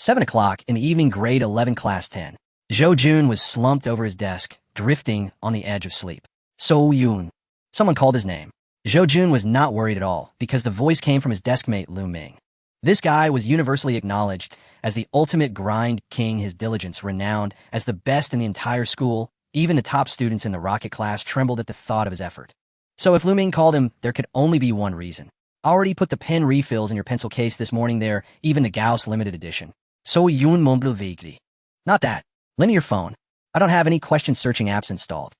7 o'clock in the evening, grade 11, class 10. Zhou Jun was slumped over his desk, drifting on the edge of sleep. So Yun. Someone called his name. Zhou Jun was not worried at all, because the voice came from his deskmate Lu Ming. This guy was universally acknowledged as the ultimate grind king, his diligence renowned as the best in the entire school. Even the top students in the rocket class trembled at the thought of his effort. So if Lu Ming called him, there could only be one reason. Already put the pen refills in your pencil case this morning there, even the Gauss limited edition. So Yun mumbled vaguely. Not that. Lend me your phone. I don't have any question searching apps installed.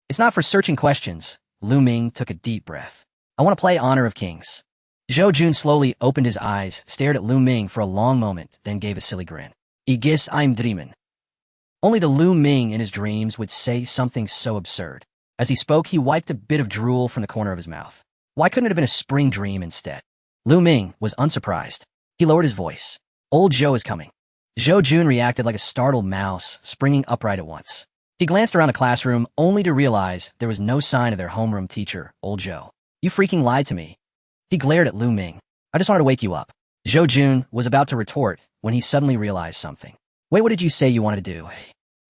It's not for searching questions. Lu Ming took a deep breath. I want to play Honor of Kings. Zhou Jun slowly opened his eyes, stared at Lu Ming for a long moment, then gave a silly grin. I guess I'm dreaming. Only the Lu Ming in his dreams would say something so absurd. As he spoke, he wiped a bit of drool from the corner of his mouth. Why couldn't it have been a spring dream instead? Lu Ming was unsurprised. He lowered his voice. Old Zhou is coming. Zhou Jun reacted like a startled mouse, springing upright at once. He glanced around the classroom, only to realize there was no sign of their homeroom teacher, Old Zhou. You freaking lied to me. He glared at Lu Ming. I just wanted to wake you up. Zhou Jun was about to retort when he suddenly realized something. Wait, what did you say you wanted to do?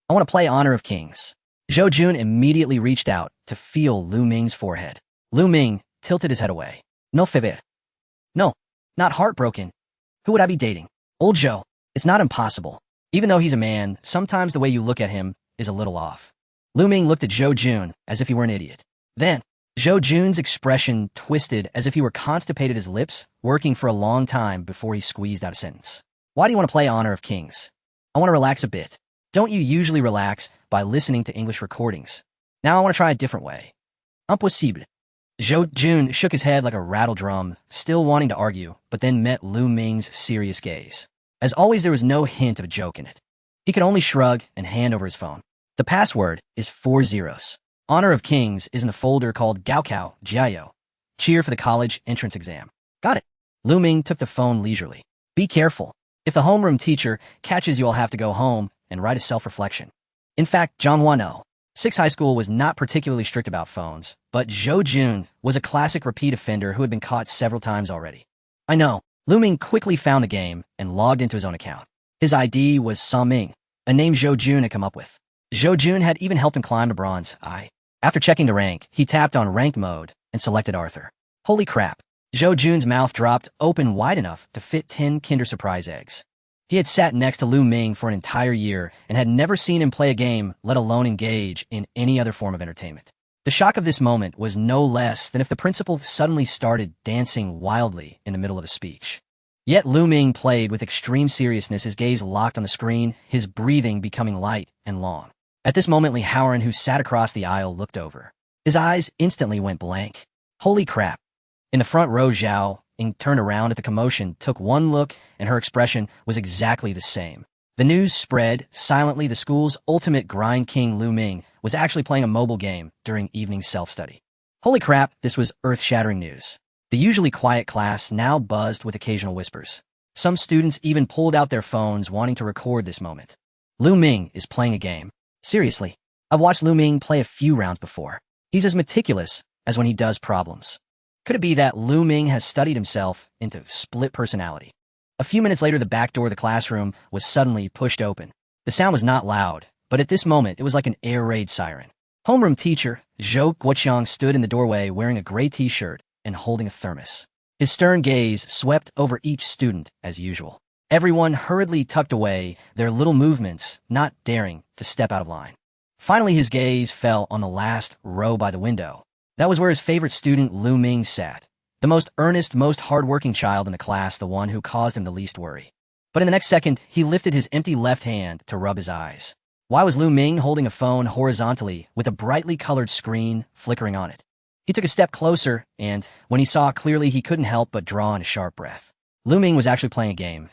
I want to play Honor of Kings. Zhou Jun immediately reached out to feel Lu Ming's forehead. Lu Ming tilted his head away. No fever. No, not heartbroken. Who would I be dating? Old Zhou. It's not impossible. Even though he's a man, sometimes the way you look at him is a little off. Lu Ming looked at Zhou Jun as if he were an idiot. Then, Zhou Jun's expression twisted as if he were constipated, his lips working for a long time before he squeezed out a sentence. Why do you want to play Honor of Kings? I want to relax a bit. Don't you usually relax by listening to English recordings? Now I want to try a different way. Impossible. Zhou Jun shook his head like a rattle drum, still wanting to argue, but then met Lu Ming's serious gaze. As always, there was no hint of a joke in it. He could only shrug and hand over his phone. The password is 4 zeros. Honor of Kings is in the folder called Gaokao Jiao. Cheer for the college entrance exam. Got it. Lu Ming took the phone leisurely. Be careful. If the homeroom teacher catches you, I'll have to go home and write a self-reflection. In fact, Zhonghua 6 High School was not particularly strict about phones, but Zhou Jun was a classic repeat offender who had been caught several times already. I know. Lu Ming quickly found the game and logged into his own account. His ID was Sa Ming, a name Zhou Jun had come up with. Zhou Jun had even helped him climb to bronze. After checking the rank, he tapped on ranked mode and selected Arthur. Holy crap. Zhou Jun's mouth dropped open wide enough to fit 10 Kinder Surprise eggs. He had sat next to Lu Ming for an entire year and had never seen him play a game, let alone engage in any other form of entertainment. The shock of this moment was no less than if the principal suddenly started dancing wildly in the middle of a speech. Yet Lu Ming played with extreme seriousness, his gaze locked on the screen, his breathing becoming light and long. At this moment, Li Haoran, who sat across the aisle, looked over. His eyes instantly went blank. Holy crap. In the front row, Zhao Ying turned around at the commotion, took one look, and her expression was exactly the same. The news spread silently. The school's ultimate grind king, Lu Ming, was actually playing a mobile game during evening self-study. Holy crap, this was earth-shattering news. The usually quiet class now buzzed with occasional whispers. Some students even pulled out their phones, wanting to record this moment. Lu Ming is playing a game. Seriously, I've watched Lu Ming play a few rounds before. He's as meticulous as when he does problems. Could it be that Lu Ming has studied himself into split personality? A few minutes later, the back door of the classroom was suddenly pushed open. The sound was not loud, but at this moment, it was like an air raid siren. Homeroom teacher Zhou Guoqiang stood in the doorway wearing a gray t-shirt and holding a thermos. His stern gaze swept over each student as usual. Everyone hurriedly tucked away, their little movements not daring to step out of line. Finally, his gaze fell on the last row by the window. That was where his favorite student Lu Ming sat. The most earnest, most hardworking child in the class, the one who caused him the least worry. But in the next second, he lifted his empty left hand to rub his eyes. Why was Lu Ming holding a phone horizontally with a brightly colored screen flickering on it? He took a step closer, and when he saw clearly, he couldn't help but draw in a sharp breath. Lu Ming was actually playing a game.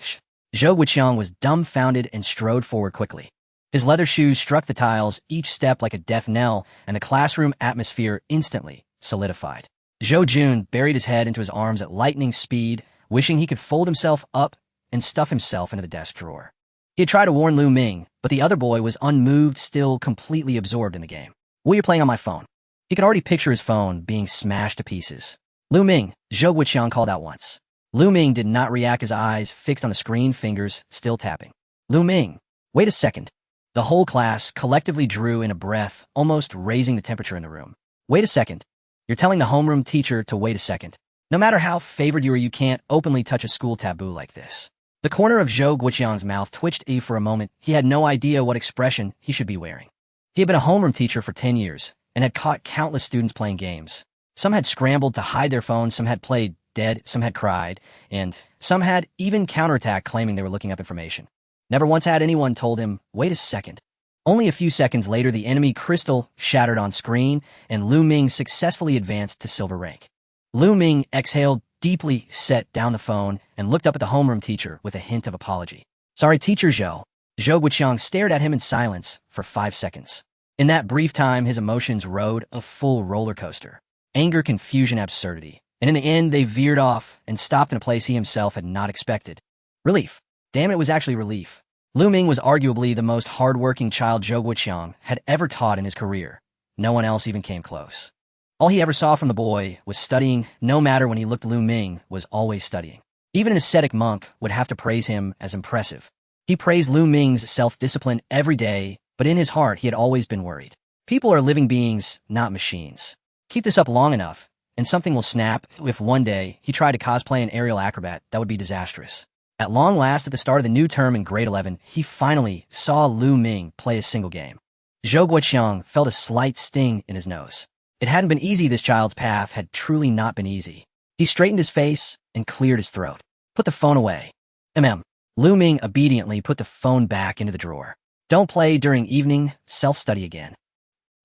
Zhou Guoqiang was dumbfounded and strode forward quickly. His leather shoes struck the tiles, each step like a death knell, and the classroom atmosphere instantly solidified. Zhou Jun buried his head into his arms at lightning speed, wishing he could fold himself up and stuff himself into the desk drawer. He had tried to warn Lu Ming, but the other boy was unmoved, still completely absorbed in the game. Well, you're playing on my phone. He could already picture his phone being smashed to pieces. Lu Ming, Zhou Guoqiang called out once. Lu Ming did not react, his eyes fixed on the screen, fingers still tapping. Lu Ming, wait a second. The whole class collectively drew in a breath, almost raising the temperature in the room. Wait a second. You're telling the homeroom teacher to wait a second. No matter how favored you are, you can't openly touch a school taboo like this. The corner of Zhou Guoqiang's mouth twitched for a moment. He had no idea what expression he should be wearing. He had been a homeroom teacher for 10 years and had caught countless students playing games. Some had scrambled to hide their phones, some had played dead, some had cried, and some had even counterattacked claiming they were looking up information. Never once had anyone told him, wait a second. Only a few seconds later, the enemy crystal shattered on screen, and Lu Ming successfully advanced to silver rank. Lu Ming exhaled deeply, set down the phone, and looked up at the homeroom teacher with a hint of apology. Sorry, Teacher Zhou. Zhou Guoqiang stared at him in silence for 5 seconds. In that brief time, his emotions rode a full roller coaster. Anger, confusion, absurdity. And in the end, they veered off and stopped in a place he himself had not expected. Relief. Damn, it was actually relief. Lu Ming was arguably the most hardworking child Zhou Guoqiang had ever taught in his career. No one else even came close. All he ever saw from the boy was studying. No matter when he looked, Lu Ming was always studying. Even an ascetic monk would have to praise him as impressive. He praised Lu Ming's self-discipline every day, but in his heart he had always been worried. People are living beings, not machines. Keep this up long enough, and something will snap. If one day he tried to cosplay an aerial acrobat, that would be disastrous. At long last, at the start of the new term in grade 11, he finally saw Lu Ming play a single game. Zhou Guoqiang felt a slight sting in his nose. It hadn't been easy. This child's path had truly not been easy. He straightened his face and cleared his throat. Put the phone away. Lu Ming obediently put the phone back into the drawer. Don't play during evening, self-study again.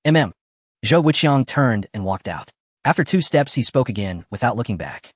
Zhou Guoqiang turned and walked out. After 2 steps, he spoke again without looking back.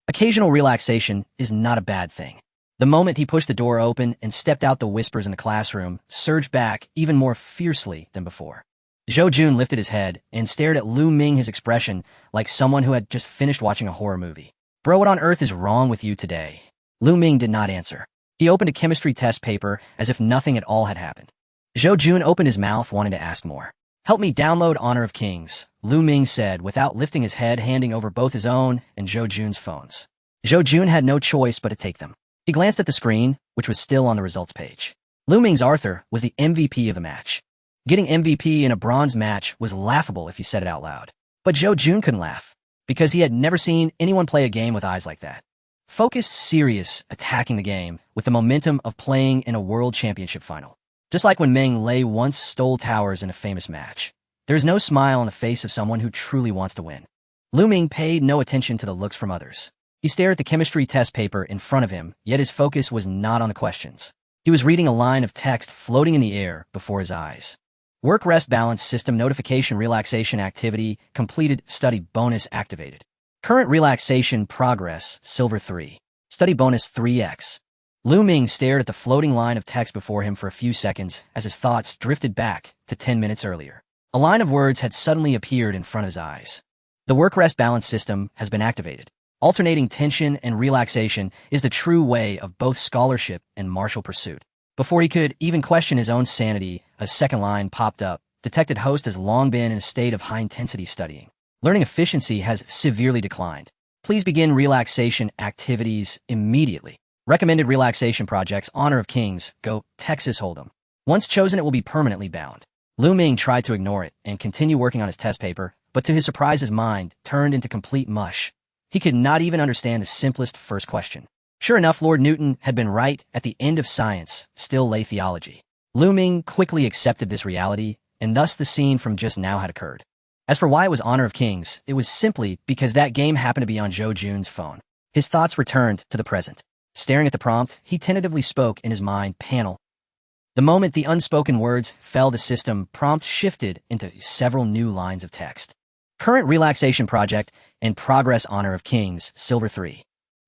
Occasional relaxation is not a bad thing. The moment he pushed the door open and stepped out, the whispers in the classroom surged back even more fiercely than before. Zhou Jun lifted his head and stared at Lu Ming, his expression like someone who had just finished watching a horror movie. Bro, what on earth is wrong with you today? Lu Ming did not answer. He opened a chemistry test paper as if nothing at all had happened. Zhou Jun opened his mouth, wanting to ask more. Help me download Honor of Kings, Lu Ming said without lifting his head, handing over both his own and Zhou Jun's phones. Zhou Jun had no choice but to take them. He glanced at the screen, which was still on the results page. Lu Ming's Arthur was the MVP of the match. Getting MVP in a bronze match was laughable if he said it out loud. But Zhou Jun couldn't laugh, because he had never seen anyone play a game with eyes like that. Focused, serious, attacking the game with the momentum of playing in a world championship final. Just like when Ming Lei once stole towers in a famous match. There is no smile on the face of someone who truly wants to win. Lu Ming paid no attention to the looks from others. He stared at the chemistry test paper in front of him, yet his focus was not on the questions. He was reading a line of text floating in the air before his eyes. Work rest balance system notification relaxation activity completed, study bonus activated. Current relaxation progress silver 3. Study bonus 3x. Lu Ming stared at the floating line of text before him for a few seconds as his thoughts drifted back to 10 minutes earlier. A line of words had suddenly appeared in front of his eyes. The work rest balance system has been activated. Alternating tension and relaxation is the true way of both scholarship and martial pursuit. Before he could even question his own sanity, a second line popped up. Detected host has long been in a state of high-intensity studying. Learning efficiency has severely declined. Please begin relaxation activities immediately. Recommended relaxation projects: Honor of Kings, Go, Texas Hold'em. Once chosen, it will be permanently bound. Lu Ming tried to ignore it and continue working on his test paper, but to his surprise, his mind turned into complete mush. He could not even understand the simplest first question. Sure enough, Lord Newton had been right. At the end of science still lay theology. Lu Ming quickly accepted this reality, and thus the scene from just now had occurred. As for why it was Honor of Kings, it was simply because that game happened to be on Zhou Jun's phone. His thoughts returned to the present. Staring at the prompt, he tentatively spoke in his mind, panel. The moment the unspoken words fell, the system prompt shifted into several new lines of text. Current relaxation project and progress: Honor of Kings, silver 3.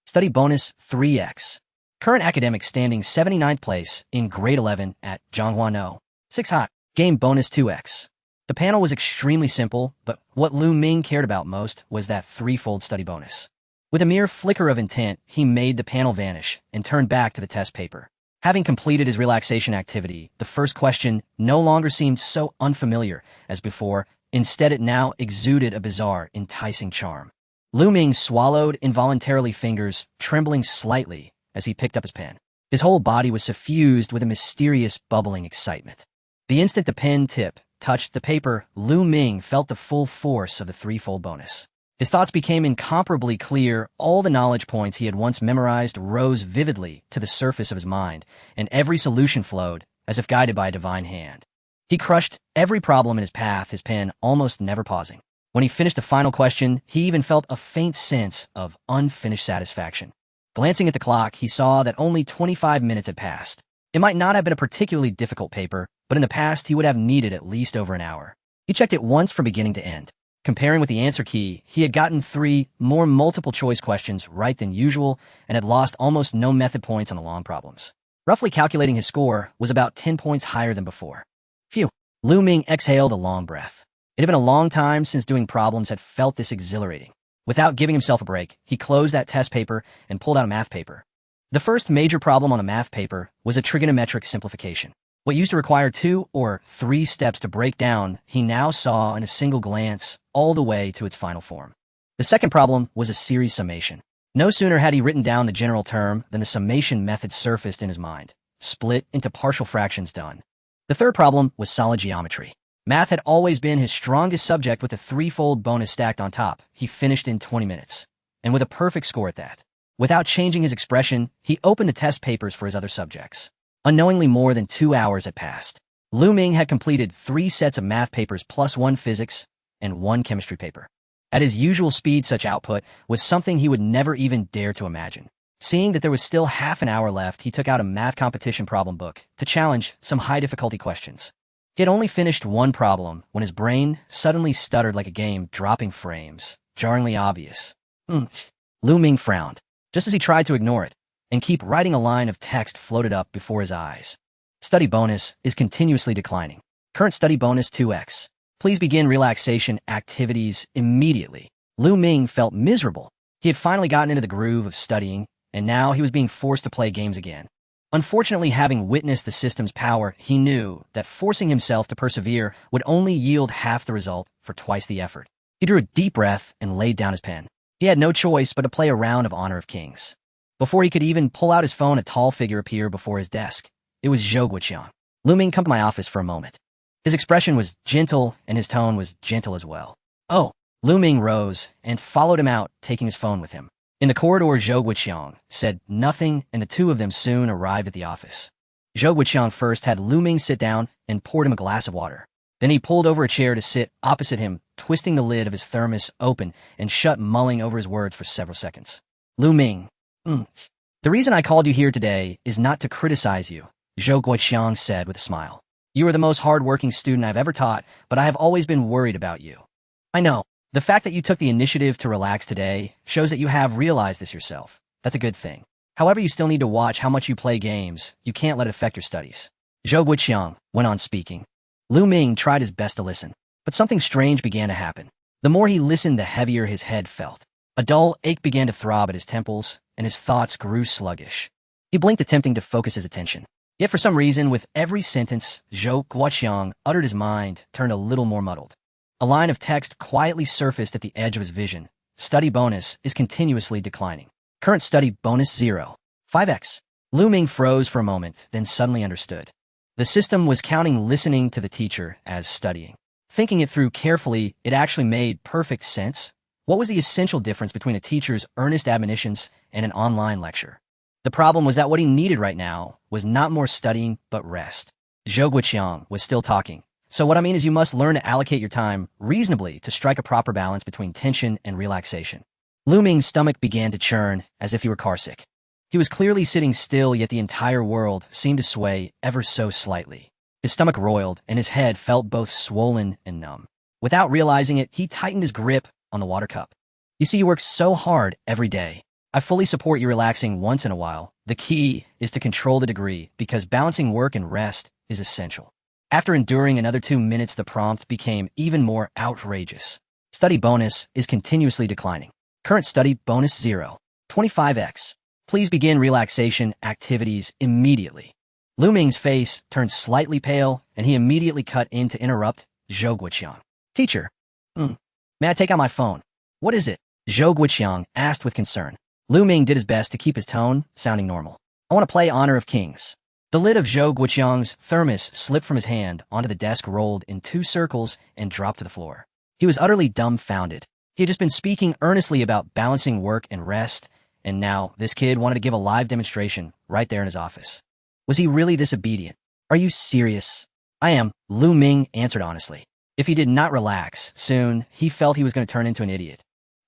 Study bonus 3x. Current academic standing 79th place in grade 11 at Zhonghua No. 6 hot. Game bonus 2x. The panel was extremely simple, but what Lu Ming cared about most was that threefold study bonus. With a mere flicker of intent, he made the panel vanish and turned back to the test paper. Having completed his relaxation activity, the first question no longer seemed so unfamiliar as before. Instead, it now exuded a bizarre, enticing charm. Lu Ming swallowed involuntarily, fingers trembling slightly as he picked up his pen. His whole body was suffused with a mysterious bubbling excitement. The instant the pen tip touched the paper, Ming felt the full force of the threefold bonus. His thoughts became incomparably clear. All the knowledge points he had once memorized rose vividly to the surface of his mind, and every solution flowed as if guided by a divine hand. He crushed every problem in his path, his pen almost never pausing. When he finished the final question, he even felt a faint sense of unfinished satisfaction. Glancing at the clock, he saw that only 25 minutes had passed. It might not have been a particularly difficult paper, but in the past he would have needed at least over an hour. He checked it once from beginning to end. Comparing with the answer key, he had gotten 3 more multiple-choice questions right than usual and had lost almost no method points on the long problems. Roughly calculating his score was about 10 points higher than before. Phew. Ming exhaled a long breath. It had been a long time since doing problems had felt this exhilarating. Without giving himself a break, he closed that test paper and pulled out a math paper. The first major problem on the math paper was a trigonometric simplification. What used to require 2 or 3 steps to break down, he now saw in a single glance all the way to its final form. The second problem was a series summation. No sooner had he written down the general term than the summation method surfaced in his mind, split into partial fractions done. The third problem was solid geometry. Math had always been his strongest subject with a threefold bonus stacked on top. He finished in 20 minutes, and with a perfect score at that. Without changing his expression, he opened the test papers for his other subjects. Unknowingly, more than 2 hours had passed. Ming had completed 3 sets of math papers plus 1 physics and 1 chemistry paper. At his usual speed, such output was something he would never even dare to imagine. Seeing that there was still half an hour left, he took out a math competition problem book to challenge some high-difficulty questions. He had only finished 1 problem when his brain suddenly stuttered like a game, dropping frames. Jarringly obvious. Ming frowned, just as he tried to ignore it, and keep writing a line of text floated up before his eyes. Study bonus is continuously declining. Current study bonus 2x. Please begin relaxation activities immediately. Ming felt miserable. He had finally gotten into the groove of studying, and now he was being forced to play games again. Unfortunately, having witnessed the system's power, he knew that forcing himself to persevere would only yield half the result for twice the effort. He drew a deep breath and laid down his pen. He had no choice but to play a round of Honor of Kings. Before he could even pull out his phone, a tall figure appeared before his desk. It was Zhou Guoqiang. Ming, come to my office for a moment. His expression was gentle, and his tone was gentle as well. Oh. Ming rose and followed him out, taking his phone with him. In the corridor, Zhou Guoqiang said nothing, and the two of them soon arrived at the office. Zhou Guoqiang first had Ming sit down and poured him a glass of water. Then he pulled over a chair to sit opposite him, twisting the lid of his thermos open and shut, mulling over his words for several seconds. Ming. The reason I called you here today is not to criticize you, Zhou Guoqiang said with a smile. You are the most hardworking student I've ever taught, but I have always been worried about you. I know. The fact that you took the initiative to relax today shows that you have realized this yourself. That's a good thing. However, you still need to watch how much you play games. You can't let it affect your studies. Zhou Guoqiang went on speaking. Ming tried his best to listen, but something strange began to happen. The more he listened, the heavier his head felt. A dull ache began to throb at his temples, and his thoughts grew sluggish. He blinked, attempting to focus his attention. Yet for some reason, with every sentence Zhou Guoqiang uttered, his mind turned a little more muddled. A line of text quietly surfaced at the edge of his vision. Study bonus is continuously declining. Current study bonus 0. 5x. Ming froze for a moment, then suddenly understood. The system was counting listening to the teacher as studying. Thinking it through carefully, it actually made perfect sense. What was the essential difference between a teacher's earnest admonitions and an online lecture? The problem was that what he needed right now was not more studying, but rest. Zhou Guoqiang was still talking. So what I mean is you must learn to allocate your time reasonably to strike a proper balance between tension and relaxation. Ming's stomach began to churn as if he were carsick. He was clearly sitting still, yet the entire world seemed to sway ever so slightly. His stomach roiled, and his head felt both swollen and numb. Without realizing it, he tightened his grip on the water cup. You see, you work so hard every day. I fully support you relaxing once in a while. The key is to control the degree, because balancing work and rest is essential. After enduring another 2 minutes, the prompt became even more outrageous. Study bonus is continuously declining. Current study bonus 0. 25x. Please begin relaxation activities immediately. Ming's face turned slightly pale, and he immediately cut in to interrupt Zhou Guoqiang. Teacher. May I take out my phone? What is it? Zhou Guoqiang asked with concern. Ming did his best to keep his tone sounding normal. I want to play Honor of Kings. The lid of Zhou Guoqiang's thermos slipped from his hand onto the desk, rolled in 2 circles, and dropped to the floor. He was utterly dumbfounded. He had just been speaking earnestly about balancing work and rest, and now this kid wanted to give a live demonstration right there in his office. Was he really this obedient? Are you serious? I am, Lu Ming answered honestly. If he did not relax, soon, he felt he was going to turn into an idiot.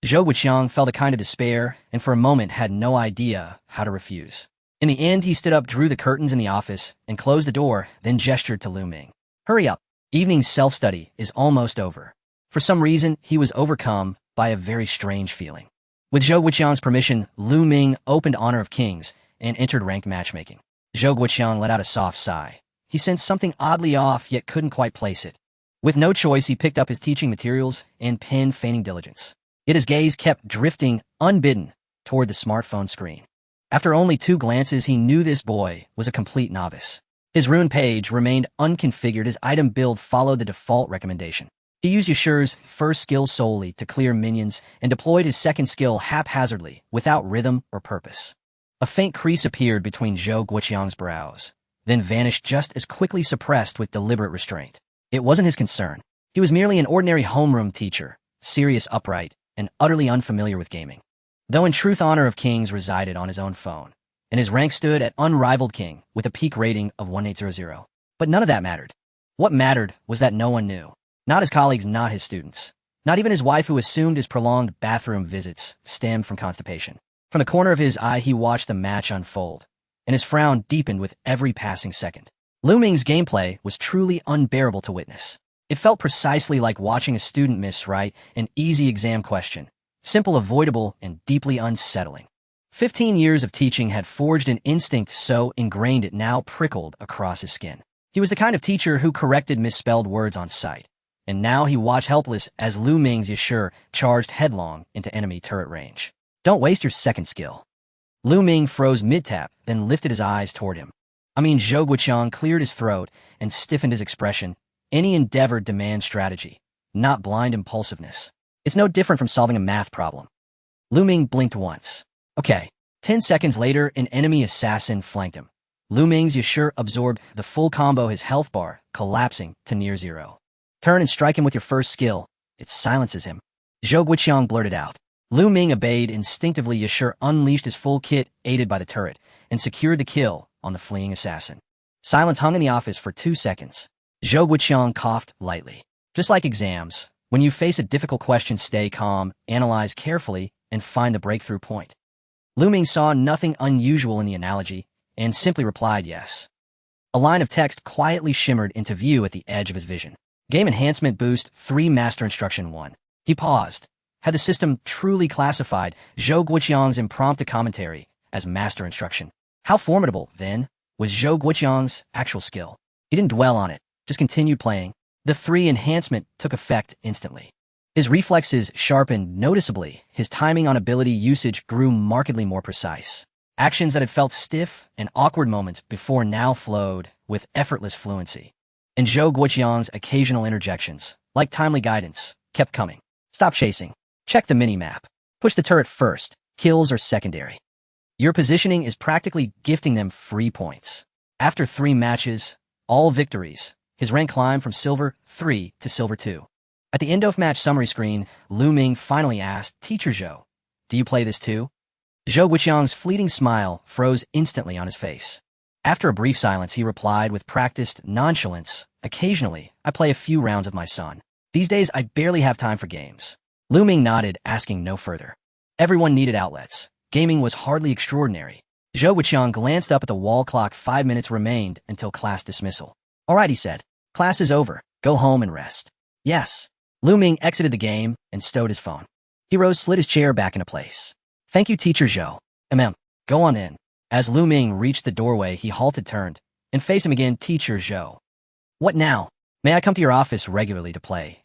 Zhou Guoqiang felt a kind of despair, and for a moment had no idea how to refuse. In the end, he stood up, drew the curtains in the office, and closed the door, then gestured to Lu Ming. Hurry up. Evening self-study is almost over. For some reason, he was overcome by a very strange feeling. With Zhou Guoqiang's permission, Lu Ming opened Honor of Kings and entered ranked matchmaking. Zhou Guoqiang let out a soft sigh. He sensed something oddly off, yet couldn't quite place it. With no choice, he picked up his teaching materials and pen, feigning diligence. Yet his gaze kept drifting, unbidden, toward the smartphone screen. After only 2 glances, he knew this boy was a complete novice. His rune page remained unconfigured. His item build followed the default recommendation. He used Yashu's first skill solely to clear minions and deployed his second skill haphazardly, without rhythm or purpose. A faint crease appeared between Zhou Guoqiang's brows, then vanished just as quickly, suppressed with deliberate restraint. It wasn't his concern. He was merely an ordinary homeroom teacher, serious, upright, and utterly unfamiliar with gaming. Though in truth Honor of Kings resided on his own phone, and his rank stood at unrivaled king with a peak rating of 1800. But none of that mattered. What mattered was that no one knew. Not his colleagues, not his students. Not even his wife, who assumed his prolonged bathroom visits stemmed from constipation. From the corner of his eye, he watched the match unfold, and his frown deepened with every passing second. Lu Ming's gameplay was truly unbearable to witness. It felt precisely like watching a student miswrite an easy exam question. Simple, avoidable, and deeply unsettling. 15 years of teaching had forged an instinct so ingrained it now prickled across his skin. He was the kind of teacher who corrected misspelled words on sight, and now he watched helpless as Lu Ming's Yashu charged headlong into enemy turret range. Don't waste your second skill. Lu Ming froze mid-tap, then lifted his eyes toward him. Zhou Guoqiang cleared his throat and stiffened his expression. Any endeavor demands strategy, not blind impulsiveness. It's no different from solving a math problem. Lu Ming blinked once. Okay. 10 seconds later, an enemy assassin flanked him. Lu Ming's Yashu absorbed the full combo, his health bar collapsing to near 0. Turn and strike him with your first skill. It silences him. Zhou Guoqiang blurted out. Lu Ming obeyed instinctively. Yashu unleashed his full kit, aided by the turret, and secured the kill on the fleeing assassin. Silence hung in the office for 2 seconds. Zhou Guoqiang coughed lightly. Just like exams, when you face a difficult question, stay calm, analyze carefully, and find the breakthrough point. Lu Ming saw nothing unusual in the analogy, and simply replied yes. A line of text quietly shimmered into view at the edge of his vision. Game Enhancement Boost 3 Master Instruction 1. He paused. Had the system truly classified Zhou Guoqiang's impromptu commentary as Master Instruction? How formidable, then, was Zhou Guoqiang's actual skill? He didn't dwell on it, just continued playing. The 3 enhancement took effect instantly. His reflexes sharpened noticeably. His timing on ability usage grew markedly more precise. Actions that had felt stiff and awkward moments before now flowed with effortless fluency. And Zhou Guoqiang's occasional interjections, like timely guidance, kept coming. Stop chasing. Check the mini-map. Push the turret first. Kills are secondary. Your positioning is practically gifting them free points. After 3 matches, all victories, his rank climbed from Silver 3 to Silver 2. At the end of match summary screen, Lu Ming finally asked, Teacher Zhou, do you play this too? Zhou Guoqiang's fleeting smile froze instantly on his face. After a brief silence, he replied with practiced nonchalance, occasionally, I play a few rounds of my son. These days, I barely have time for games. Lu Ming nodded, asking no further. Everyone needed outlets. Gaming was hardly extraordinary. Zhou Guoqiang glanced up at the wall clock. 5 minutes remained until class dismissal. All right, he said. Class is over. Go home and rest. Yes. Lu Ming exited the game and stowed his phone. He rose, slid his chair back into place. Thank you, Teacher Zhou. Go on in. As Lu Ming reached the doorway, he halted, turned, and faced him again. Teacher Zhou. What now? May I come to your office regularly to play?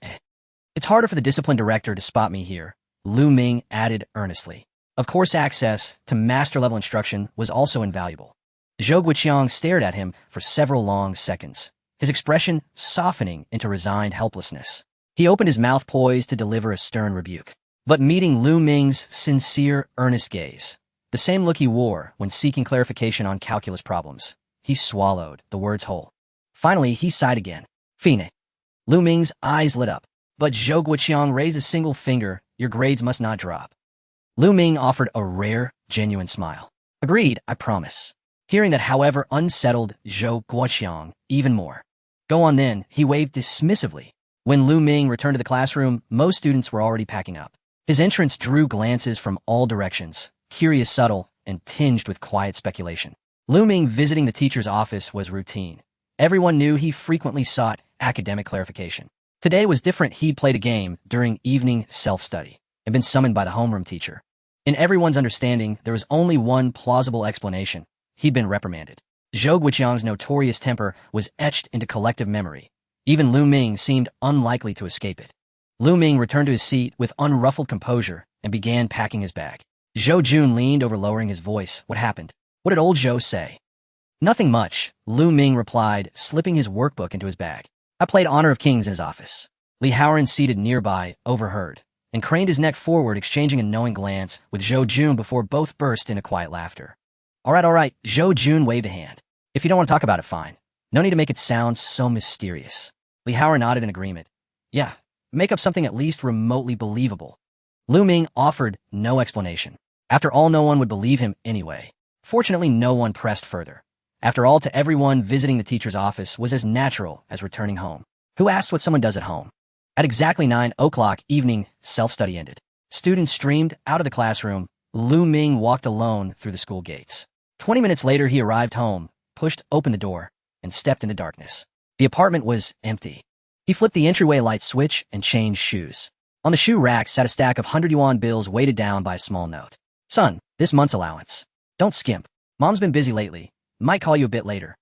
It's harder for the discipline director to spot me here, Lu Ming added earnestly. Of course, access to master-level instruction was also invaluable. Zhou Guoqiang stared at him for several long seconds, his expression softening into resigned helplessness. He opened his mouth, poised to deliver a stern rebuke. But meeting Lu Ming's sincere, earnest gaze, The same look he wore when seeking clarification on calculus problems. He swallowed the words whole. Finally, he sighed again. Fine. Lu Ming's eyes lit up. But Zhou Guoqiang raised a single finger. Your grades must not drop. Lu Ming offered a rare, genuine smile. Agreed, I promise. Hearing that, however, unsettled Zhou Guoqiang even more. Go on then, he waved dismissively. When Lu Ming returned to the classroom, most students were already packing up. His entrance drew glances from all directions, curious, subtle, and tinged with quiet speculation. Lu Ming visiting the teacher's office was routine. Everyone knew he frequently sought academic clarification. Today was different. He'd played a game during evening self-study and been summoned by the homeroom teacher. In everyone's understanding, there was only one plausible explanation. He'd been reprimanded. Zhou Guoqiang's notorious temper was etched into collective memory. Even Lu Ming seemed unlikely to escape it. Lu Ming returned to his seat with unruffled composure and began packing his bag. Zhou Jun leaned over, lowering his voice. What happened? What did old Zhou say? Nothing much, Lu Ming replied, slipping his workbook into his bag. I played Honor of Kings in his office. Li Haoran, seated nearby, overheard, and craned his neck forward, exchanging a knowing glance with Zhou Jun before both burst into quiet laughter. All right, Zhou Jun waved a hand. If you don't want to talk about it, fine. No need to make it sound so mysterious. Li Haoran nodded in agreement. Yeah, make up something at least remotely believable. Lu Ming offered no explanation. After all, no one would believe him anyway. Fortunately, no one pressed further. After all, to everyone, visiting the teacher's office was as natural as returning home. Who asked what someone does at home? At exactly 9 o'clock, evening self-study ended. Students streamed out of the classroom. Lu Ming walked alone through the school gates. 20 minutes later, he arrived home, pushed open the door, and stepped into darkness. The apartment was empty. He flipped the entryway light switch and changed shoes. On the shoe rack sat a stack of 100 yuan bills weighted down by a small note. Son, this month's allowance. Don't skimp. Mom's been busy lately. Might call you a bit later.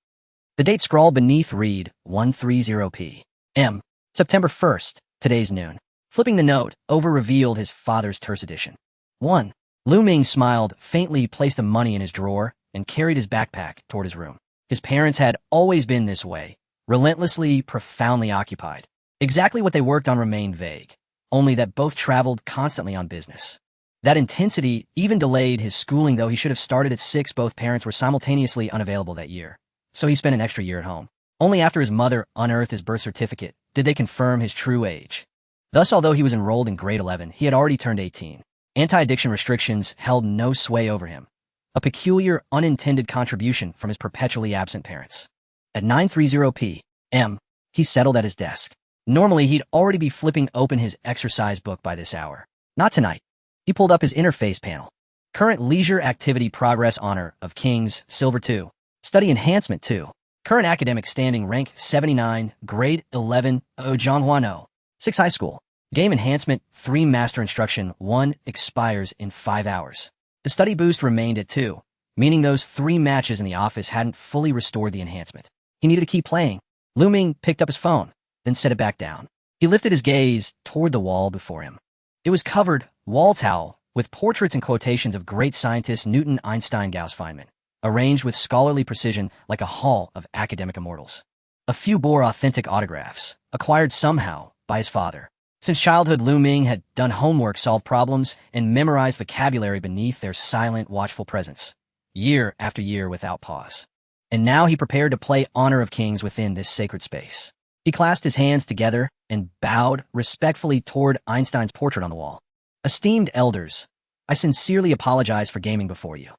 The date scrawled beneath read 130 p.m. September 1st, today's noon. Flipping the note over revealed his father's terse edition. 1. Lu Ming smiled, faintly placed the money in his drawer, and carried his backpack toward his room. His parents had always been this way, relentlessly, profoundly occupied. Exactly what they worked on remained vague, only that both traveled constantly on business. That intensity even delayed his schooling, though he should have started at 6. Both parents were simultaneously unavailable that year, so he spent an extra year at home. Only after his mother unearthed his birth certificate did they confirm his true age. Thus, although he was enrolled in grade 11, he had already turned 18. Anti-addiction restrictions held no sway over him, a peculiar, unintended contribution from his perpetually absent parents. At 9:30 p.m., he settled at his desk. Normally, he'd already be flipping open his exercise book by this hour. Not tonight. He pulled up his interface panel. Current leisure activity progress: Honor of Kings, Silver 2. Study Enhancement 2. Current academic standing: rank 79, grade 11, Zhonghua 6 high school. Game Enhancement 3. Master Instruction 1 expires in 5 hours. The study boost remained at 2, meaning those 3 matches in the office hadn't fully restored the enhancement. He needed to keep playing. Lu Ming picked up his phone, then set it back down. He lifted his gaze toward the wall before him. It was covered, wall towel, with portraits and quotations of great scientists Newton, Einstein, Gauss, Feynman, arranged with scholarly precision like a hall of academic immortals. A few bore authentic autographs, acquired somehow by his father. Since childhood, Lu Ming had done homework, solved problems, and memorized vocabulary beneath their silent, watchful presence, year after year without pause. And now he prepared to play Honor of Kings within this sacred space. He clasped his hands together and bowed respectfully toward Einstein's portrait on the wall. Esteemed elders, I sincerely apologize for gaming before you.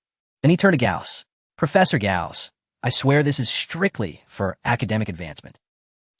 Then he turned to Gauss. Professor Gauss, I swear this is strictly for academic advancement.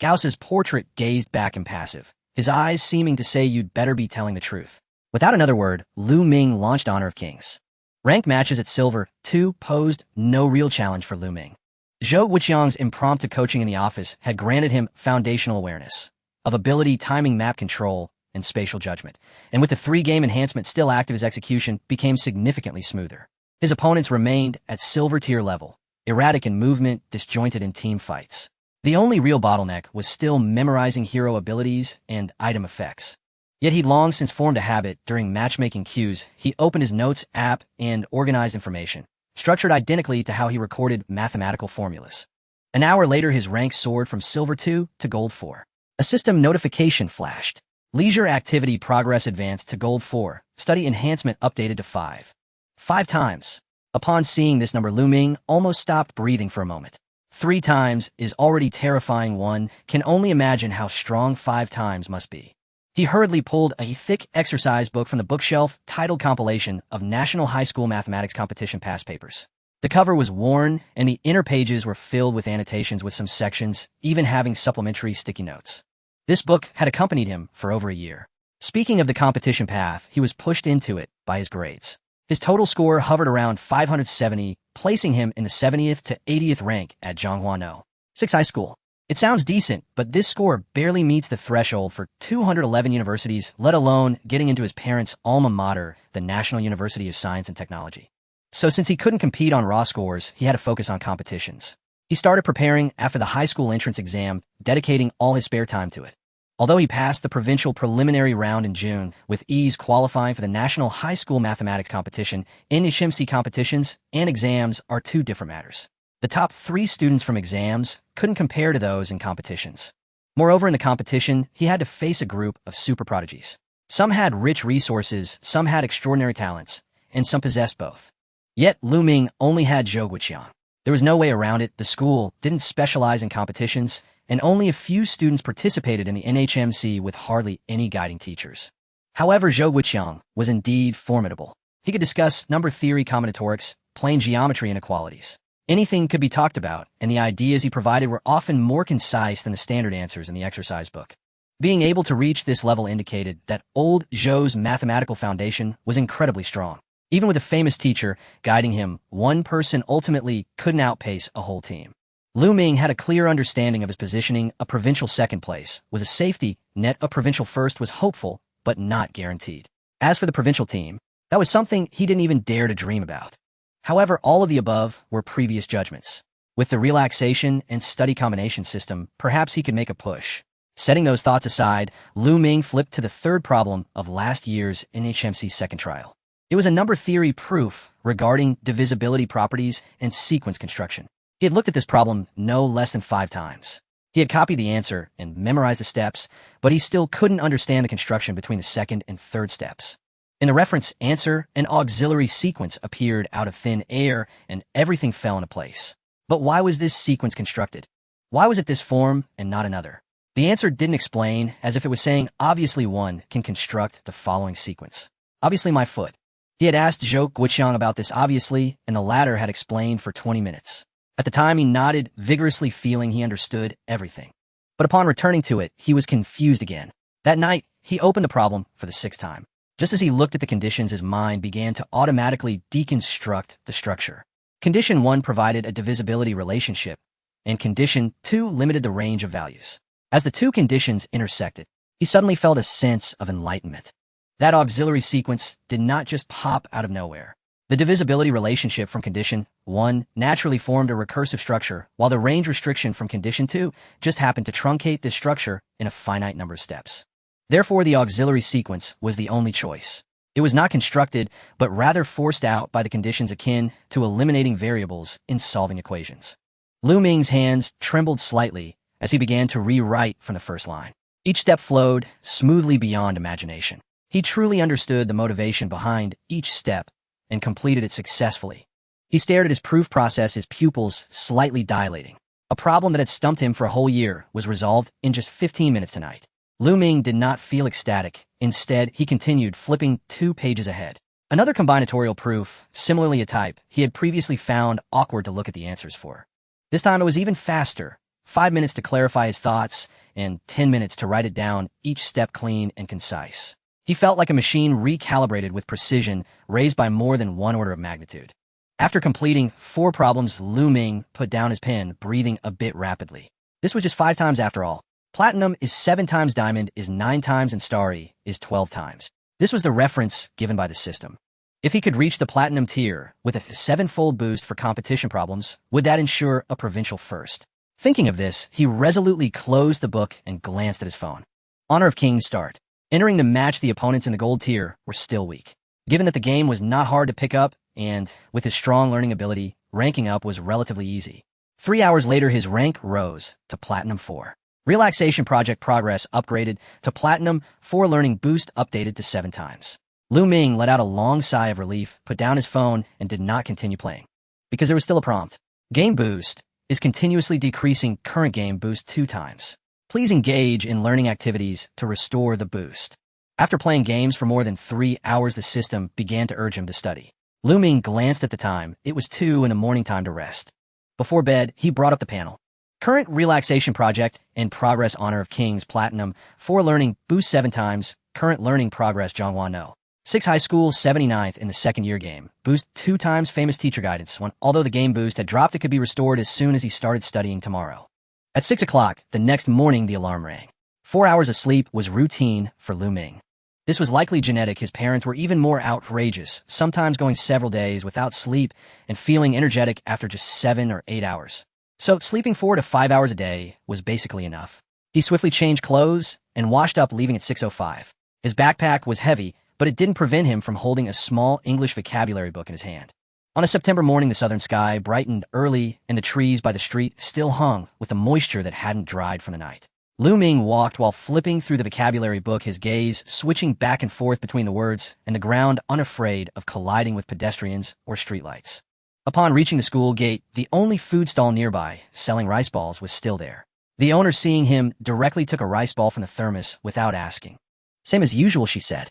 Gauss's portrait gazed back impassive, his eyes seeming to say, you'd better be telling the truth. Without another word, Lu Ming launched Honor of Kings. Rank matches at Silver 2 posed no real challenge for Lu Ming. Zhou Guoqiang's impromptu coaching in the office had granted him foundational awareness of ability, timing, map control, and spatial judgment, and with the 3-game enhancement still active, his execution became significantly smoother. His opponents remained at Silver tier level, erratic in movement, disjointed in team fights. The only real bottleneck was still memorizing hero abilities and item effects. Yet he'd long since formed a habit. During matchmaking cues, he opened his notes app and organized information, structured identically to how he recorded mathematical formulas. An hour later, his rank soared from Silver 2 to Gold 4. A system notification flashed. Leisure activity progress advanced to Gold 4. Study enhancement updated to 5. 5 times. Upon seeing this number, Ming almost stopped breathing for a moment. 3 times is already terrifying. One can only imagine how strong 5 times must be. He hurriedly pulled a thick exercise book from the bookshelf titled Compilation of National High School Mathematics Competition Past Papers. The cover was worn, and the inner pages were filled with annotations, with some sections even having supplementary sticky notes. This book had accompanied him for over a year. Speaking of the competition path, he was pushed into it by his grades. His total score hovered around 570, placing him in the 70th to 80th rank at Zhonghua 6 High School. It sounds decent, but this score barely meets the threshold for 211 universities, let alone getting into his parents' alma mater, the National University of Science and Technology. So since he couldn't compete on raw scores, he had to focus on competitions. He started preparing after the high school entrance exam, dedicating all his spare time to it. Although he passed the provincial preliminary round in June, with ease qualifying for the National High School Mathematics Competition, NHMC competitions and exams are two different matters. The top 3 students from exams couldn't compare to those in competitions. Moreover, in the competition, he had to face a group of super prodigies. Some had rich resources, some had extraordinary talents, and some possessed both. Yet Ming only had Zhou Guiqiang. There was no way around it. The school didn't specialize in competitions, and only a few students participated in the NHMC with hardly any guiding teachers. However, Zhou Guiqiang was indeed formidable. He could discuss number theory, combinatorics, plane geometry, inequalities. Anything could be talked about, and the ideas he provided were often more concise than the standard answers in the exercise book. Being able to reach this level indicated that old Zhou's mathematical foundation was incredibly strong. Even with a famous teacher guiding him, one person ultimately couldn't outpace a whole team. Ming had a clear understanding of his positioning. A provincial second place was a safety net. A provincial first was hopeful, but not guaranteed. As for the provincial team, that was something he didn't even dare to dream about. However, all of the above were previous judgments. With the relaxation and study combination system, perhaps he could make a push. Setting those thoughts aside, Ming flipped to the third problem of last year's NHMC second trial. It was a number theory proof regarding divisibility properties and sequence construction. He had looked at this problem no less than 5 times. He had copied the answer and memorized the steps, but he still couldn't understand the construction between the second and third steps. In the reference answer, an auxiliary sequence appeared out of thin air, and everything fell into place. But why was this sequence constructed? Why was it this form and not another? The answer didn't explain, as if it was saying, obviously one can construct the following sequence. Obviously my foot. He had asked Zhou Guiqiang about this obviously, and the latter had explained for 20 minutes. At the time, he nodded, vigorously feeling he understood everything. But upon returning to it, he was confused again. That night, he opened the problem for the 6th time. Just as he looked at the conditions, his mind began to automatically deconstruct the structure. Condition 1 provided a divisibility relationship, and condition 2 limited the range of values. As the two conditions intersected, he suddenly felt a sense of enlightenment. That auxiliary sequence did not just pop out of nowhere. The divisibility relationship from condition 1 naturally formed a recursive structure, while the range restriction from condition 2 just happened to truncate this structure in a finite number of steps. Therefore, the auxiliary sequence was the only choice. It was not constructed, but rather forced out by the conditions akin to eliminating variables in solving equations. Ming's hands trembled slightly as he began to rewrite from the first line. Each step flowed smoothly beyond imagination. He truly understood the motivation behind each step and completed it successfully. He stared at his proof process, his pupils slightly dilating. A problem that had stumped him for a whole year was resolved in just 15 minutes tonight. Ming did not feel ecstatic. Instead, he continued, flipping 2 pages ahead. Another combinatorial proof, similarly a type, he had previously found awkward to look at the answers for. This time it was even faster. 5 minutes to clarify his thoughts, and 10 minutes to write it down, each step clean and concise. He felt like a machine recalibrated with precision, raised by more than 1 order of magnitude. After completing 4 problems, Ming put down his pen, breathing a bit rapidly. This was just 5 times after all. Platinum is 7 times diamond, is 9 times, and starry is 12 times. This was the reference given by the system. If he could reach the platinum tier with a 7-fold boost for competition problems, would that ensure a provincial first? Thinking of this, he resolutely closed the book and glanced at his phone. Honor of King's start. Entering the match, the opponents in the gold tier were still weak. Given that the game was not hard to pick up, and with his strong learning ability, ranking up was relatively easy. 3 hours later, his rank rose to Platinum 4. Relaxation Project Progress upgraded to Platinum 4. Learning Boost updated to 7 times. Lu Ming let out a long sigh of relief, put down his phone, and did not continue playing. Because there was still a prompt. Game boost is continuously decreasing current game boost 2 times. Please engage in learning activities to restore the boost. After playing games for more than 3 hours, the system began to urge him to study. Lu Ming glanced at the time. It was 2 in the morning, time to rest. Before bed, he brought up the panel. Current relaxation project in progress, honor of King's Platinum, 4 learning boost 7 times, current learning progress Zhonghua No. 6 high school 79th in the second year game, boost 2 times famous teacher guidance 1. Although the game boost had dropped, it could be restored as soon as he started studying tomorrow. At 6 o'clock, the next morning the alarm rang. 4 hours of sleep was routine for Lu Ming. This was likely genetic. His parents were even more outrageous, sometimes going several days without sleep and feeling energetic after just 7 or 8 hours. So sleeping 4 to 5 hours a day was basically enough. He swiftly changed clothes and washed up, leaving at 6:05. His backpack was heavy, but it didn't prevent him from holding a small English vocabulary book in his hand. On a September morning, the southern sky brightened early and the trees by the street still hung with the moisture that hadn't dried from the night. Lu Ming walked while flipping through the vocabulary book, his gaze switching back and forth between the words and the ground, unafraid of colliding with pedestrians or streetlights. Upon reaching the school gate, the only food stall nearby, selling rice balls, was still there. The owner, seeing him, directly took a rice ball from the thermos without asking. Same as usual, she said.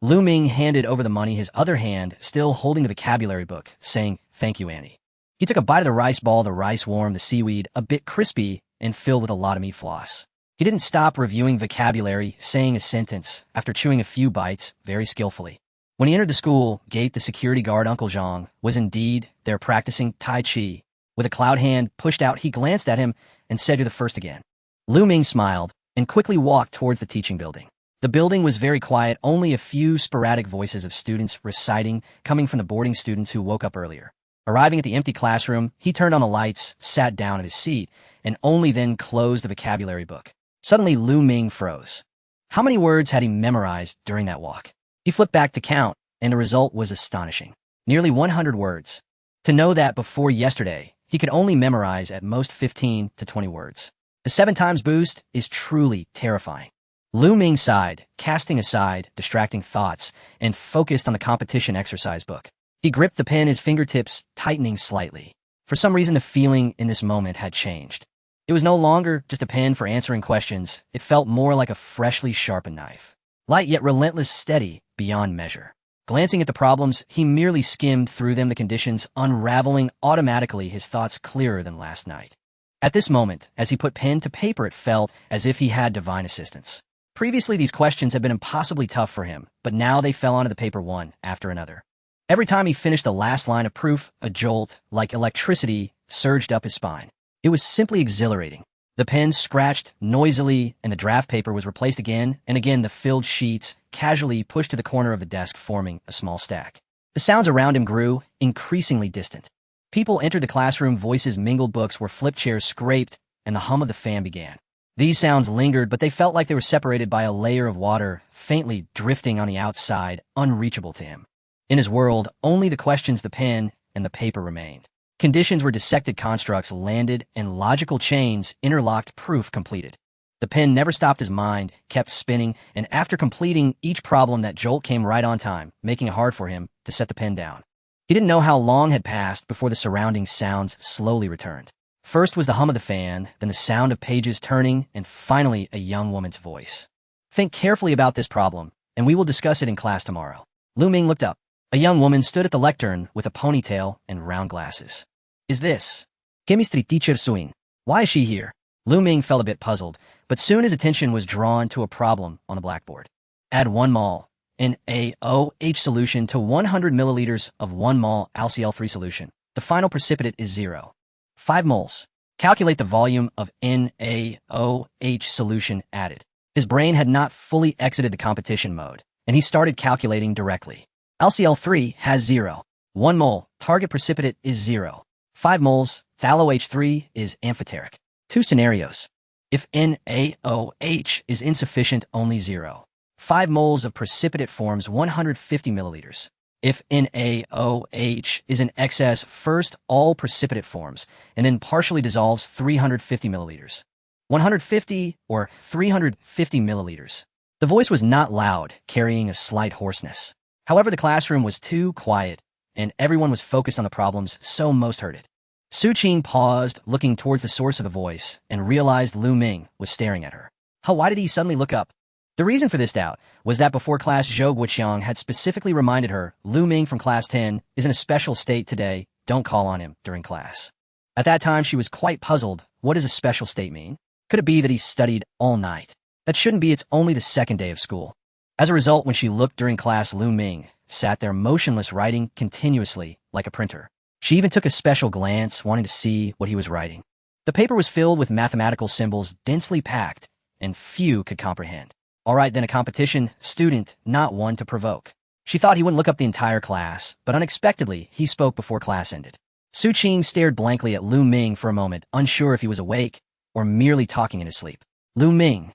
Lu Ming handed over the money, his other hand still holding the vocabulary book, saying, "Thank you, Annie." He took a bite of the rice ball, the rice warm, the seaweed a bit crispy and filled with a lot of meat floss. He didn't stop reviewing vocabulary, saying a sentence after chewing a few bites very skillfully. When he entered the school gate, the security guard, Uncle Zhang, was indeed there practicing Tai Chi. With a cloud hand pushed out, he glanced at him and said, "You're the first again." Lu Ming smiled and quickly walked towards the teaching building. The building was very quiet, only a few sporadic voices of students reciting coming from the boarding students who woke up earlier. Arriving at the empty classroom, he turned on the lights, sat down at his seat, and only then closed the vocabulary book. Suddenly, Lu Ming froze. How many words had he memorized during that walk? He flipped back to count, and the result was astonishing. Nearly 100 words. To know that before yesterday, he could only memorize at most 15 to 20 words. The 7 times boost is truly terrifying. Lu Ming sighed, casting aside distracting thoughts, and focused on the competition exercise book. He gripped the pen, his fingertips tightening slightly. For some reason, the feeling in this moment had changed. It was no longer just a pen for answering questions. It felt more like a freshly sharpened knife. Light yet relentless, steady beyond measure. Glancing at the problems, he merely skimmed through them, the conditions unraveling automatically, his thoughts clearer than last night. At this moment, as he put pen to paper, it felt as if he had divine assistance. Previously, these questions had been impossibly tough for him, but now they fell onto the paper one after another. Every time he finished the last line of proof, a jolt, like electricity, surged up his spine. It was simply exhilarating. The pen scratched noisily, and the draft paper was replaced again and again, the filled sheets casually pushed to the corner of the desk, forming a small stack. The sounds around him grew increasingly distant. People entered the classroom, voices mingled, books were flipped, chairs scraped, and the hum of the fan began. These sounds lingered, but they felt like they were separated by a layer of water, faintly drifting on the outside, unreachable to him. In his world, only the questions, the pen, and the paper remained. Conditions were dissected, constructs landed, and logical chains interlocked, proof completed. The pen never stopped, his mind kept spinning, and after completing each problem, that jolt came right on time, making it hard for him to set the pen down. He didn't know how long had passed before the surrounding sounds slowly returned. First was the hum of the fan, then the sound of pages turning, and finally a young woman's voice. "Think carefully about this problem, and we will discuss it in class tomorrow." Lu Ming looked up. A young woman stood at the lectern with a ponytail and round glasses. "Is this chemistry teacher Suing? Why is she here?" Lu Ming felt a bit puzzled, but soon his attention was drawn to a problem on the blackboard. Add 1 mol NaOH solution to 100 milliliters of 1 mol AlCl3 solution. The final precipitate is 0.5 moles. Calculate the volume of NaOH solution added. His brain had not fully exited the competition mode, and he started calculating directly. AlCl3 has 0.1 mole. Target precipitate is 0.5 moles. ThaloH3 is amphoteric. 2 scenarios. If NaOH is insufficient, only 0.5 moles of precipitate forms 150 milliliters. If NaOH is in excess, first all precipitate forms, and then partially dissolves 350 milliliters. 150 or 350 milliliters. The voice was not loud, carrying a slight hoarseness. However, the classroom was too quiet, and everyone was focused on the problems, so most heard it. Su Qing paused, looking towards the source of the voice, and realized Lu Ming was staring at her. Why did he suddenly look up? The reason for this doubt was that before class, Zhou Guoqiang had specifically reminded her, Lu Ming from class 10 is in a special state today, don't call on him during class. At that time, she was quite puzzled. What does a special state mean? Could it be that he studied all night? That shouldn't be, it's only the second day of school. As a result, when she looked during class, Lu Ming sat there motionless, writing continuously like a printer. She even took a special glance, wanting to see what he was writing. The paper was filled with mathematical symbols, densely packed, and few could comprehend. All right, then, a competition student, not one to provoke. She thought he wouldn't look up the entire class, but unexpectedly, he spoke before class ended. Su Qing stared blankly at Lu Ming for a moment, unsure if he was awake or merely talking in his sleep. Lu Ming,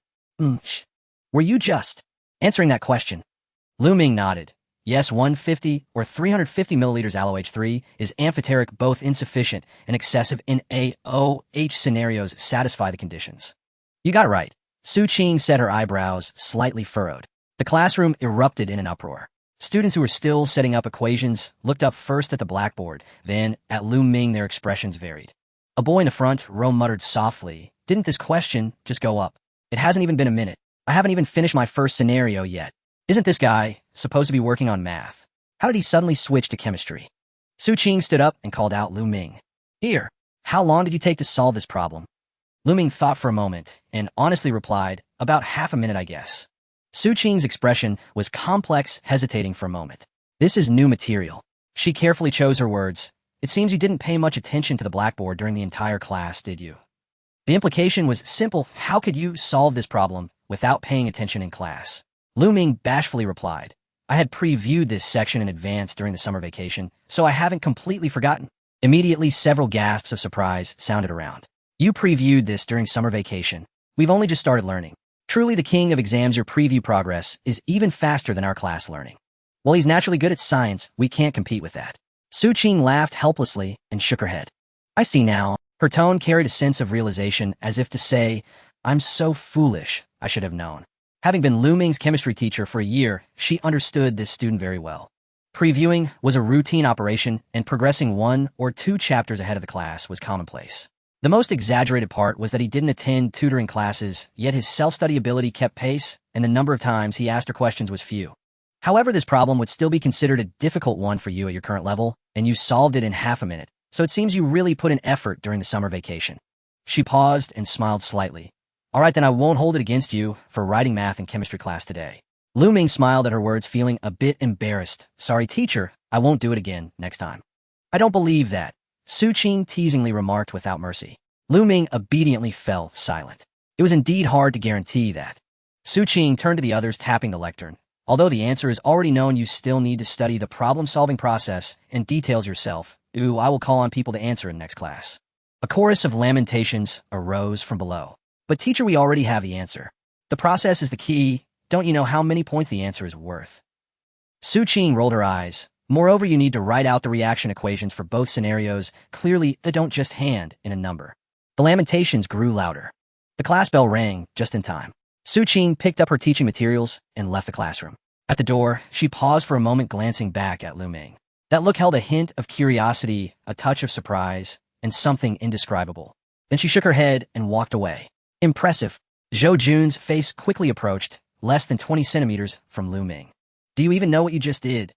were you just answering that question? Lu Ming nodded. Yes, 150 or 350 milliliters AlOH3 is amphoteric, both insufficient and excessive in AOH scenarios satisfy the conditions. You got it right. Su Qing said, her eyebrows slightly furrowed. The classroom erupted in an uproar. Students who were still setting up equations looked up first at the blackboard, then at Lu Ming. Their expressions varied. A boy in the front row muttered softly, "Didn't this question just go up? It hasn't even been a minute. I haven't even finished my first scenario yet. Isn't this guy supposed to be working on math? How did he suddenly switch to chemistry?" Su Qing stood up and called out Lu Ming. "Here, how long did you take to solve this problem?" Lu Ming thought for a moment and honestly replied, "About half a minute, I guess." Su Qing's expression was complex, hesitating for a moment. "This is new material." She carefully chose her words. "It seems you didn't pay much attention to the blackboard during the entire class, did you?" The implication was simple. How could you solve this problem without paying attention in class? Lu Ming bashfully replied, "I had previewed this section in advance during the summer vacation, so I haven't completely forgotten." Immediately, several gasps of surprise sounded around. "You previewed this during summer vacation? We've only just started learning. Truly the king of exams, your preview progress is even faster than our class learning." "Well, he's naturally good at science. We can't compete with that." Su Qing laughed helplessly and shook her head. "I see now." Her tone carried a sense of realization, as if to say, "I'm so foolish, I should have known." Having been Lu Ming's chemistry teacher for a year, she understood this student very well. Previewing was a routine operation, and progressing 1 or 2 chapters ahead of the class was commonplace. The most exaggerated part was that he didn't attend tutoring classes, yet his self-study ability kept pace, and the number of times he asked her questions was few. However, this problem would still be considered a difficult one for you at your current level, and you solved it in half a minute, so it seems you really put in effort during the summer vacation. She paused and smiled slightly. "All right, then I won't hold it against you for writing math and chemistry class today." Lu Ming smiled at her words, feeling a bit embarrassed. "Sorry, teacher, I won't do it again next time." "I don't believe that," Su Qing teasingly remarked without mercy. Lu Ming obediently fell silent. It was indeed hard to guarantee that. Su Qing turned to the others, tapping the lectern. "Although the answer is already known, you still need to study the problem-solving process and details yourself. I will call on people to answer in next class." A chorus of lamentations arose from below. "But teacher, we already have the answer. The process is the key. Don't you know how many points the answer is worth?" Su Qing rolled her eyes. "Moreover, you need to write out the reaction equations for both scenarios. Clearly, don't just hand in a number." The lamentations grew louder. The class bell rang just in time. Su Qing picked up her teaching materials and left the classroom. At the door, she paused for a moment, glancing back at Lu Ming. That look held a hint of curiosity, a touch of surprise, and something indescribable. Then she shook her head and walked away. "Impressive." Zhou Jun's face quickly approached, less than 20 centimeters from Lu Ming. "Do you even know what you just did?"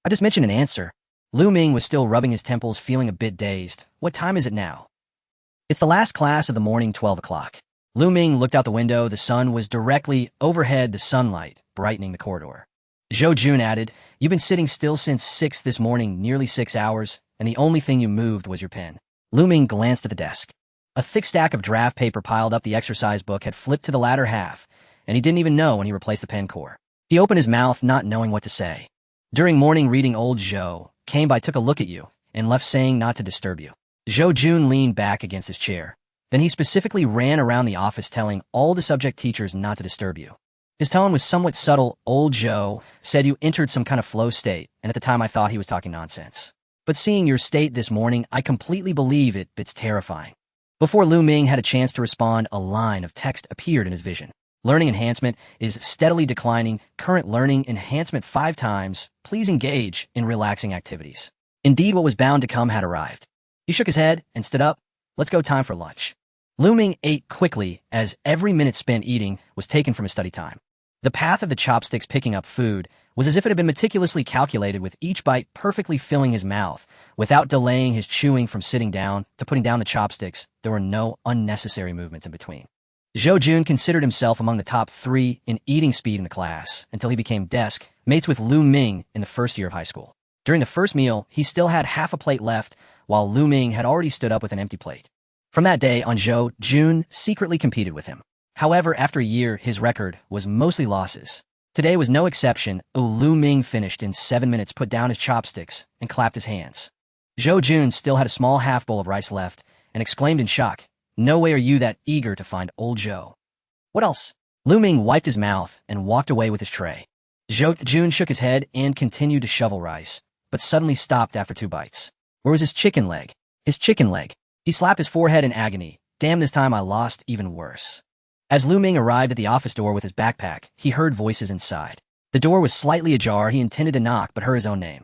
"I just mentioned an answer." Lu Ming was still rubbing his temples, feeling a bit dazed. "What time is it now?" "It's the last class of the morning, 12 o'clock. Lu Ming looked out the window. The sun was directly overhead, the sunlight brightening the corridor. Zhou Jun added, "You've been sitting still since 6 this morning, nearly 6 hours, and the only thing you moved was your pen." Lu Ming glanced at the desk. A thick stack of draft paper piled up. The exercise book had flipped to the latter half, and he didn't even know when he replaced the pen core. He opened his mouth, not knowing what to say. "During morning reading, old Zhou came by, took a look at you, and left saying not to disturb you." Zhou Jun leaned back against his chair. "Then he specifically ran around the office telling all the subject teachers not to disturb you." His tone was somewhat subtle. "Old Zhou said you entered some kind of flow state, and at the time I thought he was talking nonsense. But seeing your state this morning, I completely believe it. It's terrifying." Before Lu Ming had a chance to respond, a line of text appeared in his vision. Learning enhancement is steadily declining. Current learning enhancement 5 times. Please engage in relaxing activities. Indeed, what was bound to come had arrived. He shook his head and stood up. Let's go, time for lunch. Lu Ming ate quickly as every minute spent eating was taken from his study time. The path of the chopsticks picking up food was as if it had been meticulously calculated, with each bite perfectly filling his mouth. Without delaying his chewing from sitting down to putting down the chopsticks, there were no unnecessary movements in between. Zhou Jun considered himself among the top 3 in eating speed in the class until he became desk mates with Lu Ming in the first year of high school. During the first meal, he still had half a plate left, while Lu Ming had already stood up with an empty plate. From that day on, Zhou Jun secretly competed with him. However, after a year, his record was mostly losses. Today was no exception. Lu Ming finished in 7 minutes, put down his chopsticks, and clapped his hands. Zhou Jun still had a small half bowl of rice left and exclaimed in shock, "No way are you that eager to find old Zhou." "What else?" Lu Ming wiped his mouth and walked away with his tray. Zhou Jun shook his head and continued to shovel rice, but suddenly stopped after 2 bites. Where was his chicken leg? His chicken leg. He slapped his forehead in agony. Damn, this time I lost even worse. As Lu Ming arrived at the office door with his backpack, he heard voices inside. The door was slightly ajar. He intended to knock, but heard his own name.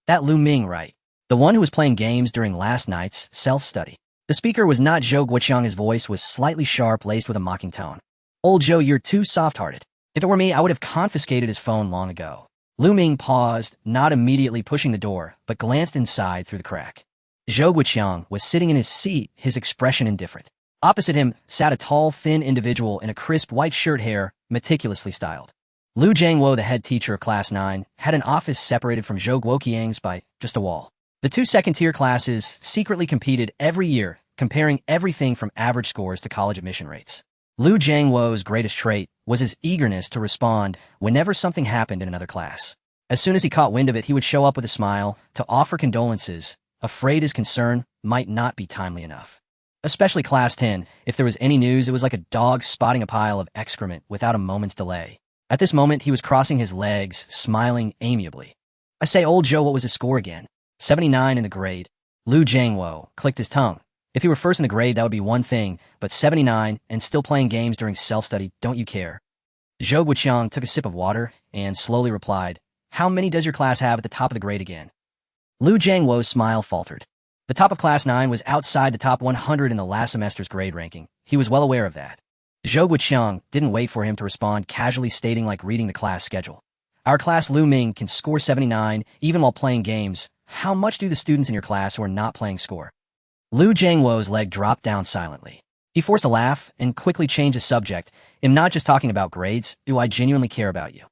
That Lu Ming, right? The one who was playing games during last night's self-study. The speaker was not Zhou Guoqiang. His voice was slightly sharp, laced with a mocking tone. "Old Zhou, you're too soft-hearted. If it were me, I would have confiscated his phone long ago." Lu Ming paused, not immediately pushing the door, but glanced inside through the crack. Zhou Guoqiang was sitting in his seat, his expression indifferent. Opposite him sat a tall, thin individual in a crisp white shirt, hair meticulously styled. Lu Jiangwo, the head teacher of Class 9, had an office separated from Zhou Guoqiang's by just a wall. The 2 second-tier classes secretly competed every year, comparing everything from average scores to college admission rates. Lu Jiangwo's greatest trait was his eagerness to respond whenever something happened in another class. As soon as he caught wind of it, he would show up with a smile to offer condolences, afraid his concern might not be timely enough. Especially Class 10, if there was any news, it was like a dog spotting a pile of excrement without a moment's delay. At this moment, he was crossing his legs, smiling amiably. "I say, old Zhou, what was his score again?" 79 in the grade. Lu Jiangwo clicked his tongue. If he were first in the grade, that would be one thing, but 79 and still playing games during self-study, don't you care? Zhou Guoqiang took a sip of water and slowly replied, "How many does your class have at the top of the grade again?" Lu Jiangwo's smile faltered. The top of Class 9 was outside the top 100 in the last semester's grade ranking. He was well aware of that. Zhou Guoqiang didn't wait for him to respond, casually stating, like reading the class schedule. "Our class Lu Ming can score 79 even while playing games. How much do the students in your class who are not playing score?" Lu Jiangwo's leg dropped down silently. He forced a laugh and quickly changed the subject. "I'm not just talking about grades. Do I genuinely care about you?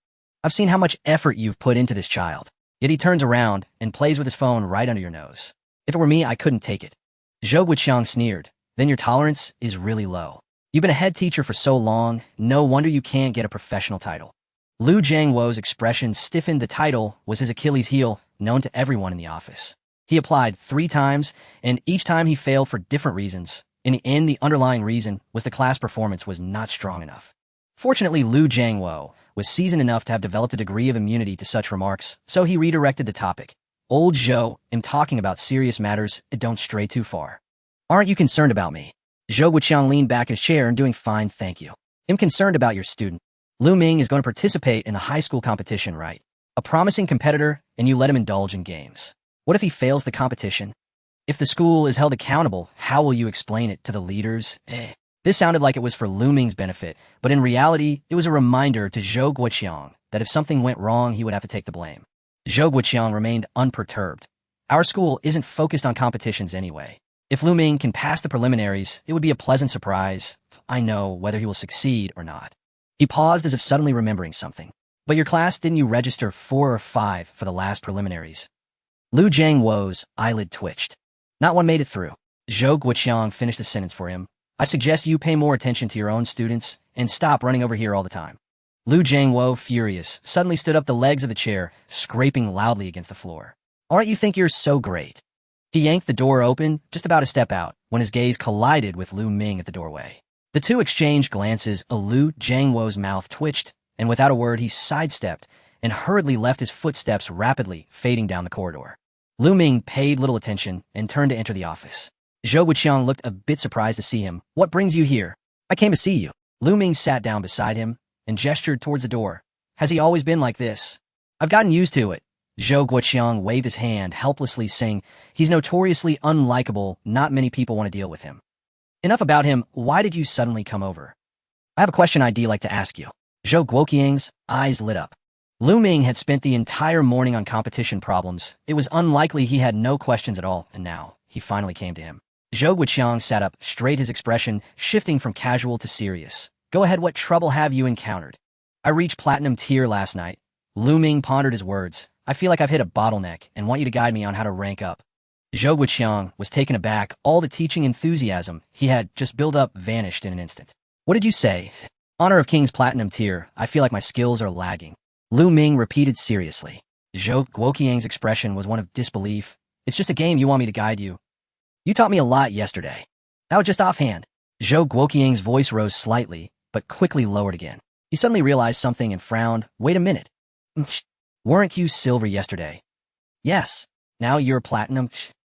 I've seen how much effort you've put into this child. Yet he turns around and plays with his phone right under your nose. If it were me, I couldn't take it." Zhou Guoqiang sneered. "Then your tolerance is really low. You've been a head teacher for so long, no wonder you can't get a professional title." Lu Jiangwo's expression stiffened. The title was his Achilles heel, known to everyone in the office. He applied 3 times, and each time he failed for different reasons. In the end, the underlying reason was the class performance was not strong enough. Fortunately, Lu Jiangwo was seasoned enough to have developed a degree of immunity to such remarks, so he redirected the topic. "Old Zhou, I'm talking about serious matters. Don't stray too far. Aren't you concerned about me?" Zhou Guoqiang leaned back in his chair and doing fine, thank you. "I'm concerned about your student. Lu Ming is going to participate in the high school competition, right? A promising competitor, and you let him indulge in games. What if he fails the competition? If the school is held accountable, how will you explain it to the leaders?" This sounded like it was for Lu Ming's benefit, but in reality, it was a reminder to Zhou Guoqiang that if something went wrong, he would have to take the blame. Zhou Guoqiang remained unperturbed. "Our school isn't focused on competitions anyway. If Lu Ming can pass the preliminaries, it would be a pleasant surprise. I know whether he will succeed or not." He paused as if suddenly remembering something. "But your class, didn't you register 4 or 5 for the last preliminaries?" Lu Jiangwo's eyelid twitched. "Not one made it through." Zhou Guoqiang finished the sentence for him. "I suggest you pay more attention to your own students and stop running over here all the time." Lu Jiangwo, furious, suddenly stood up, the legs of the chair scraping loudly against the floor. "Aren't you think you're so great?" He yanked the door open, just about to step out, when his gaze collided with Lu Ming at the doorway. The two exchanged glances. Lu Jiangwo's mouth twitched, and without a word he sidestepped and hurriedly left, his footsteps rapidly fading down the corridor. Lu Ming paid little attention and turned to enter the office. Zhou Guoqiang looked a bit surprised to see him. "What brings you here?" "I came to see you." Lu Ming sat down beside him and gestured towards the door. Has he always been like this? I've gotten used to it. Zhou Guoqiang waved his hand helplessly, saying, he's notoriously unlikable, not many people want to deal with him. Enough about him, why did you suddenly come over? I have a question I'd like to ask you. Zhou Guoqiang's eyes lit up. Lu Ming had spent the entire morning on competition problems. It was unlikely he had no questions at all, and now he finally came to him. Zhou Guoqiang sat up straight, his expression shifting from casual to serious. Go ahead, what trouble have you encountered? I reached platinum tier last night. Lu Ming pondered his words. I feel like I've hit a bottleneck and want you to guide me on how to rank up. Zhou Guoqiang was taken aback. All the teaching enthusiasm he had just built up vanished in an instant. What did you say? Honor of King's platinum tier. I feel like my skills are lagging. Lu Ming repeated seriously. Zhou Guoqiang's expression was one of disbelief. It's just a game, you want me to guide you? You taught me a lot yesterday. That was just offhand. Zhou Guoqiang's voice rose slightly, but quickly lowered again. He suddenly realized something and frowned. Wait a minute. Weren't you silver yesterday? Yes. Now you're platinum.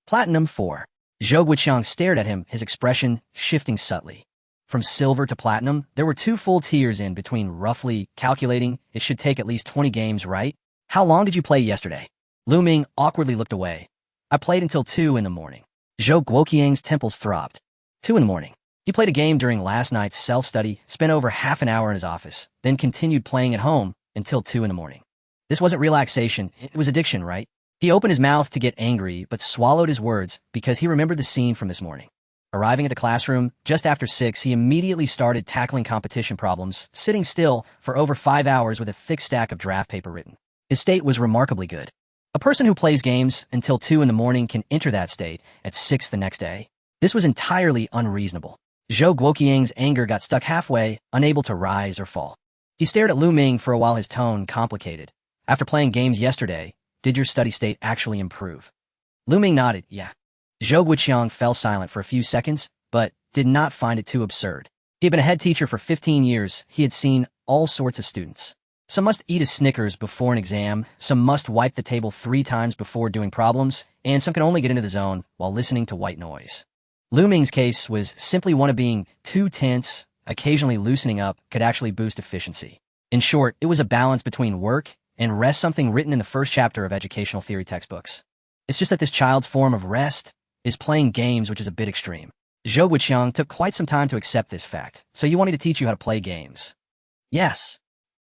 Platinum 4. Zhou Guoqiang stared at him, his expression shifting subtly. From silver to platinum, there were 2 full tiers in between. Roughly calculating, it should take at least 20 games, right? How long did you play yesterday? Lu Ming awkwardly looked away. I played until 2 in the morning. Zhou Guoqiang's temples throbbed. 2 in the morning. He played a game during last night's self-study, spent over half an hour in his office, then continued playing at home until 2 in the morning. This wasn't relaxation, it was addiction, right? He opened his mouth to get angry, but swallowed his words because he remembered the scene from this morning. Arriving at the classroom just after 6, he immediately started tackling competition problems, sitting still for over 5 hours with a thick stack of draft paper written. His state was remarkably good. A person who plays games until 2 in the morning can enter that state at 6 the next day. This was entirely unreasonable. Zhou Guoqiang's anger got stuck halfway, unable to rise or fall. He stared at Lu Ming for a while, his tone complicated. After playing games yesterday, did your study state actually improve? Lu Ming nodded, yeah. Zhou Guoqiang fell silent for a few seconds, but did not find it too absurd. He had been a head teacher for 15 years. He had seen all sorts of students. Some must eat a Snickers before an exam, some must wipe the table 3 times before doing problems, and some can only get into the zone while listening to white noise. Lu Ming's case was simply one of being too tense. Occasionally loosening up could actually boost efficiency. In short, it was a balance between work and rest, something written in the first chapter of educational theory textbooks. It's just that this child's form of rest is playing games, which is a bit extreme. Zhou Guoqiang took quite some time to accept this fact. So you want me to teach you how to play games? Yes.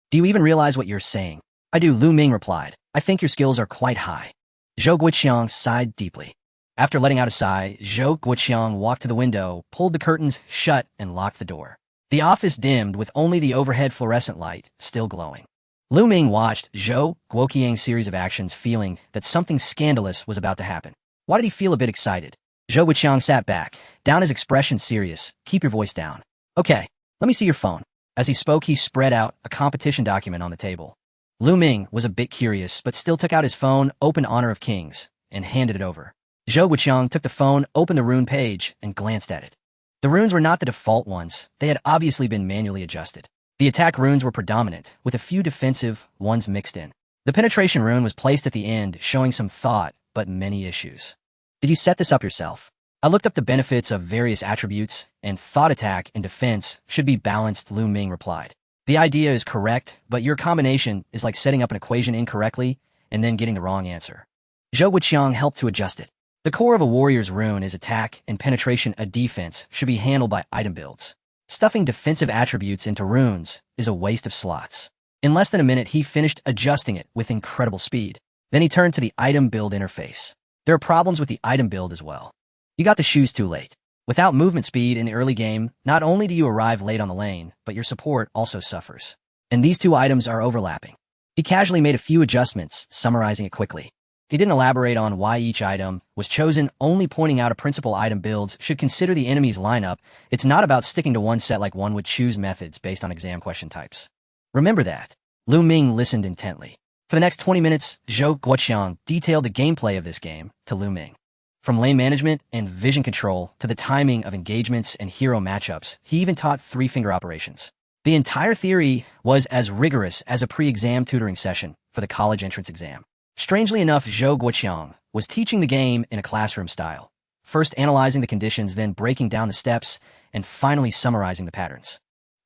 Do you even realize what you're saying? I do, Lu Ming replied. I think your skills are quite high. Zhou Guoqiang sighed deeply. After letting out a sigh, Zhou Guoqiang walked to the window, pulled the curtains shut, and locked the door. The office dimmed with only the overhead fluorescent light still glowing. Lu Ming watched Zhou Guoqiang's series of actions, feeling that something scandalous was about to happen. Why did he feel a bit excited? Zhou Guoqiang sat back, down, his expression serious. Keep your voice down. Okay, let me see your phone. As he spoke, he spread out a competition document on the table. Lu Ming was a bit curious, but still took out his phone, opened Honor of Kings, and handed it over. Zhou Guoqiang took the phone, opened the rune page, and glanced at it. The runes were not the default ones. They had obviously been manually adjusted. The attack runes were predominant, with a few defensive ones mixed in. The penetration rune was placed at the end, showing some thought, but many issues. Did you set this up yourself? I looked up the benefits of various attributes, and thought attack and defense should be balanced, Lu Ming replied. The idea is correct, but your combination is like setting up an equation incorrectly and then getting the wrong answer. Zhou Guoqiang helped to adjust it. The core of a warrior's rune is attack and penetration. A defense should be handled by item builds. Stuffing defensive attributes into runes is a waste of slots. In less than a minute, he finished adjusting it with incredible speed. Then he turned to the item build interface. There are problems with the item build as well. You got the shoes too late. Without movement speed in the early game, not only do you arrive late on the lane, but your support also suffers. And these 2 items are overlapping. He casually made a few adjustments, summarizing it quickly. He didn't elaborate on why each item was chosen, only pointing out a principal item builds should consider the enemy's lineup. It's not about sticking to one set like one would choose methods based on exam question types. Remember that. Lu Ming listened intently. For the next 20 minutes, Zhou Guoqiang detailed the gameplay of this game to Lu Ming. From lane management and vision control to the timing of engagements and hero matchups, he even taught 3-finger operations. The entire theory was as rigorous as a pre-exam tutoring session for the college entrance exam. Strangely enough, Zhou Guoqiang was teaching the game in a classroom style, first analyzing the conditions, then breaking down the steps, and finally summarizing the patterns.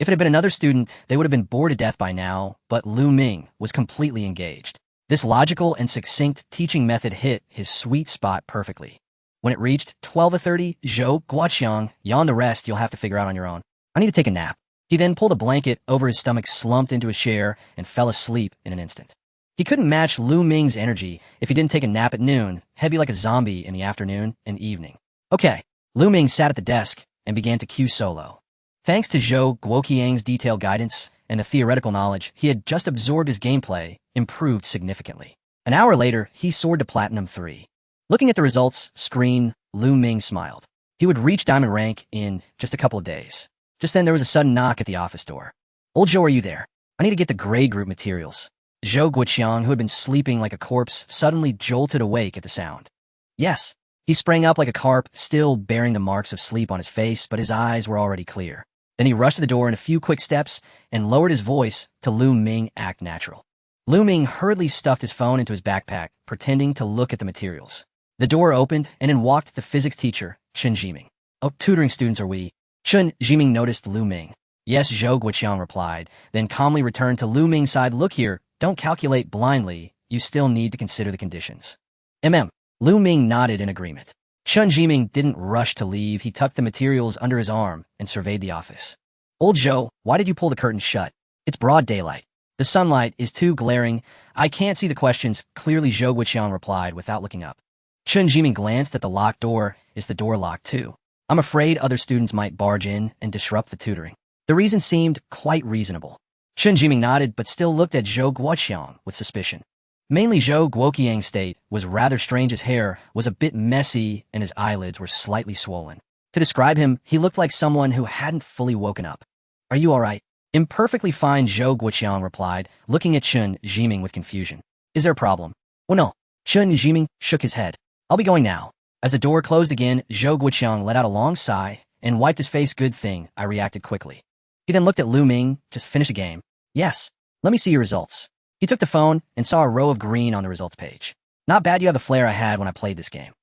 If it had been another student, they would have been bored to death by now, but Lu Ming was completely engaged. This logical and succinct teaching method hit his sweet spot perfectly. When it reached 12:30, Zhou Guoqiang yawned. The rest you'll have to figure out on your own. I need to take a nap. He then pulled a blanket over his stomach, slumped into a chair, and fell asleep in an instant. He couldn't match Lu Ming's energy if he didn't take a nap at noon. He'd be like a zombie in the afternoon and evening. Okay, Lu Ming sat at the desk and began to cue solo. Thanks to Zhou Guoqiang's detailed guidance and the theoretical knowledge he had just absorbed, his gameplay improved significantly. An hour later, he soared to Platinum 3. Looking at the results screen, Lu Ming smiled. He would reach Diamond rank in just a couple of days. Just then, there was a sudden knock at the office door. Old Zhou, are you there? I need to get the grade group materials. Zhou Guoqiang, who had been sleeping like a corpse, suddenly jolted awake at the sound. Yes. He sprang up like a carp, still bearing the marks of sleep on his face, but his eyes were already clear. Then he rushed to the door in a few quick steps and lowered his voice to Lu Ming act natural. Lu Ming hurriedly stuffed his phone into his backpack, pretending to look at the materials. The door opened, and in walked the physics teacher, Chen Zhiming. Oh, tutoring students are we? Chen Zhiming noticed Lu Ming. Yes, Zhou Guoqiang replied, then calmly returned to Lu Ming's side. Look here, don't calculate blindly. You still need to consider the conditions. Lu Ming nodded in agreement. Chen Zhiming didn't rush to leave. He tucked the materials under his arm and surveyed the office. Old Zhou, why did you pull the curtain shut? It's broad daylight. The sunlight is too glaring. I can't see the questions clearly, Zhou Guoqiang replied without looking up. Chen Zhiming glanced at the locked door. Is the door locked too? I'm afraid other students might barge in and disrupt the tutoring. The reason seemed quite reasonable. Chen Zhiming nodded but still looked at Zhou Guoqiang with suspicion. Mainly Zhou Guoqiang's state was rather strange. His hair was a bit messy and his eyelids were slightly swollen. To describe him, he looked like someone who hadn't fully woken up. Are you all right? Imperfectly fine, Zhou Guoqiang replied, looking at Chen Zhiming with confusion. Is there a problem? Oh no. Chen Zhiming shook his head. I'll be going now. As the door closed again, Zhou Guoqiang let out a long sigh and wiped his face. Good thing I reacted quickly. He then looked at Lu Ming. Just finish a game. Yes. Let me see your results. He took the phone and saw a row of green on the results page. Not bad, you have the flair I had when I played this game.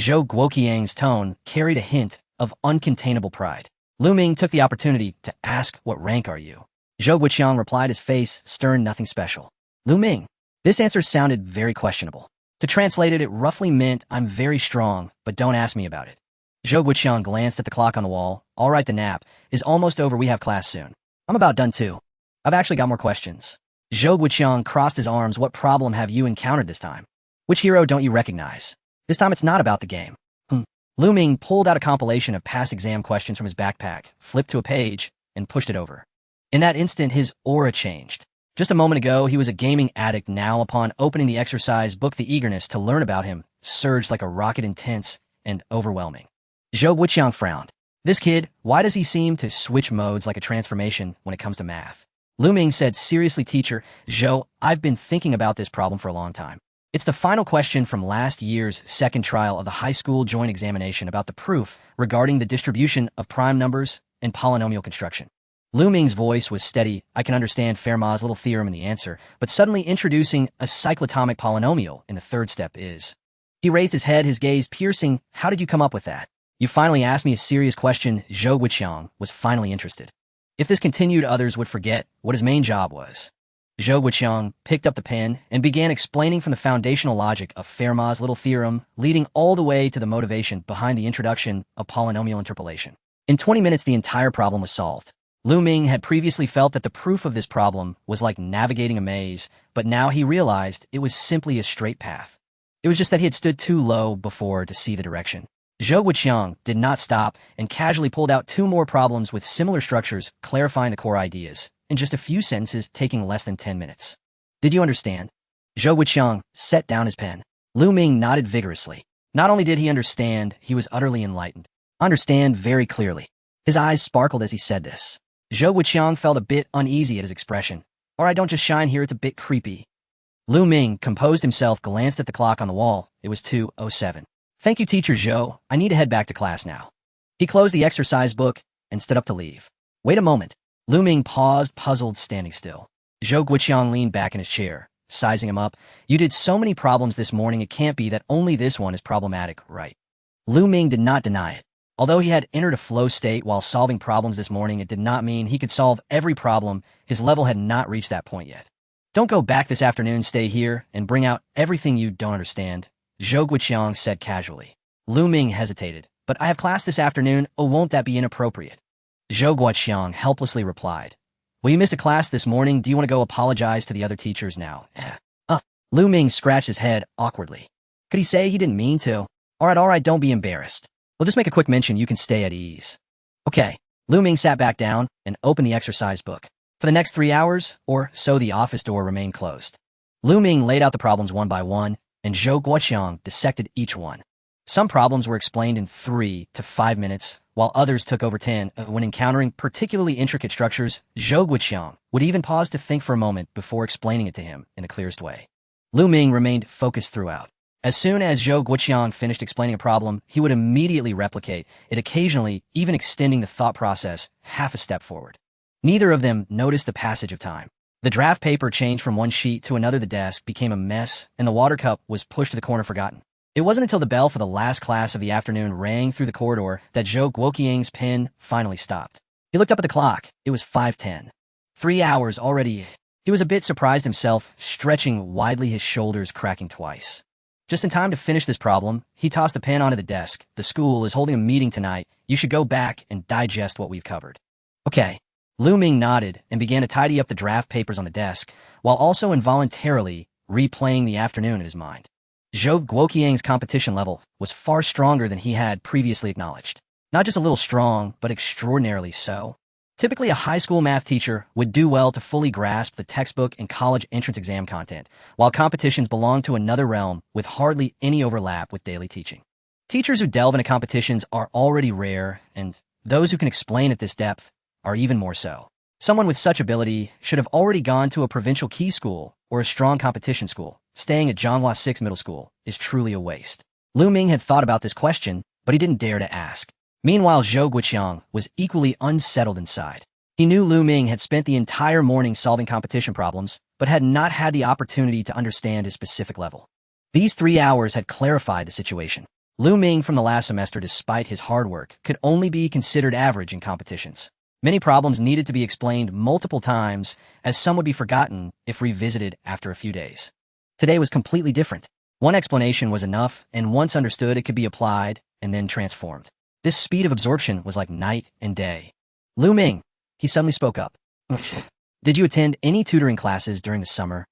Zhou Guoqiang's tone carried a hint of uncontainable pride. Lu Ming took the opportunity to ask, what rank are you? Zhou Guoqiang replied, his face stern, nothing special. Lu Ming. This answer sounded very questionable. To translate it, it roughly meant, I'm very strong, but don't ask me about it. Zhou Guoqiang glanced at the clock on the wall. All right, the nap is almost over. We have class soon. I'm about done too. I've actually got more questions. Zhou Guoqiang crossed his arms. What problem have you encountered this time? Which hero don't you recognize? This time it's not about the game. Lu Ming pulled out a compilation of past exam questions from his backpack, flipped to a page, and pushed it over. In that instant, his aura changed. Just a moment ago, he was a gaming addict. Now, upon opening the exercise book, the eagerness to learn about him surged like a rocket, intense and overwhelming. Zhou Guoqiang frowned. This kid, why does he seem to switch modes like a transformation when it comes to math? Lu Ming said seriously, teacher, Zhou, I've been thinking about this problem for a long time. It's the final question from last year's second trial of the high school joint examination about the proof regarding the distribution of prime numbers and polynomial construction. Lu Ming's voice was steady. I can understand Fermat's little theorem in the answer, but suddenly introducing a cyclotomic polynomial in the third step is. He raised his head, his gaze piercing. How did you come up with that? You finally asked me a serious question. Zhou Guoqiang was finally interested. If this continued, others would forget what his main job was. Zhou Guoqiang picked up the pen and began explaining from the foundational logic of Fermat's little theorem, leading all the way to the motivation behind the introduction of polynomial interpolation. In 20 minutes, the entire problem was solved. Lu Ming had previously felt that the proof of this problem was like navigating a maze, but now he realized it was simply a straight path. It was just that he had stood too low before to see the direction. Zhou Guoqiang did not stop and casually pulled out two more problems with similar structures, clarifying the core ideas, in just a few sentences, taking less than 10 minutes. Did you understand? Zhou Guoqiang set down his pen. Lu Ming nodded vigorously. Not only did he understand, he was utterly enlightened. Understand very clearly. His eyes sparkled as he said this. Zhou Guoqiang felt a bit uneasy at his expression. Or I don't just shine here, it's a bit creepy. Lu Ming composed himself, glanced at the clock on the wall. It was 2:07. Thank you, teacher Zhou. I need to head back to class now. He closed the exercise book and stood up to leave. Wait a moment. Lu Ming paused, puzzled, standing still. Zhou Guoqiang leaned back in his chair, sizing him up. You did so many problems this morning, it can't be that only this one is problematic, right? Lu Ming did not deny it. Although he had entered a flow state while solving problems this morning, it did not mean he could solve every problem. His level had not reached that point yet. Don't go back this afternoon, stay here, and bring out everything you don't understand, Zhou Guoqiang said casually. Lu Ming hesitated. But I have class this afternoon, oh won't that be inappropriate? Zhou Guoqiang helplessly replied. Well, you missed a class this morning, do you want to go apologize to the other teachers now? Lu Ming scratched his head awkwardly. Could he say he didn't mean to? Alright, don't be embarrassed. We'll just make a quick mention, you can stay at ease. Okay. Lu Ming sat back down and opened the exercise book. For the next 3 hours, or so, the office door remained closed. Lu Ming laid out the problems one by one, and Zhou Guoqiang dissected each one. Some problems were explained in 3 to 5 minutes, while others took over 10. When encountering particularly intricate structures, Zhou Guoqiang would even pause to think for a moment before explaining it to him in the clearest way. Lu Ming remained focused throughout. As soon as Zhou Guoqiang finished explaining a problem, he would immediately replicate it, occasionally even extending the thought process half a step forward. Neither of them noticed the passage of time. The draft paper changed from one sheet to another, the desk became a mess, and the water cup was pushed to the corner forgotten. It wasn't until the bell for the last class of the afternoon rang through the corridor that Zhou Guoqiang's pen finally stopped. He looked up at the clock. It was 5:10. 3 hours already. He was a bit surprised himself, stretching widely, his shoulders cracking twice. Just in time to finish this problem, he tossed the pen onto the desk. The school is holding a meeting tonight. You should go back and digest what we've covered. Okay. Lu Ming nodded and began to tidy up the draft papers on the desk, while also involuntarily replaying the afternoon in his mind. Zhou Guoqiang's competition level was far stronger than he had previously acknowledged. Not just a little strong, but extraordinarily so. Typically, a high school math teacher would do well to fully grasp the textbook and college entrance exam content, while competitions belong to another realm with hardly any overlap with daily teaching. Teachers who delve into competitions are already rare, and those who can explain at this depth are even more so. Someone with such ability should have already gone to a provincial key school or a strong competition school. Staying at Zhonghua 6 Middle School is truly a waste. Lu Ming had thought about this question, but he didn't dare to ask. Meanwhile, Zhou Guoqiang was equally unsettled inside. He knew Lu Ming had spent the entire morning solving competition problems, but had not had the opportunity to understand his specific level. These 3 hours had clarified the situation. Lu Ming from the last semester, despite his hard work, could only be considered average in competitions. Many problems needed to be explained multiple times, as some would be forgotten if revisited after a few days. Today was completely different. One explanation was enough, and once understood, it could be applied and then transformed. This speed of absorption was like night and day. Lu Ming, he suddenly spoke up. Did you attend any tutoring classes during the summer?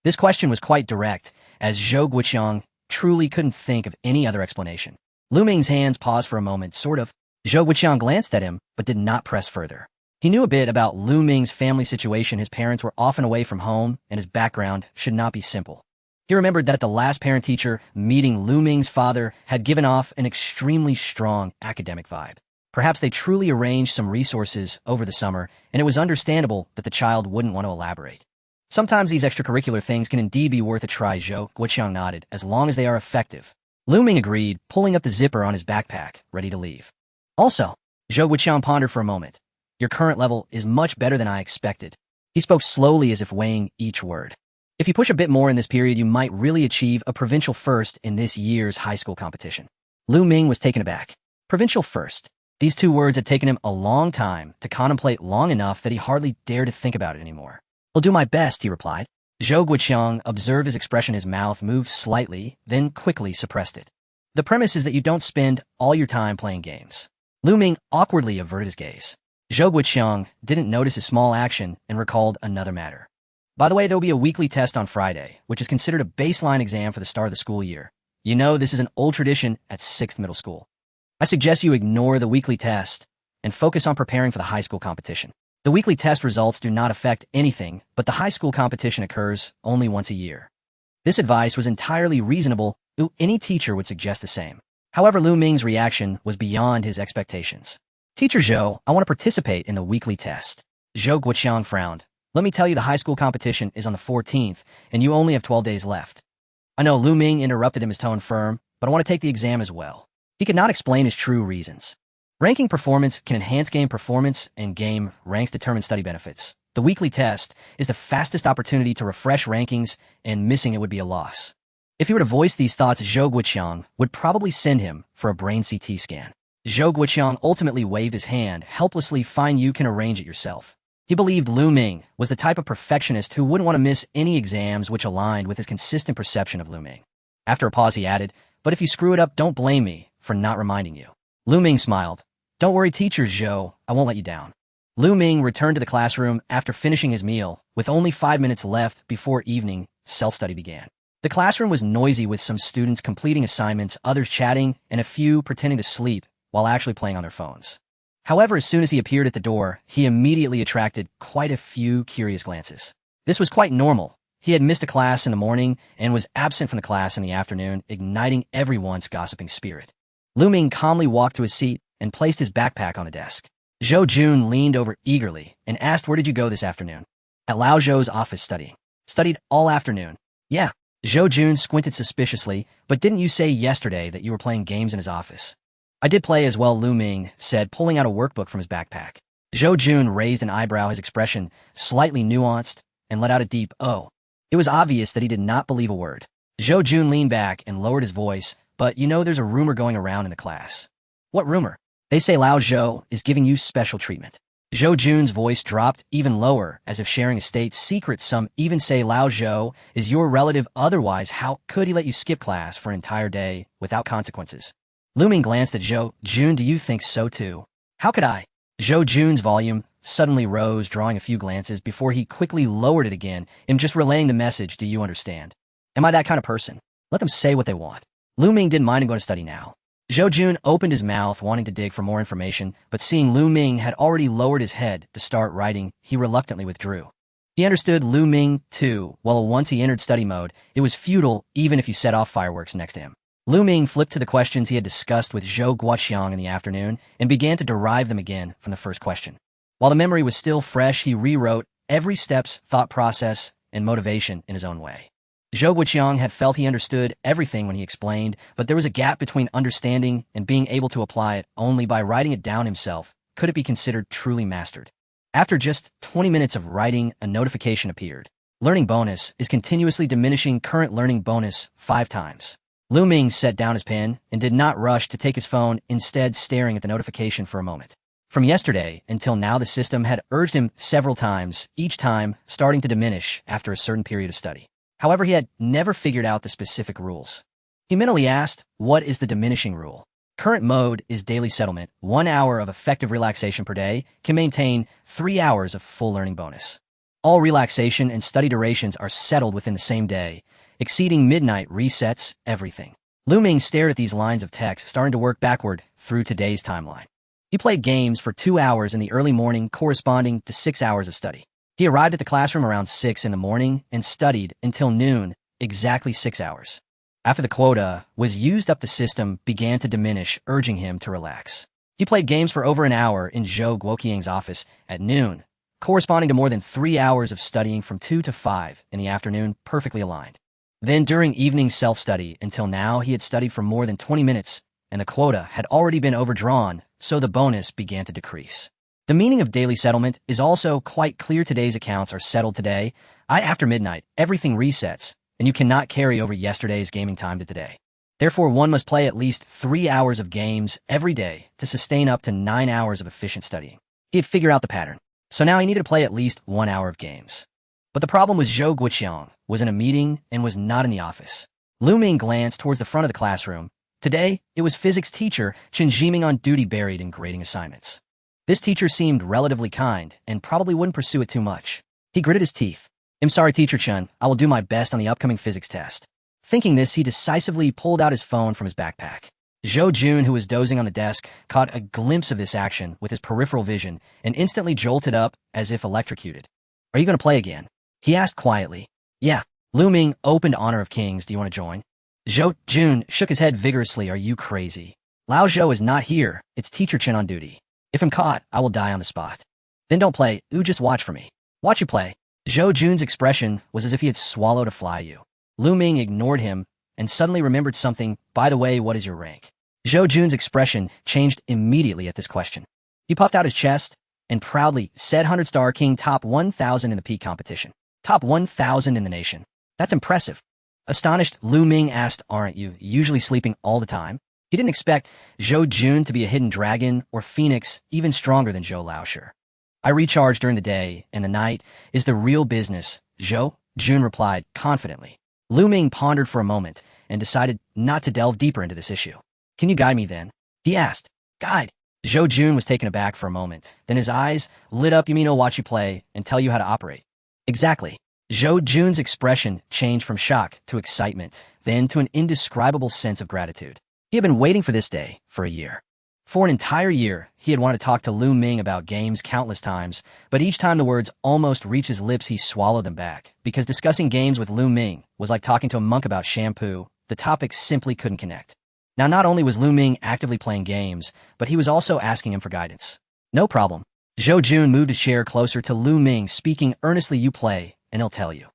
This question was quite direct, as Zhou Guoqiang truly couldn't think of any other explanation. Lu Ming's hands paused for a moment, sort of. Zhou Guoqiang glanced at him, but did not press further. He knew a bit about Lu Ming's family situation. His parents were often away from home, and his background should not be simple. He remembered that the last parent-teacher meeting, Lu Ming's father had given off an extremely strong academic vibe. Perhaps they truly arranged some resources over the summer, and it was understandable that the child wouldn't want to elaborate. Sometimes these extracurricular things can indeed be worth a try, Zhou Guoqiang nodded, as long as they are effective. Lu Ming agreed, pulling up the zipper on his backpack, ready to leave. Also, Zhou Guoqiang pondered for a moment. Your current level is much better than I expected. He spoke slowly as if weighing each word. If you push a bit more in this period, you might really achieve a provincial first in this year's high school competition. Lu Ming was taken aback. Provincial first. These 2 words had taken him a long time to contemplate, long enough that he hardly dared to think about it anymore. I'll do my best, he replied. Zhou Guoqiang observed his expression. His mouth moved slightly, then quickly suppressed it. The premise is that you don't spend all your time playing games. Lu Ming awkwardly averted his gaze. Zhou Guoqiang didn't notice his small action and recalled another matter. By the way, there will be a weekly test on Friday, which is considered a baseline exam for the start of the school year. You know, this is an old tradition at 6th Middle School. I suggest you ignore the weekly test and focus on preparing for the high school competition. The weekly test results do not affect anything, but the high school competition occurs only once a year. This advice was entirely reasonable. Any teacher would suggest the same. However, Lu Ming's reaction was beyond his expectations. Teacher Zhou, I want to participate in the weekly test. Zhou Guoqiang frowned. Let me tell you, the high school competition is on the 14th, and you only have 12 days left. I know, Lu Ming interrupted him, his tone firm, but I want to take the exam as well. He could not explain his true reasons. Ranking performance can enhance game performance, and game ranks determine study benefits. The weekly test is the fastest opportunity to refresh rankings, and missing it would be a loss. If he were to voice these thoughts, Zhou Guoqiang would probably send him for a brain CT scan. Zhou Guoqiang ultimately waved his hand, helplessly. Fine, you can arrange it yourself. He believed Lu Ming was the type of perfectionist who wouldn't want to miss any exams, which aligned with his consistent perception of Lu Ming. After a pause, he added, "But if you screw it up, don't blame me for not reminding you." Lu Ming smiled. "Don't worry, teacher Zhou, I won't let you down." Lu Ming returned to the classroom after finishing his meal, with only 5 minutes left before evening self-study began. The classroom was noisy, with some students completing assignments, others chatting, and a few pretending to sleep while actually playing on their phones. However, as soon as he appeared at the door, he immediately attracted quite a few curious glances. This was quite normal. He had missed a class in the morning and was absent from the class in the afternoon, igniting everyone's gossiping spirit. Lu Ming calmly walked to his seat and placed his backpack on the desk. Zhou Jun leaned over eagerly and asked, "Where did you go this afternoon?" "At Lao Zhou's office studying." "Studied all afternoon?" "Yeah." Zhou Jun squinted suspiciously. "But didn't you say yesterday that you were playing games in his office?" "I did play as well," Lu Ming said, pulling out a workbook from his backpack. Zhou Jun raised an eyebrow, his expression slightly nuanced, and let out a deep "oh." It was obvious that he did not believe a word. Zhou Jun leaned back and lowered his voice. "But you know, there's a rumor going around in the class." "What rumor?" "They say Lao Zhou is giving you special treatment." Zhou Jun's voice dropped even lower, as if sharing a state secret. "Some even say Lao Zhou is your relative. Otherwise, how could he let you skip class for an entire day without consequences?" Lu Ming glanced at Zhou Jun. "Do you think so too?" "How could I?" Zhou Jun's volume suddenly rose, drawing a few glances before he quickly lowered it again. "I'm just relaying the message. Do you understand? Am I that kind of person? Let them say what they want." Lu Ming didn't mind going to study now. Zhou Jun opened his mouth, wanting to dig for more information, but seeing Lu Ming had already lowered his head to start writing, he reluctantly withdrew. He understood Lu Ming, too. Well, once he entered study mode, it was futile, even if you set off fireworks next to him. Lu Ming flipped to the questions he had discussed with Zhou Guoqiang in the afternoon and began to derive them again from the first question. While the memory was still fresh, he rewrote every step's thought process and motivation in his own way. Zhou Guoqiang had felt he understood everything when he explained, but there was a gap between understanding and being able to apply it. Only by writing it down himself could it be considered truly mastered. After just 20 minutes of writing, a notification appeared. Learning bonus is continuously diminishing. Current learning bonus 5 times. Lu Ming set down his pen and did not rush to take his phone, instead staring at the notification for a moment. From yesterday until now, the system had urged him several times, each time starting to diminish after a certain period of study. However, he had never figured out the specific rules. He mentally asked, "What is the diminishing rule?" Current mode is daily settlement. 1 hour of effective relaxation per day can maintain 3 hours of full learning bonus. All relaxation and study durations are settled within the same day. Exceeding midnight resets everything. Lu Ming stared at these lines of text, starting to work backward through today's timeline. He played games for 2 hours in the early morning, corresponding to 6 hours of study. He arrived at the classroom around 6 in the morning and studied until noon, exactly 6 hours. After the quota was used up, the system began to diminish, urging him to relax. He played games for over an hour in Zhou Guoqiang's office at noon, corresponding to more than 3 hours of studying from 2 to 5 in the afternoon, perfectly aligned. Then during evening self-study, until now he had studied for more than 20 minutes, and the quota had already been overdrawn, so the bonus began to decrease. The meaning of daily settlement is also quite clear. Today's accounts are settled today. After midnight, everything resets, and you cannot carry over yesterday's gaming time to today. Therefore, one must play at least 3 hours of games every day to sustain up to 9 hours of efficient studying. He had figured out the pattern, so now he needed to play at least 1 hour of games. But the problem was Zhou Guoqiang was in a meeting and was not in the office. Lu Ming glanced towards the front of the classroom. Today, it was physics teacher Chen Jiming on duty, buried in grading assignments. This teacher seemed relatively kind and probably wouldn't pursue it too much. He gritted his teeth. "I'm sorry, Teacher Chen. I will do my best on the upcoming physics test." Thinking this, he decisively pulled out his phone from his backpack. Zhou Jun, who was dozing on the desk, caught a glimpse of this action with his peripheral vision and instantly jolted up as if electrocuted. "Are you going to play again?" he asked quietly. "Yeah." Lu Ming opened Honor of Kings. "Do you want to join?" Zhou Jun shook his head vigorously. "Are you crazy? Lao Zhou is not here. It's Teacher Chen on duty. If I'm caught, I will die on the spot." "Then don't play. Just watch for me." "Watch you play." Zhou Jun's expression was as if he had swallowed a fly. Lu Ming ignored him and suddenly remembered something. "By the way, what is your rank?" Zhou Jun's expression changed immediately at this question. He puffed out his chest and proudly said, "100-star king, top 1,000 in the peak competition. Top 1,000 in the nation. That's impressive." Astonished, Lu Ming asked, "Aren't you usually sleeping all the time?" He didn't expect Zhou Jun to be a hidden dragon or phoenix even stronger than Zhou Laoshi. I recharge during the day, and the night is the real business, Zhou Jun replied confidently. Lu Ming pondered for a moment and decided not to delve deeper into this issue. Can you guide me then? He asked. Guide? Zhou Jun was taken aback for a moment. Then his eyes lit up. You mean I'll watch you play and tell you how to operate? Exactly. Zhou Jun's expression changed from shock to excitement, then to an indescribable sense of gratitude. He had been waiting for this day for a year. For an entire year, he had wanted to talk to Lu Ming about games countless times, but each time the words almost reached his lips, he swallowed them back, because discussing games with Lu Ming was like talking to a monk about shampoo. The topics simply couldn't connect. Now, not only was Lu Ming actively playing games, but he was also asking him for guidance. No problem. Zhou Jun moved a chair closer to Lu Ming, speaking earnestly. You play, and he'll tell you.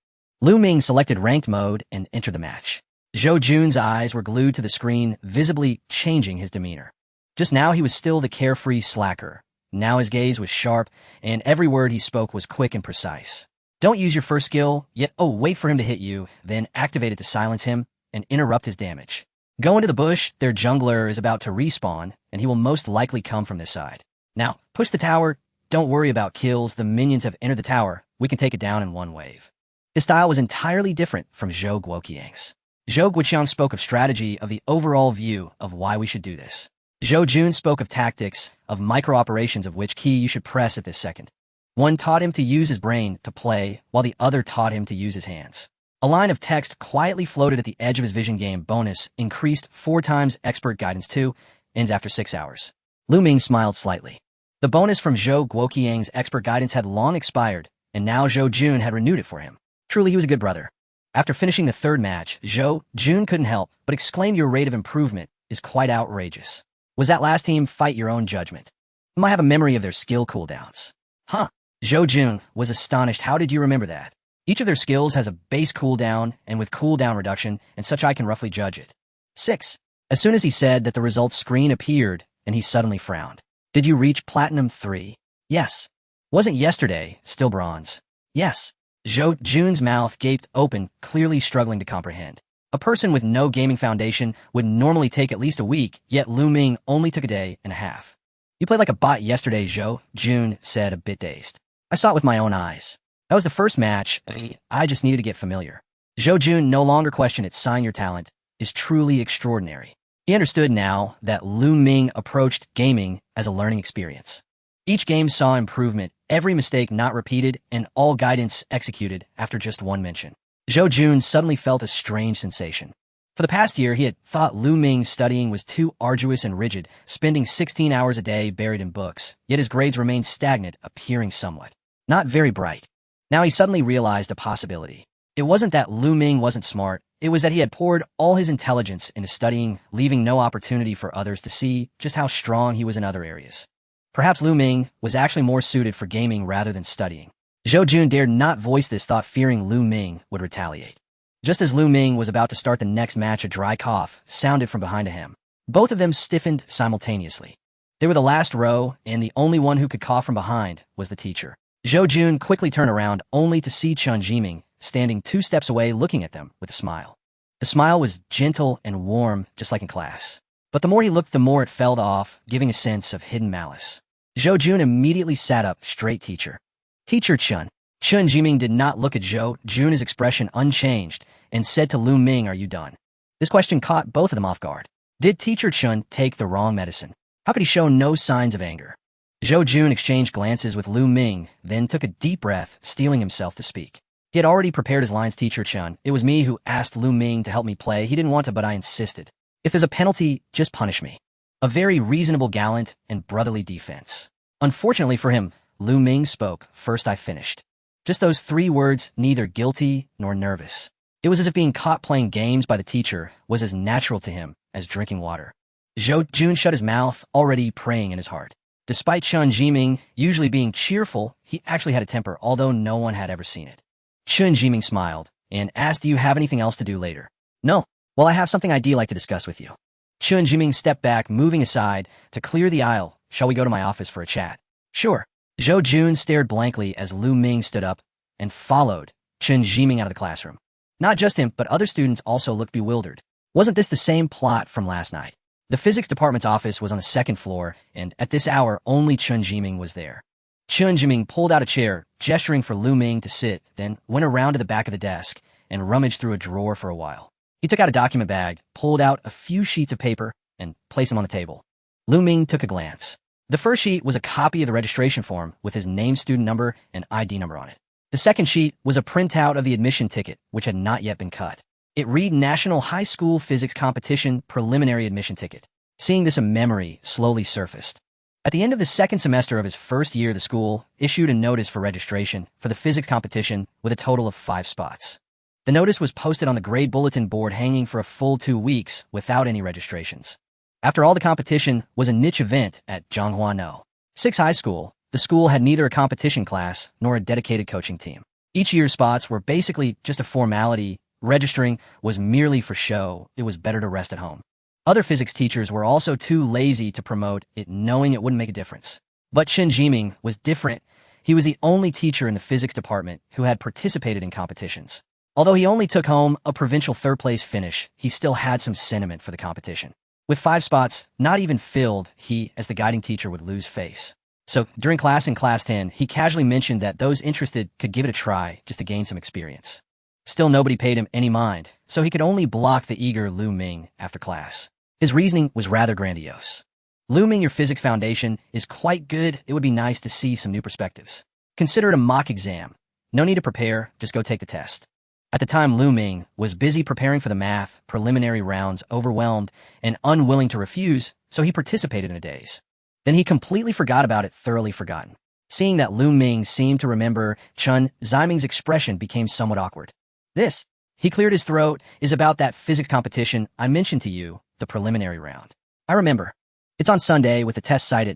Lu Ming selected ranked mode and entered the match. Zhou Jun's eyes were glued to the screen, visibly changing his demeanor. Just now he was still the carefree slacker. Now his gaze was sharp, and every word he spoke was quick and precise. Don't use your first skill, yet wait for him to hit you, then activate it to silence him and interrupt his damage. Go into the bush, their jungler is about to respawn, and he will most likely come from this side. Now, push the tower, don't worry about kills, the minions have entered the tower, we can take it down in one wave. His style was entirely different from Zhou Guoqiang's. Zhou Guoqiang spoke of strategy, of the overall view of why we should do this. Zhou Jun spoke of tactics, of micro-operations of which key you should press at this second. One taught him to use his brain to play, while the other taught him to use his hands. A line of text quietly floated at the edge of his vision. Game bonus increased 4 times. Expert guidance 2 ends after 6 hours. Lu Ming smiled slightly. The bonus from Zhou Guoqiang's expert guidance had long expired, and now Zhou Jun had renewed it for him. Truly, he was a good brother. After finishing the third match, Zhou Jun couldn't help but exclaim, your rate of improvement is quite outrageous. Was that last team fight your own judgment? You might have a memory of their skill cooldowns. Huh. Zhou Jun was astonished. How did you remember that? Each of their skills has a base cooldown, and with cooldown reduction and such I can roughly judge it. 6. As soon as he said that, the results screen appeared, and he suddenly frowned. Did you reach Platinum 3? Yes. Wasn't yesterday still bronze? Yes. Zhou Jun's mouth gaped open, clearly struggling to comprehend. A person with no gaming foundation would normally take at least a week, yet Lu Ming only took a day and a half. You played like a bot yesterday, Zhou Jun said, a bit dazed. I saw it with my own eyes. That was the first match. I just needed to get familiar. Zhou Jun no longer questioned it. Sign your talent is truly extraordinary. He understood now that Lu Ming approached gaming as a learning experience. Each game saw improvement, every mistake not repeated, and all guidance executed after just one mention. Zhou Jun suddenly felt a strange sensation. For the past year, he had thought Lu Ming's studying was too arduous and rigid, spending 16 hours a day buried in books, yet his grades remained stagnant, appearing somewhat not very bright. Now he suddenly realized a possibility. It wasn't that Lu Ming wasn't smart, it was that he had poured all his intelligence into studying, leaving no opportunity for others to see just how strong he was in other areas. Perhaps Lu Ming was actually more suited for gaming rather than studying. Zhou Jun dared not voice this thought, fearing Lu Ming would retaliate. Just as Lu Ming was about to start the next match, a dry cough sounded from behind him. Both of them stiffened simultaneously. They were the last row, and the only one who could cough from behind was the teacher. Zhou Jun quickly turned around, only to see Chen Jiming standing 2 steps away, looking at them with a smile. The smile was gentle and warm, just like in class. But the more he looked, the more it fell off, giving a sense of hidden malice. Zhou Jun immediately sat up straight. Teacher. Teacher Chen. Chen Jiming did not look at Zhou Jun's expression unchanged and said to Lu Ming, are you done? This question caught both of them off guard. Did Teacher Chen take the wrong medicine? How could he show no signs of anger? Zhou Jun exchanged glances with Lu Ming, then took a deep breath, steeling himself to speak. He had already prepared his lines. Teacher Chen, it was me who asked Lu Ming to help me play. He didn't want to, but I insisted. If there's a penalty, just punish me. A very reasonable, gallant, and brotherly defense. Unfortunately for him, Lu Ming spoke. First I finished. Just those 3 words, neither guilty nor nervous. It was as if being caught playing games by the teacher was as natural to him as drinking water. Zhou Jun shut his mouth, already praying in his heart. Despite Chen Jiming usually being cheerful, he actually had a temper, although no one had ever seen it. Chen Jiming smiled and asked, do you have anything else to do later? No. Well, I have something I'd like to discuss with you. Chen Jiming stepped back, moving aside to clear the aisle. Shall we go to my office for a chat? Sure. Zhou Jun stared blankly as Lu Ming stood up and followed Chen Jiming out of the classroom. Not just him, but other students also looked bewildered. Wasn't this the same plot from last night? The physics department's office was on the second floor, and at this hour, only Chun Jiming was there. Chun Jiming pulled out a chair, gesturing for Lu Ming to sit, then went around to the back of the desk and rummaged through a drawer for a while. He took out a document bag, pulled out a few sheets of paper, and placed them on the table. Lu Ming took a glance. The first sheet was a copy of the registration form with his name, student number, and ID number on it. The second sheet was a printout of the admission ticket, which had not yet been cut. It read National High School Physics Competition Preliminary Admission Ticket. Seeing this, a memory slowly surfaced. At the end of the second semester of his first year, the school issued a notice for registration for the physics competition with a total of 5 spots. The notice was posted on the grade bulletin board hanging for a full 2 weeks without any registrations. After all, the competition was a niche event at Zhonghua 6 High School. The school had neither a competition class nor a dedicated coaching team. Each year's spots were basically just a formality. Registering was merely for show. It was better to rest at home. Other physics teachers were also too lazy to promote it, knowing it wouldn't make a difference. But Chen Jiming was different. He was the only teacher in the physics department who had participated in competitions. Although he only took home a provincial third-place finish, he still had some sentiment for the competition. With 5 spots not even filled, he, as the guiding teacher, would lose face. So during class in Class 10, he casually mentioned that those interested could give it a try just to gain some experience. Still, nobody paid him any mind, so he could only block the eager Lu Ming after class. His reasoning was rather grandiose. Lu Ming, your physics foundation is quite good. It would be nice to see some new perspectives. Consider it a mock exam. No need to prepare, just go take the test. At the time, Lu Ming was busy preparing for the math preliminary rounds, overwhelmed and unwilling to refuse, so he participated in a daze. Then he completely forgot about it, thoroughly forgotten. Seeing that Lu Ming seemed to remember Chun Ziming's expression became somewhat awkward. This, he cleared his throat, is about that physics competition I mentioned to you, the preliminary round. I remember. It's on Sunday with the test site at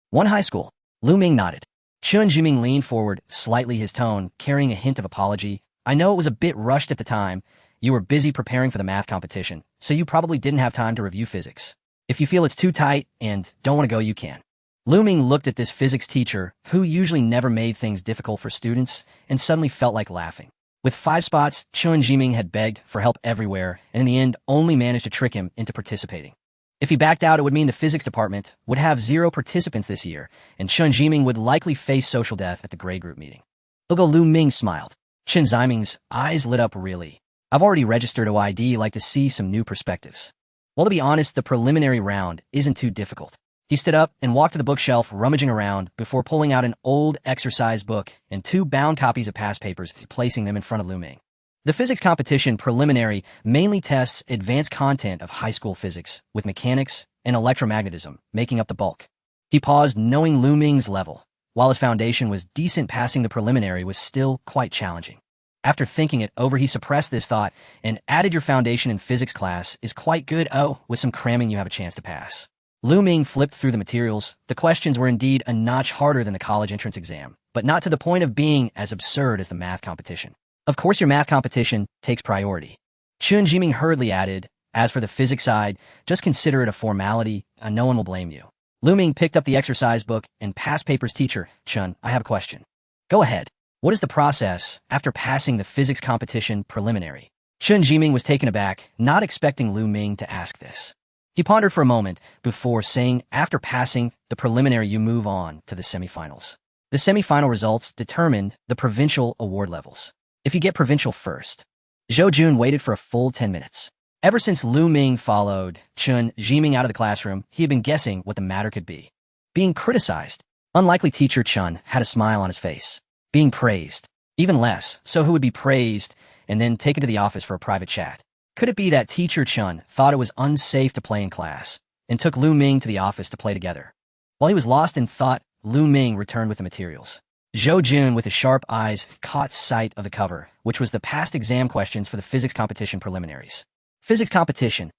1 High School. Lu Ming nodded. Chun Jiming leaned forward, slightly, his tone carrying a hint of apology. I know it was a bit rushed at the time. You were busy preparing for the math competition, so you probably didn't have time to review physics. If you feel it's too tight and don't want to go, you can. Lu Ming looked at this physics teacher, who usually never made things difficult for students, and suddenly felt like laughing. With 5 spots, Chun Jiming had begged for help everywhere, and in the end only managed to trick him into participating. If he backed out, it would mean the physics department would have 0 participants this year, and Chun Jiming would likely face social death at the grade group meeting. Although Lu Ming smiled, Chen Ziming's eyes lit up. Really? I've already registered OID, like to see some new perspectives. Well, to be honest, the preliminary round isn't too difficult. He stood up and walked to the bookshelf, rummaging around before pulling out an old exercise book and 2 bound copies of past papers, placing them in front of Lu Ming. The physics competition preliminary mainly tests advanced content of high school physics, with mechanics and electromagnetism making up the bulk. He paused, knowing Lu Ming's level. While his foundation was decent, passing the preliminary was still quite challenging. After thinking it over, he suppressed this thought and added, your foundation in physics class is quite good. Oh, with some cramming you have a chance to pass. Lu Ming flipped through the materials. The questions were indeed a notch harder than the college entrance exam, but not to the point of being as absurd as the math competition. Of course, your math competition takes priority. Chun Jiming hurriedly added, as for the physics side, just consider it a formality, and no one will blame you. Lu Ming picked up the exercise book and past papers. Teacher, Chun, I have a question. Go ahead. What is the process after passing the physics competition preliminary? Chun Jiming was taken aback, not expecting Lu Ming to ask this. He pondered for a moment before saying, after passing the preliminary, you move on to the semifinals. The semifinal results determined the provincial award levels. If you get provincial first. Zhou Jun waited for a full 10 minutes. Ever since Lu Ming followed Chun Jiming out of the classroom, he had been guessing what the matter could be. Being criticized. Unlikely. Teacher Chun had a smile on his face. Being praised. Even less. So who would be praised and then taken to the office for a private chat? Could it be that Teacher Chun thought it was unsafe to play in class and took Lu Ming to the office to play together? While he was lost in thought, Lu Ming returned with the materials. Zhou Jun, with his sharp eyes, caught sight of the cover, which was the past exam questions for the physics competition preliminaries. Physics competition.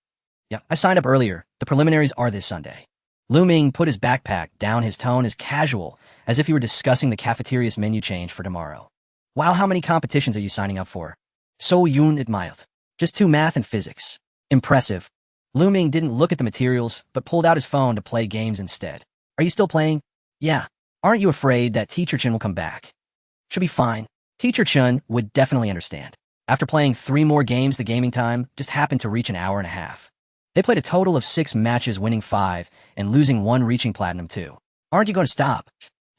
Yeah, I signed up earlier. The preliminaries are this Sunday. Lu Ming put his backpack down, his tone as casual as if he were discussing the cafeteria's menu change for tomorrow. Wow, how many competitions are you signing up for? So Yun admired. Just 2 math and physics. Impressive. Lu Ming didn't look at the materials, but pulled out his phone to play games instead. Are you still playing? Yeah. Aren't you afraid that Teacher Chun will come back? Should be fine. Teacher Chun would definitely understand. After playing 3 more games, the gaming time just happened to reach an hour and a half. They played a total of 6 matches, winning 5 and losing 1, reaching Platinum 2. Aren't you going to stop?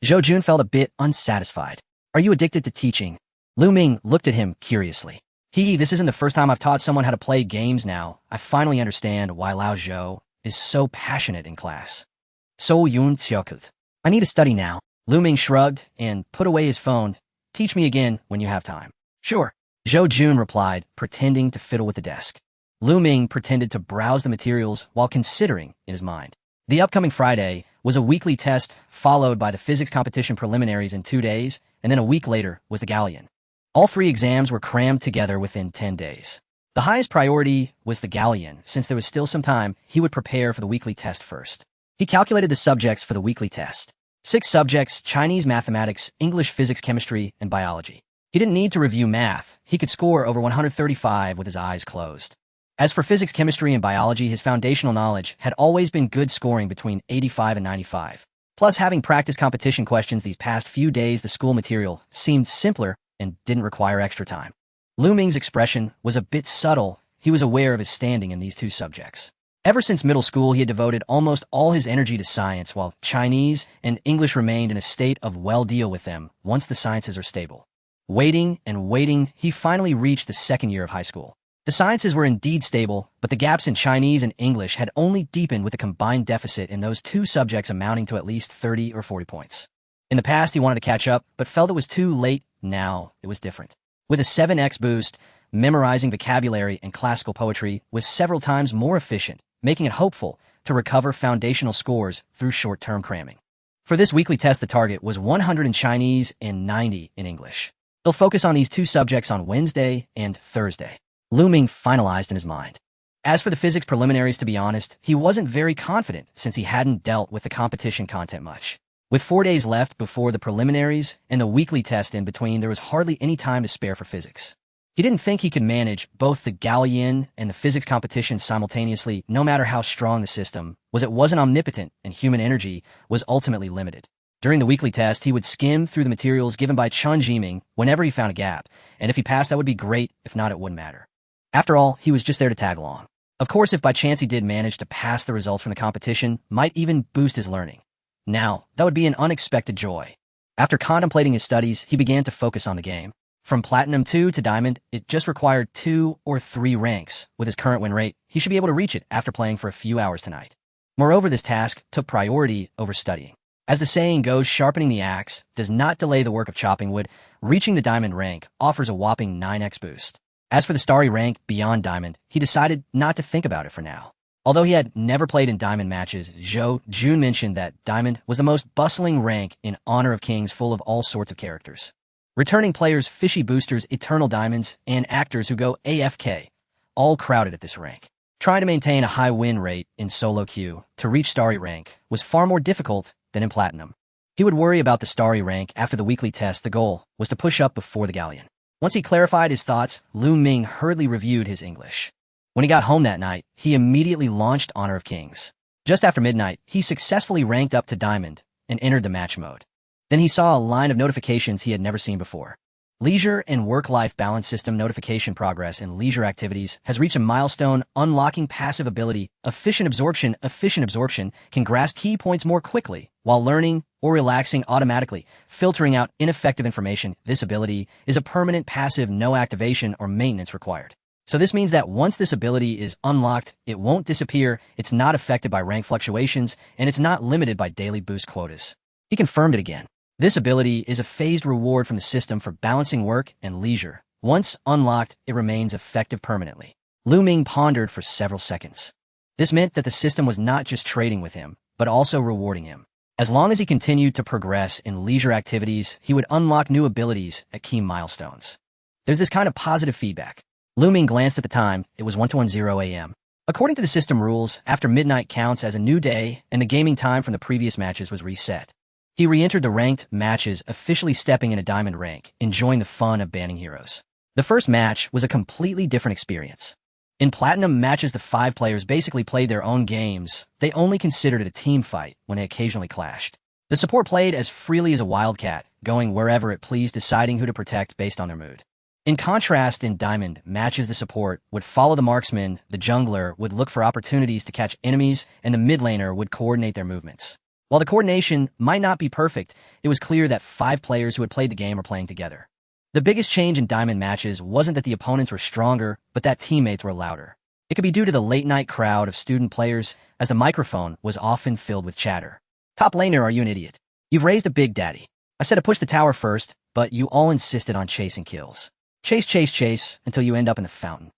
Zhou Jun felt a bit unsatisfied. Are you addicted to teaching? Lu Ming looked at him curiously. This isn't the first time I've taught someone how to play games now. I finally understand why Lao Zhou is so passionate in class. So Yun Xiaokut. I need to study now. Lu Ming shrugged and put away his phone. Teach me again when you have time. Sure. Zhou Jun replied, pretending to fiddle with the desk. Lu Ming pretended to browse the materials while considering in his mind. The upcoming Friday was a weekly test, followed by the physics competition preliminaries in 2 days, and then a week later was the Galleon. All 3 exams were crammed together within 10 days. The highest priority was the Galleon. Since there was still some time, he would prepare for the weekly test first. He calculated the subjects for the weekly test. 6 subjects: Chinese, mathematics, English, physics, chemistry, and biology. He didn't need to review math. He could score over 135 with his eyes closed. As for physics, chemistry, and biology, his foundational knowledge had always been good, scoring between 85 and 95. Plus, having practiced competition questions these past few days, the school material seemed simpler and didn't require extra time. Lu Ming's expression was a bit subtle. He was aware of his standing in these 2 subjects. Ever since middle school, he had devoted almost all his energy to science, while Chinese and English remained in a state of deal with them once the sciences are stable. Waiting and waiting, he finally reached the 2nd year of high school. The sciences were indeed stable, but the gaps in Chinese and English had only deepened with a combined deficit in those 2 subjects amounting to at least 30 or 40 points. In the past, he wanted to catch up, but felt it was too late. Now, it was different. With a 7x boost, memorizing vocabulary and classical poetry was several times more efficient, making it hopeful to recover foundational scores through short-term cramming. For this weekly test, the target was 100 in Chinese and 90 in English. They'll focus on these 2 subjects on Wednesday and Thursday. Lu Ming finalized in his mind. As for the physics preliminaries, to be honest, he wasn't very confident since he hadn't dealt with the competition content much. With 4 days left before the preliminaries and the weekly test in between, there was hardly any time to spare for physics. He didn't think he could manage both the Galleon and the physics competition simultaneously, no matter how strong the system was. It wasn't omnipotent, and human energy was ultimately limited. During the weekly test, he would skim through the materials given by Chun Jiming whenever he found a gap, and if he passed, that would be great. If not, it wouldn't matter. After all, he was just there to tag along. Of course, if by chance he did manage to pass, the results from the competition might even boost his learning. Now, that would be an unexpected joy. After contemplating his studies, he began to focus on the game. From Platinum 2 to Diamond, it just required 2 or 3 ranks. With his current win rate, he should be able to reach it after playing for a few hours tonight. Moreover, this task took priority over studying. As the saying goes, sharpening the axe does not delay the work of chopping wood. Reaching the Diamond rank offers a whopping 9x boost. As for the Starry rank beyond Diamond, he decided not to think about it for now. Although he had never played in Diamond matches, Zhou Jun mentioned that Diamond was the most bustling rank in honor of kings, full of all sorts of characters. Returning players, fishy boosters, eternal diamonds, and actors who go AFK, all crowded at this rank. Trying to maintain a high win rate in solo queue to reach Starry rank was far more difficult than in Platinum. He would worry about the Starry rank after the weekly test. The goal was to push up before the Galleon. Once he clarified his thoughts, Lu Ming hurriedly reviewed his English. When he got home that night, he immediately launched Honor of Kings. Just after midnight, he successfully ranked up to Diamond and entered the match mode. Then he saw a line of notifications he had never seen before. Leisure and work-life balance system notification: progress in leisure activities has reached a milestone, unlocking passive ability. Efficient absorption can grasp key points more quickly while learning or relaxing automatically, filtering out ineffective information. This ability is a permanent passive, no activation or maintenance required. So this means that once this ability is unlocked, it won't disappear, it's not affected by rank fluctuations, and it's not limited by daily boost quotas. He confirmed it again. This ability is a phased reward from the system for balancing work and leisure. Once unlocked, it remains effective permanently. Lu Ming pondered for several seconds. This meant that the system was not just trading with him, but also rewarding him. As long as he continued to progress in leisure activities, he would unlock new abilities at key milestones. There's this kind of positive feedback. Lu Ming glanced at the time. It was 1:10 a.m. According to the system rules, after midnight counts as a new day, and the gaming time from the previous matches was reset. He re-entered the ranked matches, officially stepping in a Diamond rank, enjoying the fun of banning heroes. The first match was a completely different experience. In Platinum matches, the 5 players basically played their own games. They only considered it a team fight when they occasionally clashed. The support played as freely as a wildcat, going wherever it pleased, deciding who to protect based on their mood. In contrast, in diamond matches, the support would follow the marksman, the jungler would look for opportunities to catch enemies, and the mid laner would coordinate their movements. While the coordination might not be perfect, it was clear that 5 players who had played the game were playing together. The biggest change in diamond matches wasn't that the opponents were stronger, but that teammates were louder. It could be due to the late-night crowd of student players, as the microphone was often filled with chatter. Top laner, are you an idiot? You've raised a big daddy. I said to push the tower first, but you all insisted on chasing kills. Chase, chase, chase, until you end up in the fountain.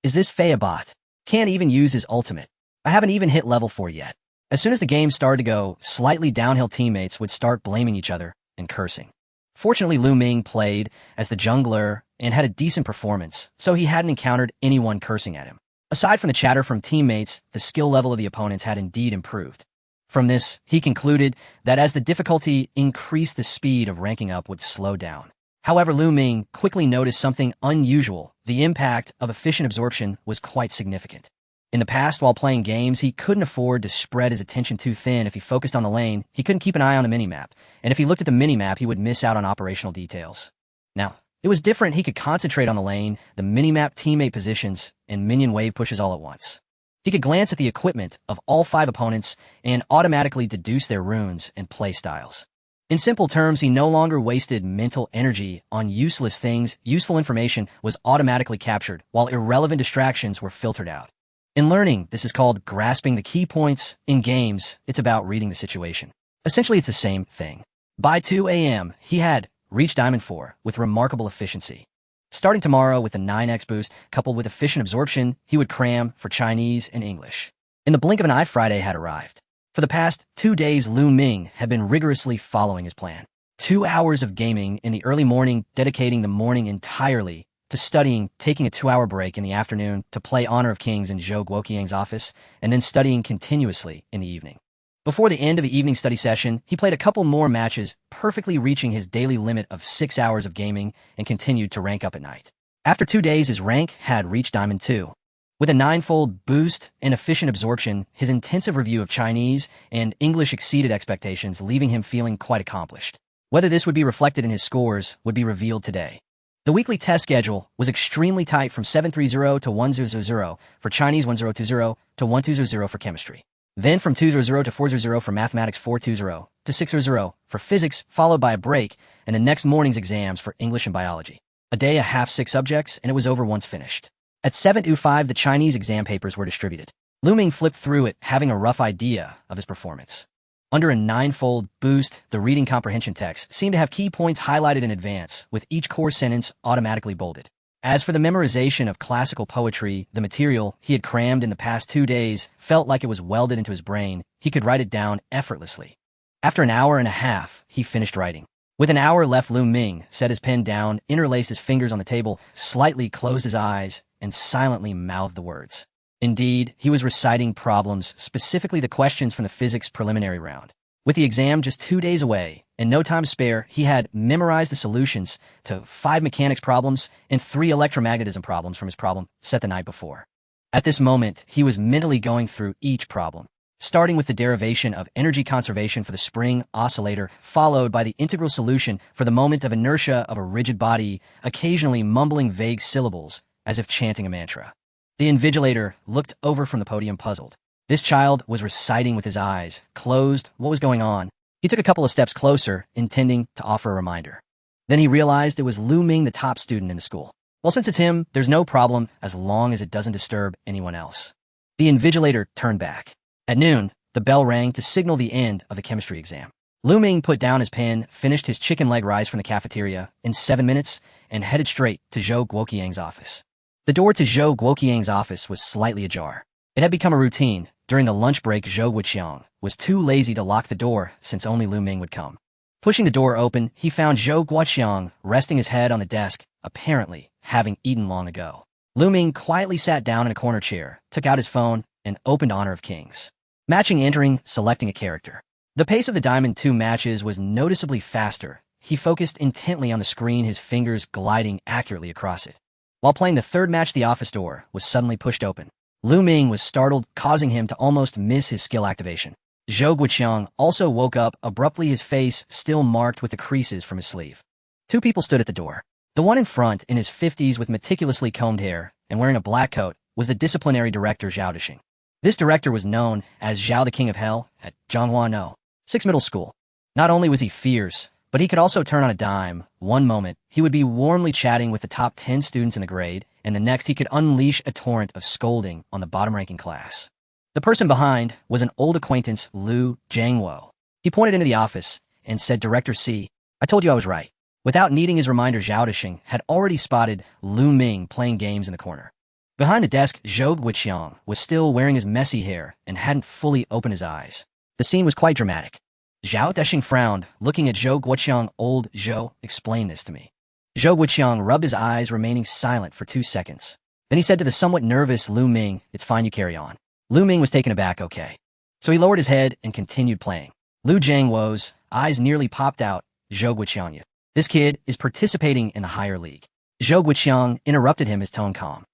Is this Faye a bot? Can't even use his ultimate. I haven't even hit level 4 yet. As soon as the game started to go slightly downhill, teammates would start blaming each other and cursing. Fortunately, Ming played as the jungler and had a decent performance, so he hadn't encountered anyone cursing at him. Aside from the chatter from teammates, the skill level of the opponents had indeed improved. From this, he concluded that as the difficulty increased, the speed of ranking up would slow down. However, Ming quickly noticed something unusual. The impact of efficient absorption was quite significant. In the past, while playing games, he couldn't afford to spread his attention too thin. If he focused on the lane, he couldn't keep an eye on the minimap, and if he looked at the minimap, he would miss out on operational details. Now, it was different. He could concentrate on the lane, the minimap, teammate positions, and minion wave pushes all at once. He could glance at the equipment of all 5 opponents and automatically deduce their runes and play styles. In simple terms, he no longer wasted mental energy on useless things. Useful information was automatically captured, while irrelevant distractions were filtered out. In learning, this is called grasping the key points. In games, it's about reading the situation. Essentially, it's the same thing. By 2 a.m., he had reached Diamond 4 with remarkable efficiency. Starting tomorrow with a 9x boost, coupled with efficient absorption, he would cram for Chinese and English. In the blink of an eye, Friday had arrived. For the past 2 days, Ming had been rigorously following his plan. 2 hours of gaming in the early morning, dedicating the morning entirely to studying, taking a 2-hour break in the afternoon to play Honor of Kings in Zhou Guoqiang's office, and then studying continuously in the evening. Before the end of the evening study session, he played a couple more matches, perfectly reaching his daily limit of 6 hours of gaming, and continued to rank up at night. After 2 days, his rank had reached Diamond 2. With a 9-fold boost and efficient absorption, his intensive review of Chinese and English exceeded expectations, leaving him feeling quite accomplished. Whether this would be reflected in his scores would be revealed today. The weekly test schedule was extremely tight, from 730 to 1000 for Chinese, 1020 to 1200 for chemistry. Then from 200 to 400 for mathematics, 420 to 600 for physics, followed by a break and the next morning's exams for English and biology. A day, a half, 6 subjects, and it was over once finished. At 7:05, the Chinese exam papers were distributed. Ming flipped through it, having a rough idea of his performance. Under a 9-fold boost, the reading comprehension text seemed to have key points highlighted in advance, with each core sentence automatically bolded. As for the memorization of classical poetry, the material he had crammed in the past 2 days felt like it was welded into his brain. He could write it down effortlessly. After an hour and a half, he finished writing. With an hour left, Ming set his pen down, interlaced his fingers on the table, slightly closed his eyes, and silently mouthed the words. Indeed, he was reciting problems, specifically the questions from the physics preliminary round. With the exam just 2 days away and no time to spare, he had memorized the solutions to 5 mechanics problems and 3 electromagnetism problems from his problem set the night before. At this moment, he was mentally going through each problem, starting with the derivation of energy conservation for the spring oscillator, followed by the integral solution for the moment of inertia of a rigid body, occasionally mumbling vague syllables as if chanting a mantra. The invigilator looked over from the podium, puzzled. This child was reciting with his eyes closed. What was going on? He took a couple of steps closer, intending to offer a reminder. Then he realized it was Ming, the top student in the school. Well, since it's him, there's no problem as long as it doesn't disturb anyone else. The invigilator turned back. At noon, the bell rang to signal the end of the chemistry exam. Ming put down his pen, finished his chicken leg rice from the cafeteria in 7 minutes, and headed straight to Zhou Guoqiang's office. The door to Zhou Guoqiang's office was slightly ajar. It had become a routine. During the lunch break, Zhou Guoqiang was too lazy to lock the door since only Ming would come. Pushing the door open, he found Zhou Guoqiang resting his head on the desk, apparently having eaten long ago. Ming quietly sat down in a corner chair, took out his phone, and opened Honor of Kings. Matching, entering, selecting a character. The pace of the Diamond 2 matches was noticeably faster. He focused intently on the screen, his fingers gliding accurately across it. While playing the third match, the office door was suddenly pushed open. Ming was startled, causing him to almost miss his skill activation. Zhou Guoqiang also woke up abruptly, his face still marked with the creases from his sleeve. 2 people stood at the door. The one in front, in his 50s with meticulously combed hair and wearing a black coat, was the disciplinary director Zhao Dixing. This director was known as Zhao the King of Hell at Zhonghua No. 6 Middle School. Not only was he fierce, but he could also turn on a dime. One moment, he would be warmly chatting with the top 10 students in the grade, and the next he could unleash a torrent of scolding on the bottom-ranking class. The person behind was an old acquaintance, Liu Jiangwo. He pointed into the office and said, "Director C, I told you I was right." Without needing his reminder, Zhao Dixing had already spotted Lu Ming playing games in the corner. Behind the desk, Zhou Guiqiang was still wearing his messy hair and hadn't fully opened his eyes. The scene was quite dramatic. Zhao Dixing frowned, looking at Zhou Guiqiang. "Old Zhou, explain this to me." Zhou Guiqiang rubbed his eyes, remaining silent for 2 seconds. Then he said to the somewhat nervous Lu Ming, "It's fine, you carry on." Lu Ming was taken aback. "Okay." So he lowered his head and continued playing. Liu Jiangwo's eyes nearly popped out. "Zhou Guiqiang, this kid is participating in the higher league." Zhou Guiqiang interrupted him, his tone calm.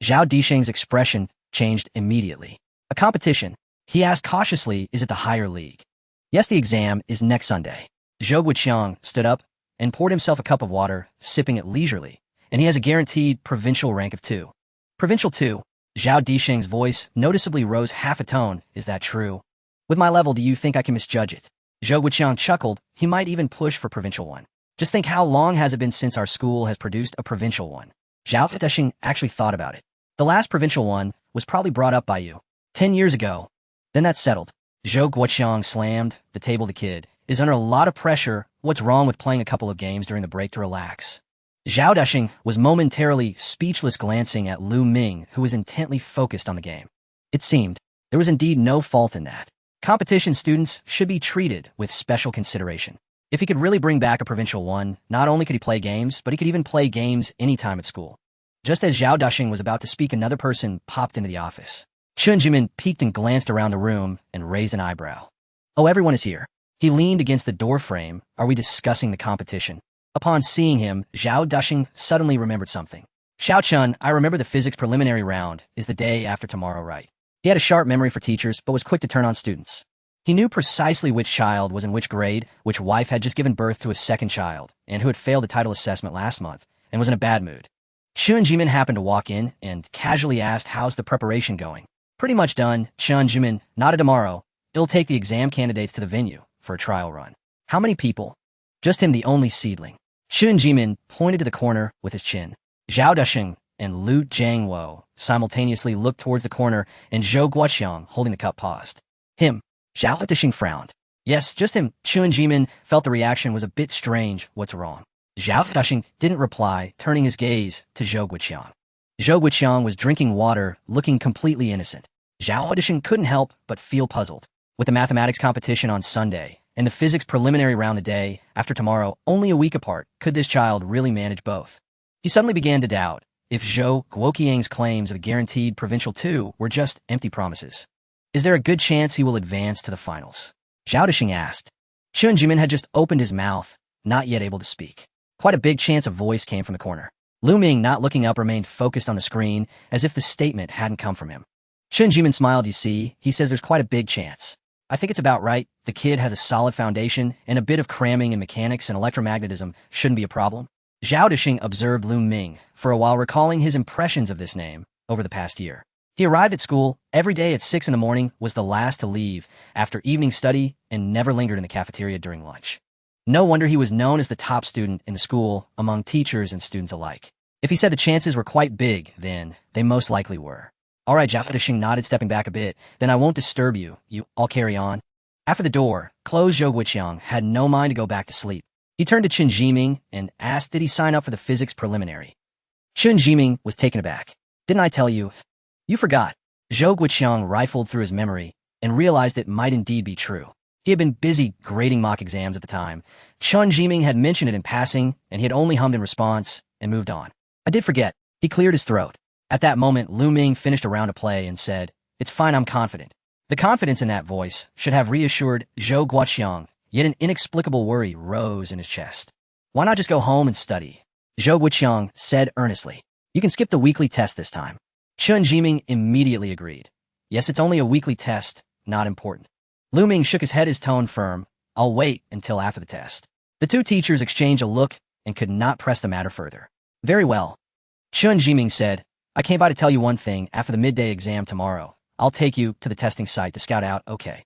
Zhao Dixing's expression changed immediately. "A competition?" he asked cautiously. "Is it the higher league?" "Yes, the exam is next Sunday." Zhou Guiqiang stood up and poured himself a cup of water, sipping it leisurely. "And he has a guaranteed provincial rank of 2. Provincial 2? Zhao Dixing's voice noticeably rose half a tone. "Is that true? With my level, do you think I can misjudge it?" Zhou Guiqiang chuckled. "He might even push for provincial 1. Just think, how long has it been since our school has produced a provincial 1? Zhao Dixing actually thought about it. "The last provincial 1 was probably brought up by you 10 years ago. Then that's settled." Zhou Guiqiang slammed the table. "The kid is under a lot of pressure. What's wrong with playing a couple of games during the break to relax?" Zhao Dixing was momentarily speechless, glancing at Lu Ming, who was intently focused on the game. It seemed there was indeed no fault in that. Competition students should be treated with special consideration. If he could really bring back a provincial 1, not only could he play games, but he could even play games anytime at school. Just as Zhao Dixing was about to speak, another person popped into the office. Chen Jimin peeked and glanced around the room and raised an eyebrow. "Oh, everyone is here." He leaned against the door frame. "Are we discussing the competition?" Upon seeing him, Zhao Dixing suddenly remembered something. "Xiao Chun, I remember the physics preliminary round is the day after tomorrow, right?" He had a sharp memory for teachers, but was quick to turn on students. He knew precisely which child was in which grade, which wife had just given birth to a second child, and who had failed the title assessment last month, and was in a bad mood. Chun Jimin happened to walk in and casually asked, "How's the preparation going?" "Pretty much done." Chun Jimin nodded. "Tomorrow, he'll take the exam candidates to the venue for a trial run." "How many people?" "Just him, the only seedling." Chun Jimin pointed to the corner with his chin. Zhao Dixing and Liu Jiangwo simultaneously looked towards the corner, and Zhou Guiqiang, holding the cup, paused. "Him." Zhao Dixing frowned. "Yes, just him." Chun Jimin felt the reaction was a bit strange. "What's wrong?" Zhao Dixing didn't reply, turning his gaze to Zhou Guiqiang. Zhou Guiqiang was drinking water, looking completely innocent. Zhao Dixing couldn't help but feel puzzled. With the mathematics competition on Sunday and the physics preliminary round the day after tomorrow, only a week apart, could this child really manage both? He suddenly began to doubt if Zhou Guoqiang's claims of a guaranteed provincial 2 were just empty promises. "Is there a good chance he will advance to the finals?" Zhao Dixing asked. Chun Jimin had just opened his mouth, not yet able to speak. Quite a big chance. A voice came from the corner. Lu Ming, not looking up, remained focused on the screen, as if the statement hadn't come from him. Chun Jimin smiled. "You see, he says there's quite a big chance. I think it's about right. The kid has a solid foundation, and a bit of cramming in mechanics and electromagnetism shouldn't be a problem." Zhao Dixing observed Lu Ming for a while, recalling his impressions of this name over the past year. He arrived at school every day at 6 in the morning, was the last to leave after evening study, and never lingered in the cafeteria during lunch. No wonder he was known as the top student in the school among teachers and students alike. If he said the chances were quite big, then they most likely were. "All right," Zhao Dixing nodded, stepping back a bit. "Then I won't disturb you. I'll carry on." After the door closed, Zhou Guiqiang had no mind to go back to sleep. He turned to Chen Jiming and asked, did he sign up for the physics preliminary? Chen Jiming was taken aback. "Didn't I tell you?" "You forgot." Zhou Guiqiang rifled through his memory and realized it might indeed be true. He had been busy grading mock exams at the time. Chen Jiming had mentioned it in passing, and he had only hummed in response and moved on. "I did forget." He cleared his throat. At that moment, Lu Ming finished a round of play and said, "It's fine, I'm confident." The confidence in that voice should have reassured Zhou Guiqiang, yet an inexplicable worry rose in his chest. "Why not just go home and study?" Zhou Guiqiang said earnestly. "You can skip the weekly test this time." Chen Jiming immediately agreed. "Yes, it's only a weekly test, not important." Lu Ming shook his head, his tone firm. "I'll wait until after the test." The two teachers exchanged a look and could not press the matter further. Very well. Chun Jiming said, I came by to tell you one thing. After the midday exam tomorrow, I'll take you to the testing site to scout out. Okay.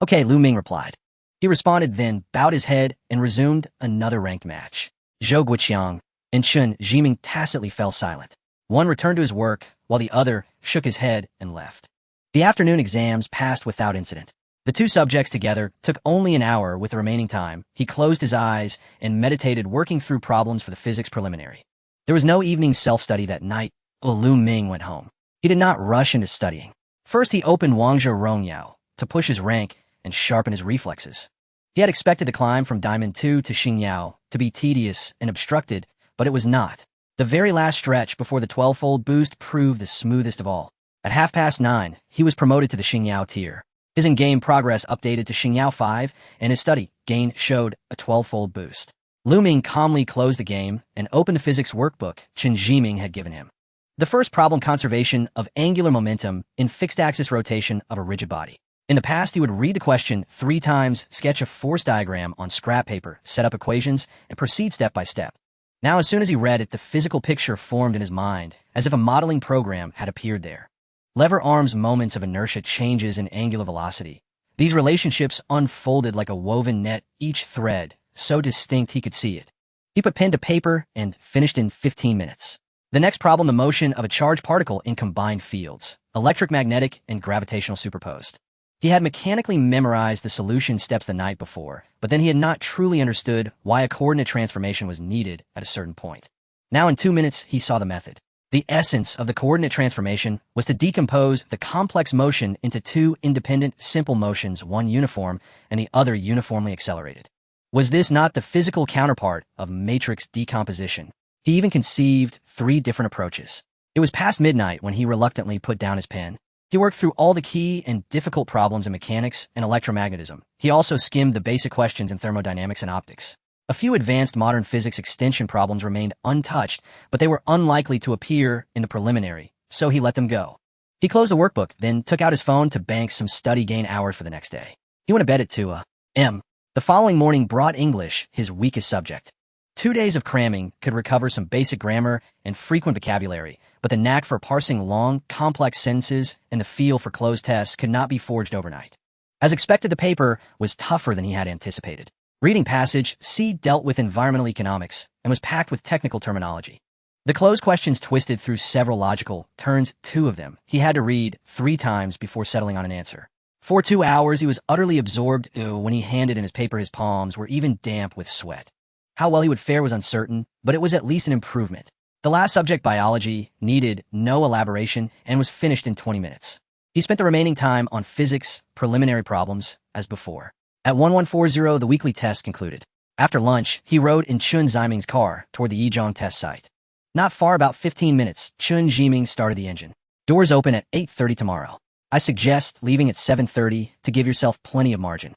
Okay, Lu Ming replied. He responded, then bowed his head and resumed another ranked match. Zhou Guoqiang and Chun Jiming tacitly fell silent. One returned to his work, while the other shook his head and left. The afternoon exams passed without incident. The two subjects together took only an hour. With the remaining time, he closed his eyes and meditated, working through problems for the physics preliminary. There was no evening self-study that night. Lu Ming went home. He did not rush into studying. First, he opened Wangzhou Rongyao to push his rank and sharpen his reflexes. He had expected the climb from Diamond 2 to Xingyao to be tedious and obstructed, but it was not. The very last stretch before the 12-fold boost proved the smoothest of all. At 9:30, he was promoted to the Xingyao tier. His in-game progress updated to Xingyao 5, and his study gain showed a 12-fold boost. Lu Ming calmly closed the game and opened the physics workbook Chun Jiming had given him. The first problem, conservation of angular momentum in fixed-axis rotation of a rigid body. In the past, he would read the question 3 times, sketch a force diagram on scrap paper, set up equations, and proceed step by step. Now, as soon as he read it, the physical picture formed in his mind, as if a modeling program had appeared there. Lever arms, moments of inertia, changes in angular velocity. These relationships unfolded like a woven net, each thread so distinct he could see it. He put pen to paper and finished in 15 minutes. The next problem, the motion of a charged particle in combined fields, electric, magnetic, and gravitational superposed. He had mechanically memorized the solution steps the night before, but then he had not truly understood why a coordinate transformation was needed at a certain point. Now in 2 minutes, he saw the method. The essence of the coordinate transformation was to decompose the complex motion into 2 independent, simple motions, one uniform and the other uniformly accelerated. Was this not the physical counterpart of matrix decomposition? He even conceived 3 different approaches. It was past midnight when he reluctantly put down his pen. He worked through all the key and difficult problems in mechanics and electromagnetism. He also skimmed the basic questions in thermodynamics and optics. A few advanced modern physics extension problems remained untouched, but they were unlikely to appear in the preliminary, so he let them go. He closed the workbook, then took out his phone to bank some study gain hours for the next day. He went to bed at 2 a.m. The following morning brought English, his weakest subject. 2 days of cramming could recover some basic grammar and frequent vocabulary, but the knack for parsing long, complex sentences and the feel for closed tests could not be forged overnight. As expected, the paper was tougher than he had anticipated. Reading passage C dealt with environmental economics and was packed with technical terminology. The closed questions twisted through several logical turns. 2 of them he had to read 3 times before settling on an answer. For 2 hours, he was utterly absorbed. When he handed in his paper, his palms were even damp with sweat. How well he would fare was uncertain, but it was at least an improvement. The last subject, biology, needed no elaboration and was finished in 20 minutes. He spent the remaining time on physics, preliminary problems, as before. At 1140, the weekly test concluded. After lunch, he rode in Chun Jiming's car toward the Yizhong test site. Not far, about 15 minutes, Chun Jiming started the engine. Doors open at 8:30 tomorrow. I suggest leaving at 7:30 to give yourself plenty of margin.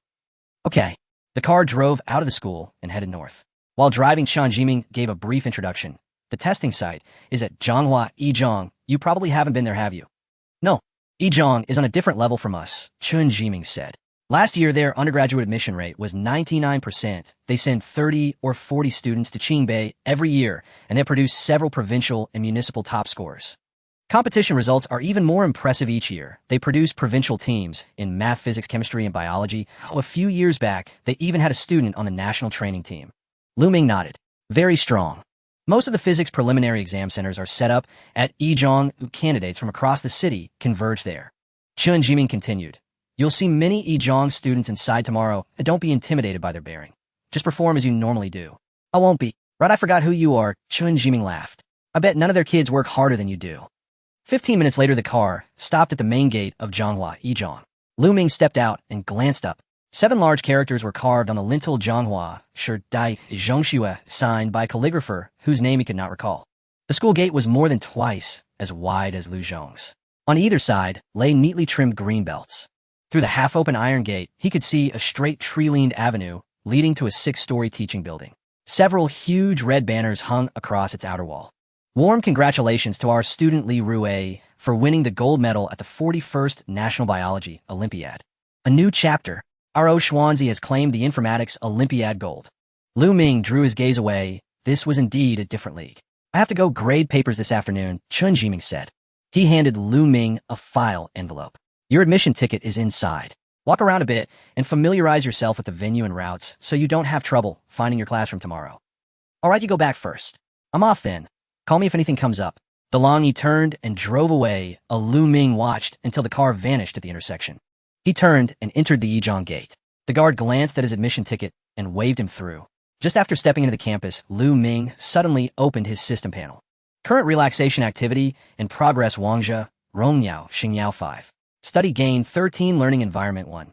Okay. The car drove out of the school and headed north. While driving, Chun Jiming gave a brief introduction. The testing site is at Zhonghua, Yizhong. You probably haven't been there, have you? No. Yizhong is on a different level from us, Chun Jiming said. Last year, their undergraduate admission rate was 99%. They send 30 or 40 students to Qingbei every year, and they produce several provincial and municipal top scorers. Competition results are even more impressive each year. They produce provincial teams in math, physics, chemistry, and biology. A few years back, they even had a student on the national training team. Lu Ming nodded. Very strong. Most of the physics preliminary exam centers are set up at Yizhong. Candidates from across the city converge there. Chun Jiming continued. You'll see many Yizhong students inside tomorrow, and don't be intimidated by their bearing. Just perform as you normally do. I won't be. Right, I forgot who you are, Chun Jiming laughed. I bet none of their kids work harder than you do. 15 minutes later, the car stopped at the main gate of Zhonghua, Yizhong. Lu Ming stepped out and glanced up. 7 large characters were carved on the lintel. Zhonghua, Shi Dai Zhongxue, signed by a calligrapher whose name he could not recall. The school gate was more than twice as wide as Lu Zhong's. On either side lay neatly trimmed green belts. Through the half-open iron gate, he could see a straight tree-lined avenue leading to a 6-story teaching building. Several huge red banners hung across its outer wall. Warm congratulations to our student Li Rue for winning the gold medal at the 41st National Biology Olympiad. A new chapter. R.O. Schwanzi has claimed the Informatics Olympiad gold. Lu Ming drew his gaze away. This was indeed a different league. I have to go grade papers this afternoon, Chun Jiming said. He handed Lu Ming a file envelope. Your admission ticket is inside. Walk around a bit and familiarize yourself with the venue and routes so you don't have trouble finding your classroom tomorrow. All right, you go back first. I'm off then. Call me if anything comes up. The Longy turned and drove away. Lu Ming watched until the car vanished at the intersection. He turned and entered the Yizhong gate. The guard glanced at his admission ticket and waved him through. Just after stepping into the campus, Lu Ming suddenly opened his system panel. Current relaxation activity in progress Wangzhe, Rongyao, Xingyao 5. Study gain 13 Learning Environment 1.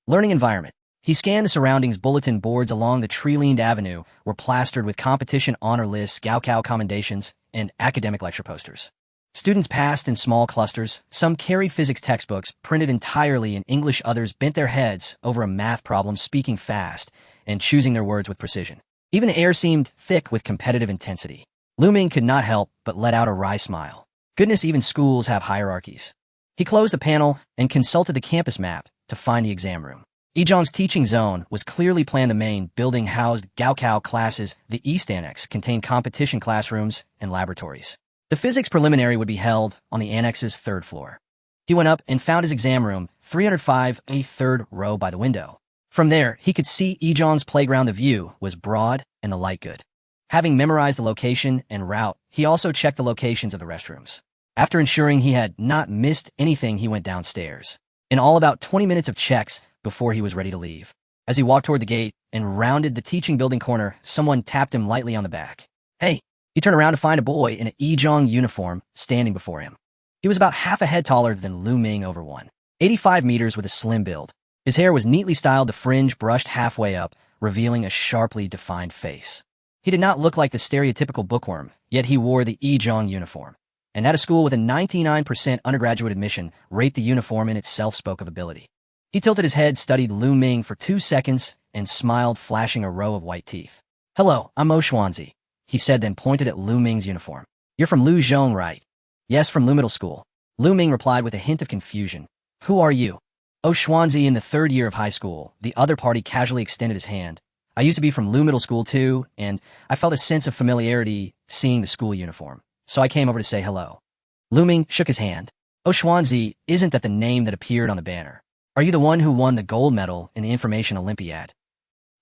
Learning Environment. He scanned the surroundings. Bulletin boards along the tree-lined avenue were plastered with competition honor lists, Gaokao commendations, and academic lecture posters. Students passed in small clusters. Some carried physics textbooks printed entirely in English. Others bent their heads over a math problem, speaking fast and choosing their words with precision. Even the air seemed thick with competitive intensity. Lu Ming could not help but let out a wry smile. Goodness, even schools have hierarchies. He closed the panel and consulted the campus map to find the exam room. Yizhong's teaching zone was clearly planned. The main building housed Gaokao classes. The East Annex contained competition classrooms and laboratories. The physics preliminary would be held on the annex's third floor. He went up and found his exam room, 305, a third row by the window. From there, he could see Yizhong's playground. The view was broad and the light good. Having memorized the location and route, he also checked the locations of the restrooms. After ensuring he had not missed anything, he went downstairs. In all, about 20 minutes of checks before he was ready to leave. As he walked toward the gate and rounded the teaching building corner, someone tapped him lightly on the back. Hey! He turned around to find a boy in an Yizhong uniform standing before him. He was about half a head taller than Lu Ming, over 185 meters, with a slim build. His hair was neatly styled, the fringe brushed halfway up, revealing a sharply defined face. He did not look like the stereotypical bookworm, yet he wore the Yizhong uniform. And at a school with a 99% undergraduate admission rate, the uniform in itself spoke of ability. He tilted his head, studied Lu Ming for 2 seconds, and smiled, flashing a row of white teeth. Hello, I'm Xuanzi, he said, then pointed at Lu Ming's uniform. You're from Luzhong, right? Yes, from Lu Middle School. Lu Ming replied with a hint of confusion. Who are you? Xuanzi, in the 3rd year of high school. The other party casually extended his hand. I used to be from Lu Middle School too, and I felt a sense of familiarity seeing the school uniform. So I came over to say hello. Lu Ming shook his hand. Xuanzi, isn't that the name that appeared on the banner? Are you the one who won the gold medal in the Information Olympiad?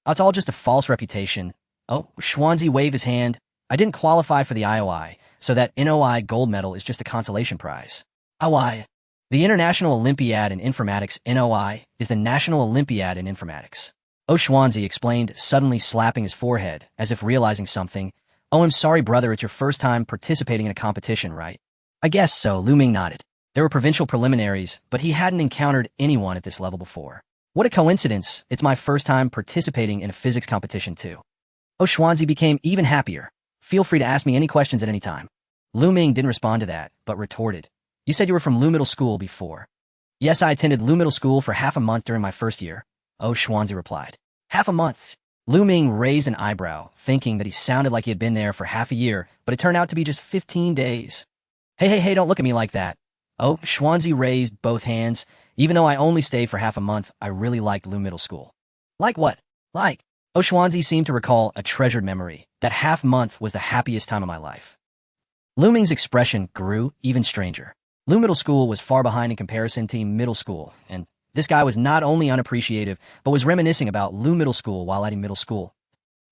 Oh, it's all just a false reputation. Oh, Xuanzi waved his hand. I didn't qualify for the IOI, so that NOI gold medal is just a consolation prize. IOI. The International Olympiad in Informatics. NOI is the National Olympiad in Informatics. Xuanzi explained, suddenly slapping his forehead, as if realizing something. Oh, I'm sorry, brother, it's your first time participating in a competition, right? I guess so, Lu Ming nodded. There were provincial preliminaries, but he hadn't encountered anyone at this level before. What a coincidence, it's my first time participating in a physics competition too. Xuanzi became even happier. Feel free to ask me any questions at any time. Lu Ming didn't respond to that, but retorted. You said you were from Lu Middle School before. Yes, I attended Lu Middle School for half a month during my first year. Xuanzi replied. Half a month? Lu Ming raised an eyebrow, thinking that he sounded like he had been there for half a year, but it turned out to be just 15 days. Hey, don't look at me like that. Xuanzi raised both hands. Even though I only stayed for half a month, I really liked Lu Middle School. Like what? Like? Xuanzi seemed to recall a treasured memory. That half month was the happiest time of my life. Lu Ming's expression grew even stranger. Lu Middle School was far behind in comparison to middle school, and this guy was not only unappreciative, but was reminiscing about Lu Middle School while at middle school.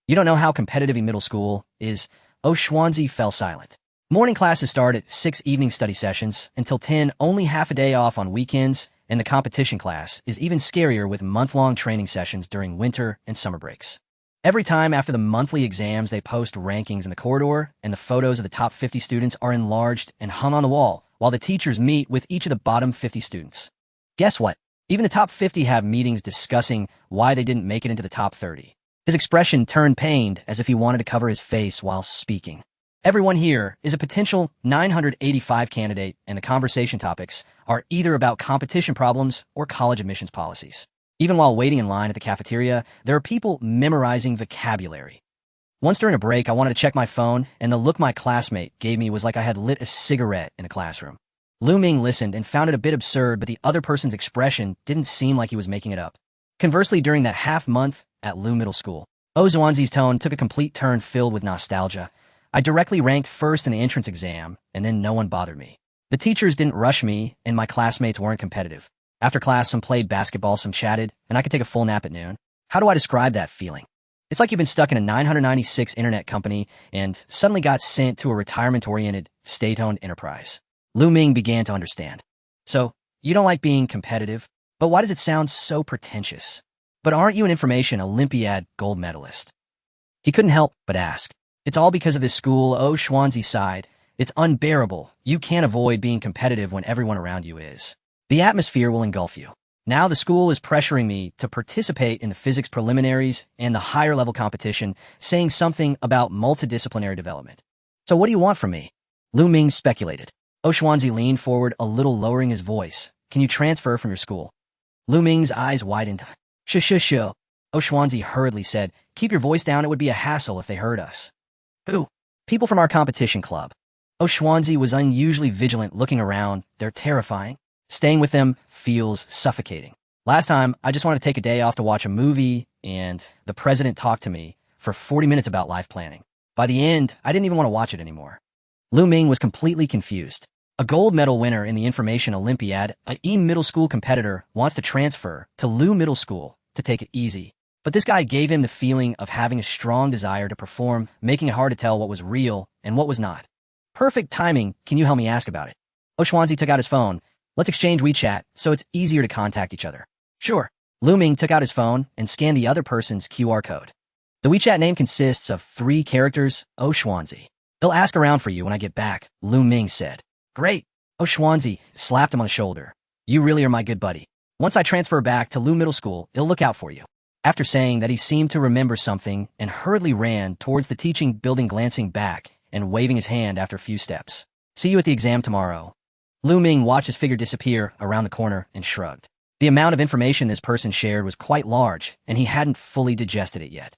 You don't know how competitive middle school is. Xuanzi fell silent. Morning classes start at 6, evening study sessions until 10, only half a day off on weekends, and the competition class is even scarier with month-long training sessions during winter and summer breaks. Every time after the monthly exams, they post rankings in the corridor, and the photos of the top 50 students are enlarged and hung on the wall, while the teachers meet with each of the bottom 50 students. Guess what? Even the top 50 have meetings discussing why they didn't make it into the top 30. His expression turned pained, as if he wanted to cover his face while speaking. Everyone here is a potential 985 candidate, and the conversation topics are either about competition problems or college admissions policies. Even while waiting in line at the cafeteria, there are people memorizing vocabulary. Once during a break, I wanted to check my phone, and the look my classmate gave me was like I had lit a cigarette in a classroom. Lu Ming listened and found it a bit absurd, but the other person's expression didn't seem like he was making it up. Conversely, during that half month at Lu Middle School, Xuanzi's tone took a complete turn filled with nostalgia. I directly ranked first in the entrance exam, and then no one bothered me. The teachers didn't rush me, and my classmates weren't competitive. After class, some played basketball, some chatted, and I could take a full nap at noon. How do I describe that feeling? It's like you've been stuck in a 996 internet company and suddenly got sent to a retirement-oriented, state-owned enterprise. Lu Ming began to understand. So, you don't like being competitive, but why does it sound so pretentious? But aren't you an information Olympiad gold medalist? He couldn't help but ask. It's all because of this school, Xuanzi sighed. It's unbearable. You can't avoid being competitive when everyone around you is. The atmosphere will engulf you. Now the school is pressuring me to participate in the physics preliminaries and the higher-level competition, saying something about multidisciplinary development. So what do you want from me? Lu Ming speculated. Xuanzi leaned forward, a little lowering his voice. Can you transfer from your school? Lu Ming's eyes widened. Shush. Xuanzi hurriedly said, keep your voice down, it would be a hassle if they heard us. Who? People from our competition club. Xuanzi was unusually vigilant, looking around. They're terrifying. Staying with them feels suffocating. Last time, I just wanted to take a day off to watch a movie, and the president talked to me for 40 minutes about life planning. By the end, I didn't even want to watch it anymore. Lu Ming was completely confused. A gold medal winner in the Information Olympiad, a middle school competitor, wants to transfer to Lu Middle School to take it easy. But this guy gave him the feeling of having a strong desire to perform, making it hard to tell what was real and what was not. Perfect timing. Can you help me ask about it? Xuanzi took out his phone. Let's exchange WeChat so it's easier to contact each other. Sure. Lu Ming took out his phone and scanned the other person's QR code. The WeChat name consists of 3 characters, Xuanzi. He'll ask around for you when I get back, Lu Ming said. Great. Xuanzi slapped him on the shoulder. You really are my good buddy. Once I transfer back to Lu Middle School, he'll look out for you. After saying that, he seemed to remember something and hurriedly ran towards the teaching building, glancing back and waving his hand after a few steps. See you at the exam tomorrow. Lu Ming watched his figure disappear around the corner and shrugged. The amount of information this person shared was quite large, and he hadn't fully digested it yet.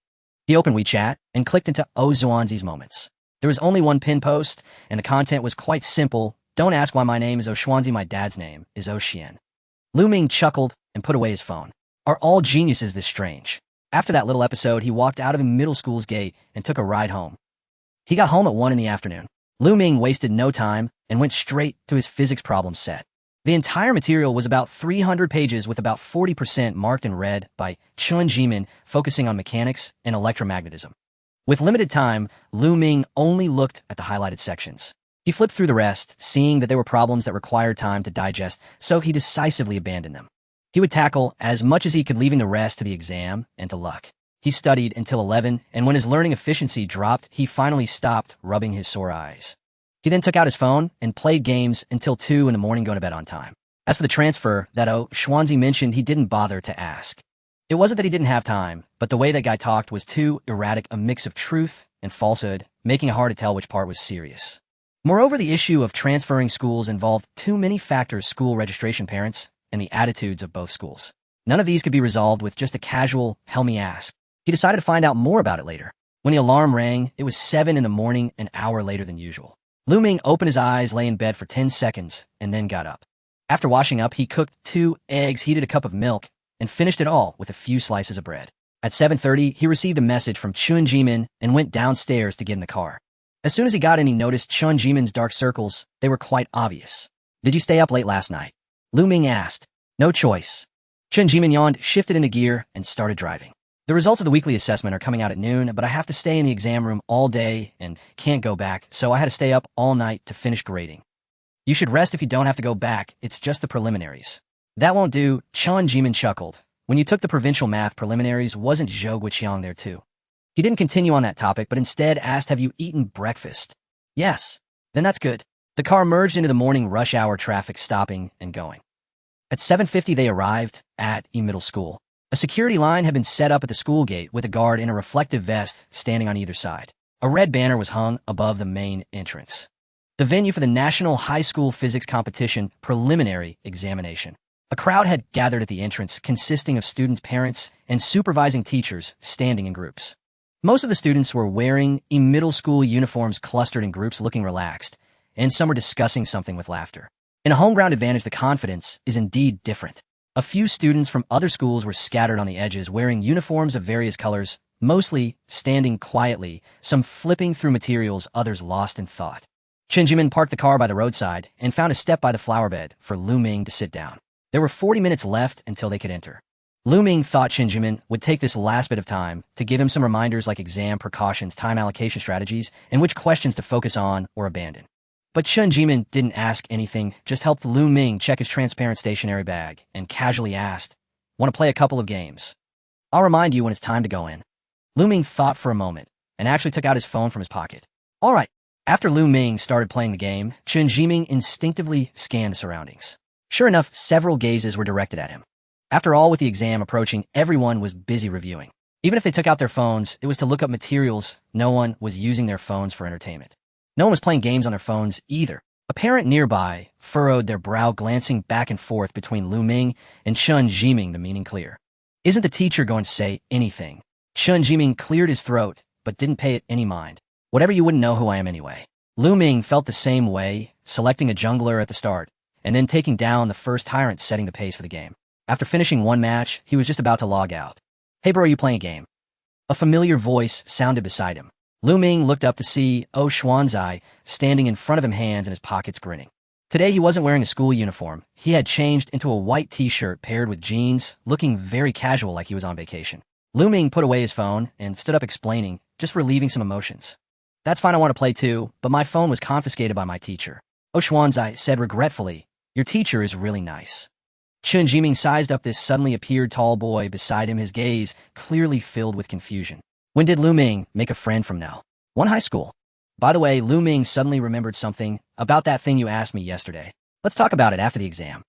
He opened WeChat and clicked into Xuanzi's moments. There was only one pin post, and the content was quite simple. Don't ask why my name is Xuanzi, my dad's name is Xian. Lu Ming chuckled and put away his phone. Are all geniuses this strange? After that little episode, he walked out of middle school's gate and took a ride home. He got home at 1 in the afternoon. Lu Ming wasted no time and went straight to his physics problem set. The entire material was about 300 pages with about 40% marked in red by Chun Jimin, focusing on mechanics and electromagnetism. With limited time, Lu Ming only looked at the highlighted sections. He flipped through the rest, seeing that there were problems that required time to digest, so he decisively abandoned them. He would tackle as much as he could, leaving the rest to the exam and to luck. He studied until 11, and when his learning efficiency dropped, he finally stopped rubbing his sore eyes. He then took out his phone and played games until 2 in the morning, going to bed on time. As for the transfer that Xuanzi mentioned, he didn't bother to ask. It wasn't that he didn't have time, but the way that guy talked was too erratic, a mix of truth and falsehood, making it hard to tell which part was serious. Moreover, the issue of transferring schools involved too many factors: school registration, parents, and the attitudes of both schools. None of these could be resolved with just a casual, help me ask. He decided to find out more about it later. When the alarm rang, it was 7 in the morning, an hour later than usual. Lu Ming opened his eyes, lay in bed for 10 seconds, and then got up. After washing up, he cooked 2 eggs, heated a cup of milk, and finished it all with a few slices of bread. At 7:30, he received a message from Chun Jimin and went downstairs to get in the car. As soon as he got in, he noticed Chun Jimin's dark circles. They were quite obvious. Did you stay up late last night? Lu Ming asked. No choice. Chun Jimin yawned, shifted into gear, and started driving. The results of the weekly assessment are coming out at noon, but I have to stay in the exam room all day and can't go back, so I had to stay up all night to finish grading. You should rest if you don't have to go back. It's just the preliminaries. That won't do. Chun Jimin chuckled. When you took the provincial math preliminaries, wasn't Zhou Guiqiang there too? He didn't continue on that topic, but instead asked, have you eaten breakfast? Yes. Then that's good. The car merged into the morning rush hour traffic, stopping and going. At 7:50, they arrived at middle school. A security line had been set up at the school gate with a guard in a reflective vest standing on either side. A red banner was hung above the main entrance. The venue for the National High School Physics Competition preliminary examination. A crowd had gathered at the entrance, consisting of students' parents and supervising teachers standing in groups. Most of the students were wearing middle school uniforms, clustered in groups, looking relaxed, and some were discussing something with laughter. In a home ground advantage, the confidence is indeed different. A few students from other schools were scattered on the edges, wearing uniforms of various colors, mostly standing quietly, some flipping through materials, others lost in thought. Chen Jimin parked the car by the roadside and found a step by the flower bed for Lu Ming to sit down. There were 40 minutes left until they could enter. Lu Ming thought Chen Jimin would take this last bit of time to give him some reminders like exam precautions, time allocation strategies, and which questions to focus on or abandon. But Chen Jimin didn't ask anything, just helped Lu Ming check his transparent stationery bag and casually asked, "Want to play a couple of games? I'll remind you when it's time to go in." Lu Ming thought for a moment and actually took out his phone from his pocket. All right. After Lu Ming started playing the game, Chen Jimin instinctively scanned the surroundings. Sure enough, several gazes were directed at him. After all, with the exam approaching, everyone was busy reviewing. Even if they took out their phones, it was to look up materials. No one was using their phones for entertainment. No one was playing games on their phones either. A parent nearby furrowed their brow, glancing back and forth between Lu Ming and Chen Jimin, the meaning clear. Isn't the teacher going to say anything? Chen Jimin cleared his throat, but didn't pay it any mind. Whatever, you wouldn't know who I am anyway. Lu Ming felt the same way, selecting a jungler at the start, and then taking down the first tyrant, setting the pace for the game. After finishing one match, he was just about to log out. "Hey bro, are you playing a game?" A familiar voice sounded beside him. Lu Ming looked up to see Xuanzai standing in front of him, hands in his pockets, grinning. Today he wasn't wearing a school uniform. He had changed into a white t-shirt paired with jeans, looking very casual, like he was on vacation. Lu Ming put away his phone and stood up, explaining, just relieving some emotions. "That's fine, I want to play too, but my phone was confiscated by my teacher." Xuanzai said regretfully, "Your teacher is really nice." Chen Jimin sized up this suddenly appeared tall boy beside him, his gaze clearly filled with confusion. When did Lu Ming make a friend from now? One high school. By the way, Lu Ming suddenly remembered something about that thing you asked me yesterday. Let's talk about it after the exam.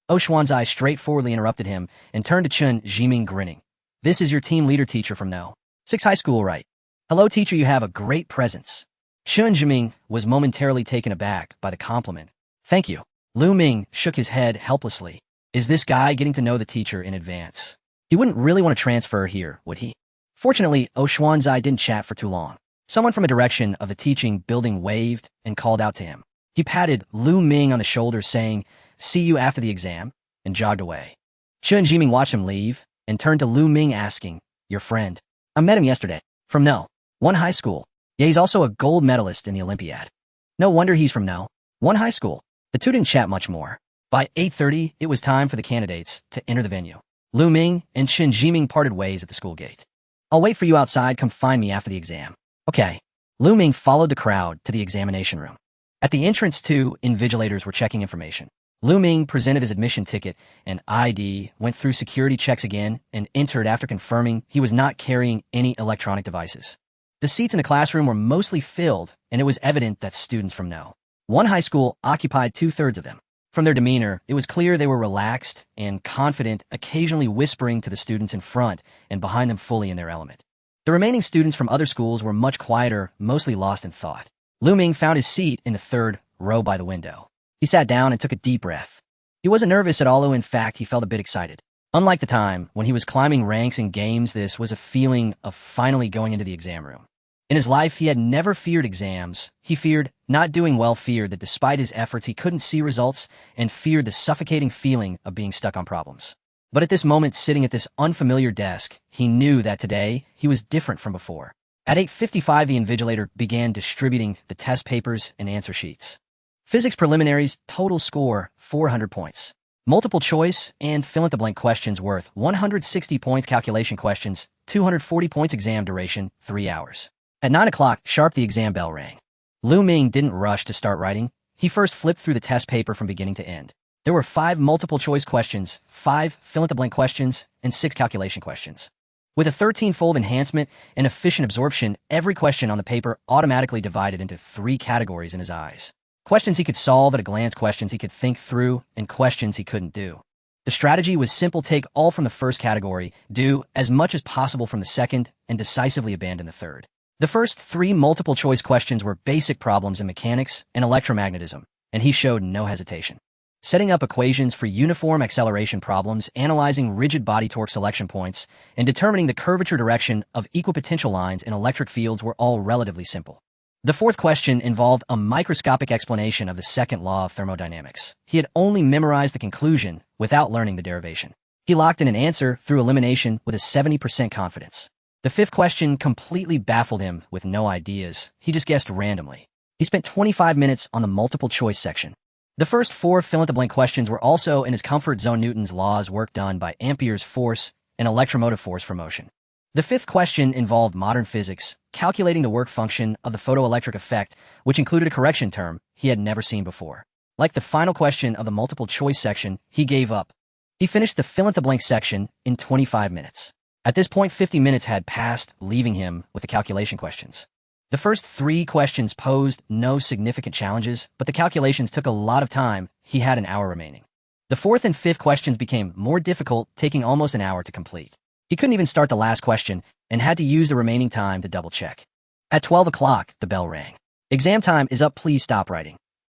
Xuanzai straightforwardly interrupted him and turned to Chen Jimin, grinning. "This is your team leader teacher from No. 6 high school, right? Hello teacher, you have a great presence." Chen Jimin was momentarily taken aback by the compliment. "Thank you." Lu Ming shook his head helplessly. Is this guy getting to know the teacher in advance? He wouldn't really want to transfer here, would he? Fortunately, Xuanzai didn't chat for too long. Someone from a direction of the teaching building waved and called out to him. He patted Lu Ming on the shoulder, saying, "See you after the exam," and jogged away. Chen Jimin watched him leave and turned to Lu Ming, asking, "Your friend?" "I met him yesterday. From No. 1 high school. Yeah, he's also a gold medalist in the Olympiad." "No wonder he's from No. 1 high school." The two didn't chat much more. By 8:30, it was time for the candidates to enter the venue. Lu Ming and Chen Jimin parted ways at the school gate. "I'll wait for you outside. Come find me after the exam." "Okay." Lu Ming followed the crowd to the examination room. At the entrance, 2 invigilators were checking information. Lu Ming presented his admission ticket and ID, went through security checks again, and entered after confirming he was not carrying any electronic devices. The seats in the classroom were mostly filled, and it was evident that students from No. 1 high school occupied 2/3 of them. From their demeanor, it was clear they were relaxed and confident, occasionally whispering to the students in front and behind them, fully in their element. The remaining students from other schools were much quieter, mostly lost in thought. Lu Ming found his seat in the 3rd row by the window. He sat down and took a deep breath. He wasn't nervous at all, though in fact he felt a bit excited. Unlike the time when he was climbing ranks in games, this was a feeling of finally going into the exam room. In his life, he had never feared exams. He feared not doing well, feared that despite his efforts he couldn't see results, and feared the suffocating feeling of being stuck on problems. But at this moment, sitting at this unfamiliar desk, he knew that today he was different from before. At 8:55, the invigilator began distributing the test papers and answer sheets. Physics preliminaries, total score 400 points. Multiple choice and fill-in-the-blank questions worth 160 points. Calculation questions 240 points. Exam duration 3 hours. At 9 o'clock sharp, the exam bell rang. Lu Ming didn't rush to start writing. He first flipped through the test paper from beginning to end. There were 5 multiple-choice questions, 5 fill-in-the-blank questions, and 6 calculation questions. With a 13-fold enhancement and efficient absorption, every question on the paper automatically divided into 3 categories in his eyes. Questions he could solve at a glance, questions he could think through, and questions he couldn't do. The strategy was simple: take all from the first category, do as much as possible from the second, and decisively abandon the third. The first 3 multiple-choice questions were basic problems in mechanics and electromagnetism, and he showed no hesitation. Setting up equations for uniform acceleration problems, analyzing rigid body torque selection points, and determining the curvature direction of equipotential lines in electric fields were all relatively simple. The 4th question involved a microscopic explanation of the second law of thermodynamics. He had only memorized the conclusion without learning the derivation. He locked in an answer through elimination with a 70% confidence. The fifth question completely baffled him with no ideas. He just guessed randomly. He spent 25 minutes on the multiple choice section. The first 4 fill-in-the-blank questions were also in his comfort zone. Newton's laws, work done by Ampere's force, and electromotive force for motion. The fifth question involved modern physics, calculating the work function of the photoelectric effect, which included a correction term he had never seen before. Like the final question of the multiple choice section, he gave up. He finished the fill-in-the-blank section in 25 minutes. At this point, 50 minutes had passed, leaving him with the calculation questions. The first 3 questions posed no significant challenges, but the calculations took a lot of time. He had an hour remaining. The fourth and fifth questions became more difficult, taking almost an hour to complete. He couldn't even start the last question and had to use the remaining time to double-check. At 12 o'clock, the bell rang. Exam time is up, please stop writing.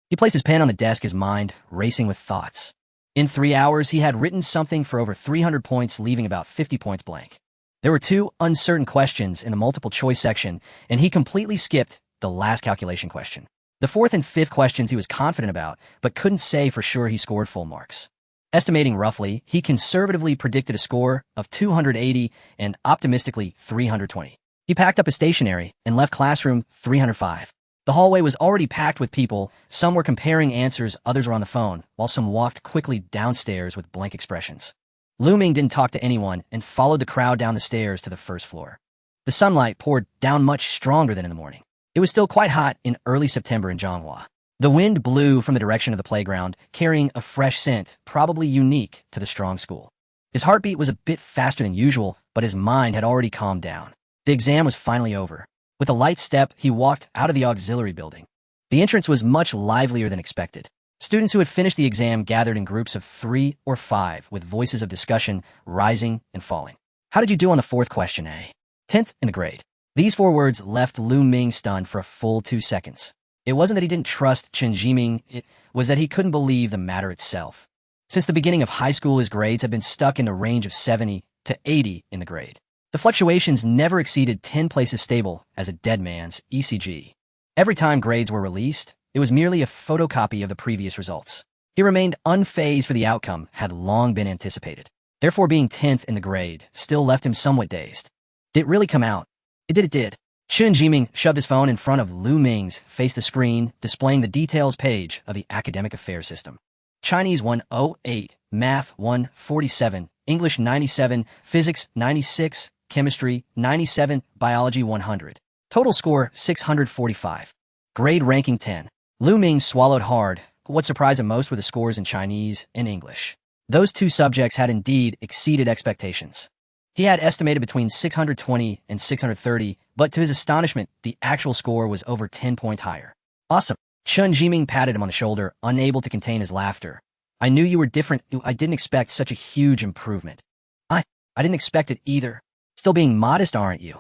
He placed his pen on the desk, his mind racing with thoughts. In 3 hours, he had written something for over 300 points, leaving about 50 points blank. There were 2 uncertain questions in the multiple choice section, and he completely skipped the last calculation question. The fourth and fifth questions he was confident about, but couldn't say for sure he scored full marks. Estimating roughly, he conservatively predicted a score of 280 and optimistically 320. He packed up his stationery and left classroom 305. The hallway was already packed with people. Some were comparing answers, others were on the phone, while some walked quickly downstairs with blank expressions. Ming didn't talk to anyone and followed the crowd down the stairs to the first floor. The sunlight poured down much stronger than in the morning. It was still quite hot in early September in Zhonghua. The wind blew from the direction of the playground, carrying a fresh scent, probably unique to the strong school. His heartbeat was a bit faster than usual, but his mind had already calmed down. The exam was finally over. With a light step, he walked out of the auxiliary building. The entrance was much livelier than expected. Students who had finished the exam gathered in groups of 3 or 5, with voices of discussion rising and falling. How did you do on the fourth question, eh? 10th in the grade. These 4 words left Ming stunned for a full 2 seconds. It wasn't that he didn't trust Chen Jiming, it was that he couldn't believe the matter itself. Since the beginning of high school, his grades had been stuck in the range of 70 to 80 in the grade. The fluctuations never exceeded 10 places, stable as a dead man's ECG. Every time grades were released, it was merely a photocopy of the previous results. He remained unfazed, for the outcome had long been anticipated. Therefore, being 10th in the grade still left him somewhat dazed. Did it really come out? It did. Chen Jiming shoved his phone in front of Ming's face, the screen displaying the details page of the academic affairs system. Chinese 108, Math 147, English 97, Physics 96, Chemistry 97, Biology 100. Total score 645. Grade ranking 10. Ming swallowed hard. What surprised him most were the scores in Chinese and English. Those 2 subjects had indeed exceeded expectations. He had estimated between 620 and 630, but to his astonishment, the actual score was over 10 points higher. Awesome. Chen Jiming patted him on the shoulder, unable to contain his laughter. I knew you were different. I didn't expect such a huge improvement. I didn't expect it either. Still being modest, aren't you?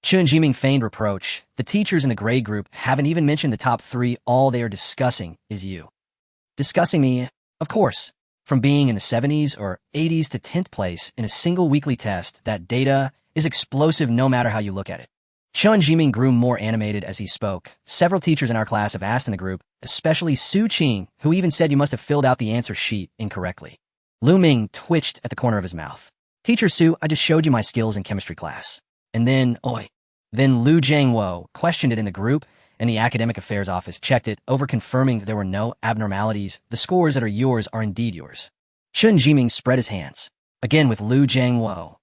Chen Jiming feigned reproach. The teachers in the grade group haven't even mentioned the top 3. All they are discussing is you. Discussing me? Of course. From being in the 70s or 80s to 10th place in a single weekly test, that data is explosive no matter how you look at it. Chen Jiming grew more animated as he spoke. Several teachers in our class have asked in the group, especially Su Qing, who even said you must have filled out the answer sheet incorrectly. Ming twitched at the corner of his mouth. Teacher Su, I just showed you my skills in chemistry class. And then Liu Jiangwo questioned it in the group, and the academic affairs office checked it, over confirming that there were no abnormalities. The scores that are yours are indeed yours. Chen Jiming spread his hands. Again with Liu Jiangwo.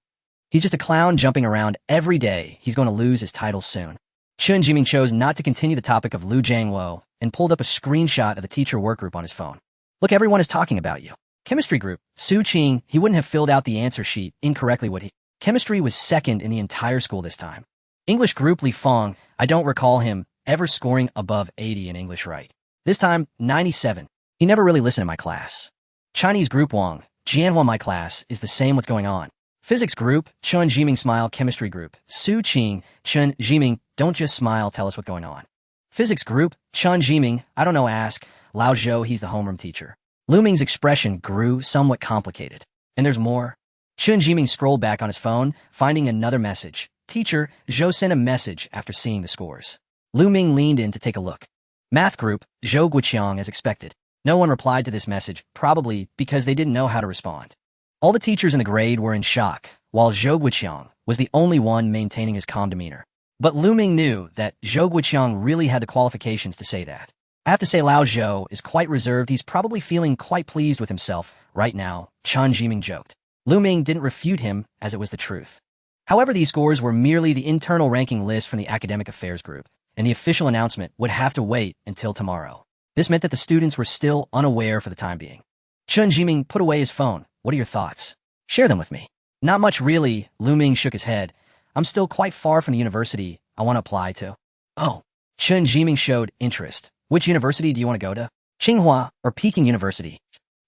He's just a clown jumping around every day. He's going to lose his title soon. Chen Jiming chose not to continue the topic of Liu Jiangwo and pulled up a screenshot of the teacher workgroup on his phone. Look, everyone is talking about you. Chemistry group, Su Qing, he wouldn't have filled out the answer sheet incorrectly, would he? Chemistry was 2nd in the entire school this time. English group, Li Feng, I don't recall him ever scoring above 80 in English right. This time, 97. He never really listened to my class. Chinese group Wang, Jianhua, my class is the same. What's going on? Physics group, Chen Jiming smile. Chemistry group, Su Qing, Chen Jiming, don't just smile, tell us what's going on. Physics group, Chen Jiming, I don't know, ask Lao Zhou, he's the homeroom teacher. Ming's expression grew somewhat complicated. And there's more. Chen Jiming scrolled back on his phone, finding another message. Teacher, Zhou sent a message after seeing the scores. Ming leaned in to take a look. Math group, Zhou Guqiang, as expected. No one replied to this message, probably because they didn't know how to respond. All the teachers in the grade were in shock, while Zhou Guqiang was the only one maintaining his calm demeanor. But Lu Ming knew that Zhou Guiqiang really had the qualifications to say that. I have to say Lao Zhou is quite reserved. He's probably feeling quite pleased with himself right now, Chen Zhiming joked. Lu Ming didn't refute him, as it was the truth. However, these scores were merely the internal ranking list from the Academic Affairs Group, and the official announcement would have to wait until tomorrow. This meant that the students were still unaware for the time being. Chen Zhiming put away his phone. What are your thoughts? Share them with me. Not much really, Lu Ming shook his head. I'm still quite far from the university I want to apply to. Oh. Chen Zhiming showed interest. Which university do you want to go to? Tsinghua or Peking University?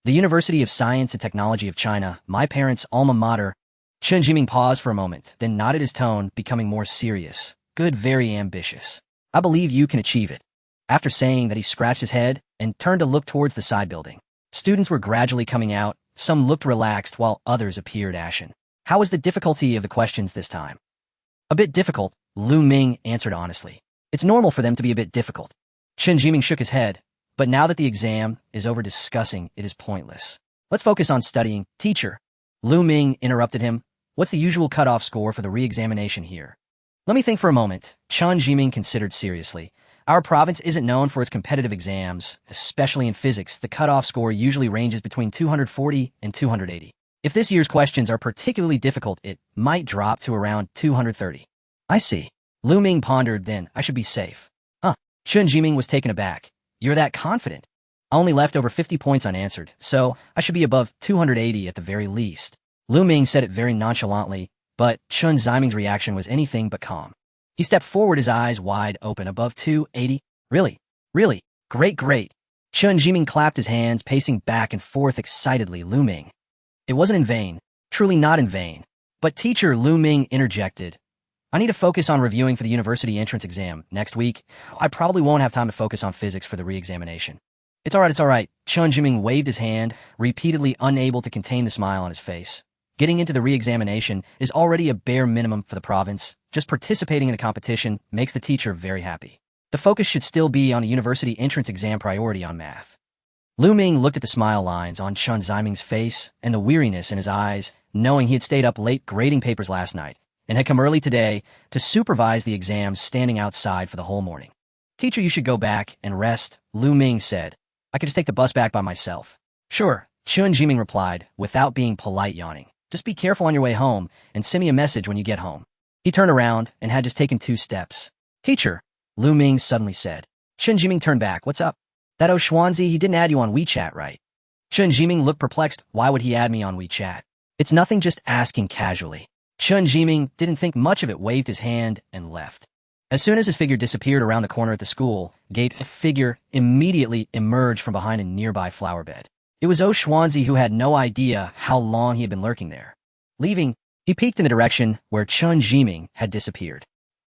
The University of Science and Technology of China, my parents' alma mater. Chen Zhiming paused for a moment, then nodded, his tone becoming more serious. Good, very ambitious. I believe you can achieve it. After saying that, he scratched his head and turned to look towards the side building. Students were gradually coming out. Some looked relaxed while others appeared ashen. How was the difficulty of the questions this time? A bit difficult, Lu Ming answered honestly. It's normal for them to be a bit difficult. Chen Zhiming shook his head. But now that the exam is over, discussing it is pointless. Let's focus on studying. Teacher. Lu Ming interrupted him. What's the usual cutoff score for the re-examination here? Let me think for a moment. Chen Zhiming considered seriously. Our province isn't known for its competitive exams, especially in physics. The cutoff score usually ranges between 240 and 280. If this year's questions are particularly difficult, it might drop to around 230. I see. Lu Ming pondered, then I should be safe. Huh. Chen Zhiming was taken aback. You're that confident? I only left over 50 points unanswered, so I should be above 280 at the very least. Lu Ming said it very nonchalantly, but Chen Zhiming's reaction was anything but calm. He stepped forward, his eyes wide open. Above 280? Really? Really? Great, great. Chen Zhiming clapped his hands, pacing back and forth excitedly. Lu Ming. It wasn't in vain. Truly not in vain. But teacher, Lu Ming interjected. I need to focus on reviewing for the university entrance exam next week. I probably won't have time to focus on physics for the re-examination. It's all right. Chen Zhiming waved his hand, repeatedly unable to contain the smile on his face. Getting into the re-examination is already a bare minimum for the province. Just participating in the competition makes the teacher very happy. The focus should still be on the university entrance exam, priority on math. Lu Ming looked at the smile lines on Chen Zhiming's face and the weariness in his eyes, knowing he had stayed up late grading papers last night and had come early today to supervise the exams, standing outside for the whole morning. Teacher, you should go back and rest, Lu Ming said. I could just take the bus back by myself. Sure, Chen Zhiming replied, without being polite, yawning. Just be careful on your way home and send me a message when you get home. He turned around and had just taken 2 steps. Teacher, Lu Ming suddenly said. Chen Zhiming turned back. What's up? That Oshwanzi, he didn't add you on WeChat, right? Chen Zhiming looked perplexed. Why would he add me on WeChat? It's nothing, just asking casually. Chen Zhiming didn't think much of it, waved his hand, and left. As soon as his figure disappeared around the corner at the school gate, a figure immediately emerged from behind a nearby flower bed. It was Oshwanzi, who had no idea how long he had been lurking there. Leaving, he peeked in the direction where Chen Zhiming had disappeared.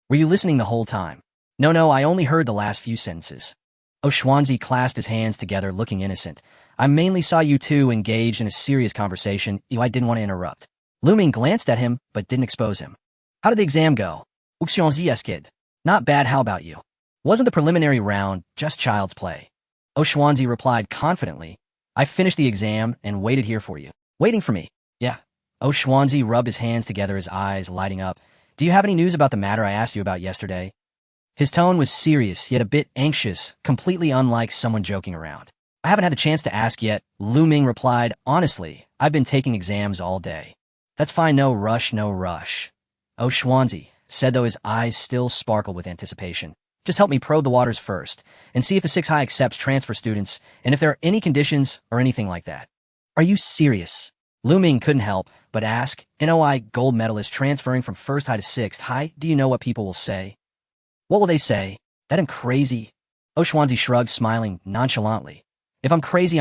Were you listening the whole time? No, I only heard the last few sentences. Oshwanzi clasped his hands together, looking innocent. I mainly saw you two engaged in a serious conversation. I didn't want to interrupt. Lu Ming glanced at him, but didn't expose him. How did the exam go? Oshwanzi kid. Not bad, how about you? Wasn't the preliminary round just child's play? Oshwanzi replied confidently. I finished the exam and waited here for you. Waiting for me? Yeah. Oshwanzi rubbed his hands together, his eyes lighting up. Do you have any news about the matter I asked you about yesterday? His tone was serious, yet a bit anxious, completely unlike someone joking around. I haven't had a chance to ask yet, Lu Ming replied. Honestly, I've been taking exams all day. That's fine, no rush. Oshwanzi said, though his eyes still sparkled with anticipation. Just help me probe the waters first, and see if the 6 High accepts transfer students, and if there are any conditions or anything like that. Are you serious? Lu Ming couldn't help but ask. NOI gold medalist transferring from 1st High to 6th High, do you know what people will say? What will they say? That I'm crazy? Oshwanzi shrugged, smiling nonchalantly. If I'm crazy,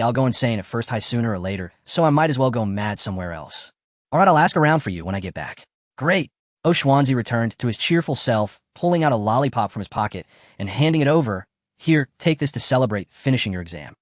I'll go insane at 1st High sooner or later, so I might as well go mad somewhere else. All right, I'll ask around for you when I get back. Great. Oshwanzi returned to his cheerful self, pulling out a lollipop from his pocket and handing it over. Here, take this to celebrate finishing your exam.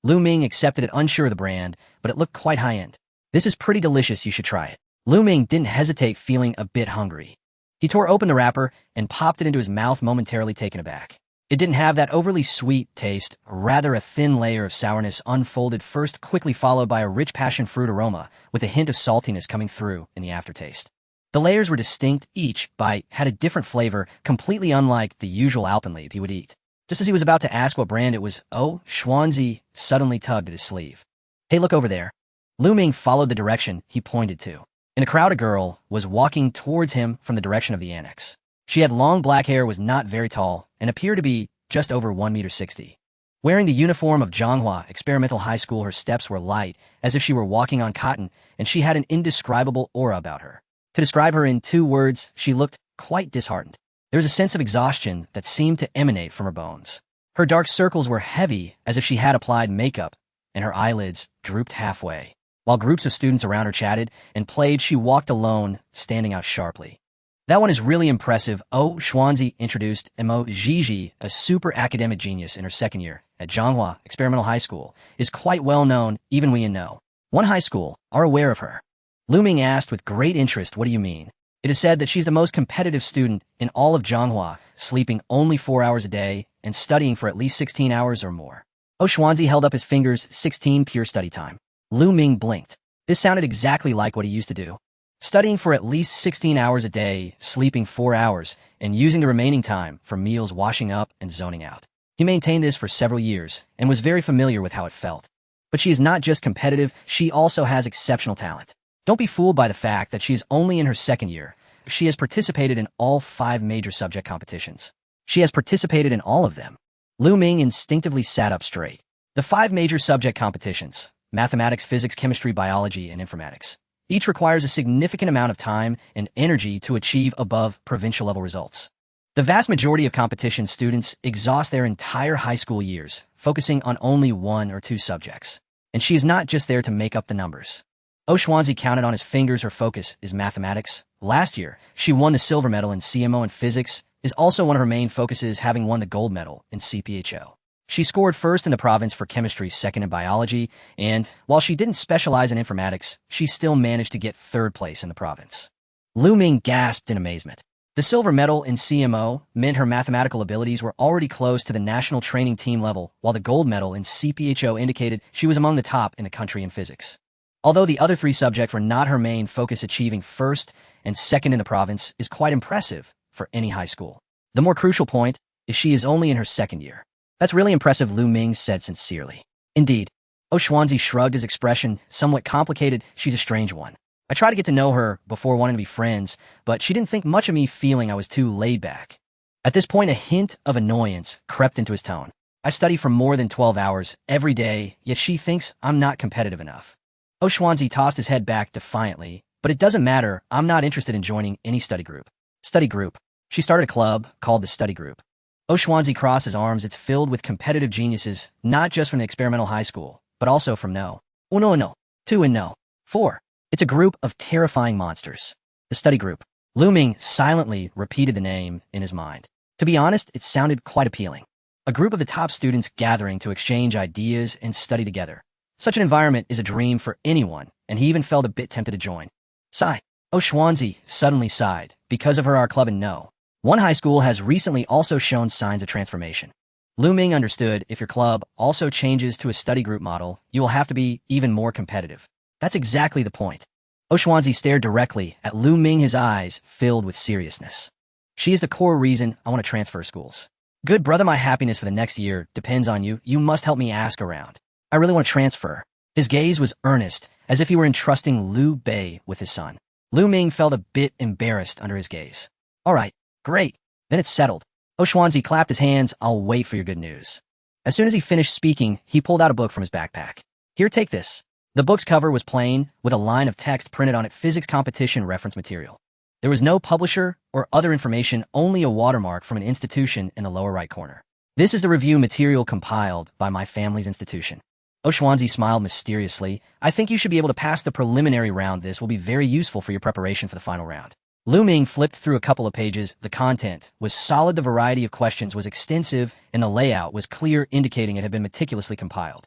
Lu Ming accepted it, unsure of the brand, but it looked quite high-end. This is pretty delicious, you should try it. Lu Ming didn't hesitate, feeling a bit hungry. He tore open the wrapper and popped it into his mouth, momentarily taken aback. It didn't have that overly sweet taste, rather a thin layer of sourness unfolded first, quickly followed by a rich passion fruit aroma with a hint of saltiness coming through in the aftertaste. The layers were distinct, each bite had a different flavor, completely unlike the usual Alpenlieb he would eat. Just as he was about to ask what brand it was, Schwanzi suddenly tugged at his sleeve. Hey, look over there. Lu Ming followed the direction he pointed to. In a crowd, a girl was walking towards him from the direction of the annex. She had long black hair, was not very tall, and appeared to be just over 1.60 meters. Wearing the uniform of Zhonghua Experimental High School, her steps were light, as if she were walking on cotton, and she had an indescribable aura about her. To describe her in 2 words, she looked quite disheartened. There was a sense of exhaustion that seemed to emanate from her bones. Her dark circles were heavy, as if she had applied makeup, and her eyelids drooped halfway. While groups of students around her chatted and played, she walked alone, standing out sharply. That one is really impressive. Schwanzi introduced Mo Gigi, a super academic genius in her second year at Zhonghua Experimental High School, is quite well known, even we know. One high school are aware of her. Lu Ming asked with great interest, what do you mean? It is said that she's the most competitive student in all of Zhonghua, sleeping only 4 hours a day and studying for at least 16 hours or more. Schwanzi held up his fingers, 16 pure study time. Lu Ming blinked. This sounded exactly like what he used to do. Studying for at least 16 hours a day, sleeping 4 hours, and using the remaining time for meals, washing up, and zoning out. He maintained this for several years and was very familiar with how it felt. But she is not just competitive, she also has exceptional talent. Don't be fooled by the fact that she is only in her second year. She has participated in all 5 major subject competitions. She has participated in all of them. Lu Ming instinctively sat up straight. The 5 major subject competitions: mathematics, physics, chemistry, biology, and informatics. Each requires a significant amount of time and energy to achieve above provincial level results. The vast majority of competition students exhaust their entire high school years, focusing on only 1 or 2 subjects. And she is not just there to make up the numbers. Schwanzi counted on his fingers. Her focus is mathematics. Last year, she won the silver medal in CMO, and physics is also one of her main focuses, having won the gold medal in CPHO. She scored first in the province for chemistry, second in biology, and while she didn't specialize in informatics, she still managed to get 3rd place in the province. Lu Ming gasped in amazement. The silver medal in CMO meant her mathematical abilities were already close to the national training team level, while the gold medal in CPHO indicated she was among the top in the country in physics. Although the other 3 subjects were not her main focus, achieving 1st and 2nd in the province is quite impressive for any high school. The more crucial point is she is only in her 2nd year. That's really impressive, Lu Ming said sincerely. Indeed. Schwanzi shrugged, his expression somewhat complicated. She's a strange one. I tried to get to know her before wanting to be friends, but she didn't think much of me, feeling I was too laid back. At this point, a hint of annoyance crept into his tone. I study for more than 12 hours every day, yet she thinks I'm not competitive enough. Schwanzi tossed his head back defiantly, but it doesn't matter. I'm not interested in joining any study group. Study group. She started a club called the Study Group. Schwanzi crossed his arms. It's filled with competitive geniuses, not just from the experimental high school, but also from No. 1 and No. 2 and No. 4. It's a group of terrifying monsters. The Study Group. Lu Ming silently repeated the name in his mind. To be honest, it sounded quite appealing. A group of the top students gathering to exchange ideas and study together. Such an environment is a dream for anyone, and he even felt a bit tempted to join. Sigh. Schwanzi suddenly sighed. Because of her, our club in No. 1 high school has recently also shown signs of transformation. Lu Ming understood, if your club also changes to a study group model, you will have to be even more competitive. That's exactly the point. Schwanzi stared directly at Lu Ming, his eyes filled with seriousness. She is the core reason I want to transfer schools. Good brother, my happiness for the next year depends on you. You must help me ask around. I really want to transfer. His gaze was earnest, as if he were entrusting Liu Bei with his son. Lu Ming felt a bit embarrassed under his gaze. All right, great. Then it's settled. Schwanzi clapped his hands. I'll wait for your good news. As soon as he finished speaking, he pulled out a book from his backpack. Here, take this. The book's cover was plain, with a line of text printed on it: physics competition reference material. There was no publisher or other information, only a watermark from an institution in the lower right corner. This is the review material compiled by my family's institution. Schwanzi smiled mysteriously. I think you should be able to pass the preliminary round. This will be very useful for your preparation for the final round. Lu Ming flipped through a couple of pages. The content was solid, the variety of questions was extensive, and the layout was clear, indicating it had been meticulously compiled.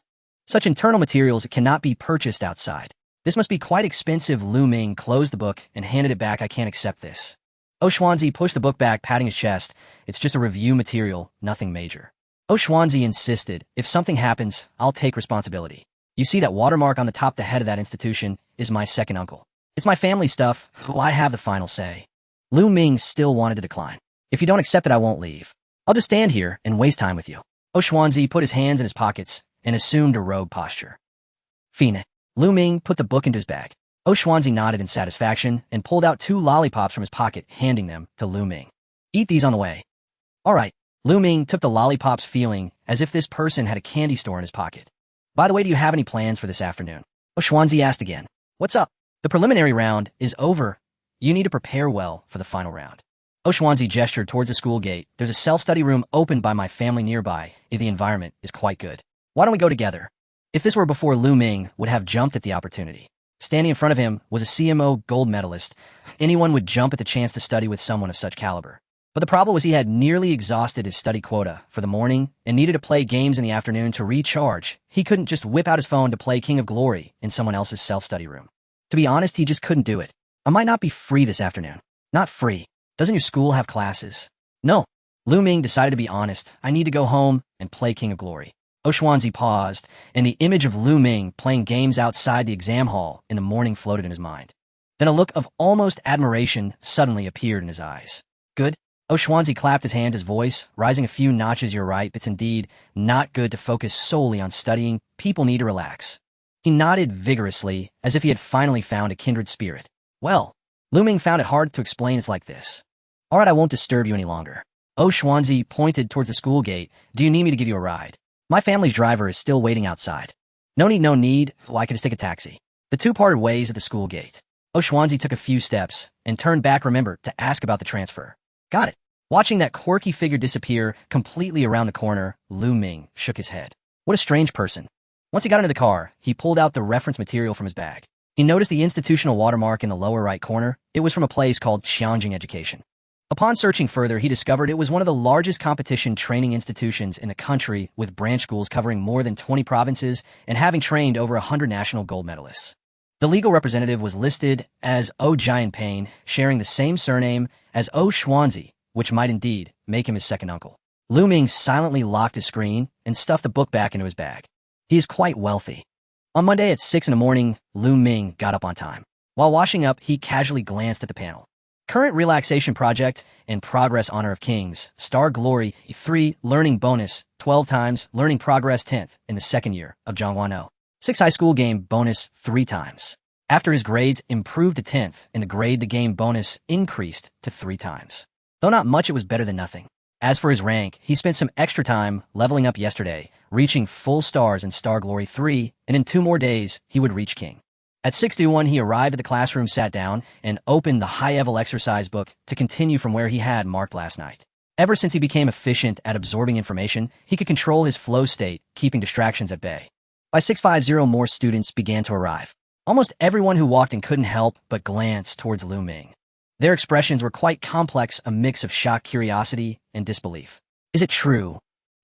Such internal materials cannot be purchased outside. This must be quite expensive. Lu Ming closed the book and handed it back. I can't accept this. Schwanzi pushed the book back, patting his chest. It's just a review material, nothing major. Schwanzi insisted, if something happens, I'll take responsibility. You see that watermark on the top? The head of that institution is my second uncle. It's my family stuff. I have the final say. Lu Ming still wanted to decline. If you don't accept it, I won't leave. I'll just stand here and waste time with you. Xuanzi put his hands in his pockets and assumed a rogue posture. Phoenix. Lu Ming put the book into his bag. Xuanzi nodded in satisfaction and pulled out 2 lollipops from his pocket, handing them to Lu Ming. Eat these on the way. All right. Lu Ming took the lollipops, feeling as if this person had a candy store in his pocket. By the way, do you have any plans for this afternoon? Xuanzi asked again. What's up? The preliminary round is over. You need to prepare well for the final round. Xuanzi gestured towards the school gate. There's a self-study room opened by my family nearby. The environment is quite good. Why don't we go together? If this were before, Lu Ming would have jumped at the opportunity. Standing in front of him was a CMO gold medalist. Anyone would jump at the chance to study with someone of such caliber. But the problem was he had nearly exhausted his study quota for the morning and needed to play games in the afternoon to recharge. He couldn't just whip out his phone to play King of Glory in someone else's self-study room. To be honest, he just couldn't do it. I might not be free this afternoon. Not free. Doesn't your school have classes? No. Lu Ming decided to be honest. I need to go home and play King of Glory. Xuanzi paused, and the image of Lu Ming playing games outside the exam hall in the morning floated in his mind. Then a look of almost admiration suddenly appeared in his eyes. Good? Xuanzi clapped his hand, his voice rising a few notches. You're right. It's indeed not good to focus solely on studying. People need to relax. He nodded vigorously, as if he had finally found a kindred spirit. Well, Lu Ming found it hard to explain. It's like this. All right, I won't disturb you any longer. Xuanzi pointed towards the school gate. Do you need me to give you a ride? My family's driver is still waiting outside. No need. Well, I can just take a taxi. The 2 parted ways at the school gate. Xuanzi took a few steps and turned back, remember, to ask about the transfer. Got it. Watching that quirky figure disappear completely around the corner, Lu Ming shook his head. What a strange person. Once he got into the car, he pulled out the reference material from his bag. He noticed the institutional watermark in the lower right corner. It was from a place called Xiangjing Education. Upon searching further, he discovered it was one of the largest competition training institutions in the country, with branch schools covering more than 20 provinces and having trained over 100 national gold medalists. The legal representative was listed as Jianping, sharing the same surname as Xuanzi, which might indeed make him his second uncle. Lu Ming silently locked his screen and stuffed the book back into his bag. He is quite wealthy. On Monday at 6 in the morning, Lu Ming got up on time. While washing up, he casually glanced at the panel. Current relaxation project in progress, honor of kings, star glory 3, learning bonus 12 times, learning progress 10th in the second year of Zhongguano. 6 high school game bonus 3 times. After his grades improved to 10th in the grade, the game bonus increased to 3 times. Though not much, it was better than nothing. As for his rank, he spent some extra time leveling up yesterday, reaching full stars in Star Glory 3, and in 2 more days, he would reach King. At 6:01, he arrived at the classroom, sat down, and opened the high-level exercise book to continue from where he had marked last night. Ever since he became efficient at absorbing information, he could control his flow state, keeping distractions at bay. By 6:50, more students began to arrive. Almost everyone who walked in couldn't help but glance towards Lu Ming. Their expressions were quite complex, a mix of shock, curiosity, and disbelief. Is it true?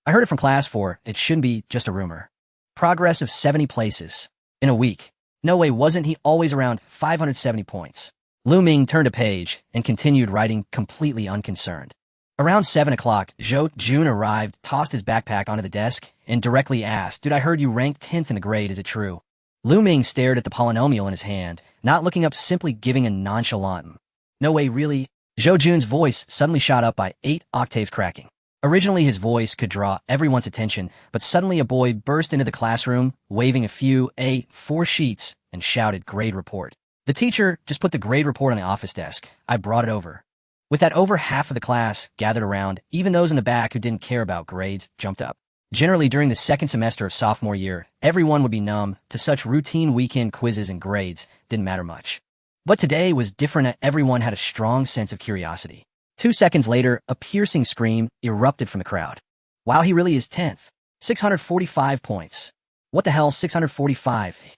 I heard it from class 4. It shouldn't be just a rumor. Progress of 70 places. In a week. No way, wasn't he always around 570 points? Lu Ming turned a page and continued writing, completely unconcerned. Around 7 o'clock, Zhou Jun arrived, tossed his backpack onto the desk, and directly asked, Dude, I heard you ranked 10th in the grade, is it true? Lu Ming stared at the polynomial in his hand, not looking up, simply giving a nonchalant, No way, really? Zhou Jun's voice suddenly shot up by 8 octaves, cracking. Originally, his voice could draw everyone's attention, but suddenly a boy burst into the classroom, waving a few A4 sheets, and shouted, Grade report. The teacher just put the grade report on the office desk. I brought it over. With that, over half of the class gathered around. Even those in the back who didn't care about grades jumped up. Generally, during the second semester of sophomore year, everyone would be numb to such routine weekend quizzes, and grades didn't matter much. But today was different. Everyone had a strong sense of curiosity. 2 seconds later, a piercing scream erupted from the crowd. Wow, he really is 10th. 645 points. What the hell, 645?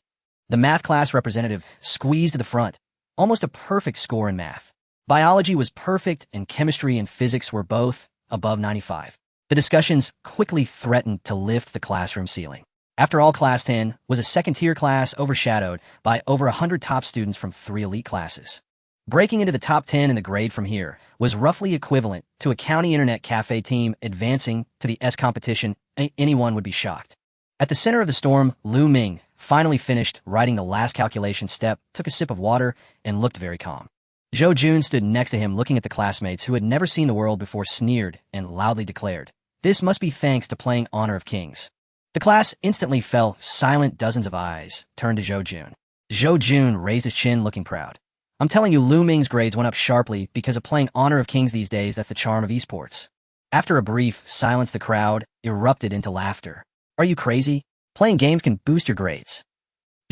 The math class representative squeezed to the front. Almost a perfect score in math. Biology was perfect, and chemistry and physics were both above 95. The discussions quickly threatened to lift the classroom ceiling. After all, Class 10 was a second-tier class overshadowed by over 100 top students from 3 elite classes. Breaking into the top 10 in the grade from here was roughly equivalent to a county internet cafe team advancing to the S competition. Anyone would be shocked. At the center of the storm, Lu Ming finally finished writing the last calculation step, took a sip of water, and looked very calm. Zhou Jun stood next to him looking at the classmates who had never seen the world before, sneered and loudly declared, "This must be thanks to playing Honor of Kings." The class instantly fell silent. Dozens of eyes turned to Zhou Jun. Zhou Jun raised his chin, looking proud. "I'm telling you, Lu Ming's grades went up sharply because of playing Honor of Kings these days. That's the charm of esports." After a brief silence, the crowd erupted into laughter. "Are you crazy? Playing games can boost your grades."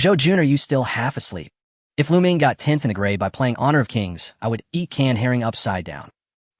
"Zhou Jun, are you still half asleep? If Lu Ming got 10th in a grade by playing Honor of Kings, I would eat canned herring upside down."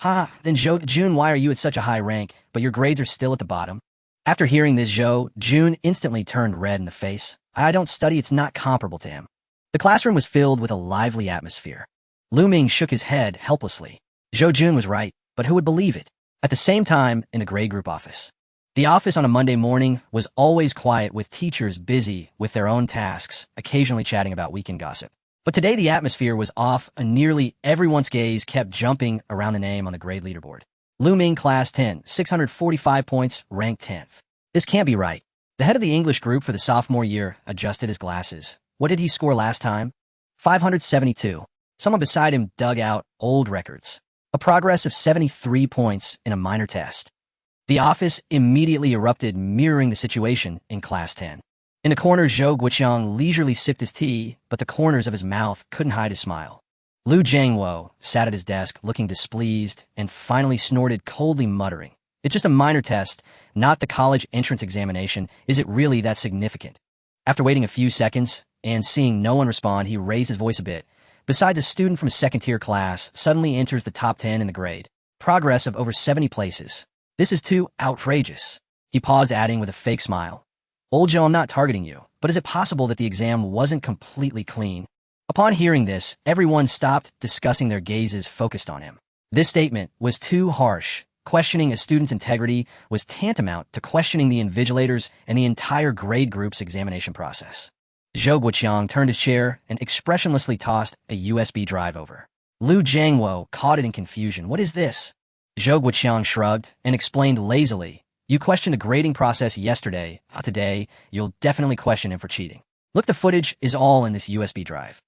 "Ha, then Zhou Jun, why are you at such a high rank, but your grades are still at the bottom?" After hearing this, Zhou Jun instantly turned red in the face. "I don't study, it's not comparable to him." The classroom was filled with a lively atmosphere. Lu Ming shook his head helplessly. Zhou Jun was right, but who would believe it? At the same time, in the grade group office. The office on a Monday morning was always quiet, with teachers busy with their own tasks, occasionally chatting about weekend gossip. But today the atmosphere was off, and nearly everyone's gaze kept jumping around the name on the grade leaderboard. Lu Ming, class 10, 645 points, ranked 10th. This can't be right. The head of the English group for the sophomore year adjusted his glasses. What did he score last time? 572. Someone beside him dug out old records. A progress of 73 points in a minor test. The office immediately erupted, mirroring the situation in class 10. In the corner, Zhou Guoqiang leisurely sipped his tea, but the corners of his mouth couldn't hide his smile. Lu Jiangwo sat at his desk, looking displeased, and finally snorted coldly, muttering, "It's just a minor test, not the college entrance examination. Is it really that significant?" After waiting a few seconds and seeing no one respond, he raised his voice a bit. "Besides, a student from a second-tier class suddenly enters the top 10 in the grade. Progress of over 70 places. This is too outrageous." He paused, adding with a fake smile, "Old Joe, I'm not targeting you, but is it possible that the exam wasn't completely clean?" Upon hearing this, everyone stopped discussing, their gazes focused on him. This statement was too harsh. Questioning a student's integrity was tantamount to questioning the invigilators and the entire grade group's examination process. Zhou Guoqiang turned his chair and expressionlessly tossed a USB drive over. Lu Jiangwo caught it in confusion. "What is this?" Zhou Guoqiang shrugged and explained lazily, "You questioned the grading process yesterday. Today, you'll definitely question him for cheating. Look, the footage is all in this USB drive."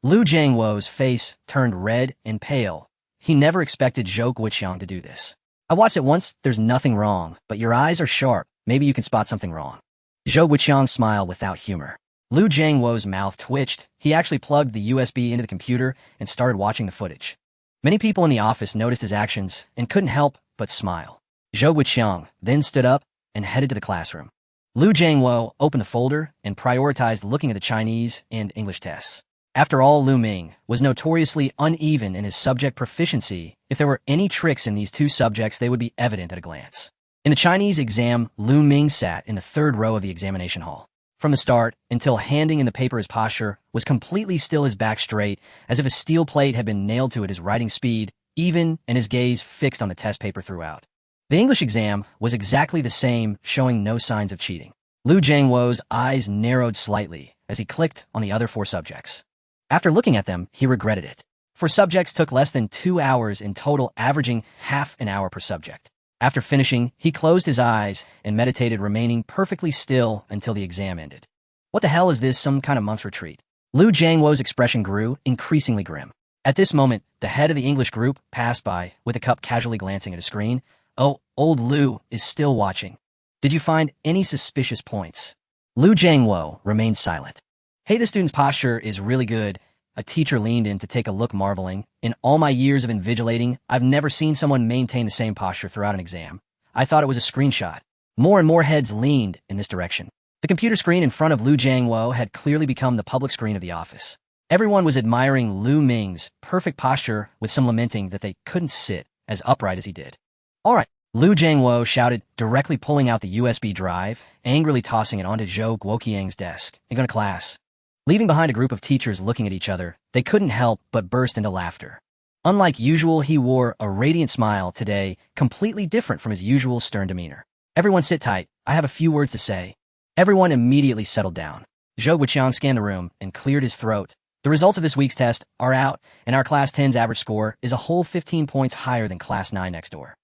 Lu Jiangwo's face turned red and pale. He never expected Zhou Guoqiang to do this. "I watched it once. There's nothing wrong, but your eyes are sharp. Maybe you can spot something wrong." Zhou Guoqiang smiled without humor. Lu Jiangwo's mouth twitched. He actually plugged the USB into the computer and started watching the footage. Many people in the office noticed his actions and couldn't help but smile. Zhou Guoqiang then stood up and headed to the classroom. Lu Jiangwo opened the folder and prioritized looking at the Chinese and English tests. After all, Lu Ming was notoriously uneven in his subject proficiency. If there were any tricks in these two subjects, they would be evident at a glance. In the Chinese exam, Lu Ming sat in the third row of the examination hall. From the start until handing in the paper, his posture was completely still, his back straight, as if a steel plate had been nailed to it, his writing speed even, and his gaze fixed on the test paper throughout. The English exam was exactly the same, showing no signs of cheating. Lu Jiangwo's eyes narrowed slightly as he clicked on the other 4 subjects. After looking at them, he regretted it. 4 subjects took less than 2 hours in total, averaging half an hour per subject. After finishing, he closed his eyes and meditated, remaining perfectly still until the exam ended. What the hell is this, some kind of monk's retreat? Lu Jiangwo's expression grew increasingly grim. At this moment, the head of the English group passed by, with a cup, casually glancing at a screen. "Oh, old Lu is still watching. Did you find any suspicious points?" Lu Jiangwo remained silent. "Hey, the student's posture is really good." A teacher leaned in to take a look, marveling. "In all my years of invigilating, I've never seen someone maintain the same posture throughout an exam. I thought it was a screenshot." More and more heads leaned in this direction. The computer screen in front of Lu Jiangwo had clearly become the public screen of the office. Everyone was admiring Lu Ming's perfect posture, with some lamenting that they couldn't sit as upright as he did. "All right," Lu Jiangwo shouted, directly pulling out the USB drive, angrily tossing it onto Zhou Guoqiang's desk. "I'm going to class." Leaving behind a group of teachers looking at each other, they couldn't help but burst into laughter. Unlike usual, he wore a radiant smile today, completely different from his usual stern demeanor. "Everyone sit tight. I have a few words to say." Everyone immediately settled down. Zhou Guoqiang scanned the room and cleared his throat. "The results of this week's test are out, and our Class 10's average score is a whole 15 points higher than Class 9 next door."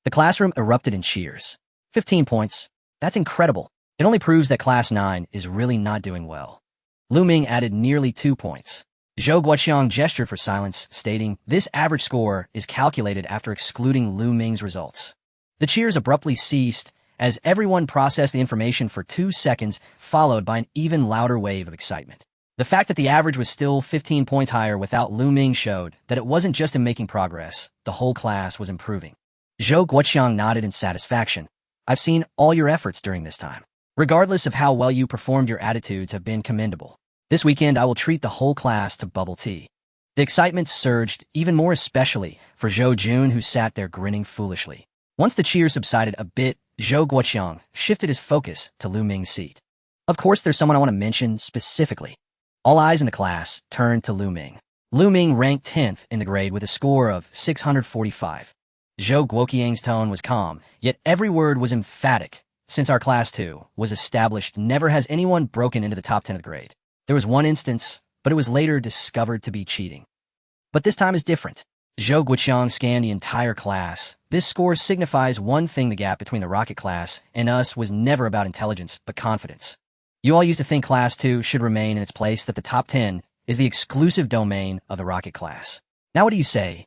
The classroom erupted in cheers. 15 points? That's incredible. It only proves that Class 9 is really not doing well. Lu Ming added nearly 2 points. Zhou Guoqiang gestured for silence, stating, "This average score is calculated after excluding Lu Ming's results." The cheers abruptly ceased as everyone processed the information for 2 seconds, followed by an even louder wave of excitement. The fact that the average was still 15 points higher without Lu Ming showed that it wasn't just him making progress, the whole class was improving. Zhou Guoqiang nodded in satisfaction. "I've seen all your efforts during this time. Regardless of how well you performed, your attitudes have been commendable. This weekend I will treat the whole class to bubble tea." The excitement surged, even more especially for Zhou Jun, who sat there grinning foolishly. Once the cheers subsided a bit, Zhou Guoqiang shifted his focus to Lu Ming's seat. "Of course there's someone I want to mention specifically." All eyes in the class turned to Lu Ming. Lu Ming ranked 10th in the grade with a score of 645. Zhou Guoqiang's tone was calm, yet every word was emphatic. "Since our class 2 was established, never has anyone broken into the top 10 of the grade. There was one instance, but it was later discovered to be cheating. But this time is different." Zhou Guoqiang scanned the entire class. "This score signifies one thing: the gap between the rocket class and us was never about intelligence, but confidence. You all used to think Class 2 should remain in its place, that the top 10 is the exclusive domain of the rocket class. Now what do you say?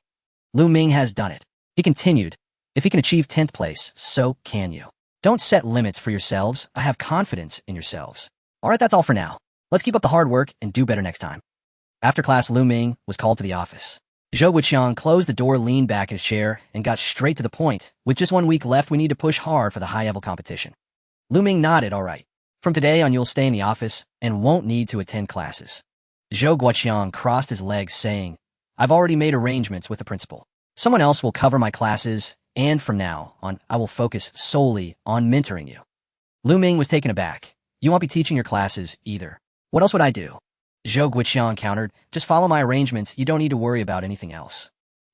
Lu Ming has done it." He continued, "If he can achieve 10th place, so can you. Don't set limits for yourselves. I have confidence in yourselves. All right, that's all for now. Let's keep up the hard work and do better next time." After class, Lu Ming was called to the office. Zhou Guoqiang closed the door, leaned back in his chair, and got straight to the point. "With just 1 week left, we need to push hard for the high-level competition." Lu Ming nodded. "All right. From today on, you'll stay in the office and won't need to attend classes." Zhou Guoqiang crossed his legs, saying, "I've already made arrangements with the principal. Someone else will cover my classes, and from now on, I will focus solely on mentoring you." Lu Ming was taken aback. "You won't be teaching your classes either." "What else would I do?" Zhou Guoqiang countered. "Just follow my arrangements. You don't need to worry about anything else."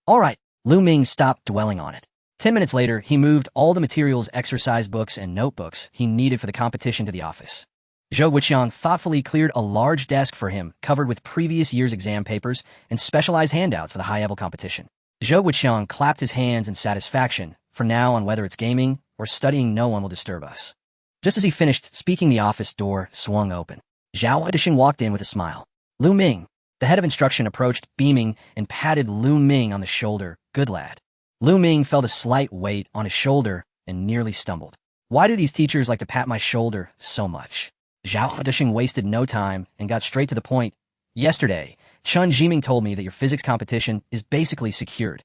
"All right." Lu Ming stopped dwelling on it. 10 minutes later, he moved all the materials, exercise books, and notebooks he needed for the competition to the office. Zhou Guoqiang thoughtfully cleared a large desk for him, covered with previous year's exam papers and specialized handouts for the high-level competition. Zhou Guoqiang clapped his hands in satisfaction. From now on, whether it's gaming or studying, no one will disturb us. Just as he finished speaking, the office door swung open. Zhao Dishing walked in with a smile. "Lu Ming." The head of instruction approached, beaming, and patted Lu Ming on the shoulder. "Good lad." Lu Ming felt a slight weight on his shoulder and nearly stumbled. "Why do these teachers like to pat my shoulder so much?" Zhao Dishing wasted no time and got straight to the point. "Yesterday, Chun Jiming told me that your physics competition is basically secured.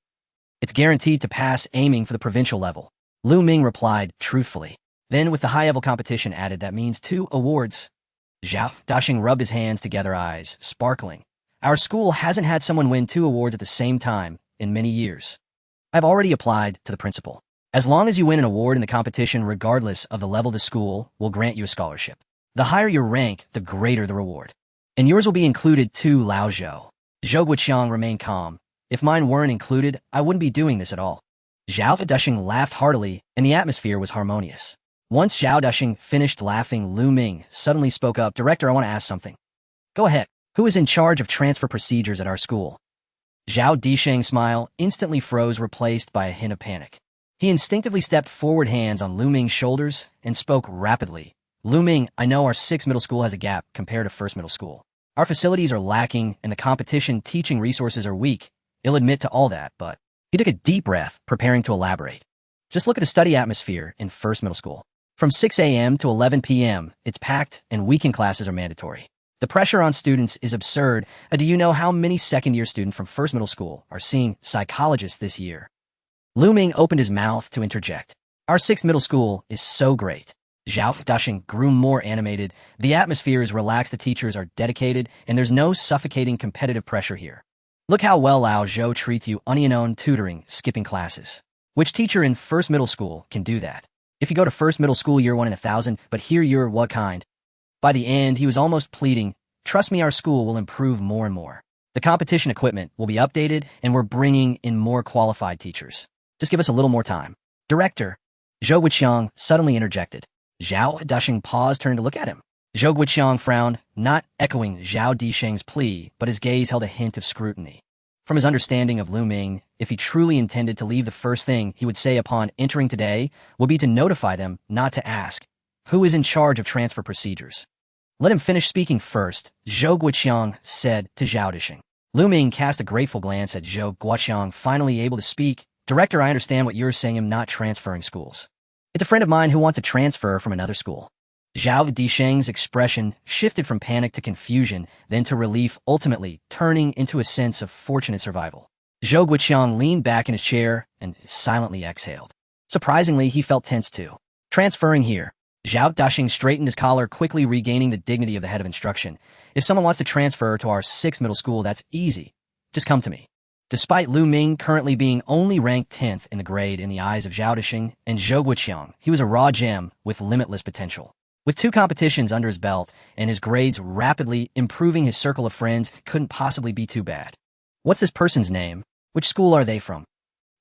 It's guaranteed to pass, aiming for the provincial level." Lu Ming replied truthfully. Then, with the high-level competition added, that means 2 awards. Zhao Dashing rubbed his hands together, eyes sparkling. "Our school hasn't had someone win 2 awards at the same time in many years. I've already applied to the principal. As long as you win an award in the competition, regardless of the level, the school will grant you a scholarship. The higher your rank, the greater the reward. And yours will be included too, Lao Zhou." Zhou Guoqiang remained calm. "If mine weren't included, I wouldn't be doing this at all." Zhao Dashing laughed heartily, and the atmosphere was harmonious. Once Zhao Dashing finished laughing, Lu Ming suddenly spoke up. "Director, I want to ask something." "Go ahead. Who is in charge of transfer procedures at our school?" Zhao Disheng's smile instantly froze, replaced by a hint of panic. He instinctively stepped forward, hands on Lu Ming's shoulders, and spoke rapidly. "Lu Ming, I know our 6th middle school has a gap compared to 1st middle school. Our facilities are lacking, and the competition teaching resources are weak. I'll admit to all that, but..." He took a deep breath, preparing to elaborate. "Just look at the study atmosphere in 1st middle school. From 6 a.m. to 11 p.m., it's packed, and weekend classes are mandatory. The pressure on students is absurd. Do you know how many second-year students from 1st middle school are seeing psychologists this year?" Lu Ming opened his mouth to interject. "Our 6th middle school is so great." Zhao Dashing grew more animated. "The atmosphere is relaxed, the teachers are dedicated, and there's no suffocating competitive pressure here. Look how well Lao Zhou treats you, unknown tutoring, skipping classes. Which teacher in 1st middle school can do that? If you go to 1st middle school, you're 1 in 1,000, but here you're what kind?" By the end, he was almost pleading. "Trust me, our school will improve more and more. The competition equipment will be updated, and we're bringing in more qualified teachers. Just give us a little more time." "Director," Zhou Guoqiang suddenly interjected. Zhao Dashing paused, turned to look at him. Zhou Guoqiang frowned, not echoing Zhao Disheng's plea, but his gaze held a hint of scrutiny. From his understanding of Lu Ming, if he truly intended to leave, the first thing he would say upon entering today would be to notify them, not to ask. Who is in charge of transfer procedures? Let him finish speaking first, Zhou Guoqiang said to Zhao Disheng. Lu Ming cast a grateful glance at Zhou Guoqiang, finally able to speak. Director, I understand what you're saying. I'm not transferring schools. It's a friend of mine who wants to transfer from another school. Zhao Disheng's expression shifted from panic to confusion, then to relief, ultimately turning into a sense of fortunate survival. Zhou Guoqiang leaned back in his chair and silently exhaled. Surprisingly, he felt tense too. Transferring here. Zhao Disheng straightened his collar, quickly regaining the dignity of the head of instruction. If someone wants to transfer to our 6th middle school, that's easy. Just come to me. Despite Lu Ming currently being only ranked 10th in the grade in the eyes of Zhao Disheng and Zhou Guoqiang, he was a raw gem with limitless potential. With 2 competitions under his belt and his grades rapidly improving, his circle of friends couldn't possibly be too bad. What's this person's name? Which school are they from?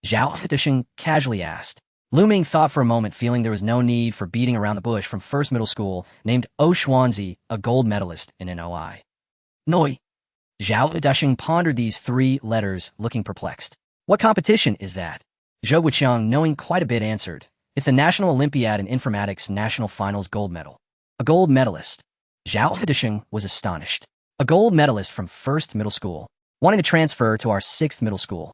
Zhao Disheng casually asked. Lu Ming thought for a moment, feeling there was no need for beating around the bush. From 1st middle school, named Xuanzi, a gold medalist in NOI. Noi. Zhao Disheng pondered these 3 letters, looking perplexed. What competition is that? Zhou Guoqiang, knowing quite a bit, answered. It's the National Olympiad in Informatics National Finals gold medal. A gold medalist. Zhao Disheng was astonished. A gold medalist from 1st middle school, wanting to transfer to our 6th middle school.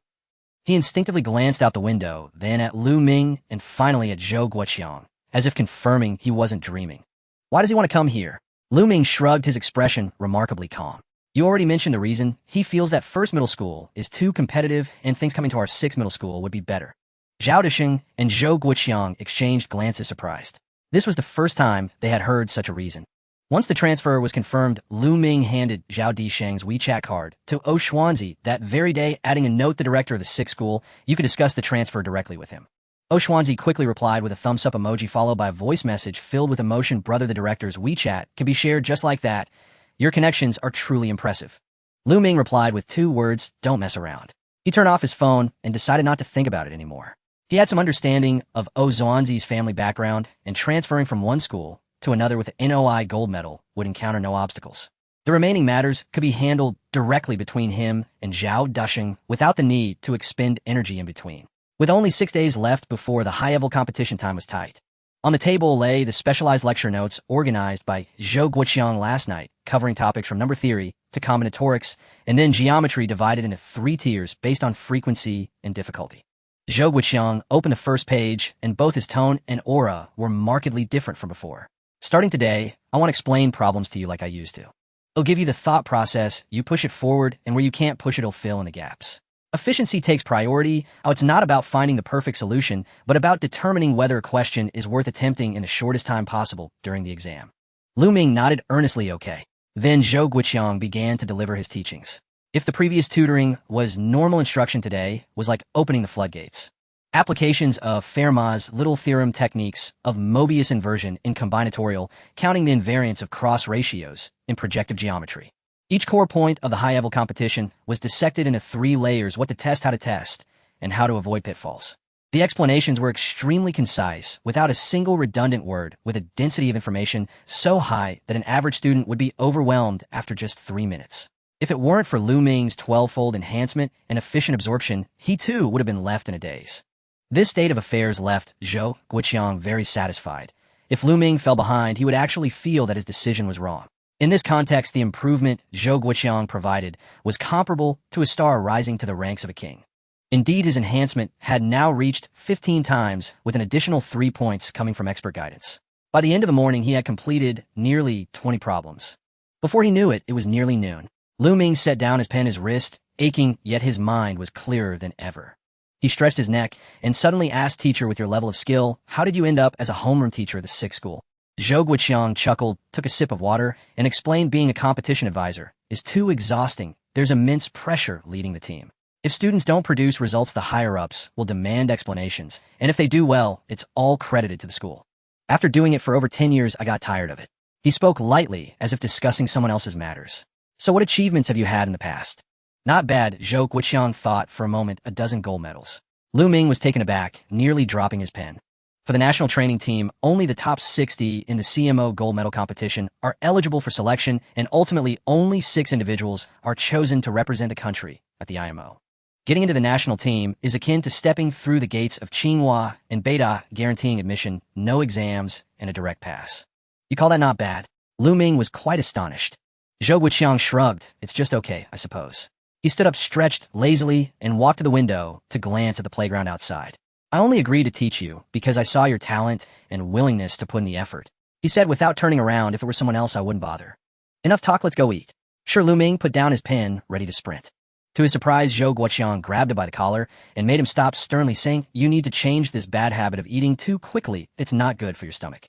He instinctively glanced out the window, then at Lu Ming, and finally at Zhou Guoqiang, as if confirming he wasn't dreaming. Why does he want to come here? Lu Ming shrugged, his expression remarkably calm. You already mentioned the reason. He feels that 1st middle school is too competitive and thinks coming to our 6th middle school would be better. Zhao Disheng and Zhou Guoqiang exchanged glances, surprised. This was the first time they had heard such a reason. Once the transfer was confirmed, Lu Ming handed Zhao Disheng's WeChat card to Xuanzi that very day, adding a note: the director of the 6th school, you could discuss the transfer directly with him. Xuanzi quickly replied with a thumbs-up emoji followed by a voice message filled with emotion. Brother, the director's WeChat can be shared just like that. Your connections are truly impressive. Lu Ming replied with 2 words: don't mess around. He turned off his phone and decided not to think about it anymore. He had some understanding of Xuanzi's family background, and transferring from one school to another with an NOI gold medal would encounter no obstacles. The remaining matters could be handled directly between him and Zhao Disheng without the need to expend energy in between. With only 6 days left before the high-level competition, time was tight. On the table lay the specialized lecture notes organized by Zhou Guoqiang last night, covering topics from number theory to combinatorics, and then geometry divided into 3 tiers based on frequency and difficulty. Zhou Guoqiang opened the first page, and both his tone and aura were markedly different from before. Starting today, I want to explain problems to you like I used to. It'll give you the thought process, you push it forward, and where you can't push it, it'll fill in the gaps. Efficiency takes priority. It's not about finding the perfect solution, but about determining whether a question is worth attempting in the shortest time possible during the exam. Lu Ming nodded earnestly, okay. Then Zhou Guoqiang began to deliver his teachings. If the previous tutoring was normal, instruction today was like opening the floodgates. Applications of Fermat's little theorem, techniques of Mobius inversion in combinatorial, counting the invariance of cross ratios in projective geometry. Each core point of the high-level competition was dissected into 3 layers: what to test, how to test, and how to avoid pitfalls. The explanations were extremely concise, without a single redundant word, with a density of information so high that an average student would be overwhelmed after just 3 minutes. If it weren't for Lu Ming's 12-fold enhancement and efficient absorption, he too would have been left in a daze. This state of affairs left Zhou Guoqiang very satisfied. If Lu Ming fell behind, he would actually feel that his decision was wrong. In this context, the improvement Zhou Guoqiang provided was comparable to a star rising to the ranks of a king. Indeed, his enhancement had now reached 15 times, with an additional 3 points coming from expert guidance. By the end of the morning, he had completed nearly 20 problems. Before he knew it, it was nearly noon. Lu Ming set down his pen, his wrist aching, yet his mind was clearer than ever. He stretched his neck and suddenly asked, teacher, with your level of skill, how did you end up as a homeroom teacher at the 6th school? Zhou Guoqiang chuckled, took a sip of water, and explained, being a competition advisor is too exhausting. There's immense pressure leading the team. If students don't produce results, the higher-ups will demand explanations, and if they do well, it's all credited to the school. After doing it for over 10 years, I got tired of it. He spoke lightly, as if discussing someone else's matters. So what achievements have you had in the past? Not bad, Zhou Guoqiang thought for a moment. 12 gold medals. Lu Ming was taken aback, nearly dropping his pen. For the national training team, only the top 60 in the CMO gold medal competition are eligible for selection, and ultimately only 6 individuals are chosen to represent the country at the IMO. Getting into the national team is akin to stepping through the gates of Tsinghua and Beida, guaranteeing admission, no exams, and a direct pass. You call that not bad? Lu Ming was quite astonished. Zhou Guoqiang shrugged. It's just okay, I suppose. He stood up stretched lazily and walked to the window to glance at the playground outside. I only agreed to teach you because I saw your talent and willingness to put in the effort. He said without turning around. If it were someone else, I wouldn't bother. Enough talk, let's go eat. Sure, Lu Ming put down his pen, ready to sprint. To his surprise, Zhou Guoqiang grabbed him by the collar and made him stop sternly, saying, "You need to change this bad habit of eating too quickly. It's not good for your stomach."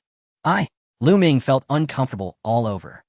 Lu Ming felt uncomfortable all over.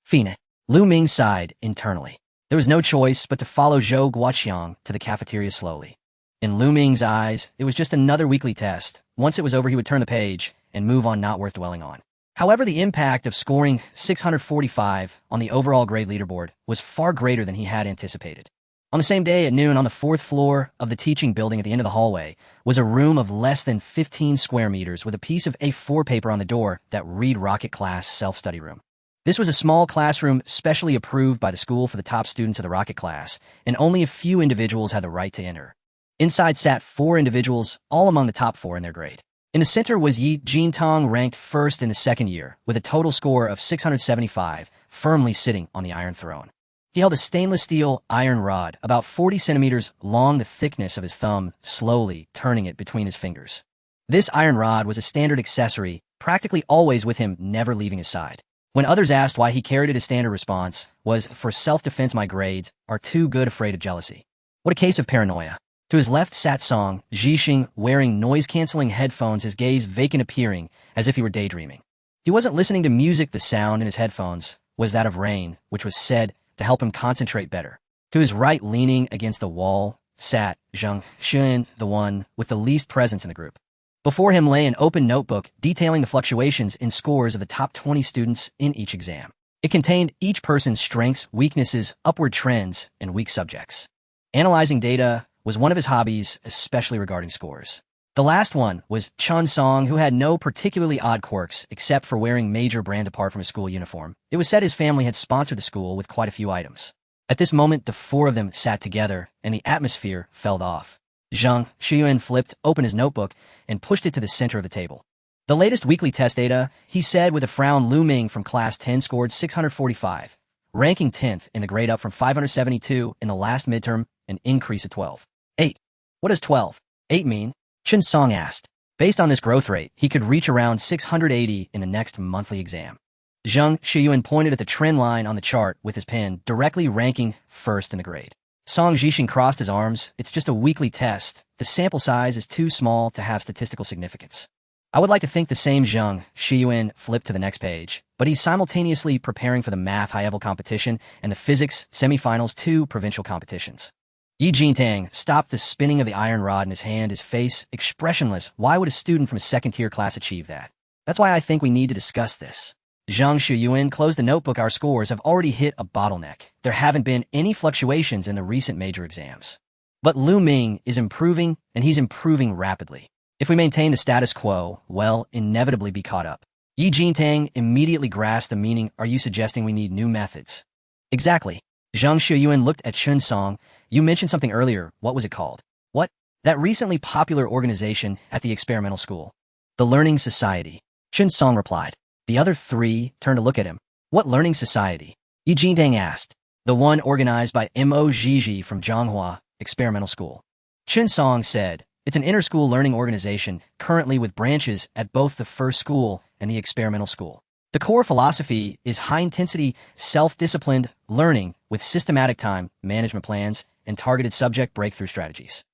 Fine. Lu Ming sighed internally. There was no choice but to follow Zhou Guoqiang to the cafeteria slowly. In Lu Ming's eyes, it was just another weekly test. Once it was over, he would turn the page and move on, not worth dwelling on. However, the impact of scoring 645 on the overall grade leaderboard was far greater than he had anticipated. On the same day at noon, on the 4th floor of the teaching building at the end of the hallway, was a room of less than 15 square meters with a piece of A4 paper on the door that read Rocket Class Self-Study Room. This was a small classroom specially approved by the school for the top students of the Rocket Class, and only a few individuals had the right to enter. Inside sat 4 individuals, all among the top 4 in their grade. In the center was Yi Jintang, ranked first in the 2nd year, with a total score of 675, firmly sitting on the Iron Throne. He held a stainless steel iron rod, about 40 centimeters long, the thickness of his thumb, slowly turning it between his fingers. This iron rod was a standard accessory, practically always with him, never leaving his side. When others asked why he carried it, his standard response was, "For self-defense, my grades are too good, afraid of jealousy." What a case of paranoia. To his left sat Song Zhixing, wearing noise-canceling headphones, his gaze vacant, appearing as if he were daydreaming. He wasn't listening to music. The sound in his headphones was that of rain, which was said to help him concentrate better. To his right, leaning against the wall, sat Zheng Xuan, the one with the least presence in the group. Before him lay an open notebook detailing the fluctuations in scores of the top 20 students in each exam. It contained each person's strengths, weaknesses, upward trends, and weak subjects. Analyzing data was one of his hobbies, especially regarding scores. The last one was Chun Song, who had no particularly odd quirks except for wearing major brand apart from his school uniform. It was said his family had sponsored the school with quite a few items. At this moment, the 4 of them sat together, and the atmosphere fell off. Zheng Xuan flipped open his notebook and pushed it to the center of the table. The latest weekly test data, he said with a frown. Lu Ming from class 10 scored 645, ranking 10th in the grade, up from 572 in the last midterm, an increase of 12. 8. What does 12.8 mean? Chun Song asked. Based on this growth rate, he could reach around 680 in the next monthly exam. Zheng Xuan pointed at the trend line on the chart with his pen, directly ranking first in the grade. Song Zhixing crossed his arms. It's just a weekly test. The sample size is too small to have statistical significance. I would like to think the same. Zheng Xuan flipped to the next page, but he's simultaneously preparing for the math high-level competition and the physics semifinals, 2 provincial competitions. Yi Jintang stopped the spinning of the iron rod in his hand, his face expressionless. Why would a student from a 2nd-tier class achieve that? That's why I think we need to discuss this. Zhang Shuyuan closed the notebook. Our scores have already hit a bottleneck. There haven't been any fluctuations in the recent major exams. But Lu Ming is improving, and he's improving rapidly. If we maintain the status quo, we'll inevitably be caught up. Yi Jintang immediately grasped the meaning. Are you suggesting we need new methods? Exactly. Zhang Shuyuan looked at Chun Song. You mentioned something earlier. What was it called? What? That recently popular organization at the experimental school. The Learning Society. Chun Song replied. The other 3 turned to look at him. What learning society? Yi Jintang asked. The one organized by Mo Zhiji from Zhonghua Experimental School. Chun Song said, it's an inter-school learning organization, currently with branches at both the first school and the experimental school. The core philosophy is high-intensity, self-disciplined learning with systematic time management plans and targeted subject breakthrough strategies.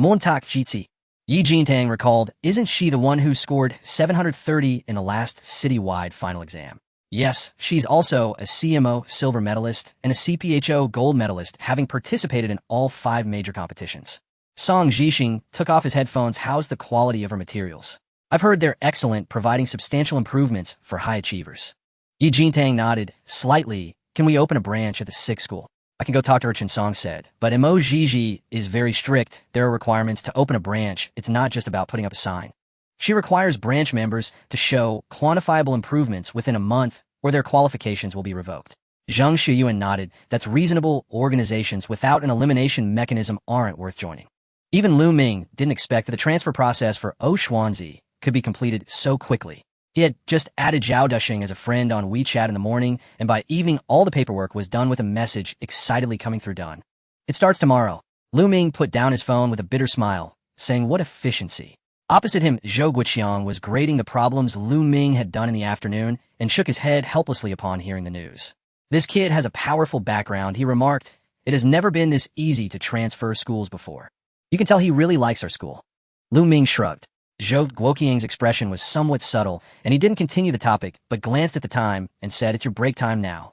Montak Jitsi. Yi Jintang recalled, isn't she the one who scored 730 in the last citywide final exam? Yes, she's also a CMO silver medalist and a CPHO gold medalist, having participated in all 5 major competitions. Song Zhixing took off his headphones. How's the quality of her materials? I've heard they're excellent, providing substantial improvements for high achievers. Yi Jintang nodded slightly. Can we open a branch at the 6th school? I can go talk to her, Chun Song said. But Mo Zhiji is very strict. There are requirements to open a branch. It's not just about putting up a sign. She requires branch members to show quantifiable improvements within a month, or their qualifications will be revoked. Zhang Shuyuan nodded. That's reasonable. Organizations without an elimination mechanism aren't worth joining. Even Lu Ming didn't expect that the transfer process for Xuanzi could be completed so quickly. He had just added Zhao Dushing as a friend on WeChat in the morning, and by evening all the paperwork was done with a message excitedly coming through done. It starts tomorrow. Lu Ming put down his phone with a bitter smile, saying what efficiency. Opposite him, Zhou Guiqiang was grading the problems Lu Ming had done in the afternoon and shook his head helplessly upon hearing the news. This kid has a powerful background, he remarked. It has never been this easy to transfer schools before. You can tell he really likes our school. Lu Ming shrugged. Zhou Guoqiang's expression was somewhat subtle, and he didn't continue the topic, but glanced at the time and said, it's your break time now.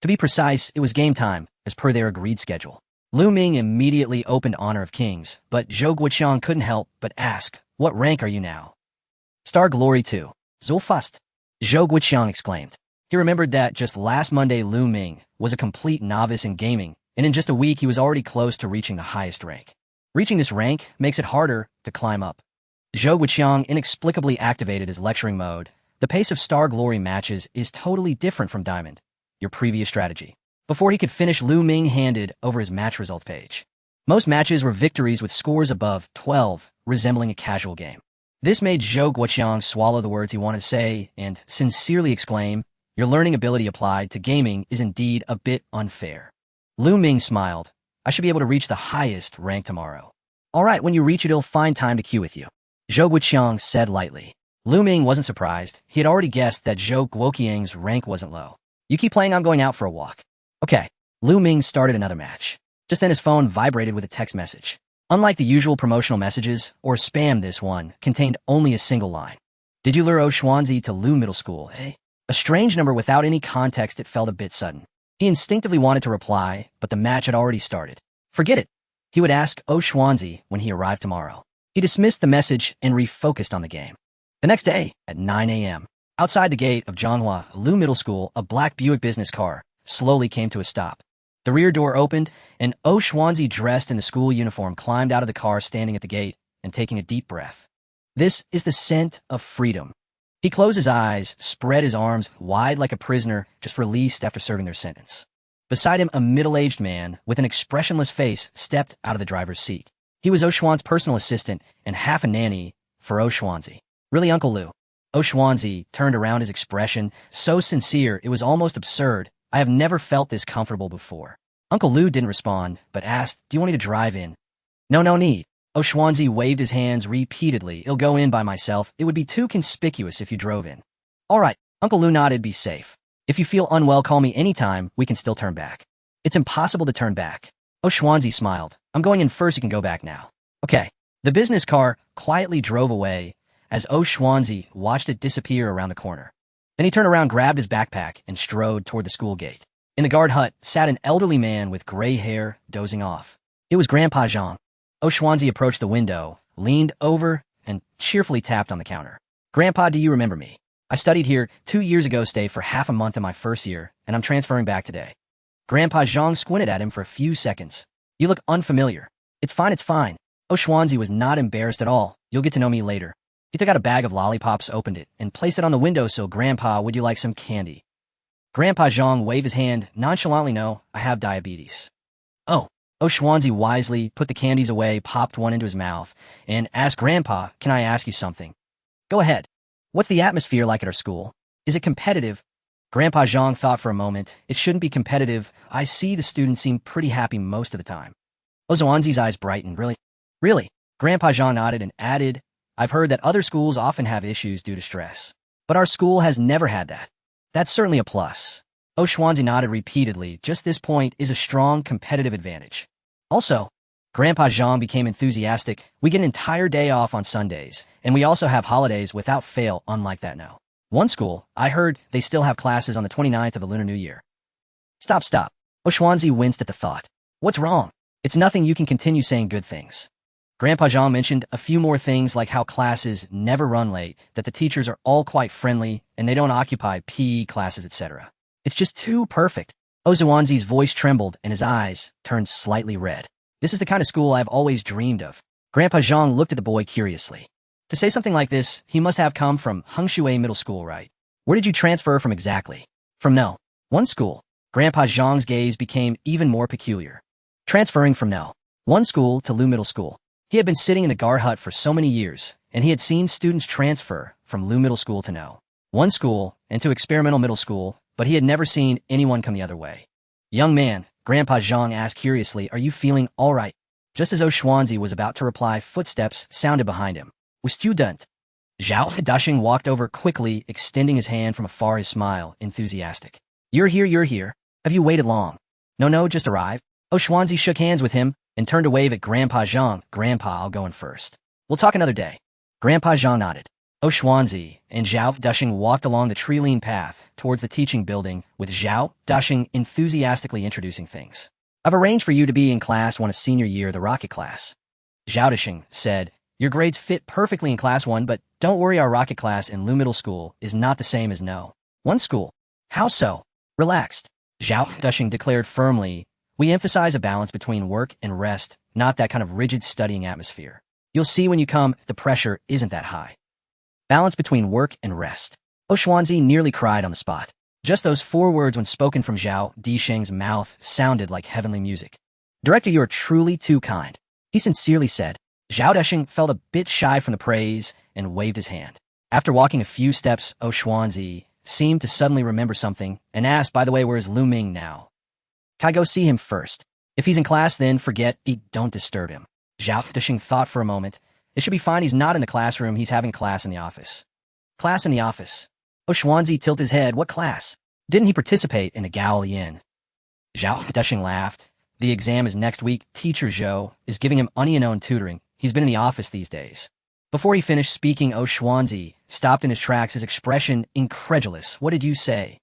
To be precise, it was game time, as per their agreed schedule. Lu Ming immediately opened Honor of Kings, but Zhou Guoqiang couldn't help but ask, what rank are you now? Star Glory 2. Zulfast. Zhou Guoqiang exclaimed. He remembered that just last Monday Lu Ming was a complete novice in gaming, and in just a week he was already close to reaching the highest rank. Reaching this rank makes it harder to climb up. Zhou Guoqiang inexplicably activated his lecturing mode. The pace of Star Glory matches is totally different from Diamond, your previous strategy. Before he could finish, Lu Ming handed over his match results page. Most matches were victories with scores above 12, resembling a casual game. This made Zhou Guoqiang swallow the words he wanted to say and sincerely exclaim, your learning ability applied to gaming is indeed a bit unfair. Lu Ming smiled. I should be able to reach the highest rank tomorrow. All right, when you reach it, he'll find time to queue with you. Zhou Guoqiang said lightly. Lu Ming wasn't surprised. He had already guessed that Zhou Guoqiang's rank wasn't low. You keep playing, I'm going out for a walk. Okay. Lu Ming started another match. Just then his phone vibrated with a text message. Unlike the usual promotional messages, or spam, this one contained only a single line. Did you lure Xuanzi to Lu Middle School, eh? A strange number without any context. It felt a bit sudden. He instinctively wanted to reply, but the match had already started. Forget it. He would ask Xuanzi when he arrived tomorrow. He dismissed the message and refocused on the game. The next day, at 9 a.m., outside the gate of Zhonghua Lu Middle School, a black Buick business car slowly came to a stop. The rear door opened, and Xuanzi, dressed in the school uniform, climbed out of the car, standing at the gate and taking a deep breath. This is the scent of freedom. He closed his eyes, spread his arms wide like a prisoner just released after serving their sentence. Beside him, a middle-aged man with an expressionless face stepped out of the driver's seat. He was Xuanzi's personal assistant and half a nanny for Xuanzi. Really, Uncle Lu? Xuanzi turned around, his expression so sincere it was almost absurd. I have never felt this comfortable before. Uncle Lu didn't respond, but asked, do you want me to drive in? No need. Xuanzi waved his hands repeatedly. I'll go in by myself. It would be too conspicuous if you drove in. All right. Uncle Lu nodded. Be safe. If you feel unwell, call me anytime. We can still turn back. It's impossible to turn back. Xuanzi smiled. I'm going in first. You can go back now. Okay. The business car quietly drove away as Xuanzi watched it disappear around the corner. Then he turned around, grabbed his backpack, and strode toward the school gate. In the guard hut sat an elderly man with gray hair, dozing off. It was Grandpa Zhang. Xuanzi approached the window, leaned over, and cheerfully tapped on the counter. Grandpa, do you remember me? I studied here 2 years ago, stayed for half a month in my first year, and I'm transferring back today. Grandpa Zhang squinted at him for a few seconds. You look unfamiliar. It's fine. Xuanzi was not embarrassed at all. You'll get to know me later. He took out a bag of lollipops, opened it, and placed it on the windowsill. Grandpa, would you like some candy? Grandpa Zhang waved his hand nonchalantly. No, I have diabetes. Oh. Xuanzi wisely put the candies away, popped one into his mouth, and asked Grandpa, can I ask you something? Go ahead. What's the atmosphere like at our school? Is it competitive? Grandpa Zhang thought for a moment. It shouldn't be competitive. I see the students seem pretty happy most of the time. Xuanzi's eyes brightened. Really? Grandpa Zhang nodded and added, I've heard that other schools often have issues due to stress. But our school has never had that. That's certainly a plus. Xuanzi nodded repeatedly. Just this point is a strong competitive advantage. Also, Grandpa Zhang became enthusiastic. We get an entire day off on Sundays, and we also have holidays without fail, unlike that now. One school, I heard they still have classes on the 29th of the Lunar New Year. Stop. Xuanzi winced at the thought. What's wrong? It's nothing, you can continue saying good things. Grandpa Zhang mentioned a few more things like how classes never run late, that the teachers are all quite friendly, and they don't occupy PE classes, etc. It's just too perfect. Xuanzi's voice trembled and his eyes turned slightly red. This is the kind of school I've always dreamed of. Grandpa Zhang looked at the boy curiously. To say something like this, he must have come from Hengshui Middle School, right? Where did you transfer from exactly? From no. One school. Grandpa Zhang's gaze became even more peculiar. Transferring from No. 1 school to Lu Middle School. He had been sitting in the Gar hut for so many years, and he had seen students transfer from Lu Middle School to No. 1 school and to Experimental Middle School, but he had never seen anyone come the other way. Young man, Grandpa Zhang asked curiously, are you feeling all right? Just as Xuanzi was about to reply, footsteps sounded behind him. Student. Zhao Dashing walked over quickly, extending his hand from afar, his smile enthusiastic. You're here. Have you waited long? No, just arrived. Xuanzi shook hands with him and turned to wave at Grandpa Zhang. Grandpa, I'll go in first. We'll talk another day. Grandpa Zhang nodded. Xuanzi and Zhao Dashing walked along the tree-lean path towards the teaching building, with Zhao Dashing enthusiastically introducing things. I've arranged for you to be in class 1 of senior year, the rocket class. Zhao Dashing said, your grades fit perfectly in class 1, but don't worry, our rocket class in Lu Middle School is not the same as No. 1 school. How so? Relaxed. Zhao Dashing declared firmly, we emphasize a balance between work and rest, not that kind of rigid studying atmosphere. You'll see when you come, the pressure isn't that high. Balance between work and rest. Xuanzi nearly cried on the spot. Just those 4 words, when spoken from Zhao Disheng's mouth, sounded like heavenly music. Director, you are truly too kind, he sincerely said. Zhao Dashing felt a bit shy from the praise and waved his hand. After walking a few steps, Xuanzi seemed to suddenly remember something and asked, by the way, where's Lu Ming now? Can I go see him first? If he's in class, then forget it, don't disturb him. Zhao Dashing thought for a moment. It should be fine, he's not in the classroom, he's having class in the office. Class in the office. Xuanzi tilted his head. What class? Didn't he participate in the Gaolian? Zhao Dashing laughed. The exam is next week. Teacher Zhou is giving him unknown tutoring. He's been in the office these days. Before he finished speaking, Xuanzi stopped in his tracks, his expression incredulous. What did you say?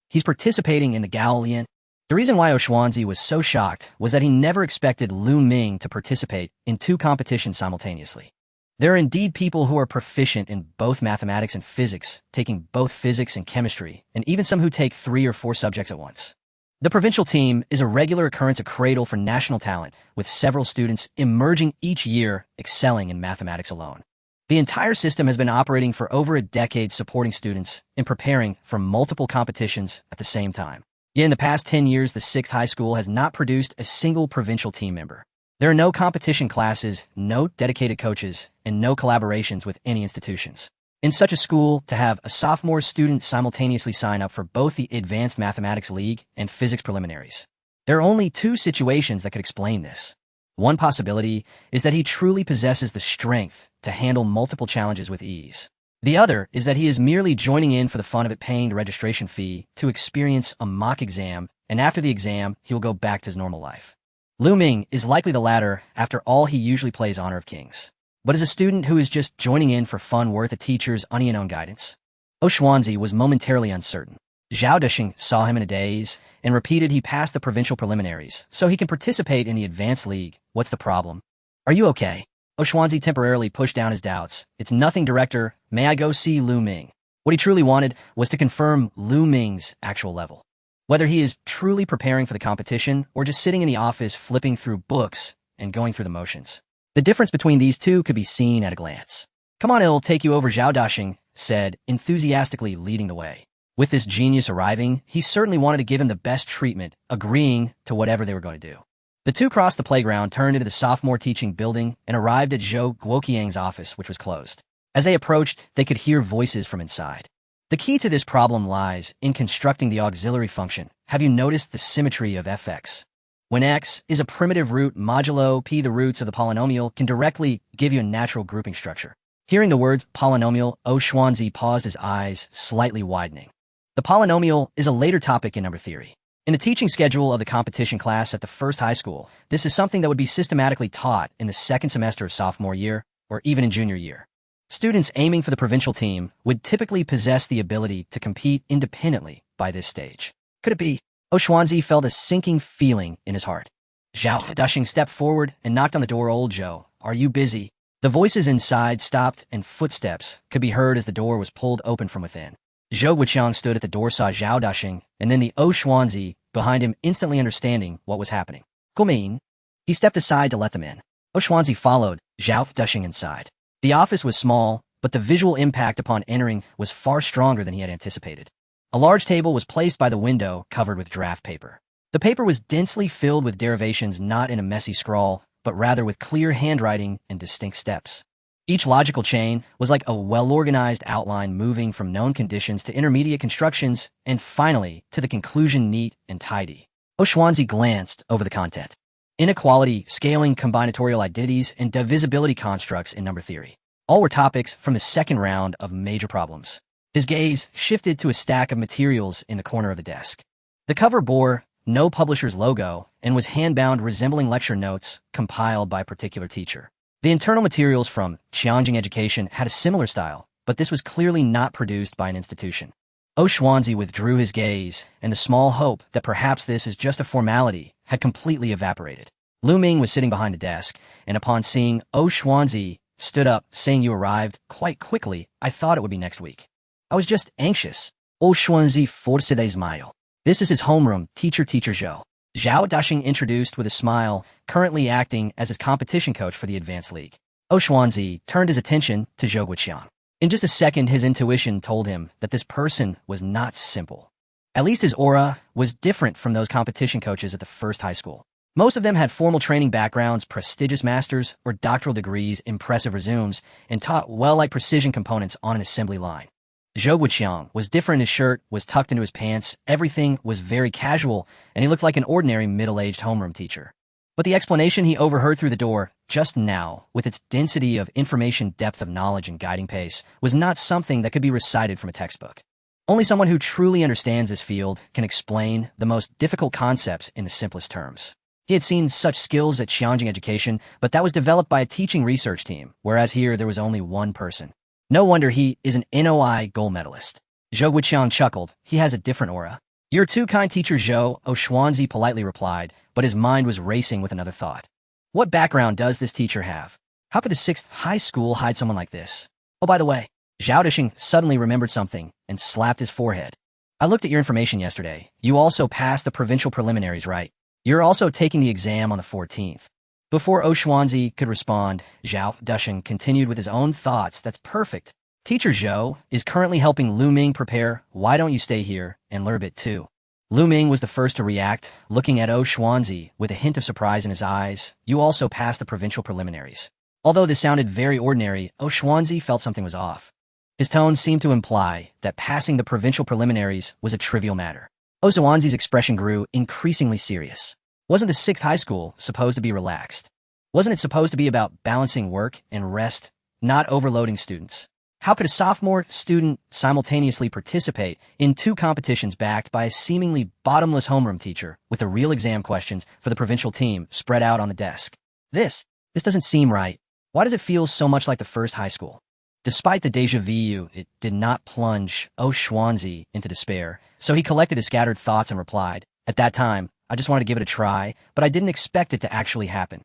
He's participating in the Gaolian. The reason why Xuanzi was so shocked was that he never expected Lu Ming to participate in 2 competitions simultaneously. There are indeed people who are proficient in both mathematics and physics, taking both physics and chemistry, and even some who take 3 or 4 subjects at once. The provincial team is a regular occurrence, a cradle for national talent, with several students emerging each year, excelling in mathematics alone. The entire system has been operating for over a decade, supporting students in preparing for multiple competitions at the same time. Yet in the past 10 years, the 6th high school has not produced a single provincial team member. There are no competition classes, no dedicated coaches, and no collaborations with any institutions. In such a school, to have a sophomore student simultaneously sign up for both the Advanced Mathematics League and Physics Preliminaries. There are only 2 situations that could explain this. One possibility is that he truly possesses the strength to handle multiple challenges with ease. The other is that he is merely joining in for the fun of it, paying the registration fee to experience a mock exam, and after the exam, he will go back to his normal life. Lu Ming is likely the latter. After all, he usually plays Honor of Kings. But as a student who is just joining in for fun, worth a teacher's unknown guidance? Xuanzi was momentarily uncertain. Zhao Dashing saw him in a daze and repeated he passed the provincial preliminaries, so he can participate in the Advanced League. What's the problem? Are you okay? Xuanzi temporarily pushed down his doubts. It's nothing, director. May I go see Lu Ming? What he truly wanted was to confirm Lu Ming's actual level. Whether he is truly preparing for the competition or just sitting in the office flipping through books and going through the motions. The difference between these 2 could be seen at a glance. Come on, it'll take you over, Zhao Dashing said, enthusiastically leading the way. With this genius arriving, he certainly wanted to give him the best treatment, agreeing to whatever they were going to do. The 2 crossed the playground, turned into the sophomore teaching building, and arrived at Zhou Guoqiang's office, which was closed. As they approached, they could hear voices from inside. The key to this problem lies in constructing the auxiliary function. Have you noticed the symmetry of fx? When x is a primitive root modulo p, the roots of the polynomial can directly give you a natural grouping structure. Hearing the words polynomial, Xuanzi paused, his eyes slightly widening. The polynomial is a later topic in number theory. In the teaching schedule of the competition class at the 1st high school, this is something that would be systematically taught in the 2nd semester of sophomore year, or even in junior year. Students aiming for the provincial team would typically possess the ability to compete independently by this stage. Could it be? Xuanzi felt a sinking feeling in his heart. Zhao Dashing stepped forward and knocked on the door. Old Zhou, are you busy? The voices inside stopped and footsteps could be heard as the door was pulled open from within. Zhou Guoqiang stood at the door, saw Zhao Dashing, and then the Xuanzi behind him, instantly understanding what was happening. Guoming. He stepped aside to let them in. Xuanzi followed Zhao Dashing inside. The office was small, but the visual impact upon entering was far stronger than he had anticipated. A large table was placed by the window, covered with draft paper. The paper was densely filled with derivations, not in a messy scrawl, but rather with clear handwriting and distinct steps. Each logical chain was like a well-organized outline moving from known conditions to intermediate constructions and finally to the conclusion, neat and tidy. Oshwanzi glanced over the content. Inequality, scaling, combinatorial identities, and divisibility constructs in number theory. All were topics from the second round of major problems. His gaze shifted to a stack of materials in the corner of the desk. The cover bore no publisher's logo and was hand-bound, resembling lecture notes compiled by a particular teacher. The internal materials from Qiangjing Education had a similar style, but this was clearly not produced by an institution. Oshwanzi withdrew his gaze, and the small hope that perhaps this is just a formality had completely evaporated. Lu Ming was sitting behind the desk, and upon seeing Oshwanzi, stood up, saying, "You arrived quite quickly. I thought it would be next week. I was just anxious." Oshwanzi forced a smile. "This is his homeroom, teacher Zhou." Zhao Dashing introduced with a smile, currently acting as his competition coach for the Advanced League. Oshwanzi turned his attention to Zhou Guoqiang. In just a second, his intuition told him that this person was not simple. At least his aura was different from those competition coaches at the first high school. Most of them had formal training backgrounds, prestigious masters or doctoral degrees, impressive resumes, and taught well like precision components on an assembly line. Zhou Guoqiang was different. His shirt was tucked into his pants, everything was very casual, and he looked like an ordinary middle-aged homeroom teacher. But the explanation he overheard through the door just now, with its density of information, depth of knowledge, and guiding pace, was not something that could be recited from a textbook. Only someone who truly understands this field can explain the most difficult concepts in the simplest terms. He had seen such skills at Qiangjing Education, but that was developed by a teaching research team, whereas here there was only one person. No wonder he is an NOI gold medalist. Zhou Guoqiang chuckled. He has a different aura. "You're too kind, teacher Zhou," Oshwanzi politely replied, but his mind was racing with another thought. What background does this teacher have? How could the 6th high school hide someone like this? Oh, by the way, Zhao Dashing suddenly remembered something and slapped his forehead. "I looked at your information yesterday. You also passed the provincial preliminaries, right? You're also taking the exam on the 14th. Before Oshwanzi could respond, Zhao Dashing continued with his own thoughts. "That's perfect. Teacher Zhou is currently helping Lu Ming prepare. Why don't you stay here and learn a bit too?" Lu Ming was the first to react, looking at Oshwanzi with a hint of surprise in his eyes. "You also passed the provincial preliminaries." Although this sounded very ordinary, Oshwanzi felt something was off. His tone seemed to imply that passing the provincial preliminaries was a trivial matter. Oshwanzi's expression grew increasingly serious. Wasn't the 6th high school supposed to be relaxed? Wasn't it supposed to be about balancing work and rest, not overloading students? How could a sophomore student simultaneously participate in 2 competitions backed by a seemingly bottomless homeroom teacher with the real exam questions for the provincial team spread out on the desk? This doesn't seem right. Why does it feel so much like the first high school? Despite the déjà vu, it did not plunge Oshwanzi into despair, so he collected his scattered thoughts and replied, "At that time, I just wanted to give it a try, but I didn't expect it to actually happen."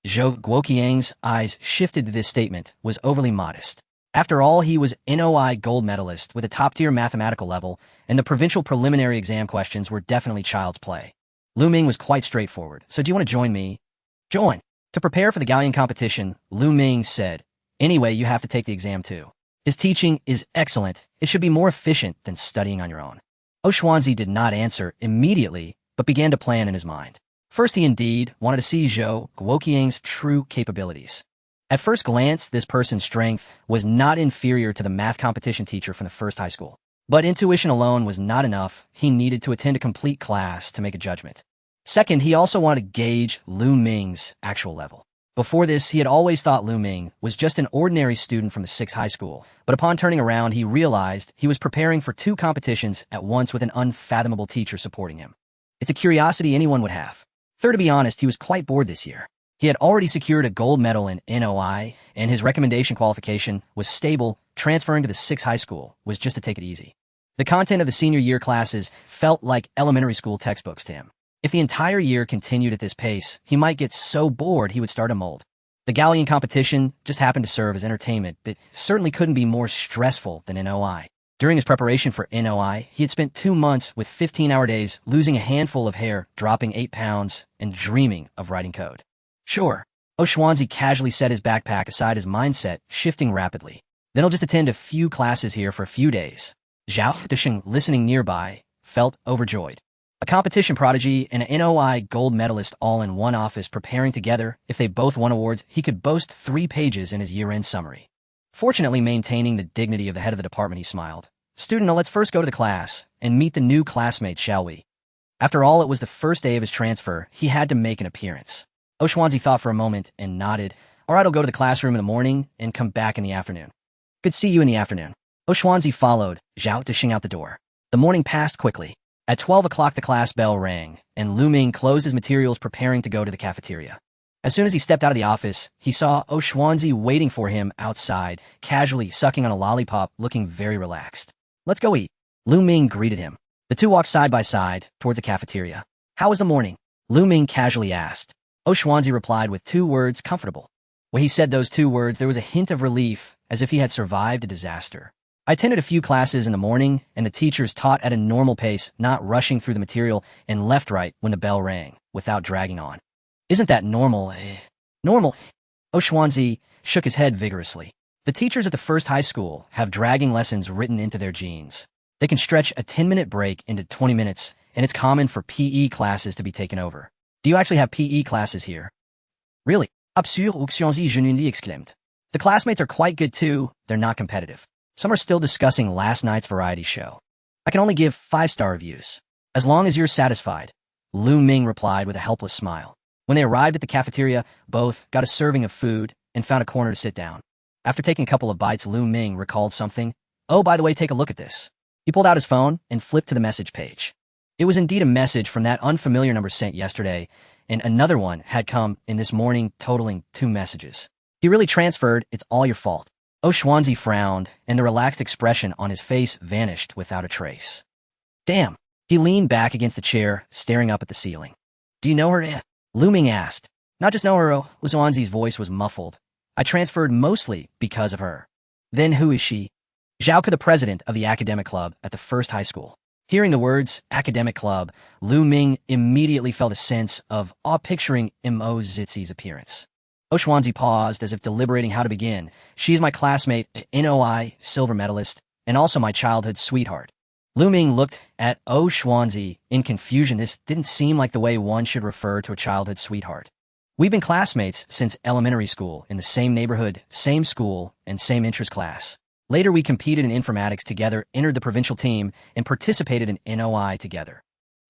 Zhou Guoqiang's eyes shifted to this statement was overly modest. After all, he was NOI gold medalist with a top-tier mathematical level, and the provincial preliminary exam questions were definitely child's play. Lu Ming was quite straightforward. "So do you want to join me?" "Join?" To prepare for the galleon competition, Lu Ming said, "Anyway, you have to take the exam too. His teaching is excellent. It should be more efficient than studying on your own." Oshwanzi did not answer immediately, but began to plan in his mind. First, he indeed wanted to see Zhou Guoqiang's true capabilities. At first glance, this person's strength was not inferior to the math competition teacher from the first high school. But intuition alone was not enough. He needed to attend a complete class to make a judgment. Second, he also wanted to gauge Lu Ming's actual level. Before this, he had always thought Lu Ming was just an ordinary student from the 6th high school, but upon turning around, he realized he was preparing for 2 competitions at once with an unfathomable teacher supporting him. It's a curiosity anyone would have. Third, to be honest, he was quite bored this year. He had already secured a gold medal in NOI, and his recommendation qualification was stable. Transferring to the 6th high school was just to take it easy. The content of the senior year classes felt like elementary school textbooks to him. If the entire year continued at this pace, he might get so bored he would start a mold. The galleon competition just happened to serve as entertainment, but certainly couldn't be more stressful than NOI. During his preparation for NOI, he had spent 2 months with 15-hour days, losing a handful of hair, dropping 8 pounds, and dreaming of writing code. Sure. Oshwanzi casually set his backpack aside, his mindset shifting rapidly. Then he'll just attend a few classes here for a few days. Zhao Disheng, listening nearby, felt overjoyed. A competition prodigy and an NOI gold medalist all in one office preparing together. If they both won awards, he could boast 3 pages in his year-end summary. Fortunately, maintaining the dignity of the head of the department, he smiled. Student, now let's first go to the class and meet the new classmates, shall we? After all, it was the first day of his transfer. He had to make an appearance. Oshwanzi thought for a moment and nodded. All right, I'll go to the classroom in the morning and come back in the afternoon. Good see you in the afternoon. Oshwanzi followed, Zhao Disheng out the door. The morning passed quickly. At 12 o'clock, the class bell rang, and Lu Ming closed his materials preparing to go to the cafeteria. As soon as he stepped out of the office, he saw Oshwanzi waiting for him outside, casually sucking on a lollipop, looking very relaxed. Let's go eat. Lu Ming greeted him. The two walked side by side toward the cafeteria. How was the morning? Lu Ming casually asked. Oshwanzi replied with 2 words, comfortable. When he said those 2 words, there was a hint of relief, as if he had survived a disaster. I attended a few classes in the morning, and the teachers taught at a normal pace, not rushing through the material and left-right when the bell rang, without dragging on. Isn't that normal, Normal. Oshwanzi shook his head vigorously. The teachers at the first high school have dragging lessons written into their genes. They can stretch a 10-minute break into 20 minutes, and it's common for PE classes to be taken over. Do you actually have PE classes here? Really? Absurde, Oshwanzi genuinely exclaimed. The classmates are quite good too. They're not competitive. Some are still discussing last night's variety show. I can only give 5-star reviews. As long as you're satisfied, Lu Ming replied with a helpless smile. When they arrived at the cafeteria, both got a serving of food and found a corner to sit down. After taking a couple of bites, Lu Ming recalled something. Oh, by the way, take a look at this. He pulled out his phone and flipped to the message page. It was indeed a message from that unfamiliar number sent yesterday, and another one had come in this morning, totaling 2 messages. He really transferred, it's all your fault. Oshwanzi frowned, and the relaxed expression on his face vanished without a trace. Damn. He leaned back against the chair, staring up at the ceiling. Do you know her? Lu Ming asked. Not just know her, Oshwanzi's voice was muffled. I transferred mostly because of her. Then who is she? Zhao, the president of the academic club at the first high school. Hearing the words, academic club, Lu Ming immediately felt a sense of awe picturing Mo Zitzi's appearance. Oshwanzi paused as if deliberating how to begin. She is my classmate, NOI, silver medalist, and also my childhood sweetheart. Lu Ming looked at Oshwanzi in confusion. This didn't seem like the way one should refer to a childhood sweetheart. We've been classmates since elementary school, in the same neighborhood, same school, and same interest class. Later, we competed in informatics together, entered the provincial team, and participated in NOI together.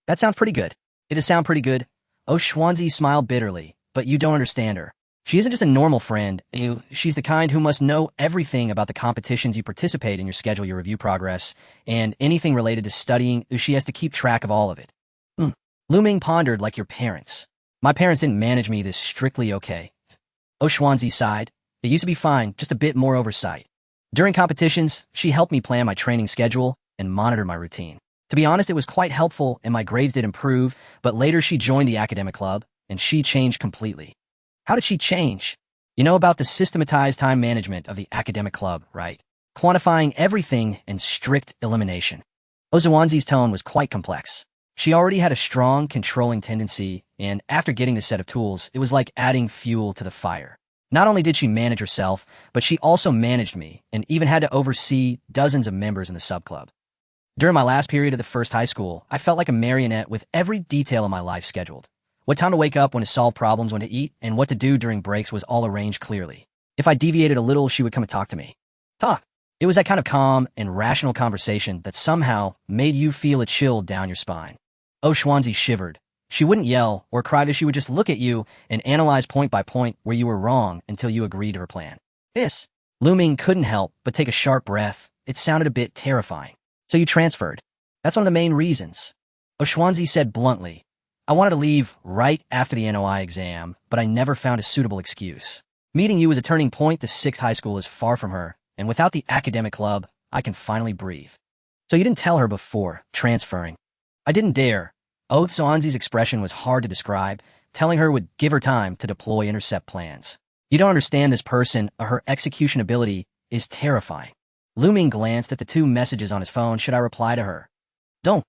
That sounds pretty good. It does sound pretty good. Oshwanzi smiled bitterly, but you don't understand her. She isn't just a normal friend. She's the kind who must know everything about the competitions you participate in, your schedule, your review progress, and anything related to studying. She has to keep track of all of it. Lu Ming pondered, like your parents. My parents didn't manage me this strictly okay. Oshwanzi sighed. It used to be fine, just a bit more oversight. During competitions, she helped me plan my training schedule and monitor my routine. To be honest, it was quite helpful and my grades did improve, but later she joined the academic club and she changed completely. How did she change? You know about the systematized time management of the academic club, right? Quantifying everything and strict elimination. Oshwanzi's tone was quite complex. She already had a strong controlling tendency, and after getting this set of tools, it was like adding fuel to the fire. Not only did she manage herself, but she also managed me and even had to oversee dozens of members in the subclub. During my last period of the first high school, I felt like a marionette with every detail of my life scheduled. What time to wake up, when to solve problems, when to eat, and what to do during breaks was all arranged clearly. If I deviated a little, she would come and talk to me. Talk. It was that kind of calm and rational conversation that somehow made you feel a chill down your spine. Oshwanzi shivered. She wouldn't yell or cry, that she would just look at you and analyze point by point where you were wrong until you agreed to her plan. This. Lu Ming couldn't help but take a sharp breath. It sounded a bit terrifying. So you transferred. That's one of the main reasons. Oshwanzi said bluntly. I wanted to leave right after the NOI exam, but I never found a suitable excuse. Meeting you was a turning point. The 6th high school is far from her, and without the academic club, I can finally breathe. So you didn't tell her before transferring. I didn't dare. Oshwanzi's expression was hard to describe. Telling her would give her time to deploy intercept plans. You don't understand this person, or her execution ability is terrifying. Lu Ming glanced at the 2 messages on his phone. Should I reply to her? Don't.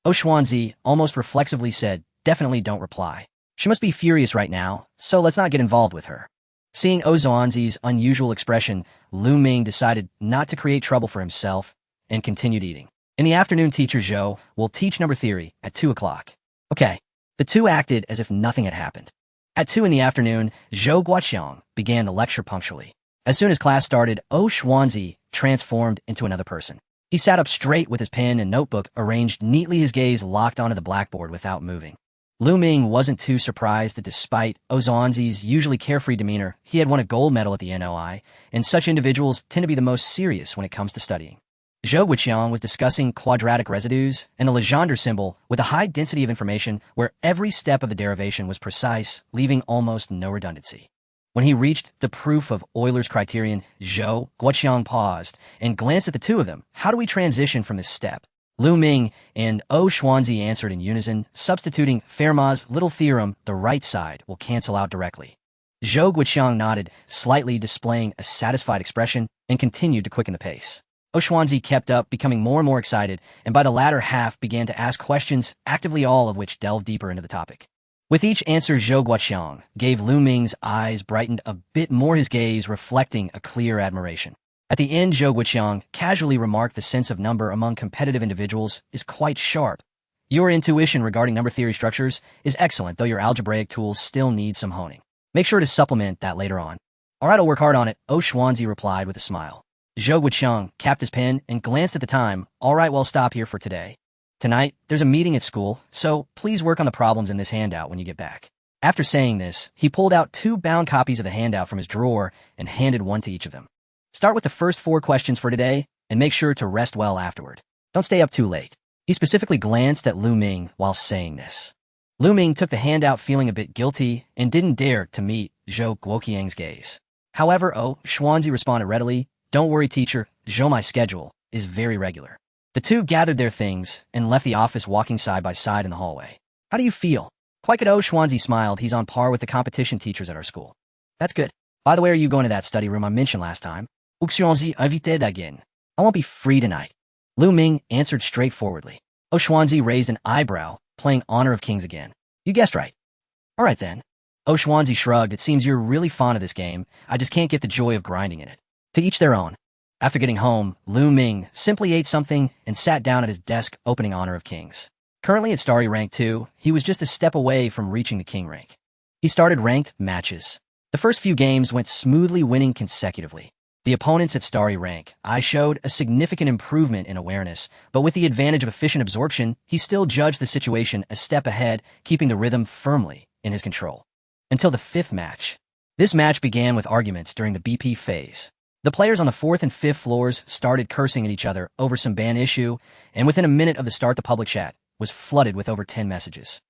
Oshwanzi almost reflexively said, definitely don't reply. She must be furious right now, so let's not get involved with her. Seeing Oshwanzi's unusual expression, Lu Ming decided not to create trouble for himself and continued eating. In the afternoon, teacher Zhou will teach number theory at 2 o'clock. Okay. The two acted as if nothing had happened. At 2 in the afternoon, Zhou Guoqiang began the lecture punctually. As soon as class started, Xuanzi transformed into another person. He sat up straight with his pen and notebook arranged neatly, his gaze locked onto the blackboard without moving. Ming wasn't too surprised that despite Xuanzi's usually carefree demeanor, he had won a gold medal at the NOI, and such individuals tend to be the most serious when it comes to studying. Zhou Guoqiang was discussing quadratic residues and the Legendre symbol with a high density of information where every step of the derivation was precise, leaving almost no redundancy. When he reached the proof of Euler's criterion, Zhou Guoqiang paused and glanced at the two of them. How do we transition from this step? Ming and Xuanzi answered in unison, substituting Fermat's little theorem, the right side will cancel out directly. Zhou Guoqiang nodded, slightly displaying a satisfied expression, and continued to quicken the pace. Xuanzi kept up, becoming more and more excited, and by the latter half began to ask questions, actively all of which delved deeper into the topic. With each answer, Zhou Guoqiang gave Ming's eyes brightened a bit more, his gaze reflecting a clear admiration. At the end, Zhou Guoqiang casually remarked the sense of number among competitive individuals is quite sharp. Your intuition regarding number theory structures is excellent, though your algebraic tools still need some honing. Make sure to supplement that later on. All right, I'll work hard on it, Xuanzi replied with a smile. Zhou Guoqiang capped his pen and glanced at the time. All right, well, stop here for today. Tonight, there's a meeting at school, so please work on the problems in this handout when you get back. After saying this, he pulled out 2 bound copies of the handout from his drawer and handed one to each of them. Start with the first 4 questions for today, and make sure to rest well afterward. Don't stay up too late. He specifically glanced at Ming while saying this. Ming took the handout feeling a bit guilty and didn't dare to meet Zhou Guoqiang's gaze. However, Xuanzi responded readily, "Don't worry, teacher, Zhou, my schedule is very regular." The two gathered their things and left the office, walking side by side in the hallway. How do you feel? Quite good, Xuanzi smiled. He's on par with the competition teachers at our school. That's good. By the way, are you going to that study room I mentioned last time? Xuanzi invited again. I won't be free tonight. Ming answered straightforwardly. Xuanzi raised an eyebrow, playing Honor of Kings again. You guessed right. All right then. Xuanzi shrugged. It seems you're really fond of this game. I just can't get the joy of grinding in it. To each their own. After getting home, Ming simply ate something and sat down at his desk, opening Honor of Kings. Currently at Starry Rank 2, he was just a step away from reaching the King rank. He started ranked matches. The first few games went smoothly, winning consecutively. The opponents at Starry Rank I showed a significant improvement in awareness, but with the advantage of efficient absorption, he still judged the situation a step ahead, keeping the rhythm firmly in his control. Until the 5th match. This match began with arguments during the BP phase. The players on the 4th and 5th floors started cursing at each other over some ban issue, and within a minute of the start, the public chat was flooded with over 10 messages.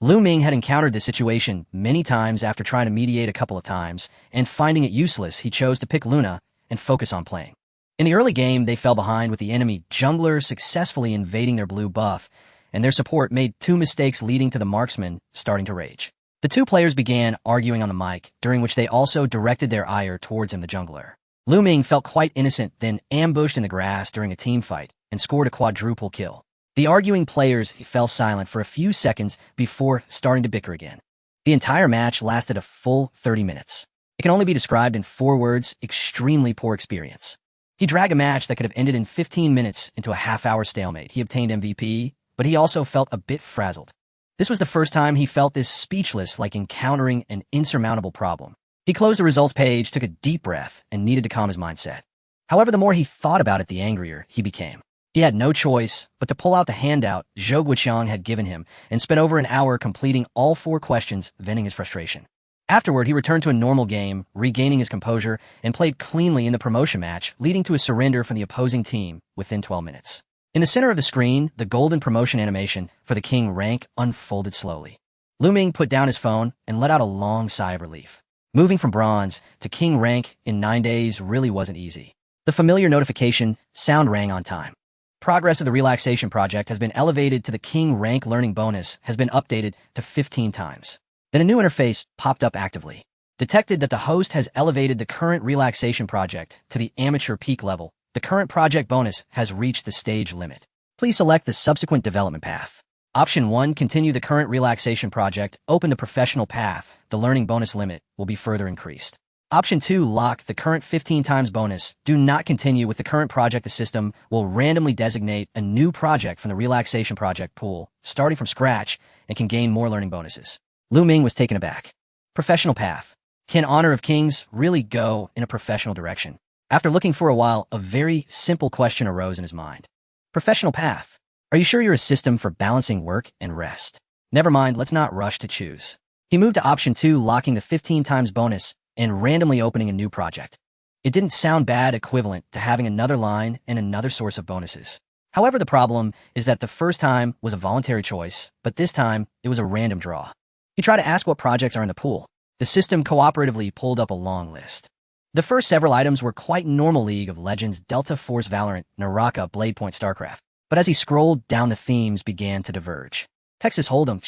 Ming had encountered this situation many times. After trying to mediate a couple of times and finding it useless, he chose to pick Luna and focus on playing. In the early game, they fell behind with the enemy jungler successfully invading their blue buff, and their support made 2 mistakes, leading to the marksman starting to rage. The 2 players began arguing on the mic, during which they also directed their ire towards him, the jungler. Ming felt quite innocent, then ambushed in the grass during a team fight and scored a quadruple kill. The arguing players fell silent for a few seconds before starting to bicker again. The entire match lasted a full 30 minutes. It can only be described in 4 words: extremely poor experience. He dragged a match that could have ended in 15 minutes into a half-hour stalemate. He obtained MVP, but he also felt a bit frazzled. This was the first time he felt this speechless, like encountering an insurmountable problem. He closed the results page, took a deep breath, and needed to calm his mindset. However, the more he thought about it, the angrier he became. He had no choice but to pull out the handout Zhou Guoqiang had given him and spent over an hour completing all 4 questions, venting his frustration. Afterward, he returned to a normal game, regaining his composure, and played cleanly in the promotion match, leading to a surrender from the opposing team within 12 minutes. In the center of the screen, the golden promotion animation for the King rank unfolded slowly. Ming put down his phone and let out a long sigh of relief. Moving from bronze to King rank in 9 days really wasn't easy. The familiar notification sound rang on time. Progress of the relaxation project has been elevated to the King rank. Learning bonus has been updated to 15 times. Then a new interface popped up actively. Detected that the host has elevated the current relaxation project to the amateur peak level. The current project bonus has reached the stage limit. Please select the subsequent development path. Option 1, continue the current relaxation project. Open the professional path. The learning bonus limit will be further increased. Option 2, lock the current 15 times bonus. Do not continue with the current project. The system will randomly designate a new project from the relaxation project pool, starting from scratch, and can gain more learning bonuses. Ming was taken aback. Professional path. Can Honor of Kings really go in a professional direction? After looking for a while, a very simple question arose in his mind. Professional path. Are you sure you're a system for balancing work and rest? Never mind, let's not rush to choose. He moved to option 2, locking the 15 times bonus and randomly opening a new project. It didn't sound bad, equivalent to having another line and another source of bonuses. However, the problem is that the first time was a voluntary choice, but this time it was a random draw. He tried to ask what projects are in the pool. The system cooperatively pulled up a long list. The first several items were quite normal: League of Legends, Delta Force, Valorant, Naraka, Bladepoint, StarCraft. But as he scrolled down, the themes began to diverge. Texas Hold'em.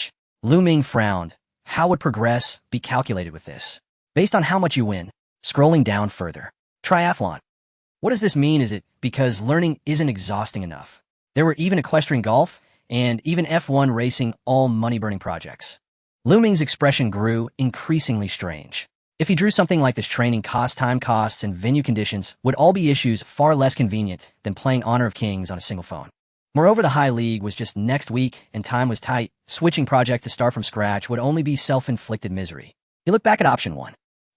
Ming frowned. How would progress be calculated with this? Based on how much you win. Scrolling down further. Triathlon. What does this mean? Is it because learning isn't exhausting enough? There were even equestrian golf and even F1 racing, all money-burning projects. Ming's expression grew increasingly strange. If he drew something like this, training costs, time costs, and venue conditions would all be issues far less convenient than playing Honor of Kings on a single phone. Moreover, the High League was just next week and time was tight. Switching project to start from scratch would only be self-inflicted misery. He looked back at option 1.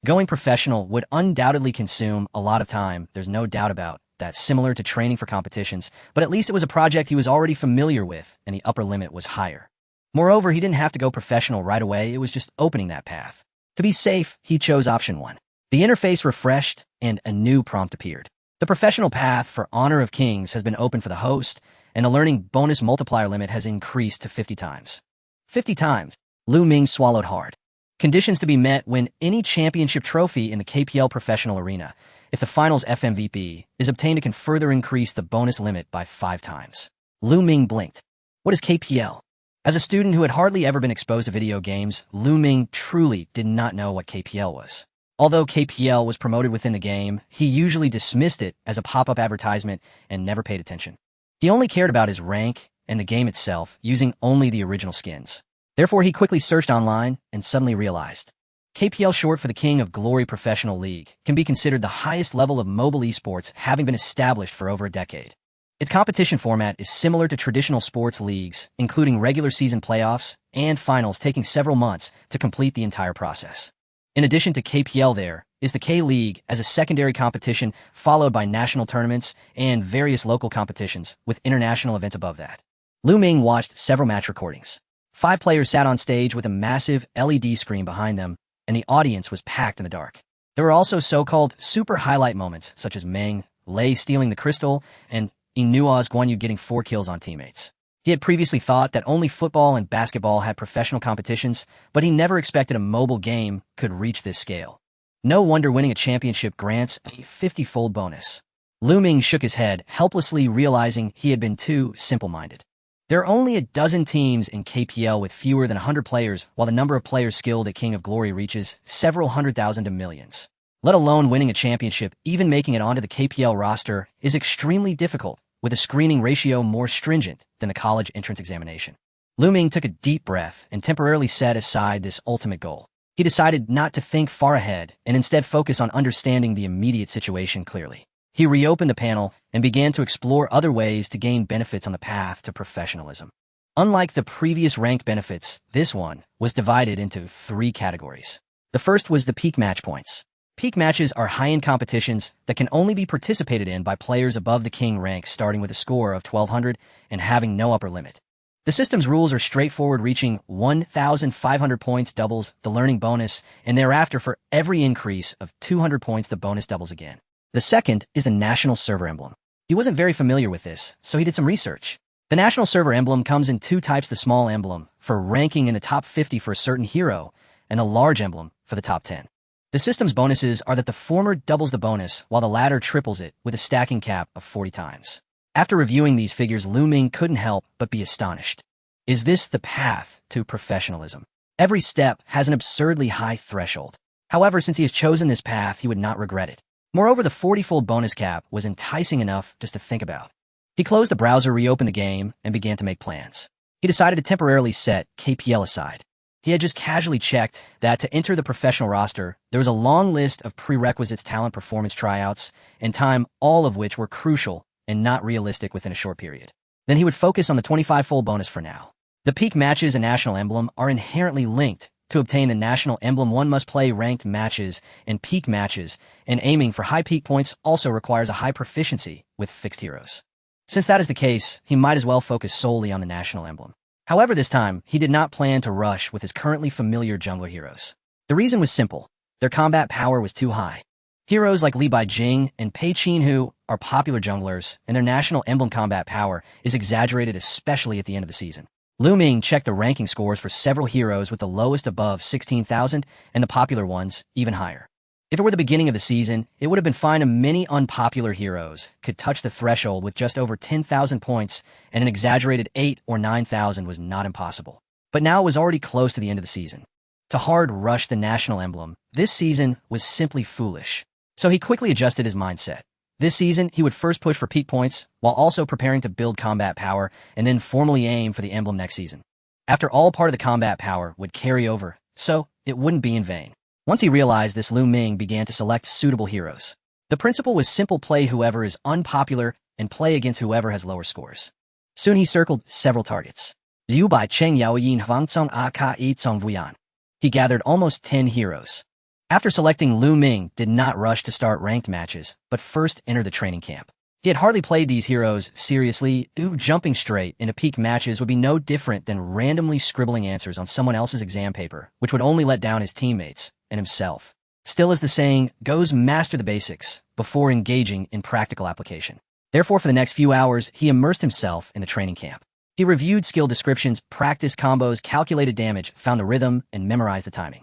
Going professional would undoubtedly consume a lot of time, there's no doubt about that, similar to training for competitions, but at least it was a project he was already familiar with and the upper limit was higher. Moreover, he didn't have to go professional right away, it was just opening that path. To be safe, he chose option 1. The interface refreshed and a new prompt appeared. The professional path for Honor of Kings has been opened for the host, and the learning bonus multiplier limit has increased to 50 times. 50 times. Ming swallowed hard. Conditions to be met: win any championship trophy in the KPL professional arena. If the finals FMVP is obtained, it can further increase the bonus limit by 5 times. Ming blinked. What is KPL? As a student who had hardly ever been exposed to video games, Ming truly did not know what KPL was. Although KPL was promoted within the game, he usually dismissed it as a pop-up advertisement and never paid attention. He only cared about his rank and the game itself, using only the original skins. Therefore, he quickly searched online and suddenly realized. KPL, short for the King of Glory Professional League, can be considered the highest level of mobile esports, having been established for over a decade. Its competition format is similar to traditional sports leagues, including regular season playoffs and finals, taking several months to complete the entire process. In addition to KPL, there is the K-League as a secondary competition, followed by national tournaments and various local competitions, with international events above that. Ming watched several match recordings. 5 players sat on stage with a massive LED screen behind them, and the audience was packed in the dark. There were also so-called super highlight moments, such as Ming, Lei stealing the crystal, and Inua's Guan Yu getting 4 kills on teammates. He had previously thought that only football and basketball had professional competitions, but he never expected a mobile game could reach this scale. No wonder winning a championship grants a 50-fold bonus. Ming shook his head, helplessly realizing he had been too simple-minded. There are only a dozen teams in KPL with fewer than 100 players, while the number of players skilled at King of Glory reaches several 100,000 to millions. Let alone winning a championship, even making it onto the KPL roster is extremely difficult, with a screening ratio more stringent than the college entrance examination. Ming took a deep breath and temporarily set aside this ultimate goal. He decided not to think far ahead and instead focus on understanding the immediate situation clearly. He reopened the panel and began to explore other ways to gain benefits on the path to professionalism. Unlike the previous ranked benefits, this one was divided into 3 categories. The first was the peak match points. Peak matches are high-end competitions that can only be participated in by players above the king rank, starting with a score of 1200 and having no upper limit. The system's rules are straightforward. Reaching 1,500 points doubles the learning bonus, and thereafter for every increase of 200 points the bonus doubles again. The second is the national server emblem. He wasn't very familiar with this, so he did some research. The national server emblem comes in 2 types: the small emblem for ranking in the top 50 for a certain hero, and a large emblem for the top 10. The system's bonuses are that the former doubles the bonus, while the latter triples it with a stacking cap of 40 times. After reviewing these figures, Ming couldn't help but be astonished. Is this the path to professionalism? Every step has an absurdly high threshold. However, since he has chosen this path, he would not regret it. Moreover, the 40-fold bonus cap was enticing enough just to think about. He closed the browser, reopened the game, and began to make plans. He decided to temporarily set KPL aside. He had just casually checked that to enter the professional roster, there was a long list of prerequisites, talent, performance tryouts, and time, all of which were crucial and not realistic within a short period. Then he would focus on the 25-fold bonus for now. The peak matches and national emblem are inherently linked. To obtain the national emblem, one must play ranked matches and peak matches, and aiming for high peak points also requires a high proficiency with fixed heroes. Since that is the case, he might as well focus solely on the national emblem. However, this time, he did not plan to rush with his currently familiar jungler heroes. The reason was simple. Their combat power was too high. Heroes like Li Baijing and Pei Qinhu are popular junglers, and their national emblem combat power is exaggerated, especially at the end of the season. Ming checked the ranking scores for several heroes with the lowest above 16,000 and the popular ones even higher. If it were the beginning of the season, it would have been fine if many unpopular heroes could touch the threshold with just over 10,000 points, and an exaggerated 8 or 9,000 was not impossible. But now it was already close to the end of the season. To hard rush the national emblem, this season was simply foolish. So he quickly adjusted his mindset. This season, he would first push for peak points, while also preparing to build combat power, and then formally aim for the emblem next season. After all, part of the combat power would carry over, so it wouldn't be in vain. Once he realized this, Ming began to select suitable heroes. The principle was simple: play whoever is unpopular and play against whoever has lower scores. Soon he circled several targets. Liu Bai Cheng Yao Yin Huang Cong A Ka Yi Cong Vuyan. He gathered almost 10 heroes. After selecting, Ming did not rush to start ranked matches, but first entered the training camp. He had hardly played these heroes seriously. Jumping straight into peak matches would be no different than randomly scribbling answers on someone else's exam paper, which would only let down his teammates and himself. Still, as the saying goes, master the basics before engaging in practical application. Therefore, for the next few hours, he immersed himself in the training camp. He reviewed skill descriptions, practiced combos, calculated damage, found the rhythm, and memorized the timing.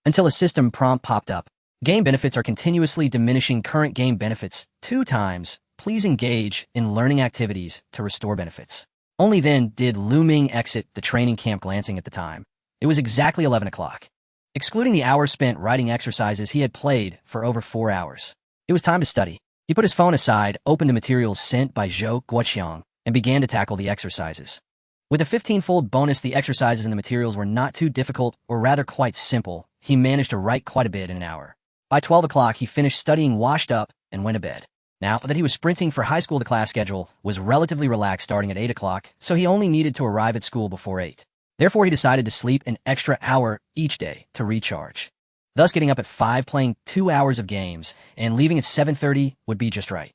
Until a system prompt popped up. Game benefits are continuously diminishing current game benefits 2 times. Please engage in learning activities to restore benefits. Only then did Ming exit the training camp. Glancing at the time, it was exactly 11 o'clock. Excluding the hours spent writing exercises, he had played for over 4 hours. It was time to study. He put his phone aside, opened the materials sent by Zhou Guoqiang, and began to tackle the exercises. With a 15-fold bonus, the exercises and the materials were not too difficult, or rather quite simple. He managed to write quite a bit in an hour. By 12 o'clock, he finished studying, washed up, and went to bed. Now that he was sprinting for high school, the class schedule was relatively relaxed starting at 8 o'clock, so he only needed to arrive at school before 8. Therefore, he decided to sleep an extra hour each day to recharge. Thus, getting up at 5, playing 2 hours of games, and leaving at 7:30 would be just right.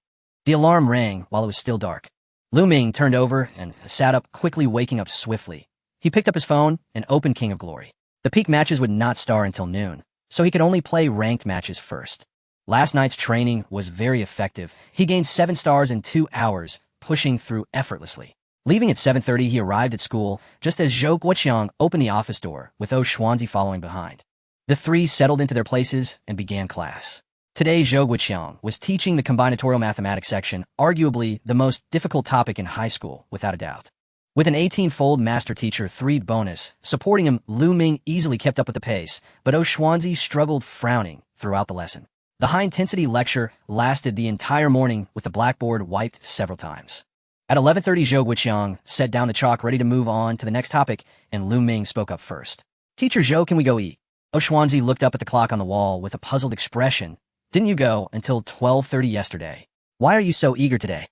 The alarm rang while it was still dark. Ming turned over and sat up, quickly waking up swiftly. He picked up his phone and opened King of Glory. The peak matches would not start until noon, so he could only play ranked matches first. Last night's training was very effective. He gained 7 stars in 2 hours, pushing through effortlessly. Leaving at 7:30, he arrived at school just as Zhou Guoqiang opened the office door, with Xuanzi following behind. The three settled into their places and began class. Today, Zhou Guoqiang was teaching the combinatorial mathematics section, arguably the most difficult topic in high school, without a doubt. With an 18-fold master teacher 3 bonus supporting him, Ming easily kept up with the pace, but Xuanzi struggled, frowning throughout the lesson. The high-intensity lecture lasted the entire morning, with the blackboard wiped several times. At 11:30, Zhou Guoqiang set down the chalk, ready to move on to the next topic, and Ming spoke up first. "Teacher Zhou, can we go eat?" Xuanzi looked up at the clock on the wall with a puzzled expression. "Didn't you go until 12:30 yesterday? Why are you so eager today?"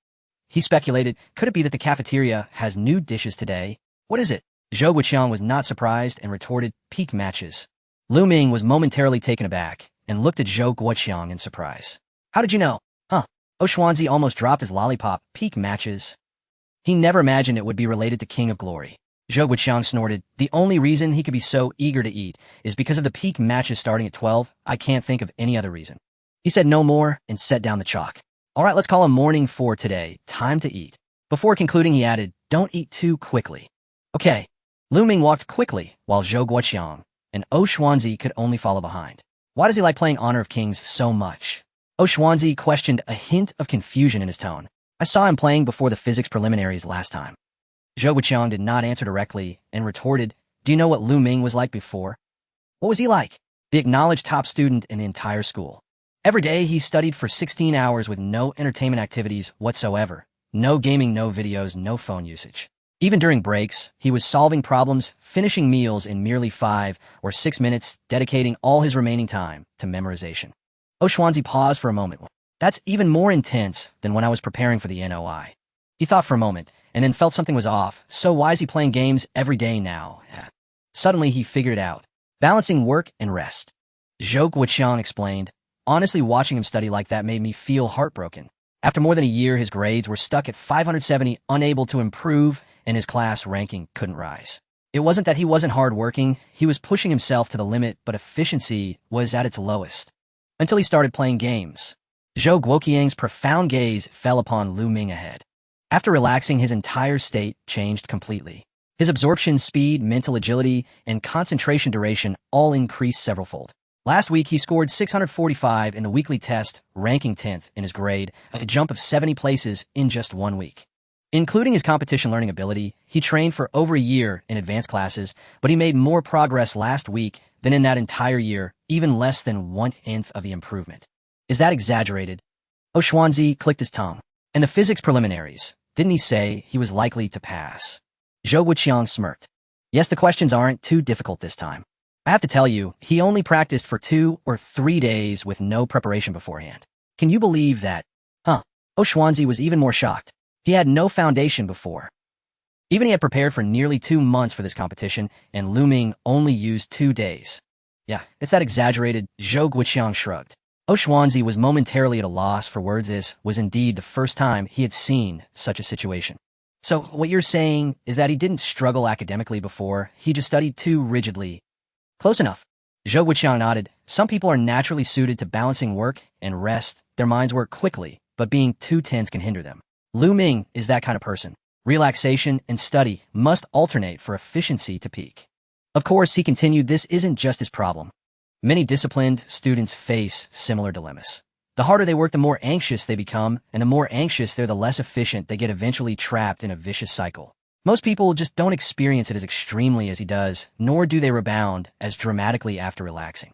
He speculated, could it be that the cafeteria has new dishes today? "What is it?" Zhou Guoqiang was not surprised and retorted, "Peak matches." Ming was momentarily taken aback and looked at Zhou Guoqiang in surprise. "How did you know?" "Huh." Xuanzi almost dropped his lollipop. "Peak matches." He never imagined it would be related to King of Glory. Zhou Guoqiang snorted. "The only reason he could be so eager to eat is because of the peak matches starting at 12. I can't think of any other reason." He said no more and set down the chalk. "All right, let's call a morning for today. Time to eat." Before concluding, he added, "Don't eat too quickly." "Okay." Ming walked quickly, while Zhou Guoqiang and Xuanzi could only follow behind. "Why does he like playing Honor of Kings so much?" Xuanzi questioned, a hint of confusion in his tone. "I saw him playing before the physics preliminaries last time." Zhou Guoqiang did not answer directly and retorted, "Do you know what Ming was like before?" "What was he like?" "The acknowledged top student in the entire school. Every day he studied for 16 hours with no entertainment activities whatsoever. No gaming, no videos, no phone usage. Even during breaks, he was solving problems, finishing meals in merely 5 or 6 minutes, dedicating all his remaining time to memorization. Oshwanzi paused for a moment. That's even more intense than when I was preparing for the NOI. He thought for a moment, and then felt something was off. So why is he playing games every day now? Suddenly he figured it out. Balancing work and rest. Zhou Guoqiang explained, honestly watching him study like that made me feel heartbroken. After more than a year, his grades were stuck at 570, unable to improve, and his class ranking couldn't rise. It wasn't that he wasn't hardworking, he was pushing himself to the limit, but efficiency was at its lowest. Until he started playing games. Zhou Guoqiang's profound gaze fell upon Lu Ming ahead. After relaxing, his entire state changed completely. His absorption speed, mental agility, and concentration duration all increased severalfold. Last week, he scored 645 in the weekly test, ranking 10th in his grade, a jump of 70 places in just 1 week. Including his competition learning ability, he trained for over a year in advanced classes, but he made more progress last week than in that entire year, even less than 1/10 of the improvement. Is that exaggerated? Oshwanzi clicked his tongue. In the physics preliminaries, didn't he say he was likely to pass? Zhou Guoqiang smirked. Yes, the questions aren't too difficult this time. I have to tell you, he only practiced for 2 or 3 days with no preparation beforehand. Can you believe that? Oshwanzi was even more shocked. He had no foundation before. Even he had prepared for nearly 2 months for this competition, and Lu Ming only used 2 days. Yeah, it's that exaggerated, Zhou Guoqiang shrugged. Oshwanzi was momentarily at a loss for words. This was indeed the first time he had seen such a situation. So what you're saying is that he didn't struggle academically before, he just studied too rigidly. Close enough. Zhou Guoqiang nodded. Some people are naturally suited to balancing work and rest. Their minds work quickly, but being too tense can hinder them. Lu Ming is that kind of person. Relaxation and study must alternate for efficiency to peak. Of course, he continued, this isn't just his problem. Many disciplined students face similar dilemmas. The harder they work, the more anxious they become, and the more anxious they're, the less efficient they get, eventually trapped in a vicious cycle. Most people just don't experience it as extremely as he does, nor do they rebound as dramatically after relaxing.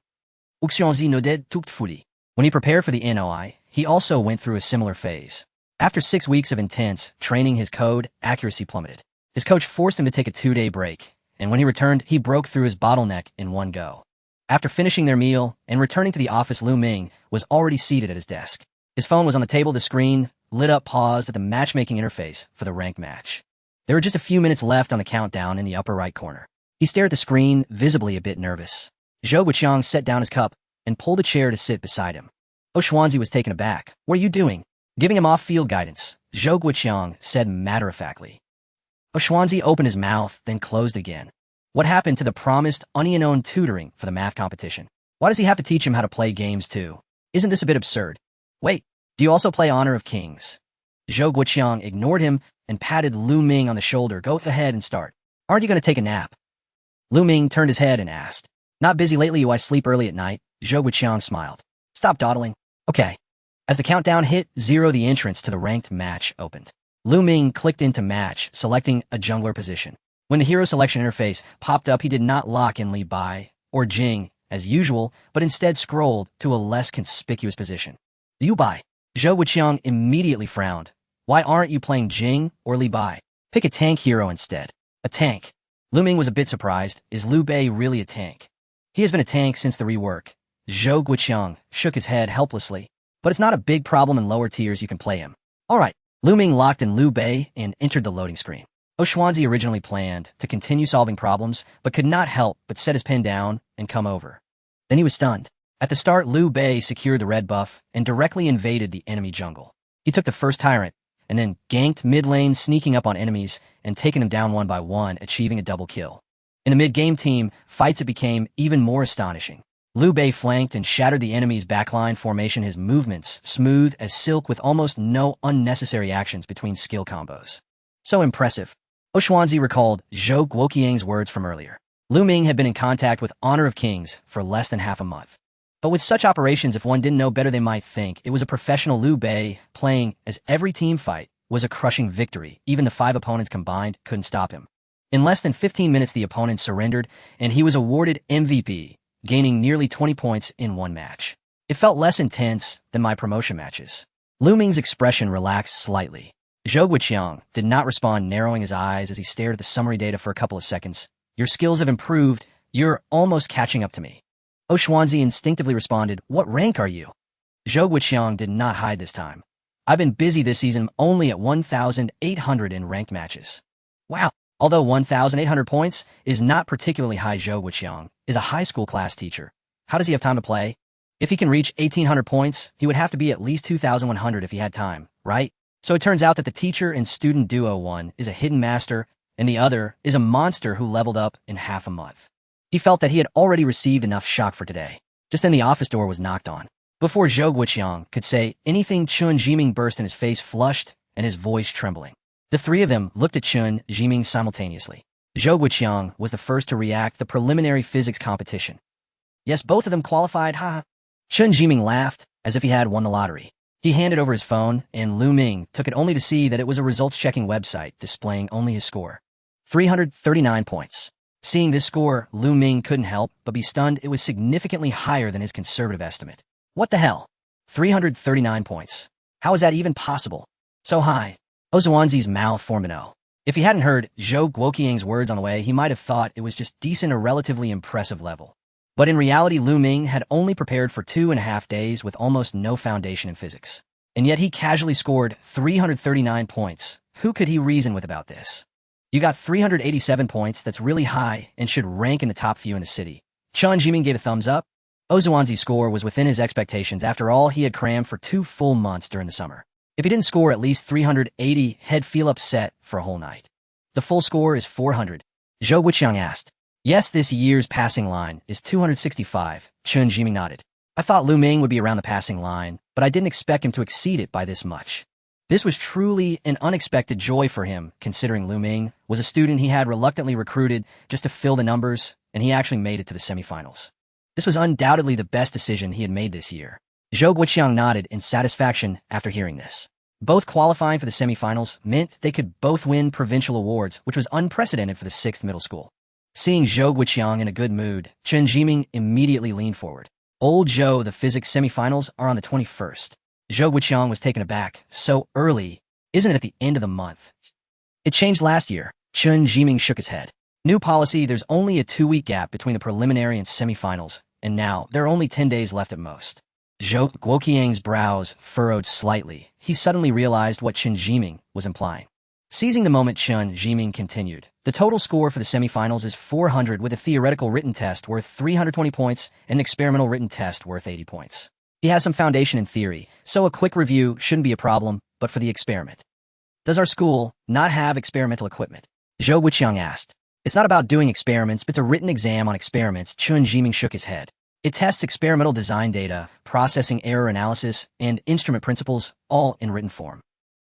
Oshwanzi nodded toutefois. When he prepared for the NOI, he also went through a similar phase. After 6 weeks of intense training, his code accuracy plummeted. His coach forced him to take a 2-day break, and when he returned, he broke through his bottleneck in one go. After finishing their meal and returning to the office, Lu Ming was already seated at his desk. His phone was on the table. The screen lit up, paused at the matchmaking interface for the rank match. There were just a few minutes left on the countdown in the upper right corner. He stared at the screen, visibly a bit nervous. Zhou Guoqiang set down his cup and pulled a chair to sit beside him. Oshwanzi was taken aback. What are you doing? Giving him off-field guidance, Zhou Guoqiang said matter-of-factly. Oshwanzi opened his mouth, then closed again. What happened to the promised onion-owned tutoring for the math competition? Why does he have to teach him how to play games too? Isn't this a bit absurd? Wait, do you also play Honor of Kings? Zhou Guoqiang ignored him and patted Lu Ming on the shoulder. Go ahead and start. Aren't you going to take a nap? Lu Ming turned his head and asked. Not busy lately, you? I sleep early at night. Zhou Guoqiang smiled. Stop dawdling. Okay. As the countdown hit 0, the entrance to the ranked match opened. Lu Ming clicked into match, selecting a jungler position. When the hero selection interface popped up, he did not lock in Li Bai or Jing as usual, but instead scrolled to a less conspicuous position. Liu Bai. Zhou Guoqiang immediately frowned. Why aren't you playing Jing or Li Bai? Pick a tank hero instead. A tank. Lu Ming was a bit surprised. Is Liu Bei really a tank? He has been a tank since the rework. Zhou Guoqiang shook his head helplessly. But it's not a big problem. In lower tiers you can play him. Alright. Lu Ming locked in Liu Bei and entered the loading screen. Oshwanzi originally planned to continue solving problems, but could not help but set his pen down and come over. Then he was stunned. At the start, Liu Bei secured the red buff and directly invaded the enemy jungle. He took the first tyrant, and then ganked mid lane, sneaking up on enemies and taking them down one by one, achieving a double kill. In the mid-game team fights, it became even more astonishing. Liu Bei flanked and shattered the enemy's backline formation, his movements smooth as silk with almost no unnecessary actions between skill combos. So impressive. Oshwanzi recalled Zhou Guoqiang's words from earlier. Lu Ming had been in contact with Honor of Kings for less than half a month. But with such operations, if one didn't know better, they might think it was a professional. Liu Bei playing as every team fight was a crushing victory. Even the 5 opponents combined couldn't stop him. In less than 15 minutes, the opponent surrendered, and he was awarded MVP, gaining nearly 20 points in one match. It felt less intense than my promotion matches. Lu Ming's expression relaxed slightly. Zhou Guiqiang did not respond, narrowing his eyes as he stared at the summary data for a couple of seconds. Your skills have improved. You're almost catching up to me. Xuanzi instinctively responded, what rank are you? Zhou Guiqiang did not hide this time. I've been busy this season, only at 1,800 in ranked matches. Wow. Although 1,800 points is not particularly high, Zhou Guiqiang is a high school class teacher. How does he have time to play? If he can reach 1,800 points, he would have to be at least 2,100 if he had time, right? So it turns out that the teacher and student duo, one is a hidden master and the other is a monster who leveled up in half a month. He felt that he had already received enough shock for today. Just then the office door was knocked on. Before Zhou Guiqiang could say anything, Chun Jiming burst in his face, flushed and his voice trembling. The three of them looked at Chun Jiming simultaneously. Zhou Guiqiang was the first to react. The preliminary physics competition. Yes, both of them qualified, haha. Chun Jiming laughed as if he had won the lottery. He handed over his phone, and Lu Ming took it only to see that it was a results-checking website displaying only his score. 339 points. Seeing this score, Lu Ming couldn't help but be stunned. It was significantly higher than his conservative estimate. What the hell? 339 points. How is that even possible? So high. Xuanzi's mouth formed an O. If he hadn't heard Zhou Guoqiang's words on the way, he might have thought it was just decent, a relatively impressive level. But in reality, Lu Ming had only prepared for 2.5 days with almost no foundation in physics. And yet he casually scored 339 points. Who could he reason with about this? You got 387 points, that's really high and should rank in the top few in the city. Chun Jiming gave a thumbs up. Xuanzi's score was within his expectations. After all, he had crammed for 2 full months during the summer. If he didn't score at least 380, he'd feel upset for a whole night. The full score is 400. Zhou Guiqiang asked. Yes, this year's passing line is 265, Chun Jiming nodded. I thought Lu Ming would be around the passing line, but I didn't expect him to exceed it by this much. This was truly an unexpected joy for him, considering Lu Ming was a student he had reluctantly recruited just to fill the numbers, and he actually made it to the semifinals. This was undoubtedly the best decision he had made this year. Zhou Guiqiang nodded in satisfaction after hearing this. Both qualifying for the semifinals meant they could both win provincial awards, which was unprecedented for the 6th middle school. Seeing Zhou Guiqiang in a good mood, Chun Jiming immediately leaned forward. Old Zhou, the physics semifinals are on the 21st. Zhou Guiqiang was taken aback. So early? Isn't it at the end of the month? It changed last year. Chun Jiming shook his head. New policy, there's only a 2-week gap between the preliminary and semifinals, and now there are only 10 days left at most. Zhou Guoqiang's brows furrowed slightly. He suddenly realized what Chun Jiming was implying. Seizing the moment, Chun Jiming continued. The total score for the semifinals is 400 with a theoretical written test worth 320 points and an experimental written test worth 80 points. He has some foundation in theory, so a quick review shouldn't be a problem, but for the experiment. Does our school not have experimental equipment? Zhou Guiqiang asked. It's not about doing experiments, but it's a written exam on experiments. Chun Jiming shook his head. It tests experimental design data, processing error analysis, and instrument principles, all in written form.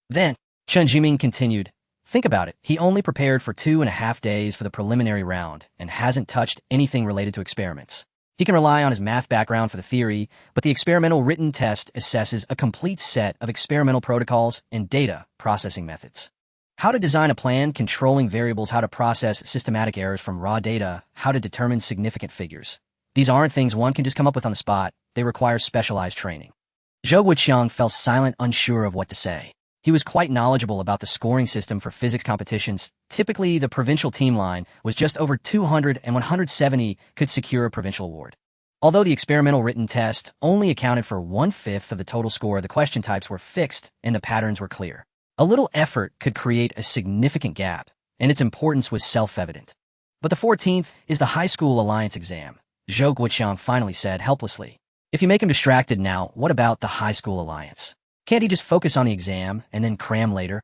Then, Chun Jiming continued, think about it. He only prepared for 2.5 days for the preliminary round and hasn't touched anything related to experiments. He can rely on his math background for the theory, but the experimental written test assesses a complete set of experimental protocols and data processing methods. How to design a plan, controlling variables, how to process systematic errors from raw data, how to determine significant figures. These aren't things one can just come up with on the spot. They require specialized training. Zhou Guiqiang fell silent, unsure of what to say. He was quite knowledgeable about the scoring system for physics competitions. Typically, the provincial team line was just over 200 and 170 could secure a provincial award. Although the experimental written test only accounted for 1/5 of the total score, the question types were fixed and the patterns were clear. A little effort could create a significant gap, and its importance was self-evident. But the 14th is the High School Alliance exam, Zhou Guiqiang finally said helplessly. If you make him distracted now, what about the High School Alliance? Can't he just focus on the exam and then cram later?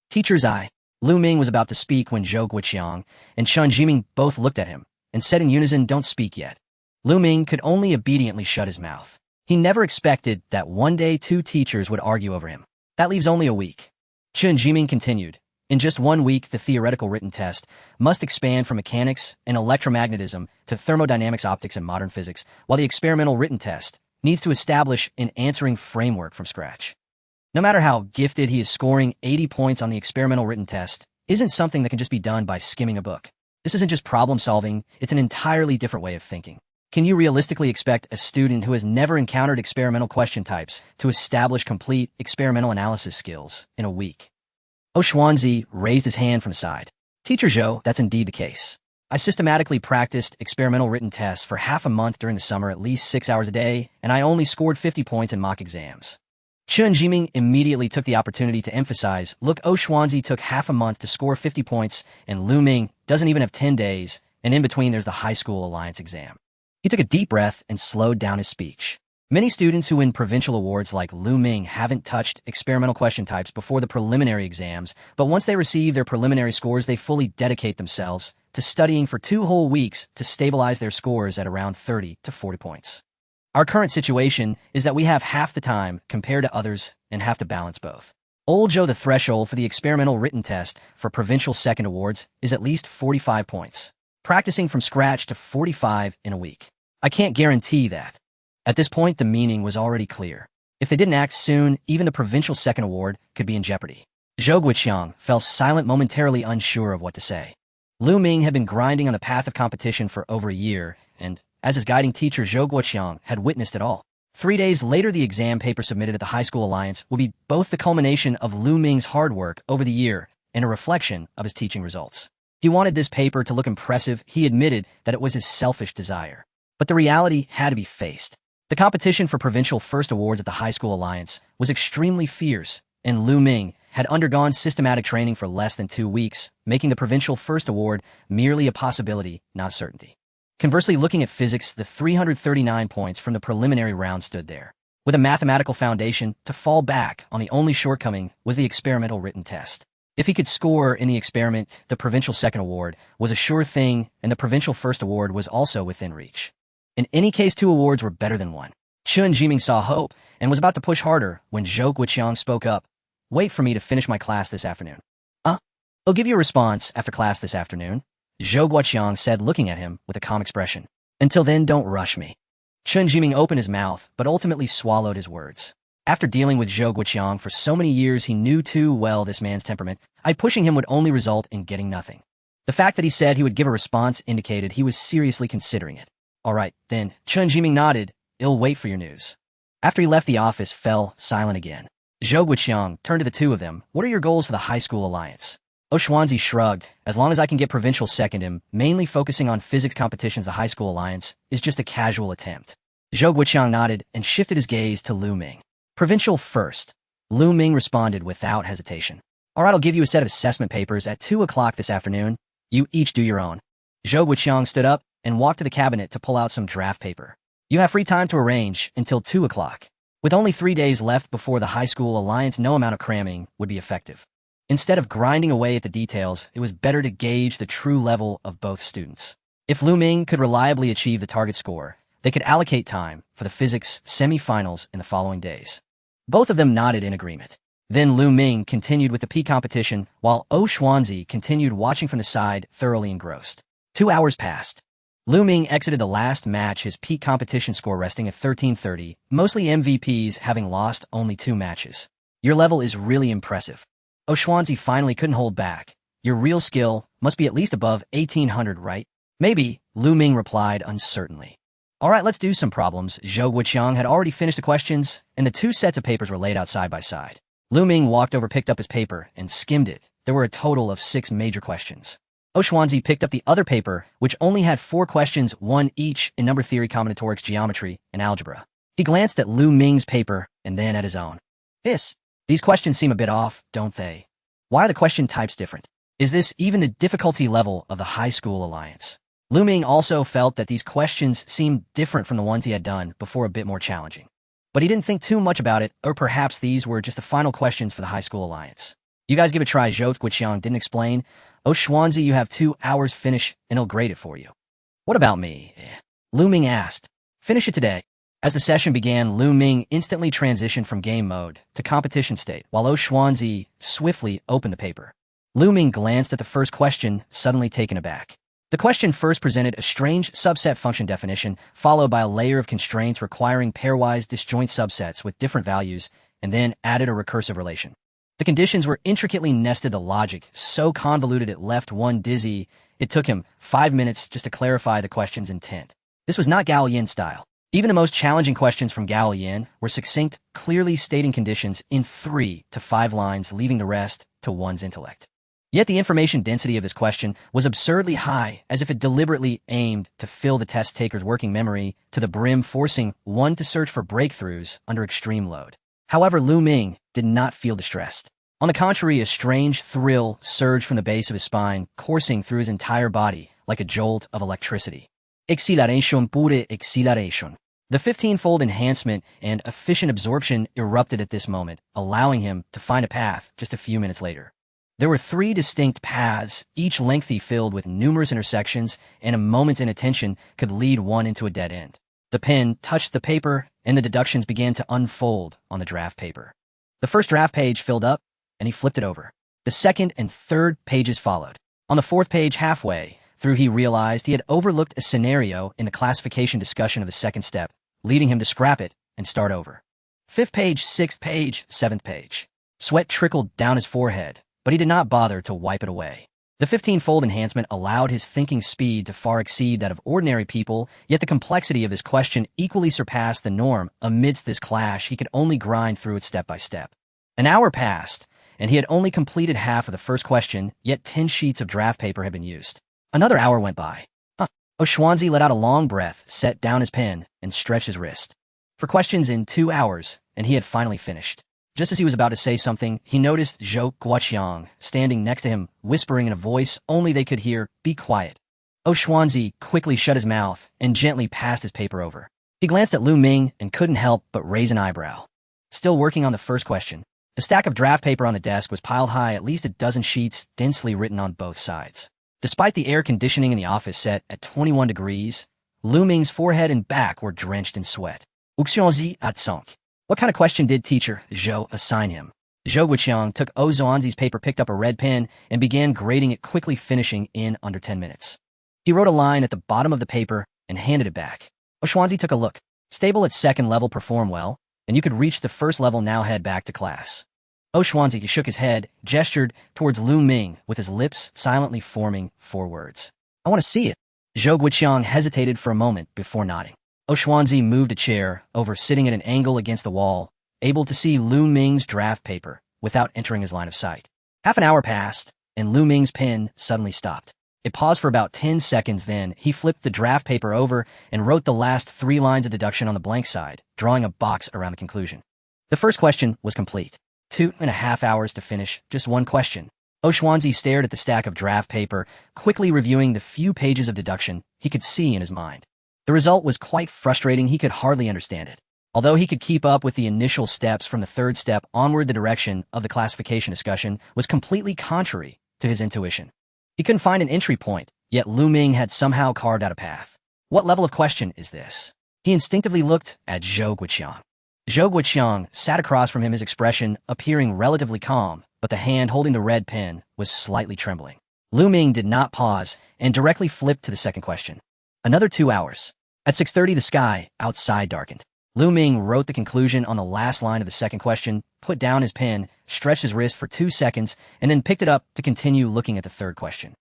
Teacher's eye. Lu Ming was about to speak when Zhou Guiqiang and Chun Jiming both looked at him and said in unison, don't speak yet. Lu Ming could only obediently shut his mouth. He never expected that one day 2 teachers would argue over him. That leaves only a week. Chun Jiming continued. In just 1 week, the theoretical written test must expand from mechanics and electromagnetism to thermodynamics, optics, and modern physics, while the experimental written test needs to establish an answering framework from scratch. No matter how gifted he is, scoring 80 points on the experimental written test isn't something that can just be done by skimming a book. This isn't just problem solving, it's an entirely different way of thinking. Can you realistically expect a student who has never encountered experimental question types to establish complete experimental analysis skills in a week? Xuanzi raised his hand from the side. Teacher Zhou, that's indeed the case. I systematically practiced experimental written tests for half a month during the summer, at least 6 hours a day, and I only scored 50 points in mock exams. Chen Jiming immediately took the opportunity to emphasize, look, Xuanzi took half a month to score 50 points, and Lu Ming doesn't even have 10 days, and in between there's the High School Alliance exam. He took a deep breath and slowed down his speech. Many students who win provincial awards like Lu Ming haven't touched experimental question types before the preliminary exams, but once they receive their preliminary scores, they fully dedicate themselves to studying for 2 whole weeks to stabilize their scores at around 30 to 40 points. Our current situation is that we have half the time compared to others and have to balance both. Old Joe, the threshold for the experimental written test for provincial second awards is at least 45 points. Practicing from scratch to 45 in a week. I can't guarantee that. At this point, the meaning was already clear. If they didn't act soon, even the provincial second award could be in jeopardy. Zhou Guiqiang fell silent, momentarily unsure of what to say. Lu Ming had been grinding on the path of competition for over a year, and as his guiding teacher, Zhou Guiqiang had witnessed it all. 3 days later, the exam paper submitted at the High School Alliance will be both the culmination of Lu Ming's hard work over the year and a reflection of his teaching results. He wanted this paper to look impressive. He admitted that it was his selfish desire. But the reality had to be faced. The competition for provincial first awards at the High School Alliance was extremely fierce, and Lu Ming had undergone systematic training for less than 2 weeks, making the provincial first award merely a possibility, not certainty. Conversely, looking at physics, the 339 points from the preliminary round stood there. With a mathematical foundation to fall back on, the only shortcoming was the experimental written test. If he could score in the experiment, the provincial second award was a sure thing, and the provincial first award was also within reach. In any case, 2 awards were better than 1. Chen Jiming saw hope and was about to push harder when Zhou Guiqiang spoke up. Wait for me to finish my class this afternoon. I'll give you a response after class this afternoon, Zhou Guiqiang said, looking at him with a calm expression. Until then, don't rush me. Chen Jiming opened his mouth, but ultimately swallowed his words. After dealing with Zhou Guiqiang for so many years, he knew too well this man's temperament. Pushing him would only result in getting nothing. The fact that he said he would give a response indicated he was seriously considering it. All right, then, Chen Jiming nodded. I'll wait for your news. After he left the office, fell silent again. Zhou Guiqiang turned to the 2 of them. What are your goals for the High School Alliance? Xuanzi shrugged. As long as I can get provincial second, him mainly focusing on physics competitions, the High School Alliance is just a casual attempt. Zhou Guiqiang nodded and shifted his gaze to Lu Ming. Provincial first. Lu Ming responded without hesitation. All right, I'll give you a set of assessment papers at 2 o'clock this afternoon. You each do your own. Zhou Guiqiang stood up and walked to the cabinet to pull out some draft paper. You have free time to arrange until 2 o'clock. With only 3 days left before the High School Alliance, no amount of cramming would be effective. Instead of grinding away at the details, it was better to gauge the true level of both students. If Lu Ming could reliably achieve the target score, they could allocate time for the physics semi-finals in the following days. Both of them nodded in agreement. Then Lu Ming continued with the peak competition, while Xuanzi continued watching from the side, thoroughly engrossed. 2 hours passed. Lu Ming exited the last match, his peak competition score resting at 1330, mostly MVPs having lost only 2 matches. Your level is really impressive. Xuanzi finally couldn't hold back. Your real skill must be at least above 1800, right? Maybe, Lu Ming replied uncertainly. All right, let's do some problems. Zhou Guiqiang had already finished the questions, and the 2 sets of papers were laid out side by side. Lu Ming walked over, picked up his paper, and skimmed it. There were a total of 6 major questions. Xuanzi picked up the other paper, which only had 4 questions, 1 each in number theory, combinatorics, geometry, and algebra. He glanced at Lu Ming's paper and then at his own. These questions seem a bit off, don't they? Why are the question types different? Is this even the difficulty level of the High School Alliance? Lu Ming also felt that these questions seemed different from the ones he had done before, a bit more challenging. But he didn't think too much about it, or perhaps these were just the final questions for the High School Alliance. You guys give it a try, Zhou Guiqiang didn't explain. Xuanzi, you have 2 hours, finish, and he'll grade it for you. What about me? Lu Ming asked. Finish it today. As the session began, Lu Ming instantly transitioned from game mode to competition state, while Xuanzi swiftly opened the paper. Lu Ming glanced at the first question, suddenly taken aback. The question first presented a strange subset function definition, followed by a layer of constraints requiring pairwise disjoint subsets with different values, and then added a recursive relation. The conditions were intricately nested, the logic so convoluted it left one dizzy. It took him 5 minutes just to clarify the question's intent. This was not Gao Yin style. Even the most challenging questions from Gao Yin were succinct, clearly stating conditions in 3 to 5 lines, leaving the rest to one's intellect. Yet the information density of this question was absurdly high, as if it deliberately aimed to fill the test taker's working memory to the brim, forcing one to search for breakthroughs under extreme load. However, Lu Ming did not feel distressed. On the contrary, a strange thrill surged from the base of his spine, coursing through his entire body like a jolt of electricity. Exhilaration pure exhilaration. The 15-fold enhancement and efficient absorption erupted at this moment, allowing him to find a path just a few minutes later. There were 3 distinct paths, each lengthy, filled with numerous intersections, and a moment's inattention could lead one into a dead end. The pen touched the paper, and the deductions began to unfold on the draft paper. The first draft page filled up, and he flipped it over. The second and third pages followed. On the fourth page, halfway through, he realized he had overlooked a scenario in the classification discussion of the second step, leading him to scrap it and start over. Fifth page, sixth page, seventh page. Sweat trickled down his forehead, but he did not bother to wipe it away. The 15-fold enhancement allowed his thinking speed to far exceed that of ordinary people, yet the complexity of this question equally surpassed the norm. Amidst this clash, he could only grind through it step by step. An hour passed, and he had only completed half of the first question, yet 10 sheets of draft paper had been used. Another hour went by. Oshwanzi let out a long breath, set down his pen, and stretched his wrist. For questions in 2 hours, and he had finally finished. Just as he was about to say something, he noticed Zhou Guoqiang standing next to him, whispering in a voice only they could hear, "Be quiet." Oshwanzi quickly shut his mouth and gently passed his paper over. He glanced at Lu Ming and couldn't help but raise an eyebrow. Still working on the first question, the stack of draft paper on the desk was piled high, at least a dozen sheets densely written on both sides. Despite the air conditioning in the office set at 21 degrees, Lu Ming's forehead and back were drenched in sweat. Oshwanzi at sunk. What kind of question did teacher Zhou assign him? Zhou Guoqiang took Oshwanzi's paper, picked up a red pen, and began grading it, quickly finishing in under 10 minutes. He wrote a line at the bottom of the paper and handed it back. Oshwanzi took a look. Stable at second level, perform well, and you could reach the first level, now head back to class. Oshwanzi shook his head, gestured towards Lu Ming, with his lips silently forming 4 words. "I want to see it." Zhou Guoqiang hesitated for a moment before nodding. Oshwanzi moved a chair over, sitting at an angle against the wall, able to see Lu Ming's draft paper without entering his line of sight. Half an hour passed, and Lu Ming's pen suddenly stopped. It paused for about 10 seconds, then he flipped the draft paper over and wrote the last 3 lines of deduction on the blank side, drawing a box around the conclusion. The first question was complete. 2.5 hours to finish just 1 question. Oshwanzi stared at the stack of draft paper, quickly reviewing the few pages of deduction he could see in his mind. The result was quite frustrating. He could hardly understand it. Although he could keep up with the initial steps from the third step onward, the direction of the classification discussion was completely contrary to his intuition. He couldn't find an entry point, yet Lu Ming had somehow carved out a path. What level of question is this? He instinctively looked at Zhou Guoqiang. Zhou Guoqiang sat across from him, his expression appearing relatively calm, but the hand holding the red pen was slightly trembling. Lu Ming did not pause and directly flipped to the second question. Another 2 hours. At 6:30, the sky outside darkened. Lu Ming wrote the conclusion on the last line of the second question, put down his pen, stretched his wrist for 2 seconds, and then picked it up to continue looking at the third question.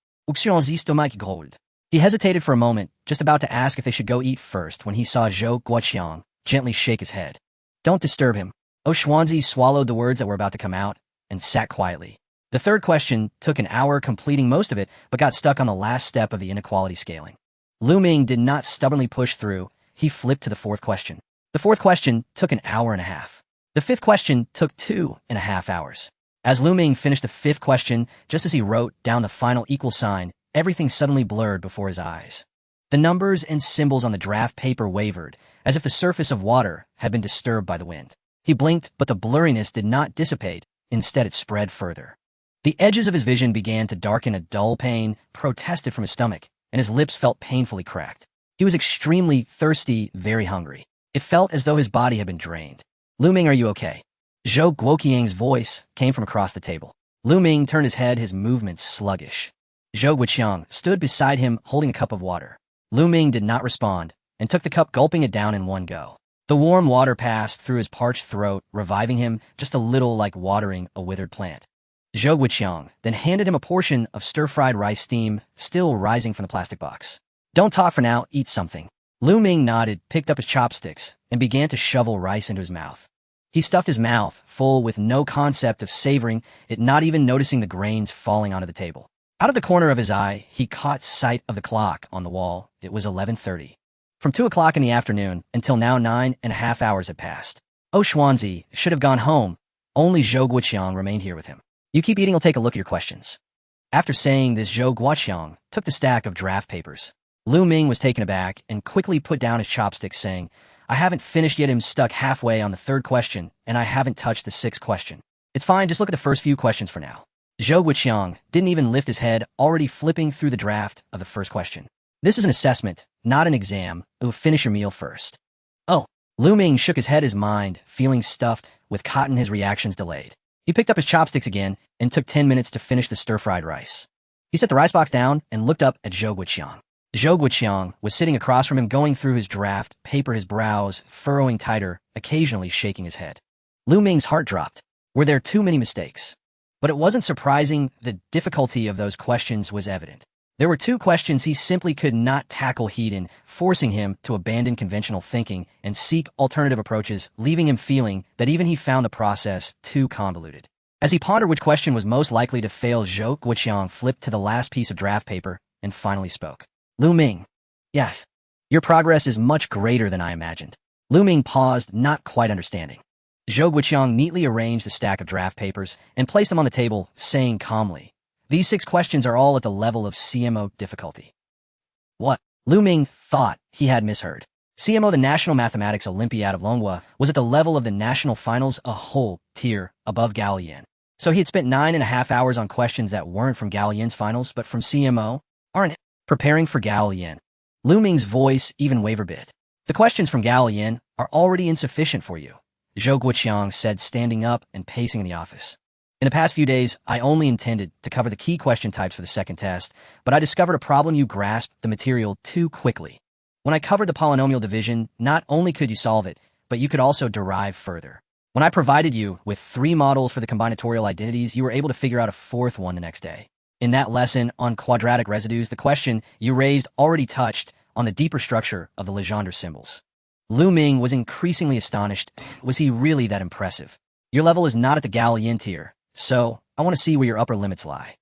He hesitated for a moment, just about to ask if they should go eat first, when he saw Zhou Guoqiang gently shake his head. "Don't disturb him." Oshwanzi swallowed the words that were about to come out and sat quietly. The third question took an hour, completing most of it, but got stuck on the last step of the inequality scaling. Lu Ming did not stubbornly push through. He flipped to the fourth question. The fourth question took an hour and a half. The fifth question took 2.5 hours. As Lu Ming finished the fifth question, just as he wrote down the final equal sign, everything suddenly blurred before his eyes. The numbers and symbols on the draft paper wavered, as if the surface of water had been disturbed by the wind. He blinked, but the blurriness did not dissipate. Instead, it spread further. The edges of his vision began to darken. A dull pain protested from his stomach, and his lips felt painfully cracked. He was extremely thirsty, very hungry. It felt as though his body had been drained. "Lu Ming, are you okay?" Zhou Guoqiang's voice came from across the table. Lu Ming turned his head, his movements sluggish. Zhou Guoqiang stood beside him, holding a cup of water. Lu Ming did not respond, and took the cup, gulping it down in one go. The warm water passed through his parched throat, reviving him just a little, like watering a withered plant. Zhou Guoqiang then handed him a portion of stir-fried rice, steam still rising from the plastic box. "Don't talk for now, eat something." Lu Ming nodded, picked up his chopsticks, and began to shovel rice into his mouth. He stuffed his mouth full with no concept of savoring it, not even noticing the grains falling onto the table. Out of the corner of his eye, he caught sight of the clock on the wall. It was 11:30. From 2 o'clock in the afternoon until now 9.5 hours had passed. Oh, Xuanzi should have gone home. Only Zhou Guoqiang remained here with him. You keep eating, I'll take a look at your questions. After saying this, Zhou Guoqiang took the stack of draft papers. Lu Ming was taken aback and quickly put down his chopsticks, saying, I haven't finished yet. I'm stuck halfway on the 3rd question, and I haven't touched the 6th question. It's fine, just look at the first few questions for now. Zhou Guoqiang didn't even lift his head, already flipping through the draft of the first question. This is an assessment, not an exam. Ooh, finish your meal first. Oh. Lu Ming shook his head, his mind feeling stuffed with cotton, his reactions delayed. He picked up his chopsticks again and took 10 minutes to finish the stir-fried rice. He set the rice box down and looked up at Zhou Guoqiang. Zhou Guoqiang was sitting across from him, going through his draft paper, his brows furrowing tighter, occasionally shaking his head. Lu Ming's heart dropped. Were there too many mistakes? But it wasn't surprising. The difficulty of those questions was evident. There were 2 questions he simply could not tackle head-on, forcing him to abandon conventional thinking and seek alternative approaches, leaving him feeling that even he found the process too convoluted. As he pondered which question was most likely to fail, Zhou Guoqiang flipped to the last piece of draft paper and finally spoke. Lu Ming. Yes. Your progress is much greater than I imagined. Lu Ming paused, not quite understanding. Zhou Guoqiang neatly arranged the stack of draft papers and placed them on the table, saying calmly, These 6 questions are all at the level of CMO difficulty. What? Lu Ming thought he had misheard. CMO, the National Mathematics Olympiad of Longhua, was at the level of the national finals, a whole tier above Galian. So he had spent 9.5 hours on questions that weren't from Galian's finals, but from CMO? Aren't preparing for Galian. Lu Ming's voice even wavered a bit. The questions from Galian are already insufficient for you, Zhou Guoqiang said, standing up and pacing in the office. In the past few days, I only intended to cover the key question types for the second test, but I discovered a problem. You grasped the material too quickly. When I covered the polynomial division, not only could you solve it, but you could also derive further. When I provided you with 3 models for the combinatorial identities, you were able to figure out a 4th one the next day. In that lesson on quadratic residues, the question you raised already touched on the deeper structure of the Legendre symbols. Lu Ming was increasingly astonished. Was he really that impressive? Your level is not at the Galian tier, so I want to see where your upper limits lie.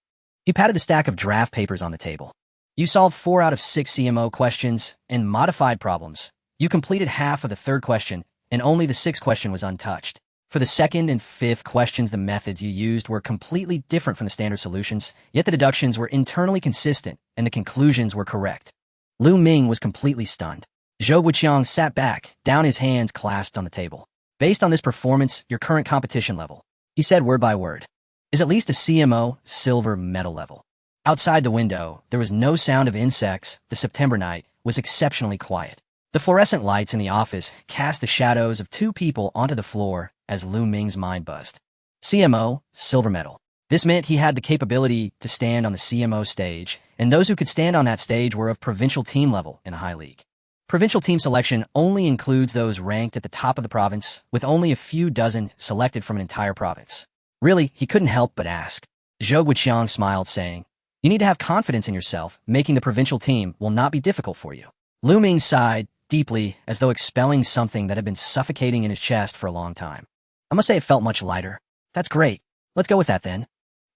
He patted the stack of draft papers on the table. You solved 4 out of 6 CMO questions and modified problems. You completed half of the 3rd question, and only the 6th question was untouched. For the 2nd and 5th questions, the methods you used were completely different from the standard solutions, yet the deductions were internally consistent and the conclusions were correct. Lu Ming was completely stunned. Zhou Guoqiang sat back, down, his hands clasped on the table. Based on this performance, your current competition level, he said word by word, is at least a CMO silver medal level. Outside the window, there was no sound of insects. The September night was exceptionally quiet. The fluorescent lights in the office cast the shadows of 2 people onto the floor as Lu Ming's mind buzzed. CMO, silver medal. This meant he had the capability to stand on the CMO stage, and those who could stand on that stage were of provincial team level in a high league. Provincial team selection only includes those ranked at the top of the province, with only a few dozen selected from an entire province. Really, he couldn't help but ask. Zhou Guoqiang smiled, saying, You need to have confidence in yourself. Making the provincial team will not be difficult for you. Lu Ming sighed deeply, as though expelling something that had been suffocating in his chest for a long time. I must say it felt much lighter. That's great. Let's go with that then.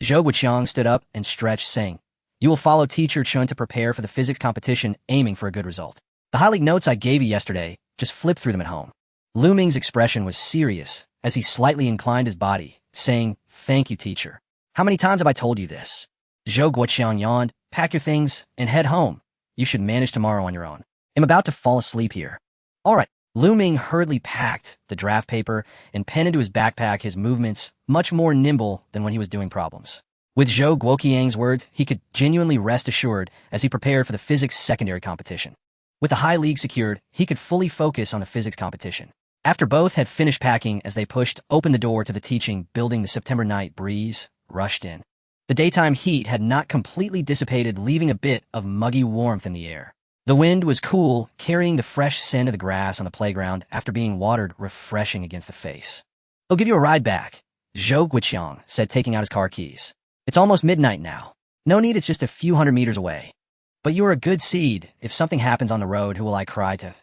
Zhou Guoqiang stood up and stretched, saying, You will follow Teacher Chun to prepare for the physics competition, aiming for a good result. The high league notes I gave you yesterday, just flip through them at home. Lu Ming's expression was serious as he slightly inclined his body, saying, Thank you, teacher. How many times have I told you this? Zhou Guoqiang yawned. Pack your things and head home. You should manage tomorrow on your own. I'm about to fall asleep here. All right. Lu Ming hurriedly packed the draft paper and pen into his backpack, his movements much more nimble than when he was doing problems. With Zhou Guoqiang's words, he could genuinely rest assured as he prepared for the physics secondary competition. With the high league secured, he could fully focus on the physics competition. After both had finished packing, as they pushed open the door to the teaching building, the September night breeze rushed in. The daytime heat had not completely dissipated, leaving a bit of muggy warmth in the air. The wind was cool, carrying the fresh scent of the grass on the playground after being watered, refreshing against the face. I'll give you a ride back, Zhou Guoqiang said, taking out his car keys. It's almost midnight now. No need, it's just a few 100 meters away. But you are a good seed. If something happens on the road, who will I cry to?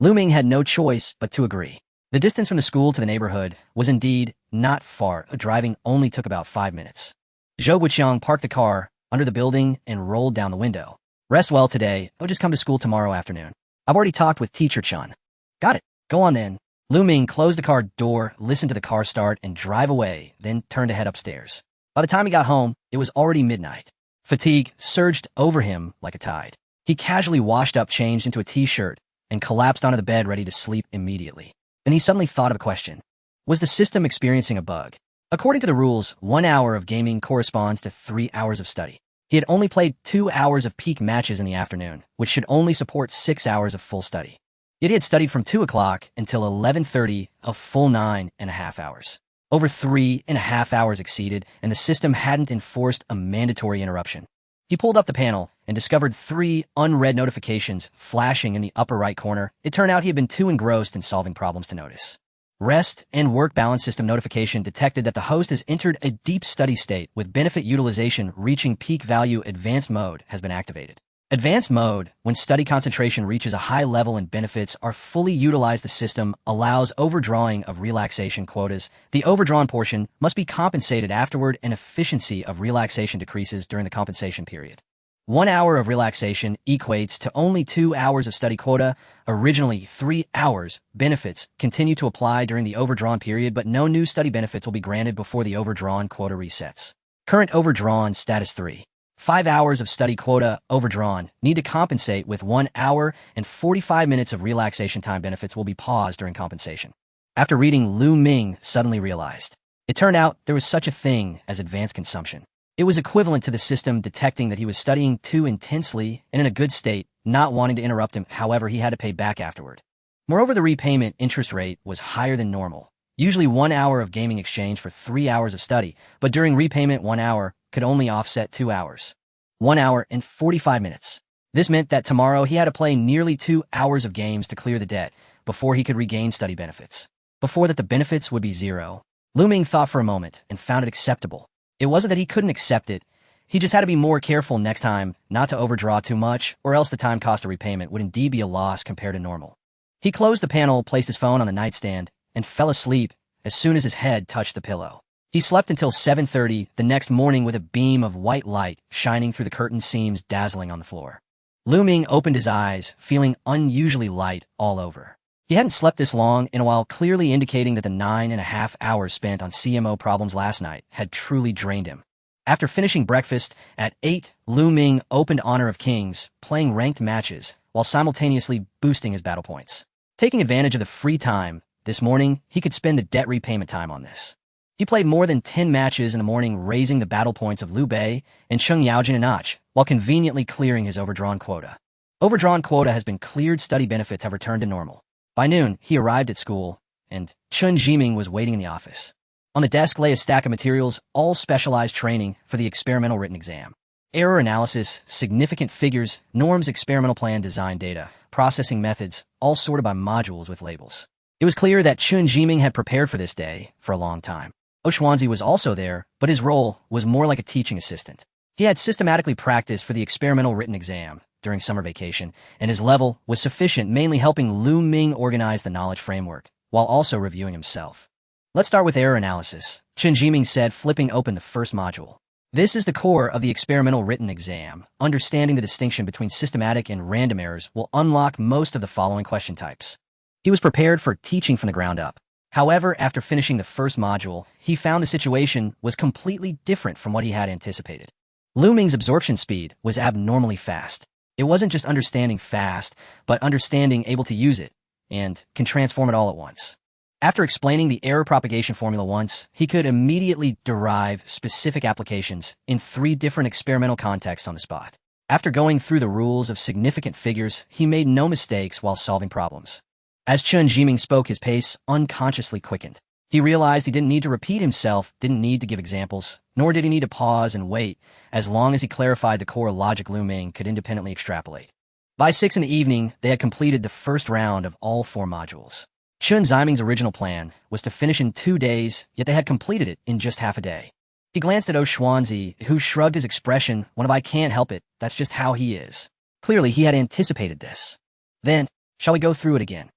Lu Ming had no choice but to agree. The distance from the school to the neighborhood was indeed not far. Driving only took about 5 minutes. Zhou Wuqiang parked the car under the building and rolled down the window. Rest well today. I'll just come to school tomorrow afternoon. I've already talked with Teacher Chun. Got it. Go on then. Lu Ming closed the car door, listened to the car start, and drive away, then turned to head upstairs. By the time he got home, it was already midnight. Fatigue surged over him like a tide. He casually washed up, changed into a t-shirt, and collapsed onto the bed ready to sleep immediately. Then he suddenly thought of a question. Was the system experiencing a bug? According to the rules, 1 hour of gaming corresponds to 3 hours of study. He had only played 2 hours of peak matches in the afternoon, which should only support 6 hours of full study. Yet he had studied from 2 o'clock until 11:30, a full 9.5 hours. Over 3.5 hours exceeded, and the system hadn't enforced a mandatory interruption. He pulled up the panel and discovered 3 unread notifications flashing in the upper right corner. It turned out he had been too engrossed in solving problems to notice. Rest and work balance system notification detected that the host has entered a deep study state with benefit utilization reaching peak value. Advanced mode has been activated. Advanced mode, when study concentration reaches a high level and benefits are fully utilized, the system allows overdrawing of relaxation quotas. The overdrawn portion must be compensated afterward, and efficiency of relaxation decreases during the compensation period. 1 hour of relaxation equates to only 2 hours of study quota. Originally 3 hours. Benefits continue to apply during the overdrawn period, but no new study benefits will be granted before the overdrawn quota resets. Current overdrawn status 3. 5 hours of study quota overdrawn. Need to compensate with 1 hour and 45 minutes of relaxation time. Benefits will be paused during compensation. After reading, Lu Ming suddenly realized. It turned out there was such a thing as advanced consumption. It was equivalent to the system detecting that he was studying too intensely and in a good state, not wanting to interrupt him. However, he had to pay back afterward. Moreover, the repayment interest rate was higher than normal. Usually 1 hour of gaming exchange for 3 hours of study, but during repayment 1 hour could only offset 2 hours. 1 hour and 45 minutes. This meant that tomorrow he had to play nearly 2 hours of games to clear the debt before he could regain study benefits. Before that, the benefits would be 0. Lu Ming thought for a moment and found it acceptable. It wasn't that he couldn't accept it. He just had to be more careful next time not to overdraw too much, or else the time cost of repayment would indeed be a loss compared to normal. He closed the panel, placed his phone on the nightstand, and fell asleep as soon as his head touched the pillow. He slept until 7:30 the next morning with a beam of white light shining through the curtain seams, dazzling on the floor. Lu Ming opened his eyes, feeling unusually light all over. He hadn't slept this long in a while, clearly indicating that the 9.5 hours spent on CMO problems last night had truly drained him. After finishing breakfast at 8, Lu Ming opened Honor of Kings, playing ranked matches while simultaneously boosting his battle points. Taking advantage of the free time, this morning he could spend the debt repayment time on this. He played more than 10 matches in the morning, raising the battle points of Liu Bei and Cheng Yaojin a notch, while conveniently clearing his overdrawn quota. Overdrawn quota has been cleared. Study benefits have returned to normal. By noon, he arrived at school, and Chun Jiming was waiting in the office. On the desk lay a stack of materials, all specialized training for the experimental written exam. Error analysis, significant figures, norms, experimental plan, design data, processing methods, all sorted by modules with labels. It was clear that Chun Jiming had prepared for this day for a long time. Xuanzi was also there, but his role was more like a teaching assistant. He had systematically practiced for the experimental written exam during summer vacation, and his level was sufficient, mainly helping Lu Ming organize the knowledge framework, while also reviewing himself. Let's start with error analysis, Chun Jiming said, flipping open the first module. This is the core of the experimental written exam. Understanding the distinction between systematic and random errors will unlock most of the following question types. He was prepared for teaching from the ground up. However, after finishing the first module, he found the situation was completely different from what he had anticipated. Lu Ming's absorption speed was abnormally fast. It wasn't just understanding fast, but understanding able to use it, and can transform it all at once. After explaining the error propagation formula once, he could immediately derive specific applications in 3 different experimental contexts on the spot. After going through the rules of significant figures, he made no mistakes while solving problems. As Chun Jiming spoke, his pace unconsciously quickened. He realized he didn't need to repeat himself, didn't need to give examples, nor did he need to pause and wait, as long as he clarified the core logic. Lu Ming could independently extrapolate. By 6 in the evening, they had completed the first round of all 4 modules. Chun Jiming's original plan was to finish in 2 days, yet they had completed it in just half a day. He glanced at Xuanzi, who shrugged his expression, one of "I can't help it, that's just how he is." Clearly, he had anticipated this. Then, shall we go through it again?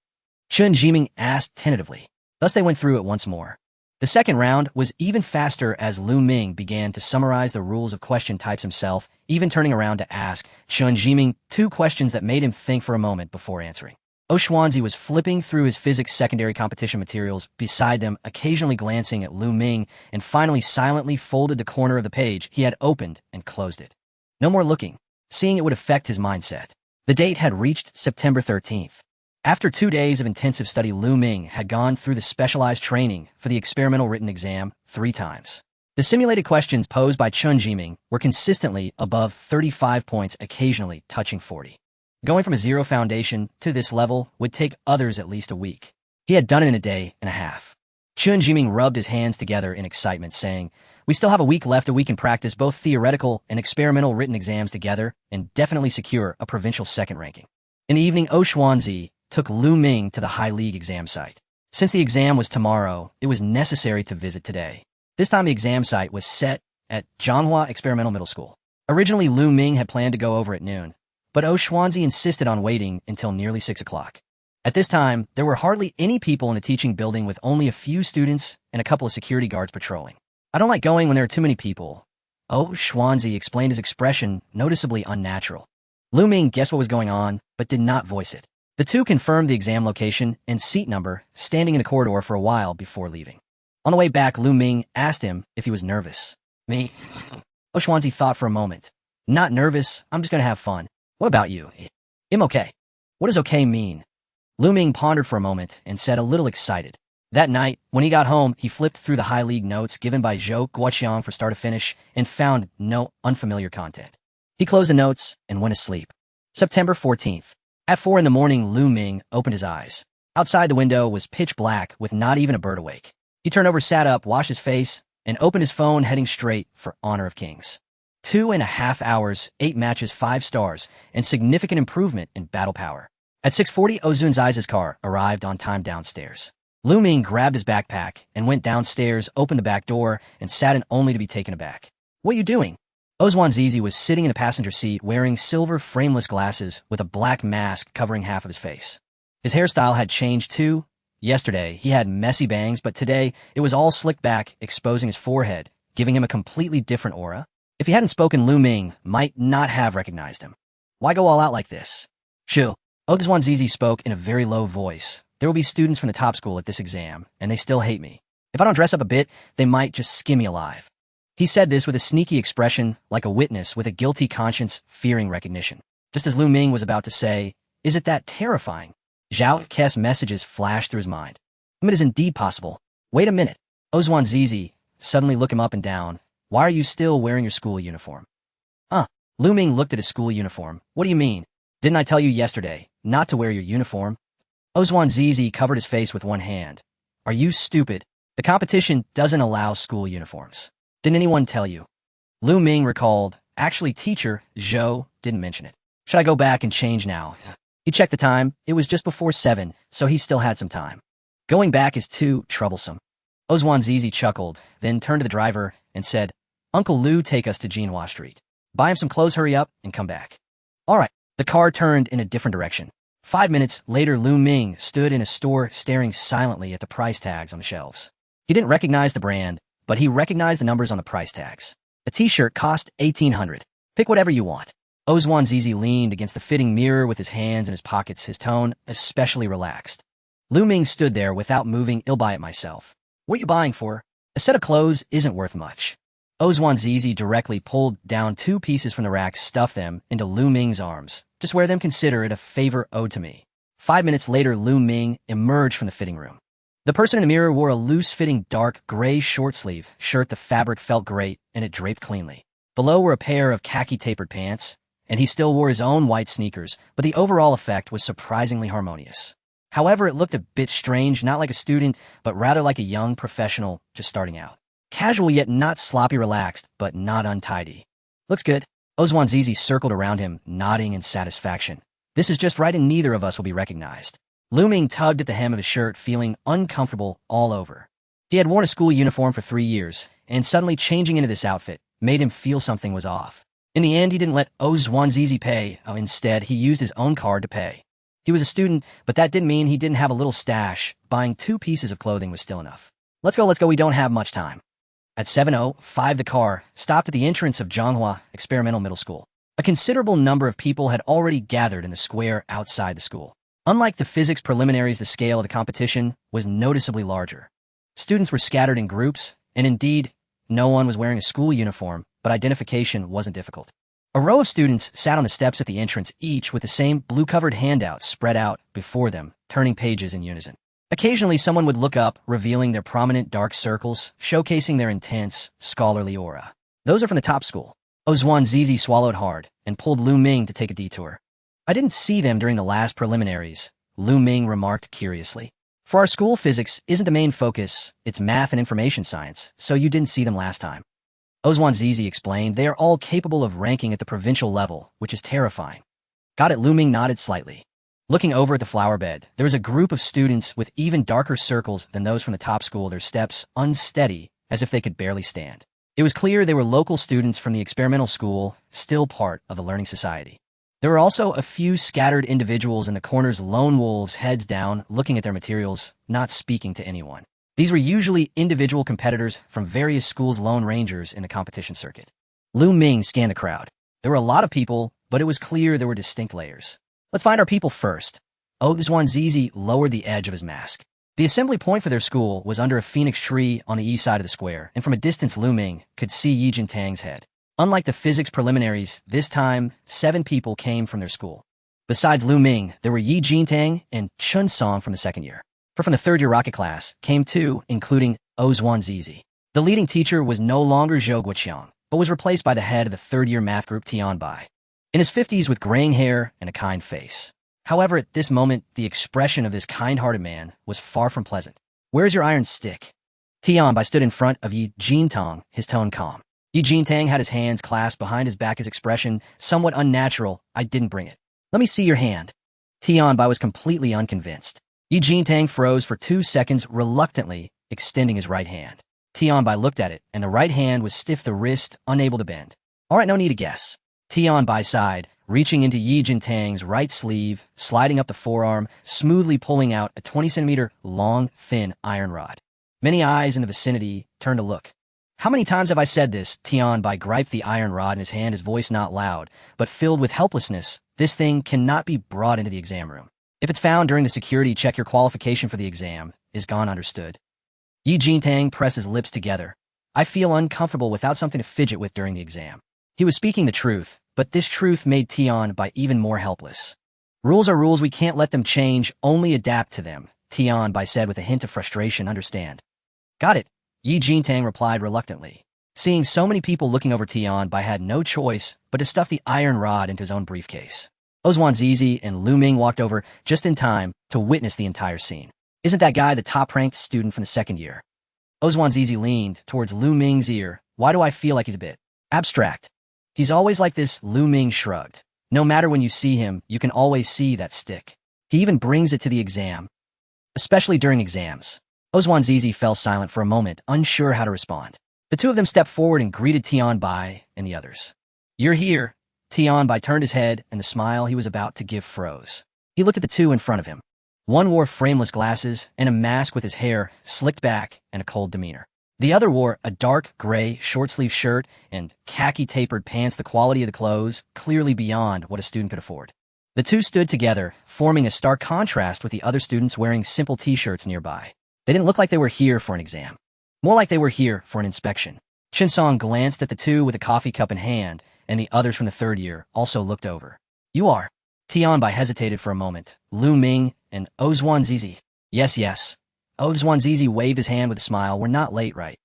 Chun Jiming asked tentatively. Thus they went through it once more. The second round was even faster as Lu Ming began to summarize the rules of question types himself, even turning around to ask Chun Jiming 2 questions that made him think for a moment before answering. Xuanzi was flipping through his physics secondary competition materials beside them, occasionally glancing at Lu Ming, and finally silently folded the corner of the page he had opened and closed it. No more looking, seeing it would affect his mindset. The date had reached September 13th. After 2 days of intensive study, Lu Ming had gone through the specialized training for the experimental written exam 3 times. The simulated questions posed by Chun Jiming were consistently above 35 points, occasionally touching 40. Going from a zero foundation to this level would take others at least a week. He had done it in a day and a half. Chun Jiming rubbed his hands together in excitement, saying, "We still have a week left. We can practice both theoretical and experimental written exams together and definitely secure a provincial second ranking." In the evening, Xuanzi took Lu Ming to the High League exam site. Since the exam was tomorrow, it was necessary to visit today. This time the exam site was set at Zhanghua Experimental Middle School. Originally, Lu Ming had planned to go over at noon, but Xuanzi insisted on waiting until nearly 6 o'clock. At this time, there were hardly any people in the teaching building, with only a few students and a couple of security guards patrolling. "I don't like going when there are too many people." Xuanzi explained, his expression noticeably unnatural. Lu Ming guessed what was going on, but did not voice it. The two confirmed the exam location and seat number, standing in the corridor for a while before leaving. On the way back, Lu Ming asked him if he was nervous. "Me?" Xuanzi thought for a moment. "Not nervous, I'm just gonna have fun. What about you?" "I'm okay." "What does okay mean?" Lu Ming pondered for a moment and said, a little excited. That night, when he got home, he flipped through the High League notes given by Zhou Guoqiang for start to finish and found no unfamiliar content. He closed the notes and went to sleep. September 14th. At 4 in the morning, Lu Ming opened his eyes. Outside the window was pitch black with not even a bird awake. He turned over, sat up, washed his face, and opened his phone, heading straight for Honor of Kings. 2.5 hours, 8 matches, 5 stars, and significant improvement in battle power. At 6:40, Ozun Zai's car arrived on time downstairs. Lu Ming grabbed his backpack and went downstairs, opened the back door, and sat in only to be taken aback. "What are you doing?" Xuanzi was sitting in the passenger seat wearing silver frameless glasses with a black mask covering half of his face. His hairstyle had changed too. Yesterday, he had messy bangs, but today it was all slicked back, exposing his forehead, giving him a completely different aura. If he hadn't spoken, Lu Ming might not have recognized him. "Why go all out like this?" "Shoo." Xuanzi spoke in a very low voice. "There will be students from the top school at this exam, and they still hate me. If I don't dress up a bit, they might just skin me alive." He said this with a sneaky expression, like a witness with a guilty conscience fearing recognition. Just as Lu Ming was about to say, "Is it that terrifying?" Zhao Ke's messages flashed through his mind. "It is indeed possible. Wait a minute." Xuanzi suddenly looked him up and down. "Why are you still wearing your school uniform?" Lu Ming looked at his school uniform. "What do you mean? Didn't I tell you yesterday not to wear your uniform?" Xuanzi covered his face with one hand. "Are you stupid? The competition doesn't allow school uniforms. Didn't anyone tell you?" Lu Ming recalled, "Actually, teacher Zhou didn't mention it. Should I go back and change now?" He checked the time. It was just before 7, so he still had some time. "Going back is too troublesome." Xuanzi chuckled, then turned to the driver and said, "Uncle Lu, take us to Jinhua Street. Buy him some clothes, hurry up, and come back." "All right." The car turned in a different direction. 5 minutes later, Lu Ming stood in a store staring silently at the price tags on the shelves. He didn't recognize the brand, but he recognized the numbers on the price tags. A t-shirt cost $1,800. "Pick whatever you want." Xuanzi leaned against the fitting mirror with his hands in his pockets, his tone especially relaxed. Lu Ming stood there without moving. "I'll buy it myself." "What are you buying for?" "A set of clothes isn't worth much." Xuanzi directly pulled down 2 pieces from the rack, stuffed them into Lu Ming's arms. "Just wear them, consider it a favor owed to me." 5 minutes later, Lu Ming emerged from the fitting room. The person in the mirror wore a loose-fitting dark gray short-sleeve shirt. The fabric felt great, and it draped cleanly. Below were a pair of khaki-tapered pants, and he still wore his own white sneakers, but the overall effect was surprisingly harmonious. However, it looked a bit strange, not like a student, but rather like a young professional just starting out. Casual yet not sloppy, relaxed, but not untidy. "Looks good." Xuanzi circled around him, nodding in satisfaction. "This is just right, and neither of us will be recognized." Lu Ming tugged at the hem of his shirt, feeling uncomfortable all over. He had worn a school uniform for 3 years, and suddenly changing into this outfit made him feel something was off. In the end, he didn't let Xuanzi pay. Instead, he used his own card to pay. He was a student, but that didn't mean he didn't have a little stash. Buying 2 pieces of clothing was still enough. Let's go, we don't have much time. At 7:05, the car stopped at the entrance of Zhonghua Experimental Middle School. A considerable number of people had already gathered in the square outside the school. Unlike the physics preliminaries, the scale of the competition was noticeably larger. Students were scattered in groups, and indeed, no one was wearing a school uniform, but identification wasn't difficult. A row of students sat on the steps at the entrance, each with the same blue-covered handouts spread out before them, turning pages in unison. Occasionally, someone would look up, revealing their prominent dark circles, showcasing their intense, scholarly aura. Those are from the top school. Ozwan Zizi swallowed hard and pulled Lu Ming to take a detour. I didn't see them during the last preliminaries, Lu Ming remarked curiously. For our school, physics isn't the main focus, it's math and information science, so you didn't see them last time. Ozwan Zizi explained, they are all capable of ranking at the provincial level, which is terrifying. Got it, Lu Ming nodded slightly. Looking over at the flower bed, there was a group of students with even darker circles than those from the top school, their steps unsteady, as if they could barely stand. It was clear they were local students from the experimental school, still part of the learning society. There were also a few scattered individuals in the corners, lone wolves, heads down, looking at their materials, not speaking to anyone. These were usually individual competitors from various schools, lone rangers in the competition circuit. Lu Ming scanned the crowd. There were a lot of people, but it was clear there were distinct layers. Let's find our people first. Ozwan Zizi lowered the edge of his mask. The assembly point for their school was under a phoenix tree on the east side of the square, and from a distance Lu Ming could see Yi Jintang's head. Unlike the physics preliminaries, this time 7 people came from their school. Besides Lu Ming, there were Yi Jintang and Chun Song from the second year. From the third-year rocket class came 2, including Ozwan Zizi. The leading teacher was no longer Zhou Guoqiang, but was replaced by the head of the third-year math group, Tian Bai, in his 50s with graying hair and a kind face. However, at this moment, the expression of this kind-hearted man was far from pleasant. Where's your iron stick? Tian Bai stood in front of Yi Jintang, his tone calm. Yi Jintang had his hands clasped behind his back, his expression somewhat unnatural. I didn't bring it. Let me see your hand. Tian Bai was completely unconvinced. Yi Jintang froze for 2 seconds, reluctantly extending his right hand. Tian Bai looked at it, and the right hand was stiff, the wrist unable to bend. All right, no need to guess. Tian Bai sighed, reaching into Yi Jintang's right sleeve, sliding up the forearm, smoothly pulling out a 20-centimeter long, thin iron rod. Many eyes in the vicinity turned to look. How many times have I said this? Tian Bai griped the iron rod in his hand, his voice not loud, but filled with helplessness. This thing cannot be brought into the exam room. If it's found during the security check, your qualification for the exam is gone, understood? Yi Jintang pressed his lips together. I feel uncomfortable without something to fidget with during the exam. He was speaking the truth, but this truth made Tian Bai even more helpless. Rules are rules, we can't let them change, only adapt to them, Tian Bai said with a hint of frustration. Understand? Got it, Yi Jintang replied reluctantly. Seeing so many people looking over, Tian Bai had no choice but to stuff the iron rod into his own briefcase. Ozwan Zizi and Lu Ming walked over just in time to witness the entire scene. Isn't that guy the top-ranked student from the second year? Ozwan Zizi leaned towards Lu Ming's ear. Why do I feel like he's a bit abstract? He's always like this, Lu Ming shrugged. No matter when you see him, you can always see that stick. He even brings it to the exam, especially during exams. Ozwan Zizi fell silent for a moment, unsure how to respond. The 2 of them stepped forward and greeted Tian Bai and the others. You're here. Tian Bai turned his head, and the smile he was about to give froze. He looked at the 2 in front of him. One wore frameless glasses and a mask with his hair slicked back and a cold demeanor. The other wore a dark gray short-sleeve shirt and khaki-tapered pants, the quality of the clothes clearly beyond what a student could afford. The 2 stood together, forming a stark contrast with the other students wearing simple t-shirts nearby. They didn't look like they were here for an exam. More like they were here for an inspection. Chen Song glanced at the 2 with a coffee cup in hand, and the others from the third year also looked over. You are? Tian Bai hesitated for a moment. Lu Ming and Ozwan Zizi. Yes. Ozwan Zizi waved his hand with a smile. We're not late, right?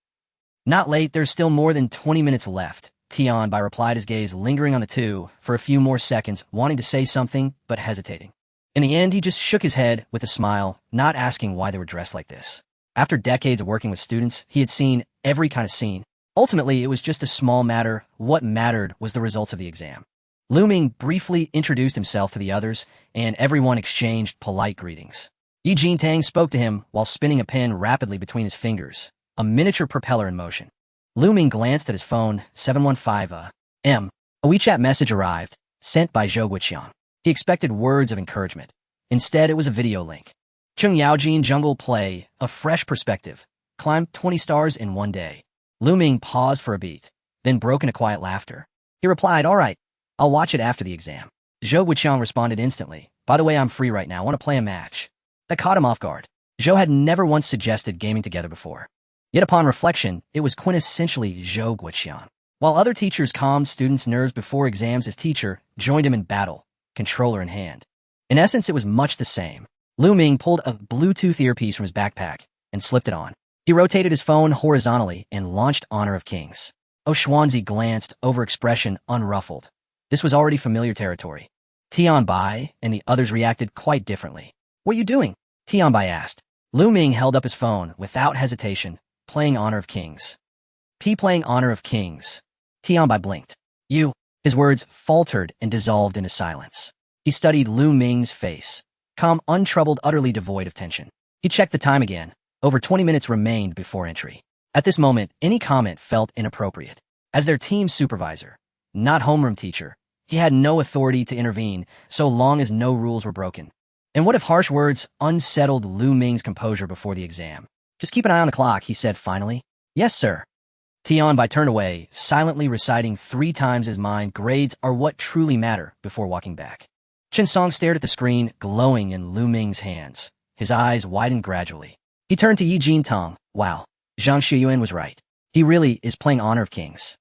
Not late, there's still more than 20 minutes left. Tian Bai replied, his gaze lingering on the 2 for a few more seconds, wanting to say something, but hesitating. In the end, he just shook his head with a smile, not asking why they were dressed like this. After decades of working with students, he had seen every kind of scene. Ultimately, it was just a small matter. What mattered was the results of the exam. Lu Ming briefly introduced himself to the others, and everyone exchanged polite greetings. Yi Jintang spoke to him while spinning a pen rapidly between his fingers, a miniature propeller in motion. Lu Ming glanced at his phone. 715 A WeChat message arrived, sent by Zhou Guoqiang. He expected words of encouragement. Instead, it was a video link. Chung Yaojin Jungle Play, a fresh perspective. Climbed 20 stars in one day. Lu Ming paused for a beat, then broke into quiet laughter. He replied, "All right, I'll watch it after the exam." Zhou Guiqiang responded instantly, "By the way, I'm free right now. I want to play a match." That caught him off guard. Zhou had never once suggested gaming together before. Yet upon reflection, it was quintessentially Zhou Guiqiang. While other teachers calmed students' nerves before exams, his teacher joined him in battle, controller in hand. In essence, it was much the same. Lu Ming pulled a Bluetooth earpiece from his backpack and slipped it on. He rotated his phone horizontally and launched Honor of Kings. Xuanzi glanced over, expression unruffled. This was already familiar territory. Tianbai and the others reacted quite differently. "What are you doing?" Tianbai asked. Lu Ming held up his phone without hesitation, playing Honor of Kings. Playing Honor of Kings. Tianbai blinked. "You." His words faltered and dissolved into silence. He studied Lu Ming's face. Calm, untroubled, utterly devoid of tension. He checked the time again. Over 20 minutes remained before entry. At this moment, any comment felt inappropriate. As their team supervisor, not homeroom teacher, he had no authority to intervene so long as no rules were broken. And what if harsh words unsettled Lu Ming's composure before the exam? "Just keep an eye on the clock," he said finally. "Yes, sir." Tianbai turned away, silently reciting 3 times his mind, "Grades are what truly matter," before walking back. Chen Song stared at the screen, glowing in Lu Ming's hands. His eyes widened gradually. He turned to Yi Jintang. "Wow, Zhang Shiyuan was right. He really is playing Honor of Kings."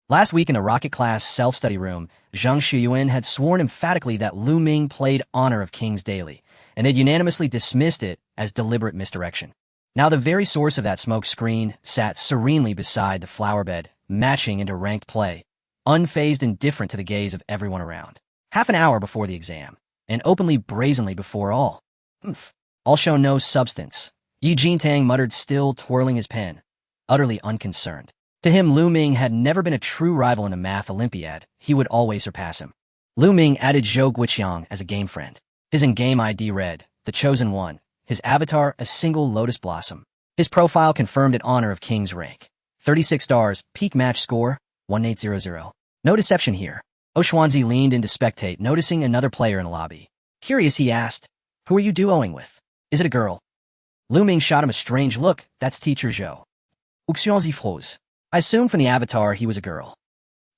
Last week in the rocket class self-study room, Zhang Shiyuan had sworn emphatically that Lu Ming played Honor of Kings daily, and had unanimously dismissed it as deliberate misdirection. Now the very source of that smoke screen sat serenely beside the flower bed, matching into ranked play, unfazed and indifferent to the gaze of everyone around. Half an hour before the exam, and openly brazenly before all. All show no substance. Yi Jintang muttered, still twirling his pen, utterly unconcerned. To him, Lu Ming had never been a true rival in a math Olympiad. He would always surpass him. Lu Ming added Zhou Guiqiang as a game friend. His in-game ID read, "The Chosen One." His avatar, a single lotus blossom. His profile confirmed an Honor of Kings rank. 36 stars, peak match score, 1800. No deception here. Xuanzi leaned in to spectate, noticing another player in the lobby. Curious, he asked, "Who are you duoing with? Is it a girl?" Lu Ming shot him a strange look. "That's Teacher Zhou." Xuanzi froze. I assumed from the avatar he was a girl.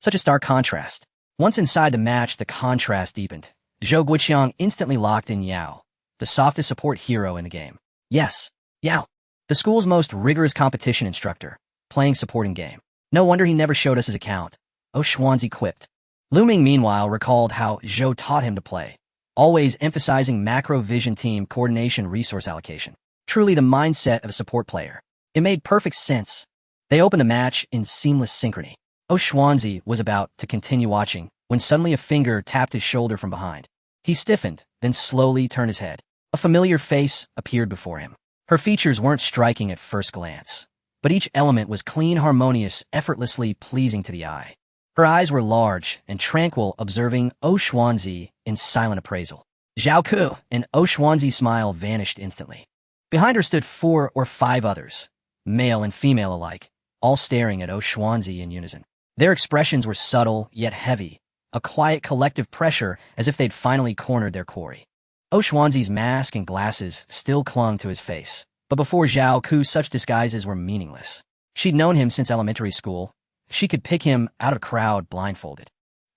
Such a stark contrast. Once inside the match, the contrast deepened. Zhou Guiqiang instantly locked in Yao, the softest support hero in the game. Yes, Yao, the school's most rigorous competition instructor, playing support in game. No wonder he never showed us his account. Xuanzi quipped. Lu Ming, meanwhile, recalled how Zhou taught him to play, always emphasizing macro vision, team coordination, resource allocation. Truly the mindset of a support player. It made perfect sense. They opened the match in seamless synchrony. Xuanzi was about to continue watching when suddenly a finger tapped his shoulder from behind. He stiffened, then slowly turned his head. A familiar face appeared before him. Her features weren't striking at first glance, but each element was clean, harmonious, effortlessly pleasing to the eye. Her eyes were large and tranquil, observing Xuanzi in silent appraisal. Zhao Ku, and Xuanzi's smile vanished instantly. Behind her stood 4 or 5 others, male and female alike, all staring at Xuanzi in unison. Their expressions were subtle yet heavy, a quiet collective pressure as if they'd finally cornered their quarry. Xuanzi's mask and glasses still clung to his face, but before Zhao Ku such disguises were meaningless. She'd known him since elementary school. She could pick him out of a crowd blindfolded.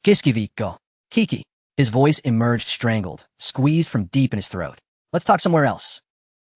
Kiskiviko. Kiki. His voice emerged strangled, squeezed from deep in his throat. Let's talk somewhere else.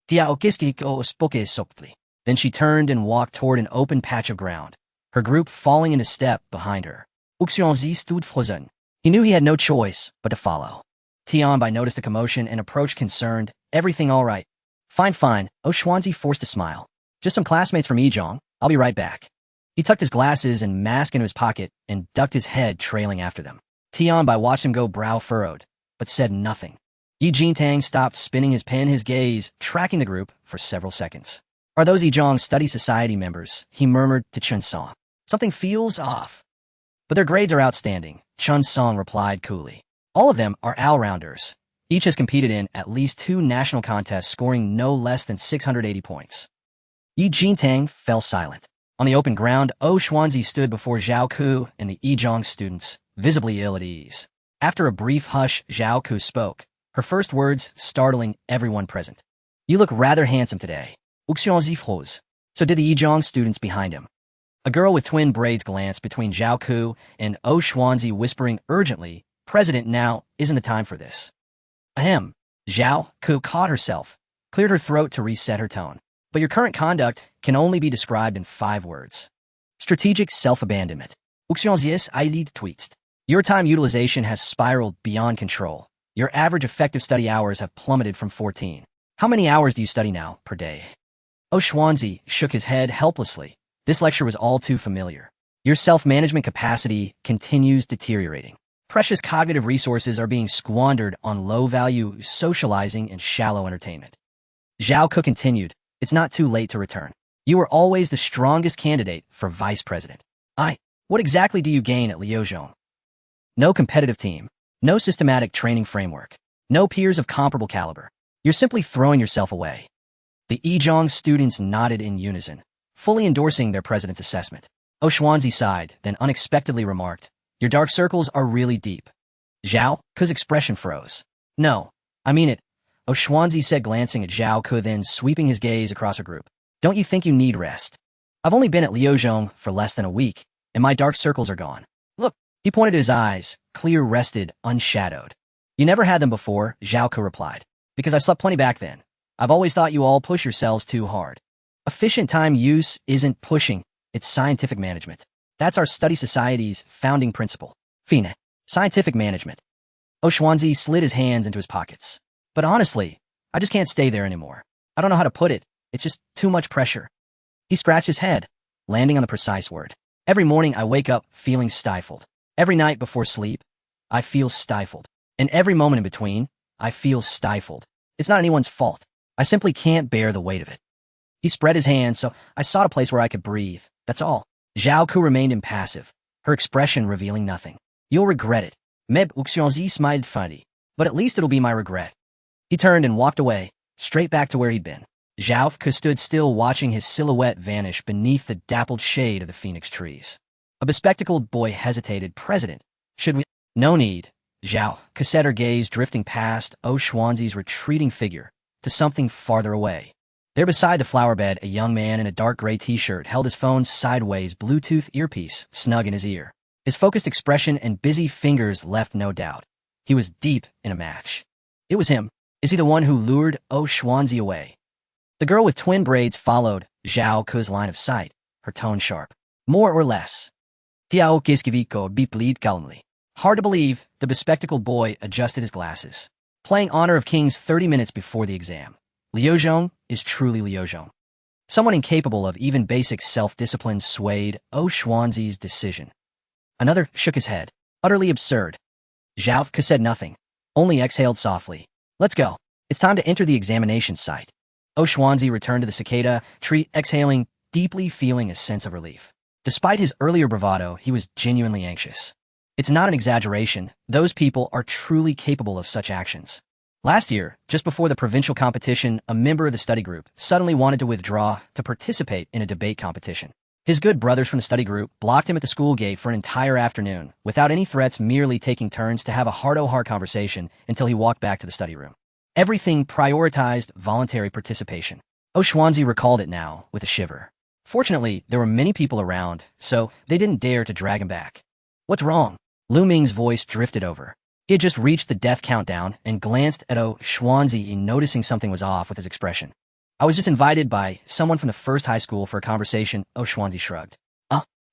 Tiao Kiskiko spoke softly. Then she turned and walked toward an open patch of ground, her group falling into step behind her. Xuanzi stood frozen. He knew he had no choice but to follow. Tianbai noticed the commotion and approached concerned. Everything all right? Fine, fine. Xuanzi forced a smile. Just some classmates from Yizhong. I'll be right back. He tucked his glasses and mask into his pocket and ducked his head, trailing after them. Tianbai watched him go, brow furrowed, but said nothing. Yi Jintang stopped spinning his pen, his gaze tracking the group for several seconds. Are those Yizhong Study Society members? He murmured to Chen Song. Something feels off. But their grades are outstanding, Chen Song replied coolly. All of them are all-rounders. Each has competed in at least 2 national contests, scoring no less than 680 points. Yi Jintang fell silent. On the open ground, Xuanzi stood before Zhao Ku and the Yizhong students, visibly ill at ease. After a brief hush, Zhao Ku spoke, her first words startling everyone present. You look rather handsome today. So did the Yizhong students behind him. A girl with twin braids glanced between Zhao Ku and Xuanzi, whispering urgently, President, now isn't the time for this. Ahem. Zhao Ku caught herself, cleared her throat to reset her tone. But your current conduct can only be described in 5 words. Strategic self-abandonment. Your time utilization has spiraled beyond control. Your average effective study hours have plummeted from 14. How many hours do you study now per day? Xuanzi shook his head helplessly. This lecture was all too familiar. Your self-management capacity continues deteriorating. Precious cognitive resources are being squandered on low-value socializing and shallow entertainment. Zhao Ku continued, it's not too late to return. You were always the strongest candidate for vice president. What exactly do you gain at Liuzhong? No competitive team, no systematic training framework, no peers of comparable caliber. You're simply throwing yourself away. The Yizhong students nodded in unison, fully endorsing their president's assessment. Xuanzi sighed, then unexpectedly remarked, your dark circles are really deep. Zhao Ku's expression froze. No, I mean it, Xuanzi said, glancing at Zhao Ku, then sweeping his gaze across her group. Don't you think you need rest? I've only been at Liuzhong for less than a week, and my dark circles are gone. Look, he pointed at his eyes, clear, rested, unshadowed. You never had them before, Zhao Ku replied. Because I slept plenty back then. I've always thought you all push yourselves too hard. Efficient time use isn't pushing, it's scientific management. That's our study society's founding principle. Fine. Scientific management. Xuanzi slid his hands into his pockets. But honestly, I just can't stay there anymore. I don't know how to put it. It's just too much pressure. He scratched his head, landing on the precise word. Every morning I wake up feeling stifled. Every night before sleep, I feel stifled. And every moment in between, I feel stifled. It's not anyone's fault. I simply can't bear the weight of it. He spread his hands, so I sought a place where I could breathe. That's all. Zhao Ku remained impassive, her expression revealing nothing. You'll regret it. Meb Xuanzi smiled funny. But at least it'll be my regret. He turned and walked away, straight back to where he'd been. Zhao Ku stood still, watching his silhouette vanish beneath the dappled shade of the phoenix trees. A bespectacled boy hesitated. President, should we? No need. Zhao Ku said, her gaze drifting past Xuanzi's retreating figure to something farther away. There beside the flower bed, a young man in a dark gray t-shirt held his phone's sideways Bluetooth earpiece snug in his ear. His focused expression and busy fingers left no doubt. He was deep in a match. It was him. Is he the one who lured Xuanzi away? The girl with twin braids followed Zhao Ku's line of sight, her tone sharp. More or less. Tiao Kiskiviko beeped calmly. Hard to believe, the bespectacled boy adjusted his glasses. Playing Honor of Kings 30 minutes before the exam. Liuzhong is truly Liuzhong. Someone incapable of even basic self-discipline swayed Xuanzi's decision. Another shook his head. Utterly absurd. Zhao Ku said nothing, only exhaled softly. Let's go. It's time to enter the examination site. Xuanzi returned to the cicada tree, exhaling, deeply feeling a sense of relief. Despite his earlier bravado, he was genuinely anxious. It's not an exaggeration. Those people are truly capable of such actions. Last year, just before the provincial competition, a member of the study group suddenly wanted to withdraw to participate in a debate competition. His good brothers from the study group blocked him at the school gate for an entire afternoon, without any threats, merely taking turns to have a heart-to-heart conversation until he walked back to the study room. Everything prioritized voluntary participation. Xuanzi recalled it now with a shiver. Fortunately, there were many people around, so they didn't dare to drag him back. What's wrong? Lu Ming's voice drifted over. He had just reached the death countdown and glanced at Xuanzi, noticing something was off with his expression. I was just invited by someone from the first high school for a conversation, Xuanzi shrugged.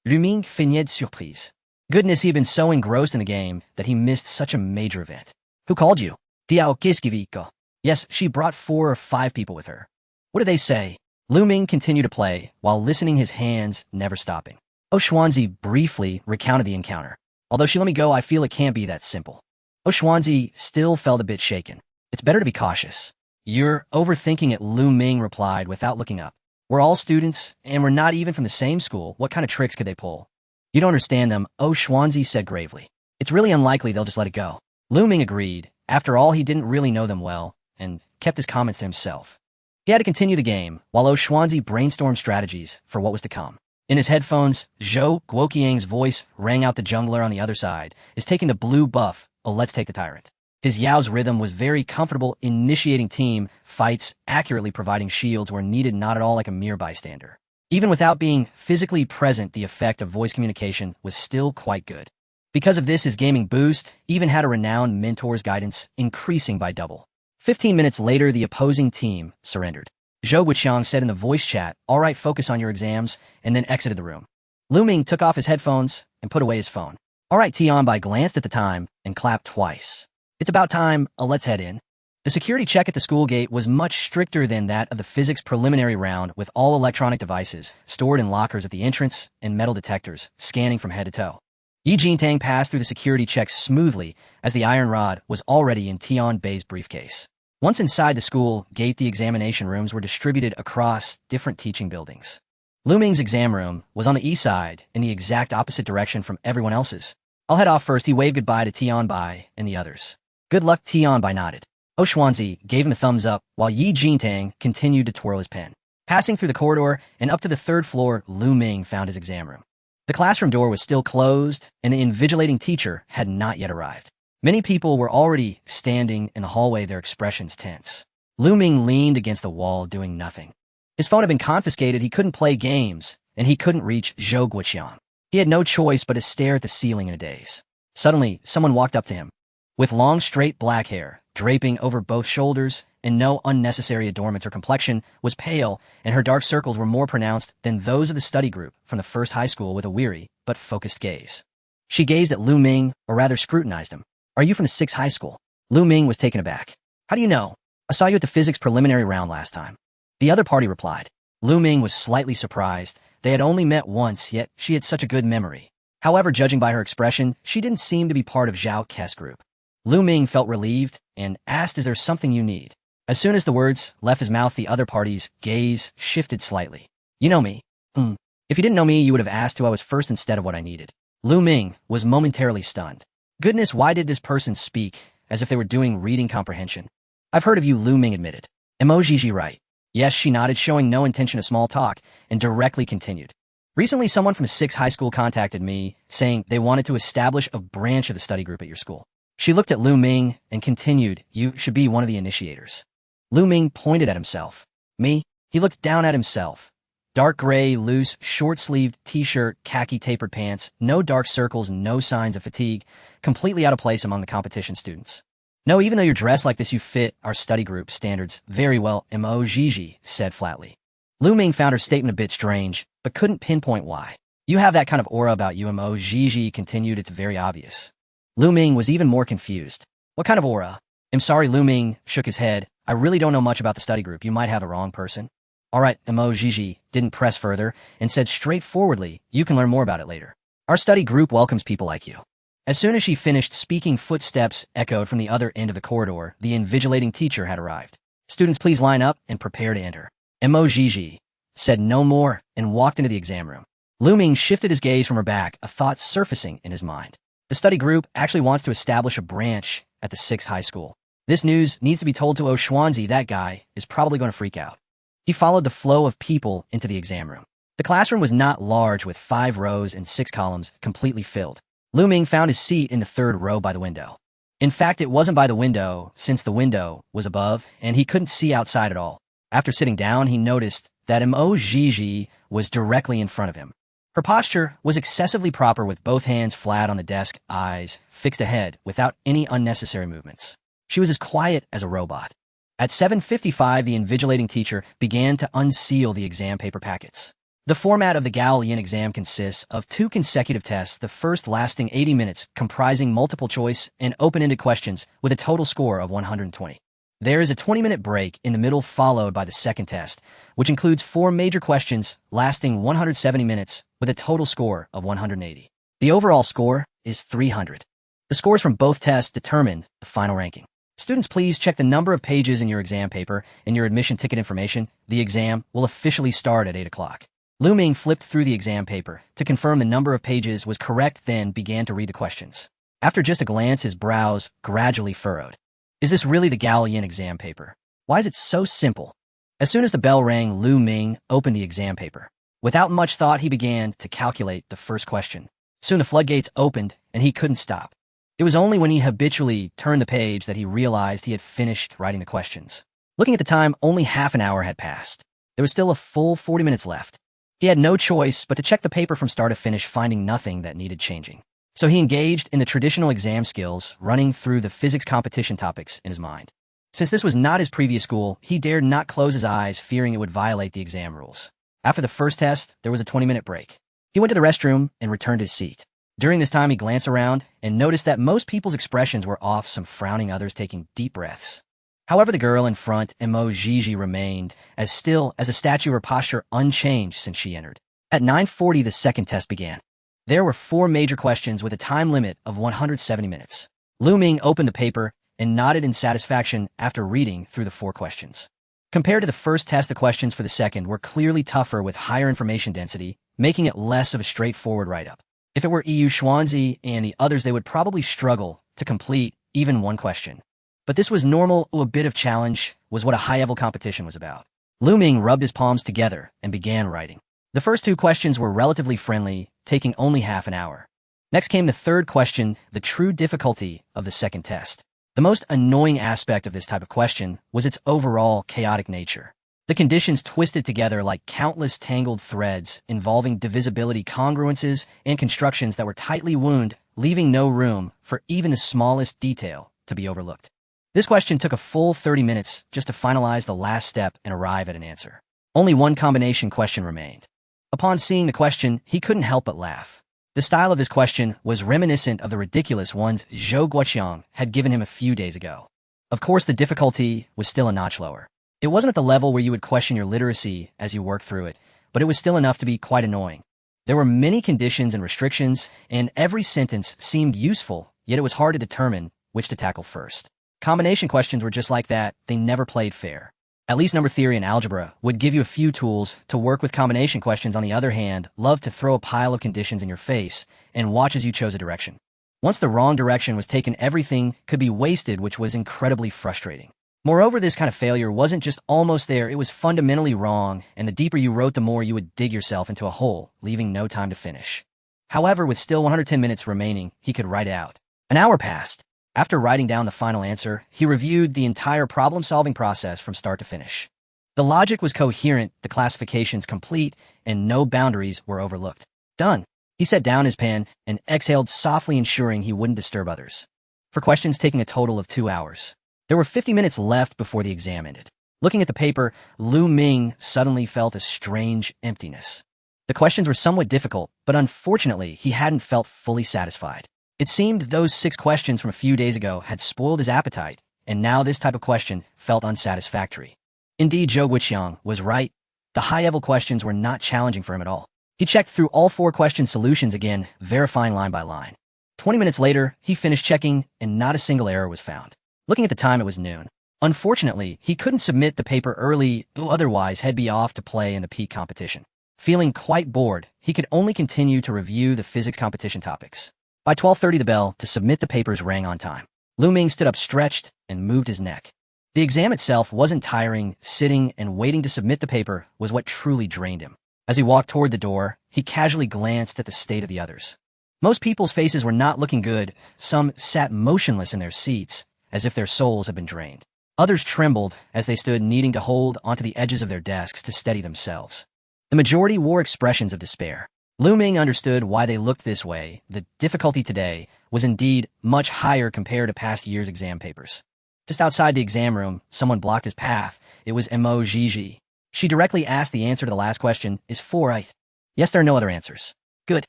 Lu Ming feigned surprise. Goodness, he had been so engrossed in the game that he missed such a major event. Who called you? Tiao Kiskiviko. Yes, she brought 4 or 5 people with her. What did they say? Lu Ming continued to play, while listening, his hands never stopping. Xuanzi briefly recounted the encounter. Although she let me go, I feel it can't be that simple. Xuanzi still felt a bit shaken. It's better to be cautious. You're overthinking it, Lu Ming replied without looking up. We're all students, and we're not even from the same school. What kind of tricks could they pull? You don't understand them, Xuanzi said gravely. It's really unlikely they'll just let it go. Lu Ming agreed. After all, he didn't really know them well, and kept his comments to himself. He had to continue the game, while Xuanzi brainstormed strategies for what was to come. In his headphones, Zhou Guoqiang's voice rang out. The jungler on the other side is taking the blue buff. Oh, let's take the tyrant. His Yao's rhythm was very comfortable, initiating team fights, accurately providing shields where needed, not at all like a mere bystander. Even without being physically present, the effect of voice communication was still quite good. Because of this, his gaming boost even had a renowned mentor's guidance, increasing by double. 15 minutes later, the opposing team surrendered. Zhou Guiqiang said in the voice chat, "All right, focus on your exams," and then exited the room. Lu Ming took off his headphones and put away his phone. "All right," Tianbai glanced at the time and clapped twice. "It's about time, let's head in." The security check at the school gate was much stricter than that of the physics preliminary round, with all electronic devices stored in lockers at the entrance and metal detectors scanning from head to toe. Yi Jintang passed through the security checks smoothly as the iron rod was already in Tianbai's briefcase. Once inside the school gate, the examination rooms were distributed across different teaching buildings. Lu Ming's exam room was on the east side, in the exact opposite direction from everyone else's. "I'll head off first." He waved goodbye to Tianbai and the others. "Good luck," Tianbai nodded. Xuanzi gave him a thumbs up, while Yi Jintang continued to twirl his pen. Passing through the corridor and up to the third floor, Lu Ming found his exam room. The classroom door was still closed, and the invigilating teacher had not yet arrived. Many people were already standing in the hallway, their expressions tense. Lu Ming leaned against the wall, doing nothing. His phone had been confiscated, he couldn't play games, and he couldn't reach Zhou Guiqiang. He had no choice but to stare at the ceiling in a daze. Suddenly, someone walked up to him. With long, straight black hair, draping over both shoulders, and no unnecessary adornments, her complexion was pale, and her dark circles were more pronounced than those of the study group from the first high school, with a weary but focused gaze. She gazed at Lu Ming, or rather scrutinized him. "Are you from the 6th high school?" Lu Ming was taken aback. "How do you know?" "I saw you at the physics preliminary round last time." The other party replied. Lu Ming was slightly surprised. They had only met once, yet she had such a good memory. However, judging by her expression, she didn't seem to be part of Zhao Ke's group. Lu Ming felt relieved and asked, "Is there something you need?" As soon as the words left his mouth, the other party's gaze shifted slightly. "You know me?" If you didn't know me, you would have asked who I was first instead of what I needed." Lu Ming was momentarily stunned. Goodness, why did this person speak as if they were doing reading comprehension? "I've heard of you," Lu Ming admitted. "Emoji right?" Yes, she nodded, showing no intention of small talk, and directly continued. "Recently, someone from 6th high school contacted me, saying they wanted to establish a branch of the study group at your school." She looked at Lu Ming and continued, "You should be one of the initiators." Lu Ming pointed at himself. "Me?" He looked down at himself. Dark gray, loose, short-sleeved t-shirt, khaki tapered pants, no dark circles, no signs of fatigue, completely out of place among the competition students. "No, even though you're dressed like this, you fit our study group standards very well," Emoji said flatly. Lu Ming found her statement a bit strange, but couldn't pinpoint why. "You have that kind of aura about you," Emoji continued. "It's very obvious." Lu Ming was even more confused. "What kind of aura?" "I'm sorry," Lu Ming shook his head. "I really don't know much about the study group. You might have the wrong person." "All right," Emoji didn't press further and said straightforwardly, "You can learn more about it later. Our study group welcomes people like you." As soon as she finished speaking, footsteps echoed from the other end of the corridor. The invigilating teacher had arrived. "Students, please line up and prepare to enter." Emoji said no more and walked into the exam room. Lu Ming shifted his gaze from her back, a thought surfacing in his mind. The study group actually wants to establish a branch at the 6th high school. This news needs to be told to Xuanzi. That guy is probably going to freak out. He followed the flow of people into the exam room. The classroom was not large, with 5 rows and 6 columns completely filled. Lu Ming found his seat in the 3rd row by the window. In fact, it wasn't by the window, since the window was above, and he couldn't see outside at all. After sitting down, he noticed that Emoji was directly in front of him. Her posture was excessively proper, with both hands flat on the desk, eyes fixed ahead, without any unnecessary movements. She was as quiet as a robot. At 7:55, the invigilating teacher began to unseal the exam paper packets. The format of the Galilean exam consists of 2 consecutive tests, the first lasting 80 minutes, comprising multiple choice and open-ended questions with a total score of 120. There is a 20-minute break in the middle, followed by the second test, which includes 4 major questions lasting 170 minutes with a total score of 180. The overall score is 300. The scores from both tests determine the final ranking. Students, please check the number of pages in your exam paper and your admission ticket information. The exam will officially start at 8 o'clock. Lu Ming flipped through the exam paper to confirm the number of pages was correct, then began to read the questions. After just a glance, his brows gradually furrowed. Is this really the Galilean exam paper? Why is it so simple? As soon as the bell rang, Lu Ming opened the exam paper. Without much thought, he began to calculate the first question. Soon the floodgates opened, and he couldn't stop. It was only when he habitually turned the page that he realized he had finished writing the questions. Looking at the time, only half an hour had passed. There was still a full 40 minutes left. He had no choice but to check the paper from start to finish, finding nothing that needed changing. So he engaged in the traditional exam skills, running through the physics competition topics in his mind. Since this was not his previous school, he dared not close his eyes, fearing it would violate the exam rules. After the first test, there was a 20-minute break. He went to the restroom and returned to his seat. During this time, he glanced around and noticed that most people's expressions were off, some frowning, others taking deep breaths. However, the girl in front, Gigi, remained as still as a statue, her posture unchanged since she entered. At 9:40, the second test began. There were 4 major questions with a time limit of 170 minutes. Ming opened the paper and nodded in satisfaction after reading through the 4 questions. Compared to the first test, the questions for the second were clearly tougher with higher information density, making it less of a straightforward write-up. If it were EU Schwanzi and the others, they would probably struggle to complete even one question. But this was normal. A bit of challenge was what a high-level competition was about. Ming rubbed his palms together and began writing. The first 2 questions were relatively friendly, taking only half an hour. Next came the third question, the true difficulty of the second test. The most annoying aspect of this type of question was its overall chaotic nature. The conditions twisted together like countless tangled threads involving divisibility, congruences, and constructions that were tightly wound, leaving no room for even the smallest detail to be overlooked. This question took a full 30 minutes just to finalize the last step and arrive at an answer. Only one combination question remained. Upon seeing the question, he couldn't help but laugh. The style of this question was reminiscent of the ridiculous ones Zhou Guoqiang had given him a few days ago. Of course, the difficulty was still a notch lower. It wasn't at the level where you would question your literacy as you worked through it, but it was still enough to be quite annoying. There were many conditions and restrictions, and every sentence seemed useful, yet it was hard to determine which to tackle first. Combination questions were just like that. They never played fair. At least number theory and algebra would give you a few tools to work with combination questions. On the other hand, loved to throw a pile of conditions in your face and watch as you chose a direction. Once the wrong direction was taken, everything could be wasted, which was incredibly frustrating. Moreover, this kind of failure wasn't just almost there, it was fundamentally wrong, and the deeper you wrote, the more you would dig yourself into a hole, leaving no time to finish. However, with still 110 minutes remaining, he could write out. An hour passed. After writing down the final answer, he reviewed the entire problem-solving process from start to finish. The logic was coherent, the classifications complete, and no boundaries were overlooked. Done. He set down his pen and exhaled softly, ensuring he wouldn't disturb others. For questions taking a total of 2 hours. There were 50 minutes left before the exam ended. Looking at the paper, Ming suddenly felt a strange emptiness. The questions were somewhat difficult, but unfortunately, he hadn't felt fully satisfied. It seemed those 6 questions from a few days ago had spoiled his appetite, and now this type of question felt unsatisfactory. Indeed, Zhou Guoqiang was right. The high-level questions were not challenging for him at all. He checked through all 4 question solutions again, verifying line by line. 20 minutes later, he finished checking, and not a single error was found. Looking at the time, it was noon. Unfortunately, he couldn't submit the paper early, otherwise he'd be off to play in the peak competition. Feeling quite bored, he could only continue to review the physics competition topics. By 12:30, the bell to submit the papers rang on time. Ming stood up, stretched, and moved his neck. The exam itself wasn't tiring. Sitting and waiting to submit the paper was what truly drained him. As he walked toward the door, he casually glanced at the state of the others. Most people's faces were not looking good. Some sat motionless in their seats, as if their souls had been drained. Others trembled as they stood, needing to hold onto the edges of their desks to steady themselves. The majority wore expressions of despair. Ming understood why they looked this way. The difficulty today was indeed much higher compared to past years' exam papers. Just outside the exam room, someone blocked his path. It was Gigi. She directly asked the answer to the last question, "Is 4 right?" "Yes, there are no other answers." "Good."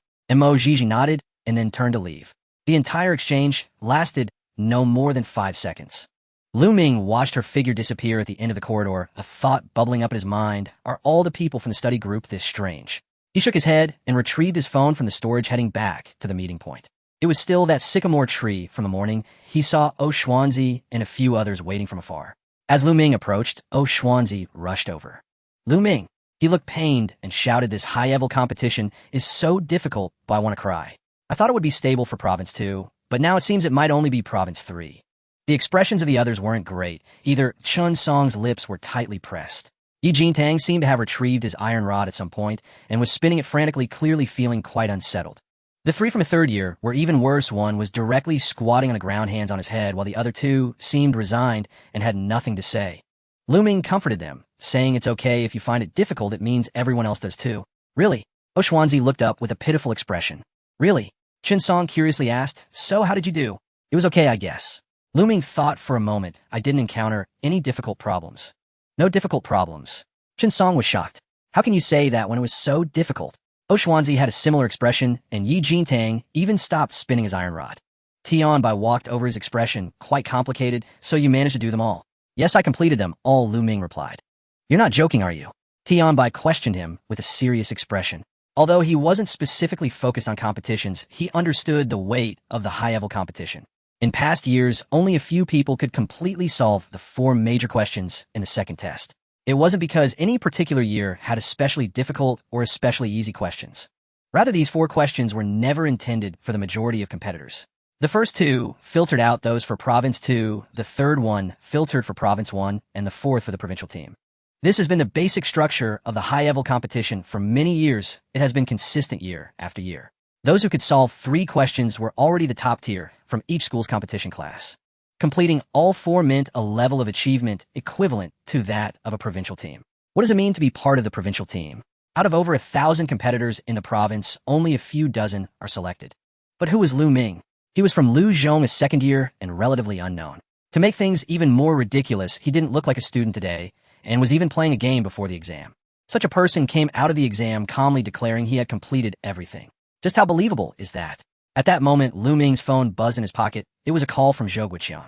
Gigi nodded and then turned to leave. The entire exchange lasted no more than 5 seconds. Ming watched her figure disappear at the end of the corridor, a thought bubbling up in his mind. Are all the people from the study group this strange? He shook his head and retrieved his phone from the storage, heading back to the meeting point. It was still that sycamore tree from the morning. He saw Schwanzi and a few others waiting from afar. As Ming approached, Schwanzi rushed over. Ming. He looked pained and shouted, "This high-level competition is so difficult, but I want to cry. I thought it would be stable for Province 2, but now it seems it might only be Province 3. The expressions of the others weren't great. Either Chun Song's lips were tightly pressed. Yi Jintang seemed to have retrieved his iron rod at some point and was spinning it frantically, clearly feeling quite unsettled. The three from a third year were even worse. One was directly squatting on the ground, hands on his head, while the other two seemed resigned and had nothing to say. Ming comforted them, saying it's okay if you find it difficult, it means everyone else does too. Really? Xuanzi looked up with a pitiful expression. Really? Song curiously asked, so how did you do? It was okay, I guess. Ming thought for a moment. I didn't encounter any difficult problems. No difficult problems. Song was shocked. How can you say that when it was so difficult? Xuanzi had a similar expression, and Yi Jintang even stopped spinning his iron rod. Tianbai walked over his expression, quite complicated, so you managed to do them all. Yes, I completed them all, Ming replied. You're not joking, are you? Tianbai questioned him with a serious expression. Although he wasn't specifically focused on competitions, he understood the weight of the high-level competition. In past years, only a few people could completely solve the 4 major questions in the second test. It wasn't because any particular year had especially difficult or especially easy questions. Rather, these 4 questions were never intended for the majority of competitors. The first 2 filtered out those for Province 2, the third one filtered for Province 1, and the fourth for the provincial team. This has been the basic structure of the high-level competition for many years. It has been consistent year after year. Those who could solve 3 questions were already the top tier from each school's competition class. Completing all 4 meant a level of achievement equivalent to that of a provincial team. What does it mean to be part of the provincial team? Out of over 1,000 competitors in the province, only a few dozen are selected. But who was Ming? He was from Luzhong, a second year, and relatively unknown. To make things even more ridiculous, he didn't look like a student today, and was even playing a game before the exam. Such a person came out of the exam calmly declaring he had completed everything. Just how believable is that? At that moment, Ming's phone buzzed in his pocket. It was a call from Zhou Guiqiang.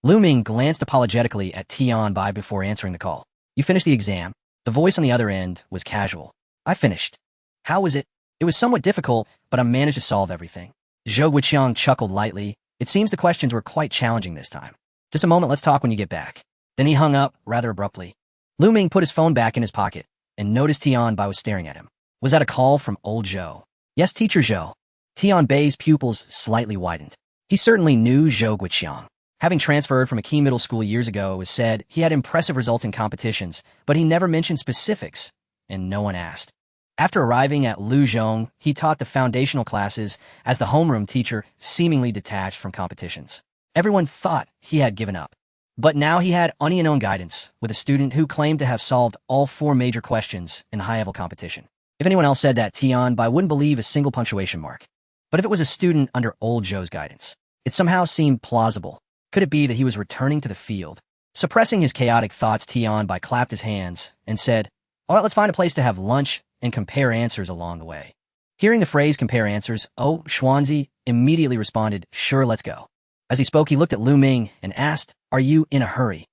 Ming glanced apologetically at Tianbai before answering the call. You finished the exam? The voice on the other end was casual. I finished. How was it? It was somewhat difficult, but I managed to solve everything. Zhou Guiqiang chuckled lightly. It seems the questions were quite challenging this time. Just a moment, let's talk when you get back. Then he hung up rather abruptly. Ming put his phone back in his pocket and noticed Tianbai was staring at him. Was that a call from old Zhou? Yes, Teacher Zhou. Tianbai's pupils slightly widened. He certainly knew Zhou Guiqiang. Having transferred from a key middle school years ago, it was said he had impressive results in competitions, but he never mentioned specifics, and no one asked. After arriving at Luzhong, he taught the foundational classes as the homeroom teacher, seemingly detached from competitions. Everyone thought he had given up. But now he had unknown guidance with a student who claimed to have solved all 4 major questions in high-level competition. If anyone else said that, Tianbai wouldn't believe a single punctuation mark. But if it was a student under old Zhou's guidance, it somehow seemed plausible. Could it be that he was returning to the field? Suppressing his chaotic thoughts, Tianbai clapped his hands and said, all right, let's find a place to have lunch and compare answers along the way. Hearing the phrase compare answers, Xuanzi immediately responded, sure, let's go. As he spoke, he looked at Ming and asked, are you in a hurry?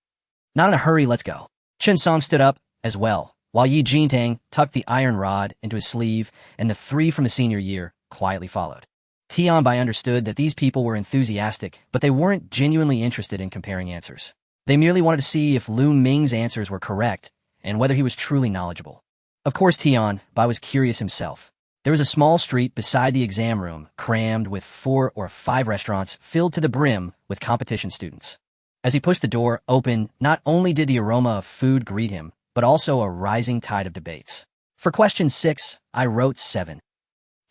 Not in a hurry, let's go. Song stood up as well, while Yi Jintang tucked the iron rod into his sleeve, and the 3 from the senior year quietly followed. Tianbai understood that these people were enthusiastic, but they weren't genuinely interested in comparing answers. They merely wanted to see if Ming's answers were correct and whether he was truly knowledgeable. Of course, Tianbai was curious himself. There was a small street beside the exam room, crammed with 4 or 5 restaurants filled to the brim with competition students. As he pushed the door open, not only did the aroma of food greet him, but also a rising tide of debates. For question 6, I wrote 7.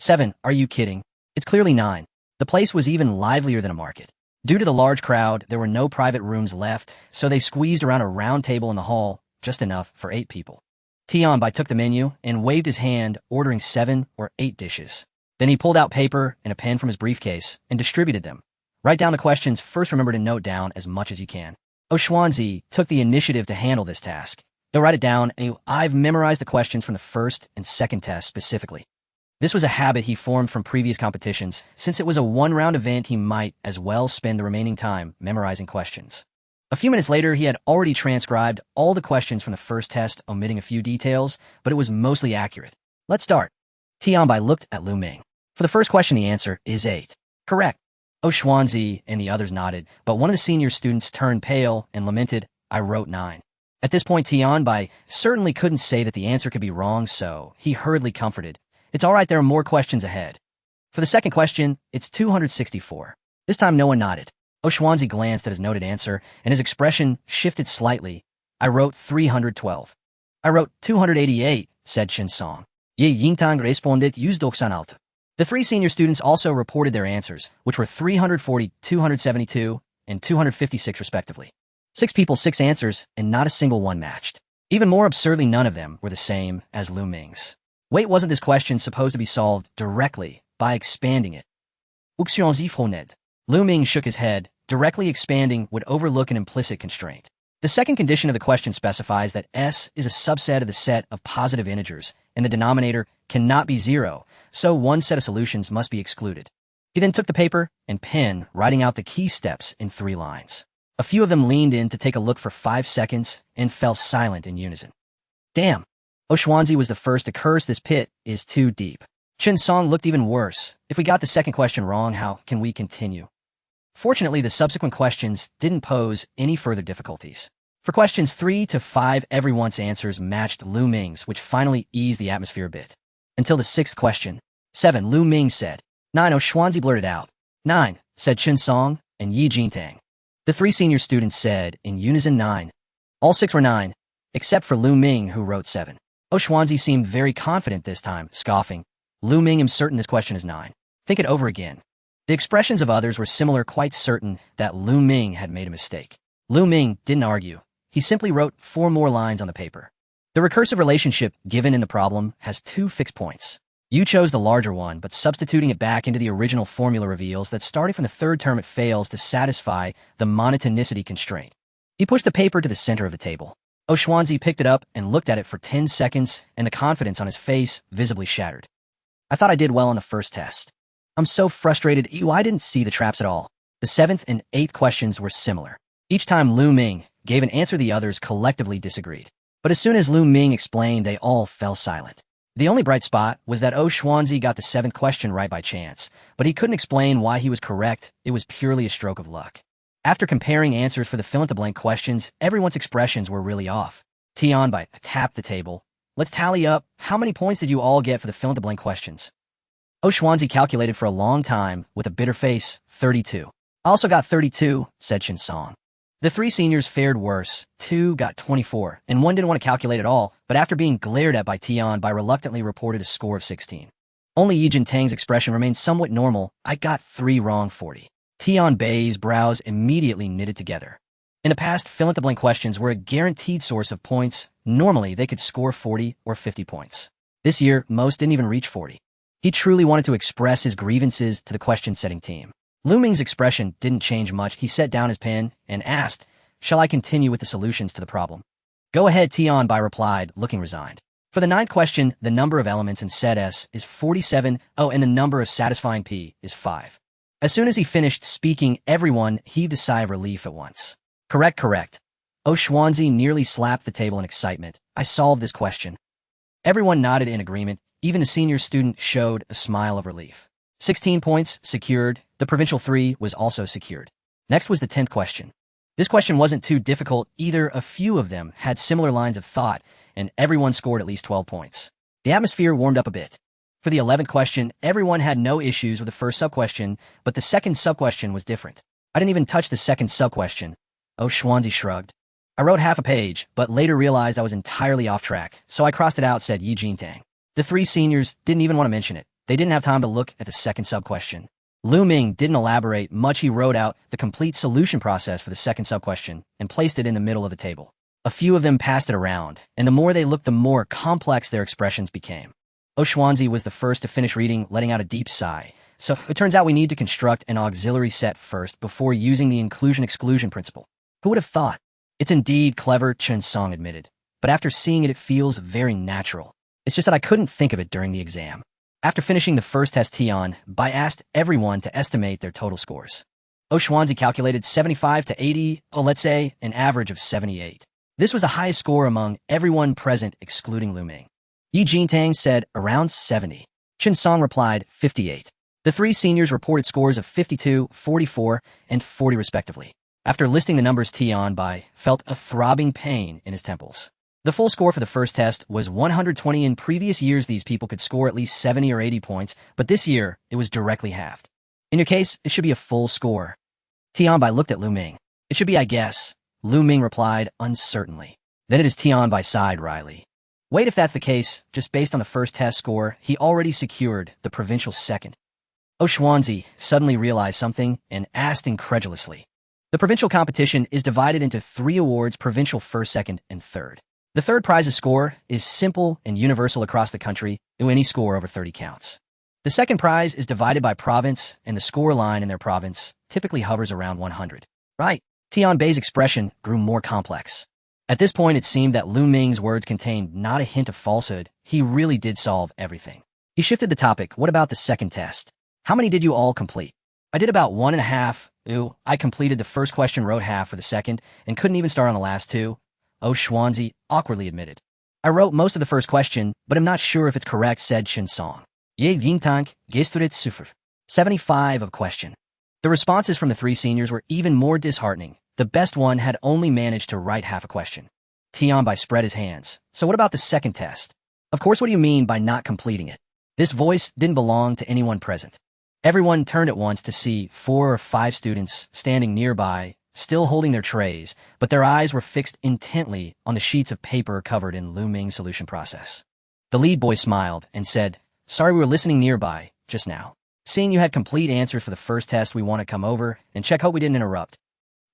7, are you kidding? It's clearly 9. The place was even livelier than a market. Due to the large crowd, there were no private rooms left, so they squeezed around a round table in the hall, just enough for 8 people. Tianbai took the menu and waved his hand, ordering 7 or 8 dishes. Then he pulled out paper and a pen from his briefcase and distributed them. Write down the questions. First, remember to note down as much as you can. Xuanzi took the initiative to handle this task. He'll write it down, and I've memorized the questions from the first and second test specifically. This was a habit he formed from previous competitions. Since it was a 1-round event, he might as well spend the remaining time memorizing questions. A few minutes later, he had already transcribed all the questions from the first test, omitting a few details, but it was mostly accurate. Let's start. Tianbai looked at Ming. For the first question, the answer is 8. Correct. Xuanzi and the others nodded, but one of the senior students turned pale and lamented, I wrote 9. At this point, Tianbai certainly couldn't say that the answer could be wrong, so he hurriedly comforted. It's all right, there are more questions ahead. For the second question, it's 264. This time no one nodded. Xuanzi glanced at his noted answer, and his expression shifted slightly. I wrote 312. I wrote 288, said Song. Ye Yingtang responded, use doksan alt. The three senior students also reported their answers, which were 340, 272, and 256 respectively. 6 people, 6 answers, and not a single one matched. Even more absurdly, none of them were the same as Lu Ming's. Wait, wasn't this question supposed to be solved directly by expanding it? Lu Ming shook his head. Directly expanding would overlook an implicit constraint. The second condition of the question specifies that S is a subset of the set of positive integers, and the denominator cannot be 0, so one set of solutions must be excluded. He then took the paper and pen, writing out the key steps in 3 lines. A few of them leaned in to take a look for 5 seconds and fell silent in unison. Damn. Oshwanzi was the first to curse. This pit is too deep. Chen Song looked even worse. If we got the second question wrong, how can we continue? Fortunately, the subsequent questions didn't pose any further difficulties. For questions 3 to 5, everyone's answers matched Lu Ming's, which finally eased the atmosphere a bit. Until the 6th question. 7, Lu Ming said. 9, Oshwanzi blurted out. 9, said Chen Song and Yi Jintang. The 3 senior students said in unison 9. All 6 were 9, except for Lu Ming, who wrote 7. Oshwanzi seemed very confident this time, scoffing. Lu Ming, I'm certain this question is 9. Think it over again. The expressions of others were similar, quite certain that Lu Ming had made a mistake. Lu Ming didn't argue. He simply wrote 4 more lines on the paper. The recursive relationship given in the problem has 2 fixed points. You chose the larger one, but substituting it back into the original formula reveals that starting from the 3rd term it fails to satisfy the monotonicity constraint. He pushed the paper to the center of the table. Oshwanzi picked it up and looked at it for 10 seconds, and the confidence on his face visibly shattered. I thought I did well on the first test. I'm so frustrated. I didn't see the traps at all. The 7th and 8th questions were similar. Each time Lu Ming gave an answer, the others collectively disagreed. But as soon as Lu Ming explained, they all fell silent. The only bright spot was that Oshwanzi got the 7th question right by chance, but he couldn't explain why he was correct. It was purely a stroke of luck. After comparing answers for the fill-in-the-blank questions, everyone's expressions were really off. Tian Bai tapped the table. Let's tally up. How many points did you all get for the fill-in-the-blank questions? Oshwanzi calculated for a long time with a bitter face. 32. I also got 32, said Chen Song. The 3 seniors fared worse. 2 got 24, and 1 didn't want to calculate at all, but after being glared at by Tian Bai reluctantly reported a score of 16. Only Yi Jintang's expression remained somewhat normal. I got 3 wrong, 40. Tian Bai's brows immediately knitted together. In the past, fill-in-the-blank questions were a guaranteed source of points. Normally, they could score 40 or 50 points. This year, most didn't even reach 40. He truly wanted to express his grievances to the question-setting team. Lu Ming's expression didn't change much. He set down his pen and asked, shall I continue with the solutions to the problem? Go ahead, Tian Bai replied, looking resigned. For the 9th question, the number of elements in set S is 47. And the number of satisfying P is 5. As soon as he finished speaking, everyone heaved a sigh of relief at once. Correct. Oshwanzi nearly slapped the table in excitement. I solved this question. Everyone nodded in agreement. Even the senior student showed a smile of relief. 16 points secured. The provincial 3 was also secured. Next was the 10th question. This question wasn't too difficult either. A few of them had similar lines of thought, and everyone scored at least 12 points. The atmosphere warmed up a bit. For the 11th question, everyone had no issues with the first sub-question, but the second sub-question was different. I didn't even touch the second sub-question. Oshwanzi shrugged. I wrote half a page, but later realized I was entirely off track, so I crossed it out, said Yi Jintang. The 3 seniors didn't even want to mention it. They didn't have time to look at the second sub-question. Lu Ming didn't elaborate much. He wrote out the complete solution process for the second sub-question and placed it in the middle of the table. A few of them passed it around, and the more they looked, the more complex their expressions became. Oshwanzi was the first to finish reading, letting out a deep sigh. So it turns out we need to construct an auxiliary set first before using the inclusion-exclusion principle. Who would have thought? It's indeed clever, Chen Song admitted. But after seeing it, it feels very natural. It's just that I couldn't think of it during the exam. After finishing the first test, Tian Bai asked everyone to estimate their total scores. Oshwanzi calculated 75 to 80, let's say an average of 78. This was the highest score among everyone present, excluding Lu Ming. Yi Jintang said around 70. Chen Song replied 58. The 3 seniors reported scores of 52, 44, and 40 respectively. After listing the numbers, Tian Bai felt a throbbing pain in his temples. The full score for the first test was 120. In previous years, these people could score at least 70 or 80 points, but this year, it was directly halved. In your case, it should be a full score. Tian Bai looked at Lu Ming. It should be, I guess. Lu Ming replied uncertainly. Then it is, Tian Bai sighed wryly. Wait, if that's the case, just based on the first test score, he already secured the provincial second. Xuanzi suddenly realized something and asked incredulously. The provincial competition is divided into 3 awards: provincial first, second, and third. The third prize's score is simple and universal across the country, and any score over 30 counts. The second prize is divided by province, and the score line in their province typically hovers around 100. Right. Tian Bei's expression grew more complex. At this point, it seemed that Lu Ming's words contained not a hint of falsehood. He really did solve everything. He shifted the topic. What about the second test? How many did you all complete? I did about 1.5. I completed the first question, wrote half for the second, and couldn't even start on the last 2. Xuanzi awkwardly admitted. I wrote most of the first question, but I'm not sure if it's correct, said Chen Song. Ye Vingtank, Gesturit Suffer. 75 of question. The responses from the 3 seniors were even more disheartening. The best one had only managed to write half a question. Tian Bei spread his hands. So what about the second test? Of course, what do you mean by not completing it? This voice didn't belong to anyone present. Everyone turned at once to see 4 or 5 students standing nearby, still holding their trays, but their eyes were fixed intently on the sheets of paper covered in Lu Ming's solution process. The lead boy smiled and said, "Sorry, we were listening nearby just now. Seeing you had complete answers for the first test, we want to come over and check. Hope we didn't interrupt."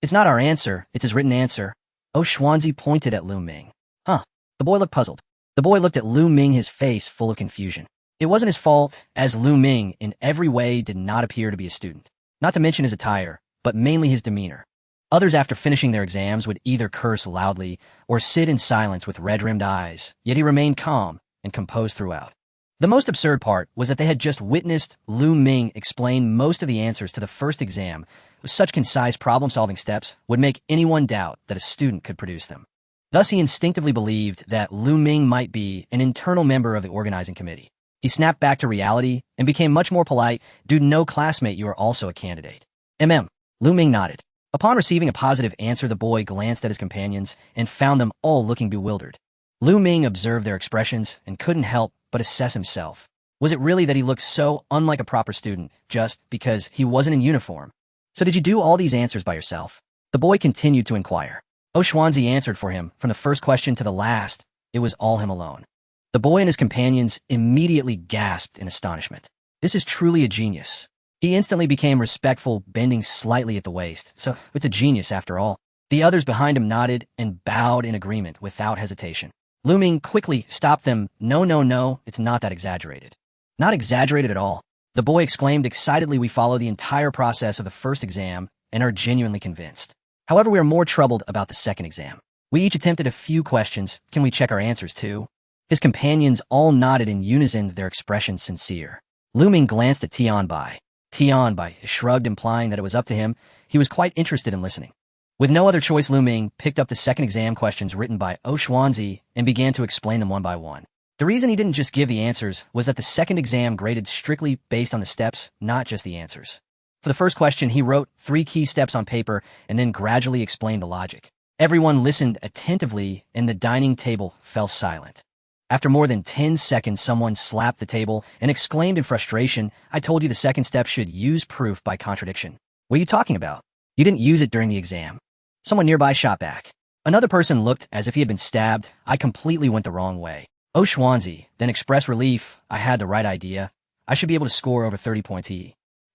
"It's not our answer, it's his written answer." Xuanzi pointed at Lu Ming. Huh. The boy looked puzzled. The boy looked at Lu Ming, his face full of confusion. It wasn't his fault, as Lu Ming in every way did not appear to be a student. Not to mention his attire, but mainly his demeanor. Others, after finishing their exams, would either curse loudly or sit in silence with red-rimmed eyes, yet he remained calm and composed throughout. The most absurd part was that they had just witnessed Lu Ming explain most of the answers to the first exam. With such concise problem-solving steps would make anyone doubt that a student could produce them. Thus, he instinctively believed that Lu Ming might be an internal member of the organizing committee. He snapped back to reality and became much more polite. "Dude, no, classmate, you are also a candidate." Lu Ming nodded. Upon receiving a positive answer, the boy glanced at his companions and found them all looking bewildered. Lu Ming observed their expressions and couldn't help but assess himself. Was it really that he looked so unlike a proper student just because he wasn't in uniform? "So did you do all these answers by yourself?" The boy continued to inquire. Xuanzi answered for him from the first question to the last. It was all him alone. The boy and his companions immediately gasped in astonishment. This is truly a genius. He instantly became respectful, bending slightly at the waist. So it's a genius after all. The others behind him nodded and bowed in agreement without hesitation. Lu Ming quickly stopped them. No, it's not that exaggerated." "Not exaggerated at all," the boy exclaimed excitedly. "We follow the entire process of the first exam and are genuinely convinced. However, we are more troubled about the second exam. We each attempted a few questions. Can we check our answers too?" His companions all nodded in unison, their expressions sincere. Lu Ming glanced at Tian Bei. Tian Bei shrugged, implying that it was up to him. He was quite interested in listening. With no other choice, Lu Ming picked up the second exam questions written by Xuanzi and began to explain them one by one. The reason he didn't just give the answers was that the second exam graded strictly based on the steps, not just the answers. For the first question, he wrote 3 key steps on paper and then gradually explained the logic. Everyone listened attentively, and the dining table fell silent. After more than 10 seconds, someone slapped the table and exclaimed in frustration, "I told you the second step should use proof by contradiction. What are you talking about? You didn't use it during the exam." Someone nearby shot back. Another person looked as if he had been stabbed. "I completely went the wrong way." Xuanzi then expressed relief. "I had the right idea. I should be able to score over 30 points.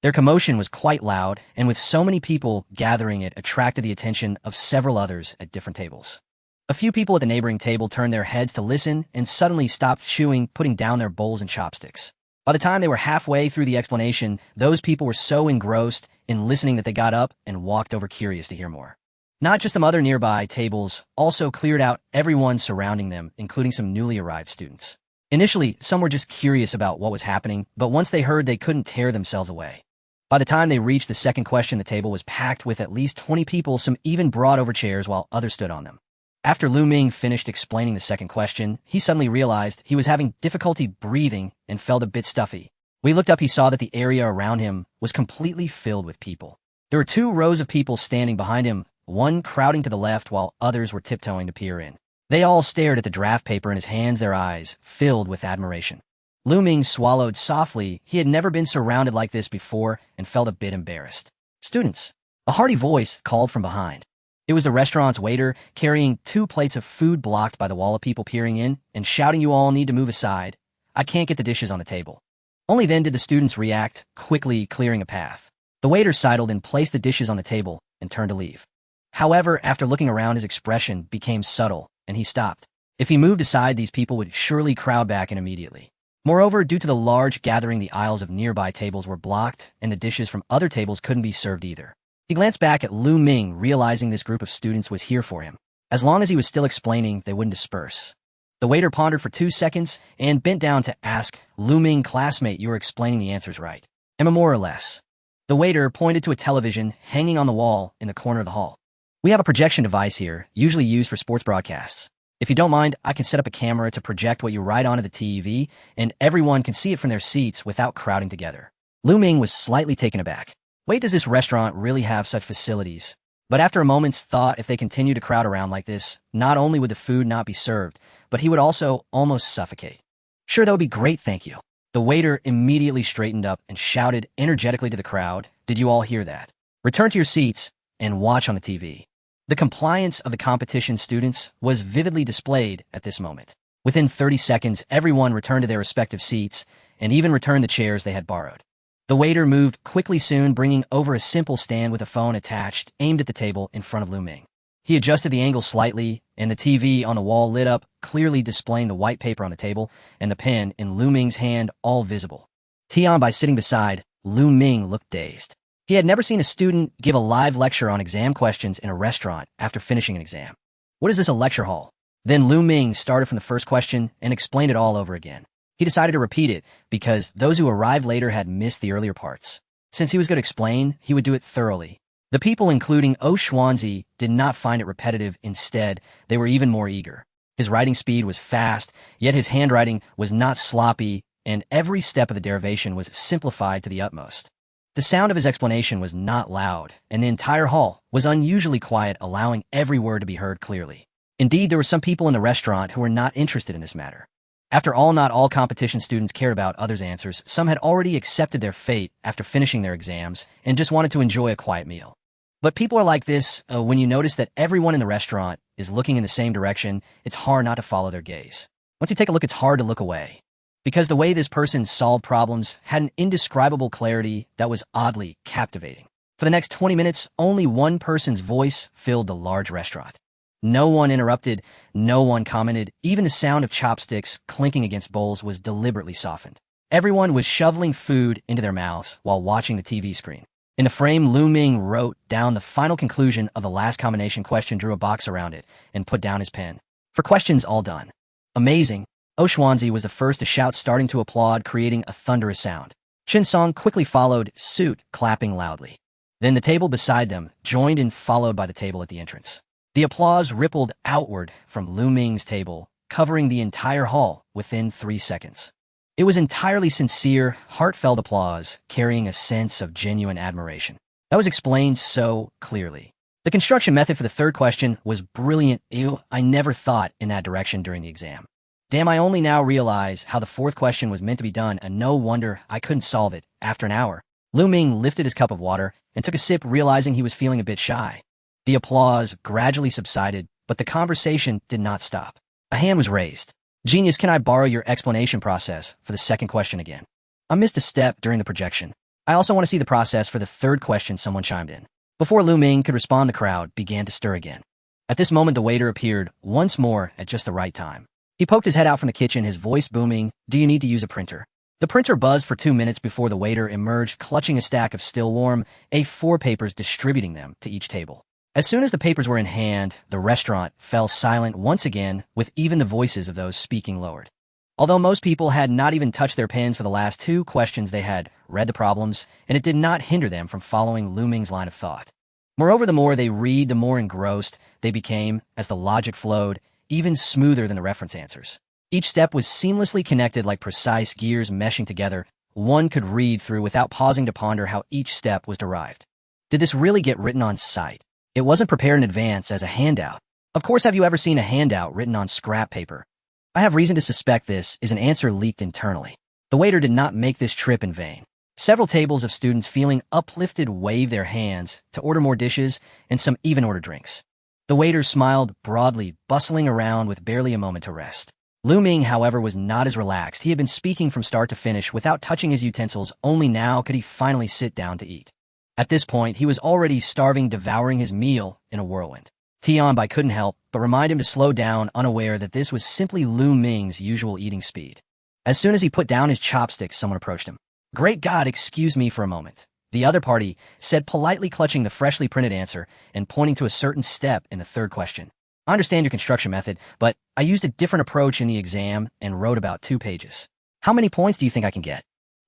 Their commotion was quite loud, and with so many people gathering, it attracted the attention of several others at different tables. A few people at the neighboring table turned their heads to listen and suddenly stopped chewing, putting down their bowls and chopsticks. By the time they were halfway through the explanation, those people were so engrossed in listening that they got up and walked over, curious to hear more. Not just some other nearby tables also cleared out, everyone surrounding them, including some newly arrived students. Initially, some were just curious about what was happening, but once they heard, they couldn't tear themselves away. By the time they reached the second question, the table was packed with at least 20 people. Some even brought over chairs while others stood on them. After Lu Ming finished explaining the second question, he suddenly realized he was having difficulty breathing and felt a bit stuffy. When he looked up, he saw that the area around him was completely filled with people. There were 2 rows of people standing behind him, one crowding to the left while others were tiptoeing to peer in. They all stared at the draft paper in his hands, their eyes filled with admiration. Lu Ming swallowed softly. He had never been surrounded like this before and felt a bit embarrassed. "Students," a hearty voice called from behind. It was the restaurant's waiter carrying 2 plates of food blocked by the wall of people peering in and shouting, "You all need to move aside. I can't get the dishes on the table." Only then did the students react, quickly clearing a path. The waiter sidled and placed the dishes on the table and turned to leave. However, after looking around, his expression became subtle, and he stopped. If he moved aside, these people would surely crowd back in immediately. Moreover, due to the large gathering, the aisles of nearby tables were blocked, and the dishes from other tables couldn't be served either. He glanced back at Ming, realizing this group of students was here for him. As long as he was still explaining, they wouldn't disperse. The waiter pondered for 2 seconds and bent down to ask, "Ming, classmate, you were explaining the answers right. Am I more or less?" The waiter pointed to a television hanging on the wall in the corner of the hall. "We have a projection device here, usually used for sports broadcasts. If you don't mind, I can set up a camera to project what you write onto the TV, and everyone can see it from their seats without crowding together." Ming was slightly taken aback. Wait, does this restaurant really have such facilities? But after a moment's thought, if they continue to crowd around like this, not only would the food not be served, but he would also almost suffocate. "Sure, that would be great, thank you." The waiter immediately straightened up and shouted energetically to the crowd, "Did you all hear that? Return to your seats and watch on the TV." The compliance of the competition students was vividly displayed at this moment. Within 30 seconds, everyone returned to their respective seats and even returned the chairs they had borrowed. The waiter moved quickly soon, bringing over a simple stand with a phone attached, aimed at the table in front of Ming. He adjusted the angle slightly, and the TV on the wall lit up, clearly displaying the white paper on the table and the pen in Ming's hand, all visible. Tian, by sitting beside, Ming looked dazed. He had never seen a student give a live lecture on exam questions in a restaurant after finishing an exam. "What is this, a lecture hall?" Then Ming started from the first question and explained it all over again. He decided to repeat it because those who arrived later had missed the earlier parts. Since he was going to explain, he would do it thoroughly. The people, including Xuanzi, did not find it repetitive. Instead, they were even more eager. His writing speed was fast, yet his handwriting was not sloppy, and every step of the derivation was simplified to the utmost. The sound of his explanation was not loud, and the entire hall was unusually quiet, allowing every word to be heard clearly. Indeed, there were some people in the restaurant who were not interested in this matter. After all, not all competition students cared about others' answers. Some had already accepted their fate after finishing their exams and just wanted to enjoy a quiet meal. But people are like this. When you notice that everyone in the restaurant is looking in the same direction, it's hard not to follow their gaze. Once you take a look, it's hard to look away. Because the way this person solved problems had an indescribable clarity that was oddly captivating. For the next 20 minutes, only one person's voice filled the large restaurant. No one interrupted, no one commented. Even the sound of chopsticks clinking against bowls was deliberately softened. Everyone was shoveling food into their mouths while watching the TV screen. In a frame, Ming wrote down the final conclusion of the last combination question, drew a box around it, and put down his pen. For questions all done. Amazing. Xuanzi was the first to shout, starting to applaud, creating a thunderous sound. Song quickly followed suit, clapping loudly. Then the table beside them joined in, followed by the table at the entrance. The applause rippled outward from Ming's table, covering the entire hall within 3 seconds. It was entirely sincere, heartfelt applause, carrying a sense of genuine admiration. That was explained so clearly. The construction method for the third question was brilliant. Ew, I never thought in that direction during the exam. Damn, I only now realize how the fourth question was meant to be done, and no wonder I couldn't solve it. After an hour, Ming lifted his cup of water and took a sip, realizing he was feeling a bit shy. The applause gradually subsided, but the conversation did not stop. A hand was raised. "Genius, can I borrow your explanation process for the second question again? I missed a step during the projection. I also want to see the process for the third question," someone chimed in. Before Ming could respond, the crowd began to stir again. At this moment, the waiter appeared once more at just the right time. He poked his head out from the kitchen, his voice booming, "Do you need to use a printer?" The printer buzzed for 2 minutes before the waiter emerged, clutching a stack of still warm A4 papers, distributing them to each table. As soon as the papers were in hand, the restaurant fell silent once again, with even the voices of those speaking lowered. Although most people had not even touched their pens for the last 2 questions, they had read the problems, and it did not hinder them from following Ming's line of thought. Moreover, the more they read, the more engrossed they became, as the logic flowed, even smoother than the reference answers. Each step was seamlessly connected, like precise gears meshing together. One could read through without pausing to ponder how each step was derived. Did this really get written on site? It wasn't prepared in advance as a handout. Of course, have you ever seen a handout written on scrap paper? I have reason to suspect this is an answer leaked internally. The waiter did not make this trip in vain. Several tables of students, feeling uplifted, waved their hands to order more dishes, and some even ordered drinks. The waiter smiled broadly, bustling around with barely a moment to rest. Lu Ming, however, was not as relaxed. He had been speaking from start to finish without touching his utensils. Only now could he finally sit down to eat. At this point, he was already starving, devouring his meal in a whirlwind. Tianbai couldn't help but remind him to slow down, unaware that this was simply Lu Ming's usual eating speed. As soon as he put down his chopsticks, someone approached him. "Great God, excuse me for a moment," the other party said, politely clutching the freshly printed answer and pointing to a certain step in the third question. "I understand your construction method, but I used a different approach in the exam and wrote about 2 pages. How many points do you think I can get?"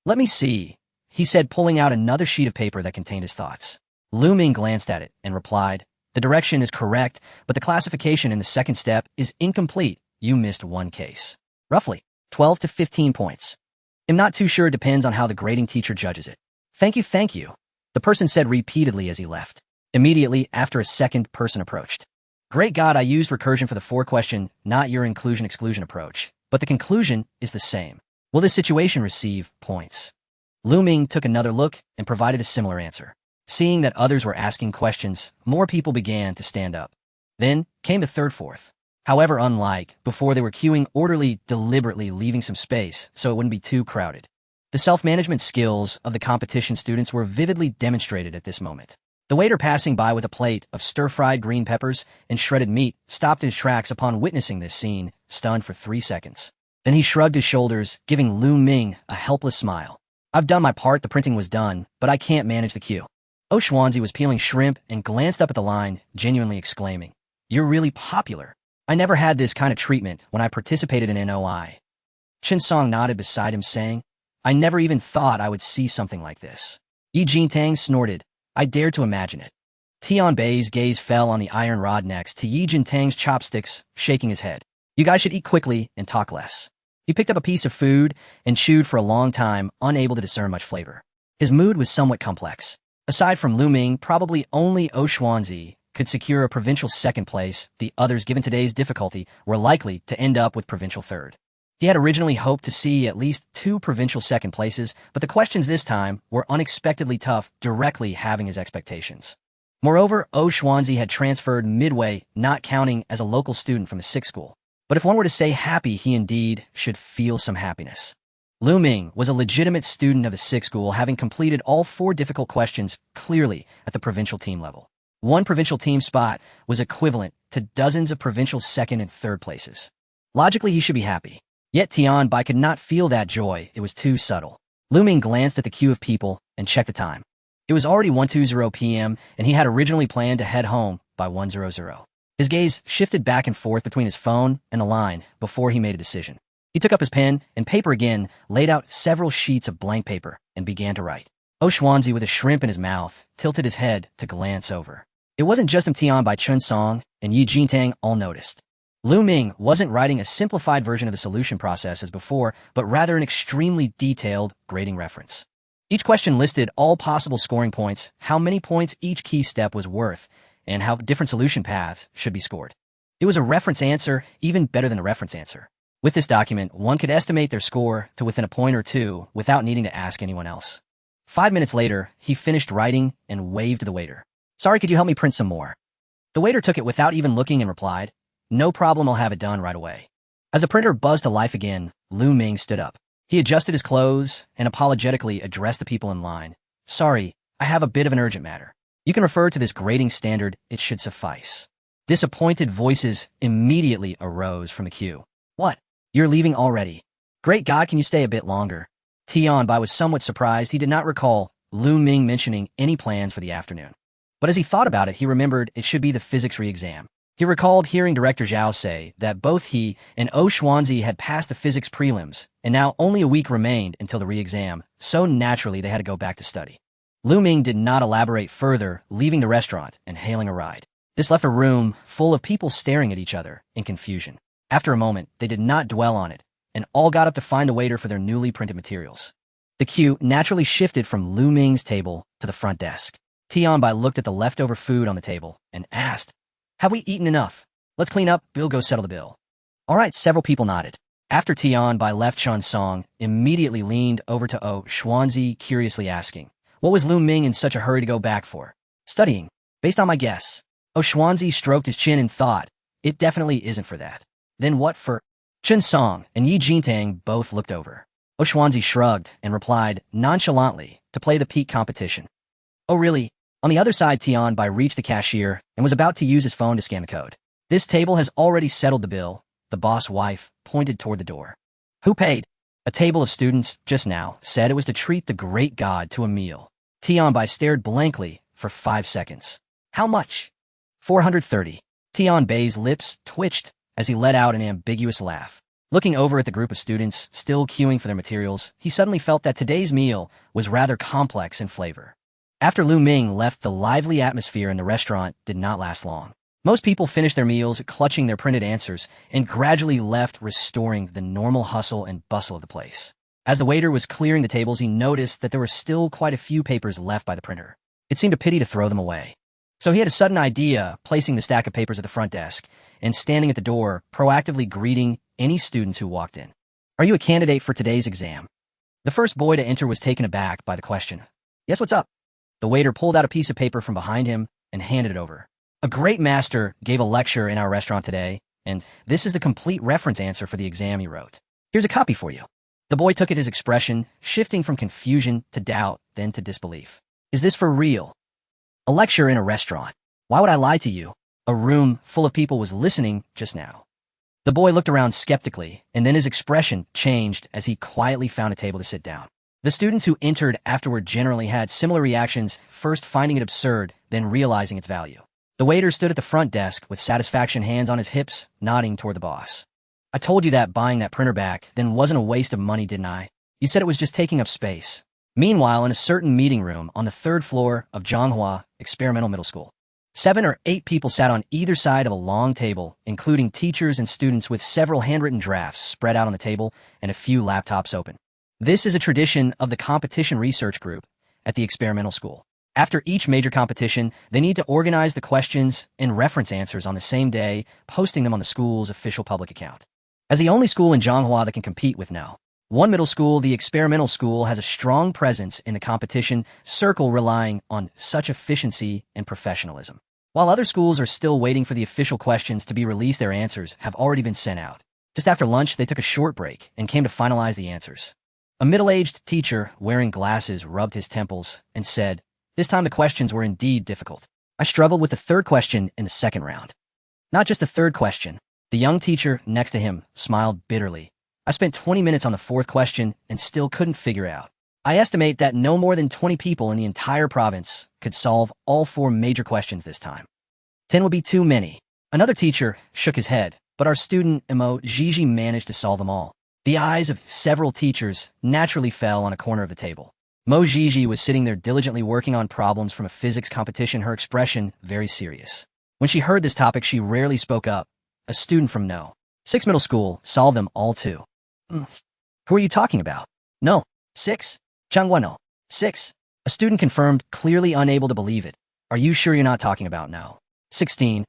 "Let me see," he said, pulling out another sheet of paper that contained his thoughts. Lu Ming glanced at it and replied, "The direction is correct, but the classification in the second step is incomplete. You missed 1 case. Roughly 12 to 15 points. I'm not too sure, it depends on how the grading teacher judges it." Thank you, the person said repeatedly as he left. Immediately after, a second person approached. "Great God, I used recursion for the 4 question, not your inclusion-exclusion approach, but the conclusion is the same. Will this situation receive points?" Lu Ming took another look and provided a similar answer. Seeing that others were asking questions, more people began to stand up. Then came the third, fourth. However, unlike before, they were queuing orderly, deliberately leaving some space so it wouldn't be too crowded. The self-management skills of the competition students were vividly demonstrated at this moment. The waiter, passing by with a plate of stir-fried green peppers and shredded meat, stopped in his tracks upon witnessing this scene, stunned for 3 seconds. Then he shrugged his shoulders, giving Lu Ming a helpless smile. "I've done my part, the printing was done, but I can't manage the queue." Xuanzi was peeling shrimp and glanced up at the line, genuinely exclaiming, "You're really popular. I never had this kind of treatment when I participated in NOI." Chen Song nodded beside him, saying, "I never even thought I would see something like this." Yi Jintang snorted, "I dared to imagine it." Tian Bei's gaze fell on the iron rod next to Yi Jintang's chopsticks, shaking his head. "You guys should eat quickly and talk less." He picked up a piece of food and chewed for a long time, unable to discern much flavor. His mood was somewhat complex. Aside from Lu Ming, probably only Xuanzi could secure a provincial second place. The others, given today's difficulty, were likely to end up with provincial third. He had originally hoped to see at least 2 provincial second places, but the questions this time were unexpectedly tough, directly halving his expectations. Moreover, Xuanzi had transferred midway, not counting as a local student from a 6th school. But if one were to say happy, he indeed should feel some happiness. Lu Ming was a legitimate student of the 6th school, having completed all 4 difficult questions clearly at the provincial team level. 1 provincial team spot was equivalent to dozens of provincial second and third places. Logically, he should be happy. Yet Tian Bai could not feel that joy. It was too subtle. Lu Ming glanced at the queue of people and checked the time. It was already 1:20 p.m., and he had originally planned to head home by 1:00. His gaze shifted back and forth between his phone and the line before he made a decision. He took up his pen and paper again, laid out several sheets of blank paper, and began to write. Xuanzi, with a shrimp in his mouth, tilted his head to glance over. It wasn't just him. Tian Bai, Chen Song, and Yi Jintang all noticed. Lu Ming wasn't writing a simplified version of the solution process as before, but rather an extremely detailed grading reference. Each question listed all possible scoring points, how many points each key step was worth, and how different solution paths should be scored. It was a reference answer, even better than a reference answer. With this document, one could estimate their score to within a point or 2 without needing to ask anyone else. 5 minutes later, he finished writing and waved to the waiter. "Sorry, could you help me print some more?" The waiter took it without even looking and replied, "No problem, I'll have it done right away." As the printer buzzed to life again, Lu Ming stood up. He adjusted his clothes and apologetically addressed the people in line. "Sorry, I have a bit of an urgent matter. You can refer to this grading standard, it should suffice." Disappointed voices immediately arose from the queue. "What? You're leaving already? Great God, can you stay a bit longer?" Tian Bai was somewhat surprised. He did not recall Lu Ming mentioning any plans for the afternoon. But as he thought about it, he remembered it should be the physics re-exam. He recalled hearing Director Zhao say that both he and Xuanzi had passed the physics prelims, and now only a week remained until the re-exam, so naturally they had to go back to study. Lu Ming did not elaborate further, leaving the restaurant and hailing a ride. This left a room full of people staring at each other in confusion. After a moment, they did not dwell on it, and all got up to find a waiter for their newly printed materials. The queue naturally shifted from Lu Ming's table to the front desk. Tian Bai looked at the leftover food on the table and asked, "Have we eaten enough? Let's clean up, we'll go settle the bill." "All right," several people nodded. After Tian Bai left, Chen Song immediately leaned over to Xuanzi, curiously asking, what was Lu Ming in such a hurry to go back for? "Studying. Based on my guess, Oshwanzi stroked his chin and thought, it definitely isn't for that. Then what for? Chen Song and Yi Jintang both looked over. Oshwanzi shrugged and replied nonchalantly to play the peak competition. Oh really? On the other side, Tian Bai reached the cashier and was about to use his phone to scan the code. This table has already settled the bill. The boss wife pointed toward the door. Who paid? A table of students, just now, said it was to treat the great god to a meal. Tian Bai stared blankly for 5 seconds. How much? 430. Tian Bai's lips twitched as he let out an ambiguous laugh. Looking over at the group of students still queuing for their materials, he suddenly felt that today's meal was rather complex in flavor. After Lu Ming left, the lively atmosphere in the restaurant did not last long. Most people finished their meals, clutching their printed answers, and gradually left, restoring the normal hustle and bustle of the place. As the waiter was clearing the tables, he noticed that there were still quite a few papers left by the printer. It seemed a pity to throw them away. So he had a sudden idea, placing the stack of papers at the front desk and standing at the door, proactively greeting any students who walked in. Are you a candidate for today's exam? The first boy to enter was taken aback by the question. Yes, what's up? The waiter pulled out a piece of paper from behind him and handed it over. A great master gave a lecture in our restaurant today, and this is the complete reference answer for the exam he wrote. Here's a copy for you. The boy took it, his expression shifting from confusion to doubt, then to disbelief. Is this for real? A lecture in a restaurant. Why would I lie to you? A room full of people was listening just now. The boy looked around skeptically, and then his expression changed as he quietly found a table to sit down. The students who entered afterward generally had similar reactions, first finding it absurd, then realizing its value. The waiter stood at the front desk with satisfaction, hands on his hips, nodding toward the boss. I told you that buying that printer back then wasn't a waste of money, didn't I? You said it was just taking up space. Meanwhile, in a certain meeting room on the 3rd floor of Zhonghua Experimental Middle School, 7 or 8 people sat on either side of a long table, including teachers and students with several handwritten drafts spread out on the table and a few laptops open. This is a tradition of the competition research group at the experimental school. After each major competition, they need to organize the questions and reference answers on the same day, posting them on the school's official public account. As the only school in Zhonghua that can compete with one middle school, the experimental school has a strong presence in the competition circle, relying on such efficiency and professionalism. While other schools are still waiting for the official questions to be released, their answers have already been sent out. Just after lunch, they took a short break and came to finalize the answers. A middle-aged teacher wearing glasses rubbed his temples and said, this time the questions were indeed difficult. I struggled with the 3rd question in the 2nd round. Not just the 3rd question. The young teacher next to him smiled bitterly. I spent 20 minutes on the 4th question and still couldn't figure it out. I estimate that no more than 20 people in the entire province could solve all 4 major questions this time. 10 would be too many. Another teacher shook his head, but our student, Mo Gigi, managed to solve them all. The eyes of several teachers naturally fell on a corner of the table. Mo Gigi was sitting there diligently working on problems from a physics competition, her expression very serious. When she heard this topic, she rarely spoke up. A student from No. 6 middle school solved them all too. Who are you talking about? No. 6? Changhua No. 6? A student confirmed, clearly unable to believe it. Are you sure you're not talking about No. 16?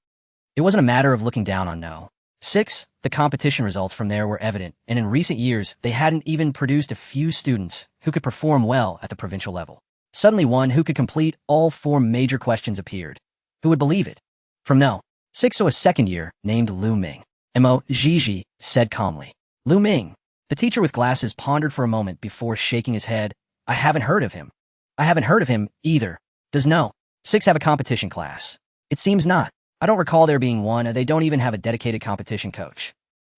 It wasn't a matter of looking down on No. 6, the competition results from there were evident, and in recent years, they hadn't even produced a few students who could perform well at the provincial level. Suddenly one who could complete all 4 major questions appeared. Who would believe it? From No. 6, so a second year, named Lu Ming. Mo Gigi said calmly. Lu Ming. The teacher with glasses pondered for a moment before shaking his head. I haven't heard of him. I haven't heard of him either. Does No. 6 have a competition class? It seems not. I don't recall there being one. They don't even have a dedicated competition coach.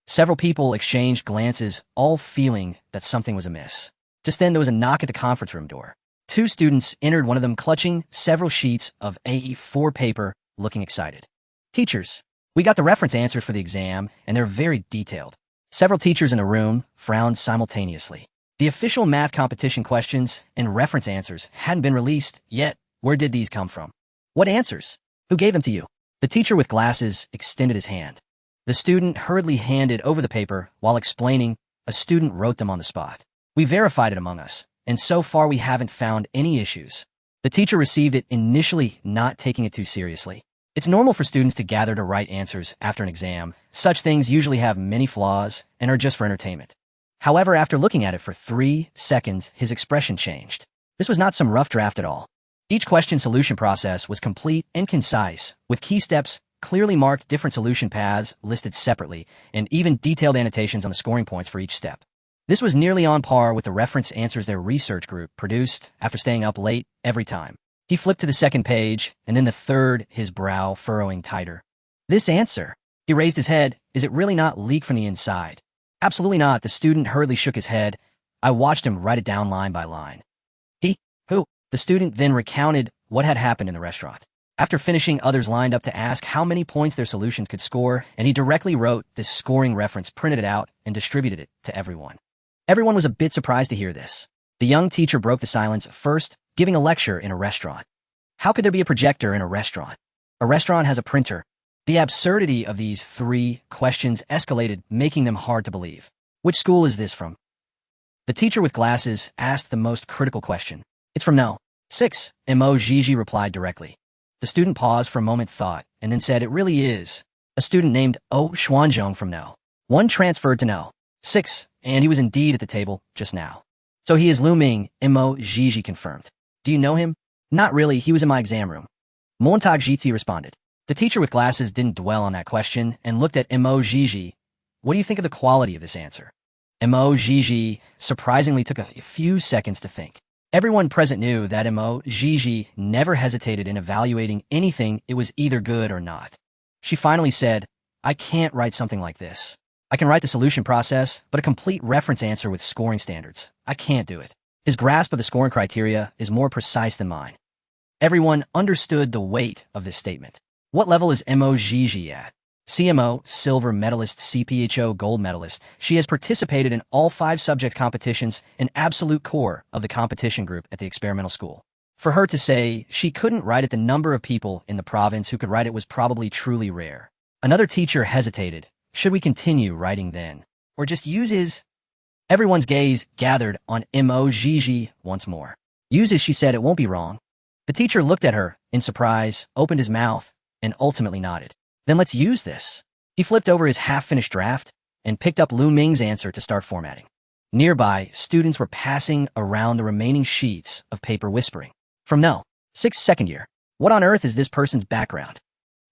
Several people exchanged glances, all feeling that something was amiss. Just then there was a knock at the conference room door. 2 students entered, one of them clutching several sheets of A4 paper, looking excited. Teachers, we got the reference answers for the exam, and they're very detailed. Several teachers in the room frowned simultaneously. The official math competition questions and reference answers hadn't been released yet. Where did these come from? What answers? Who gave them to you? The teacher with glasses extended his hand. The student hurriedly handed over the paper while explaining, a student wrote them on the spot. We verified it among us, and so far we haven't found any issues. The teacher received it, initially not taking it too seriously. It's normal for students to gather to write answers after an exam. Such things usually have many flaws and are just for entertainment. However, after looking at it for 3 seconds, his expression changed. This was not some rough draft at all. Each question solution process was complete and concise, with key steps clearly marked, different solution paths listed separately, and even detailed annotations on the scoring points for each step. This was nearly on par with the reference answers their research group produced after staying up late every time. He flipped to the second page, and then the third, his brow furrowing tighter. This answer. He raised his head. Is it really not leaked from the inside? Absolutely not. The student hurriedly shook his head. I watched him write it down line by line. Who? The student then recounted what had happened in the restaurant. After finishing, others lined up to ask how many points their solutions could score, and he directly wrote this scoring reference, printed it out, and distributed it to everyone. Everyone was a bit surprised to hear this. The young teacher broke the silence first, giving a lecture in a restaurant. How could there be a projector in a restaurant? A restaurant has a printer. The absurdity of these 3 questions escalated, making them hard to believe. Which school is this from? The teacher with glasses asked the most critical question. It's from No. 6, Mo Gigi replied directly. The student paused for a moment, thought, and then said, it really is. A student named O Xuanzhong from No. 1 transferred to No. 6, and he was indeed at the table just now. So he is Lu Ming, Mo Gigi confirmed. Do you know him? Not really, he was in my exam room. Montag Jitsi responded. The teacher with glasses didn't dwell on that question and looked at Mo Gigi. What do you think of the quality of this answer? Mo Gigi surprisingly took a few seconds to think. Everyone present knew that Mo Gigi never hesitated in evaluating anything. It was either good or not. She finally said, I can't write something like this. I can write the solution process, but a complete reference answer with scoring standards. I can't do it. His grasp of the scoring criteria is more precise than mine. Everyone understood the weight of this statement. What level is Mo Gigi at? CMO, silver medalist, CPHO, gold medalist. She has participated in all 5 subject competitions, an absolute core of the competition group at the experimental school. For her to say she couldn't write it, the number of people in the province who could write it was probably truly rare. Another teacher hesitated. Should we continue writing then? Or just use his? Everyone's gaze gathered on Mo Gigi once more. Use his, she said, it won't be wrong. The teacher looked at her in surprise, opened his mouth, and ultimately nodded. Then let's use this. He flipped over his half-finished draft and picked up Lu Ming's answer to start formatting. Nearby, students were passing around the remaining sheets of paper, whispering. From No. 6 second year. What on earth is this person's background?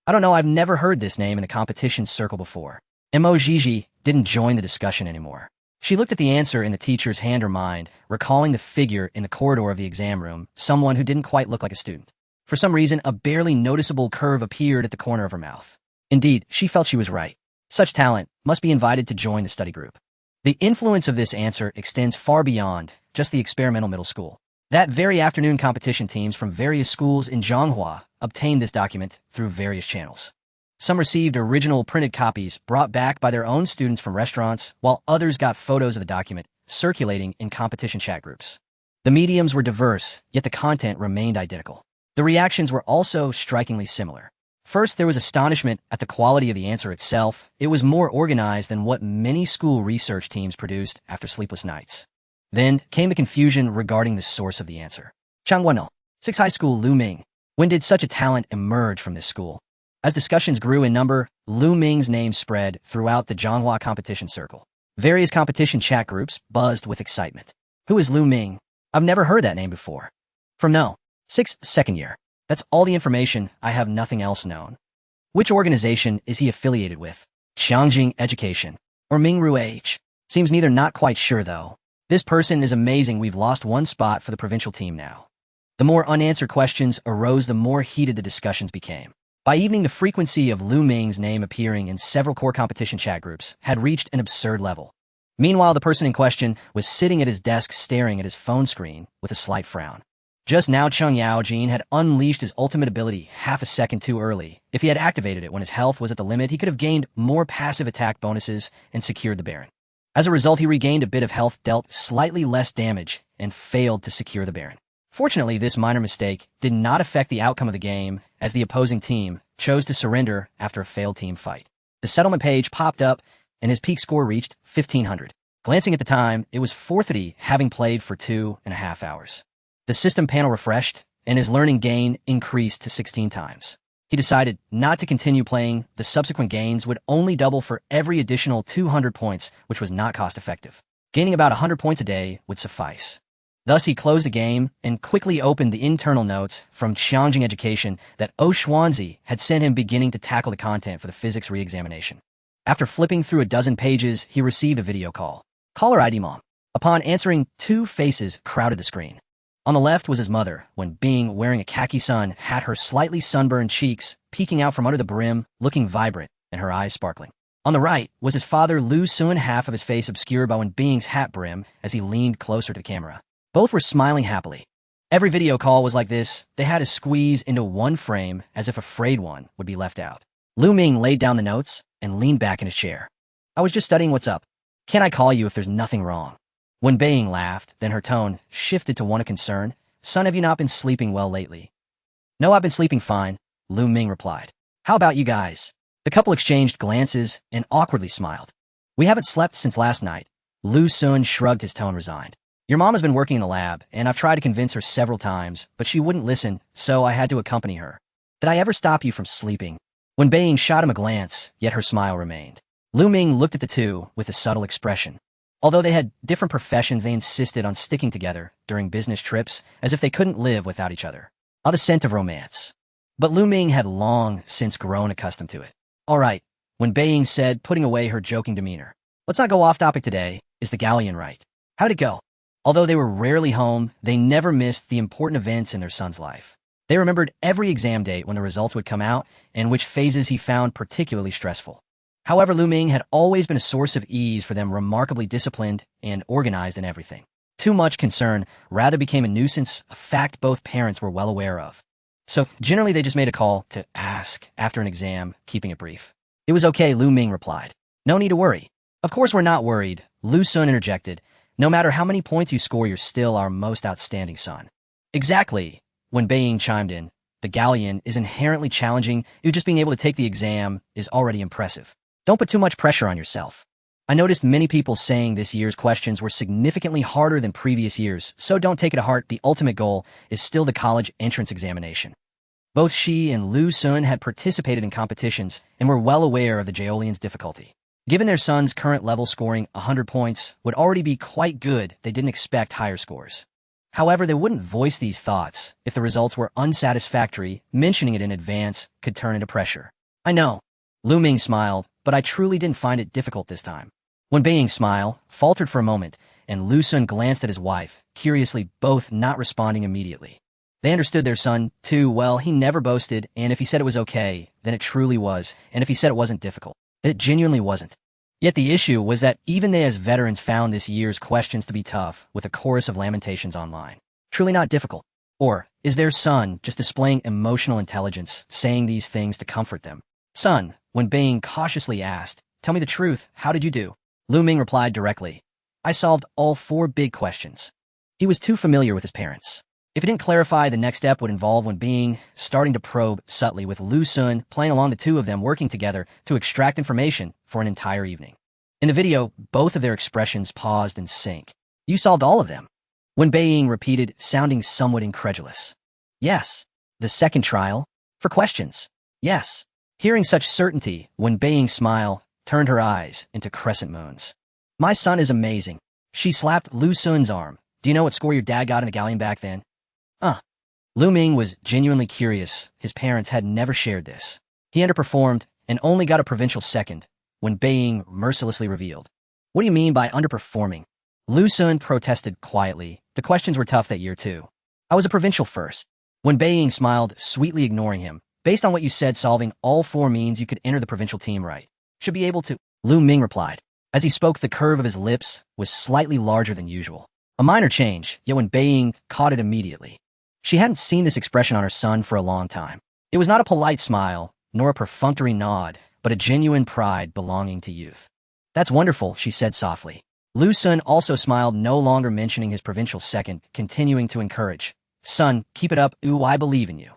I don't know, I've never heard this name in the competition circle before. Mo Gigi didn't join the discussion anymore. She looked at the answer in the teacher's hand or mind, recalling the figure in the corridor of the exam room, someone who didn't quite look like a student. For some reason, a barely noticeable curve appeared at the corner of her mouth. Indeed, she felt she was right. Such talent must be invited to join the study group. The influence of this answer extends far beyond just the experimental middle school. That very afternoon, competition teams from various schools in Zhonghua obtained this document through various channels. Some received original printed copies brought back by their own students from restaurants, while others got photos of the document circulating in competition chat groups. The mediums were diverse, yet the content remained identical. The reactions were also strikingly similar. First, there was astonishment at the quality of the answer itself. It was more organized than what many school research teams produced after sleepless nights. Then came the confusion regarding the source of the answer. Changwano, 6 High School, Lu Ming. When did such a talent emerge from this school? As discussions grew in number, Lu Ming's name spread throughout the Zhonghua competition circle. Various competition chat groups buzzed with excitement. Who is Lu Ming? I've never heard that name before. From No. 6 second year. That's all the information. I have nothing else known. Which organization is he affiliated with? Qiangjing Education or Mingru H? Seems neither, not quite sure though. This person is amazing. We've lost 1 spot for the provincial team now. The more unanswered questions arose, the more heated the discussions became. By evening, the frequency of Lu Ming's name appearing in several core competition chat groups had reached an absurd level. Meanwhile, the person in question was sitting at his desk staring at his phone screen with a slight frown. Just now, Cheng Yaojin had unleashed his ultimate ability half a second too early. If he had activated it when his health was at the limit, he could have gained more passive attack bonuses and secured the Baron. As a result, he regained a bit of health, dealt slightly less damage, and failed to secure the Baron. Fortunately, this minor mistake did not affect the outcome of the game, as the opposing team chose to surrender after a failed team fight. The settlement page popped up, and his peak score reached 1,500. Glancing at the time, it was 4:30, having played for 2.5 hours. The system panel refreshed, and his learning gain increased to 16 times. He decided not to continue playing. The subsequent gains would only double for every additional 200 points, which was not cost-effective. Gaining about 100 points a day would suffice. Thus, he closed the game and quickly opened the internal notes from Changing Education that Xuanzi had sent him, beginning to tackle the content for the physics re-examination. After flipping through a dozen pages, he received a video call. Caller ID Mom. Upon answering, two faces crowded the screen. On the left was his mother, when Bing, wearing a khaki sun hat, her slightly sunburned cheeks peeking out from under the brim, looking vibrant, and her eyes sparkling. On the right was his father, Lu Sun, half of his face obscured by Bing's hat brim as he leaned closer to the camera. Both were smiling happily. Every video call was like this. They had to squeeze into one frame as if afraid one would be left out. Lu Ming laid down the notes and leaned back in his chair. I was just studying. What's up? Can I call you if there's nothing wrong? When Bing laughed, then her tone shifted to one of concern. Son, have you not been sleeping well lately? No, I've been sleeping fine, Lu Ming replied. How about you guys? The couple exchanged glances and awkwardly smiled. We haven't slept since last night. Lu Sun shrugged, his tone resigned. Your mom has been working in the lab, and I've tried to convince her several times, but she wouldn't listen, so I had to accompany her. Did I ever stop you from sleeping? When Bing shot him a glance, yet her smile remained. Lu Ming looked at the two with a subtle expression. Although they had different professions, they insisted on sticking together during business trips as if they couldn't live without each other. The scent of romance. But Lu Ming had long since grown accustomed to it. All right, when Bing said, putting away her joking demeanor. Let's not go off topic today. Is the galleon right? How'd it go? Although they were rarely home, they never missed the important events in their son's life. They remembered every exam date when the results would come out and which phases he found particularly stressful. However, Lu Ming had always been a source of ease for them, remarkably disciplined and organized in everything. Too much concern rather became a nuisance, a fact both parents were well aware of. So, generally they just made a call to ask after an exam, keeping it brief. It was okay, Lu Ming replied. No need to worry. Of course we're not worried, Lu Sun interjected. No matter how many points you score, you're still our most outstanding son. Exactly, when Bing chimed in. The galleon is inherently challenging. You just being able to take the exam is already impressive. Don't put too much pressure on yourself. I noticed many people saying this year's questions were significantly harder than previous years, so don't take it to heart. The ultimate goal is still the college entrance examination. Both she and Lu Sun had participated in competitions and were well aware of the Jaolian's difficulty. Given their son's current level, scoring 100 points would already be quite good. They didn't expect higher scores. However, they wouldn't voice these thoughts if the results were unsatisfactory. Mentioning it in advance could turn into pressure. I know. Lu Ming smiled, but I truly didn't find it difficult this time. When Bing's smile faltered for a moment, and Lu Sun glanced at his wife, curiously, both not responding immediately. They understood their son, too, well. He never boasted, and if he said it was okay, then it truly was, and if he said it wasn't difficult, it genuinely wasn't. Yet the issue was that even they as veterans found this year's questions to be tough, with a chorus of lamentations online. Truly not difficult. Or is their son just displaying emotional intelligence, saying these things to comfort them? Son, when Bing cautiously asked, tell me the truth, how did you do? Lu Ming replied directly, I solved all 4 big questions. He was too familiar with his parents. If it didn't clarify, the next step would involve when Bing starting to probe subtly, with Lu Sun playing along, the two of them working together to extract information for an entire evening. In the video, both of their expressions paused in sync. You solved all of them. When Bing repeated, sounding somewhat incredulous. Yes. The second trial? For questions. Yes. Hearing such certainty, when Bing's smile turned her eyes into crescent moons. My son is amazing. She slapped Lu Sun's arm. Do you know what score your dad got in the galleon back then? Lu Ming was genuinely curious. His parents had never shared this. He underperformed and only got a provincial second, when Bing mercilessly revealed. What do you mean by underperforming? Lu Sun protested quietly. The questions were tough that year too. I was a provincial first. When Bing smiled, sweetly ignoring him. Based on what you said, solving all 4 means you could enter the provincial team, right? Should be able to. Lu Ming replied. As he spoke, the curve of his lips was slightly larger than usual. A minor change, yet when Bing caught it immediately. She hadn't seen this expression on her son for a long time. It was not a polite smile, nor a perfunctory nod, but a genuine pride belonging to youth. That's wonderful, she said softly. Lu Sun also smiled, no longer mentioning his provincial second, continuing to encourage. Son, keep it up. Ooh, I believe in you.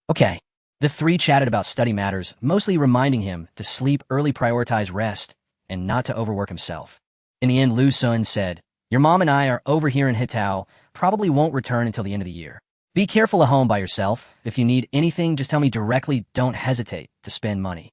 Okay. The 3 chatted about study matters, mostly reminding him to sleep early, prioritize rest, and not to overwork himself. In the end, Lu Sun said, your mom and I are over here in Hitao, probably won't return until the end of the year. Be careful at home by yourself. If you need anything, just tell me directly. Don't hesitate to spend money.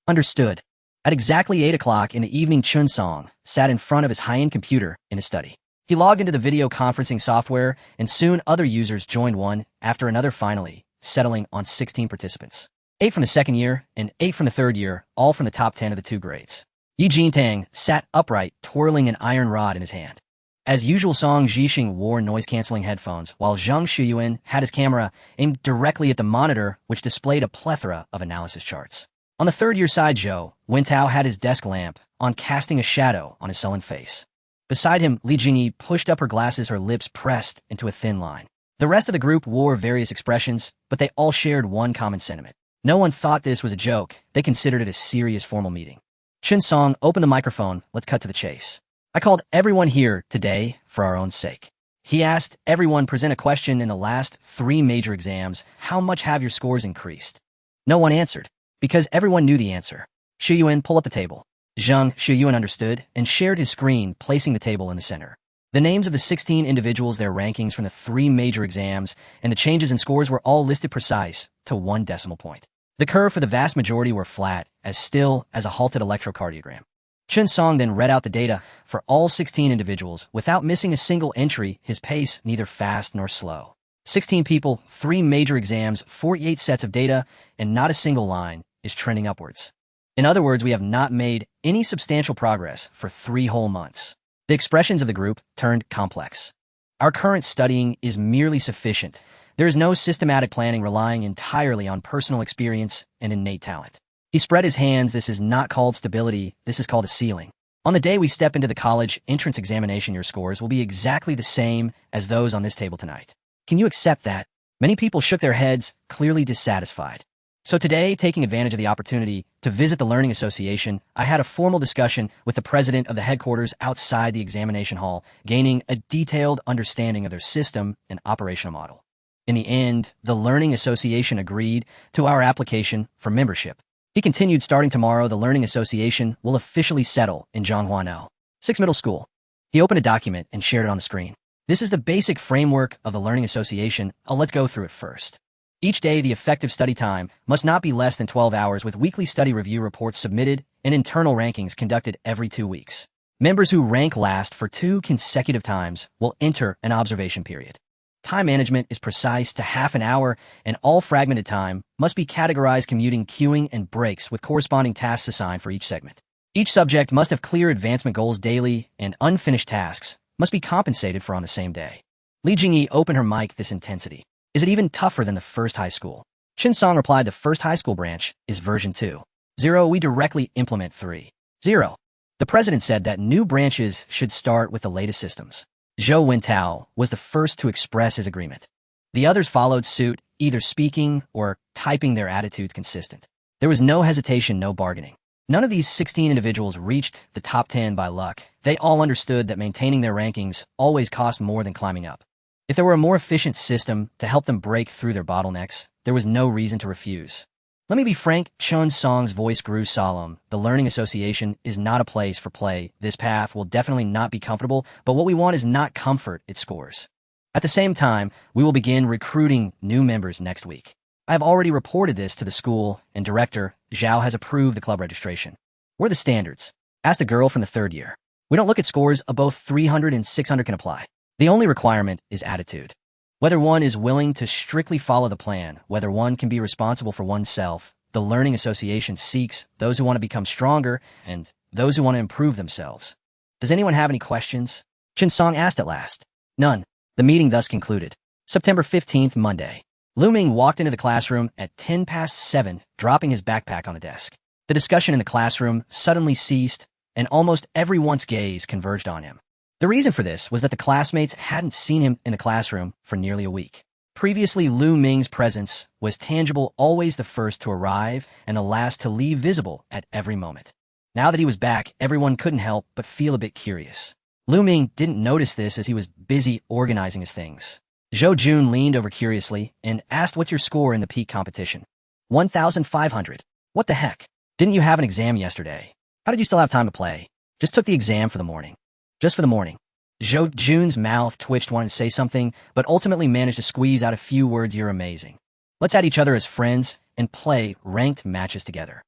Understood. At exactly 8 o'clock in the evening, Chun Song sat in front of his high-end computer in his study. He logged into the video conferencing software, and soon other users joined one after another, finally settling on 16 participants. 8 from the second year and 8 from the third year, all from the top 10 of the 2 grades. Yi Jintang sat upright, twirling an iron rod in his hand. As usual, Song Zhixing wore noise-canceling headphones, while Zhang Shuyuan had his camera aimed directly at the monitor, which displayed a plethora of analysis charts. On the third-year side, Zhou Wintao had his desk lamp on, casting a shadow on his sullen face. Beside him, Li Jingyi pushed up her glasses, her lips pressed into a thin line. The rest of the group wore various expressions, but they all shared one common sentiment. No one thought this was a joke. They considered it a serious formal meeting. Chun Song opened the microphone. Let's cut to the chase. I called everyone here today for our own sake. He asked everyone present a question in the last 3 major exams. How much have your scores increased? No one answered, because everyone knew the answer. Shuyuan, pull up the table. Zhang Shuyuan understood and shared his screen, placing the table in the center. The names of the 16 individuals, their rankings from the 3 major exams, and the changes in scores were all listed precise to 1 decimal point. The curve for the vast majority were flat, as still as a halted electrocardiogram. Chun Song then read out the data for all 16 individuals without missing a single entry, his pace neither fast nor slow. 16 people, 3 major exams, 48 sets of data, and not a single line is trending upwards. In other words, we have not made any substantial progress for 3 whole months. The expressions of the group turned complex. Our current studying is merely sufficient. There is no systematic planning, relying entirely on personal experience and innate talent. He spread his hands. This is not called stability. This is called a ceiling. On the day we step into the college entrance examination, your scores will be exactly the same as those on this table tonight. Can you accept that? Many people shook their heads, clearly dissatisfied. So today, taking advantage of the opportunity to visit the Learning Association, I had a formal discussion with the president of the headquarters outside the examination hall, gaining a detailed understanding of their system and operational model. In the end, the Learning Association agreed to our application for membership. He continued, starting tomorrow, the Learning Association will officially settle in Zhonghuano 6 Middle School. He opened a document and shared it on the screen. This is the basic framework of the Learning Association. Let's go through it first. Each day, the effective study time must not be less than 12 hours, with weekly study review reports submitted and internal rankings conducted every 2 weeks. Members who rank last for 2 consecutive times will enter an observation period. Time management is precise to half an hour, and all fragmented time must be categorized, commuting, queuing, and breaks with corresponding tasks assigned for each segment. Each subject must have clear advancement goals daily, and unfinished tasks must be compensated for on the same day. Li Jingyi opened her mic. This intensity. Is it even tougher than the first high school? Chun Song replied, the first high school branch is version 2.0. We directly implement 3.0. The president said that new branches should start with the latest systems. Zhou Wintao was the first to express his agreement. The others followed suit, either speaking or typing, their attitudes consistent. There was no hesitation, no bargaining. None of these 16 individuals reached the top 10 by luck. They all understood that maintaining their rankings always cost more than climbing up. If there were a more efficient system to help them break through their bottlenecks, there was no reason to refuse. Let me be frank, Chun Song's voice grew solemn. The Learning Association is not a place for play. This path will definitely not be comfortable, but what we want is not comfort, it's scores. At the same time, we will begin recruiting new members next week. I have already reported this to the school, and Director Zhao has approved the club registration. What are the standards? Asked a girl from the 3rd year. We don't look at scores. Above 300 and 600 can apply. The only requirement is attitude. Whether one is willing to strictly follow the plan, whether one can be responsible for oneself. The Learning Association seeks those who want to become stronger and those who want to improve themselves. Does anyone have any questions? Chun Song asked at last. None. The meeting thus concluded. September 15th, Monday. Ming walked into the classroom at 7:10, dropping his backpack on the desk. The discussion in the classroom suddenly ceased, and almost everyone's gaze converged on him. The reason for this was that the classmates hadn't seen him in the classroom for nearly a week. Previously, Ming's presence was tangible, always the first to arrive and the last to leave, visible at every moment. Now that he was back, everyone couldn't help but feel a bit curious. Ming didn't notice this as he was busy organizing his things. Zhou Jun leaned over curiously and asked, what's your score in the peak competition? 1,500. What the heck? Didn't you have an exam yesterday? How did you still have time to play? Just took the exam for the morning. Just for the morning. Zhou Jun's mouth twitched, wanted to say something, but ultimately managed to squeeze out a few words. You're amazing. Let's add each other as friends and play ranked matches together.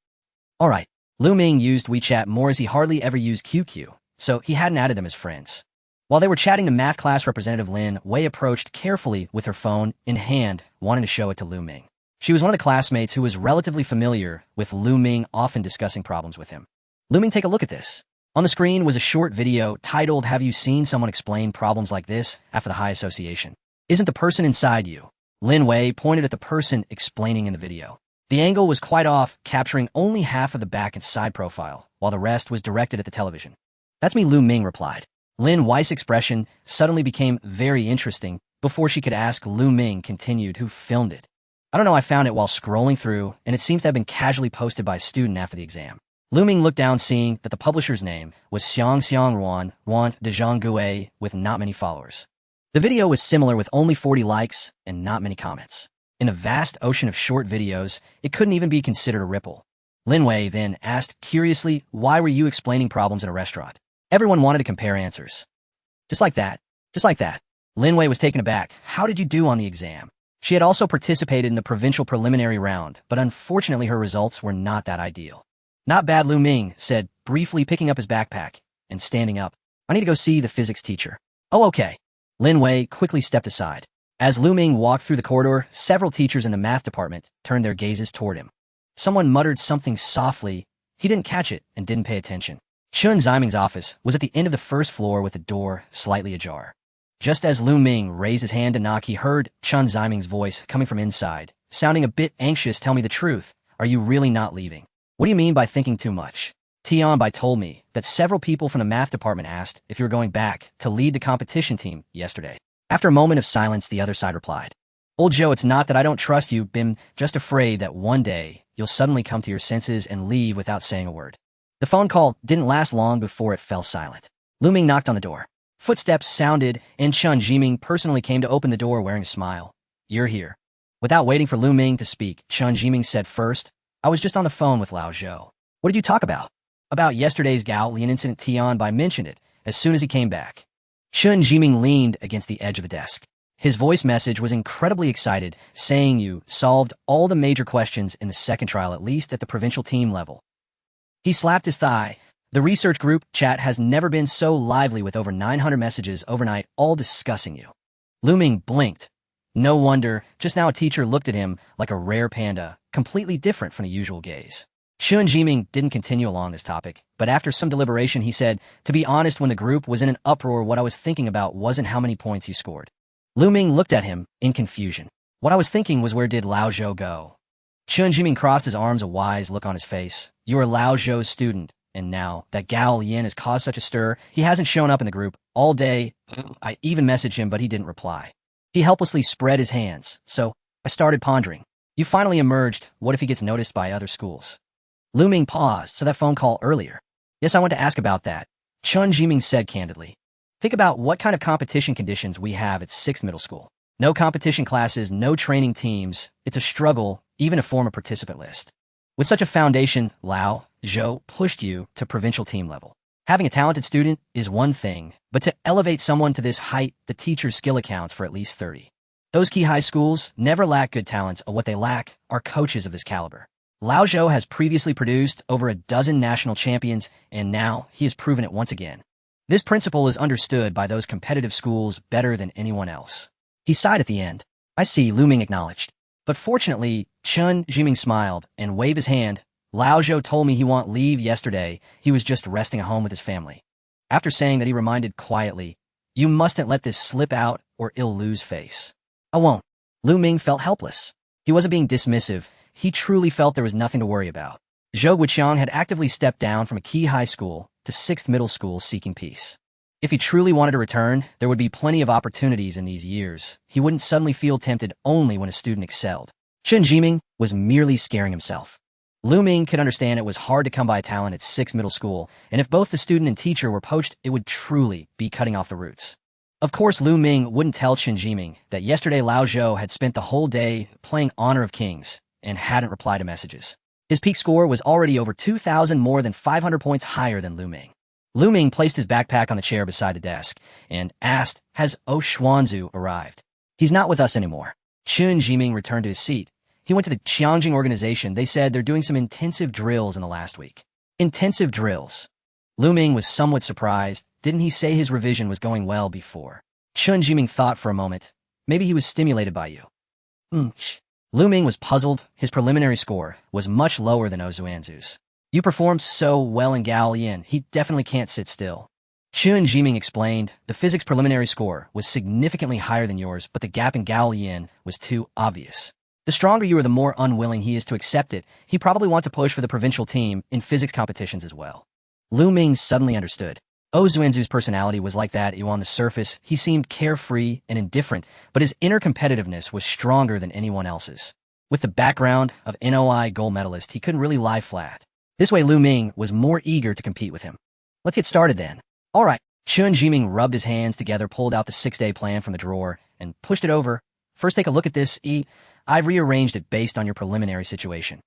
All right. Ming used WeChat more as he hardly ever used QQ, so he hadn't added them as friends. While they were chatting, the math class representative Lin Wei approached carefully with her phone in hand, wanting to show it to Lu Ming. She was one of the classmates who was relatively familiar with Lu Ming, often discussing problems with him. Lu Ming, take a look at this. On the screen was a short video titled, "Have you seen someone explain problems like this after the high association? Isn't the person inside you?" Lin Wei pointed at the person explaining in the video. The angle was quite off, capturing only half of the back and side profile, while the rest was directed at the television. "That's me," Lu Ming replied. Lin Wei's expression suddenly became very interesting. Before she could ask, Lu Ming continued, "Who filmed it?" "I don't know, I found it while scrolling through, and it seems to have been casually posted by a student after the exam." Lu Ming looked down, seeing that the publisher's name was Xiang Ruan de Zhanggue, with not many followers. The video was similar, with only 40 likes and not many comments. In a vast ocean of short videos, it couldn't even be considered a ripple. Lin Wei then asked curiously, "Why were you explaining problems in a restaurant?" Everyone wanted to compare answers. Just like that. Lin Wei was taken aback. "How did you do on the exam?" She had also participated in the provincial preliminary round, but unfortunately her results were not that ideal. "Not bad," Lu Ming said, briefly picking up his backpack and standing up. "I need to go see the physics teacher." "Oh, okay." Lin Wei quickly stepped aside. As Lu Ming walked through the corridor, several teachers in the math department turned their gazes toward him. Someone muttered something softly. He didn't catch it and didn't pay attention. Chen Ziming's office was at the end of the first floor, with the door slightly ajar. Just as Lu Ming raised his hand to knock, he heard Chen Ziming's voice coming from inside, sounding a bit anxious. "Tell me the truth. Are you really not leaving?" "What do you mean by thinking too much?" "Tian Bai told me that several people from the math department asked if you were going back to lead the competition team yesterday." After a moment of silence, the other side replied, "Old Joe, it's not that I don't trust you. Been just afraid that one day you'll suddenly come to your senses and leave without saying a word." The phone call didn't last long before it fell silent. Lu Ming knocked on the door. Footsteps sounded, and Chen Ziming personally came to open the door wearing a smile. "You're here." Without waiting for Lu Ming to speak, Chen Ziming said first, "I was just on the phone with Lao Zhou." "What did you talk about?" "About yesterday's Gao Lian incident. Tian Bai mentioned it as soon as he came back." Chen Ziming leaned against the edge of the desk. His voice message was incredibly excited, saying, "You solved all the major questions in the second trial, at least at the provincial team level." He slapped his thigh. "The research group chat has never been so lively, with over 900 messages overnight, all discussing you." Lu Ming blinked. No wonder, just now a teacher looked at him like a rare panda, completely different from the usual gaze. Chen Ziming didn't continue along this topic, but after some deliberation he said, "To be honest, when the group was in an uproar, what I was thinking about wasn't how many points you scored." Lu Ming looked at him in confusion. "What I was thinking was, where did Lao Zhou go?" Chen Ziming crossed his arms, a wise look on his face. "You are Lao Zhou's student, and now that Gao Lian has caused such a stir, he hasn't shown up in the group all day. I even messaged him, but he didn't reply." He helplessly spread his hands. "So I started pondering. You finally emerged. What if he gets noticed by other schools?" Lu Ming paused. "So that phone call earlier?" "Yes, I want to ask about that," Chen Ziming said candidly. "Think about what kind of competition conditions we have at 6th middle school. No competition classes, no training teams. It's a struggle, even to form a participant list. With such a foundation, Lao Zhou pushed you to provincial team level. Having a talented student is one thing, but to elevate someone to this height, the teacher's skill accounts for at least 30. Those key high schools never lack good talents, or what they lack are coaches of this caliber. Lao Zhou has previously produced over a dozen national champions, and now he has proven it once again. This principle is understood by those competitive schools better than anyone else." He sighed at the end. "I see," Lu Ming acknowledged. But fortunately, Chen Ziming smiled and waved his hand. "Lao Zhou told me he won't leave yesterday. He was just resting at home with his family." After saying that, he reminded quietly, "You mustn't let this slip out or you'll lose face." "I won't." Lu Ming felt helpless. He wasn't being dismissive. He truly felt there was nothing to worry about. Zhou Guiqiang had actively stepped down from a key high school to 6th middle school, seeking peace. If he truly wanted to return, there would be plenty of opportunities in these years. He wouldn't suddenly feel tempted only when a student excelled. Chen Ziming was merely scaring himself. Lu Ming could understand it was hard to come by talent at 6th middle school, and if both the student and teacher were poached, it would truly be cutting off the roots. Of course, Lu Ming wouldn't tell Chen Ziming that yesterday Lao Zhou had spent the whole day playing Honor of Kings and hadn't replied to messages. His peak score was already over 2,000, more than 500 points higher than Lu Ming. Lu Ming placed his backpack on the chair beside the desk and asked, "Has O Xuanzu arrived?" "He's not with us anymore." Chen Ziming returned to his seat. He went to the Qiangjing organization. They said they're doing some intensive drills in the last week. Intensive drills. Lu Ming was somewhat surprised. didn't he say his revision was going well before? Chun Jiming thought for a moment. Maybe he was stimulated by you. Lu Ming was puzzled. His preliminary score was much lower than Ozuanzu's. You performed so well in Gaolian, he definitely can't sit still. Chun Jiming explained, the physics preliminary score was significantly higher than yours, but the gap in Gaolian was too obvious. The stronger you are, the more unwilling he is to accept it. He probably wants to push for the provincial team in physics competitions as well. Lu Ming suddenly understood. Ozuanzu's personality was like that. On the surface, he seemed carefree and indifferent, but his inner competitiveness was stronger than anyone else's. With the background of NOI gold medalist, he couldn't really lie flat. This way, Lu Ming was more eager to compete with him. Let's get started then. All right. Chun Jiming rubbed his hands together, pulled out the 6-day plan from the drawer, and pushed it over. First, take a look at this. I've rearranged it based on your preliminary situation.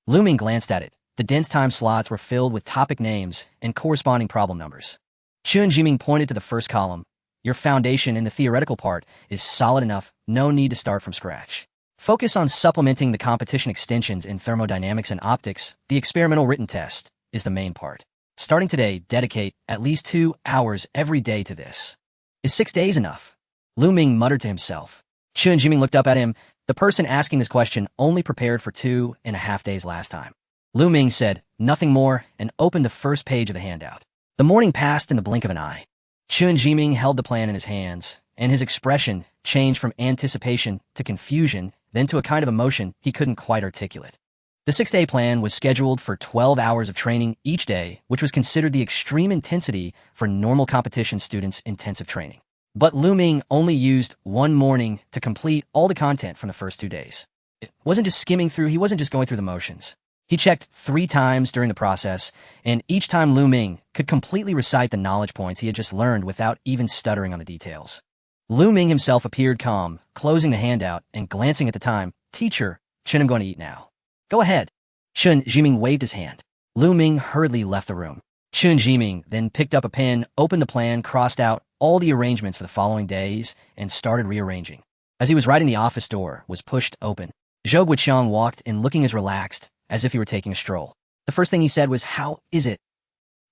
Lu Ming glanced at it. The dense time slots were filled with topic names and corresponding problem numbers. Chun Jiming pointed to the first column. Your foundation in the theoretical part is solid enough, no need to start from scratch. Focus on supplementing the competition extensions in thermodynamics and optics. The experimental written test is the main part. Starting today, dedicate at least 2 hours every day to this. Is 6 days enough? Lu Ming muttered to himself. Chun Jiming looked up at him. The person asking this question only prepared for 2.5 days last time. Lu Ming said nothing more and opened the first page of the handout. The morning passed in the blink of an eye. Chun Jiming held the plan in his hands, and his expression changed from anticipation to confusion, then to a kind of emotion he couldn't quite articulate. The 6-day plan was scheduled for 12 hours of training each day, which was considered the extreme intensity for normal competition students' intensive training. But Lu Ming only used one morning to complete all the content from the first 2 days. It wasn't just skimming through, he wasn't just going through the motions. He checked 3 times during the process, and each time Lu Ming could completely recite the knowledge points he had just learned without even stuttering on the details. Lu Ming himself appeared calm, closing the handout and glancing at the time. Teacher, Chun, I'm going to eat now. Go ahead. Chun Jiming waved his hand. Lu Ming hurriedly left the room. Chun Jiming then picked up a pen, opened the plan, crossed out all the arrangements for the following days, and started rearranging. As he was writing, the office door was pushed open. Zhou Guoqiang walked in looking as relaxed as if he were taking a stroll. The first thing he said was, "How is it?"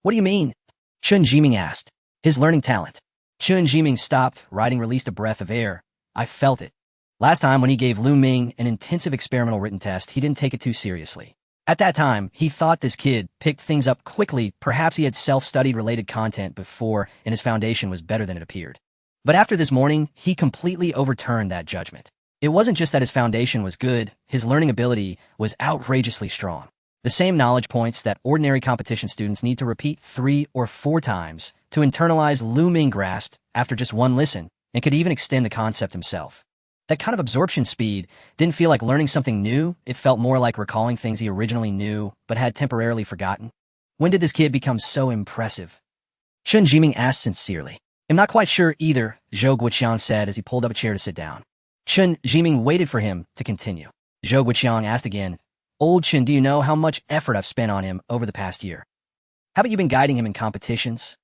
"What do you mean?" Chun Jiming asked. "His learning talent." Chun Jiming stopped writing, released a breath of air. "I felt it. Last time when he gave Lu Ming an intensive experimental written test, he didn't take it too seriously. At that time, he thought this kid picked things up quickly. Perhaps he had self-studied related content before and his foundation was better than it appeared. But after this morning, he completely overturned that judgment. It wasn't just that his foundation was good, his learning ability was outrageously strong. The same knowledge points that ordinary competition students need to repeat 3 or 4 times to internalize, Lu Ming grasped after just one listen and could even extend the concept himself. That kind of absorption speed didn't feel like learning something new. It felt more like recalling things he originally knew but had temporarily forgotten. When did this kid become so impressive? Chun Jiming asked sincerely. "I'm not quite sure either," Zhou Guoqiang said as he pulled up a chair to sit down. Chun Jiming waited for him to continue. Zhou Guoqiang asked again, "Old Chun, do you know how much effort I've spent on him over the past year? Haven't you been guiding him in competitions?"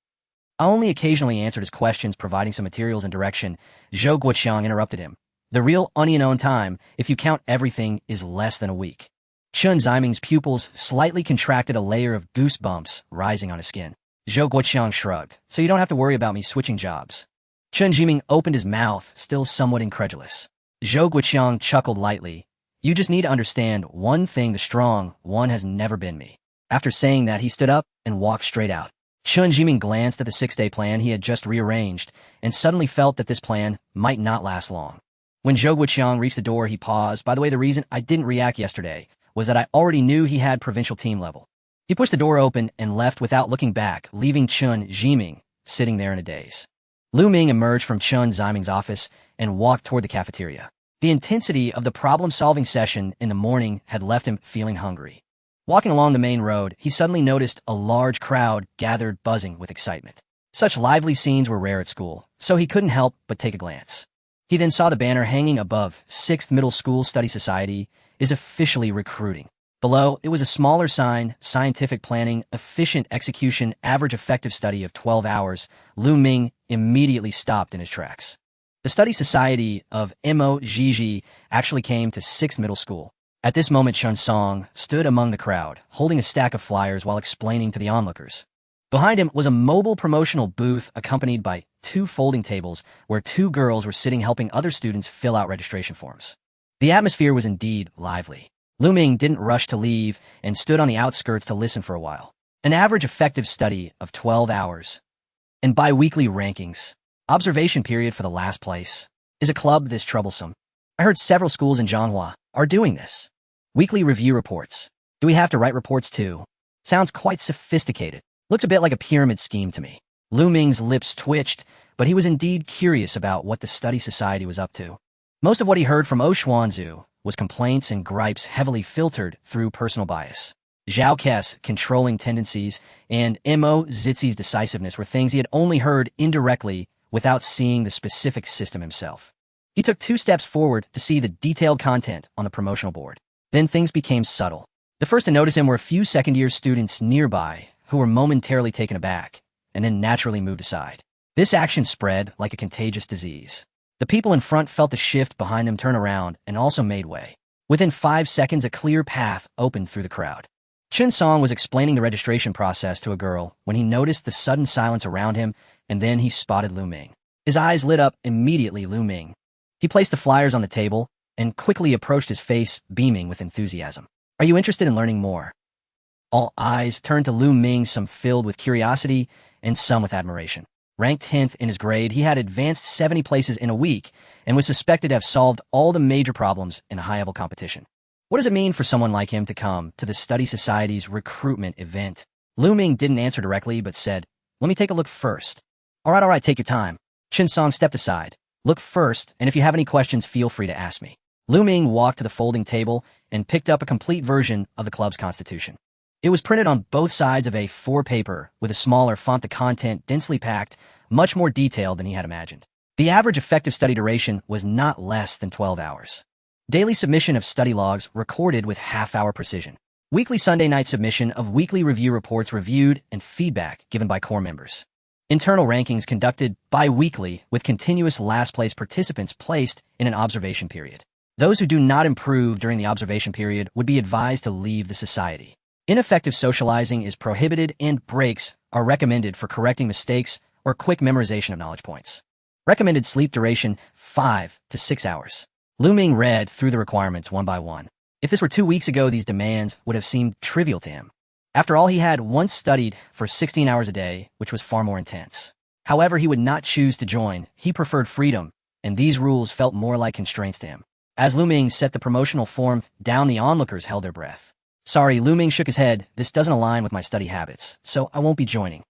"I only occasionally answered his questions, providing some materials and direction." Zhou Guoqiang interrupted him. "The real onion time, if you count everything, is less than a week." Chun Jiming's pupils slightly contracted, a layer of goosebumps rising on his skin. Zhou Guoqiang shrugged. "So you don't have to worry about me switching jobs." Chun Jiming opened his mouth, still somewhat incredulous. Zhou Guoqiang chuckled lightly. "You just need to understand one thing, the strong one has never been me." After saying that, he stood up and walked straight out. Chun Jiming glanced at the 6-day plan he had just rearranged and suddenly felt that this plan might not last long. When Zhou Guoqiang reached the door, he paused. "By the way, the reason I didn't react yesterday was that I already knew he had provincial team level." He pushed the door open and left without looking back, leaving Chun Jiming sitting there in a daze. Lu Ming emerged from Chun Jiming's office and walked toward the cafeteria. The intensity of the problem-solving session in the morning had left him feeling hungry. Walking along the main road, he suddenly noticed a large crowd gathered, buzzing with excitement. Such lively scenes were rare at school, so he couldn't help but take a glance. He then saw the banner hanging above, 6th Middle School Study Society is officially recruiting. Below, it was a smaller sign, scientific planning, efficient execution, average effective study of 12 hours. Lu Ming immediately stopped in his tracks. The Study Society of MOGG actually came to 6th Middle School. At this moment, Chun Song stood among the crowd, holding a stack of flyers while explaining to the onlookers. Behind him was a mobile promotional booth accompanied by 2 folding tables where 2 girls were sitting helping other students fill out registration forms. The atmosphere was indeed lively. Ming didn't rush to leave and stood on the outskirts to listen for a while. An average effective study of 12 hours. And bi-weekly rankings. Observation period for the last place. Is a club this troublesome? I heard several schools in Zhonghua are doing this. Weekly review reports. Do we have to write reports too? Sounds quite sophisticated. Looks a bit like a pyramid scheme to me. Ming's lips twitched, but he was indeed curious about what the study society was up to. Most of what he heard from Xuanzu was complaints and gripes heavily filtered through personal bias. Zhao Ke's controlling tendencies and Mo Zitzi's decisiveness were things he had only heard indirectly without seeing the specific system himself. He took 2 steps forward to see the detailed content on the promotional board. Then things became subtle. The first to notice him were a few second-year students nearby who were momentarily taken aback and then naturally moved aside. This action spread like a contagious disease. The people in front felt the shift behind them turn around and also made way. Within 5 seconds, a clear path opened through the crowd. Chun Song was explaining the registration process to a girl when he noticed the sudden silence around him, and then he spotted Ming. His eyes lit up immediately. Ming. He placed the flyers on the table and quickly approached his face, beaming with enthusiasm. Are you interested in learning more? All eyes turned to Ming, some filled with curiosity and some with admiration. Ranked 10th in his grade, he had advanced 70 places in a week and was suspected to have solved all the major problems in a high-level competition. What does it mean for someone like him to come to the Study Society's recruitment event? Ming didn't answer directly, but said, "Let me take a look first." All right, take your time. Chun Song stepped aside. Look first, and if you have any questions, feel free to ask me. Ming walked to the folding table and picked up a complete version of the club's constitution. It was printed on both sides of A4 paper with a smaller font, the content densely packed, much more detailed than he had imagined. The average effective study duration was not less than 12 hours. Daily submission of study logs recorded with half-hour precision. Weekly Sunday night submission of weekly review reports reviewed and feedback given by core members. Internal rankings conducted bi-weekly with continuous last-place participants placed in an observation period. Those who do not improve during the observation period would be advised to leave the society. Ineffective socializing is prohibited and breaks are recommended for correcting mistakes or quick memorization of knowledge points. Recommended sleep duration 5 to 6 hours. Ming read through the requirements one by one. If this were 2 weeks ago, these demands would have seemed trivial to him. After all, he had once studied for 16 hours a day, which was far more intense. However, he would not choose to join. He preferred freedom, and these rules felt more like constraints to him. As Ming set the promotional form down, the onlookers held their breath. Sorry, Ming shook his head. This doesn't align with my study habits, so I won't be joining.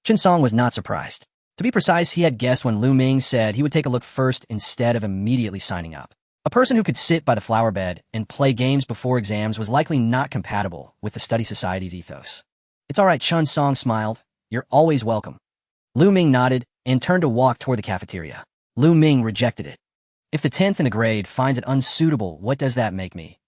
Chun Song was not surprised. To be precise, he had guessed when Ming said he would take a look first instead of immediately signing up. A person who could sit by the flower bed and play games before exams was likely not compatible with the study society's ethos. It's all right, Chun Song smiled. You're always welcome. Ming nodded and turned to walk toward the cafeteria. Ming rejected it. If the 10th in the grade finds it unsuitable, what does that make me?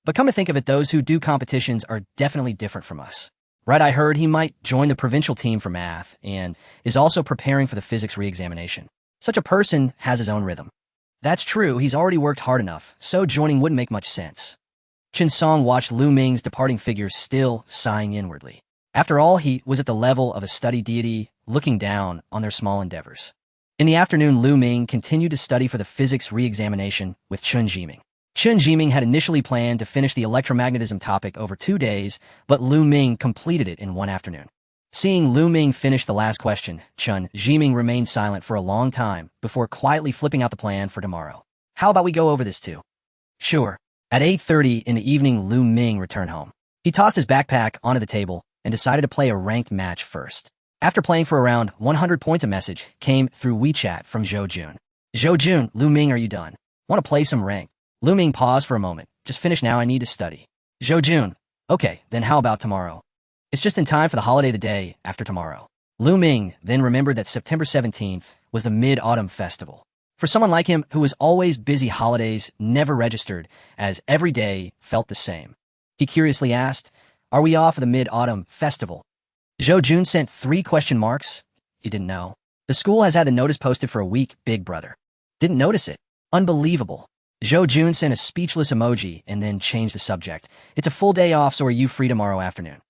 But come to think of it, those who do competitions are definitely different from us. Right, I heard he might join the provincial team for math and is also preparing for the physics re-examination. Such a person has his own rhythm. That's true, he's already worked hard enough, so joining wouldn't make much sense. Chun Song watched Ming's departing figure, still sighing inwardly. After all, he was at the level of a study deity, looking down on their small endeavors. In the afternoon, Ming continued to study for the physics re-examination with Chun Jiming. Chun Jiming had initially planned to finish the electromagnetism topic over 2 days, but Ming completed it in one afternoon. Seeing Ming finish the last question, Chun Jiming remained silent for a long time before quietly flipping out the plan for tomorrow. How about we go over this too? Sure. At 8:30 in the evening, Ming returned home. He tossed his backpack onto the table and decided to play a ranked match first. After playing for around 100 points, a message came through WeChat from Zhou Jun. Zhou Jun, Ming, are you done? Want to play some ranked? Ming paused for a moment. Just finished now, I need to study. Zhou Jun, okay, then how about tomorrow? It's just in time for the holiday the day after tomorrow. Ming then remembered that September 17th was the Mid-Autumn Festival. For someone like him who was always busy, holidays never registered, as every day felt the same. He curiously asked, are we off of the Mid-Autumn Festival? Zhou Jun sent 3 question marks. He didn't know. The school has had the notice posted for a week, big brother. Didn't notice it. Unbelievable. Zhou Jun sent a speechless emoji and then changed the subject. It's a full day off, so are you free tomorrow afternoon?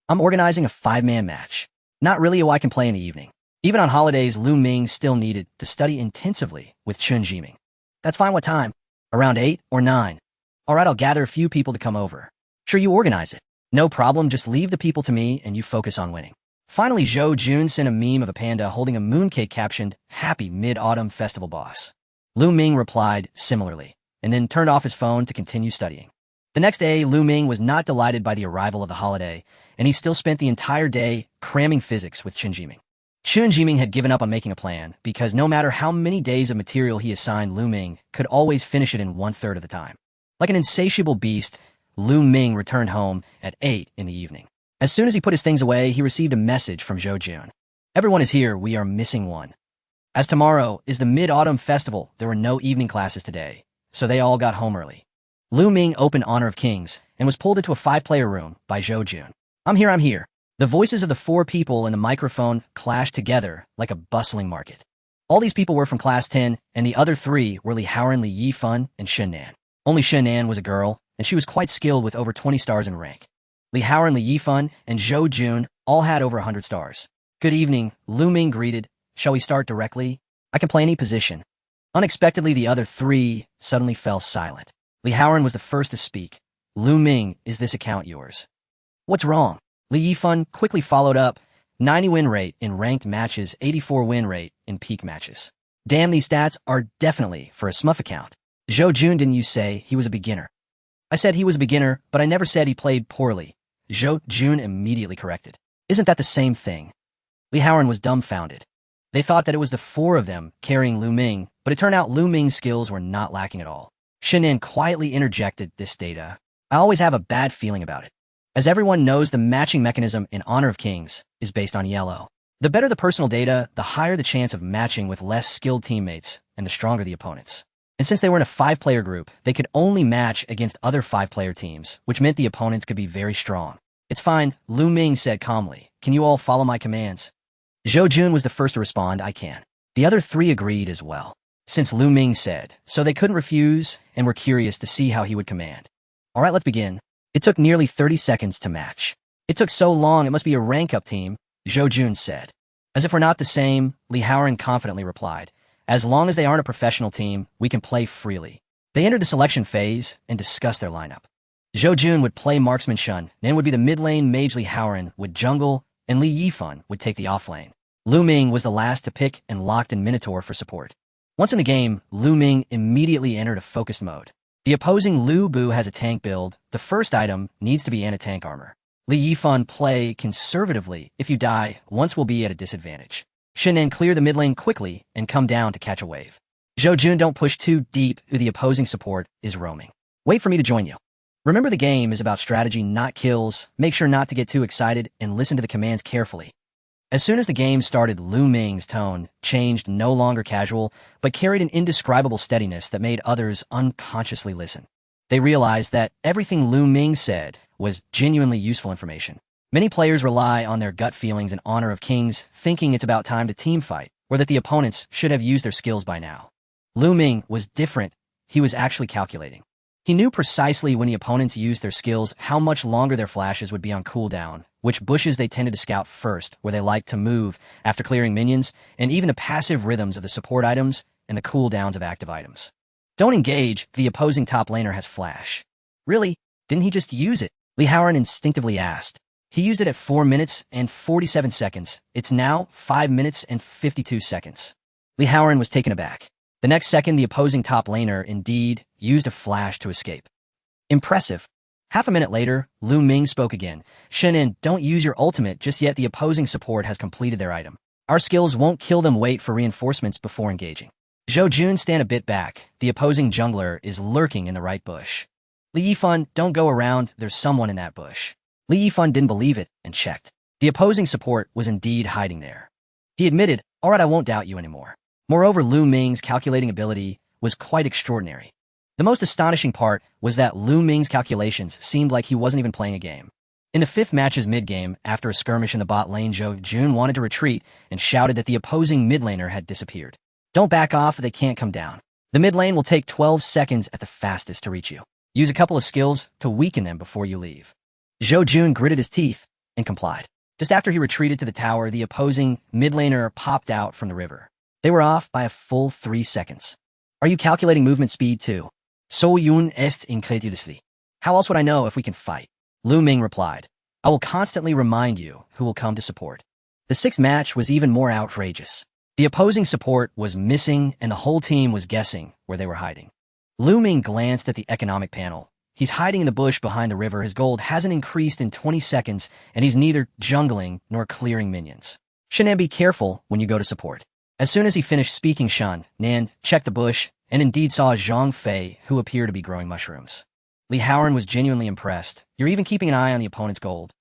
I'm organizing a 5-man match. Not really, I can play in the evening. Even on holidays, Lu Ming still needed to study intensively with Chun Jiming. That's fine, what time? Around 8 or 9. Alright, I'll gather a few people to come over. Sure, you organize it. No problem, just leave the people to me and you focus on winning. Finally, Zhou Jun sent a meme of a panda holding a mooncake captioned, "Happy Mid-Autumn Festival, boss." Lu Ming replied similarly, and then turned off his phone to continue studying. The next day, Lu Ming was not delighted by the arrival of the holiday, and he still spent the entire day cramming physics with Chun Jiming. Chun Jiming had given up on making a plan, because no matter how many days of material he assigned, Lu Ming could always finish it in 1/3 of the time. Like an insatiable beast, Lu Ming returned home at 8 in the evening. As soon as he put his things away, he received a message from Zhou Jun. "Everyone is here, we are missing one. As tomorrow is the Mid-Autumn Festival, there were no evening classes today, so they all got home early." Lu Ming opened Honor of Kings and was pulled into a 5-player room by Zhou Jun. I'm here. The voices of the 4 people in the microphone clashed together like a bustling market. All these people were from Class 10, and the other 3 were Li Haoran, Li Yifan, and Shen Nan. Only Shen Nan was a girl, and she was quite skilled with over 20 stars in rank. Li Haoran, Li Yifan, and Zhou Jun all had over 100 stars. "Good evening," Lu Ming greeted. "Shall we start directly? I can play any position." Unexpectedly, the other 3 suddenly fell silent. Li Haoran was the first to speak. "Lu Ming, is this account yours?" "What's wrong?" Li Yifan quickly followed up. 90 win rate in ranked matches, 84 win rate in peak matches. "Damn, these stats are definitely for a smurf account." "Zhou Jun, didn't you say he was a beginner?" "I said he was a beginner, but I never said he played poorly." Zhou Jun immediately corrected. "Isn't that the same thing?" Li Haoran was dumbfounded. They thought that it was the 4 of them carrying Lu Ming, but it turned out Lu Ming's skills were not lacking at all. Shen Nan quietly interjected this data. "I always have a bad feeling about it. As everyone knows, the matching mechanism in Honor of Kings is based on yellow. The better the personal data, the higher the chance of matching with less skilled teammates, and the stronger the opponents. And since they were in a 5-player group, they could only match against other 5-player teams, which meant the opponents could be very strong. It's fine," Lu Ming said calmly. "Can you all follow my commands?" Zhou Jun was the first to respond. "I can." The other 3 agreed as well. Since Lu Ming said, so they couldn't refuse and were curious to see how he would command. "Alright, let's begin." It took nearly 30 seconds to match. "It took so long, it must be a rank-up team," Zhou Jun said. "As if we're not the same," Li Haoran confidently replied. "As long as they aren't a professional team, we can play freely." They entered the selection phase and discussed their lineup. Zhou Jun would play marksman Shun, Nan would be the mid-lane mage Li Haoran would jungle, and Li Yifan would take the off-lane. Lu Ming was the last to pick and locked in Minotaur for support. Once in the game, Lu Ming immediately entered a focused mode. The opposing Lu Bu has a tank build. The first item needs to be anti-tank armor. Li Yifan, play conservatively. If you die, once will be at a disadvantage. Shen Nan, clear the mid lane quickly and come down to catch a wave. Zhou Jun, don't push too deep. The opposing support is roaming. Wait for me to join you. Remember, the game is about strategy, not kills. Make sure not to get too excited and listen to the commands carefully. As soon as the game started, Lu Ming's tone changed, no longer casual, but carried an indescribable steadiness that made others unconsciously listen. They realized that everything Lu Ming said was genuinely useful information. Many players rely on their gut feelings in Honor of Kings, thinking it's about time to team fight, or that the opponents should have used their skills by now. Lu Ming was different. He was actually calculating. He knew precisely when the opponents used their skills how much longer their flashes would be on cooldown, which bushes they tended to scout first, where they liked to move after clearing minions, and even the passive rhythms of the support items and the cooldowns of active items. Don't engage, the opposing top laner has flash. Really? Didn't he just use it? Li Haoran instinctively asked. He used it at 4 minutes and 47 seconds. It's now 5 minutes and 52 seconds. Li Haoran was taken aback. The next second, the opposing top laner indeed used a flash to escape. Impressive. Half a minute later, Lu Ming spoke again. Shen Nan, don't use your ultimate just yet. The opposing support has completed their item. Our skills won't kill them. Wait for reinforcements before engaging. Zhou Jun, stand a bit back. The opposing jungler is lurking in the right bush. Li Yifan, don't go around. There's someone in that bush. Li Yifan didn't believe it and checked. The opposing support was indeed hiding there. He admitted, alright, I won't doubt you anymore. Moreover, Lu Ming's calculating ability was quite extraordinary. The most astonishing part was that Lu Ming's calculations seemed like he wasn't even playing a game. In the 5th match's mid-game, after a skirmish in the bot lane, Zhou Jun wanted to retreat and shouted that the opposing mid laner had disappeared. Don't back off, they can't come down. The mid lane will take 12 seconds at the fastest to reach you. Use a couple of skills to weaken them before you leave. Zhou Jun gritted his teeth and complied. Just after he retreated to the tower, the opposing mid laner popped out from the river. They were off by a full 3 seconds. Are you calculating movement speed too? So Yun est incredulously. How else would I know if we can fight? Lu Ming replied. I will constantly remind you who will come to support. The sixth match was even more outrageous. The opposing support was missing and the whole team was guessing where they were hiding. Lu Ming glanced at the economic panel. He's hiding in the bush behind the river. His gold hasn't increased in 20 seconds, and he's neither jungling nor clearing minions. Shan, be careful when you go to support. As soon as he finished speaking, Shan Nan checked the bush and indeed saw Zhang Fei, who appeared to be growing mushrooms. Li Haoran was genuinely impressed. You're even keeping an eye on the opponent's gold.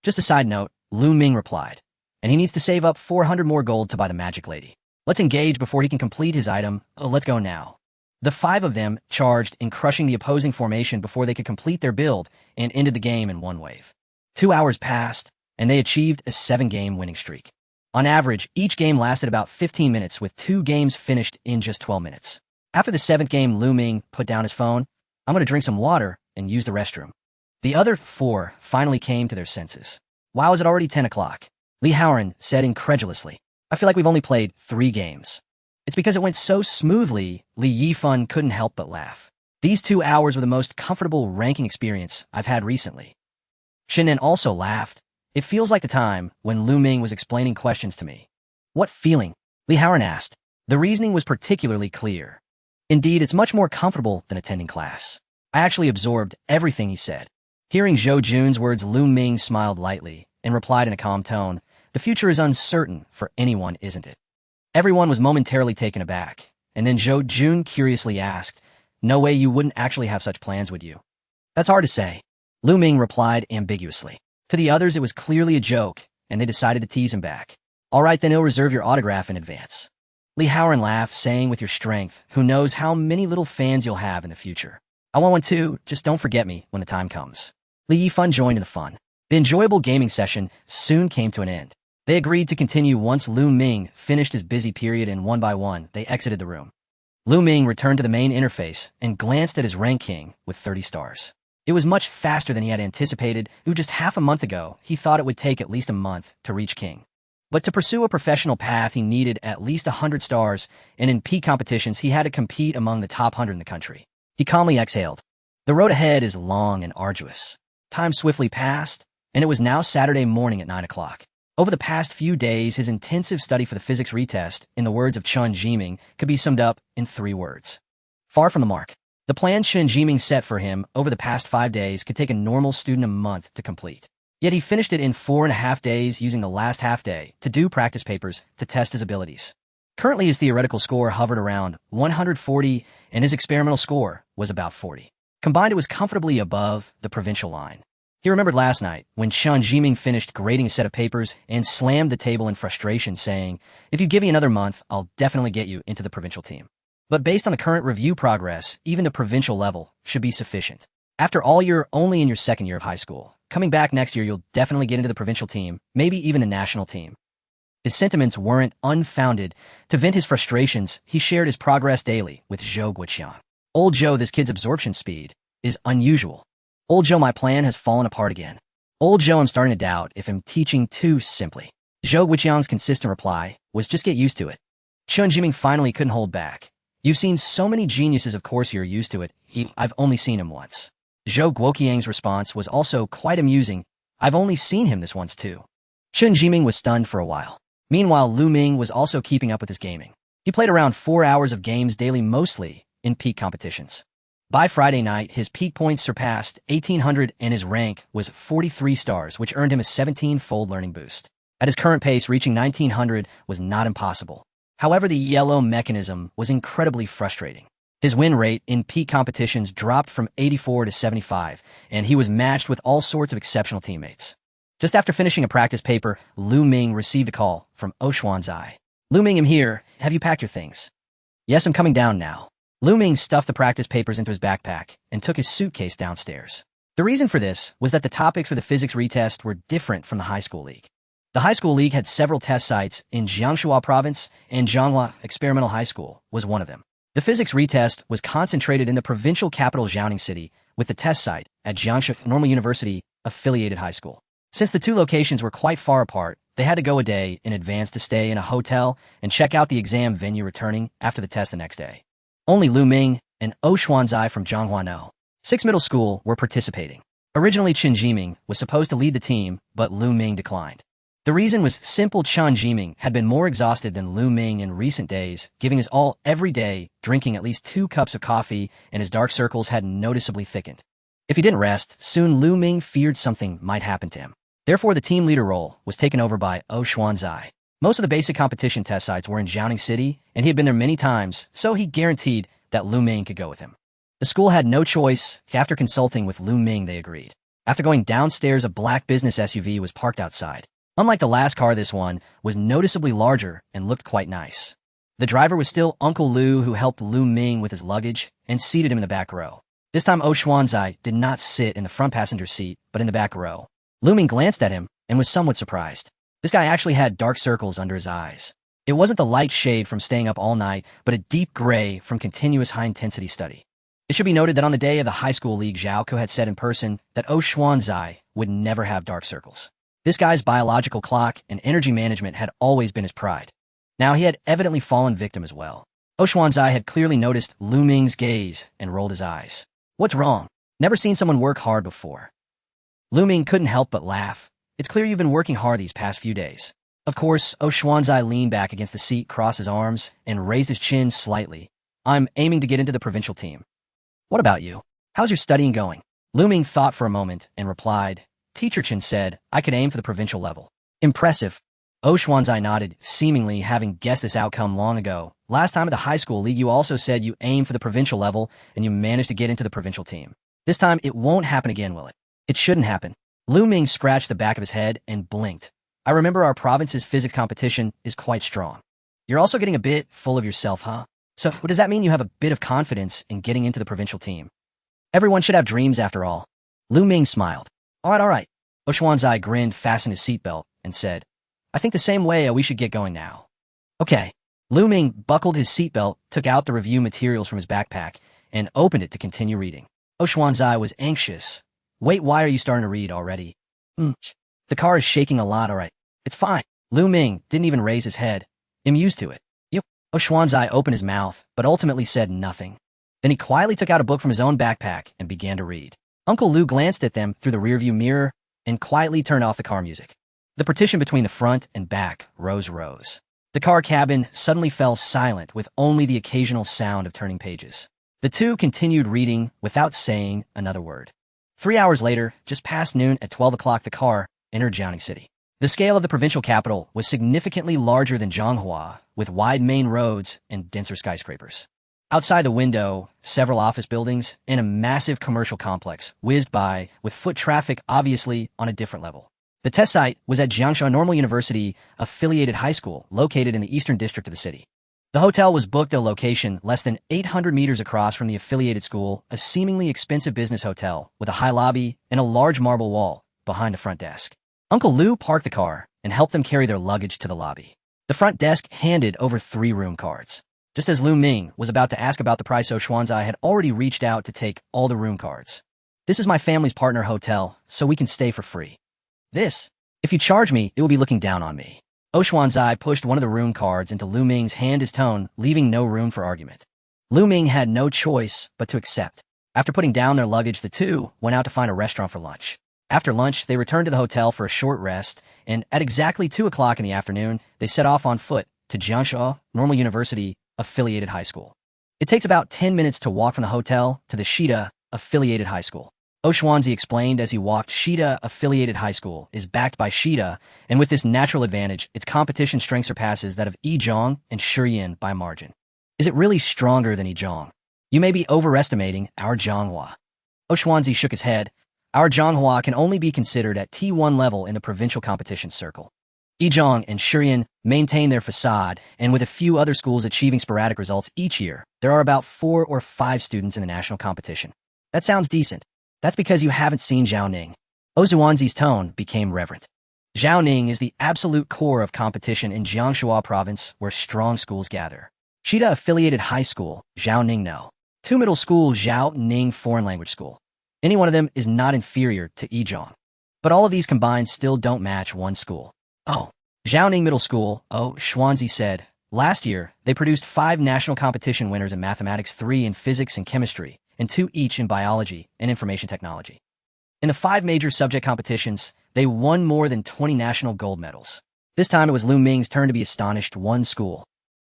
Just a side note, Lu Ming replied. And he needs to save up 400 more gold to buy the magic lady. Let's engage before he can complete his item. Let's go now. The 5 of them charged in crushing the opposing formation before they could complete their build and ended the game in one wave. 2 hours passed, and they achieved a 7-game winning streak. On average, each game lasted about 15 minutes, with 2 games finished in just 12 minutes. After the 7th game, Lu Ming put down his phone. I'm going to drink some water and use the restroom. The other 4 finally came to their senses. Wow, is it already 10 o'clock? Li Haoran said incredulously. I feel like we've only played 3 games. It's because it went so smoothly, Li Yifan couldn't help but laugh. These 2 hours were the most comfortable ranking experience I've had recently. Shinan also laughed. It feels like the time when Lu Ming was explaining questions to me. What feeling? Li Haoran asked. The reasoning was particularly clear. Indeed, it's much more comfortable than attending class. I actually absorbed everything he said. Hearing Zhou Jun's words, Lu Ming smiled lightly and replied in a calm tone, the future is uncertain for anyone, isn't it? Everyone was momentarily taken aback, and then Zhou Jun curiously asked, no way you wouldn't actually have such plans, would you? That's hard to say. Lu Ming replied ambiguously. To the others, it was clearly a joke, and they decided to tease him back. All right, then he'll reserve your autograph in advance. Li Haoran laughed, saying with your strength, who knows how many little fans you'll have in the future. I want one too, just don't forget me when the time comes. Li Yifan joined in the fun. The enjoyable gaming session soon came to an end. They agreed to continue once Lu Ming finished his busy period, and one by one, they exited the room. Lu Ming returned to the main interface and glanced at his ranking with 30 stars. It was much faster than he had anticipated. Just half a month ago, he thought it would take at least a month to reach King. But to pursue a professional path, he needed at least 100 stars, and in peak competitions, he had to compete among the top 100 in the country. He calmly exhaled. The road ahead is long and arduous. Time swiftly passed, and it was now Saturday morning at 9 o'clock. Over the past few days, his intensive study for the physics retest, in the words of Chen Jiming, could be summed up in 3 words. Far from the mark. The plan Chen Jiming set for him over the past 5 days could take a normal student a month to complete. Yet he finished it in 4.5 days, using the last half day to do practice papers to test his abilities. Currently, his theoretical score hovered around 140, and his experimental score was about 40. Combined, it was comfortably above the provincial line. He remembered last night when Chen Jiming finished grading a set of papers and slammed the table in frustration, saying, if you give me another month, I'll definitely get you into the provincial team. But based on the current review progress, even the provincial level should be sufficient. After all, you're only in your 2nd year of high school. Coming back next year, you'll definitely get into the provincial team, maybe even the national team. His sentiments weren't unfounded. To vent his frustrations, he shared his progress daily with Zhou Guoqiang. Old Zhou, this kid's absorption speed is unusual. Old Zhou, my plan has fallen apart again. Old Zhou, I'm starting to doubt if I'm teaching too simply. Zhou Guoqiang's consistent reply was just get used to it. Chen Jiming finally couldn't hold back. You've seen so many geniuses, of course you're used to it. I've only seen him once. Zhou Guoqiang's response was also quite amusing. I've only seen him this once too. Chen Jiming was stunned for a while. Meanwhile, Lu Ming was also keeping up with his gaming. He played around 4 hours of games daily, mostly in peak competitions. By Friday night, his peak points surpassed 1,800 and his rank was 43 stars, which earned him a 17-fold learning boost. At his current pace, reaching 1,900 was not impossible. However, the yellow mechanism was incredibly frustrating. His win rate in peak competitions dropped from 84 to 75, and he was matched with all sorts of exceptional teammates. Just after finishing a practice paper, Lu Ming received a call from Oxuanzai. Lu Ming, I'm here. Have you packed your things? Yes, I'm coming down now. Lu Ming stuffed the practice papers into his backpack and took his suitcase downstairs. The reason for this was that the topics for the physics retest were different from the high school league. The high school league had several test sites in Jiangsu province, and Zhanghua Experimental High School was one of them. The physics retest was concentrated in the provincial capital Jiaoning City, with the test site at Jiangsu Normal University affiliated high school. Since the two locations were quite far apart, they had to go a day in advance to stay in a hotel and check out the exam venue returning after the test the next day. Only Lu Ming and Oh Xuanzai from Zhonghua 6 Middle School were participating. Originally, Chen Jiming was supposed to lead the team, but Lu Ming declined. The reason was simple. Chen Jiming had been more exhausted than Lu Ming in recent days, giving his all every day, drinking at least 2 cups of coffee, and his dark circles had noticeably thickened. If he didn't rest, soon Lu Ming feared something might happen to him. Therefore, the team leader role was taken over by Oh Xuanzai. Most of the basic competition test sites were in Jianing City, and he had been there many times, so he guaranteed that Lu Ming could go with him. The school had no choice. After consulting with Lu Ming, they agreed. After going downstairs, a black business SUV was parked outside. Unlike the last car, this one was noticeably larger and looked quite nice. The driver was still Uncle Lu, who helped Lu Ming with his luggage and seated him in the back row. This time, Oh Xuanzai did not sit in the front passenger seat, but in the back row. Lu Ming glanced at him and was somewhat surprised. This guy actually had dark circles under his eyes. It wasn't the light shade from staying up all night, but a deep gray from continuous high-intensity study. It should be noted that on the day of the high school league, Zhao Ko had said in person that Oh Xuanzai would never have dark circles. This guy's biological clock and energy management had always been his pride. Now he had evidently fallen victim as well. Oh Xuanzai had clearly noticed Lu Ming's gaze and rolled his eyes. What's wrong? Never seen someone work hard before. Lu Ming couldn't help but laugh. It's clear you've been working hard these past few days. Of course, Oh Xuanzai leaned back against the seat, crossed his arms, and raised his chin slightly. I'm aiming to get into the provincial team. What about you? How's your studying going? Lu Ming thought for a moment and replied, Teacher Chen said I could aim for the provincial level. Impressive. Oh Xuanzai nodded, seemingly having guessed this outcome long ago. Last time at the high school league, you also said you aimed for the provincial level and you managed to get into the provincial team. This time, it won't happen again, will it? It shouldn't happen. Lu Ming scratched the back of his head and blinked. I remember our province's physics competition is quite strong. You're also getting a bit full of yourself, huh? So what does that mean? You have a bit of confidence in getting into the provincial team? Everyone should have dreams after all. Lu Ming smiled. All right. Oh Xuanzai grinned, fastened his seatbelt, and said, I think the same way we should get going now. Okay. Lu Ming buckled his seatbelt, took out the review materials from his backpack, and opened it to continue reading. Oh Xuanzai was anxious. Wait, why are you starting to read already? The car is shaking a lot, all right. It's fine. Lu Ming didn't even raise his head. I'm used to it. Oh Xuanzai opened his mouth, but ultimately said nothing. Then he quietly took out a book from his own backpack and began to read. Uncle Lu glanced at them through the rearview mirror and quietly turned off the car music. The partition between the front and back rose. The car cabin suddenly fell silent with only the occasional sound of turning pages. The two continued reading without saying another word. 3 hours later, just past noon at 12 o'clock, the car entered Jianing City. The scale of the provincial capital was significantly larger than Zhonghua, with wide main roads and denser skyscrapers. Outside the window, several office buildings and a massive commercial complex whizzed by, with foot traffic obviously on a different level. The test site was at Jiangsha Normal University affiliated high school, located in the eastern district of the city. The hotel was booked at a location less than 800 meters across from the affiliated school, a seemingly expensive business hotel with a high lobby and a large marble wall behind the front desk. Uncle Lu parked the car and helped them carry their luggage to the lobby. The front desk handed over 3 room cards. Just as Lu Ming was about to ask about the price, Oh Xuanzai had already reached out to take all the room cards. This is my family's partner hotel, so we can stay for free. If you charge me, it will be looking down on me. Oh Xuanzai pushed one of the room cards into Lu Ming's hand, his tone leaving no room for argument. Lu Ming had no choice but to accept. After putting down their luggage, the two went out to find a restaurant for lunch. After lunch, they returned to the hotel for a short rest, and at exactly 2 o'clock in the afternoon, they set off on foot to Jiangsha Normal University affiliated high school. It takes about 10 minutes to walk from the hotel to the Shida affiliated high school. Oh Xuanzai explained as he walked. Shida affiliated high school is backed by Shida, and with this natural advantage, its competition strength surpasses that of Yizhong and Shiyan by margin. Is it really stronger than Yizhong? You may be overestimating our Zhonghua. Oh Xuanzai shook his head. Our Zhonghua can only be considered at T1 level in the provincial competition circle. Yizhong and Shiyan maintain their facade, and with a few other schools achieving sporadic results each year, there are about 4 or 5 students in the national competition. That sounds decent. That's because you haven't seen Zhaoning. Oh Xuanzai's tone became reverent. Zhaoning is the absolute core of competition in Jiangsu province where strong schools gather. Shida affiliated high school, Zhaoning No. 2 middle school, Zhaoning foreign language school. Any one of them is not inferior to Yizhong. But all of these combined still don't match one school. Oh, Jiaoning Middle School, Xuanzi said. Last year, they produced 5 national competition winners in mathematics, 3 in physics and chemistry, and 2 each in biology and information technology. In the 5 major subject competitions, they won more than 20 national gold medals. This time it was Lu Ming's turn to be astonished. One school.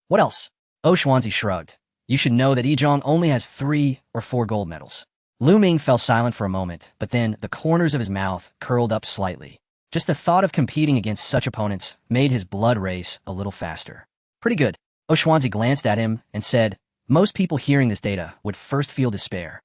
What else? Xuanzi shrugged. You should know that Yizhong only has 3 or 4 gold medals. Lu Ming fell silent for a moment, but then the corners of his mouth curled up slightly. Just the thought of competing against such opponents made his blood race a little faster. Pretty good. Xuanzi glanced at him and said, most people hearing this data would first feel despair.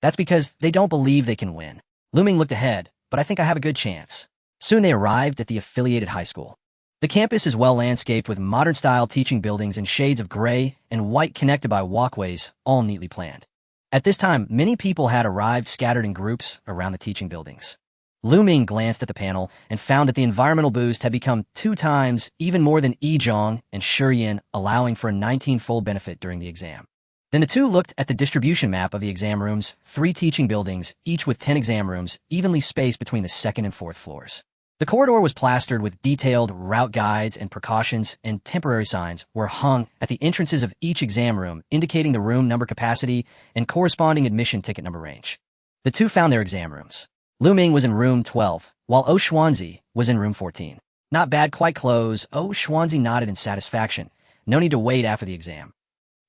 That's because they don't believe they can win. Lu Ming looked ahead, but I think I have a good chance. Soon they arrived at the affiliated high school. The campus is well landscaped with modern-style teaching buildings in shades of gray and white connected by walkways, all neatly planned. At this time, many people had arrived scattered in groups around the teaching buildings. Lu Ming glanced at the panel and found that the environmental boost had become 2 times even more than Yizhong and Shiyin, allowing for a 19-fold benefit during the exam. Then the two looked at the distribution map of the exam rooms, 3 teaching buildings, each with 10 exam rooms, evenly spaced between the 2nd and 4th floors. The corridor was plastered with detailed route guides and precautions, and temporary signs were hung at the entrances of each exam room, indicating the room number capacity and corresponding admission ticket number range. The two found their exam rooms. Lu Ming was in room 12, while Xuanzi was in room 14. Not bad, quite close. Xuanzi nodded in satisfaction. No need to wait after the exam.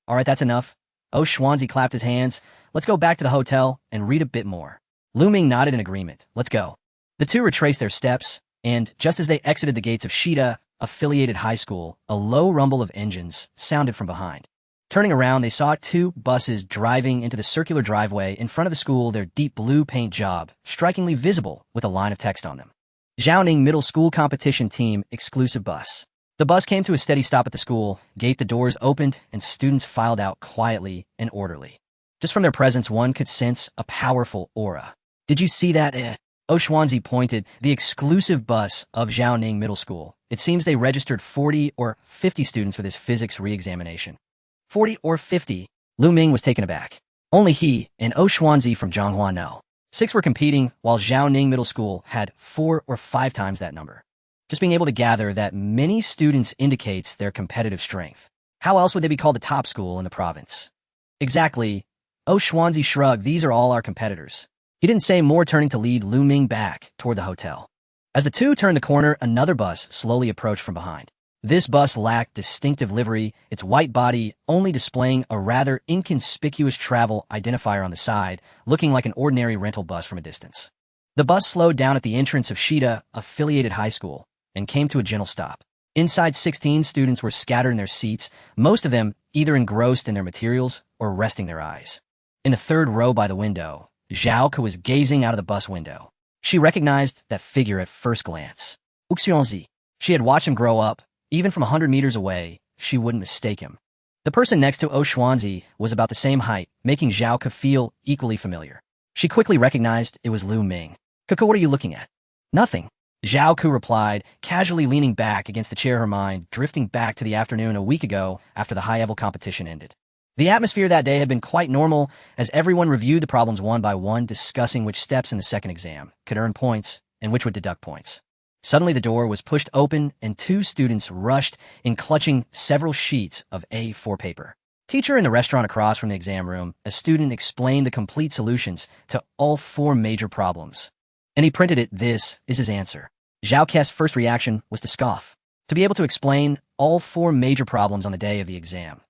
All right, that's enough. Xuanzi clapped his hands. Let's go back to the hotel and read a bit more. Lu Ming nodded in agreement. Let's go. The two retraced their steps, and just as they exited the gates of Shida Affiliated High School, a low rumble of engines sounded from behind. Turning around, they saw 2 buses driving into the circular driveway in front of the school, their deep blue paint job strikingly visible with a line of text on them. Jiaoning Middle School Competition Team Exclusive Bus. The bus came to a steady stop at the school, the doors opened, and students filed out quietly and orderly. Just from their presence, one could sense a powerful aura. Did you see that? Xuanzi pointed, the exclusive bus of Jiaoning Middle School. It seems they registered 40 or 50 students for this physics re-examination. 40 or 50? Lu Ming was taken aback. Only he and Xuanzi from Zhonghua know. 6 were competing, while Jiaoning Middle School had 4 or 5 times that number. Just being able to gather that many students indicates their competitive strength. How else would they be called the top school in the province? Exactly. Xuanzi shrugged. These are all our competitors. He didn't say more, turning to lead Lu Ming back toward the hotel. As the two turned the corner, another bus slowly approached from behind. This bus lacked distinctive livery, its white body only displaying a rather inconspicuous travel identifier on the side, looking like an ordinary rental bus from a distance. The bus slowed down at the entrance of Shida Affiliated High School and came to a gentle stop. Inside, 16 students were scattered in their seats, most of them either engrossed in their materials or resting their eyes. In the 3rd row by the window, Zhao Ke was gazing out of the bus window. She recognized that figure at first glance. Xuanzi. She had watched him grow up. Even from 100 meters away, she wouldn't mistake him. The person next to Xuanzi was about the same height, making Zhao Ke feel equally familiar. She quickly recognized it was Lu Ming. Koko, what are you looking at? Nothing. Zhao Ke replied, casually leaning back against the chair, her mind drifting back to the afternoon a week ago after the high-level competition ended. The atmosphere that day had been quite normal, as everyone reviewed the problems one by one, discussing which steps in the second exam could earn points and which would deduct points. Suddenly the door was pushed open and 2 students rushed in, clutching several sheets of A4 paper. Teacher in the restaurant across from the exam room, a student explained the complete solutions to all 4 major problems. And he printed it. This is his answer. Zhao Ke's first reaction was to scoff. To be able to explain all 4 major problems on the day of the exam.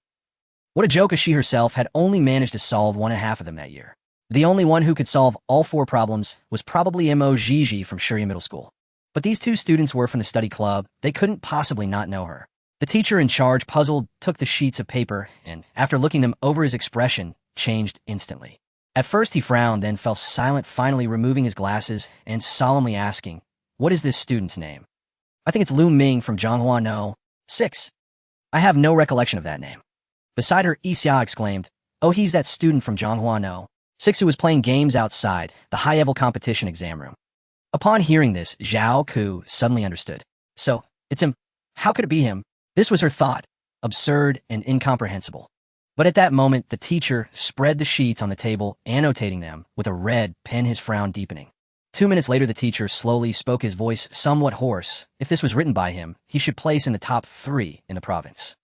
What a joke, as she herself had only managed to solve 1/2 of them that year. The only one who could solve all 4 problems was probably Mo Gigi from Shiyin Middle School. But these 2 students were from the study club. They couldn't possibly not know her. The teacher in charge, puzzled, took the sheets of paper and, after looking them over, his expression changed instantly. At first he frowned, then fell silent, finally removing his glasses and solemnly asking, what is this student's name? I think it's Lu Ming from Zhonghua No. 6. I have no recollection of that name. Beside her, Xia exclaimed, oh, he's that student from Zhonghua No. 6 who was playing games outside the high-level competition exam room. Upon hearing this, Zhao Ke suddenly understood. So, it's him. How could it be him? This was her thought, absurd and incomprehensible. But at that moment, the teacher spread the sheets on the table, annotating them with a red pen, his frown deepening. 2 minutes later, the teacher slowly spoke, his voice somewhat hoarse. If this was written by him, he should place in the top 3 in the province.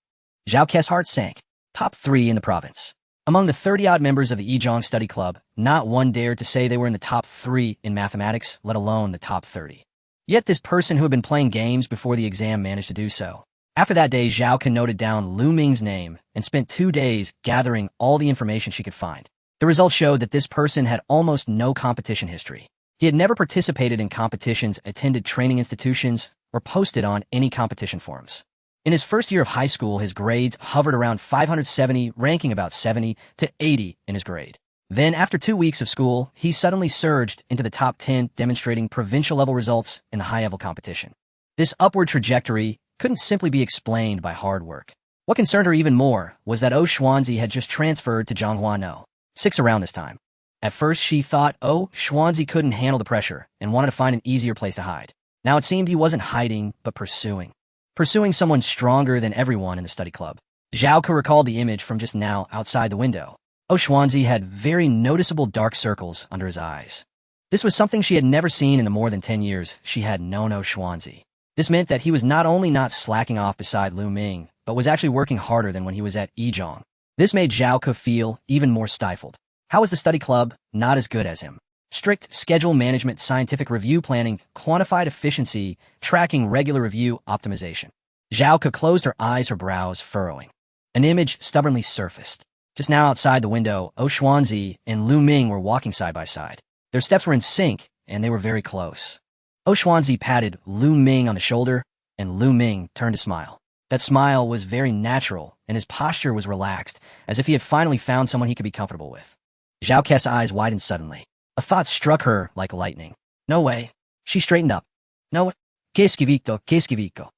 Zhao Ke's heart sank. Top 3 in the province. Among the 30-odd members of the Yizhong Study Club, not one dared to say they were in the top 3 in mathematics, let alone the top 30. Yet this person who had been playing games before the exam managed to do so. After that day, Zhao Ke noted down Lu Ming's name and spent 2 days gathering all the information she could find. The results showed that this person had almost no competition history. He had never participated in competitions, attended training institutions, or posted on any competition forums. In his first year of high school, his grades hovered around 570, ranking about 70 to 80 in his grade. Then, after 2 weeks of school, he suddenly surged into the top 10, demonstrating provincial-level results in the high-level competition. This upward trajectory couldn't simply be explained by hard work. What concerned her even more was that Xuanzi had just transferred to Zhonghua 6 around this time. At first, she thought Xuanzi couldn't handle the pressure and wanted to find an easier place to hide. Now it seemed he wasn't hiding, but pursuing. Pursuing someone stronger than everyone in the study club. Zhao Ke recalled the image from just now outside the window. Xuanzi had very noticeable dark circles under his eyes. This was something she had never seen in the more than 10 years she had known Xuanzi. This meant that he was not only not slacking off beside Lu Ming, but was actually working harder than when he was at Yizhong. This made Zhao Ke feel even more stifled. How was the study club not as good as him? Strict schedule management, scientific review planning, quantified efficiency, tracking regular review, optimization. Zhao Ke closed her eyes, her brows furrowing. An image stubbornly surfaced. Just now outside the window, Xuanzi and Lu Ming were walking side by side. Their steps were in sync, and they were very close. Xuanzi patted Lu Ming on the shoulder, and Lu Ming turned to smile. That smile was very natural, and his posture was relaxed, as if he had finally found someone he could be comfortable with. Zhao Ke's eyes widened suddenly. A thought struck her like lightning. No way. She straightened up. No. Qu'est-ce que vico?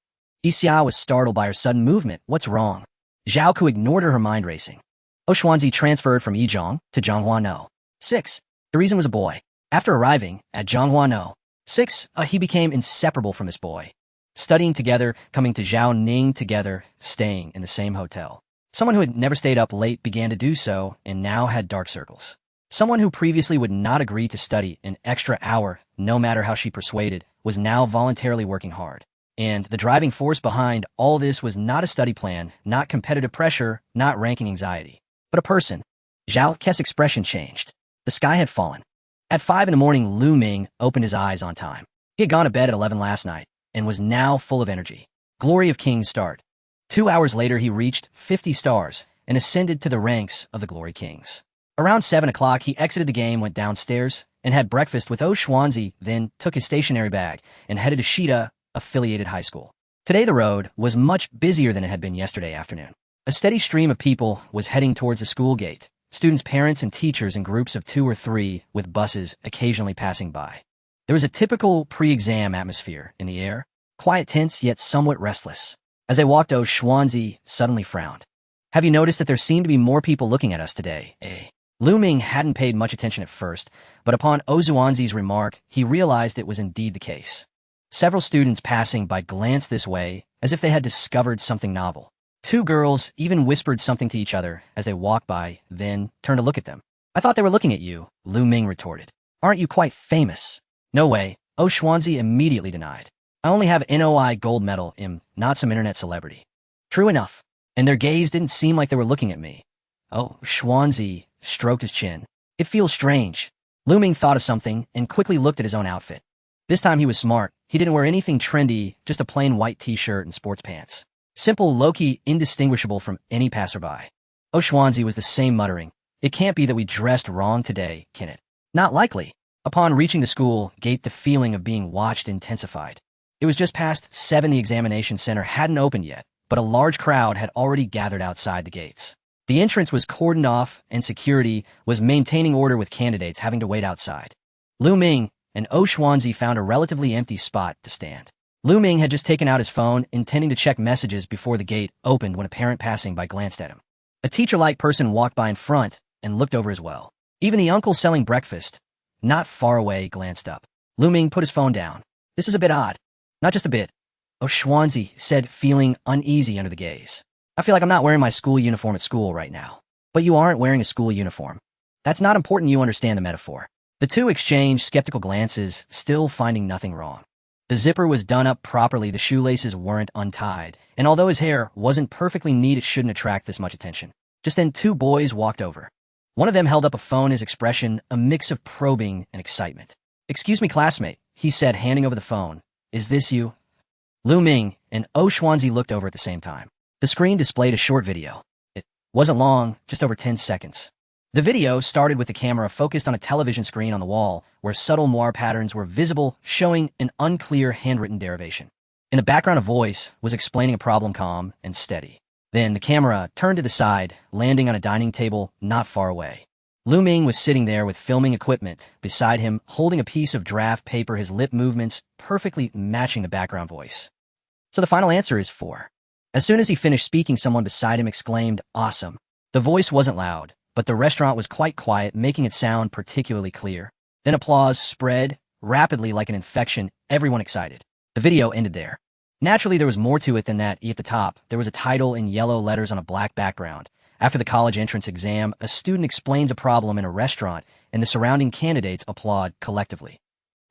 Xia was startled by her sudden movement. What's wrong? Zhao Ke ignored her mind racing. Xuanzi transferred from Yizhong to Zhonghua 6. The reason was a boy. After arriving at Zhonghua 6, he became inseparable from this boy. Studying together, coming to Zhaoning together, staying in the same hotel. Someone who had never stayed up late began to do so and now had dark circles. Someone who previously would not agree to study an extra hour, no matter how she persuaded, was now voluntarily working hard. And the driving force behind all this was not a study plan, not competitive pressure, not ranking anxiety, but a person. Zhao Ke's expression changed. The sky had fallen. At 5 in the morning, Lu Ming opened his eyes on time. He had gone to bed at 11 last night and was now full of energy. Glory of Kings start. 2 hours later, he reached 50 stars and ascended to the ranks of the Glory Kings. Around 7 o'clock, he exited the game, went downstairs, and had breakfast with Xuanzi, then took his stationery bag and headed to Shida Affiliated High School. Today the road was much busier than it had been yesterday afternoon. A steady stream of people was heading towards the school gate, students, parents, and teachers in groups of 2 or 3, with buses occasionally passing by. There was a typical pre-exam atmosphere in the air, quiet, tense, yet somewhat restless. As they walked, Xuanzi suddenly frowned. Have you noticed that there seem to be more people looking at us today, eh? Lu Ming hadn't paid much attention at first, but upon Xuanzi's remark, he realized it was indeed the case. Several students passing by glanced this way, as if they had discovered something novel. 2 girls even whispered something to each other as they walked by, then turned to look at them. I thought they were looking at you, Lu Ming retorted. Aren't you quite famous? No way, Xuanzi immediately denied. I only have NOI gold medal, not some internet celebrity. True enough. And their gaze didn't seem like they were looking at me. Xuanzi stroked his chin. It feels strange. Lu Ming thought of something and quickly looked at his own outfit. This time he was smart. He didn't wear anything trendy, just a plain white t-shirt and sports pants. Simple, low-key, indistinguishable from any passerby. Xuanzi was the same, muttering. It can't be that we dressed wrong today, can it? Not likely. Upon reaching the school gate, the feeling of being watched intensified. It was just past 7. The examination center hadn't opened yet, but a large crowd had already gathered outside the gates. The entrance was cordoned off, and security was maintaining order, with candidates having to wait outside. Lu Ming and Xuanzi found a relatively empty spot to stand. Lu Ming had just taken out his phone, intending to check messages before the gate opened, when a parent passing by glanced at him. A teacher-like person walked by in front and looked over as well. Even the uncle selling breakfast, not far away, glanced up. Lu Ming put his phone down. This is a bit odd. Not just a bit, Xuanzi said, feeling uneasy under the gaze. I feel like I'm not wearing my school uniform at school right now. But you aren't wearing a school uniform. That's not important, you understand the metaphor. The two exchanged skeptical glances, still finding nothing wrong. The zipper was done up properly, the shoelaces weren't untied, and although his hair wasn't perfectly neat, it shouldn't attract this much attention. Just then, two boys walked over. One of them held up a phone, his expression a mix of probing and excitement. "Excuse me, classmate," he said, handing over the phone. "Is this you?" Lu Ming and Xuanzi looked over at the same time. The screen displayed a short video. It wasn't long, just over 10 seconds. The video started with the camera focused on a television screen on the wall, where subtle moire patterns were visible, showing an unclear handwritten derivation. In the background, a voice was explaining a problem, calm and steady. Then the camera turned to the side, landing on a dining table not far away. Lu Ming was sitting there with filming equipment beside him, holding a piece of draft paper, his lip movements perfectly matching the background voice. So the final answer is 4. As soon as he finished speaking, someone beside him exclaimed, "Awesome." The voice wasn't loud, but the restaurant was quite quiet, making it sound particularly clear. Then applause spread rapidly like an infection, everyone excited. The video ended there. Naturally, there was more to it than that. At the top, there was a title in yellow letters on a black background. After the college entrance exam, a student explains a problem in a restaurant, and the surrounding candidates applaud collectively.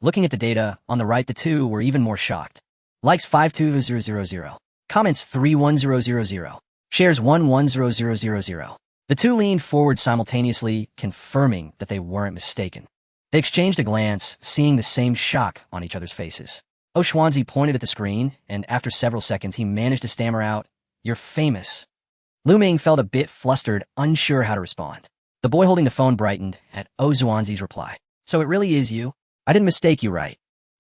Looking at the data on the right, the two were even more shocked. Likes 52000, comments 31000, shares 11000. The two leaned forward simultaneously, confirming that they weren't mistaken. They exchanged a glance, seeing the same shock on each other's faces. Xuanzi pointed at the screen, and after several seconds, he managed to stammer out, "You're famous." Lu Ming felt a bit flustered, unsure how to respond. The boy holding the phone brightened at Xuanzi's reply. "So it really is you? I didn't mistake you, right?"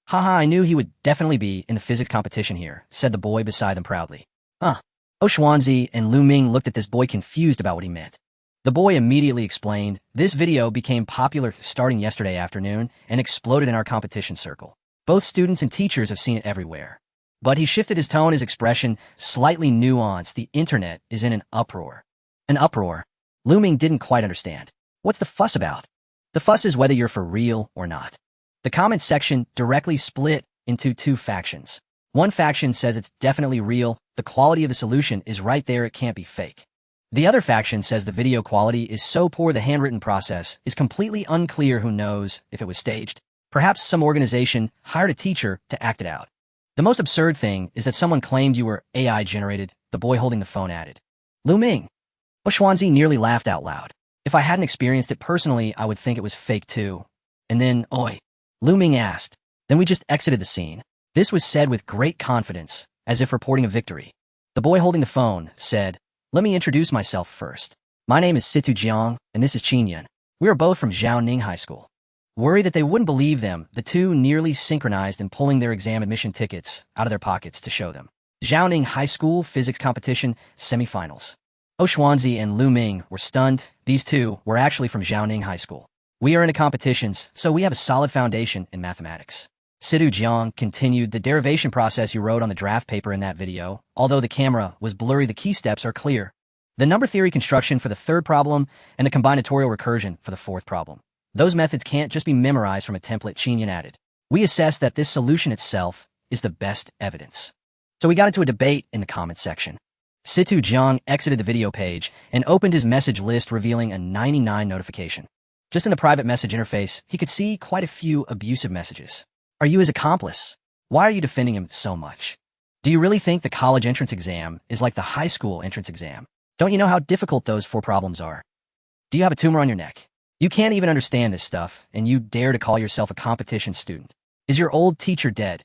"Haha, I knew he would definitely be in the physics competition here," said the boy beside them proudly. "Huh." Xuanzi and Lu Ming looked at this boy, confused about what he meant. The boy immediately explained, "This video became popular starting yesterday afternoon and exploded in our competition circle. Both students and teachers have seen it everywhere." But he shifted his tone, his expression slightly nuanced. "The internet is in an uproar." An uproar? Lu Ming didn't quite understand. What's the fuss about? The fuss is whether you're for real or not. The comment section directly split into two factions. One faction says it's definitely real, the quality of the solution is right there, it can't be fake. The other faction says the video quality is so poor, the handwritten process is completely unclear, who knows if it was staged. Perhaps some organization hired a teacher to act it out. The most absurd thing is that someone claimed you were AI generated, the boy holding the phone added. "Lu Ming." Xuanzi nearly laughed out loud. "If I hadn't experienced it personally, I would think it was fake too." And then, "Oi," Lu Ming asked. Then we just exited the scene. This was said with great confidence, as if reporting a victory. The boy holding the phone said, "Let me introduce myself first. My name is Situ Jiang, and this is Qinyan. We are both from Jiaoning High School." Worried that they wouldn't believe them, the two nearly synchronized in pulling their exam admission tickets out of their pockets to show them. Jiaoning High School Physics Competition Semifinals. Xuanzi and Lu Ming were stunned. These two were actually from Jiaoning High School. "We are into competitions, so we have a solid foundation in mathematics." Situ Jiang continued, "The derivation process you wrote on the draft paper in that video, although the camera was blurry, the key steps are clear. The number theory construction for the third problem and the combinatorial recursion for the fourth problem. Those methods can't just be memorized from a template," Qinyan added. "We assess that this solution itself is the best evidence." So we got into a debate in the comments section. Situ Jiang exited the video page and opened his message list, revealing a 99 notification. Just in the private message interface, he could see quite a few abusive messages. "Are you his accomplice? Why are you defending him so much? Do you really think the college entrance exam is like the high school entrance exam? Don't you know how difficult those 4 problems are? Do you have a tumor on your neck? You can't even understand this stuff, and you dare to call yourself a competition student. Is your old teacher dead?"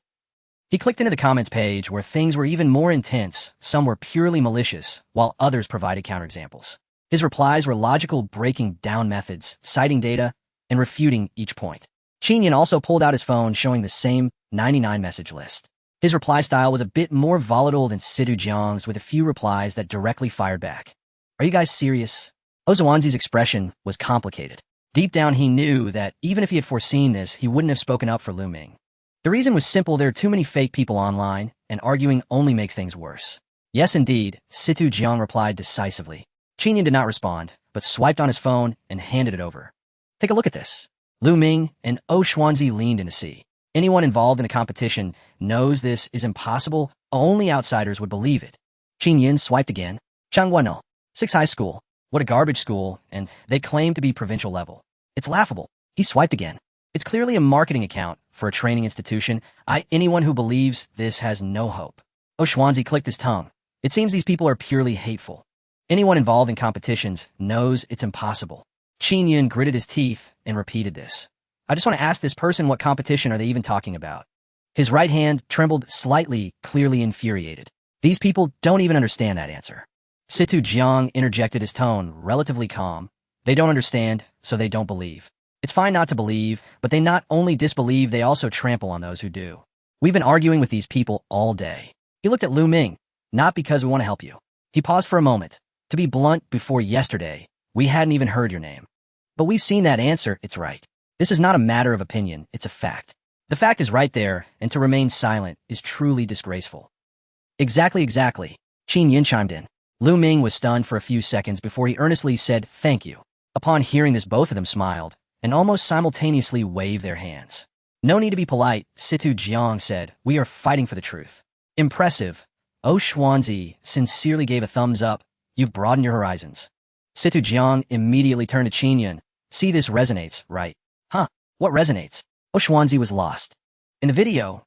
He clicked into the comments page, where things were even more intense. Some were purely malicious, while others provided counterexamples. His replies were logical, breaking down methods, citing data, and refuting each point. Qinyan also pulled out his phone, showing the same 99 message list. His reply style was a bit more volatile than Situ Jiang's, with a few replies that directly fired back. "Are you guys serious?" Xuanzi's expression was complicated. Deep down, he knew that even if he had foreseen this, he wouldn't have spoken up for Lu Ming. The reason was simple: there are too many fake people online, and arguing only makes things worse. "Yes, indeed," Situ Jiang replied decisively. Qinyan did not respond, but swiped on his phone and handed it over. "Take a look at this." Lu Ming and Xuanzi leaned in to see. Anyone involved in the competition knows this is impossible. Only outsiders would believe it. Qinyan swiped again. "Changguano, 6 high school. What a garbage school, and they claim to be provincial level. It's laughable." He swiped again. It's clearly a marketing account for a training institution. Anyone who believes this has no hope. Xuanzi clicked his tongue. It seems these people are purely hateful. Anyone involved in competitions knows it's impossible. Qin Yun gritted his teeth and repeated this. I just want to ask this person, what competition are they even talking about? His right hand trembled slightly, clearly infuriated. These people don't even understand that answer. Situ Jiang interjected, his tone relatively calm. They don't understand, so they don't believe. It's fine not to believe, but they not only disbelieve, they also trample on those who do. We've been arguing with these people all day. He looked at Lu Ming. Not because we want to help you. He paused for a moment. To be blunt, before yesterday, we hadn't even heard your name. But we've seen that answer, it's right. This is not a matter of opinion, it's a fact. The fact is right there, and to remain silent is truly disgraceful. Exactly. Qin Yin chimed in. Lu Ming was stunned for a few seconds before he earnestly said, thank you. Upon hearing this, both of them smiled, and almost simultaneously waved their hands. No need to be polite, Situ Jiang said. We are fighting for the truth. Impressive. Xuanzi sincerely gave a thumbs up. You've broadened your horizons. Situ Jiang immediately turned to Qin Yun. See, this resonates, right? Huh, what resonates? Xuanzi was lost. In the video,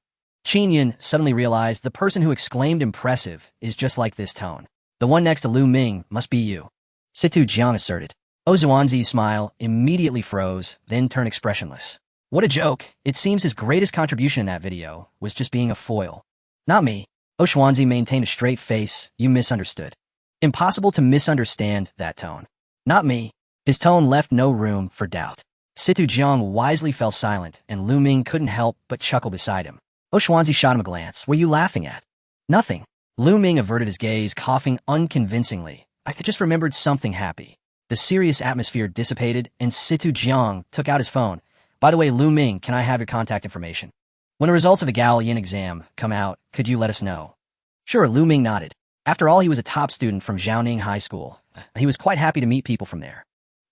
Qin Yun suddenly realized the person who exclaimed impressive is just like this tone. The one next to Lu Ming must be you. Situ Jiang asserted. Xuanzi's smile immediately froze, then turned expressionless. What a joke. It seems his greatest contribution in that video was just being a foil. Not me. Xuanzi maintained a straight face. You misunderstood. Impossible to misunderstand that tone. Not me. His tone left no room for doubt. Situ Jiang wisely fell silent, and Lu Ming couldn't help but chuckle beside him. Xuanzi shot him a glance. What are you laughing at? Nothing. Lu Ming averted his gaze, coughing unconvincingly. I just remembered something happy. The serious atmosphere dissipated, and Situ Jiang took out his phone. By the way, Lu Ming, can I have your contact information? When the results of the Gao Yin exam come out, could you let us know? Sure, Lu Ming nodded. After all, he was a top student from Jiaoning High School. He was quite happy to meet people from there.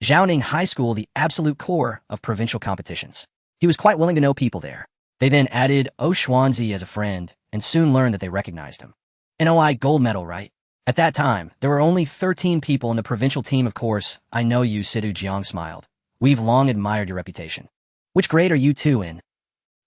Jiaoning High School, the absolute core of provincial competitions. He was quite willing to know people there. They then added Xuanzi as a friend, and soon learned that they recognized him. NOI gold medal, right? At that time, there were only 13 people in the provincial team, of course. I know you, Situ Jiang smiled. We've long admired your reputation. Which grade are you two in?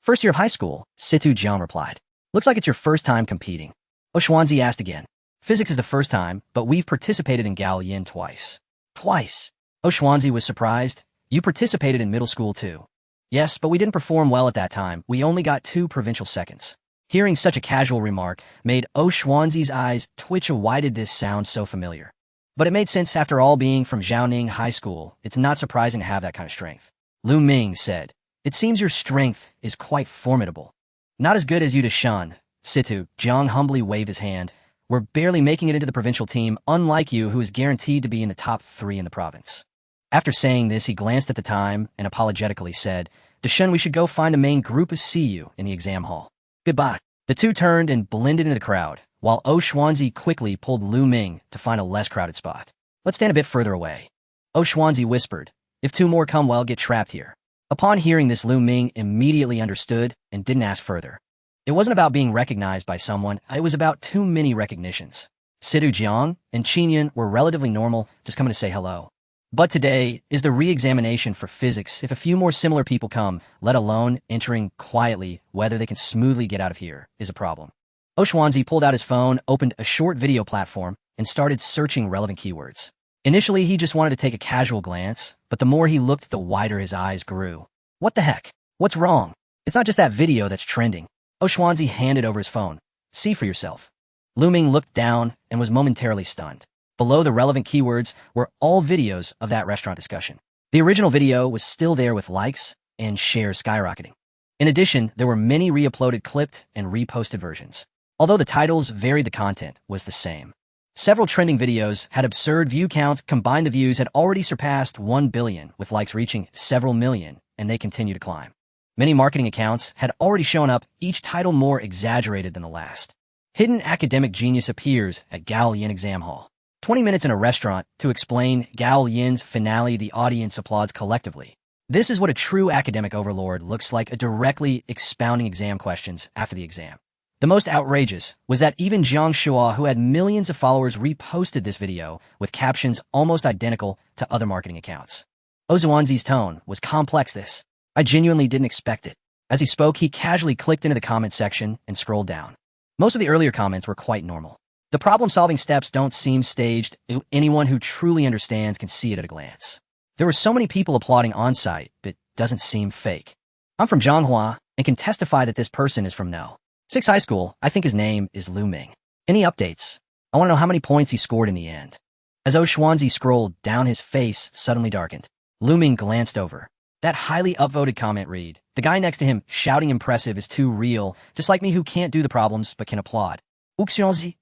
First year of high school, Situ Jiang replied. Looks like it's your first time competing. Xuanzi asked again. Physics is the first time, but we've participated in Gao Yin twice. Twice? Xuanzi was surprised. You participated in middle school too. Yes, but we didn't perform well at that time. We only got 2 provincial seconds. Hearing such a casual remark made Xuanzi's eyes twitch. Why did this sound so familiar? But it made sense. After all, being from Jiaoning High School, it's not surprising to have that kind of strength. Lu Ming said, it seems your strength is quite formidable. Not as good as you to Shun. Situ Jiang humbly waved his hand. We're barely making it into the provincial team, unlike you, who is guaranteed to be in the top 3 in the province. After saying this, he glanced at the time and apologetically said, Deshun, we should go find the main group. See you in the exam hall. Goodbye. The two turned and blended into the crowd, while Xuanzi quickly pulled Lu Ming to find a less crowded spot. Let's stand a bit further away. Xuanzi whispered, if 2 more come, well, get trapped here. Upon hearing this, Lu Ming immediately understood and didn't ask further. It wasn't about being recognized by someone, it was about too many recognitions. Situ Jiang and Qin Yun were relatively normal, just coming to say hello. But today is the re-examination for physics. If a few more similar people come, let alone entering quietly, whether they can smoothly get out of here is a problem. Xuanzi pulled out his phone, opened a short video platform, and started searching relevant keywords. Initially, he just wanted to take a casual glance, but the more he looked, the wider his eyes grew. What the heck? What's wrong? It's not just that video that's trending. Xuanzi handed over his phone. See for yourself. Lu Ming looked down and was momentarily stunned. Below the relevant keywords were all videos of that restaurant discussion. The original video was still there with likes and shares skyrocketing. In addition, there were many re-uploaded, clipped, and reposted versions. Although the titles varied, the content was the same. Several trending videos had absurd view counts. Combined, the views had already surpassed 1 billion, with likes reaching several million, and they continue to climb. Many marketing accounts had already shown up, each title more exaggerated than the last. Hidden academic genius appears at Gao Yin exam hall. 20 minutes in a restaurant to explain Gao Yin's finale. The audience applauds collectively. This is what a true academic overlord looks like, a directly expounding exam questions after the exam. The most outrageous was that even Jiang Shua, who had millions of followers, reposted this video with captions almost identical to other marketing accounts. Xuanzi's tone was complex. This I genuinely didn't expect it. As he spoke, he casually clicked into the comment section and scrolled down. Most of the earlier comments were quite normal. The problem-solving steps don't seem staged. Anyone who truly understands can see it at a glance. There were so many people applauding on-site, but it doesn't seem fake. I'm from Zhonghua and can testify that this person is from No. 6 High School. I think his name is Ming. Any updates? I want to know how many points he scored in the end. As Xuanzi scrolled down, his face suddenly darkened. Ming glanced over. That highly upvoted comment read, the guy next to him shouting impressive is too real, just like me who can't do the problems but can applaud. Xuanzi.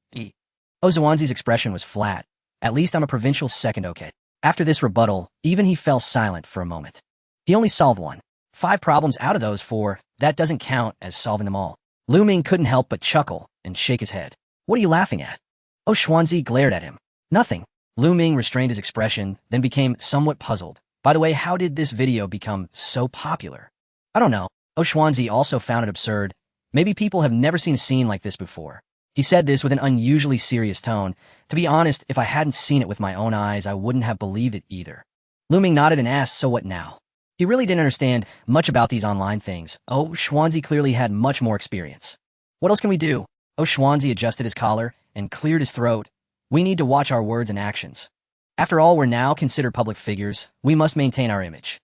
Xuanzi's expression was flat. At least I'm a provincial second, okay. After this rebuttal, even he fell silent for a moment. He only solved one. 5 problems out of those 4, that doesn't count as solving them all. Ming couldn't help but chuckle and shake his head. What are you laughing at? Xuanzi glared at him. Nothing. Ming restrained his expression, then became somewhat puzzled. By the way, how did this video become so popular? I don't know. Xuanzi also found it absurd. Maybe people have never seen a scene like this before. He said this with an unusually serious tone. To be honest, if I hadn't seen it with my own eyes, I wouldn't have believed it either. Ming nodded and asked, so what now? He really didn't understand much about these online things. Xuanzi clearly had much more experience. What else can we do? Xuanzi adjusted his collar and cleared his throat. We need to watch our words and actions. After all, we're now considered public figures. We must maintain our image.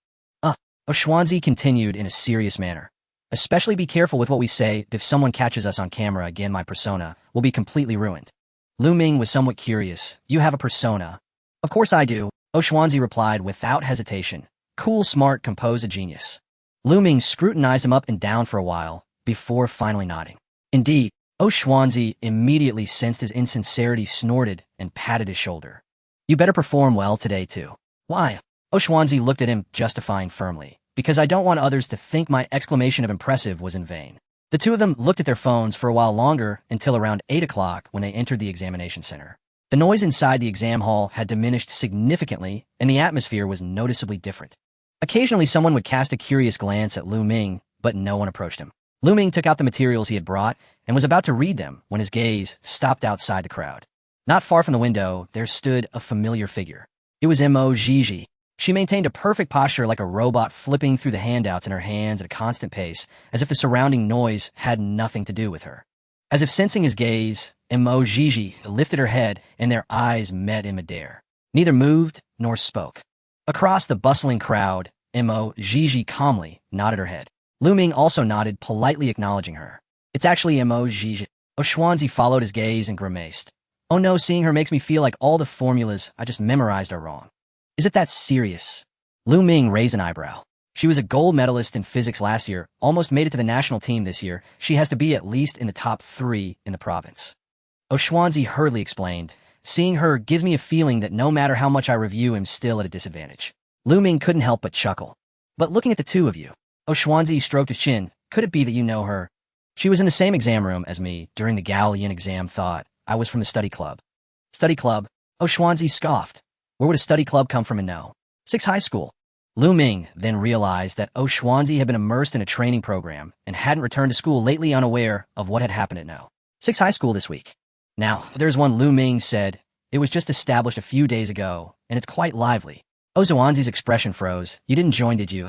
Xuanzi continued in a serious manner. Especially be careful with what we say. If someone catches us on camera again, my persona will be completely ruined. Ming was somewhat curious. You have a persona? Of course I do. Xuanzi replied without hesitation. Cool, smart, composed, a genius. Ming scrutinized him up and down for a while, before finally nodding. Indeed. Xuanzi immediately sensed his insincerity, snorted, and patted his shoulder. You better perform well today, too. Why? Xuanzi looked at him, justifying firmly. Because I don't want others to think my exclamation of impressive was in vain. The two of them looked at their phones for a while longer, until around 8 o'clock when they entered the examination center. The noise inside the exam hall had diminished significantly, and the atmosphere was noticeably different. Occasionally someone would cast a curious glance at Ming, but no one approached him. Ming took out the materials he had brought and was about to read them when his gaze stopped outside the crowd. Not far from the window, there stood a familiar figure. It was Mo Gigi. She maintained a perfect posture like a robot, flipping through the handouts in her hands at a constant pace, as if the surrounding noise had nothing to do with her. As if sensing his gaze, Mo Gigi lifted her head and their eyes met in midair. Neither moved nor spoke. Across the bustling crowd, Mo Gigi calmly nodded her head. Ming also nodded, politely acknowledging her. It's actually Mo Gigi. Xuanzi followed his gaze and grimaced. Oh no, seeing her makes me feel like all the formulas I just memorized are wrong. Is it that serious? Ming raised an eyebrow. She was a gold medalist in physics last year, almost made it to the national team this year. She has to be at least in the top 3 in the province. Xuanzi hurriedly explained. Seeing her gives me a feeling that no matter how much I review, I'm still at a disadvantage. Ming couldn't help but chuckle. But looking at the two of you, Xuanzi stroked his chin. Could it be that you know her? She was in the same exam room as me during the Galilean exam. Thought I was from the study club. Study club? Xuanzi scoffed. Where would a study club come from in No. 6 High School? Ming then realized that Xuanzi had been immersed in a training program and hadn't returned to school lately, unaware of what had happened at No. 6 High School this week. Now, there's one. Ming said. It was just established a few days ago, and it's quite lively. Xuanzi's expression froze. You didn't join, did you?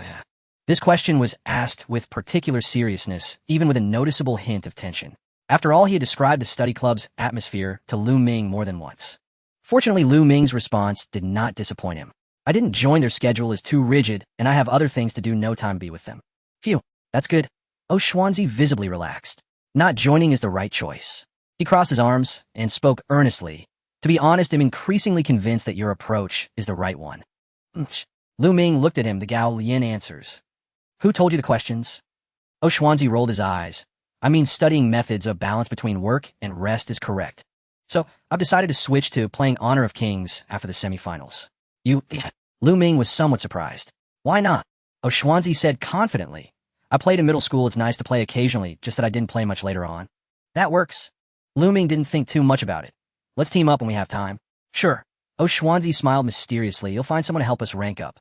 This question was asked with particular seriousness, even with a noticeable hint of tension. After all, he had described the study club's atmosphere to Ming more than once. Fortunately, Ming's response did not disappoint him. I didn't join. Their schedule is too rigid, and I have other things to do. No time to be with them. Phew, that's good. Xuanzi visibly relaxed. Not joining is the right choice. He crossed his arms and spoke earnestly. To be honest, I'm increasingly convinced that your approach is the right one. Ming looked at him. The Galilean answers. Who told you the questions? Xuanzi rolled his eyes. I mean, studying methods of balance between work and rest is correct. So, I've decided to switch to playing Honor of Kings after the semifinals. Ming was somewhat surprised. Why not? Xuanzi said confidently. I played in middle school. It's nice to play occasionally, just that I didn't play much later on. That works. Ming didn't think too much about it. Let's team up when we have time. Sure. Xuanzi smiled mysteriously. You'll find someone to help us rank up.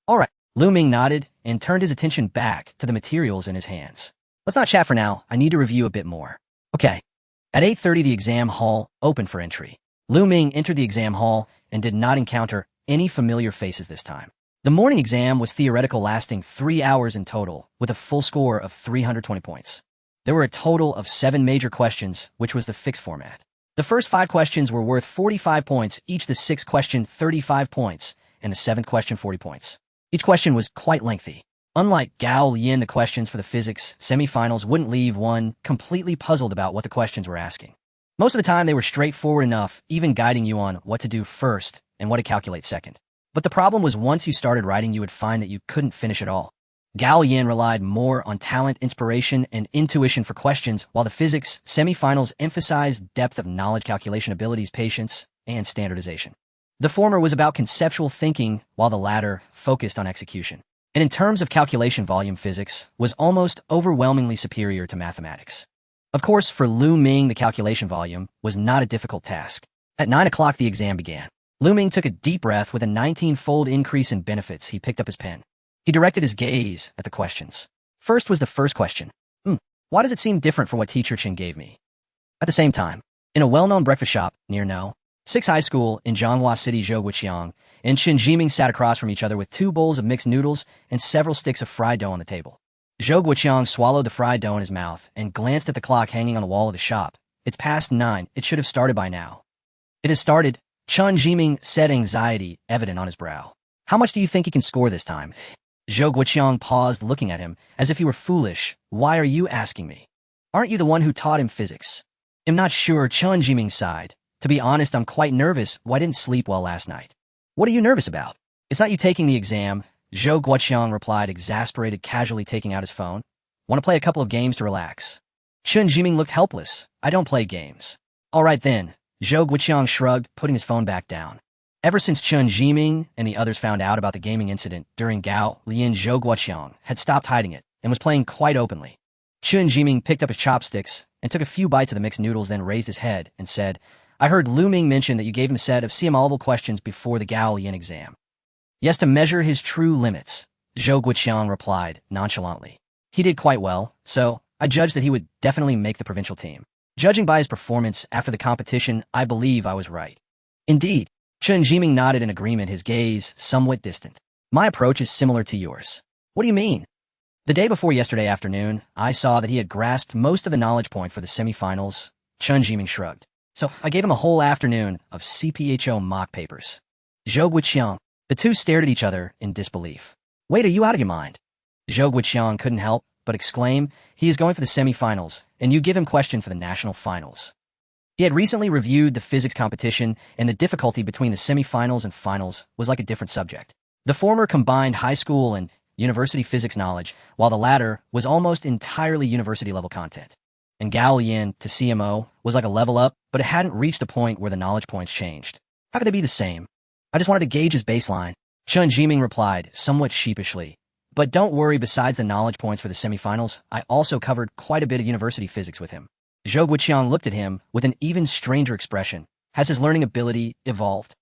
All right. Ming nodded and turned his attention back to the materials in his hands. Let's not chat for now. I need to review a bit more. Okay. At 8:30, the exam hall opened for entry. Ming entered the exam hall and did not encounter any familiar faces this time. The morning exam was theoretical, lasting 3 hours in total, with a full score of 320 points. There were a total of 7 major questions, which was the fixed format. The first 5 questions were worth 45 points, each the 6th question 35 points, and the 7th question 40 points. Each question was quite lengthy. Unlike Gao Lian, the questions for the physics semifinals wouldn't leave one completely puzzled about what the questions were asking. Most of the time, they were straightforward enough, even guiding you on what to do first and what to calculate second. But the problem was once you started writing, you would find that you couldn't finish it all. Gao Lian relied more on talent, inspiration, and intuition for questions, while the physics semifinals emphasized depth of knowledge, calculation abilities, patience, and standardization. The former was about conceptual thinking, while the latter focused on execution. And in terms of calculation volume, physics was almost overwhelmingly superior to mathematics. Of course, for Lu Ming, the calculation volume was not a difficult task. At 9 o'clock, the exam began. Lu Ming took a deep breath. With a 19-fold increase in benefits, he picked up his pen. He directed his gaze at the questions. First was the first question. Why does it seem different from what teacher Chen gave me? At the same time, in a well-known breakfast shop near No. 6 High School in Zhonghua City, Zhou Guiqiang and Chen Jiming sat across from each other with 2 bowls of mixed noodles and several sticks of fried dough on the table. Zhou Guiqiang swallowed the fried dough in his mouth and glanced at the clock hanging on the wall of the shop. It's past 9. It should have started by now. It has started, Chen Jiming said, anxiety evident on his brow. How much do you think he can score this time? Zhou Guiqiang paused, looking at him as if he were foolish. Why are you asking me? Aren't you the one who taught him physics? I'm not sure, Chen Jiming sighed. To be honest, I'm quite nervous. I didn't sleep well last night. What are you nervous about? It's not you taking the exam, Zhou Guiqiang replied, exasperated, casually taking out his phone. Want to play a couple of games to relax? Chen Jiming looked helpless. I don't play games. All right then, Zhou Guiqiang shrugged, putting his phone back down. Ever since Chen Jiming and the others found out about the gaming incident during Gao Lian, Zhou Guiqiang had stopped hiding it and was playing quite openly. Chen Jiming picked up his chopsticks and took a few bites of the mixed noodles, then raised his head and said, I heard Lu Ming mention that you gave him a set of CML-level questions before the Gao Lian exam. Yes, to measure his true limits, Zhou Guiqiang replied nonchalantly. He did quite well, so I judged that he would definitely make the provincial team. Judging by his performance after the competition, I believe I was right. Indeed, Chen Jiming nodded in agreement, his gaze somewhat distant. My approach is similar to yours. What do you mean? The day before yesterday afternoon, I saw that he had grasped most of the knowledge point for the semifinals. Chen Jiming shrugged. So I gave him a whole afternoon of CPHO mock papers. Zhou Guiqiang. The two stared at each other in disbelief. Wait, are you out of your mind? Zhou Guiqiang couldn't help but exclaim, he is going for the semifinals, and you give him question for the national finals. He had recently reviewed the physics competition, and the difficulty between the semifinals and finals was like a different subject. The former combined high school and university physics knowledge, while the latter was almost entirely university-level content. And Gao Lian to CMO was like a level up, but it hadn't reached the point where the knowledge points changed. How could they be the same? I just wanted to gauge his baseline. Chen Jiming replied, somewhat sheepishly. But don't worry, besides the knowledge points for the semifinals, I also covered quite a bit of university physics with him. Zhou Guiqiang looked at him with an even stranger expression. Has his learning ability evolved?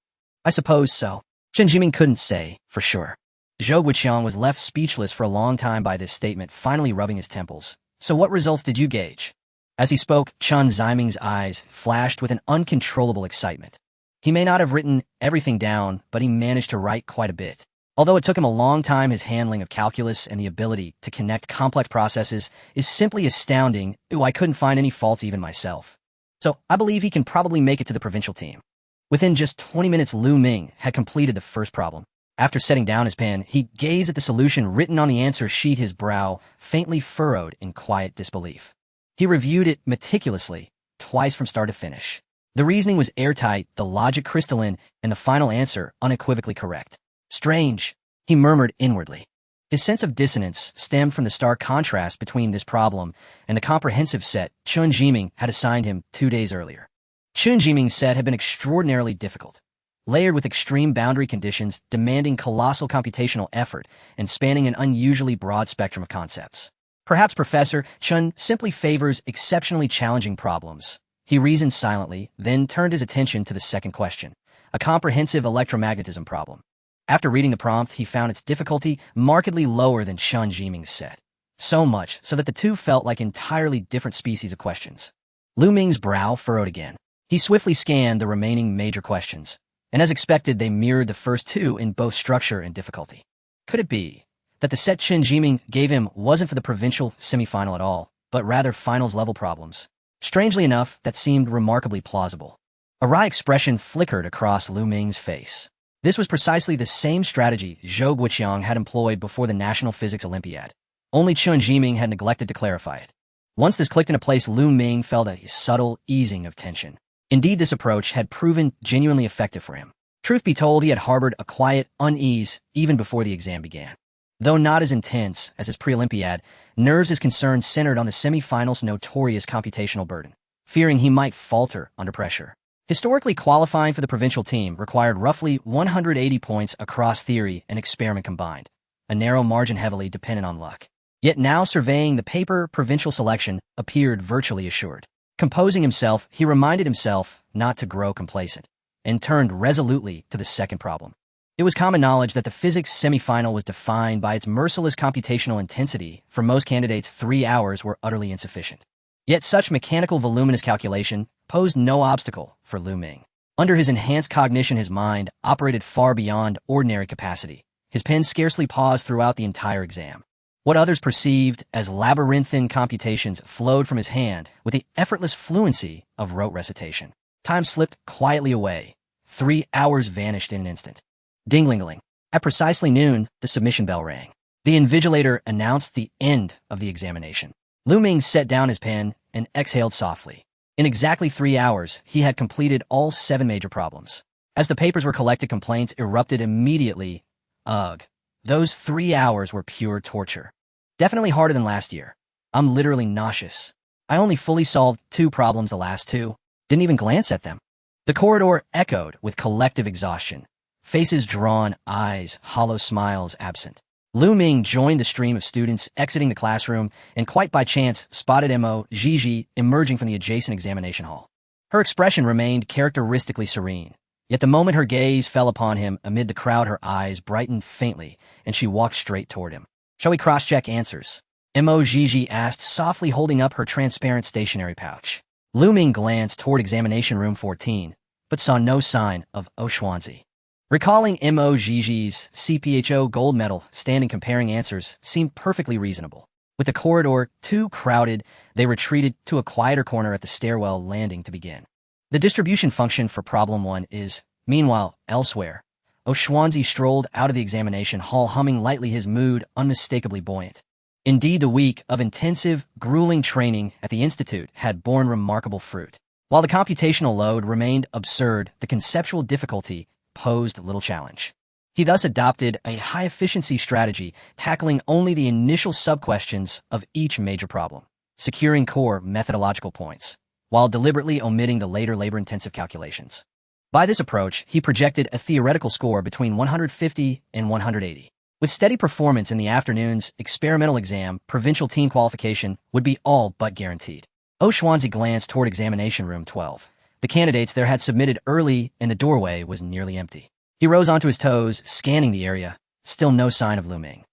I suppose so. Chen Jiming couldn't say, for sure. Zhou Guiqiang was left speechless for a long time by this statement, finally rubbing his temples. So what results did you gauge? As he spoke, Chen Jiming's eyes flashed with an uncontrollable excitement. He may not have written everything down, but he managed to write quite a bit. Although it took him a long time, his handling of calculus and the ability to connect complex processes is simply astounding. I couldn't find any faults even myself. So I believe he can probably make it to the provincial team. Within just 20 minutes, Lu Ming had completed the first problem. After setting down his pen, he gazed at the solution written on the answer sheet, his brow faintly furrowed in quiet disbelief. He reviewed it meticulously, twice from start to finish. The reasoning was airtight, the logic crystalline, and the final answer unequivocally correct. Strange, he murmured inwardly. His sense of dissonance stemmed from the stark contrast between this problem and the comprehensive set Chen Jiming had assigned him 2 days earlier. Chen Jiming's set had been extraordinarily difficult, layered with extreme boundary conditions demanding colossal computational effort and spanning an unusually broad spectrum of concepts. Perhaps Professor Chen simply favors exceptionally challenging problems. He reasoned silently, then turned his attention to the second question, a comprehensive electromagnetism problem. After reading the prompt, he found its difficulty markedly lower than Chen Jiming's set. So much so that the two felt like entirely different species of questions. Lu Ming's brow furrowed again. He swiftly scanned the remaining major questions. and as expected, they mirrored the first two in both structure and difficulty. Could it be that the set Chen Jiming gave him wasn't for the provincial semifinal at all, but rather finals-level problems? Strangely enough, that seemed remarkably plausible. A wry expression flickered across Lu Ming's face. This was precisely the same strategy Zhou Guoqiang had employed before the National Physics Olympiad. Only Chen Jiming had neglected to clarify it. Once this clicked into place, Lu Ming felt a subtle easing of tension. Indeed, this approach had proven genuinely effective for him. Truth be told, he had harbored a quiet unease even before the exam began. Though not as intense as his pre-Olympiad, nerves and concerns centered on the semifinal's notorious computational burden, fearing he might falter under pressure. Historically, qualifying for the provincial team required roughly 180 points across theory and experiment combined, a narrow margin heavily dependent on luck. Yet now surveying the paper, provincial selection appeared virtually assured. Composing himself, he reminded himself not to grow complacent, and turned resolutely to the second problem. It was common knowledge that the physics semifinal was defined by its merciless computational intensity. For most candidates, 3 hours were utterly insufficient. Yet such mechanical voluminous calculation posed no obstacle for Lu Ming. Under his enhanced cognition, his mind operated far beyond ordinary capacity. His pen scarcely paused throughout the entire exam. What others perceived as labyrinthine computations flowed from his hand with the effortless fluency of rote recitation. Time slipped quietly away. 3 hours vanished in an instant. Ding-ling-ling. At precisely noon, the submission bell rang. The invigilator announced the end of the examination. Lu Ming set down his pen and exhaled softly. In exactly 3 hours, he had completed all 7 major problems. As the papers were collected, complaints erupted immediately. Ugh, those 3 hours were pure torture. Definitely harder than last year. I'm literally nauseous. I only fully solved 2 problems, the last 2. Didn't even glance at them. The corridor echoed with collective exhaustion. Faces drawn, eyes, hollow smiles absent. Lu Ming joined the stream of students exiting the classroom and quite by chance spotted Mo Gigi emerging from the adjacent examination hall. Her expression remained characteristically serene. Yet the moment her gaze fell upon him amid the crowd, her eyes brightened faintly and she walked straight toward him. Shall we cross-check answers? Mo Gigi asked, softly holding up her transparent stationery pouch. Lu Ming glanced toward examination room 14, but saw no sign of Oshwanzi. Recalling Mo Gigi's CPHO gold medal standing comparing answers seemed perfectly reasonable. With the corridor too crowded, they retreated to a quieter corner at the stairwell landing to begin. The distribution function for problem 1 is, meanwhile, elsewhere. Oshwanzi strolled out of the examination hall humming lightly, his mood unmistakably buoyant. Indeed, the week of intensive, grueling training at the Institute had borne remarkable fruit. While the computational load remained absurd, the conceptual difficulty posed little challenge. He thus adopted a high-efficiency strategy, tackling only the initial sub-questions of each major problem, securing core methodological points, while deliberately omitting the later labor-intensive calculations. By this approach, he projected a theoretical score between 150 and 180. With steady performance in the afternoon's experimental exam, provincial team qualification would be all but guaranteed. Oshwanzi glanced toward examination room 12. The candidates there had submitted early and the doorway was nearly empty. He rose onto his toes, scanning the area. Still no sign of Lu Ming.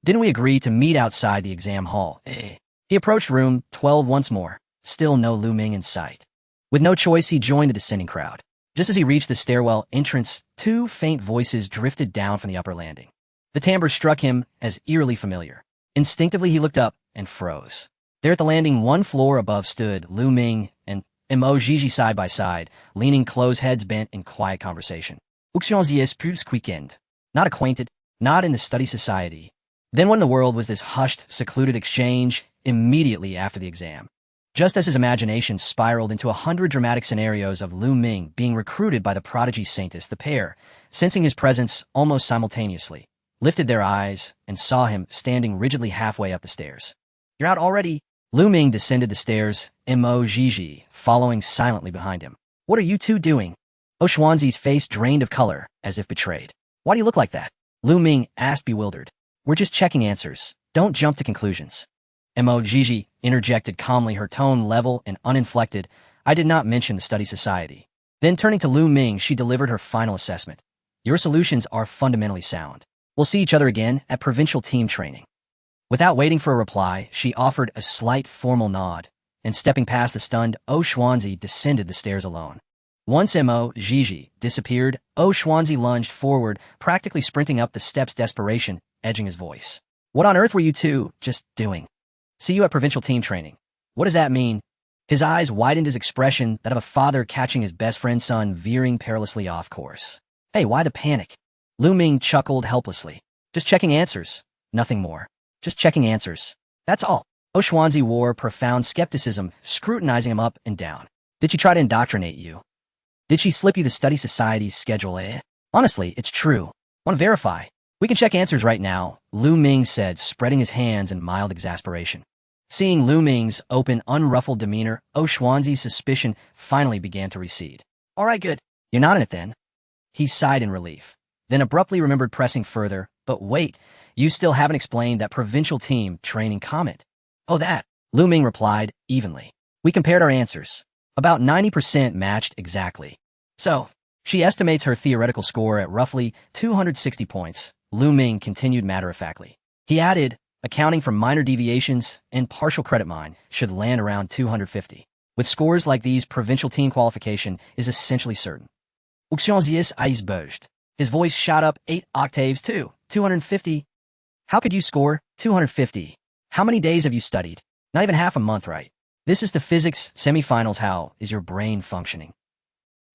Didn't we agree to meet outside the exam hall? He approached room 12 once more. Still no Lu Ming in sight. With no choice, he joined the descending crowd. Just as he reached the stairwell entrance, 2 faint voices drifted down from the upper landing. The timbre struck him as eerily familiar. Instinctively, he looked up and froze. There at the landing 1 floor above stood Lu Ming and Mo Gigi side by side, leaning close, heads bent in quiet conversation. Uxianzies plus weekend. Not acquainted, not in the study society. Then what in the world was this hushed, secluded exchange immediately after the exam? Just as his imagination spiraled into 100 dramatic scenarios of Lu Ming being recruited by the prodigy saintess, the pair, sensing his presence almost simultaneously, lifted their eyes and saw him standing rigidly halfway up the stairs. You're out already? Lu Ming descended the stairs, Mo Gigi following silently behind him. What are you 2 doing? Oshwanzi's face drained of color, as if betrayed. Why do you look like that? Lu Ming asked, bewildered. We're just checking answers. Don't jump to conclusions. Mo Gigi interjected calmly, her tone level and uninflected. I did not mention the study society. Then turning to Lu Ming, she delivered her final assessment. Your solutions are fundamentally sound. We'll see each other again at provincial team training. Without waiting for a reply, she offered a slight formal nod, and stepping past the stunned Oshwanzi, descended the stairs alone. Once Mo Gigi disappeared, Schwanzi lunged forward, practically sprinting up the steps, desperation edging his voice. What on earth were you two just doing? See you at provincial team training. What does that mean? His eyes widened, his expression that of a father catching his best friend's son veering perilously off course. Hey, why the panic? Lu Ming chuckled helplessly. Just checking answers. Nothing more. Just checking answers. That's all. Schwanzi wore profound skepticism, scrutinizing him up and down. Did she try to indoctrinate you? Did she slip you the study society's schedule, eh? Honestly, it's true. Want to verify? We can check answers right now, Lu Ming said, spreading his hands in mild exasperation. Seeing Lu Ming's open, unruffled demeanor, Schwanzi's suspicion finally began to recede. All right, good. You're not in it then. He sighed in relief, then abruptly remembered pressing further. But wait, you still haven't explained that provincial team training comment. Oh, that, Lu Ming replied evenly. We compared our answers. About 90% matched exactly. So, she estimates her theoretical score at roughly 260 points, Lu Ming continued matter-of-factly. He added, accounting for minor deviations and partial credit mine, should land around 250. With scores like these, provincial team qualification is essentially certain. Uxianzius Eisberged. His voice shot up 8 octaves too. 250? How could you score 250? How many days have you studied? Not even half a month, right? This is the physics semifinals. How is your brain functioning?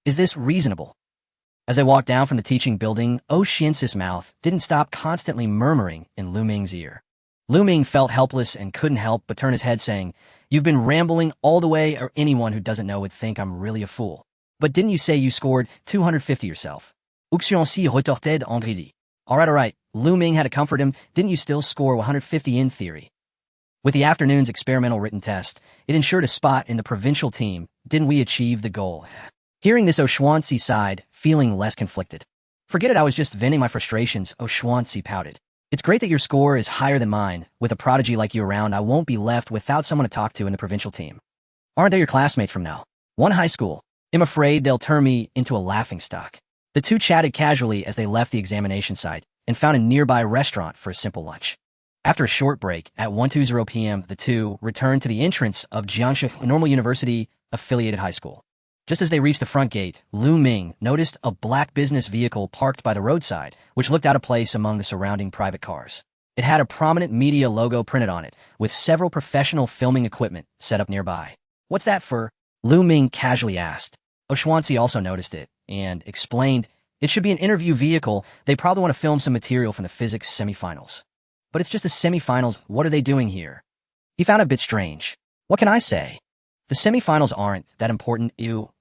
Is this reasonable? As they walked down from the teaching building, Xian's mouth didn't stop constantly murmuring in Lu Ming's ear. Lu Ming felt helpless and couldn't help but turn his head, saying, You've been rambling all the way, or anyone who doesn't know would think I'm really a fool. But didn't you say you scored 250 yourself? Uxiansi retorted en gridi. All right, Lu Ming had to comfort him. Didn't you still score 150 in theory? With the afternoon's experimental written test, it ensured a spot in the provincial team. Didn't we achieve the goal? Hearing this, Schwanzi sighed, feeling less conflicted. Forget it, I was just venting my frustrations, Schwanzi pouted. It's great that your score is higher than mine. With a prodigy like you around, I won't be left without someone to talk to in the provincial team. Aren't they your classmates from now? One high school. I'm afraid they'll turn me into a laughingstock. The two chatted casually as they left the examination site and found a nearby restaurant for a simple lunch. After a short break, at 1:20 p.m., the two returned to the entrance of Jiangsu Normal University Affiliated High School. Just as they reached the front gate, Lu Ming noticed a black business vehicle parked by the roadside, which looked out of place among the surrounding private cars. It had a prominent media logo printed on it, with several professional filming equipment set up nearby. What's that for? Lu Ming casually asked. Schwanzi also noticed it and explained it should be an interview vehicle. They probably want to film some material from the physics semifinals. But it's just the semifinals. What are they doing here? He found it a bit strange. What can I say? The semifinals aren't that important.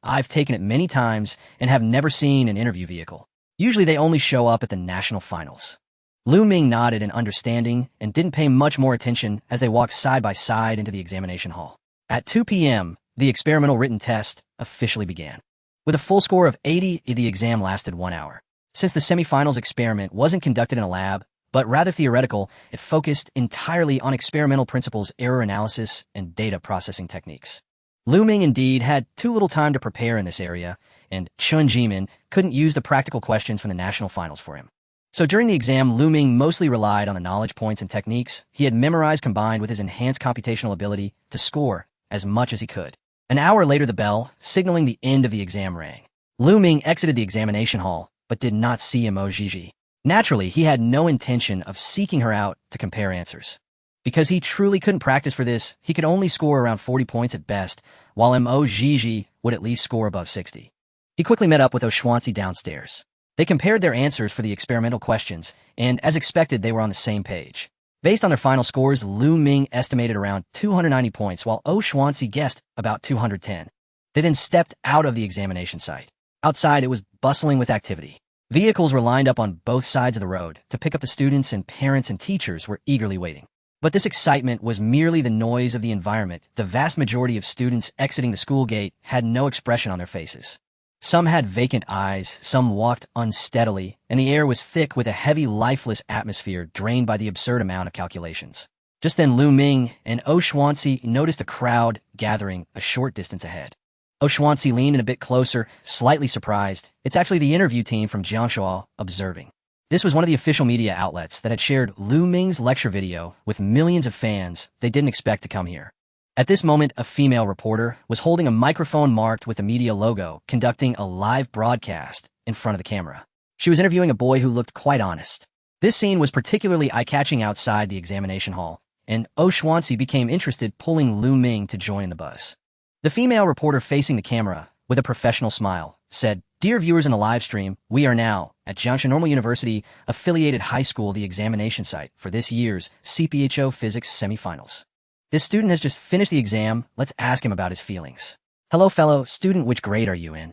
I've taken it many times and have never seen an interview vehicle. Usually they only show up at the national finals. Lu Ming nodded in understanding and didn't pay much more attention as they walked side by side into the examination hall. At 2 p.m., the experimental written test officially began. With a full score of 80, the exam lasted 1 hour. Since the semifinals experiment wasn't conducted in a lab, but rather theoretical, it focused entirely on experimental principles, error analysis, and data processing techniques. Lu Ming indeed had too little time to prepare in this area, and Chun Jimin couldn't use the practical questions from the national finals for him. So during the exam, Lu Ming mostly relied on the knowledge points and techniques he had memorized combined with his enhanced computational ability to score as much as he could. An hour later, the bell, signaling the end of the exam, rang. Lu Ming exited the examination hall, but did not see Mo Gigi. Naturally, he had no intention of seeking her out to compare answers. Because he truly couldn't practice for this, he could only score around 40 points at best, while Mo Gigi would at least score above 60. He quickly met up with Schwanzi downstairs. They compared their answers for the experimental questions, and as expected, they were on the same page. Based on their final scores, Lu Ming estimated around 290 points, while Schwanzi guessed about 210. They then stepped out of the examination site. Outside, it was bustling with activity. Vehicles were lined up on both sides of the road to pick up the students, and parents and teachers were eagerly waiting. But this excitement was merely the noise of the environment. The vast majority of students exiting the school gate had no expression on their faces. Some had vacant eyes, some walked unsteadily, and the air was thick with a heavy, lifeless atmosphere drained by the absurd amount of calculations. Just then Lu Ming and Schwanzi noticed a crowd gathering a short distance ahead. Schwanzi leaned in a bit closer, slightly surprised. It's actually the interview team from Jiangsu observing. This was one of the official media outlets that had shared Lu Ming's lecture video with millions of fans they didn't expect to come here. At this moment, a female reporter was holding a microphone marked with the media logo, conducting a live broadcast in front of the camera. She was interviewing a boy who looked quite honest. This scene was particularly eye-catching outside the examination hall, and Xuanzi became interested, pulling Lu Ming to join the bus. The female reporter facing the camera, with a professional smile, said, "Dear viewers in the live stream, we are now at Jiangshan Normal University Affiliated High School, the examination site for this year's CPHO Physics semifinals. This student has just finished the exam. Let's ask him about his feelings." "Hello, fellow student, which grade are you in?"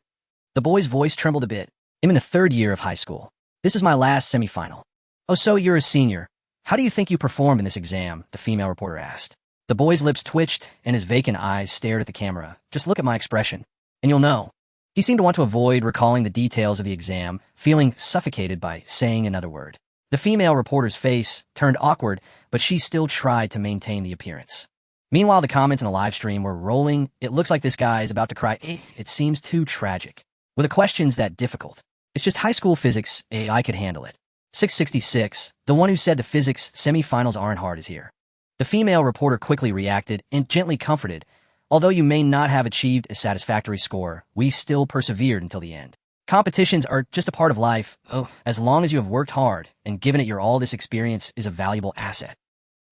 The boy's voice trembled a bit. "I'm in the 3rd year of high school. This is my last semifinal." "Oh, so you're a senior. How do you think you performed in this exam?" the female reporter asked. The boy's lips twitched and his vacant eyes stared at the camera. "Just look at my expression, and you'll know." He seemed to want to avoid recalling the details of the exam, feeling suffocated by saying another word. The female reporter's face turned awkward, but she still tried to maintain the appearance. Meanwhile, the comments in the live stream were rolling. "It looks like this guy is about to cry. It seems too tragic. Were the questions that difficult? It's just high school physics. I could handle it." 666, the one who said the physics semifinals aren't hard, is here. The female reporter quickly reacted and gently comforted, "Although you may not have achieved a satisfactory score, we still persevered until the end. Competitions are just a part of life. Oh, as long as you have worked hard and given it your all, this experience is a valuable asset."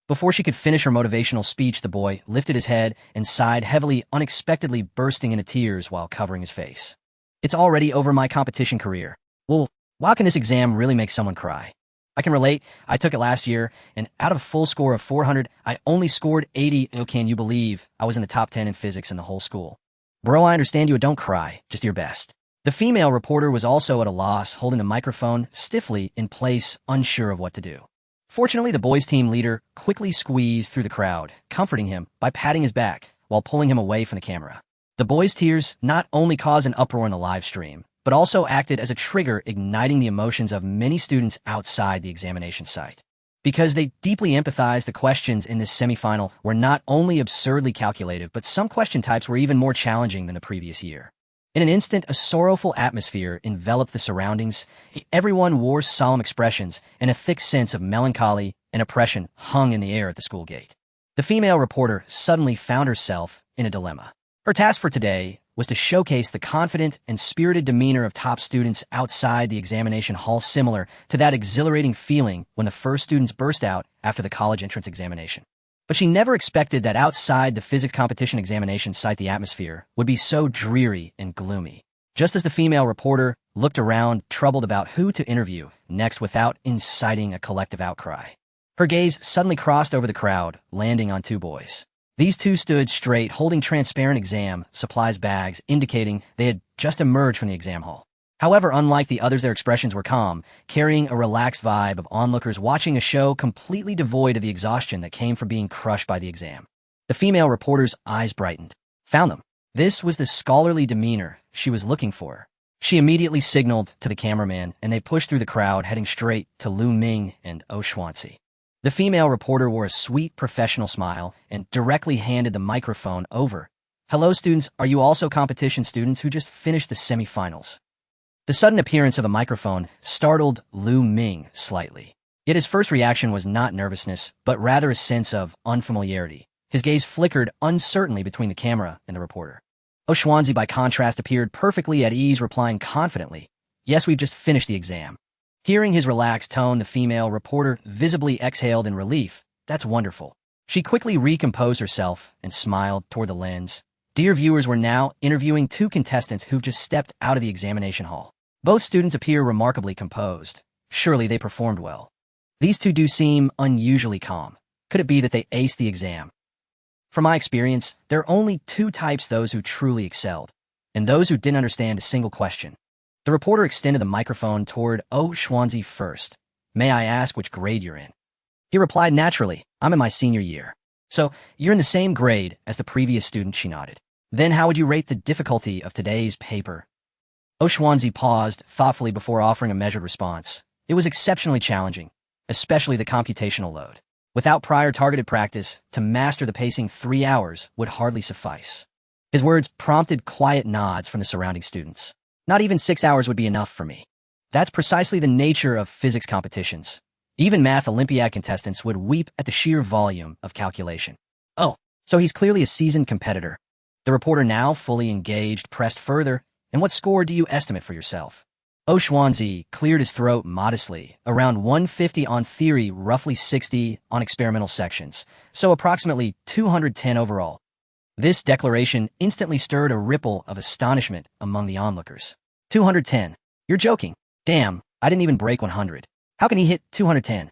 Before she could finish her motivational speech, the boy lifted his head and sighed heavily, unexpectedly bursting into tears while covering his face. "It's already over my competition career. Well, why can this exam really make someone cry? I can relate. I took it last year, and out of a full score of 400, I only scored 80. Oh, can you believe I was in the top 10 in physics in the whole school? Bro, I understand you. Don't cry. Just your best." The female reporter was also at a loss, holding the microphone stiffly in place, unsure of what to do. Fortunately, the boys' team leader quickly squeezed through the crowd, comforting him by patting his back while pulling him away from the camera. The boys' tears not only caused an uproar in the live stream, but also acted as a trigger, igniting the emotions of many students outside the examination site. Because they deeply empathized, the questions in this semifinal were not only absurdly calculative, but some question types were even more challenging than the previous year. In an instant, a sorrowful atmosphere enveloped the surroundings. Everyone wore solemn expressions, and a thick sense of melancholy and oppression hung in the air at the school gate. The female reporter suddenly found herself in a dilemma. Her task for today was to showcase the confident and spirited demeanor of top students outside the examination hall, similar to that exhilarating feeling when the first students burst out after the college entrance examination. But she never expected that outside the physics competition examination site, the atmosphere would be so dreary and gloomy. Just as the female reporter looked around, troubled about who to interview next without inciting a collective outcry, her gaze suddenly crossed over the crowd, landing on 2 boys. These 2 stood straight, holding transparent exam supplies bags, indicating they had just emerged from the exam hall. However, unlike the others, their expressions were calm, carrying a relaxed vibe of onlookers watching a show completely devoid of the exhaustion that came from being crushed by the exam. The female reporter's eyes brightened. Found them. This was the scholarly demeanor she was looking for. She immediately signaled to the cameraman, and they pushed through the crowd, heading straight to Lu Ming and Xuanzi. The female reporter wore a sweet professional smile and directly handed the microphone over. "Hello, students. Are you also competition students who just finished the semifinals?" The sudden appearance of a microphone startled Lu Ming slightly. Yet his first reaction was not nervousness, but rather a sense of unfamiliarity. His gaze flickered uncertainly between the camera and the reporter. Xuanzi, by contrast, appeared perfectly at ease, replying confidently, "Yes, we've just finished the exam." Hearing his relaxed tone, the female reporter visibly exhaled in relief. "That's wonderful." She quickly recomposed herself and smiled toward the lens. Dear viewers, we're now interviewing 2 contestants who've just stepped out of the examination hall. Both students appear remarkably composed. Surely they performed well. These 2 do seem unusually calm. Could it be that they aced the exam? From my experience, there are only 2 types: those who truly excelled, and those who didn't understand a single question. The reporter extended the microphone toward Xuanzi first. "May I ask which grade you're in?" He replied naturally, "I'm in my senior year." "So, you're in the same grade as the previous student," she nodded. "Then how would you rate the difficulty of today's paper?" Xuanzi paused thoughtfully before offering a measured response. It was exceptionally challenging, especially the computational load. Without prior targeted practice, to master the pacing 3 hours would hardly suffice. His words prompted quiet nods from the surrounding students. "Not even 6 hours would be enough for me." That's precisely the nature of physics competitions. Even Math Olympiad contestants would weep at the sheer volume of calculation. "Oh, So he's clearly a seasoned competitor. The reporter, now fully engaged, pressed further. And what score do you estimate for yourself? Xuanzi cleared his throat modestly, around 150 on theory, roughly 60 on experimental sections, so approximately 210 overall. This declaration instantly stirred a ripple of astonishment among the onlookers. 210. You're joking. Damn, I didn't even break 100. How can he hit 210?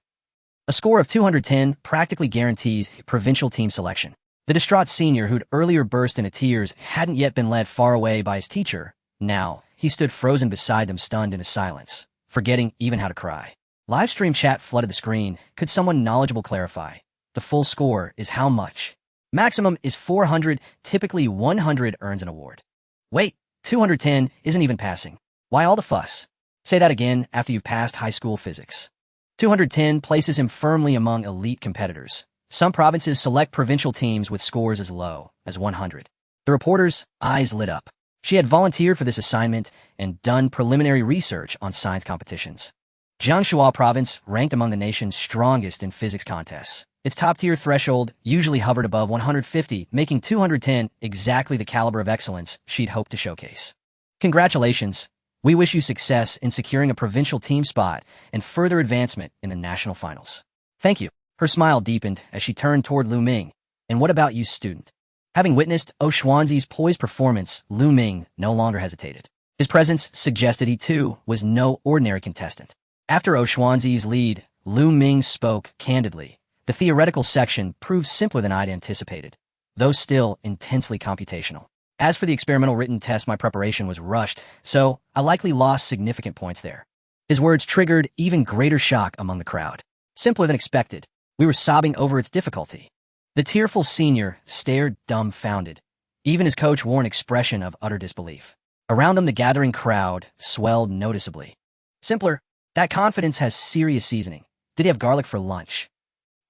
A score of 210 practically guarantees provincial team selection. The distraught senior who'd earlier burst into tears hadn't yet been led far away by his teacher. Now, he stood frozen beside them, stunned into silence, forgetting even how to cry. Live stream chat flooded the screen. Could someone knowledgeable clarify? The full score is how much? Maximum is 400, typically 100 earns an award. Wait, 210 isn't even passing. Why all the fuss? Say that again after you've passed high school physics. 210 places him firmly among elite competitors. Some provinces select provincial teams with scores as low as 100. The reporter's eyes lit up. She had volunteered for this assignment and done preliminary research on science competitions. Jiangsu province ranked among the nation's strongest in physics contests. Its top-tier threshold usually hovered above 150, making 210 exactly the caliber of excellence she'd hoped to showcase. Congratulations. We wish you success in securing a provincial team spot and further advancement in the national finals. Thank you. Her smile deepened as she turned toward Lu Ming. And what about you, student? Having witnessed Xuanzi's poised performance, Lu Ming no longer hesitated. His presence suggested he, too, was no ordinary contestant. After Xuanzi's lead, Lu Ming spoke candidly. The theoretical section proved simpler than I'd anticipated, though still intensely computational. As for the experimental written test, my preparation was rushed, so I likely lost significant points there. His words triggered even greater shock among the crowd. Simpler than expected. We were sobbing over its difficulty. The tearful senior stared dumbfounded. Even his coach wore an expression of utter disbelief. Around them, the gathering crowd swelled noticeably. Simpler? That confidence has serious seasoning. Did he have garlic for lunch?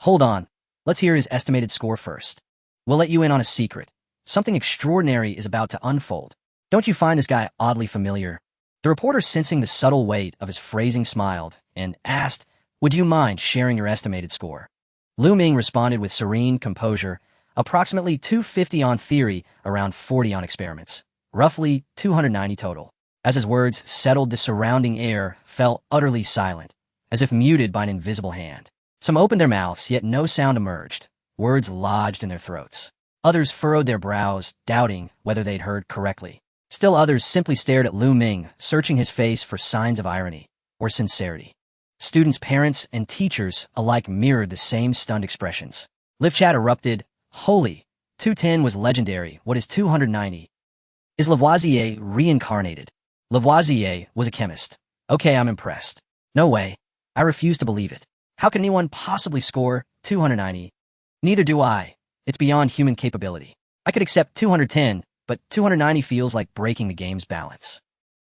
Hold on. Let's hear his estimated score first. We'll let you in on a secret. Something extraordinary is about to unfold. Don't you find this guy oddly familiar? The reporter, sensing the subtle weight of his phrasing, smiled and asked, "Would you mind sharing your estimated score?" Lu Ming responded with serene composure, approximately 250 on theory, around 40 on experiments. Roughly 290 total. As his words settled, the surrounding air fell utterly silent, as if muted by an invisible hand. Some opened their mouths, yet no sound emerged. Words lodged in their throats. Others furrowed their brows, doubting whether they'd heard correctly. Still others simply stared at Lu Ming, searching his face for signs of irony or sincerity. Students, parents, and teachers alike mirrored the same stunned expressions. Live chat erupted. Holy! 210 was legendary. What is 290? Is Lavoisier reincarnated? Lavoisier was a chemist. Okay, I'm impressed. No way. I refuse to believe it. How can anyone possibly score 290? Neither do I. It's beyond human capability. I could accept 210, but 290 feels like breaking the game's balance.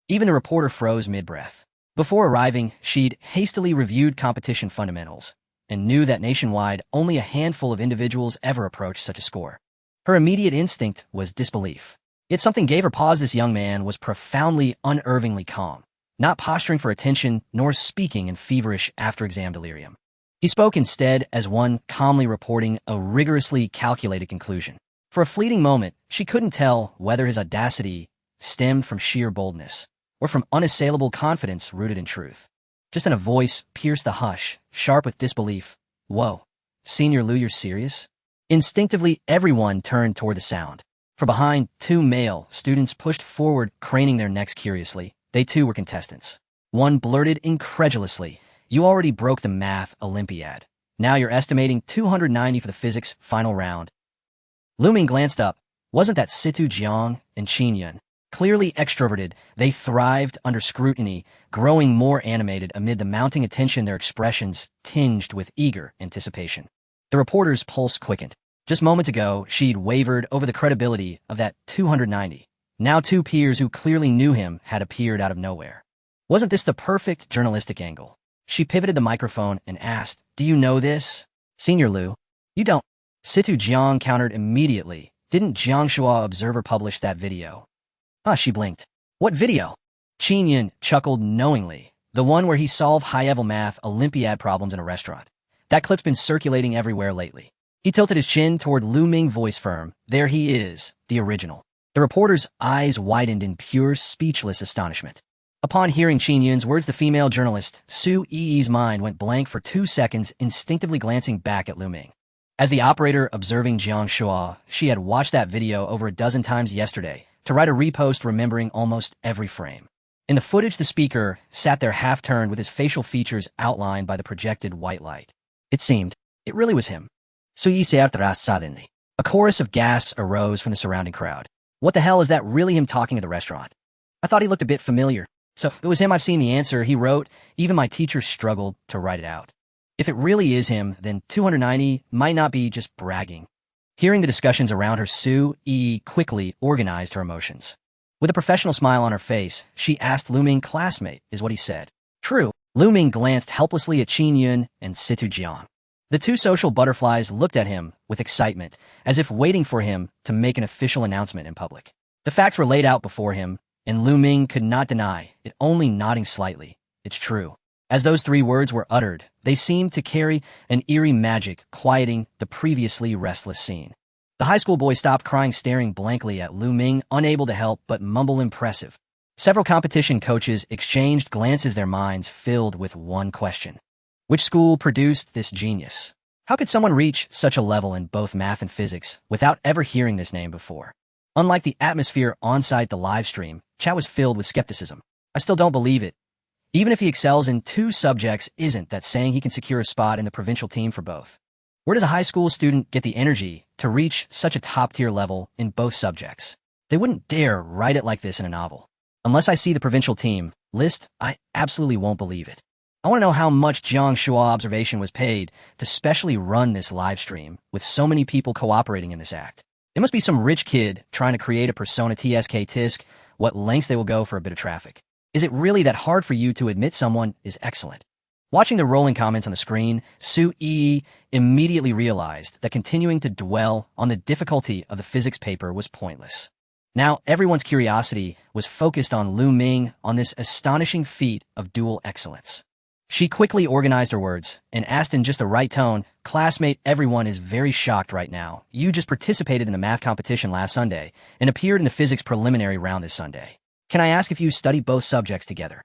Even the reporter froze mid-breath. Before arriving, she'd hastily reviewed competition fundamentals and knew that nationwide only a handful of individuals ever approached such a score. Her immediate instinct was disbelief. Yet something gave her pause. This young man was profoundly, unervingly calm, not posturing for attention nor speaking in feverish after-exam delirium. He spoke instead as one calmly reporting a rigorously calculated conclusion. For a fleeting moment, she couldn't tell whether his audacity stemmed from sheer boldness or from unassailable confidence rooted in truth. Just then a voice pierced the hush, sharp with disbelief. Whoa, Senior Lu, you're serious? Instinctively, everyone turned toward the sound. From behind, two male students pushed forward, craning their necks curiously. They too were contestants. One blurted incredulously, "You already broke the Math Olympiad. Now you're estimating 290 for the physics final round." Lu Ming glanced up. Wasn't that Situ Jiang and Qin Yun? Clearly extroverted, they thrived under scrutiny, growing more animated amid the mounting attention, their expressions tinged with eager anticipation. The reporter's pulse quickened. Just moments ago, she'd wavered over the credibility of that 290. Now two peers who clearly knew him had appeared out of nowhere. Wasn't this the perfect journalistic angle? She pivoted the microphone and asked, "Do you know this? Senior Lu?" "You don't." Situ Jiang countered immediately. "Didn't Jiangshua Observer publish that video?" She blinked. "What video?" Qin Yun chuckled knowingly. "The one where he solved high-level math Olympiad problems in a restaurant. That clip's been circulating everywhere lately." He tilted his chin toward Lu Ming, voice firm. There he is, the original. The reporter's eyes widened in pure, speechless astonishment. Upon hearing Qin Yun's words, the female journalist, Su Yi's mind went blank for 2 seconds, instinctively glancing back at Lu Ming. As the operator observing Jiang Shua, she had watched that video over a dozen times yesterday to write a repost remembering almost every frame. In the footage, the speaker sat there half-turned with his facial features outlined by the projected white light. It really was him. Su Yi said suddenly. A chorus of gasps arose from the surrounding crowd. What the hell is that, really him talking at the restaurant? I thought he looked a bit familiar. So it was him. I've seen the answer, he wrote. Even my teacher struggled to write it out. If it really is him, then 290 might not be just bragging. Hearing the discussions around her, Su Yi quickly organized her emotions. With a professional smile on her face, she asked Lu Ming, classmate, is what he said. True. Lu Ming glanced helplessly at Qin Yun and Situ Jiang. The 2 social butterflies looked at him with excitement, as if waiting for him to make an official announcement in public. The facts were laid out before him, and Lu Ming could not deny it, only nodding slightly. It's true. As those 3 words were uttered, they seemed to carry an eerie magic, quieting the previously restless scene. The high school boy stopped crying, staring blankly at Lu Ming, unable to help but mumble impressive. Several competition coaches exchanged glances, their minds filled with one question. Which school produced this genius? How could someone reach such a level in both math and physics without ever hearing this name before? Unlike the atmosphere on-site, the live stream chat was filled with skepticism. I still don't believe it. Even if he excels in 2 subjects, isn't that saying he can secure a spot in the provincial team for both? Where does a high school student get the energy to reach such a top-tier level in both subjects? They wouldn't dare write it like this in a novel. Unless I see the provincial team list, I absolutely won't believe it. I want to know how much Jiang Shua observation was paid to specially run this live stream with so many people cooperating in this act. It must be some rich kid trying to create a persona TSK tisk, what lengths they will go for a bit of traffic. Is it really that hard for you to admit someone is excellent? Watching the rolling comments on the screen, Su Yi immediately realized that continuing to dwell on the difficulty of the physics paper was pointless. Now everyone's curiosity was focused on Lu Ming, on this astonishing feat of dual excellence. She quickly organized her words and asked in just the right tone, classmate, everyone is very shocked right now. You just participated in the math competition last Sunday and appeared in the physics preliminary round this Sunday. Can I ask if you study both subjects together?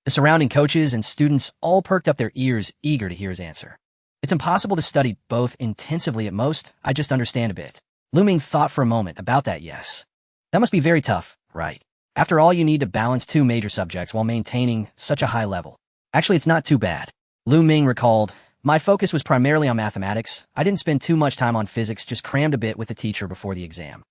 The surrounding coaches and students all perked up their ears, eager to hear his answer. It's impossible to study both intensively at most. I just understand a bit. Lu Ming thought for a moment about that. Yes. That must be very tough, right? After all, you need to balance 2 major subjects while maintaining such a high level. Actually, it's not too bad. Lu Ming recalled, my focus was primarily on mathematics. I didn't spend too much time on physics, just crammed a bit with the teacher before the exam.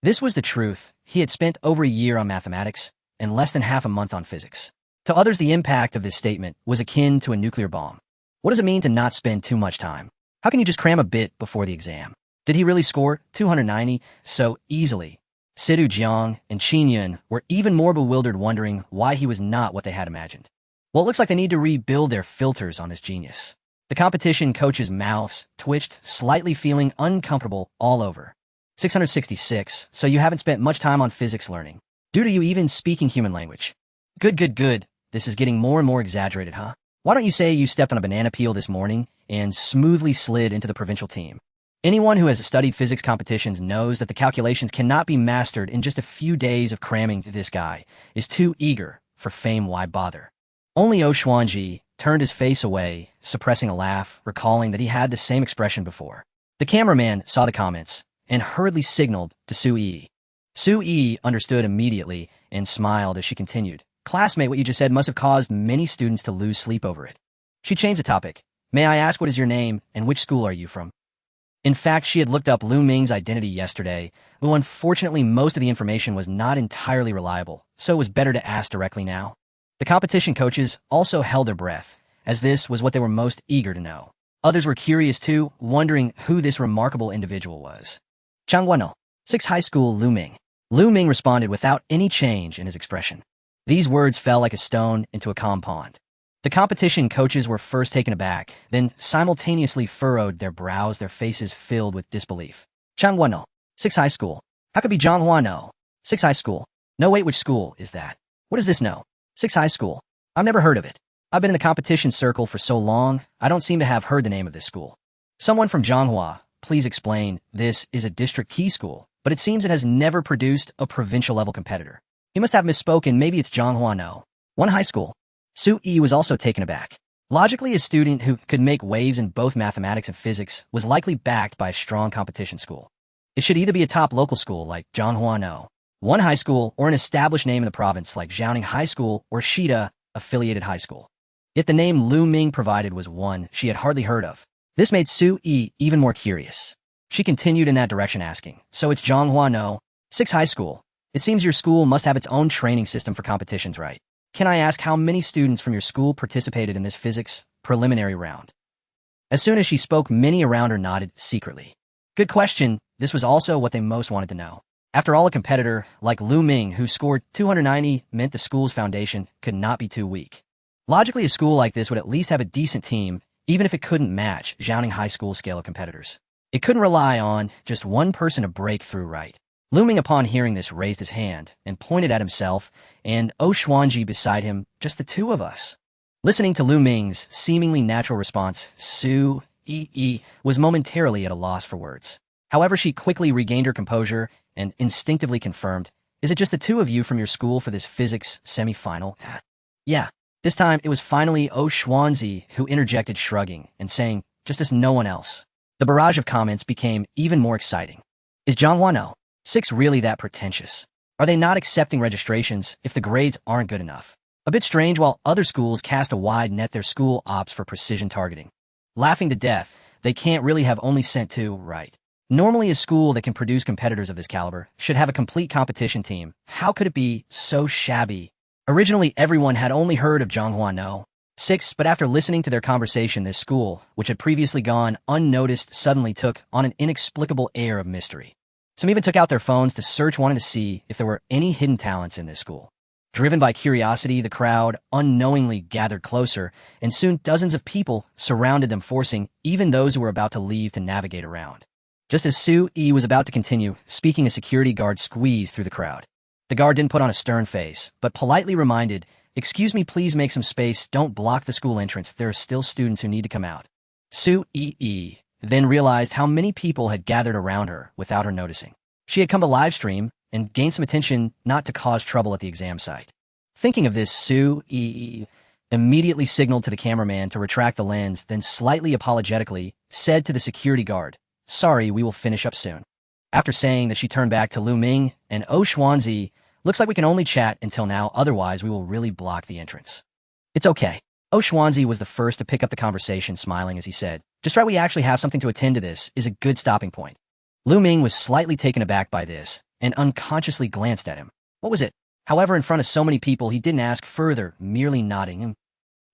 This was the truth. He had spent over a year on mathematics and less than half a month on physics. To others, the impact of this statement was akin to a nuclear bomb. What does it mean to not spend too much time? How can you just cram a bit before the exam? Did he really score 290 so easily? Situ Jiang and Qin Yun were even more bewildered, wondering why he was not what they had imagined. Well, it looks like they need to rebuild their filters on this genius. The competition coach's mouths twitched, slightly feeling uncomfortable all over. 666, so you haven't spent much time on physics learning. Due to you even speaking human language. Good. This is getting more and more exaggerated, huh? Why don't you say you stepped on a banana peel this morning and smoothly slid into the provincial team? Anyone who has studied physics competitions knows that the calculations cannot be mastered in just a few days of cramming. This guy is too eager for fame, why bother? Only O Xuanji turned his face away, suppressing a laugh, recalling that he had the same expression before. The cameraman saw the comments and hurriedly signaled to Su Yi. Su Yi understood immediately and smiled as she continued. Classmate, what you just said must have caused many students to lose sleep over it. She changed the topic. May I ask, what is your name and which school are you from? In fact, she had looked up Lu Ming's identity yesterday, though unfortunately most of the information was not entirely reliable, so it was better to ask directly now. The competition coaches also held their breath, as this was what they were most eager to know. Others were curious too, wondering who this remarkable individual was. Changguano, 6 High School, Lu Ming. Lu Ming responded without any change in his expression. These words fell like a stone into a calm pond. The competition coaches were first taken aback, then simultaneously furrowed their brows, their faces filled with disbelief. Changguano, 6 High School. How could be Zhanghuano? 6 High School. No, wait, which school is that? What is this? No. 6 High School. I've never heard of it. I've been in the competition circle for so long, I don't seem to have heard the name of this school. Someone from Zhanghua, please explain. This is a district key school, but it seems it has never produced a provincial-level competitor. He must have misspoken. Maybe it's Zhonghua No. One high school. Su Yi was also taken aback. Logically, a student who could make waves in both mathematics and physics was likely backed by a strong competition school. It should either be a top local school like Zhonghua No. One high school or an established name in the province like Jiaoning High School or Shida affiliated high school. Yet the name Lu Ming provided was one she had hardly heard of. This made Su Yi even more curious. She continued in that direction asking, so it's Zhonghua No. 6 high school. It seems your school must have its own training system for competitions, right? Can I ask how many students from your school participated in this physics preliminary round? As soon as she spoke, many around her nodded secretly. Good question. This was also what they most wanted to know. After all, a competitor like Lu Ming, who scored 290, meant the school's foundation could not be too weak. Logically, a school like this would at least have a decent team, even if it couldn't match Jiaoning High School's scale of competitors. It couldn't rely on just one person to break through, right? Lu Ming, upon hearing this, raised his hand and pointed at himself and Xuanji beside him, just the two of us. Listening to Lu Ming's seemingly natural response, Su Yi was momentarily at a loss for words. However, she quickly regained her composure and instinctively confirmed, is it just the two of you from your school for this physics semi-final? Yeah. This time, it was finally Xuanji who interjected, shrugging and saying, just as no one else. The barrage of comments became even more exciting. Is Zhonghua No. 6 really that pretentious? Are they not accepting registrations if the grades aren't good enough? A bit strange. While other schools cast a wide net, their school opts for precision targeting. Laughing to death, they can't really have only sent 2, right? Normally, a school that can produce competitors of this caliber should have a complete competition team. How could it be so shabby? Originally, everyone had only heard of Zhonghua No. 6, but after listening to their conversation, this school, which had previously gone unnoticed, suddenly took on an inexplicable air of mystery. Some even took out their phones to search, wanting to see if there were any hidden talents in this school. Driven by curiosity, the crowd unknowingly gathered closer, and soon dozens of people surrounded them, forcing even those who were about to leave to navigate around. Just as Su Yi was about to continue speaking, a security guard squeezed through the crowd. The guard didn't put on a stern face, but politely reminded, excuse me, please make some space, don't block the school entrance, there are still students who need to come out. Su Yi then realized how many people had gathered around her without her noticing. She had come to live stream and gain some attention not to cause trouble at the exam site. Thinking of this, Su Yi immediately signaled to the cameraman to retract the lens, then slightly apologetically said to the security guard, sorry, we will finish up soon. After saying that, she turned back to Lu Ming and Xuanji, looks like we can only chat until now, otherwise we will really block the entrance. It's okay. Xuanji was the first to pick up the conversation, smiling as he said, just right, we actually have something to attend to. This is a good stopping point. Lu Ming was slightly taken aback by this and unconsciously glanced at him. What was it? However, in front of so many people, he didn't ask further, merely nodding.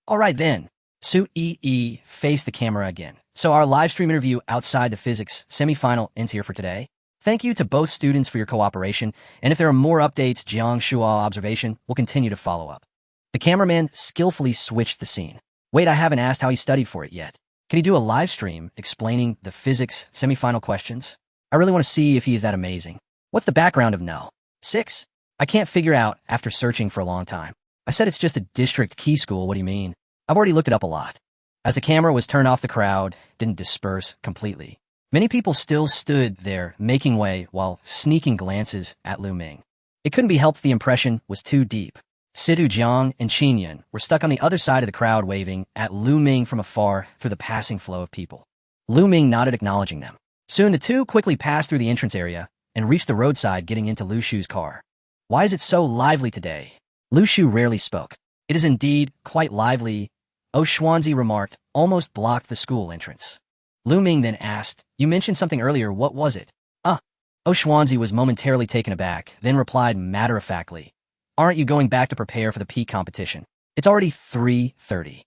All right then. Su Yi faced the camera again. So our live stream interview outside the physics semi-final ends here for today. Thank you to both students for your cooperation, and if there are more updates, Jiang Shua observation will continue to follow up. The cameraman skillfully switched the scene. Wait, I haven't asked how he studied for it yet. Can he do a live stream explaining the physics semi-final questions? I really want to see if he is that amazing. What's the background of No. 6? I can't figure out after searching for a long time. I said it's just a district key school, what do you mean? I've already looked it up a lot. As the camera was turned off, the crowd didn't disperse completely. Many people still stood there, making way while sneaking glances at Lu Ming. It couldn't be helped, the impression was too deep. Sidu Jiang and Qinyan were stuck on the other side of the crowd, waving at Lu Ming from afar through the passing flow of people. Lu Ming nodded, acknowledging them. Soon the two quickly passed through the entrance area and reached the roadside, getting into Lu Shu's car. Why is it so lively today? Lu Shu rarely spoke. It is indeed quite lively, Xuanji remarked, almost blocked the school entrance. Lu Ming then asked, you mentioned something earlier, what was it? Xuanji was momentarily taken aback, then replied matter-of-factly, aren't you going back to prepare for the peak competition? It's already 3:30.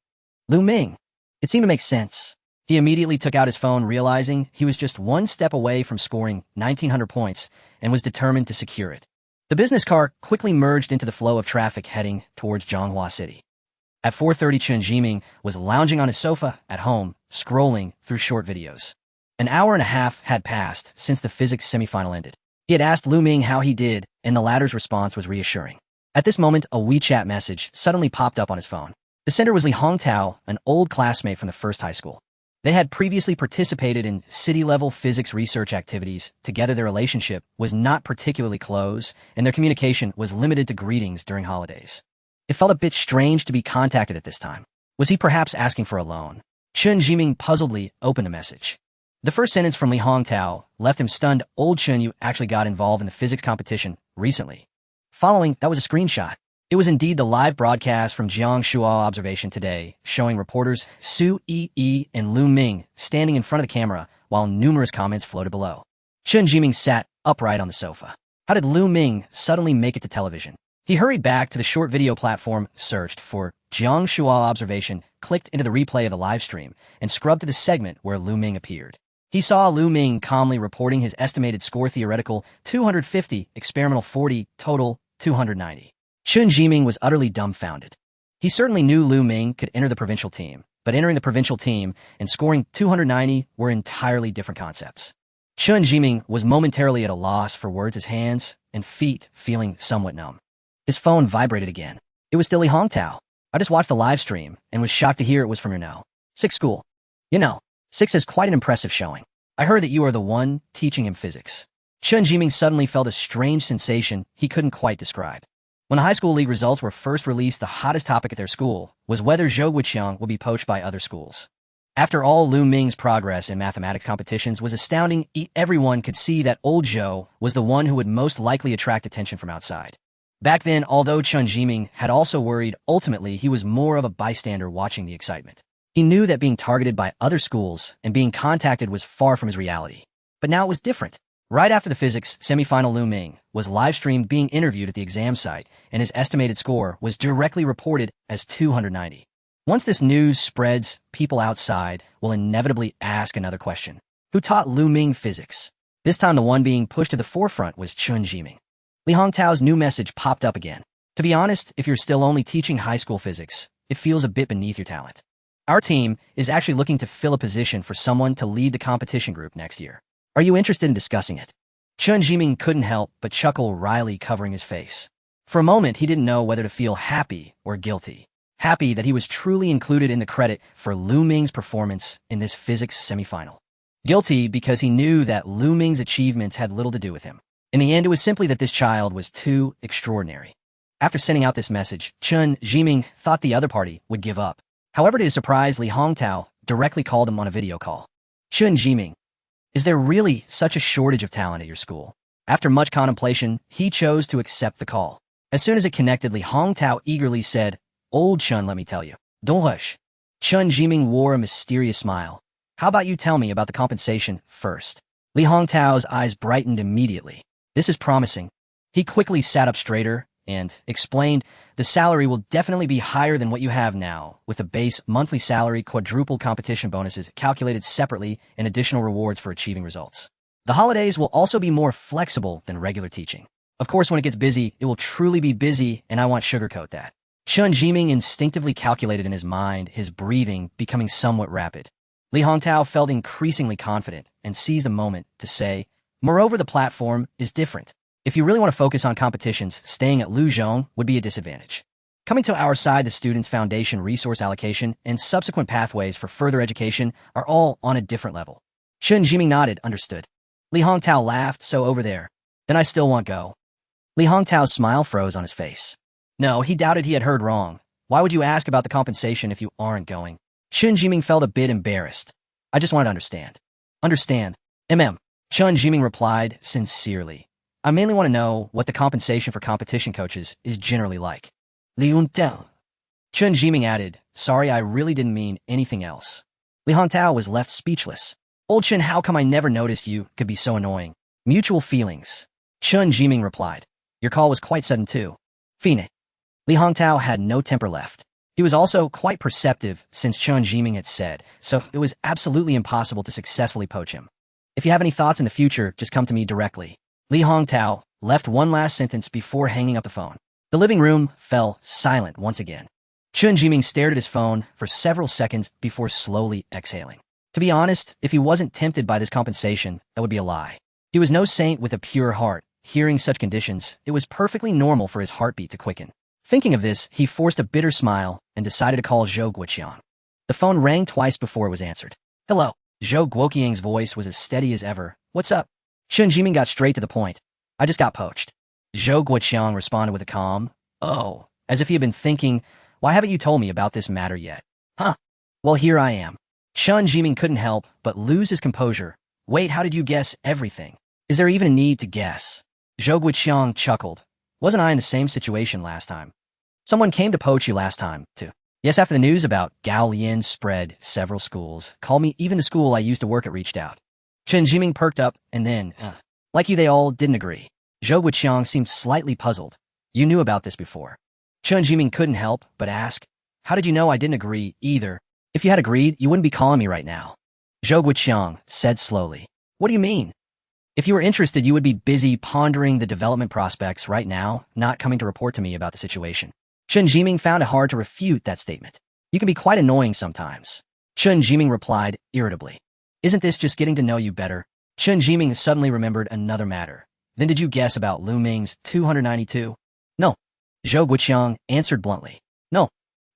Lu Ming. It seemed to make sense. He immediately took out his phone, realizing he was just one step away from scoring 1,900 points and was determined to secure it. The business car quickly merged into the flow of traffic heading towards Zhonghua City. At 4:30, Chen Jiming was lounging on his sofa at home, scrolling through short videos. An hour and a half had passed since the physics semifinal ended. He had asked Lu Ming how he did, and the latter's response was reassuring. At this moment, a WeChat message suddenly popped up on his phone. The sender was Li Hongtao, an old classmate from the first high school. They had previously participated in city-level physics research activities. Together, their relationship was not particularly close, and their communication was limited to greetings during holidays. It felt a bit strange to be contacted at this time. Was he perhaps asking for a loan? Chun Jiming puzzledly opened a message. The first sentence from Li Hongtao left him stunned. Old Chun, you actually got involved in the physics competition recently. Following, that was a screenshot. It was indeed the live broadcast from Jiangshua Observation today, showing reporters Su Yi and Lu Ming standing in front of the camera while numerous comments floated below. Chun Jiming sat upright on the sofa. How did Lu Ming suddenly make it to television? He hurried back to the short video platform, searched for Jiangshua Observation, clicked into the replay of the live stream, and scrubbed to the segment where Lu Ming appeared. He saw Lu Ming calmly reporting his estimated score: theoretical 250, experimental 40, total 290. Chun Jiming was utterly dumbfounded. He certainly knew Lu Ming could enter the provincial team, but entering the provincial team and scoring 290 were entirely different concepts. Chun Jiming was momentarily at a loss for words, his hands and feet feeling somewhat numb. His phone vibrated again. It was still Li Hongtao. I just watched the live stream and was shocked to hear it was from your No. 6 school. You know, 6 is quite an impressive showing. I heard that you are the one teaching him physics. Chun Jiming suddenly felt a strange sensation he couldn't quite describe. When the high school league results were first released, the hottest topic at their school was whether Zhou Guiqiang would be poached by other schools. After all, Lu Ming's progress in mathematics competitions was astounding. Everyone could see that old Zhou was the one who would most likely attract attention from outside. Back then, although Chun Jiming had also worried, ultimately he was more of a bystander watching the excitement. He knew that being targeted by other schools and being contacted was far from his reality. But now it was different. Right after the physics semifinal, Lu Ming was live-streamed being interviewed at the exam site, and his estimated score was directly reported as 290. Once this news spreads, people outside will inevitably ask another question. Who taught Lu Ming physics? This time the one being pushed to the forefront was Chun Jiming. Li Hongtao's new message popped up again. To be honest, if you're still only teaching high school physics, it feels a bit beneath your talent. Our team is actually looking to fill a position for someone to lead the competition group next year. Are you interested in discussing it? Chun Jiming couldn't help but chuckle wryly, covering his face. For a moment, he didn't know whether to feel happy or guilty. Happy that he was truly included in the credit for Lu Ming's performance in this physics semifinal. Guilty because he knew that Lu Ming's achievements had little to do with him. In the end, it was simply that this child was too extraordinary. After sending out this message, Chun Jiming thought the other party would give up. However, to his surprise, Li Hongtao directly called him on a video call. Chun Jiming, is there really such a shortage of talent at your school? After much contemplation, he chose to accept the call. As soon as it connected, Li Hongtao eagerly said, Old Chun, let me tell you. Don't rush. Chun Jiming wore a mysterious smile. How about you tell me about the compensation first? Li Hongtao's eyes brightened immediately. This is promising. He quickly sat up straighter and explained, the salary will definitely be higher than what you have now, with a base monthly salary, quadruple competition bonuses calculated separately, and additional rewards for achieving results. The holidays will also be more flexible than regular teaching. Of course, when it gets busy, it will truly be busy, and I won't sugarcoat that. Chun Jiming instinctively calculated in his mind, his breathing becoming somewhat rapid. Li Hongtao felt increasingly confident and seized a moment to say, moreover, the platform is different. If you really want to focus on competitions, staying at Luzhong would be a disadvantage. Coming to our side, the students' foundation, resource allocation, and subsequent pathways for further education are all on a different level. Chun Jiming nodded, understood. Li Hongtao laughed, so over there. Then I still won't go. Li Hongtao's smile froze on his face. No, he doubted he had heard wrong. Why would you ask about the compensation if you aren't going? Chun Jiming felt a bit embarrassed. I just wanted to understand. Understand. Chun Jiming replied sincerely. I mainly want to know what the compensation for competition coaches is generally like. Li Hongtao. Chun Jiming added, sorry, I really didn't mean anything else. Li Hongtao was left speechless. Old Chun, how come I never noticed you could be so annoying? Mutual feelings. Chun Jiming replied. Your call was quite sudden too. Fine. Li Hongtao had no temper left. He was also quite perceptive since Chun Jiming had said, so it was absolutely impossible to successfully poach him. If you have any thoughts in the future, just come to me directly. Li Hongtao left one last sentence before hanging up the phone. The living room fell silent once again. Chun Jiming stared at his phone for several seconds before slowly exhaling. To be honest, if he wasn't tempted by this compensation, that would be a lie. He was no saint with a pure heart. Hearing such conditions, it was perfectly normal for his heartbeat to quicken. Thinking of this, he forced a bitter smile and decided to call Zhou Guiqiang. The phone rang twice before it was answered. Hello. Zhou Guoqiang's voice was as steady as ever. What's up? Chen Jiming got straight to the point. I just got poached. Zhou Guoqiang responded with a calm, "Oh," as if he had been thinking, "Why haven't you told me about this matter yet?" Huh. Well, here I am. Chen Jiming couldn't help but lose his composure. Wait, how did you guess everything? Is there even a need to guess? Zhou Guoqiang chuckled. Wasn't I in the same situation last time? Someone came to poach you last time, too. Yes, after the news about Gao Lian spread, several schools called me. Even the school I used to work at reached out. Chen Jiming perked up, and then, like you, they all didn't agree. Zhou Guoqiang seemed slightly puzzled. You knew about this before. Chen Jiming couldn't help but ask, how did you know I didn't agree either? If you had agreed, you wouldn't be calling me right now. Zhou Guoqiang said slowly. What do you mean? If you were interested, you would be busy pondering the development prospects right now, not coming to report to me about the situation. Chen Jiming found it hard to refute that statement. You can be quite annoying sometimes. Chen Jiming replied irritably. Isn't this just getting to know you better? Chen Jiming suddenly remembered another matter. Then did you guess about Lu Ming's 292? No. Zhou Guoqiang answered bluntly. No.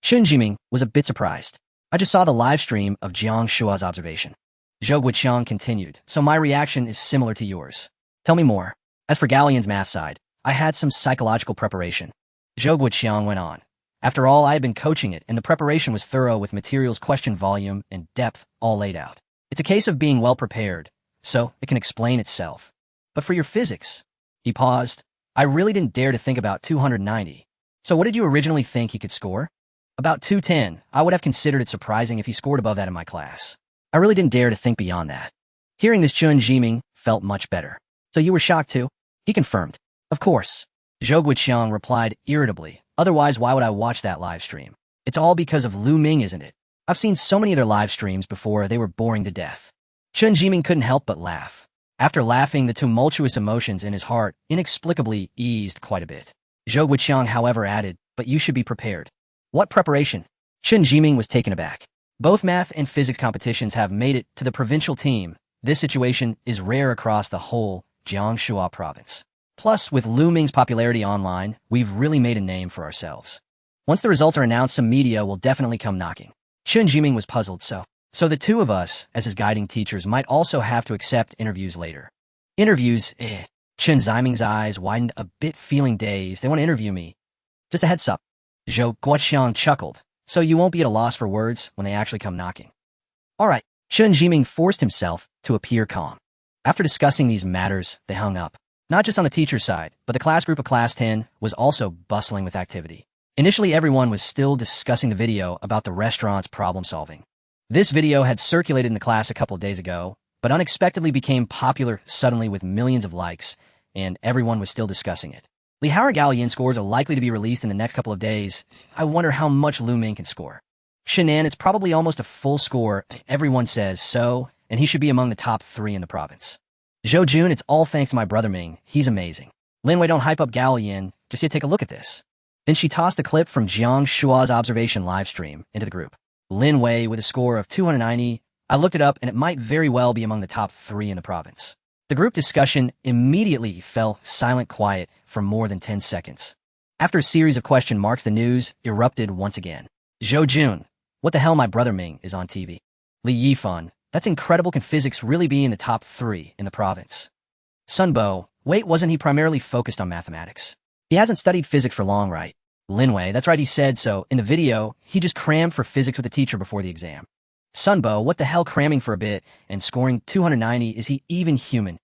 Chen Jiming was a bit surprised. I just saw the live stream of Jiang Shua's observation. Zhou Guoqiang continued, so my reaction is similar to yours. Tell me more. As for Gallian's math side, I had some psychological preparation. Zhou Guoqiang went on. After all, I had been coaching it, and the preparation was thorough with materials, question volume, and depth all laid out. It's a case of being well prepared, so it can explain itself. But for your physics, he paused. I really didn't dare to think about 290. So what did you originally think he could score? About 210. I would have considered it surprising if he scored above that in my class. I really didn't dare to think beyond that. Hearing this, Chen Jiming felt much better. So you were shocked too? He confirmed. Of course. Zhou Guoqiang replied irritably. Otherwise, why would I watch that live stream? It's all because of Lu Ming, isn't it? I've seen so many of their live streams before, they were boring to death. Chen Jiming couldn't help but laugh. After laughing, the tumultuous emotions in his heart inexplicably eased quite a bit. Zhou Guoqiang, however, added, but you should be prepared. What preparation? Chen Jiming was taken aback. Both math and physics competitions have made it to the provincial team. This situation is rare across the whole Jiangsu province. Plus, with Lu Ming's popularity online, we've really made a name for ourselves. Once the results are announced, some media will definitely come knocking. Chen Jiming was puzzled, so the two of us, as his guiding teachers, might also have to accept interviews later. Interviews, Chen Jiming's eyes widened a bit, feeling dazed. They want to interview me. Just a heads up. Zhou Guoqiang chuckled. So you won't be at a loss for words when they actually come knocking. All right. Chen Jiming forced himself to appear calm. After discussing these matters, they hung up. Not just on the teacher's side, but the class group of Class 10 was also bustling with activity. Initially, everyone was still discussing the video about the restaurant's problem solving. This video had circulated in the class a couple of days ago, but unexpectedly became popular suddenly with millions of likes, and everyone was still discussing it. Li Hao Galian scores are likely to be released in the next couple of days. I wonder how much Lu Ming can score. Shenan, it's probably almost a full score. Everyone says so, and he should be among the top 3 in the province. Zhou Jun, it's all thanks to my brother Ming. He's amazing. Lin Wei, don't hype up Galian. Just yet take a look at this. Then she tossed a clip from Jiang Shua's observation live stream into the group. Lin Wei with a score of 290. I looked it up, and it might very well be among the top 3 in the province. The group discussion immediately fell silent quiet for more than 10 seconds. After a series of question marks, the news erupted once again. Zhou Jun, what the hell, my brother Ming is on TV. Li Yifan, that's incredible. Can physics really be in the top 3 in the province? Sun Bo, wait, wasn't he primarily focused on mathematics? He hasn't studied physics for long, right? Lin Wei, that's right, he said so. In the video, he just crammed for physics with the teacher before the exam. Sun Bo, what the hell, cramming for a bit and scoring 290, is he even human?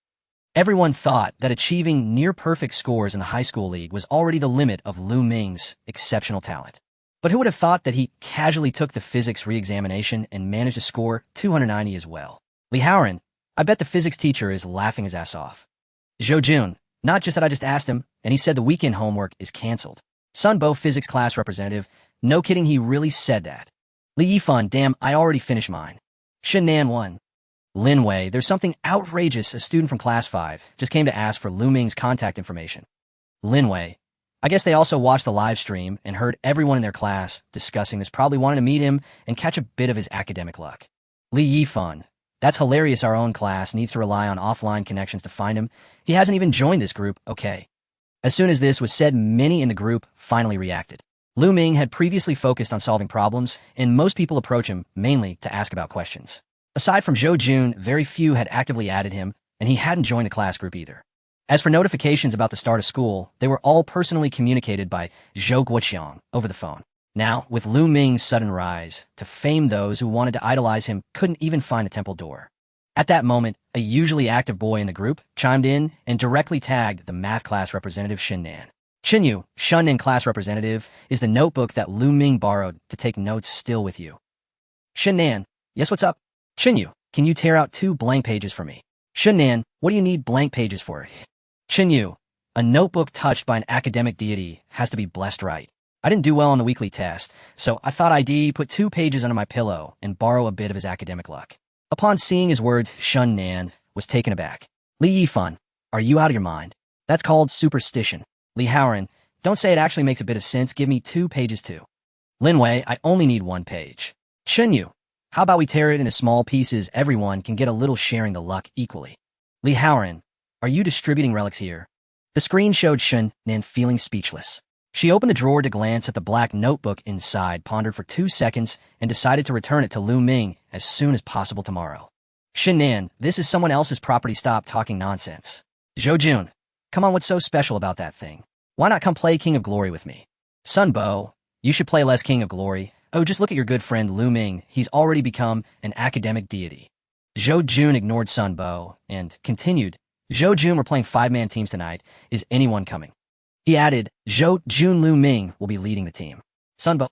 Everyone thought that achieving near-perfect scores in the high school league was already the limit of Lu Ming's exceptional talent. But who would have thought that he casually took the physics re-examination and managed to score 290 as well? Li Haoran, I bet the physics teacher is laughing his ass off. Zhou Jun, not just that, I just asked him, and he said the weekend homework is canceled. Sun Bo, physics class representative, no kidding, he really said that. Li Yifan, damn, I already finished mine. Shenan 1. Lin Wei, there's something outrageous. A student from Class 5 just came to ask for Lu Ming's contact information. Lin Wei, I guess they also watched the live stream and heard everyone in their class discussing this, probably wanted to meet him and catch a bit of his academic luck. Li Yifan, that's hilarious. Our own class needs to rely on offline connections to find him. He hasn't even joined this group, okay. As soon as this was said, many in the group finally reacted. Lu Ming had previously focused on solving problems, and most people approach him mainly to ask about questions. Aside from Zhou Jun, very few had actively added him, and he hadn't joined the class group either. As for notifications about the start of school, they were all personally communicated by Zhou Guoqiang over the phone. Now, with Lu Ming's sudden rise to fame, those who wanted to idolize him couldn't even find the temple door. At that moment, a usually active boy in the group chimed in and directly tagged the math class representative Xinnan. Xinyu, Shunnan class representative, is the notebook that Lu Ming borrowed to take notes still with you. Xinnan, yes, what's up? Xinyu, can you tear out 2 blank pages for me? Xinnan, what do you need blank pages for? Xinyu, a notebook touched by an academic deity has to be blessed right. I didn't do well on the weekly test, so I thought I'd put 2 pages under my pillow and borrow a bit of his academic luck. Upon seeing his words, Xunnan was taken aback. Li Yifan, are you out of your mind? That's called superstition. Li Haoran, don't say it actually makes a bit of sense, give me 2 pages too. Lin Wei, I only need 1 page. Xinyu, how about we tear it into small pieces, everyone can get a little, sharing the luck equally. Li Haoran, are you distributing relics here? The screen showed Xunnan feeling speechless. She opened the drawer to glance at the black notebook inside, pondered for 2 seconds, and decided to return it to Lu Ming as soon as possible tomorrow. Xinnan, this is someone else's property, stop talking nonsense. Zhou Jun, come on, what's so special about that thing? Why not come play King of Glory with me? Sun Bo, you should play less King of Glory. Oh, just look at your good friend Lu Ming, he's already become an academic deity. Zhou Jun ignored Sun Bo and continued, Zhou Jun, we're playing 5-man teams tonight. Is anyone coming? He added, Zhou Jun, Lu Ming will be leading the team. Sun Bo.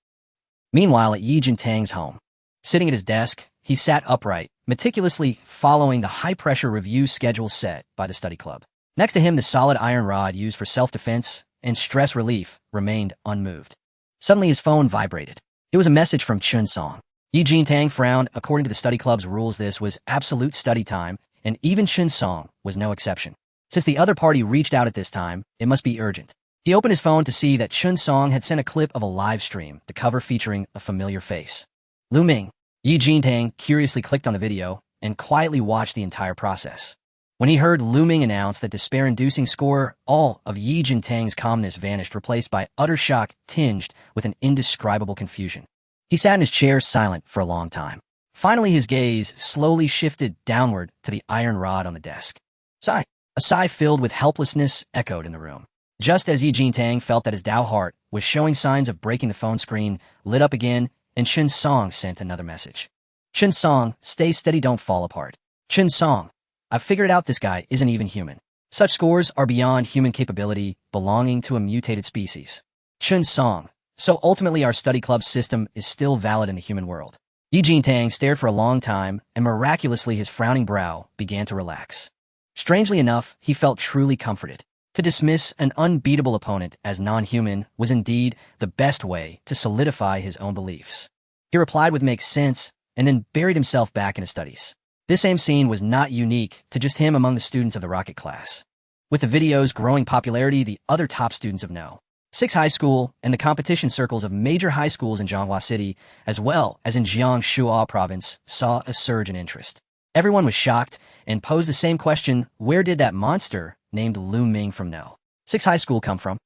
Meanwhile, at Yi Jintang's home, sitting at his desk, he sat upright, meticulously following the high-pressure review schedule set by the study club. Next to him, the solid iron rod used for self-defense and stress relief remained unmoved. Suddenly, his phone vibrated. It was a message from Chun Song. Yi Jintang frowned. According to the study club's rules, this was absolute study time, and even Chun Song was no exception. Since the other party reached out at this time, it must be urgent. He opened his phone to see that Chun Song had sent a clip of a live stream, the cover featuring a familiar face. Lu Ming. Yi Jintang curiously clicked on the video and quietly watched the entire process. When he heard Lu Ming announce that despair-inducing score, all of Yi Jintang's calmness vanished, replaced by utter shock tinged with an indescribable confusion. He sat in his chair silent for a long time. Finally, his gaze slowly shifted downward to the iron rod on the desk. Sigh. A sigh filled with helplessness echoed in the room. Just as Yi Jintang felt that his Dao heart was showing signs of breaking, the phone screen lit up again, and Chun Song sent another message. Chun Song, stay steady, don't fall apart. Chun Song, I've figured out this guy isn't even human. Such scores are beyond human capability, belonging to a mutated species. Chun Song, so ultimately our study club system is still valid in the human world. Yi Jintang stared for a long time, and miraculously his frowning brow began to relax. Strangely enough, he felt truly comforted. To dismiss an unbeatable opponent as non-human was indeed the best way to solidify his own beliefs. He replied with makes sense, and then buried himself back in his studies. This same scene was not unique to just him among the students of the rocket class. With the video's growing popularity, the other top students of No. 6 High School and the competition circles of major high schools in Zhonghua City, as well as in Jiangsu Province, saw a surge in interest. Everyone was shocked and posed the same question, where did that monster named Lu Ming from No. 6 High School come from?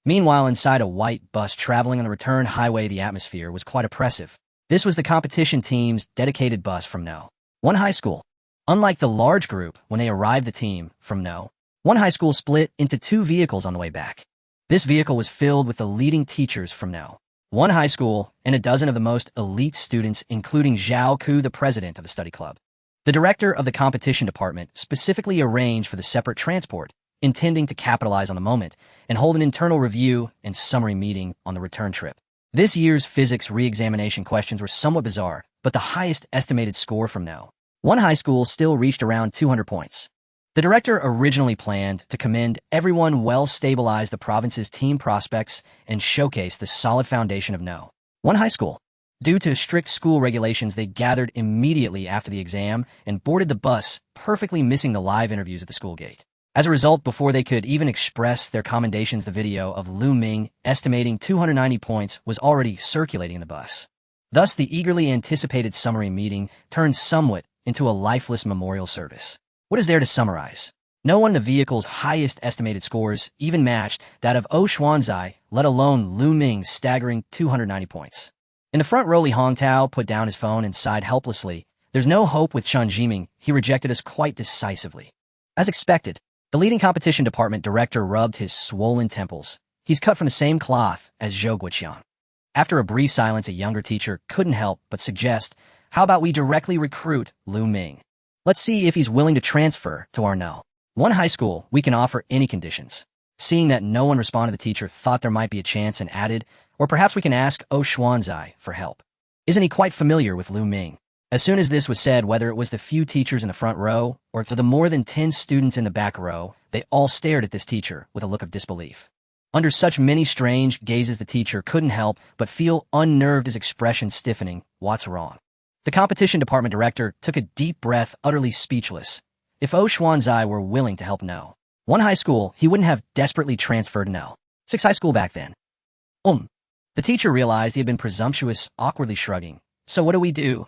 Meanwhile, inside a white bus traveling on the return highway, the atmosphere was quite oppressive. This was the competition team's dedicated bus from No. 1 High School. Unlike the large group, when they arrived, the team from No. 1 High School split into 2 vehicles on the way back. This vehicle was filled with the leading teachers from No. 1 High School and a dozen of the most elite students, including Zhao Ku, the president of the study club. The director of the competition department specifically arranged for the separate transport, intending to capitalize on the moment and hold an internal review and summary meeting on the return trip. This year's physics re-examination questions were somewhat bizarre, but the highest estimated score from No. 1 High School still reached around 200 points. The director originally planned to commend everyone, well stabilize the province's team prospects, and showcase the solid foundation of No. 1 High School. Due to strict school regulations, they gathered immediately after the exam and boarded the bus, perfectly missing the live interviews at the school gate. As a result, before they could even express their commendations, the video of Lu Ming estimating 290 points was already circulating in the bus. Thus, the eagerly anticipated summary meeting turned somewhat into a lifeless memorial service. What is there to summarize? No one in the vehicle's highest estimated scores even matched that of O Xuanzai, let alone Lu Ming's staggering 290 points. In the front row, Li Hongtao put down his phone and sighed helplessly, There's no hope with Chen Jiming. He rejected us quite decisively. As expected, the leading competition department director rubbed his swollen temples. He's cut from the same cloth as Zhou Guoqiang. After a brief silence, a younger teacher couldn't help but suggest, how about we directly recruit Lu Ming? Let's see if he's willing to transfer to our no. One high school, we can offer any conditions. Seeing that no one responded, the teacher thought there might be a chance and added, or perhaps we can ask Xuanzai for help. Isn't he quite familiar with Lu Ming? As soon as this was said, whether it was the few teachers in the front row or to the more than 10 students in the back row, they all stared at this teacher with a look of disbelief. Under such many strange gazes, the teacher couldn't help but feel unnerved, his expression stiffening. What's wrong? The competition department director took a deep breath, utterly speechless. If Xuanzai were willing to help no. One high school, he wouldn't have desperately transferred to no. 6 high school back then. The teacher realized he had been presumptuous, awkwardly shrugging. So what do we do?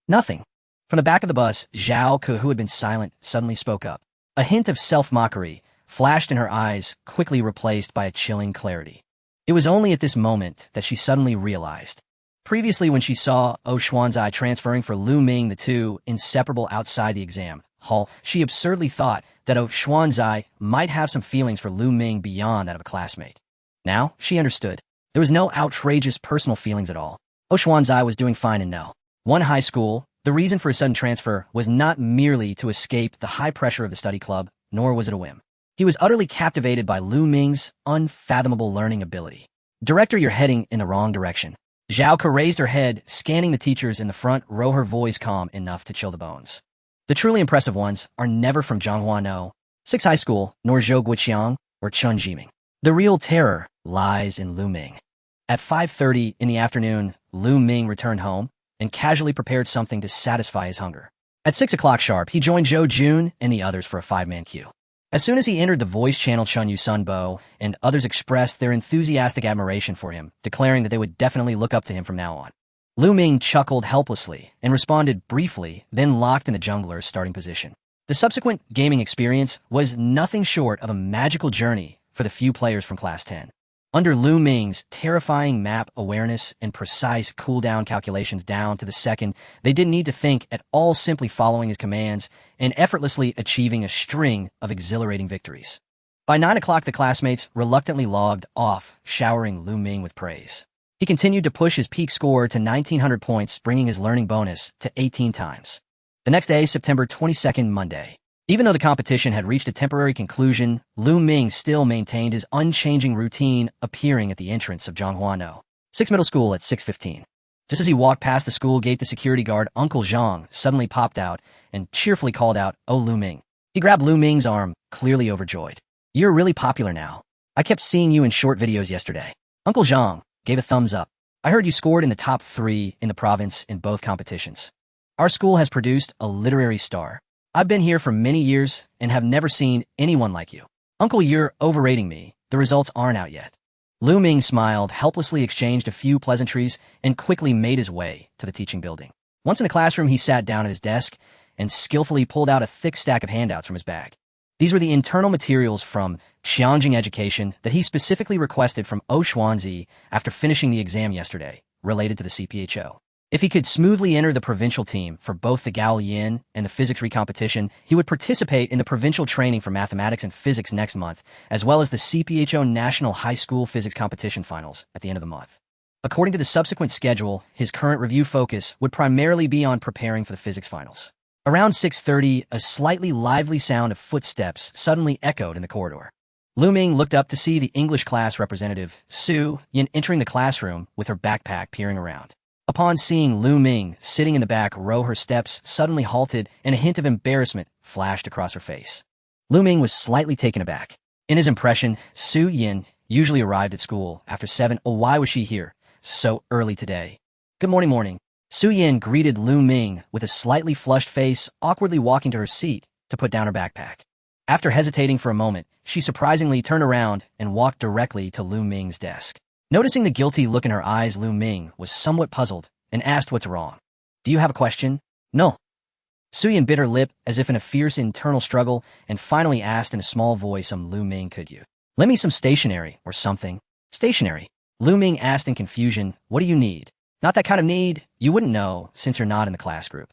Nothing. From the back of the bus, Zhao Ke, who had been silent, suddenly spoke up. A hint of self-mockery flashed in her eyes, quickly replaced by a chilling clarity. It was only at this moment that she suddenly realized. Previously, when she saw Xuanzai transferring for Lu Ming, the two inseparable outside the exam hall, she absurdly thought that Xuanzai might have some feelings for Lu Ming beyond that of a classmate. Now, she understood. There was no outrageous personal feelings at all. Xuanzai was doing fine in no. One high school, the reason for his sudden transfer was not merely to escape the high pressure of the study club, nor was it a whim. He was utterly captivated by Lu Ming's unfathomable learning ability. Director, you're heading in the wrong direction. Zhao Ke raised her head, scanning the teachers in the front row, her voice calm enough to chill the bones. The truly impressive ones are never from Zhonghua No. 6 high school, nor Zhou Guoqiang or Chen Jiming. The real terror lies in Lu Ming. At 5:30 in the afternoon, Lu Ming returned home and casually prepared something to satisfy his hunger. At 6 o'clock sharp, he joined Zhou Jun and the others for a 5-man queue. As soon as he entered the voice channel, Chun Yu Sun Bo and others expressed their enthusiastic admiration for him, declaring that they would definitely look up to him from now on. Lu Ming chuckled helplessly and responded briefly, then locked in the jungler's starting position. The subsequent gaming experience was nothing short of a magical journey for the few players from Class 10. Under Lu Ming's terrifying map awareness and precise cooldown calculations down to the second, they didn't need to think at all, simply following his commands and effortlessly achieving a string of exhilarating victories. By 9 o'clock, the classmates reluctantly logged off, showering Lu Ming with praise. He continued to push his peak score to 1,900 points, bringing his learning bonus to 18 times. The next day, September 22nd, Monday. Even though the competition had reached a temporary conclusion, Lu Ming still maintained his unchanging routine, appearing at the entrance of Zhonghua No. 6 middle school at 6:15. Just as he walked past the school gate, the security guard, Uncle Zhang, suddenly popped out and cheerfully called out, "Oh, Lu Ming." He grabbed Lu Ming's arm, clearly overjoyed. "You're really popular now. I kept seeing you in short videos yesterday." Uncle Zhang gave a thumbs up. "I heard you scored in the top 3 in the province in both competitions. Our school has produced a literary star. I've been here for many years and have never seen anyone like you." "Uncle, you're overrating me. The results aren't out yet." Lu Ming smiled, helplessly exchanged a few pleasantries, and quickly made his way to the teaching building. Once in the classroom, he sat down at his desk and skillfully pulled out a thick stack of handouts from his bag. These were the internal materials from Qiangjing Education that he specifically requested from Xuanzai after finishing the exam yesterday, related to the CPHO. If he could smoothly enter the provincial team for both the Gao Yin and the physics recompetition, he would participate in the provincial training for mathematics and physics next month, as well as the CPHO National High School Physics Competition Finals at the end of the month. According to the subsequent schedule, his current review focus would primarily be on preparing for the physics finals. Around 6:30, a slightly lively sound of footsteps suddenly echoed in the corridor. Lu Ming looked up to see the English class representative, Su Yin, entering the classroom with her backpack, peering around. Upon seeing Lu Ming sitting in the back row, her steps suddenly halted and a hint of embarrassment flashed across her face. Lu Ming was slightly taken aback. In his impression, Su Yin usually arrived at school after 7. Oh, why was she here so early today? "Good morning." Su Yin greeted Lu Ming with a slightly flushed face, awkwardly walking to her seat to put down her backpack. After hesitating for a moment, she surprisingly turned around and walked directly to Lu Ming's desk. Noticing the guilty look in her eyes, Lu Ming was somewhat puzzled and asked what's wrong. "Do you have a question?" "No." Su Yin bit her lip as if in a fierce internal struggle and finally asked in a small voice, Lu Ming, could you lend me some stationery or something?" "Stationery?" Lu Ming asked in confusion. "What do you need?" "Not that kind of need. You wouldn't know since you're not in the class group."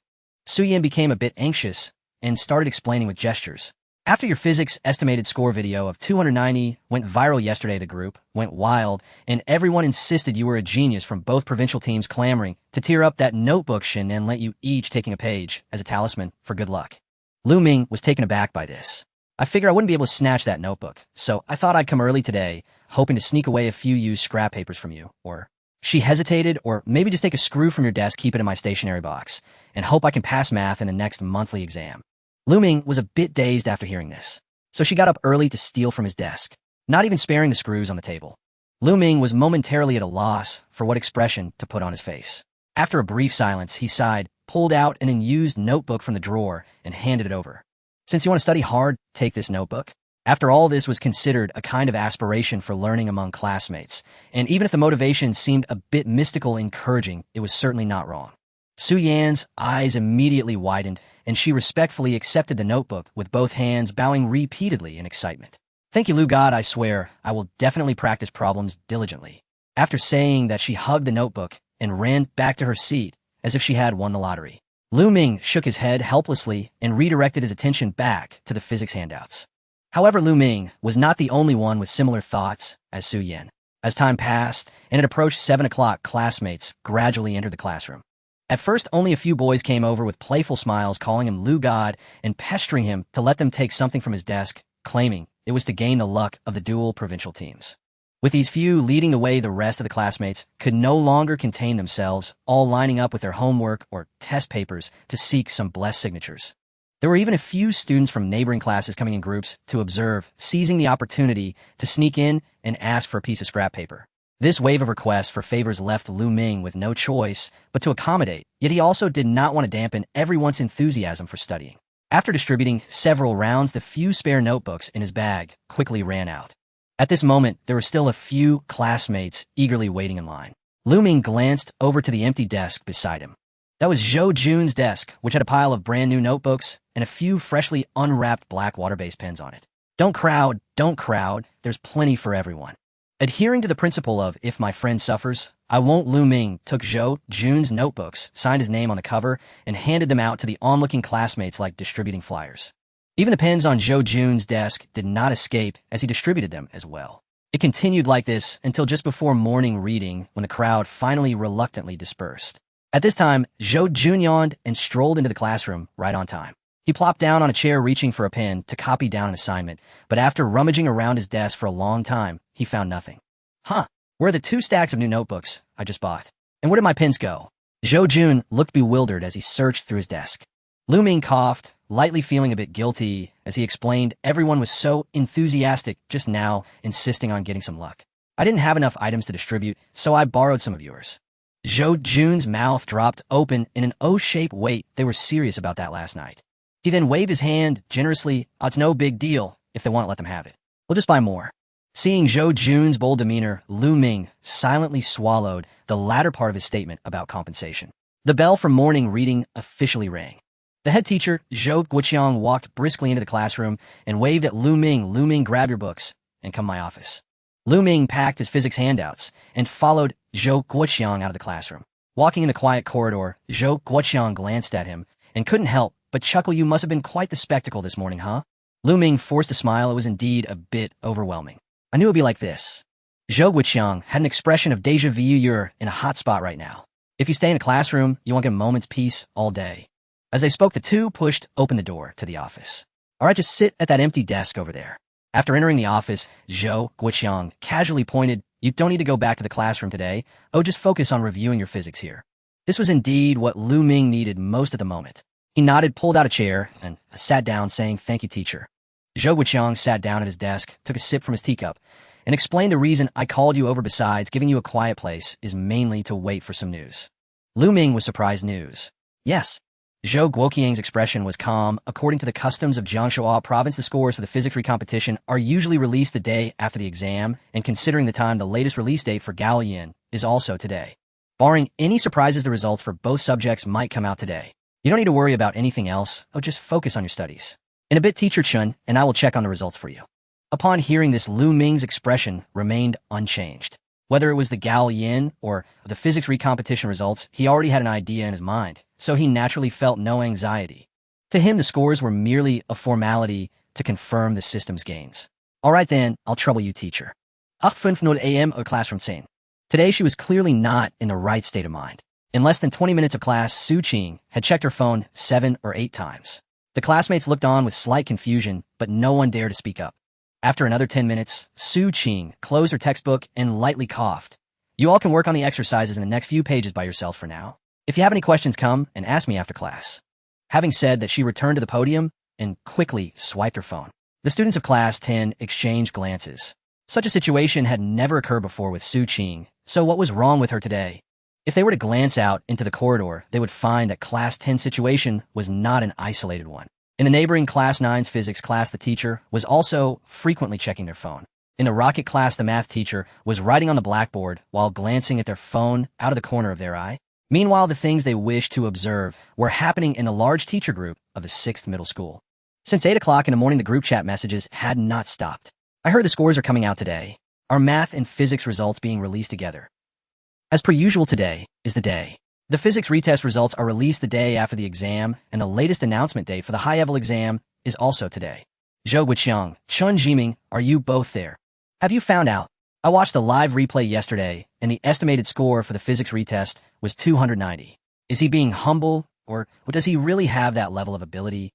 Su Yan became a bit anxious and started explaining with gestures. After your physics estimated score video of 290 went viral yesterday, the group went wild, and everyone insisted you were a genius, from both provincial teams clamoring to tear up that notebook shin and let you each taking a page as a talisman for good luck. Lu Ming was taken aback by this. I figured I wouldn't be able to snatch that notebook, so I thought I'd come early today, hoping to sneak away a few used scrap papers from you, or... She hesitated, or maybe just take a screw from your desk, keep it in my stationery box, and hope I can pass math in the next monthly exam. Lu Ming was a bit dazed after hearing this, so she got up early to steal from his desk, not even sparing the screws on the table. Lu Ming was momentarily at a loss for what expression to put on his face. After a brief silence, he sighed, pulled out an unused notebook from the drawer, and handed it over. Since you want to study hard, take this notebook. After all, this was considered a kind of aspiration for learning among classmates, and even if the motivation seemed a bit mystical and encouraging, it was certainly not wrong. Su Yan's eyes immediately widened, and she respectfully accepted the notebook with both hands, bowing repeatedly in excitement. Thank you, Lu God, I swear, I will definitely practice problems diligently. After saying that, she hugged the notebook and ran back to her seat as if she had won the lottery. Lu Ming shook his head helplessly and redirected his attention back to the physics handouts. However, Lu Ming was not the only one with similar thoughts as Su Yan. As time passed and it approached 7 o'clock, classmates gradually entered the classroom. At first, only a few boys came over with playful smiles, calling him Lu God and pestering him to let them take something from his desk, claiming it was to gain the luck of the dual provincial teams. With these few leading the way, the rest of the classmates could no longer contain themselves, all lining up with their homework or test papers to seek some blessed signatures. There were even a few students from neighboring classes coming in groups to observe, seizing the opportunity to sneak in and ask for a piece of scrap paper. This wave of requests for favors left Lu Ming with no choice but to accommodate, yet he also did not want to dampen everyone's enthusiasm for studying. After distributing several rounds, the few spare notebooks in his bag quickly ran out. At this moment, there were still a few classmates eagerly waiting in line. Lu Ming glanced over to the empty desk beside him. That was Zhou Jun's desk, which had a pile of brand new notebooks and a few freshly unwrapped black water-based pens on it. Don't crowd, there's plenty for everyone. Adhering to the principle of if my friend suffers, I won't, Lu Ming took Zhou Jun's notebooks, signed his name on the cover, and handed them out to the onlooking classmates like distributing flyers. Even the pens on Zhou Jun's desk did not escape as he distributed them as well. It continued like this until just before morning reading, when the crowd finally reluctantly dispersed. At this time, Zhou Jun yawned and strolled into the classroom right on time. He plopped down on a chair, reaching for a pen to copy down an assignment, but after rummaging around his desk for a long time, he found nothing. Where are the 2 stacks of new notebooks I just bought? And where did my pens go? Zhou Jun looked bewildered as he searched through his desk. Lu Ming coughed, lightly feeling a bit guilty as he explained everyone was so enthusiastic just now, insisting on getting some luck. I didn't have enough items to distribute, so I borrowed some of yours. Zhou Jun's mouth dropped open in an O-shaped wait. They were serious about that last night. He then waved his hand generously. It's no big deal. If they want to let them have it, we'll just buy more. Seeing Zhou Jun's bold demeanor, Lu Ming silently swallowed the latter part of his statement about compensation. The bell for morning reading officially rang. The head teacher, Zhou Guoqiang, walked briskly into the classroom and waved at Lu Ming. Lu Ming, grab your books and come to my office. Lu Ming packed his physics handouts and followed Zhou Guoqiang out of the classroom. Walking in the quiet corridor, Zhou Guoqiang glanced at him and couldn't help but chuckle. You must have been quite the spectacle this morning, huh? Lu Ming forced a smile. It was indeed a bit overwhelming. I knew it would be like this. Zhou Guoqiang had an expression of déjà vu. You're in a hot spot right now. If you stay in the classroom, you won't get a moment's peace all day. As they spoke, the two pushed open the door to the office. All right, just sit at that empty desk over there. After entering the office, Zhou Guoqiang casually pointed, you don't need to go back to the classroom today. Oh, just focus on reviewing your physics here. This was indeed what Lu Ming needed most at the moment. He nodded, pulled out a chair, and sat down, saying, thank you, teacher. Zhou Guoqiang sat down at his desk, took a sip from his teacup, and explained the reason I called you over besides giving you a quiet place is mainly to wait for some news. Lu Ming was surprised. News? Yes. Zhou Guoqiang's expression was calm. According to the customs of Jiangsu province, the scores for the physics recompetition are usually released the day after the exam, and considering the time, the latest release date for Gaoyan is also today. Barring any surprises, the results for both subjects might come out today. You don't need to worry about anything else. Oh, just focus on your studies. In a bit, Teacher Chun, and I will check on the results for you. Upon hearing this, Lu Ming's expression remained unchanged. Whether it was the Gao Yin or the physics recompetition results, he already had an idea in his mind, so he naturally felt no anxiety. To him, the scores were merely a formality to confirm the system's gains. All right then, I'll trouble you, teacher. 8:50 a.m. or classroom scene. Today she was clearly not in the right state of mind. In less than 20 minutes of class, Su Qing had checked her phone 7 or 8 times. The classmates looked on with slight confusion, but no one dared to speak up. After another 10 minutes, Su Qing closed her textbook and lightly coughed. You all can work on the exercises in the next few pages by yourself for now. If you have any questions, come and ask me after class. Having said that, she returned to the podium and quickly swiped her phone. The students of Class 10 exchanged glances. Such a situation had never occurred before with Su Qing, so what was wrong with her today? If they were to glance out into the corridor, they would find that Class 10's situation was not an isolated one. In the neighboring Class 9's physics class, the teacher was also frequently checking their phone. In the rocket class, the math teacher was writing on the blackboard while glancing at their phone out of the corner of their eye. Meanwhile, the things they wished to observe were happening in the large teacher group of the 6th middle school. Since 8 o'clock in the morning, the group chat messages had not stopped. I heard the scores are coming out today. Our math and physics results being released together. As per usual, today is the day. The physics retest results are released the day after the exam, and the latest announcement date for the high-level exam is also today. Zhou Guiqiang, Chun Jiming, are you both there? Have you found out? I watched the live replay yesterday, and the estimated score for the physics retest was 290. Is he being humble, or does he really have that level of ability?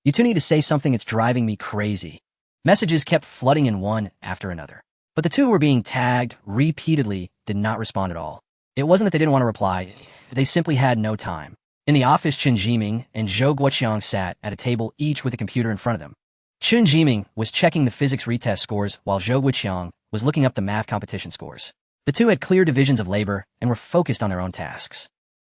You two need to say something. It's driving me crazy. Messages kept flooding in one after another. But the two were being tagged repeatedly, did not respond at all. It wasn't that they didn't want to reply, they simply had no time. In the office, Chun Jiming and Zhou Guiqiang sat at a table, each with a computer in front of them. Chun Jiming was checking the physics retest scores while Zhou Guiqiang was looking up the math competition scores. The two had clear divisions of labor and were focused on their own tasks.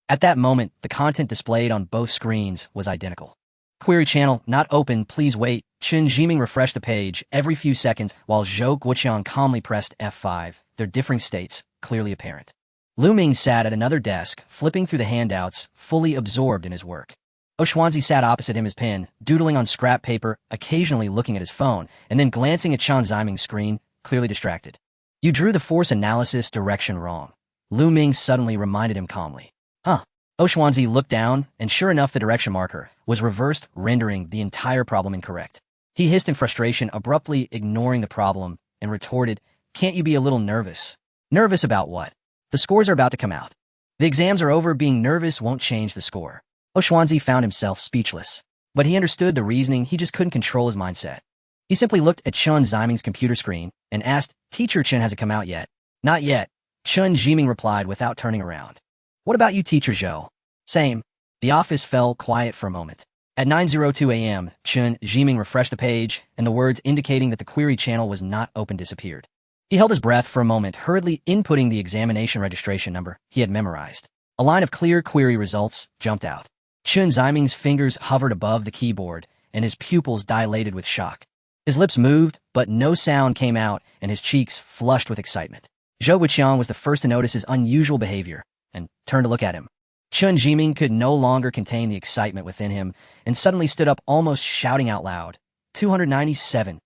At that moment, the content displayed on both screens was identical. Query channel not open, please wait. Chun Jiming refreshed the page every few seconds while Zhou Guiqiang calmly pressed F5, their differing states clearly apparent. Ming sat at another desk, flipping through the handouts, fully absorbed in his work. Oshwanzi sat opposite him, his pen, doodling on scrap paper, occasionally looking at his phone, and then glancing at Chan Ziming's screen, clearly distracted. You drew the force analysis direction wrong. Ming suddenly reminded him calmly. Huh. Oshwanzi looked down, and sure enough, the direction marker was reversed, rendering the entire problem incorrect. He hissed in frustration, abruptly ignoring the problem, and retorted, Can't you be a little nervous? Nervous about what? The scores are about to come out. The exams are over. Being nervous won't change the score. Oshwanzi found himself speechless. But he understood the reasoning, he just couldn't control his mindset. He simply looked at Chun Ziming's computer screen and asked, Teacher Chun, has it come out yet? Not yet, Chun Jiming replied without turning around. What about you, Teacher Zhou? Same. The office fell quiet for a moment. At 9:02 a.m., Chun Jiming refreshed the page, and the words indicating that the query channel was not open disappeared. He held his breath for a moment, hurriedly inputting the examination registration number he had memorized. A line of clear query results jumped out. Chun Ziming's fingers hovered above the keyboard, and his pupils dilated with shock. His lips moved, but no sound came out, and his cheeks flushed with excitement. Zhou Guiqiang was the first to notice his unusual behavior, and turned to look at him. Chun Jiming could no longer contain the excitement within him, and suddenly stood up, almost shouting out loud, 297.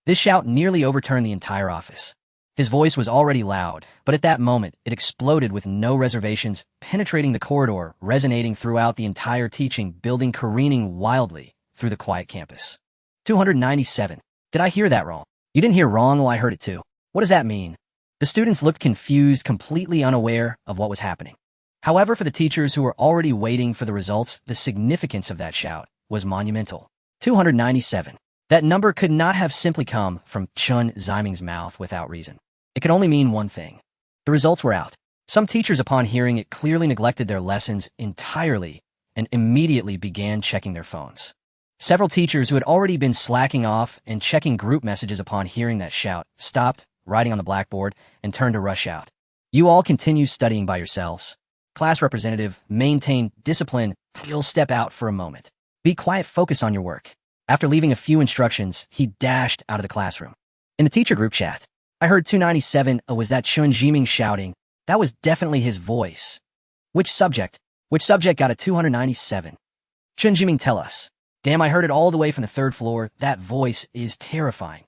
This shout nearly overturned the entire office. His voice was already loud, but at that moment, it exploded with no reservations, penetrating the corridor, resonating throughout the entire teaching building, careening wildly through the quiet campus. 297. Did I hear that wrong? You didn't hear wrong? Oh, I heard it too. What does that mean? The students looked confused, completely unaware of what was happening. However, for the teachers who were already waiting for the results, the significance of that shout was monumental. 297. That number could not have simply come from Chun Ziming's mouth without reason. It could only mean one thing. The results were out. Some teachers, upon hearing it, clearly neglected their lessons entirely and immediately began checking their phones. Several teachers who had already been slacking off and checking group messages upon hearing that shout stopped writing on the blackboard and turned to rush out. You all continue studying by yourselves. Class representative, maintain discipline. You'll step out for a moment. Be quiet, focus on your work. After leaving a few instructions, he dashed out of the classroom. In the teacher group chat, I heard 297. Was that Chun Jiming shouting? That was definitely his voice. Which subject? Which subject got a 297? Chun Jiming, tell us. Damn, I heard it all the way from the third floor. That voice is terrifying.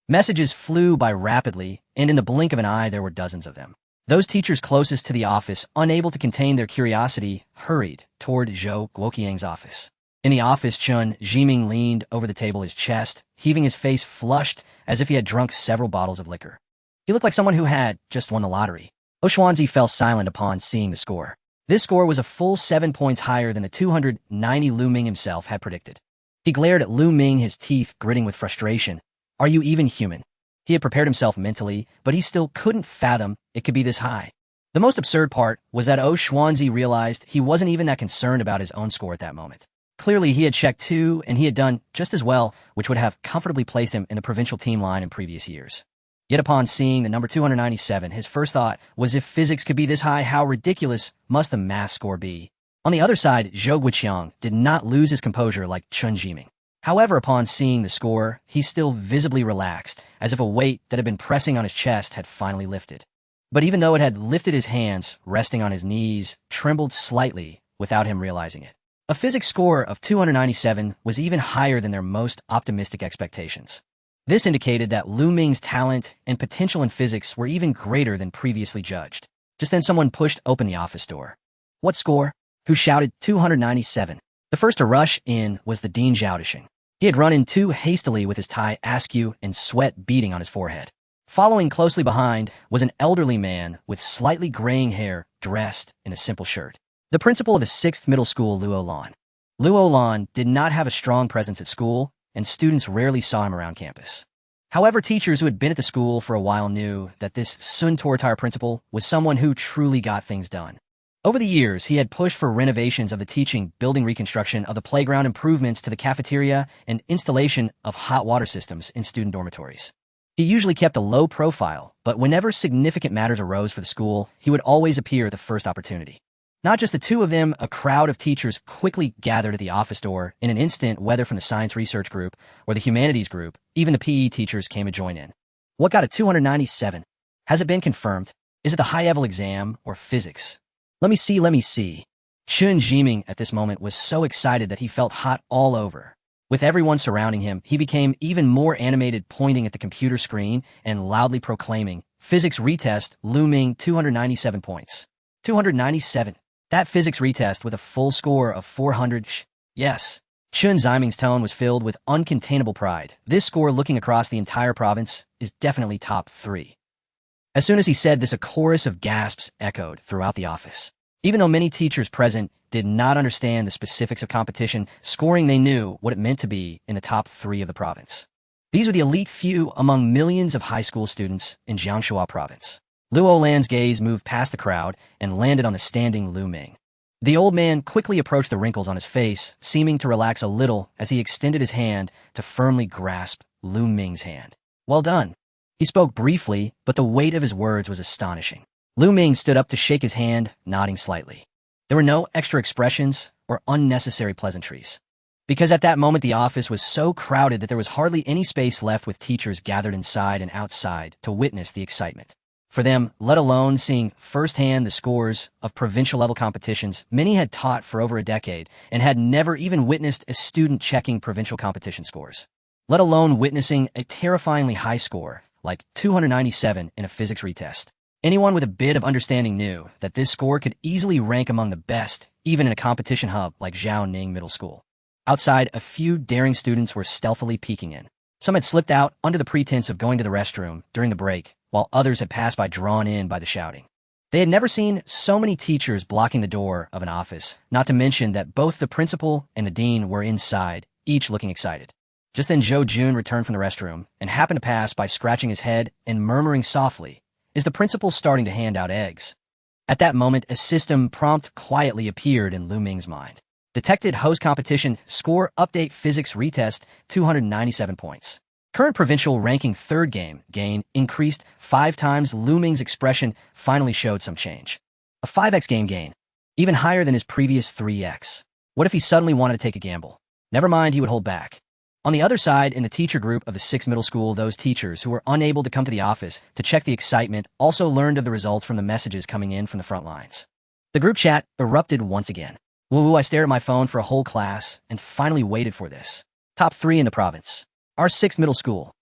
Messages flew by rapidly, and in the blink of an eye there were dozens of them. Those teachers closest to the office, unable to contain their curiosity, hurried toward Zhou Guoqiang's office. In the office, Chun Zhiming leaned over the table, his chest, heaving, his face flushed as if he had drunk several bottles of liquor. He looked like someone who had just won the lottery. Xuanzi fell silent upon seeing the score. This score was a full 7 points higher than the 290 Lu Ming himself had predicted. He glared at Lu Ming, his teeth gritting with frustration. Are you even human? He had prepared himself mentally, but he still couldn't fathom it could be this high. The most absurd part was that Xuanzi realized he wasn't even that concerned about his own score at that moment. Clearly, he had checked too, and he had done just as well, which would have comfortably placed him in the provincial team line in previous years. Yet upon seeing the number 297, his first thought was, if physics could be this high, how ridiculous must the math score be? On the other side, Zhou Guoqiang did not lose his composure like Chun Zhiming. However, upon seeing the score, he still visibly relaxed, as if a weight that had been pressing on his chest had finally lifted. But even though it had lifted, his hands, resting on his knees, trembled slightly without him realizing it. A physics score of 297 was even higher than their most optimistic expectations. This indicated that Lu Ming's talent and potential in physics were even greater than previously judged. Just then someone pushed open the office door. What score? Who shouted 297? The first to rush in was the Dean Zhao Disheng. He had run in too hastily with his tie askew and sweat beading on his forehead. Following closely behind was an elderly man with slightly graying hair, dressed in a simple shirt. The principal of the 6th middle school, Luo Lan. Luo Lan did not have a strong presence at school, and students rarely saw him around campus. However, teachers who had been at the school for a while knew that this Sun Tortire principal was someone who truly got things done. Over the years, he had pushed for renovations of the teaching, building reconstruction of the playground, improvements to the cafeteria, and installation of hot water systems in student dormitories. He usually kept a low profile, but whenever significant matters arose for the school, he would always appear at the first opportunity. Not just the two of them, a crowd of teachers quickly gathered at the office door in an instant, whether from the science research group or the humanities group. Even the PE teachers came to join in. What got a 297? Has it been confirmed? Is it the high-level exam or physics? Let me see. Chun Zhiming at this moment was so excited that he felt hot all over. With everyone surrounding him, he became even more animated, pointing at the computer screen and loudly proclaiming, "Physics retest, Lu Ming 297 points. 297. That physics retest with a full score of 400. Yes." Chun Zhiming's tone was filled with uncontainable pride. This score, looking across the entire province, is definitely top 3. As soon as he said this, a chorus of gasps echoed throughout the office. Even though many teachers present did not understand the specifics of competition scoring, they knew what it meant to be in the top 3 of the province. These were the elite few among millions of high school students in Jiangsu province. Luo Lan's gaze moved past the crowd and landed on the standing Lu Ming. The old man quickly approached the wrinkles on his face, seeming to relax a little as he extended his hand to firmly grasp Lu Ming's hand. "Well done." He spoke briefly, but the weight of his words was astonishing. Lu Ming stood up to shake his hand, nodding slightly. There were no extra expressions or unnecessary pleasantries. Because at that moment the office was so crowded that there was hardly any space left, with teachers gathered inside and outside to witness the excitement. For them, let alone seeing firsthand the scores of provincial-level competitions, many had taught for over a decade and had never even witnessed a student checking provincial competition scores. Let alone witnessing a terrifyingly high score, like 297 in a physics retest. Anyone with a bit of understanding knew that this score could easily rank among the best, even in a competition hub like Zhaoning Middle School. Outside, a few daring students were stealthily peeking in. Some had slipped out under the pretense of going to the restroom during the break, while others had passed by, drawn in by the shouting. They had never seen so many teachers blocking the door of an office, not to mention that both the principal and the dean were inside, each looking excited. Just then Zhou Jun returned from the restroom and happened to pass by, scratching his head and murmuring softly, "Is the principal starting to hand out eggs?" At that moment, a system prompt quietly appeared in Lu Ming's mind. Detected host competition, score update, physics retest, 297 points. Current provincial ranking, third game, gain, increased 5 times. Lu Ming's expression finally showed some change. A 5x game gain, even higher than his previous 3x. What if he suddenly wanted to take a gamble? Never mind, he would hold back. On the other side, in the teacher group of the 6th middle school, those teachers who were unable to come to the office to check the excitement also learned of the results from the messages coming in from the front lines. The group chat erupted once again. Woo, I stared at my phone for a whole class and finally waited for this. Top 3 in the province. Our 6th middle school.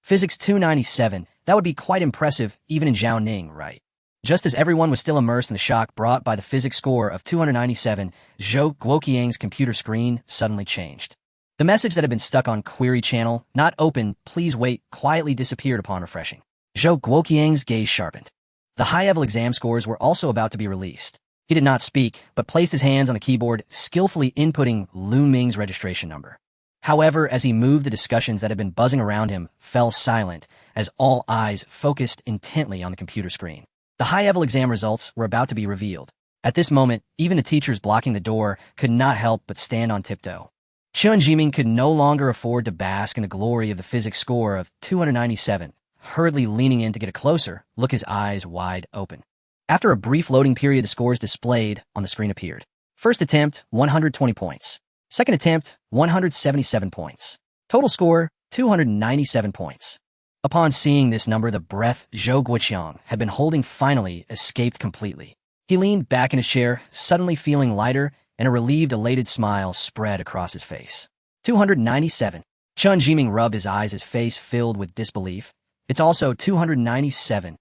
Physics 297, that would be quite impressive even in Jiaoning, right? Just as everyone was still immersed in the shock brought by the physics score of 297, Zhou Guoqiang's computer screen suddenly changed. The message that had been stuck on Query Channel, not open, please wait, quietly disappeared upon refreshing. Zhou Guoqiang's gaze sharpened. The high-level exam scores were also about to be released. He did not speak, but placed his hands on the keyboard, skillfully inputting Lu Ming's registration number. However, as he moved, the discussions that had been buzzing around him fell silent as all eyes focused intently on the computer screen. The high-level exam results were about to be revealed. At this moment, even the teachers blocking the door could not help but stand on tiptoe. Chen Jiming could no longer afford to bask in the glory of the physics score of 297, hurriedly leaning in to get a closer look, his eyes wide open. After a brief loading period, the scores displayed on the screen appeared. First attempt, 120 points. Second attempt, 177 points. Total score, 297 points. Upon seeing this number, the breath Zhou Guoqiang had been holding finally escaped completely. He leaned back in his chair, suddenly feeling lighter, and a relieved, elated smile spread across his face. 297. Chen Jiming rubbed his eyes, his face filled with disbelief. It's also 297.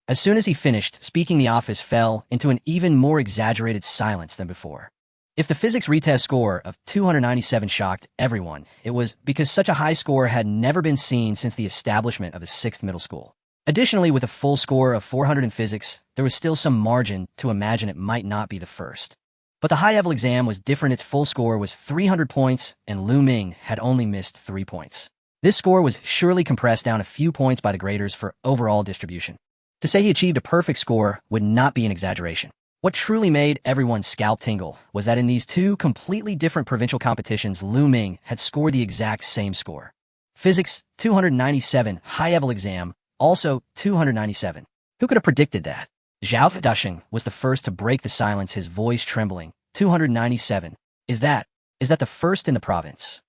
As soon as he finished speaking, the office fell into an even more exaggerated silence than before. If the physics retest score of 297 shocked everyone, it was because such a high score had never been seen since the establishment of the 6th middle school. Additionally, with a full score of 400 in physics, there was still some margin to imagine it might not be the first. But the high-level exam was different. Its full score was 300 points, and Lu Ming had only missed 3 points. This score was surely compressed down a few points by the graders for overall distribution. To say he achieved a perfect score would not be an exaggeration. What truly made everyone's scalp tingle was that in these two completely different provincial competitions, Lu Ming had scored the exact same score. Physics 297, high-level exam, also 297. Who could have predicted that? Zhao Dusheng was the first to break the silence, his voice trembling. 297. Is that the first in the province?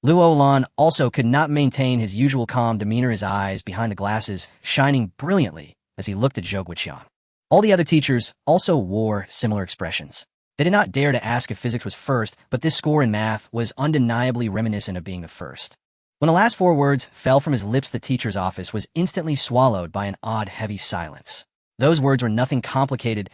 Luo Lan also could not maintain his usual calm demeanor, his eyes behind the glasses shining brilliantly as he looked at Zhou Guoqiang. All the other teachers also wore similar expressions. They did not dare to ask if physics was first, but this score in math was undeniably reminiscent of being the first. When the last 4 words fell from his lips, the teacher's office was instantly swallowed by an odd, heavy silence. Those words were nothing complicated.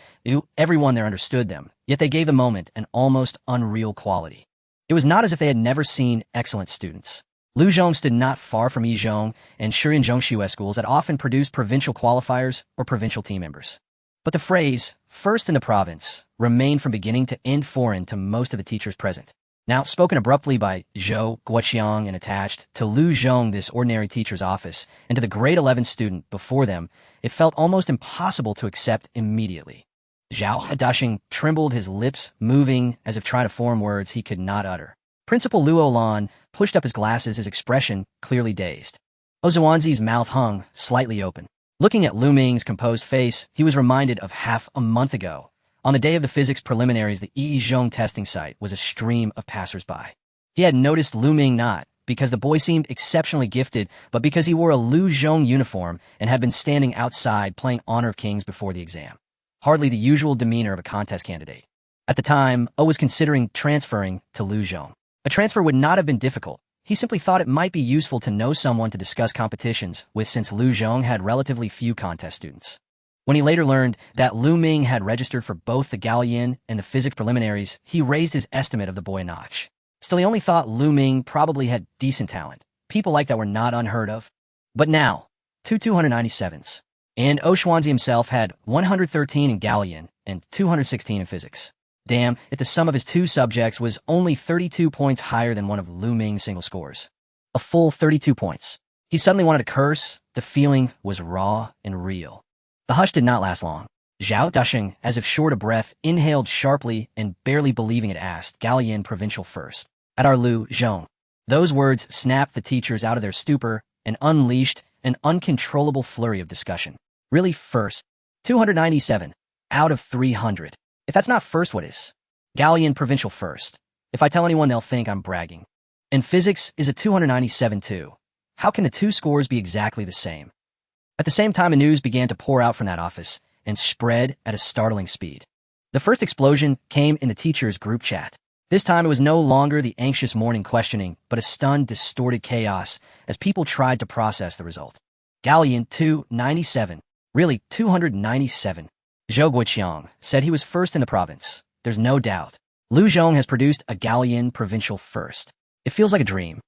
Everyone there understood them, yet they gave the moment an almost unreal quality. It was not as if they had never seen excellent students. Lu Zhong stood not far from Yizhong and Shirinzhongshu schools that often produced provincial qualifiers or provincial team members. But the phrase, first in the province, remained from beginning to end foreign to most of the teachers present. Now, spoken abruptly by Zhou Guoqiang and attached to Lu Zhong, this ordinary teacher's office, and to the grade 11 student before them, it felt almost impossible to accept immediately. Zhao Dusheng trembled, his lips moving as if trying to form words he could not utter. Principal Luo Lan pushed up his glasses, his expression clearly dazed. Ozuanzi's mouth hung slightly open. Looking at Lu Ming's composed face, he was reminded of half a month ago. On the day of the physics preliminaries, the Yizhong testing site was a stream of passers-by. He had noticed Lu Ming not because the boy seemed exceptionally gifted, but because he wore a Lu Zhong uniform and had been standing outside playing Honor of Kings before the exam. Hardly the usual demeanor of a contest candidate. At the time, O was considering transferring to Lu Zhong. A transfer would not have been difficult. He simply thought it might be useful to know someone to discuss competitions with, since Lu Zhong had relatively few contest students. When he later learned that Lu Ming had registered for both the Galian and the physics preliminaries, he raised his estimate of the boy a notch. Still, he only thought Lu Ming probably had decent talent. People like that were not unheard of. But now, 297s. And Oshwanzi himself had 113 in Galian and 216 in physics. Damn, if the sum of his 2 subjects was only 32 points higher than one of Lu Ming's single scores. A full 32 points. He suddenly wanted to curse. The feeling was raw and real. The hush did not last long. Zhao Dusheng, as if short of breath, inhaled sharply and barely believing it, asked, Galian provincial first. At our Lu Zhong. Those words snapped the teachers out of their stupor and unleashed an uncontrollable flurry of discussion. Really first? 297. Out of 300. If that's not first, what is? Galian provincial first. If I tell anyone, they'll think I'm bragging. And physics is a 297 too. How can the 2 scores be exactly the same? At the same time, the news began to pour out from that office and spread at a startling speed. The first explosion came in the teacher's group chat. This time it was no longer the anxious morning questioning, but a stunned, distorted chaos as people tried to process the result. Gallian 297. Really, 297. Zhou Guiqiang said he was first in the province. There's no doubt. Lu Zhong has produced a Gallian provincial first. It feels like a dream.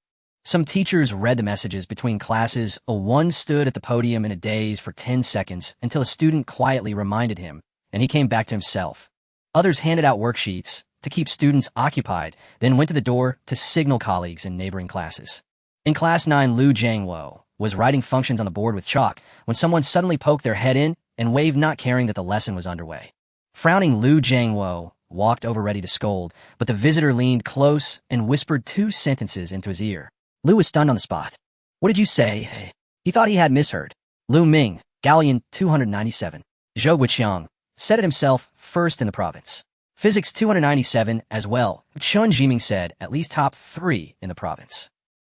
Some teachers read the messages between classes. One stood at the podium in a daze for 10 seconds until a student quietly reminded him, and he came back to himself. Others handed out worksheets to keep students occupied, then went to the door to signal colleagues in neighboring classes. In Class 9, Lu Jiangwo was writing functions on the board with chalk when someone suddenly poked their head in and waved, not caring that the lesson was underway. Frowning, Lu Jiangwo walked over ready to scold, but the visitor leaned close and whispered 2 sentences into his ear. Lu was stunned on the spot. What did you say? He thought he had misheard. Lu Ming, Gallian 297. Zhou Guiqiang said it himself, first in the province. Physics 297 as well. Chun Jiming said at least top 3 in the province.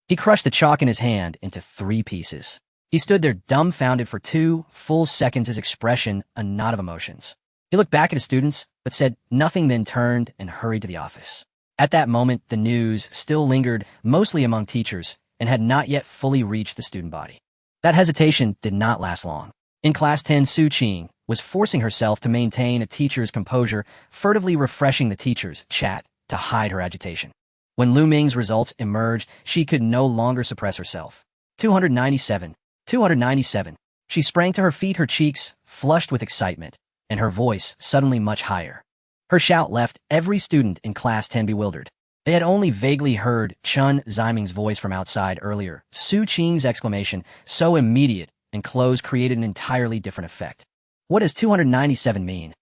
He crushed the chalk in his hand into 3 pieces. He stood there dumbfounded for 2 full seconds, his expression a knot of emotions. He looked back at his students, but said nothing, then turned and hurried to the office. At that moment, the news still lingered, mostly among teachers, and had not yet fully reached the student body. That hesitation did not last long. In Class 10, Su Qing was forcing herself to maintain a teacher's composure, furtively refreshing the teacher's chat to hide her agitation. When Lu Ming's results emerged, she could no longer suppress herself. 297. 297. She sprang to her feet, her cheeks flushed with excitement, and her voice suddenly much higher. Her shout left every student in Class 10 bewildered. They had only vaguely heard Chun Ziming's voice from outside earlier. Su Qing's exclamation, so immediate and close, created an entirely different effect. What does 297 mean?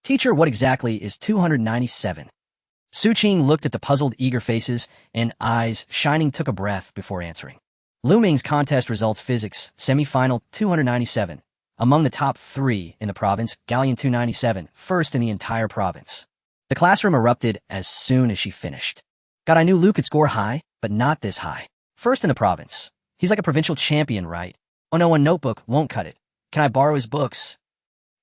Teacher, what exactly is 297? Su Qing looked at the puzzled, eager faces, and eyes shining took a breath before answering. Lu Ming's contest results: physics, semifinal 297. Among the top 3 in the province, Gallian 297, first in the entire province. The classroom erupted as soon as she finished. God, I knew Lu could score high, but not this high. First in the province. He's like a provincial champion, right? Oh no, a notebook won't cut it. Can I borrow his books?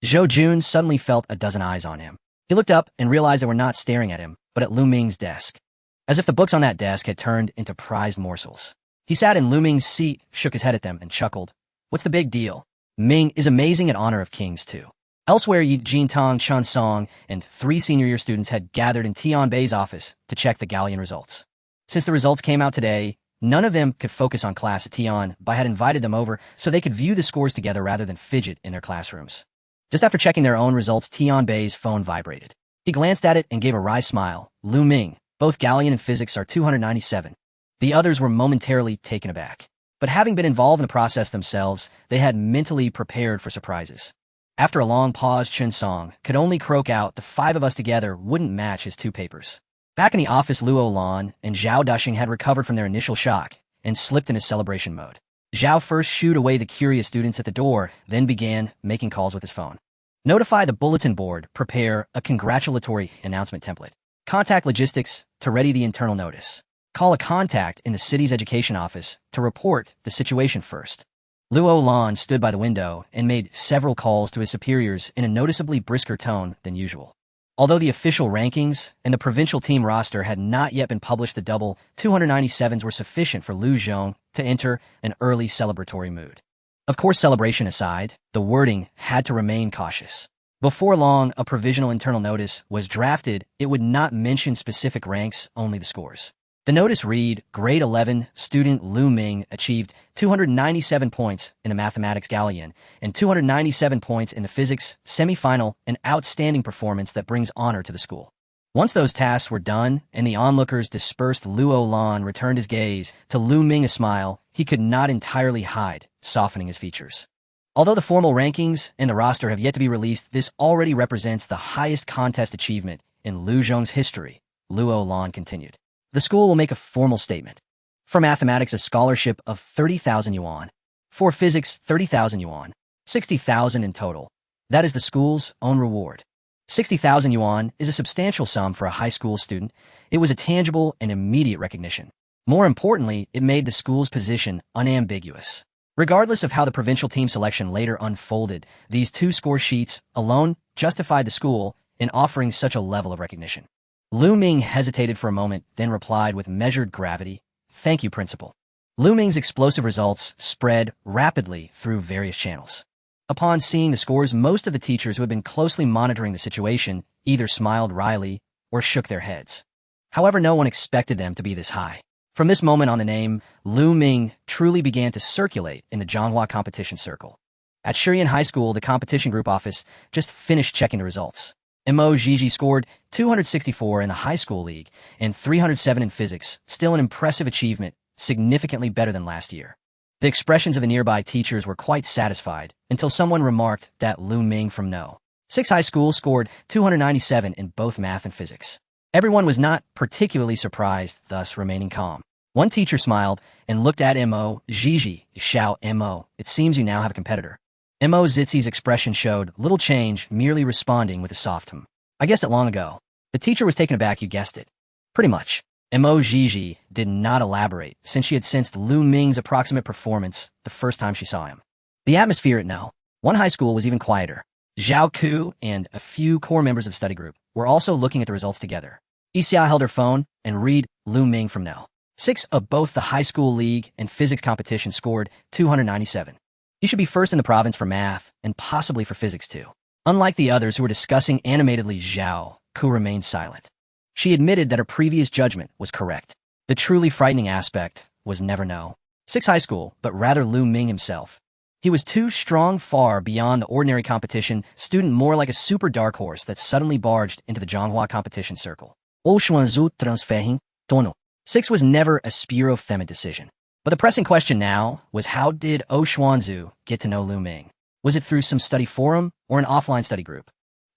Zhou Jun suddenly felt a dozen eyes on him. He looked up and realized they were not staring at him, but at Lu Ming's desk. As if the books on that desk had turned into prized morsels. He sat in Lu Ming's seat, shook his head at them, and chuckled. What's the big deal? Ming is amazing in honor of kings, too. Elsewhere, Yi Jintang, Chan Song, and 3 senior year students had gathered in Tianbei's office to check the Gallian results. Since the results came out today, none of them could focus on class at Tianbai had invited them over so they could view the scores together rather than fidget in their classrooms. Just after checking their own results, Tianbei's phone vibrated. He glanced at it and gave a wry smile. Lu Ming, both Gallian and physics are 297. The others were momentarily taken aback. But having been involved in the process themselves, they had mentally prepared for surprises. After a long pause, Chen Song could only croak out, the 5 of us together wouldn't match his 2 papers. Back in the office, Luo Lan and Zhao Dushing had recovered from their initial shock and slipped into celebration mode. Zhao first shooed away the curious students at the door, then began making calls with his phone. Notify the bulletin board, prepare a congratulatory announcement template. Contact logistics to ready the internal notice. Call a contact in the city's education office to report the situation first. Luo Lan stood by the window and made several calls to his superiors in a noticeably brisker tone than usual. Although the official rankings and the provincial team roster had not yet been published, the double 297s were sufficient for Lu Zhong to enter an early celebratory mood. Of course, celebration aside, the wording had to remain cautious. Before long, a provisional internal notice was drafted. It would not mention specific ranks, only the scores. The notice read, Grade 11 student Lu Ming achieved 297 points in the mathematics Gallian and 297 points in the physics semifinal, an outstanding performance that brings honor to the school. Once those tasks were done and the onlookers dispersed, Luo Lan returned his gaze to Lu Ming, a smile he could not entirely hide, softening his features. Although the formal rankings and the roster have yet to be released, this already represents the highest contest achievement in Lu Zhong's history, Luo Lan continued. The school will make a formal statement. For mathematics, a scholarship of 30,000 yuan. For physics, 30,000 yuan. 60,000 in total. That is the school's own reward. 60,000 yuan is a substantial sum for a high school student. It was a tangible and immediate recognition. More importantly, it made the school's position unambiguous. Regardless of how the provincial team selection later unfolded, these 2 score sheets alone justified the school in offering such a level of recognition. Lu Ming hesitated for a moment, then replied with measured gravity, "Thank you, Principal." Lu Ming's explosive results spread rapidly through various channels. Upon seeing the scores, most of the teachers who had been closely monitoring the situation either smiled wryly or shook their heads. However, no one expected them to be this high. From this moment on, the name Lu Ming truly began to circulate in the Zhonghua competition circle. At Shurian High School, the competition group office just finished checking the results. Mo Gigi scored 264 in the high school league and 307 in physics, still an impressive achievement, significantly better than last year. The expressions of the nearby teachers were quite satisfied until someone remarked that Lu Ming from No. 6 High School scored 297 in both math and physics. Everyone was not particularly surprised, thus remaining calm. One teacher smiled and looked at Mo Gigi. "Xiao Mo, it seems you now have a competitor." Mo Zitzi's expression showed little change, merely responding with a soft hum. "I guessed it long ago." The teacher was taken aback. "You guessed it." "Pretty much." Mo Gigi did not elaborate, since she had sensed Lu Ming's approximate performance the first time she saw him. The atmosphere at No. 1 High School was even quieter. Zhao Ku and a few core members of the study group were also looking at the results together. Xia held her phone and read Lu Ming from No. 6 of both the high school league and physics competition scored 297. He should be first in the province for math and possibly for physics too. Unlike the others who were discussing animatedly, Zhao Ku remained silent. She admitted that her previous judgment was correct. The truly frightening aspect was never No. 6 High School, but rather Lu Ming himself. He was too strong, far beyond the ordinary competition student, more like a super dark horse that suddenly barged into the Zhonghua competition circle. Oxuanzu transferring tono. 6 was never a Spiro-Femin decision. But the pressing question now was, how did Oxuanzu get to know Lu Ming? Was it through some study forum or an offline study group?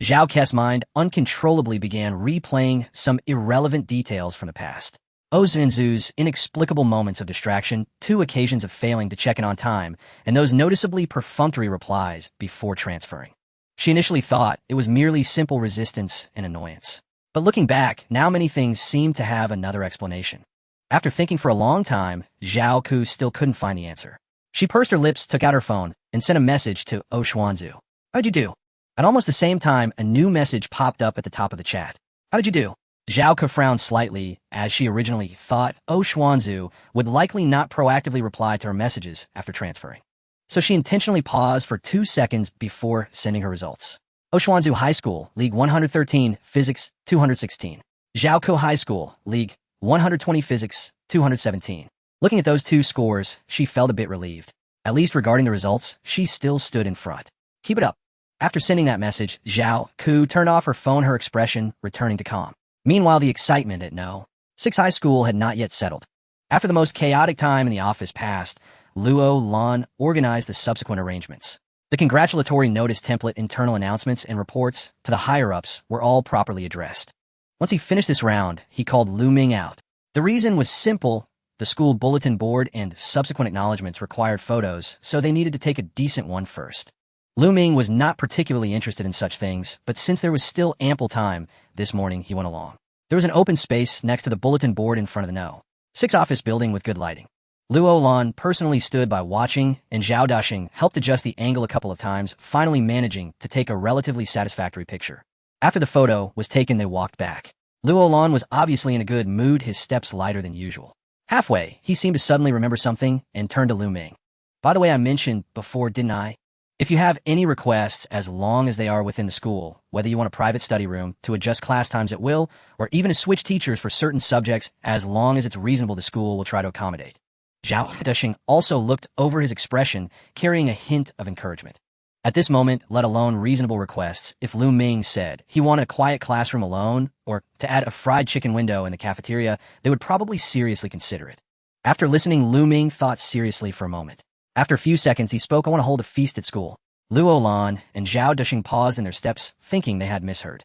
Zhao Ke's mind uncontrollably began replaying some irrelevant details from the past. Oxuanzu's inexplicable moments of distraction, 2 occasions of failing to check in on time, and those noticeably perfunctory replies before transferring. She initially thought it was merely simple resistance and annoyance. But looking back, now many things seemed to have another explanation. After thinking for a long time, Zhao Ku still couldn't find the answer. She pursed her lips, took out her phone, and sent a message to Oxuanzu. "How'd you do?" At almost the same time, a new message popped up at the top of the chat. "How did you do?" Zhao Ku frowned slightly, as she originally thought Oxuanzu would likely not proactively reply to her messages after transferring. So she intentionally paused for 2 seconds before sending her results. Oxuanzu High School, League 113, Physics 216. Zhao Ku High School, League 120, Physics 217. Looking at those 2 scores, she felt a bit relieved. At least regarding the results, she still stood in front. "Keep it up." After sending that message, Zhao Ku turned off her phone, her expression returning to calm. Meanwhile, the excitement at No. 6 High School had not yet settled. After the most chaotic time in the office passed, Luo Lan organized the subsequent arrangements. The congratulatory notice template, internal announcements, and reports to the higher-ups were all properly addressed. Once he finished this round, he called Lu Ming out. The reason was simple. The school bulletin board and subsequent acknowledgments required photos, so they needed to take a decent one first. Lu Ming was not particularly interested in such things, but since there was still ample time, this morning he went along. There was an open space next to the bulletin board in front of the No. 6 office building with good lighting. Luo Lan personally stood by watching, and Zhao Dashing helped adjust the angle a couple of times, finally managing to take a relatively satisfactory picture. After the photo was taken, they walked back. Luo Lan was obviously in a good mood, his steps lighter than usual. Halfway, he seemed to suddenly remember something and turned to Lu Ming. "By the way, I mentioned before, didn't I? If you have any requests, as long as they are within the school, whether you want a private study room to adjust class times at will, or even to switch teachers for certain subjects, as long as it's reasonable, the school will try to accommodate." Zhao Dashing also looked over his expression, carrying a hint of encouragement. At this moment, let alone reasonable requests, if Lu Ming said he wanted a quiet classroom alone, or to add a fried chicken window in the cafeteria, they would probably seriously consider it. After listening, Lu Ming thought seriously for a moment. After a few seconds, he spoke, "I want to hold a feast at school." Luo Lan and Zhao Dashing paused in their steps, thinking they had misheard.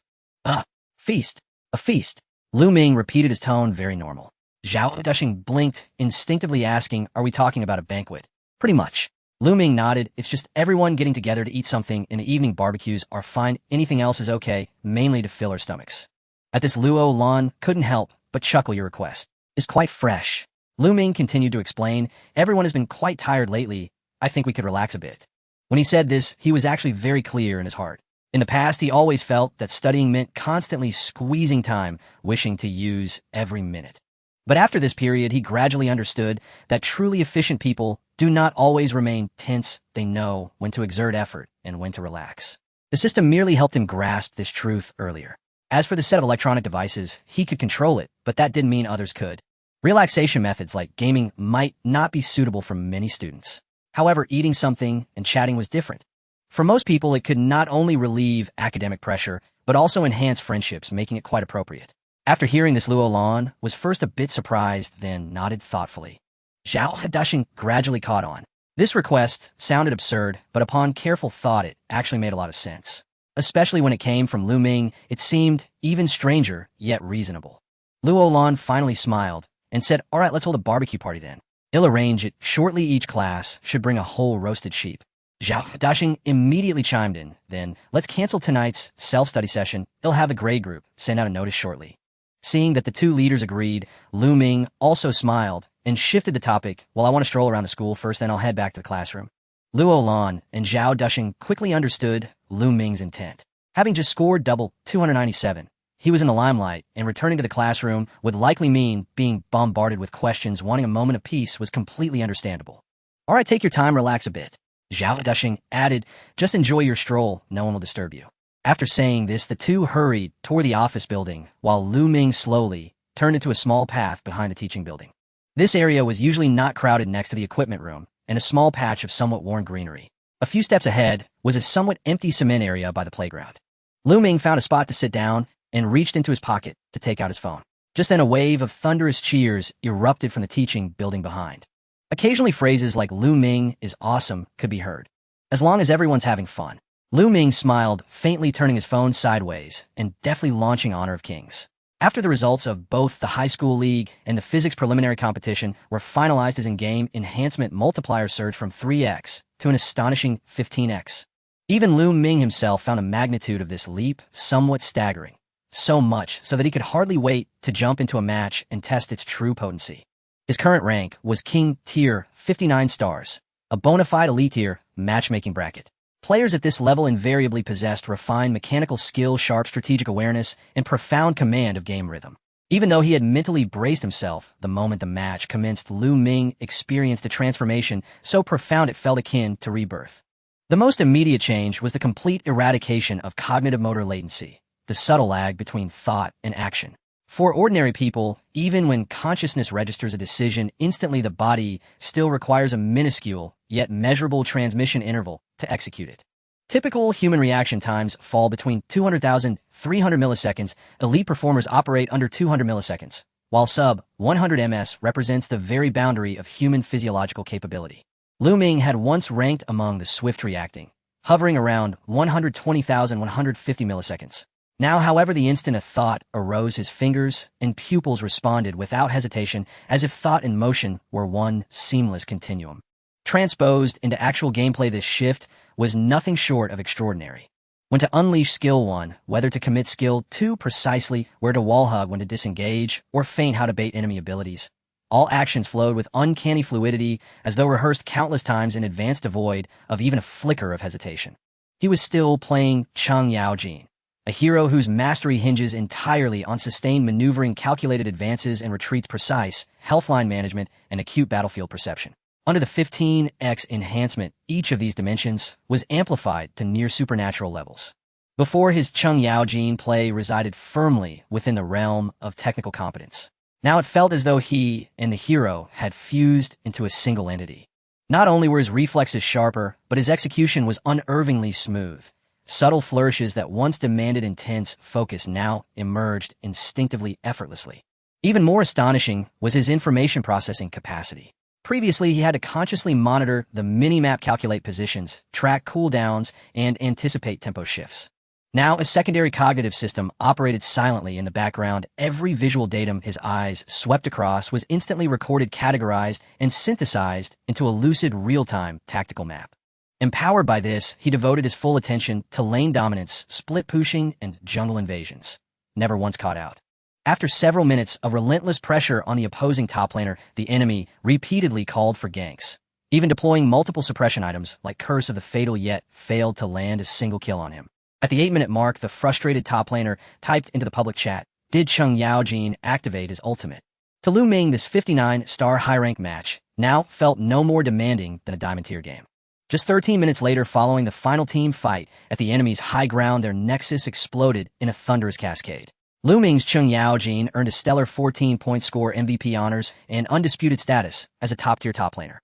Feast. A feast." Lu Ming repeated, his tone very normal. Zhao Dashing blinked, instinctively asking, "Are we talking about a banquet?" "Pretty much." Lu Ming nodded. "It's just everyone getting together to eat something, in the evening barbecues are fine, anything else is okay, mainly to fill our stomachs." At this, Luo Lan couldn't help but chuckle. "Your request is quite fresh." Lu Ming continued to explain, "Everyone has been quite tired lately. I think we could relax a bit." When he said this, he was actually very clear in his heart. In the past, he always felt that studying meant constantly squeezing time, wishing to use every minute. But after this period, he gradually understood that truly efficient people do not always remain tense. They know when to exert effort and when to relax. The system merely helped him grasp this truth earlier. As for the set of electronic devices, he could control it, but that didn't mean others could. Relaxation methods like gaming might not be suitable for many students. However, eating something and chatting was different. For most people, it could not only relieve academic pressure, but also enhance friendships, making it quite appropriate. After hearing this, Luo Lan was first a bit surprised, then nodded thoughtfully. Zhao Hadashing gradually caught on. This request sounded absurd, but upon careful thought it actually made a lot of sense. Especially when it came from Lu Ming, it seemed even stranger, yet reasonable. Luo Lan finally smiled and said, "All right, let's hold a barbecue party then. I'll arrange it. Shortly each class should bring a whole roasted sheep." Zhao Dashing immediately chimed in. "Then, let's cancel tonight's self-study session. I'll have the grade group send out a notice shortly." Seeing that the two leaders agreed, Lu Ming also smiled and shifted the topic. "Well, I want to stroll around the school first, then I'll head back to the classroom." Luo Lan and Zhao Dashing quickly understood Lu Ming's intent. Having just scored double 297, he was in the limelight, and returning to the classroom would likely mean being bombarded with questions. Wanting a moment of peace was completely understandable. "All right, take your time, relax a bit." Zhao Dashing added, "Just enjoy your stroll, no one will disturb you." After saying this, the two hurried toward the office building, while Lu Ming slowly turned into a small path behind the teaching building. This area was usually not crowded next to the equipment room, and a small patch of somewhat worn greenery. A few steps ahead was a somewhat empty cement area by the playground. Lu Ming found a spot to sit down and reached into his pocket to take out his phone. Just then a wave of thunderous cheers erupted from the teaching building behind. Occasionally phrases like "Lu Ming is awesome" could be heard. As long as everyone's having fun. Lu Ming smiled, faintly turning his phone sideways and deftly launching Honor of Kings. After the results of both the high school league and the physics preliminary competition were finalized, his in-game enhancement multiplier surged from 3x to an astonishing 15x. Even Lu Ming himself found the magnitude of this leap somewhat staggering. So much so that he could hardly wait to jump into a match and test its true potency. His current rank was King Tier 59 stars, a bona fide elite tier matchmaking bracket. Players at this level invariably possessed refined mechanical skill, sharp strategic awareness, and profound command of game rhythm. Even though he had mentally braced himself the moment the match commenced, Lu Ming experienced a transformation so profound it felt akin to rebirth. The most immediate change was the complete eradication of cognitive motor latency, the subtle lag between thought and action. For ordinary people, even when consciousness registers a decision instantly, the body still requires a minuscule, yet measurable transmission interval to execute it. Typical human reaction times fall between 200,000 300 milliseconds. Elite performers operate under 200 milliseconds, while sub 100 ms represents the very boundary of human physiological capability. Lu Ming had once ranked among the swift reacting, hovering around 120,000 150 milliseconds. Now, however, the instant a thought arose, his fingers and pupils responded without hesitation, as if thought and motion were one seamless continuum. Transposed into actual gameplay, this shift was nothing short of extraordinary. When to unleash skill 1, whether to commit skill 2 precisely, where to wall hug, when to disengage, or feint how to bait enemy abilities, all actions flowed with uncanny fluidity, as though rehearsed countless times in advance, devoid of even a flicker of hesitation. He was still playing Cheng Yaojin, a hero whose mastery hinges entirely on sustained maneuvering, calculated advances and retreats, precise healthline management, and acute battlefield perception. Under the 15x enhancement, each of these dimensions was amplified to near supernatural levels. Before, his Cheng Yaojin play resided firmly within the realm of technical competence. Now it felt as though he and the hero had fused into a single entity. Not only were his reflexes sharper, but his execution was unervingly smooth. Subtle flourishes that once demanded intense focus now emerged instinctively, effortlessly. Even more astonishing was his information processing capacity. Previously, he had to consciously monitor the minimap, calculate positions, track cooldowns, and anticipate tempo shifts. Now, a secondary cognitive system operated silently in the background. Every visual datum his eyes swept across was instantly recorded, categorized, and synthesized into a lucid, real-time tactical map. Empowered by this, he devoted his full attention to lane dominance, split pushing, and jungle invasions, never once caught out. After several minutes of relentless pressure on the opposing top laner, the enemy repeatedly called for ganks, even deploying multiple suppression items like Curse of the Fatal, yet failed to land a single kill on him. At the 8-minute mark, the frustrated top laner typed into the public chat, "Did Cheng Yaojin activate his ultimate?" To Lu Ming, this 59-star high-rank match now felt no more demanding than a Diamond Tier game. Just 13 minutes later, following the final team fight at the enemy's high ground, their nexus exploded in a thunderous cascade. Lu Ming's Cheng Yaojin earned a stellar 14-point score, MVP honors, and undisputed status as a top-tier top laner.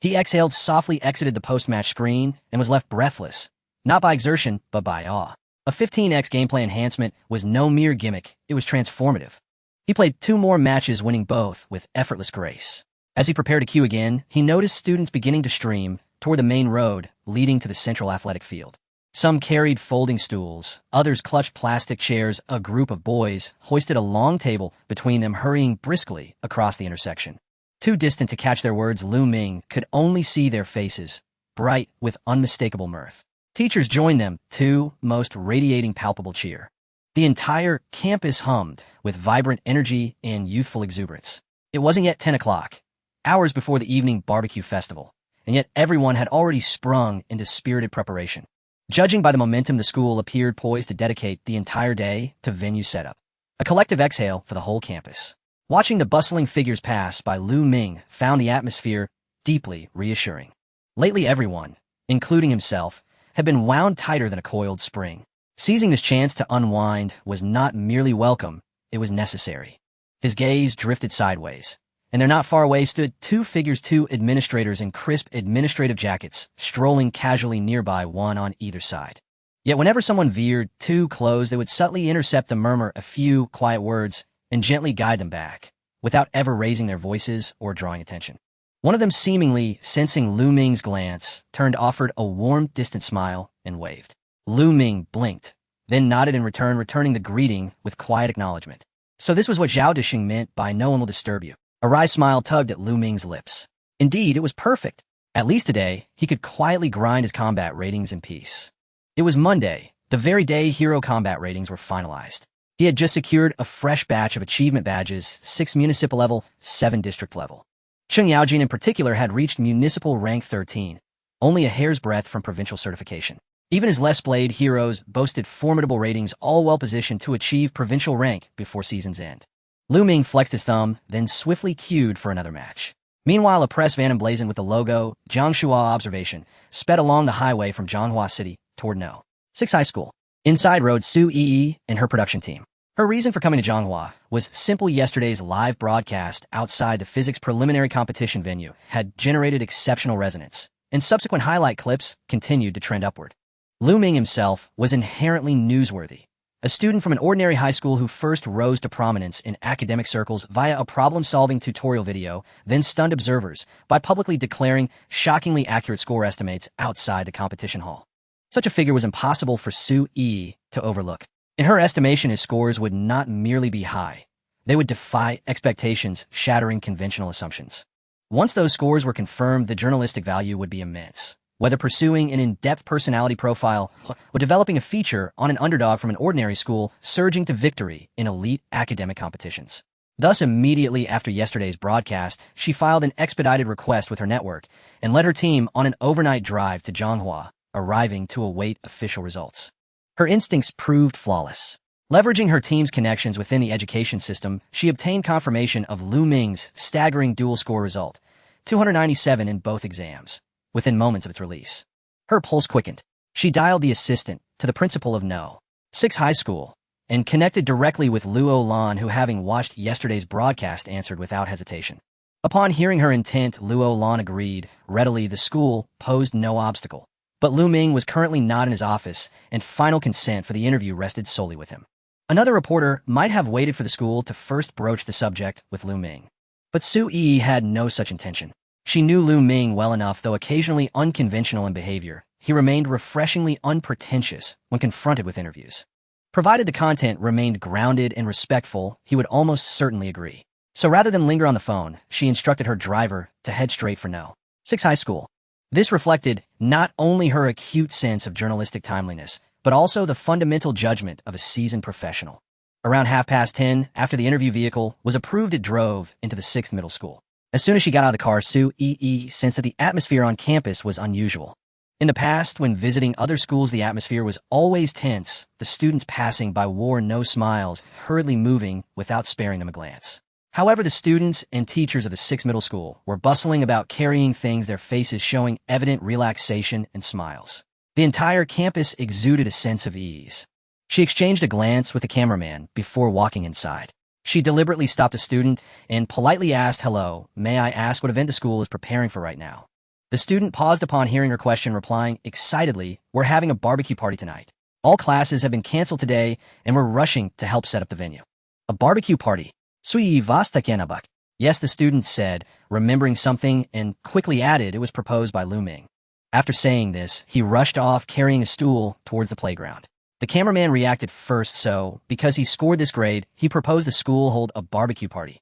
He exhaled, softly exited the post-match screen, and was left breathless, not by exertion, but by awe. A 15x gameplay enhancement was no mere gimmick, it was transformative. He played 2 more matches, winning both with effortless grace. As he prepared to queue again, he noticed students beginning to stream toward the main road leading to the central athletic field. Some carried folding stools, others clutched plastic chairs. A group of boys hoisted a long table between them, hurrying briskly across the intersection. Too distant to catch their words, Lu Ming could only see their faces, bright with unmistakable mirth. Teachers joined them, too, most radiating palpable cheer. The entire campus hummed with vibrant energy and youthful exuberance. It wasn't yet 10 o'clock, hours before the evening barbecue festival, and yet everyone had already sprung into spirited preparation. Judging by the momentum, the school appeared poised to dedicate the entire day to venue setup. A collective exhale for the whole campus. Watching the bustling figures pass by, Lu Ming found the atmosphere deeply reassuring. Lately, everyone, including himself, had been wound tighter than a coiled spring. Seizing this chance to unwind was not merely welcome, it was necessary. His gaze drifted sideways, and there not far away stood 2 figures, 2 administrators in crisp administrative jackets, strolling casually nearby, one on either side. Yet whenever someone veered too close, they would subtly intercept the murmur, a few quiet words, and gently guide them back, without ever raising their voices or drawing attention. One of them, seemingly sensing Lu Ming's glance, turned, offered a warm, distant smile, and waved. Lu Ming blinked, then nodded in return, returning the greeting with quiet acknowledgement. So this was what Zhao Dixing meant by "no one will disturb you." A wry smile tugged at Lu Ming's lips. Indeed, it was perfect. At least today, he could quietly grind his combat ratings in peace. It was Monday, the very day hero combat ratings were finalized. He had just secured a fresh batch of achievement badges, 6 municipal level, 7 district level. Cheng Yaojin in particular had reached municipal rank 13, only a hair's breadth from provincial certification. Even his less played heroes boasted formidable ratings, all well positioned to achieve provincial rank before season's end. Lu Ming flexed his thumb, then swiftly queued for another match. Meanwhile, a press van emblazoned with the logo Jiangshua Observation sped along the highway from Zhanghua City toward No. 6 High School. Inside rode Su Yi and her production team. Her reason for coming to Zhanghua was simple. Yesterday's live broadcast outside the physics preliminary competition venue had generated exceptional resonance, and subsequent highlight clips continued to trend upward. Lu Ming himself was inherently newsworthy. A student from an ordinary high school who first rose to prominence in academic circles via a problem-solving tutorial video, then stunned observers by publicly declaring shockingly accurate score estimates outside the competition hall. Such a figure was impossible for Su Yi to overlook. In her estimation, his scores would not merely be high. They would defy expectations, shattering conventional assumptions. Once those scores were confirmed, the journalistic value would be immense. Whether pursuing an in-depth personality profile or developing a feature on an underdog from an ordinary school surging to victory in elite academic competitions. Thus, immediately after yesterday's broadcast, she filed an expedited request with her network and led her team on an overnight drive to Zhanghua, arriving to await official results. Her instincts proved flawless. Leveraging her team's connections within the education system, she obtained confirmation of Lu Ming's staggering dual score result, 297 in both exams, within moments of its release. Her pulse quickened. She dialed the assistant to the principal of No. 6 High School and connected directly with Luo Lan, who, having watched yesterday's broadcast, answered without hesitation. Upon hearing her intent, Luo Lan agreed readily. The school posed no obstacle, but Lu Ming was currently not in his office, and final consent for the interview rested solely with him. Another reporter might have waited for the school to first broach the subject with Lu Ming, but Su Yi had no such intention. She knew Lu Ming well enough. Though occasionally unconventional in behavior, he remained refreshingly unpretentious when confronted with interviews. Provided the content remained grounded and respectful, he would almost certainly agree. So rather than linger on the phone, she instructed her driver to head straight for No. 6 High School. This reflected not only her acute sense of journalistic timeliness, but also the fundamental judgment of a seasoned professional. Around 10:30, after the interview vehicle was approved, it drove into the 6th Middle School. As soon as she got out of the car, Su Yi sensed that the atmosphere on campus was unusual. In the past, when visiting other schools, the atmosphere was always tense. The students passing by wore no smiles, hurriedly moving without sparing them a glance. However, the students and teachers of the 6th middle school were bustling about, carrying things, their faces showing evident relaxation and smiles. The entire campus exuded a sense of ease. She exchanged a glance with the cameraman before walking inside. She deliberately stopped a student and politely asked, "Hello, may I ask what event the school is preparing for right now?" The student paused upon hearing her question, replying excitedly, "We're having a barbecue party tonight. All classes have been canceled today, and we're rushing to help set up the venue." A barbecue party? Sui vasta kenabak. Yes, the student said, remembering something, and quickly added it was proposed by Ming. After saying this, he rushed off, carrying a stool towards the playground. The cameraman reacted first, so, because he scored this grade, he proposed the school hold a barbecue party.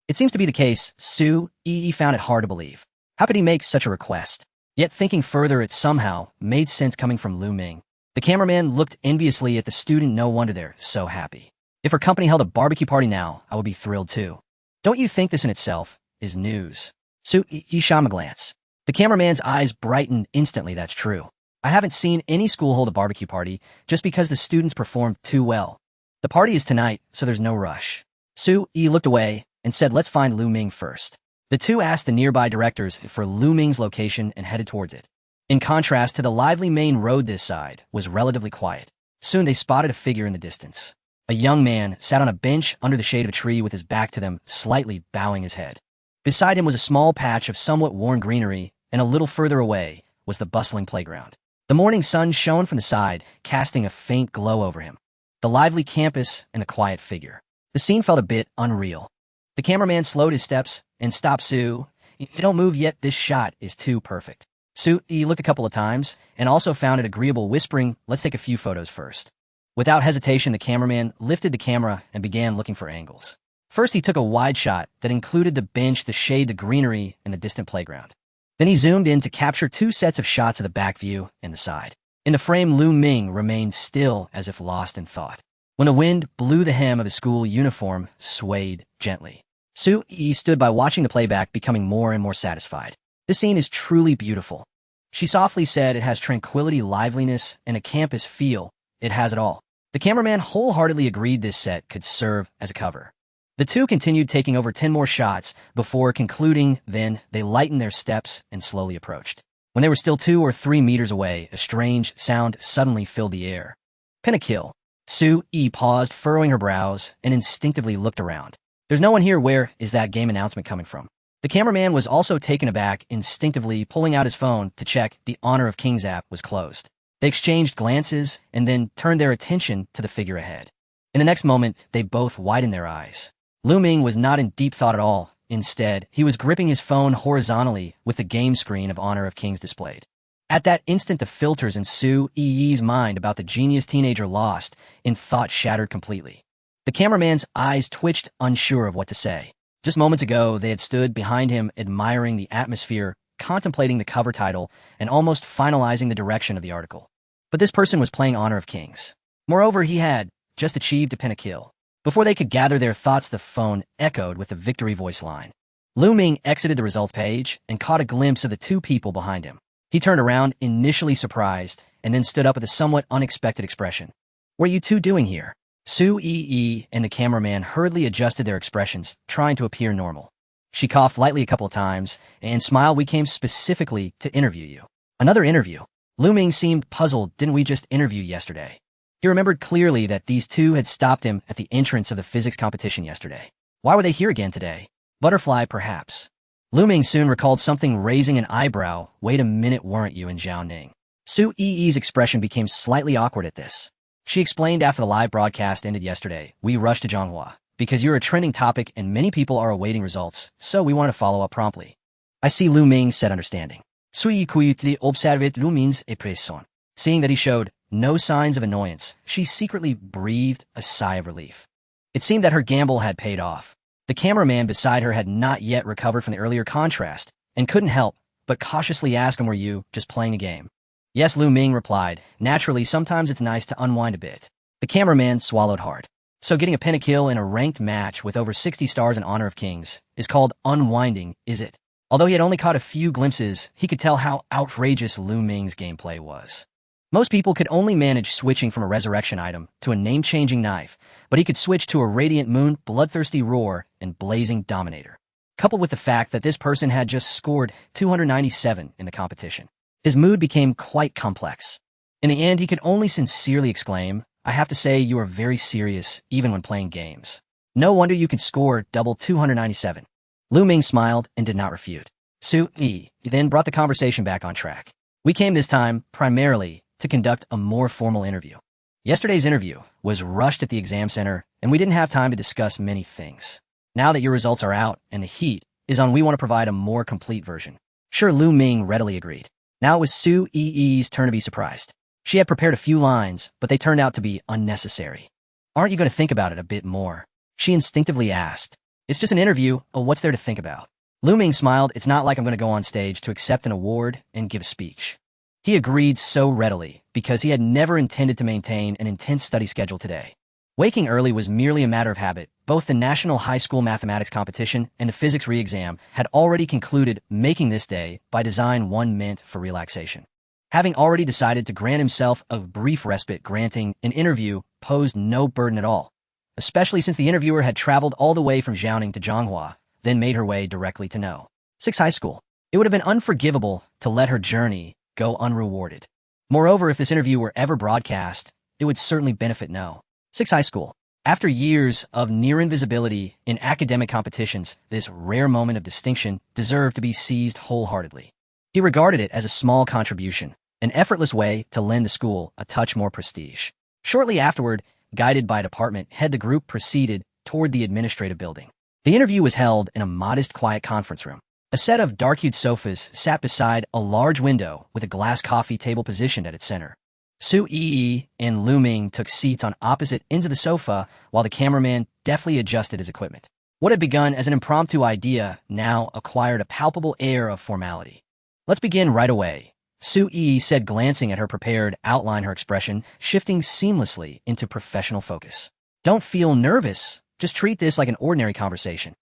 It seems to be the case. Sui found it hard to believe. How could he make such a request? Yet thinking further, it somehow made sense coming from Ming. The cameraman looked enviously at the student. No wonder they're so happy. If her company held a barbecue party now, I would be thrilled too. Don't you think this in itself is news? Sui shot a glance. The cameraman's eyes brightened instantly. That's true. I haven't seen any school hold a barbecue party just because the students performed too well. The party is tonight, so there's no rush. Sui looked away and said, "Let's find Ming first." The two asked the nearby directors for Ming's location and headed towards it. In contrast to the lively main road, this side was relatively quiet. Soon they spotted a figure in the distance. A young man sat on a bench under the shade of a tree with his back to them, slightly bowing his head. Beside him was a small patch of somewhat worn greenery, and a little further away was the bustling playground. The morning sun shone from the side, casting a faint glow over him. The lively campus and the quiet figure. The scene felt a bit unreal. The cameraman slowed his steps and stopped. "Sue, you don't move yet. This shot is too perfect." Sue looked a couple of times and also found it agreeable, whispering, "Let's take a few photos first." Without hesitation, the cameraman lifted the camera and began looking for angles. First, he took a wide shot that included the bench, the shade, the greenery, and the distant playground. Then he zoomed in to capture 2 sets of shots of the back view and the side. In the frame, Ming remained still as if lost in thought. When the wind blew, the hem of his school uniform swayed gently. Sui stood by, watching the playback, becoming more and more satisfied. "This scene is truly beautiful," she softly said. "It has tranquility, liveliness, and a campus feel. It has it all." The cameraman wholeheartedly agreed this set could serve as a cover. The two continued, taking over 10 more shots before concluding. Then they lightened their steps and slowly approached. When they were still 2 or 3 meters away, a strange sound suddenly filled the air. "Pin a kill." Sui paused, furrowing her brows, and instinctively looked around. "There's no one here. Where is that game announcement coming from?" The cameraman was also taken aback, instinctively pulling out his phone to check. The Honor of Kings app was closed. They exchanged glances and then turned their attention to the figure ahead. In the next moment, they both widened their eyes. Ming was not in deep thought at all. Instead, he was gripping his phone horizontally with the game screen of Honor of Kings displayed. At that instant, the filters in Sui's mind about the genius teenager lost in thought shattered completely. The cameraman's eyes twitched, unsure of what to say. Just moments ago, they had stood behind him, admiring the atmosphere, contemplating the cover title, and almost finalizing the direction of the article. But this person was playing Honor of Kings. Moreover, he had just achieved a pin a kill. Before they could gather their thoughts, the phone echoed with the victory voice line. Ming exited the results page and caught a glimpse of the 2 people behind him. He turned around, initially surprised, and then stood up with a somewhat unexpected expression. "What are you 2 doing here?" Sui and the cameraman hurriedly adjusted their expressions, trying to appear normal. She coughed lightly a couple of times and smiled. "We came specifically to interview you." "Another interview?" Ming seemed puzzled. "Didn't we just interview yesterday?" He remembered clearly that these 2 had stopped him at the entrance of the physics competition yesterday. Why were they here again today? Butterfly, perhaps. Ming soon recalled something, raising an eyebrow. "Wait a minute, weren't you in Jiaoning?" Sui's expression became slightly awkward at this. She explained, "After the live broadcast ended yesterday, we rushed to Zhonghua because you're a trending topic and many people are awaiting results, so we want to follow up promptly." "I see," Ming said, understanding. Sui quietly observed Ming's expression. Seeing that he showed no signs of annoyance, she secretly breathed a sigh of relief. It seemed that her gamble had paid off. The cameraman beside her had not yet recovered from the earlier contrast and couldn't help but cautiously ask him, "Were you just playing a game?" "Yes," Ming replied. "Naturally, sometimes it's nice to unwind a bit." The cameraman swallowed hard. "So getting a pin a kill in a ranked match with over 60 stars in Honor of Kings is called unwinding, is it?" Although he had only caught a few glimpses, he could tell how outrageous Lu Ming's gameplay was. Most people could only manage switching from a resurrection item to a name-changing knife, but he could switch to a Radiant Moon, Bloodthirsty Roar, and Blazing Dominator. Coupled with the fact that this person had just scored 297 in the competition, his mood became quite complex. In the end, he could only sincerely exclaim, "I have to say you are very serious, even when playing games. No wonder you can score double 297. Lu Ming smiled and did not refute. He then brought the conversation back on track. We came this time, primarily, to conduct a more formal interview. Yesterday's interview was rushed at the exam center, and we didn't have time to discuss many things. Now that your results are out and the heat is on, we want to provide a more complete version." Sure, Lu Ming readily agreed. Now it was Su Yi's turn to be surprised. She had prepared a few lines, but they turned out to be unnecessary. "Aren't you going to think about it a bit more?" she instinctively asked. "It's just an interview. What's there to think about?" Lu Ming smiled. "It's not like I'm going to go on stage to accept an award and give a speech." He agreed so readily because he had never intended to maintain an intense study schedule today. Waking early was merely a matter of habit. Both the National High School Mathematics Competition and the Physics re-exam had already concluded, making this day, by design, one meant for relaxation. Having already decided to grant himself a brief respite, granting an interview posed no burden at all, especially since the interviewer had traveled all the way from Jiaoning to Zhonghua, then made her way directly to No. 6 High School. It would have been unforgivable to let her journey go unrewarded. Moreover, if this interview were ever broadcast, it would certainly benefit No. 6 High School. After years of near invisibility in academic competitions, this rare moment of distinction deserved to be seized wholeheartedly. He regarded it as a small contribution, an effortless way to lend the school a touch more prestige. Shortly afterward, guided by a department head, the group proceeded toward the administrative building. The interview was held in a modest, quiet conference room. A set of dark-hued sofas sat beside a large window with a glass coffee table positioned at its center. Su Yi and Lu Ming took seats on opposite ends of the sofa while the cameraman deftly adjusted his equipment. What had begun as an impromptu idea now acquired a palpable air of formality. "Let's begin right away," Su Yi said, glancing at her prepared outline, her expression shifting seamlessly into professional focus. "Don't feel nervous. Just treat this like an ordinary conversation."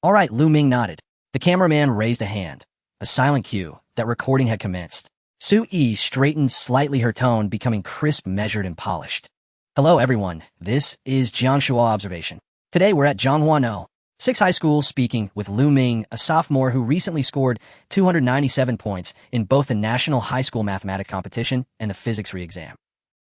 "All right," Lu Ming nodded. The cameraman raised a hand, a silent cue that recording had commenced. Su Yi straightened slightly, her tone becoming crisp, measured, and polished. "Hello, everyone. This is Jiangshua Observation. Today we're at Zhonghua No. 6 High School, speaking with Lu Ming, a sophomore who recently scored 297 points in both the National High School Mathematics Competition and the Physics re-exam.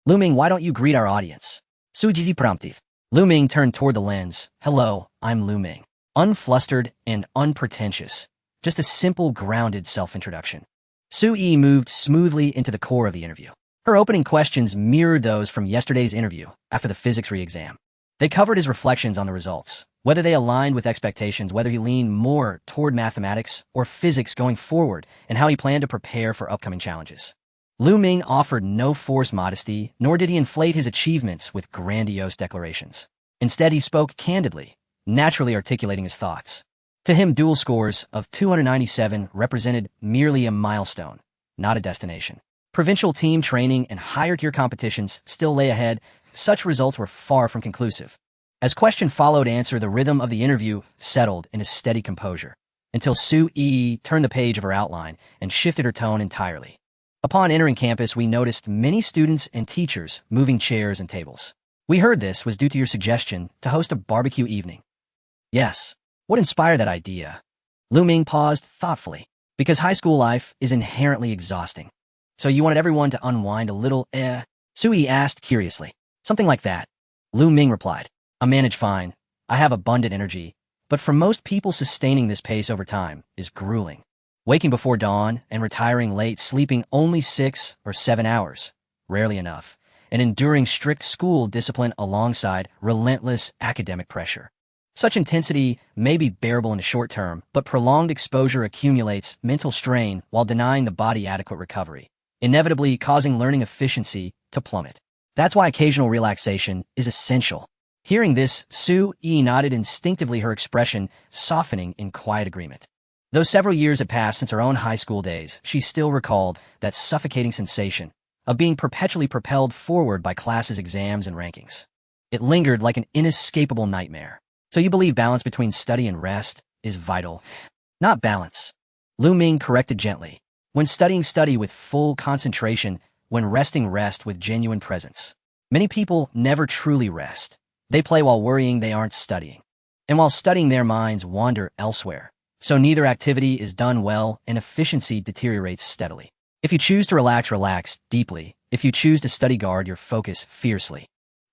Lu Ming, why don't you greet our audience?" Sujizi prompted. Lu Ming turned toward the lens. "Hello, I'm Lu Ming." Unflustered and unpretentious. Just a simple, grounded self-introduction. Su Yi moved smoothly into the core of the interview. Her opening questions mirrored those from yesterday's interview after the Physics re-exam. They covered his reflections on the results, whether they aligned with expectations, whether he leaned more toward mathematics or physics going forward, and how he planned to prepare for upcoming challenges. Lu Ming offered no forced modesty, nor did he inflate his achievements with grandiose declarations. Instead, he spoke candidly, naturally articulating his thoughts. To him, dual scores of 297 represented merely a milestone, not a destination. Provincial team training and higher-tier competitions still lay ahead. Such results were far from conclusive. As question followed answer, the rhythm of the interview settled in a steady composure, until Su Yi turned the page of her outline and shifted her tone entirely. "Upon entering campus, we noticed many students and teachers moving chairs and tables. We heard this was due to your suggestion to host a barbecue evening." "Yes. What inspired that idea?" Lu Ming paused thoughtfully. "Because high school life is inherently exhausting. So you wanted everyone to unwind a little, Su Yi asked curiously. "Something like that," Lu Ming replied. "I manage fine. I have abundant energy. But for most people, sustaining this pace over time is grueling. Waking before dawn and retiring late, sleeping only 6 or 7 hours, rarely enough, and enduring strict school discipline alongside relentless academic pressure. Such intensity may be bearable in the short term, but prolonged exposure accumulates mental strain while denying the body adequate recovery, inevitably causing learning efficiency to plummet. That's why occasional relaxation is essential." Hearing this, Su Yi nodded instinctively, her expression softening in quiet agreement. Though several years had passed since her own high school days, she still recalled that suffocating sensation of being perpetually propelled forward by classes, exams, and rankings. It lingered like an inescapable nightmare. "So you believe balance between study and rest is vital?" "Not balance. Lu Ming corrected gently. When studying, study with full concentration. When resting, rest with genuine presence. Many people never truly rest. They play while worrying they aren't studying. And while studying, their minds wander elsewhere. So neither activity is done well and efficiency deteriorates steadily. If you choose to relax, relax deeply. If you choose to study, guard your focus fiercely.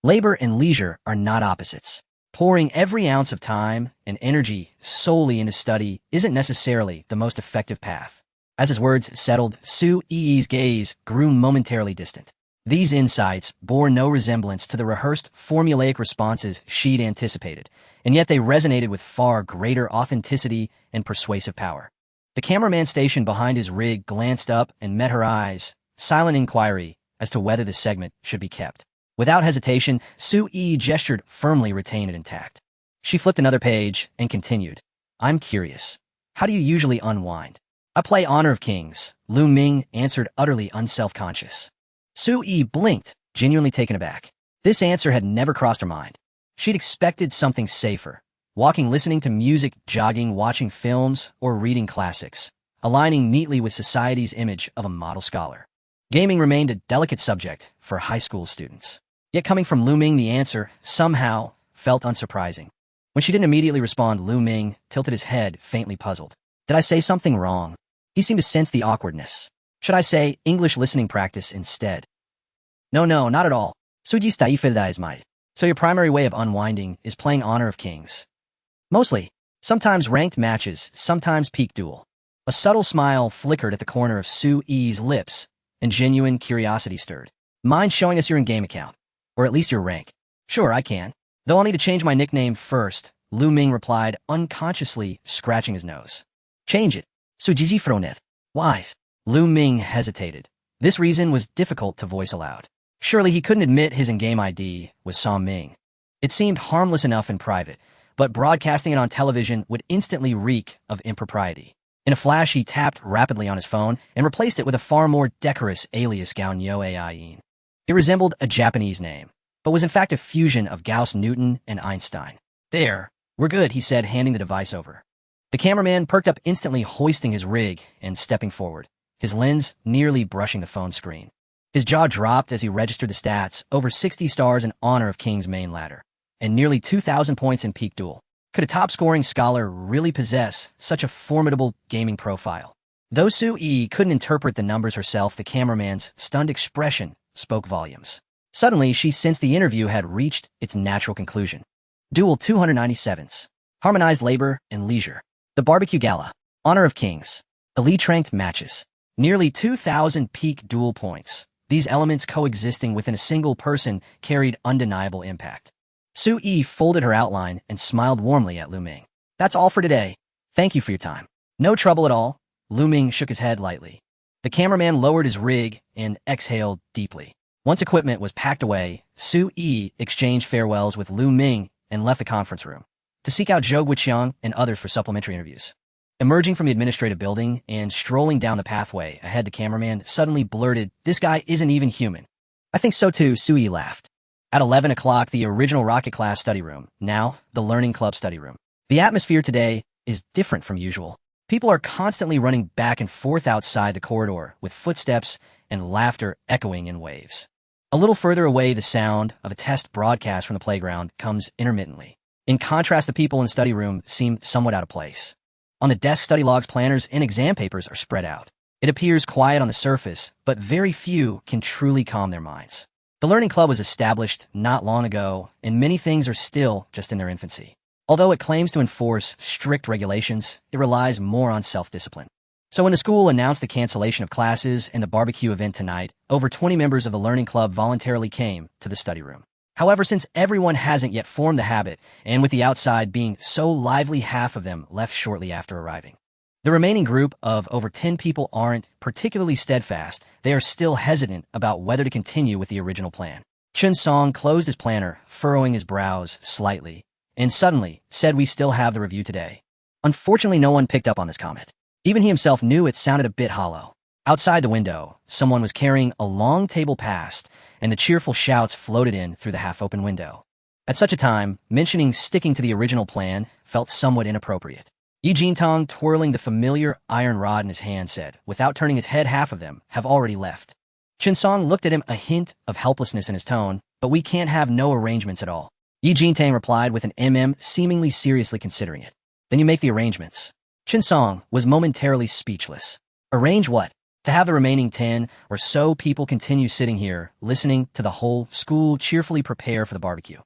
Labor and leisure are not opposites. Pouring every ounce of time and energy solely into study isn't necessarily the most effective path. As his words settled, Su Yi's gaze grew momentarily distant. These insights bore no resemblance to the rehearsed formulaic responses she'd anticipated, and yet they resonated with far greater authenticity and persuasive power. The cameraman stationed behind his rig glanced up and met her eyes, silent inquiry as to whether the segment should be kept. Without hesitation, Su Yi gestured firmly, retain it intact. She flipped another page and continued. I'm curious. How do you usually unwind? I play Honor of Kings, Lu Ming answered, utterly unself-conscious. Su Yi blinked, genuinely taken aback. This answer had never crossed her mind. She'd expected something safer. Walking, listening to music, jogging, watching films, or reading classics, aligning neatly with society's image of a model scholar. Gaming remained a delicate subject for high school students. Yet coming from Lu Ming, the answer, somehow, felt unsurprising. When she didn't immediately respond, Lu Ming tilted his head, faintly puzzled. Did I say something wrong? He seemed to sense the awkwardness. Should I say English listening practice instead? No, not at all. So your primary way of unwinding is playing Honor of Kings. Mostly. Sometimes ranked matches, sometimes peak duel. A subtle smile flickered at the corner of Su Yi's lips, and genuine curiosity stirred. Mind showing us your in-game account? Or at least your rank? Sure, I can. Though I'll need to change my nickname first, Lu Ming replied, unconsciously scratching his nose. Change it. Sujizi Froneth. Why? Lu Ming hesitated. This reason was difficult to voice aloud. Surely he couldn't admit his in-game ID was Sam Ming. It seemed harmless enough in private, but broadcasting it on television would instantly reek of impropriety. In a flash, he tapped rapidly on his phone and replaced it with a far more decorous alias Gao Nyo Ain. It resembled a Japanese name, but was in fact a fusion of Gauss, Newton, and Einstein. There, we're good, he said, handing the device over. The cameraman perked up instantly, hoisting his rig and stepping forward, his lens nearly brushing the phone screen. His jaw dropped as he registered the stats, over 60 stars in Honor of King's main ladder, and nearly 2,000 points in peak duel. Could a top-scoring scholar really possess such a formidable gaming profile? Though Su Yi couldn't interpret the numbers herself, the cameraman's stunned expression spoke volumes. Suddenly, she sensed the interview had reached its natural conclusion. Duel 297s. Harmonized labor and leisure. The barbecue gala. Honor of Kings. Elite-ranked matches. Nearly 2,000 peak duel points. These elements coexisting within a single person carried undeniable impact. Su Yi folded her outline and smiled warmly at Lu Ming. That's all for today. Thank you for your time. No trouble at all. Lu Ming shook his head lightly. The cameraman lowered his rig and exhaled deeply. Once equipment was packed away, Su Yi exchanged farewells with Lu Ming and left the conference room to seek out Zhou Guiqiang and others for supplementary interviews. Emerging from the administrative building and strolling down the pathway ahead, the cameraman suddenly blurted, "This guy isn't even human." I think so too, Su Yi laughed. At 11 o'clock, the original rocket class study room, now the Learning Club study room. The atmosphere today is different from usual. People are constantly running back and forth outside the corridor, with footsteps and laughter echoing in waves. A little further away, the sound of a test broadcast from the playground comes intermittently. In contrast, the people in the study room seem somewhat out of place. On the desk, study logs, planners, and exam papers are spread out. It appears quiet on the surface, but very few can truly calm their minds. The Learning Club was established not long ago, and many things are still just in their infancy. Although it claims to enforce strict regulations, it relies more on self-discipline. So when the school announced the cancellation of classes and the barbecue event tonight, over 20 members of the Learning Club voluntarily came to the study room. However, since everyone hasn't yet formed the habit, and with the outside being so lively, half of them left shortly after arriving. The remaining group of over 10 people aren't particularly steadfast. They are still hesitant about whether to continue with the original plan. Chun Song closed his planner, furrowing his brows slightly, and suddenly said, "We still have the review today." Unfortunately, no one picked up on this comment. Even he himself knew it sounded a bit hollow. Outside the window, someone was carrying a long table past, and the cheerful shouts floated in through the half-open window. At such a time, mentioning sticking to the original plan felt somewhat inappropriate. Yi Jintang, twirling the familiar iron rod in his hand, said, without turning his head. Half of them have already left. Chen Song looked at him, a hint of helplessness in his tone. But we can't have no arrangements at all. Yi Jintang replied with an seemingly seriously considering it. Then you make the arrangements. Chen Song was momentarily speechless. Arrange what? To have the remaining 10 or so people continue sitting here, listening to the whole school cheerfully prepare for the barbecue.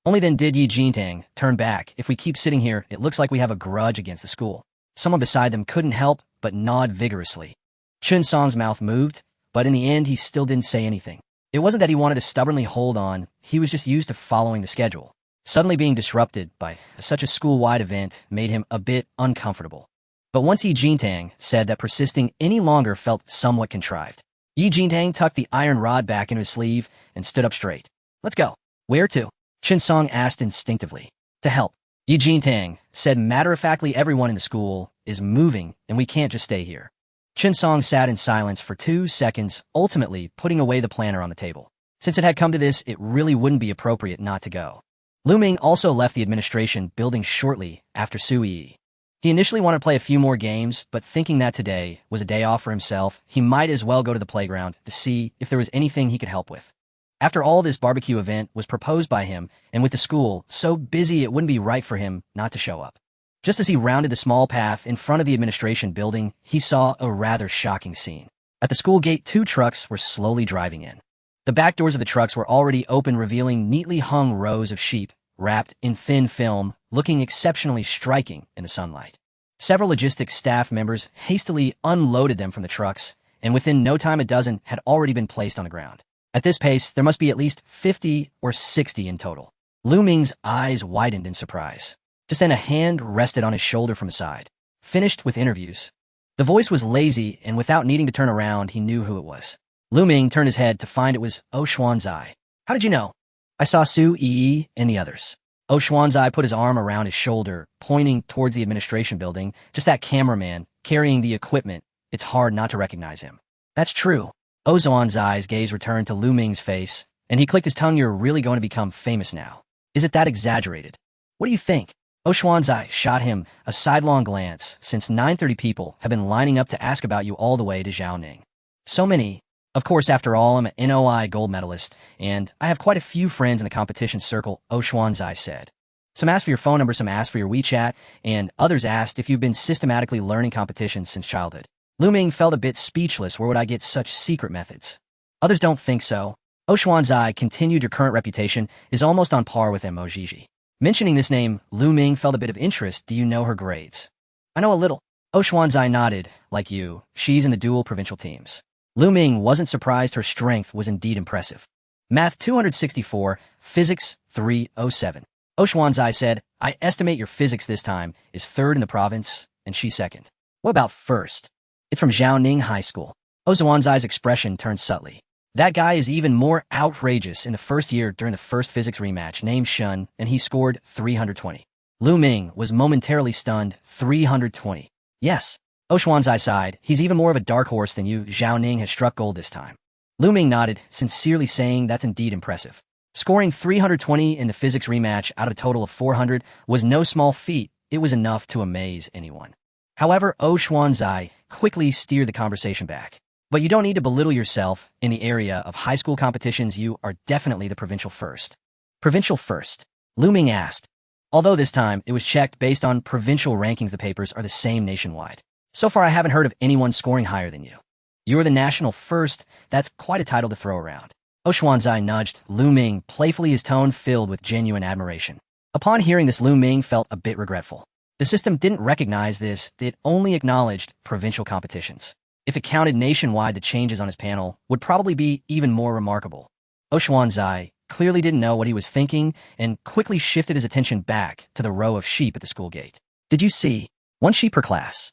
Only then did Yi Jintang turn back. If we keep sitting here, it looks like we have a grudge against the school. Someone beside them couldn't help but nod vigorously. Chen Song's mouth moved, but in the end he still didn't say anything. It wasn't that he wanted to stubbornly hold on, he was just used to following the schedule. Suddenly being disrupted by such a school-wide event made him a bit uncomfortable. But once Yi Jintang said that persisting any longer felt somewhat contrived, Yi Jintang tucked the iron rod back into his sleeve and stood up straight. Let's go. Where to? Chen Song asked instinctively. To help. Yi Jintang said matter-of-factly, everyone in the school is moving and we can't just stay here. Chen Song sat in silence for 2 seconds, ultimately putting away the planner on the table. Since it had come to this, it really wouldn't be appropriate not to go. Lu Ming also left the administration building shortly after Su Yi. He initially wanted to play a few more games, but thinking that today was a day off for himself, he might as well go to the playground to see if there was anything he could help with. After all, this barbecue event was proposed by him, and with the school so busy it wouldn't be right for him not to show up. Just as he rounded the small path in front of the administration building, he saw a rather shocking scene. At the school gate, 2 trucks were slowly driving in. The back doors of the trucks were already open, revealing neatly hung rows of sheep, wrapped in thin film, looking exceptionally striking in the sunlight. Several logistics staff members hastily unloaded them from the trucks, and within no time a dozen had already been placed on the ground. At this pace, there must be at least 50 or 60 in total. Lu Ming's eyes widened in surprise. Just then a hand rested on his shoulder from the side. Finished with interviews. The voice was lazy, and without needing to turn around, he knew who it was. Lu Ming turned his head to find it was Xuanzai. How did you know? I saw Su Yi and the others. Xuanzai put his arm around his shoulder, pointing towards the administration building. Just that cameraman, carrying the equipment. It's hard not to recognize him. That's true. Xuanzai's gaze returned to Lu Ming's face, and he clicked his tongue. You're really going to become famous now. Is it that exaggerated? What do you think? Xuanzai shot him a sidelong glance. Since 9:30 people have been lining up to ask about you all the way to Zhaoning. So many. Of course, after all, I'm an NOI gold medalist, and I have quite a few friends in the competition circle, Xuanzai said. Some asked for your phone number, some asked for your WeChat, and others asked if you've been systematically learning competitions since childhood. Lu Ming felt a bit speechless. Where would I get such secret methods? Others don't think so. Xuanzai continued. Your current reputation is almost on par with Mojiji. Mentioning this name, Lu Ming felt a bit of interest. Do you know her grades? I know a little. Xuanzai nodded. Like you, she's in the dual provincial teams. Lu Ming wasn't surprised. Her strength was indeed impressive. Math 264, Physics 307. Xuanzai said, I estimate your physics this time is 3rd in the province, and she's 2nd. What about 1st? It's from Zhaoning High School. Xuanzai's expression turned subtly. That guy is even more outrageous. In the first year during the first physics rematch, named Shun, and he scored 320. Lu Ming was momentarily stunned. 320. Yes. Xuanzai sighed. He's even more of a dark horse than you. Zhaoning has struck gold this time. Lu Ming nodded, sincerely saying that's indeed impressive. Scoring 320 in the physics rematch out of a total of 400 was no small feat. It was enough to amaze anyone. However, Xuanzai quickly steered the conversation back. But you don't need to belittle yourself. In the area of high school competitions, you are definitely the provincial first. Provincial first? Lu Ming asked. Although this time, it was checked based on provincial rankings. The papers are the same nationwide. So far, I haven't heard of anyone scoring higher than you. You're the national first. That's quite a title to throw around. Xuanzai nudged Lu Ming playfully, his tone filled with genuine admiration. Upon hearing this, Lu Ming felt a bit regretful. The system didn't recognize this. It only acknowledged provincial competitions. If it counted nationwide, the changes on his panel would probably be even more remarkable. Xuanzai clearly didn't know what he was thinking and quickly shifted his attention back to the row of sheep at the school gate. Did you see? 1 sheep per class.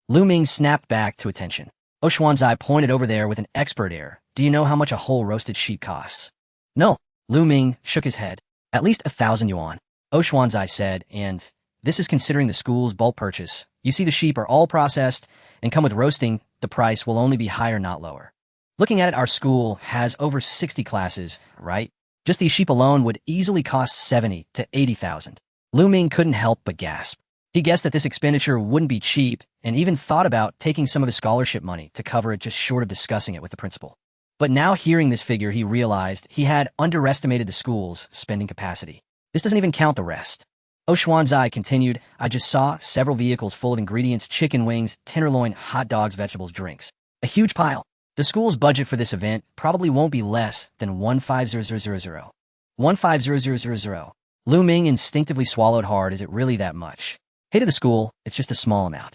Lu Ming snapped back to attention. Xuanzai pointed over there with an expert air. Do you know how much a whole roasted sheep costs? No. Lu Ming shook his head. At least 1,000 yuan. Xuanzai said, and this is considering the school's bulk purchase. You see, the sheep are all processed and come with roasting. The price will only be higher, not lower. Looking at it, our school has over 60 classes, right? Just these sheep alone would easily cost 70 to 80,000. Lu Ming couldn't help but gasp. He guessed that this expenditure wouldn't be cheap and even thought about taking some of his scholarship money to cover it, just short of discussing it with the principal. But now hearing this figure, he realized he had underestimated the school's spending capacity. This doesn't even count the rest. Oshwanzai continued, I just saw several vehicles full of ingredients, chicken wings, tenderloin, hot dogs, vegetables, drinks. A huge pile. The school's budget for this event probably won't be less than 150,000. 150,000. Lu Ming instinctively swallowed hard. Is it really that much? Hey, to the school, it's just a small amount.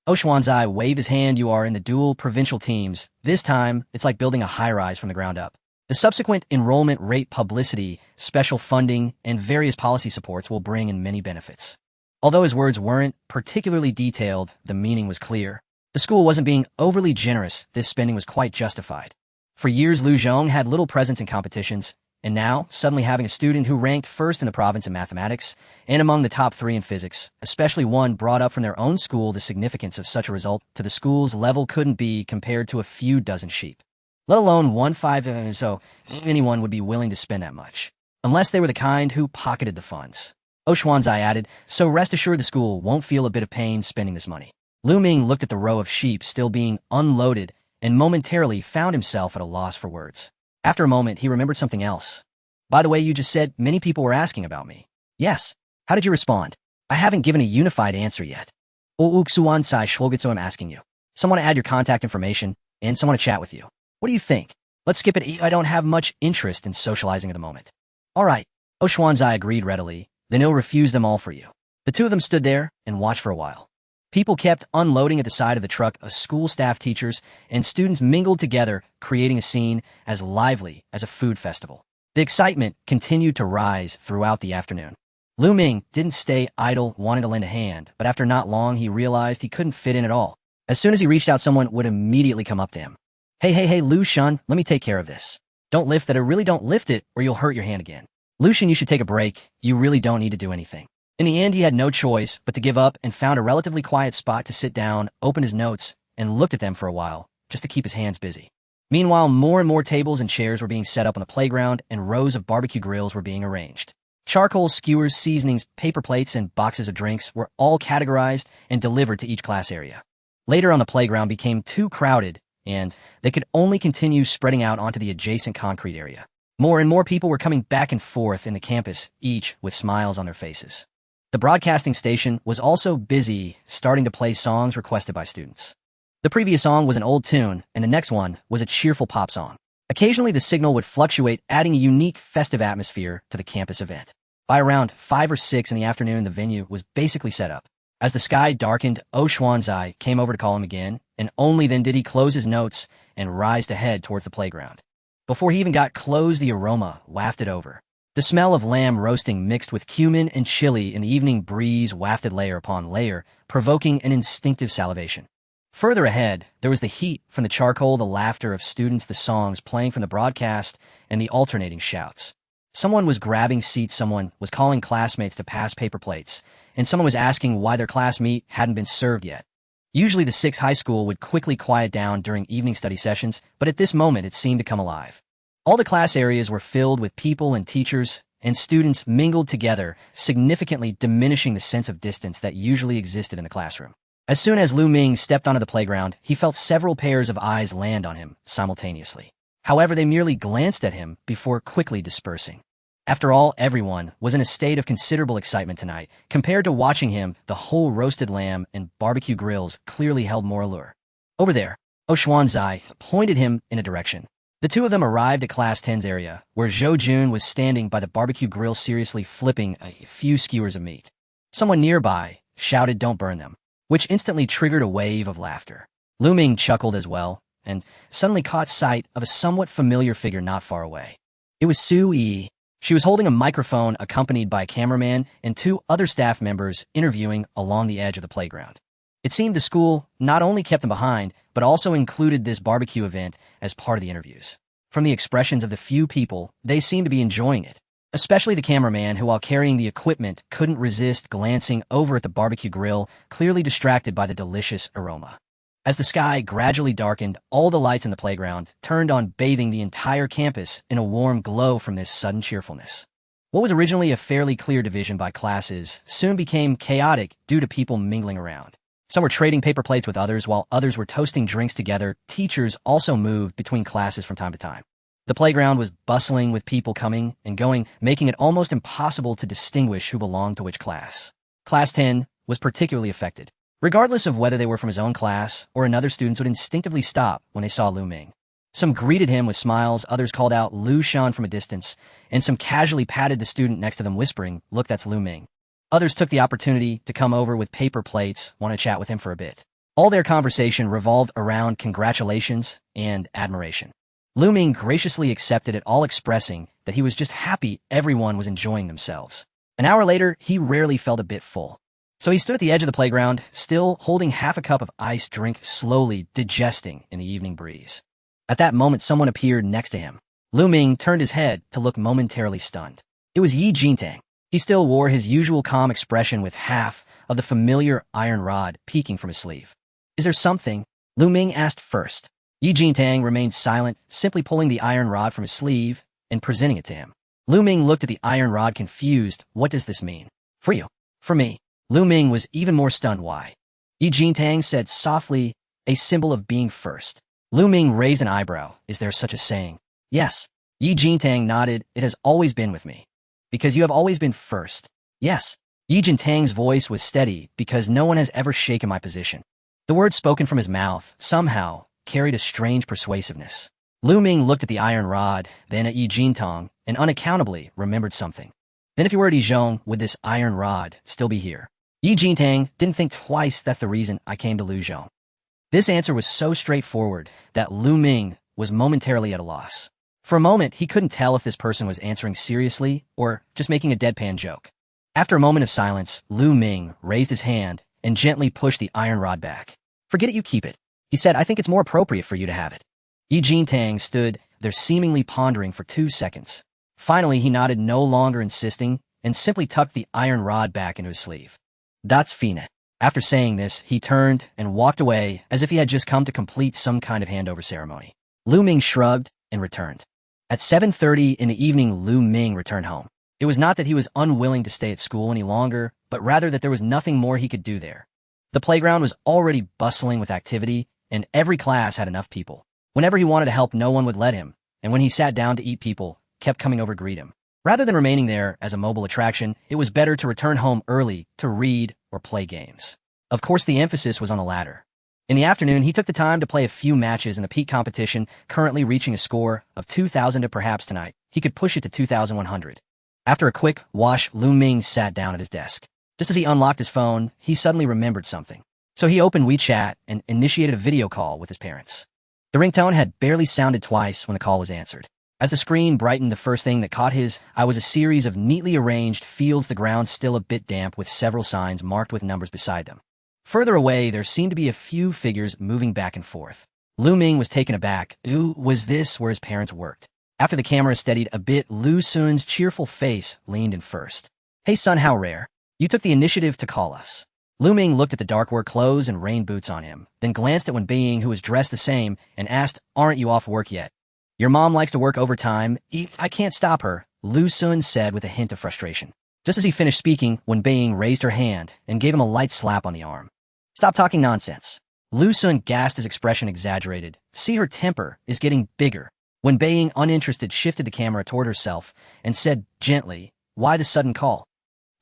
Oshwanzai waved his hand. You are in the dual provincial teams. This time, it's like building a high-rise from the ground up. The subsequent enrollment rate publicity, special funding, and various policy supports will bring in many benefits. Although his words weren't particularly detailed, the meaning was clear. The school wasn't being overly generous. This spending was quite justified. For years, Lu Zhong had little presence in competitions, and now, suddenly having a student who ranked first in the province in mathematics and among the top 3 in physics, especially one brought up from their own school, the significance of such a result to the school's level couldn't be compared to a few dozen sheep. Let alone 1.5, so anyone would be willing to spend that much, unless they were the kind who pocketed the funds. Oshwanzai added, so rest assured the school won't feel a bit of pain spending this money. Lu Ming looked at the row of sheep still being unloaded and momentarily found himself at a loss for words. After a moment, he remembered something else. By the way, you just said many people were asking about me. Yes. How did you respond? I haven't given a unified answer yet. Uksuwansai Shwogitso, I'm asking you. Someone to add your contact information and someone to chat with you. What do you think? Let's skip it. I don't have much interest in socializing at the moment. All right. Oshwanzai agreed readily. Then he'll refuse them all for you. The two of them stood there and watched for a while. People kept unloading at the side of the truck. School staff, teachers, and students mingled together, creating a scene as lively as a food festival. The excitement continued to rise throughout the afternoon. Lu Ming didn't stay idle, wanting to lend a hand, but after not long, he realized he couldn't fit in at all. As soon as he reached out, someone would immediately come up to him. Hey, Lu Shun, let me take care of this. Don't lift that, or really don't lift it, or you'll hurt your hand again. Lu Shun, you should take a break. You really don't need to do anything. In the end, he had no choice but to give up and found a relatively quiet spot to sit down, opened his notes, and looked at them for a while, just to keep his hands busy. Meanwhile, more and more tables and chairs were being set up on the playground, and rows of barbecue grills were being arranged. Charcoal, skewers, seasonings, paper plates, and boxes of drinks were all categorized and delivered to each class area. Later on, the playground became too crowded, and they could only continue spreading out onto the adjacent concrete area. More and more people were coming back and forth in the campus, each with smiles on their faces. The broadcasting station was also busy, starting to play songs requested by students. The previous song was an old tune, and the next one was a cheerful pop song. Occasionally, the signal would fluctuate, adding a unique festive atmosphere to the campus event. By around 5 or 6 in the afternoon, the venue was basically set up. As the sky darkened, Oshwanzai came over to call him again, and only then did he close his notes and rise to head towards the playground. Before he even got close, the aroma wafted over. The smell of lamb roasting mixed with cumin and chili in the evening breeze wafted layer upon layer, provoking an instinctive salivation. Further ahead, there was the heat from the charcoal, the laughter of students, the songs playing from the broadcast, and the alternating shouts. Someone was grabbing seats, someone was calling classmates to pass paper plates, and someone was asking why their class meat hadn't been served yet. Usually the 6th high school would quickly quiet down during evening study sessions, but at this moment it seemed to come alive. All the class areas were filled with people, and teachers and students mingled together, significantly diminishing the sense of distance that usually existed in the classroom. As soon as Lu Ming stepped onto the playground, he felt several pairs of eyes land on him simultaneously. However, they merely glanced at him before quickly dispersing. After all, everyone was in a state of considerable excitement tonight. Compared to watching him, the whole roasted lamb and barbecue grills clearly held more allure. Over there, Oshwanzai pointed him in a direction. The two of them arrived at Class 10's area, where Zhou Jun was standing by the barbecue grill seriously flipping a few skewers of meat. Someone nearby shouted, "Don't burn them," which instantly triggered a wave of laughter. Lu Ming chuckled as well, and suddenly caught sight of a somewhat familiar figure not far away. It was Su Yi. She was holding a microphone accompanied by a cameraman and 2 other staff members interviewing along the edge of the playground. It seemed the school not only kept them behind, but also included this barbecue event as part of the interviews. From the expressions of the few people, they seemed to be enjoying it, especially the cameraman who, while carrying the equipment, couldn't resist glancing over at the barbecue grill, clearly distracted by the delicious aroma. As the sky gradually darkened, all the lights in the playground turned on, bathing the entire campus in a warm glow from this sudden cheerfulness. What was originally a fairly clear division by classes soon became chaotic due to people mingling around. Some were trading paper plates with others, while others were toasting drinks together. Teachers also moved between classes from time to time. The playground was bustling with people coming and going, making it almost impossible to distinguish who belonged to which class. Class 10 was particularly affected. Regardless of whether they were from his own class or another, students would instinctively stop when they saw Lu Ming. Some greeted him with smiles, others called out Lu Shan from a distance, and some casually patted the student next to them, whispering, "Look, that's Lu Ming." Others took the opportunity to come over with paper plates, want to chat with him for a bit. All their conversation revolved around congratulations and admiration. Lu Ming graciously accepted it all, expressing that he was just happy everyone was enjoying themselves. An hour later, he rarely felt a bit full. So he stood at the edge of the playground, still holding half a cup of iced drink, slowly digesting in the evening breeze. At that moment, someone appeared next to him. Lu Ming turned his head to look momentarily stunned. It was Yi Jintang. He still wore his usual calm expression with half of the familiar iron rod peeking from his sleeve. "Is there something?" Lu Ming asked first. Yi Jintang remained silent, simply pulling the iron rod from his sleeve and presenting it to him. Lu Ming looked at the iron rod, confused. "What does this mean?" "For you." "For me." Lu Ming was even more stunned. "Why?" Yi Jintang said softly, "A symbol of being first." Lu Ming raised an eyebrow. "Is there such a saying?" "Yes." Yi Jintang nodded. "It has always been with me." "Because you have always been first." "Yes." Yi Jintang's voice was steady. "Because no one has ever shaken my position." The words spoken from his mouth somehow carried a strange persuasiveness. Lu Ming looked at the iron rod, then at Yi Jintang, and unaccountably remembered something. Then if you were at Dijon, would this iron rod still be here? Yi Jintang didn't think twice. "That's the reason I came to Luzhou." This answer was so straightforward that Lu Ming was momentarily at a loss. For a moment, he couldn't tell if this person was answering seriously or just making a deadpan joke. After a moment of silence, Lu Ming raised his hand and gently pushed the iron rod back. "Forget it, you keep it." He said, "I think it's more appropriate for you to have it." Yi Jintang stood there seemingly pondering for 2 seconds. Finally, he nodded, no longer insisting, and simply tucked the iron rod back into his sleeve. "That's fine." After saying this, he turned and walked away as if he had just come to complete some kind of handover ceremony. Lu Ming shrugged and returned. At 7:30 in the evening, Lu Ming returned home. It was not that he was unwilling to stay at school any longer, but rather that there was nothing more he could do there. The playground was already bustling with activity, and every class had enough people. Whenever he wanted to help, no one would let him, and when he sat down to eat, people kept coming over to greet him. Rather than remaining there as a mobile attraction, it was better to return home early to read or play games. Of course, the emphasis was on the latter. In the afternoon, he took the time to play a few matches in the peak competition, currently reaching a score of 2,000 to perhaps tonight he could push it to 2,100. After a quick wash, Lu Ming sat down at his desk. Just as he unlocked his phone, he suddenly remembered something. So he opened WeChat and initiated a video call with his parents. The ringtone had barely sounded twice when the call was answered. As the screen brightened, the first thing that caught his eye was a series of neatly arranged fields, the ground still a bit damp, with several signs marked with numbers beside them. Further away, there seemed to be a few figures moving back and forth. Lu Ming was taken aback. Ooh, was this where his parents worked? After the camera steadied a bit, Lu Sun's cheerful face leaned in first. "Hey son, how rare. You took the initiative to call us." Lu Ming looked at the dark work clothes and rain boots on him, then glanced at Wen Bing, who was dressed the same, and asked, "Aren't you off work yet?" "Your mom likes to work overtime. I can't stop her," Lu Sun said with a hint of frustration. Just as he finished speaking, Wen Bing raised her hand and gave him a light slap on the arm. "Stop talking nonsense." Lu Sun gasped, his expression exaggerated. See, her temper is getting bigger. Wen Bing, uninterested, shifted the camera toward herself and said gently, "Why the sudden call?"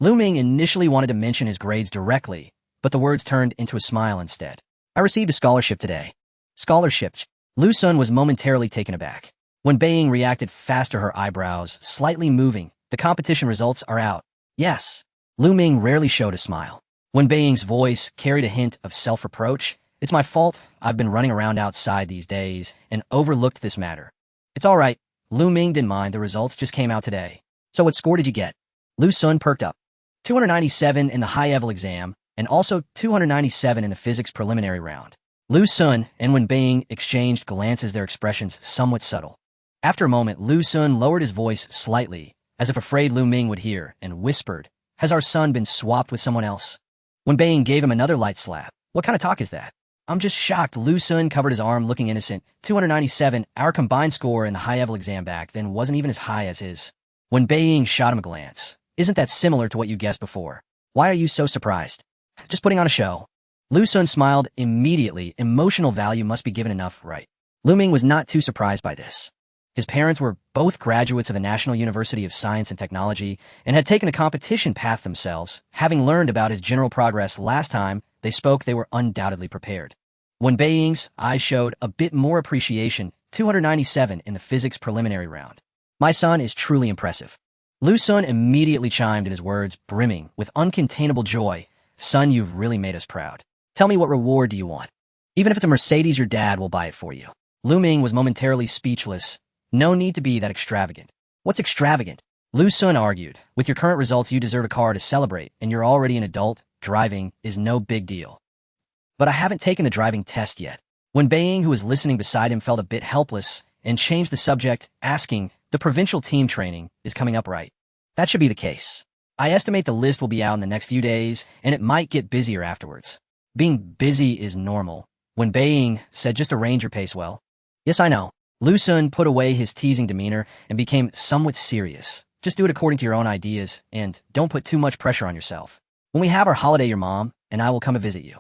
Lu Ming initially wanted to mention his grades directly, but the words turned into a smile instead. "I received a scholarship today." "Scholarship?" Lu Sun was momentarily taken aback. Wen Bing reacted fast to her eyebrows, slightly moving. "The competition results are out." "Yes." Lu Ming rarely showed a smile. Wen Bing's voice carried a hint of self-reproach. "It's my fault. I've been running around outside these days and overlooked this matter." "It's all right." Lu Ming didn't mind. "The results just came out today." "So what score did you get?" Lu Sun perked up. 297 in the high-level exam, and also 297 in the physics preliminary round. Lu Sun and Wen Bing exchanged glances, their expressions somewhat subtle. After a moment, Lu Sun lowered his voice slightly, as if afraid Lu Ming would hear, and whispered, "Has our son been swapped with someone else?" Wen Bing gave him another light slap. "What kind of talk is that?" "I'm just shocked." Lu Sun covered his arm, looking innocent. 297, our combined score in the high-level exam back then wasn't even as high as his. When Beiying shot him a glance. Isn't that similar to what you guessed before? Why are you so surprised? Just putting on a show. Lu Sun smiled immediately. Emotional value must be given enough, right? Lu Ming was not too surprised by this. His parents were both graduates of the National University of Science and Technology and had taken a competition path themselves. Having learned about his general progress last time they spoke, they were undoubtedly prepared. When Beiying's eyes showed a bit more appreciation, 297 in the physics preliminary round. My son is truly impressive. Lu Sun immediately chimed in, his words brimming with uncontainable joy. Son, you've really made us proud. Tell me, what reward do you want? Even if it's a Mercedes, your dad will buy it for you. Lu Ming was momentarily speechless. No need to be that extravagant. What's extravagant? Lu Sun argued. With your current results, you deserve a car to celebrate, and you're already an adult. Driving is no big deal. But I haven't taken the driving test yet. When Beiying, who was listening beside him, felt a bit helpless and changed the subject, asking, the provincial team training is coming up, right? That should be the case. I estimate the list will be out in the next few days, and it might get busier afterwards. Being busy is normal. When Beiying said, just arrange your pace well. Yes, I know. Lu Sun put away his teasing demeanor and became somewhat serious. Just do it according to your own ideas, and don't put too much pressure on yourself. When we have our holiday, your mom and I will come and visit you.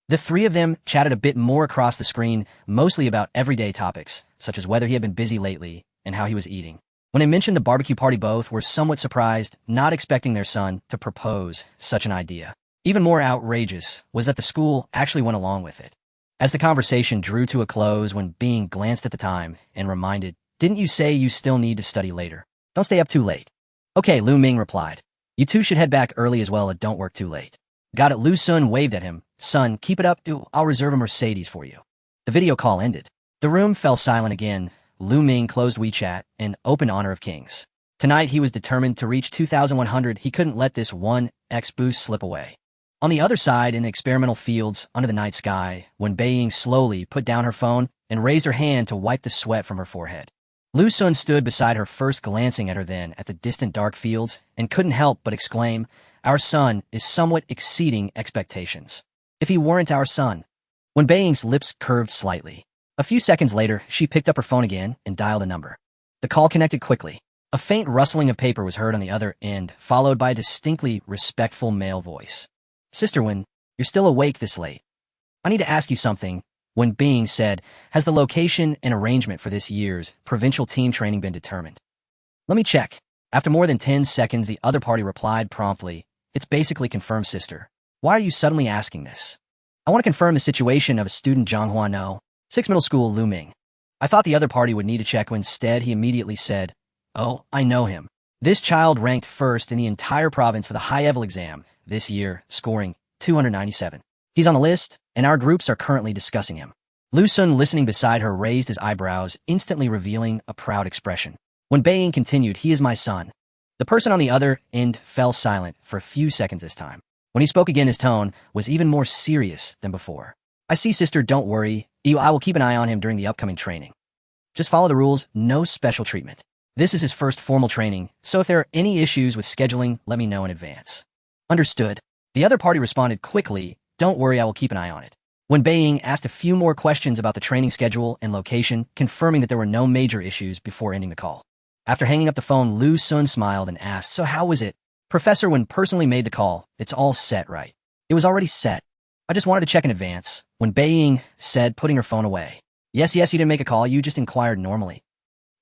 The three of them chatted a bit more across the screen, mostly about everyday topics, such as whether he had been busy lately and how he was eating. When they mentioned the barbecue party, both were somewhat surprised, not expecting their son to propose such an idea. Even more outrageous was that the school actually went along with it. As the conversation drew to a close, when Being glanced at the time and reminded, didn't you say you still need to study later? Don't stay up too late. Okay, Lu Ming replied. You two should head back early as well and don't work too late. Got it. Lu Sun waved at him. Son, keep it up. I'll reserve a Mercedes for you. The video call ended. The room fell silent again. Lu Ming closed WeChat and opened Honor of Kings. Tonight he was determined to reach 2,100. He couldn't let this 1x boost slip away. On the other side, in the experimental fields under the night sky, when Beiying slowly put down her phone and raised her hand to wipe the sweat from her forehead. Lu Sun stood beside her, first glancing at her, then at the distant dark fields, and couldn't help but exclaim, our son is somewhat exceeding expectations. If he weren't our son. When Beiying's lips curved slightly. A few seconds later, she picked up her phone again and dialed a number. The call connected quickly. A faint rustling of paper was heard on the other end, followed by a distinctly respectful male voice. Sister Wen, you're still awake this late. I need to ask you something. When Being said, has the location and arrangement for this year's provincial team training been determined? Let me check. After more than 10 seconds, the other party replied promptly. It's basically confirmed, sister. Why are you suddenly asking this? I want to confirm the situation of a student Zhonghua No. 6 middle school Lu Ming. I thought the other party would need to check. Instead, he immediately said, oh, I know him. This child ranked first in the entire province for the high-level exam this year, scoring 297. He's on the list, and our groups are currently discussing him. Lu Sun, listening beside her, raised his eyebrows, instantly revealing a proud expression. When Beiying continued, he is my son. The person on the other end fell silent for a few seconds this time. When he spoke again, his tone was even more serious than before. I see, sister, don't worry. I will keep an eye on him during the upcoming training. Just follow the rules, no special treatment. This is his first formal training, so if there are any issues with scheduling, let me know in advance. Understood. The other party responded quickly, don't worry, I will keep an eye on it. When Beiying asked a few more questions about the training schedule and location, confirming that there were no major issues before ending the call. After hanging up the phone, Lu Sun smiled and asked, so how was it? Professor Wen personally made the call. It's all set, right? It was already set. I just wanted to check in advance. When Beiying said, putting her phone away. Yes, you didn't make a call, you just inquired normally.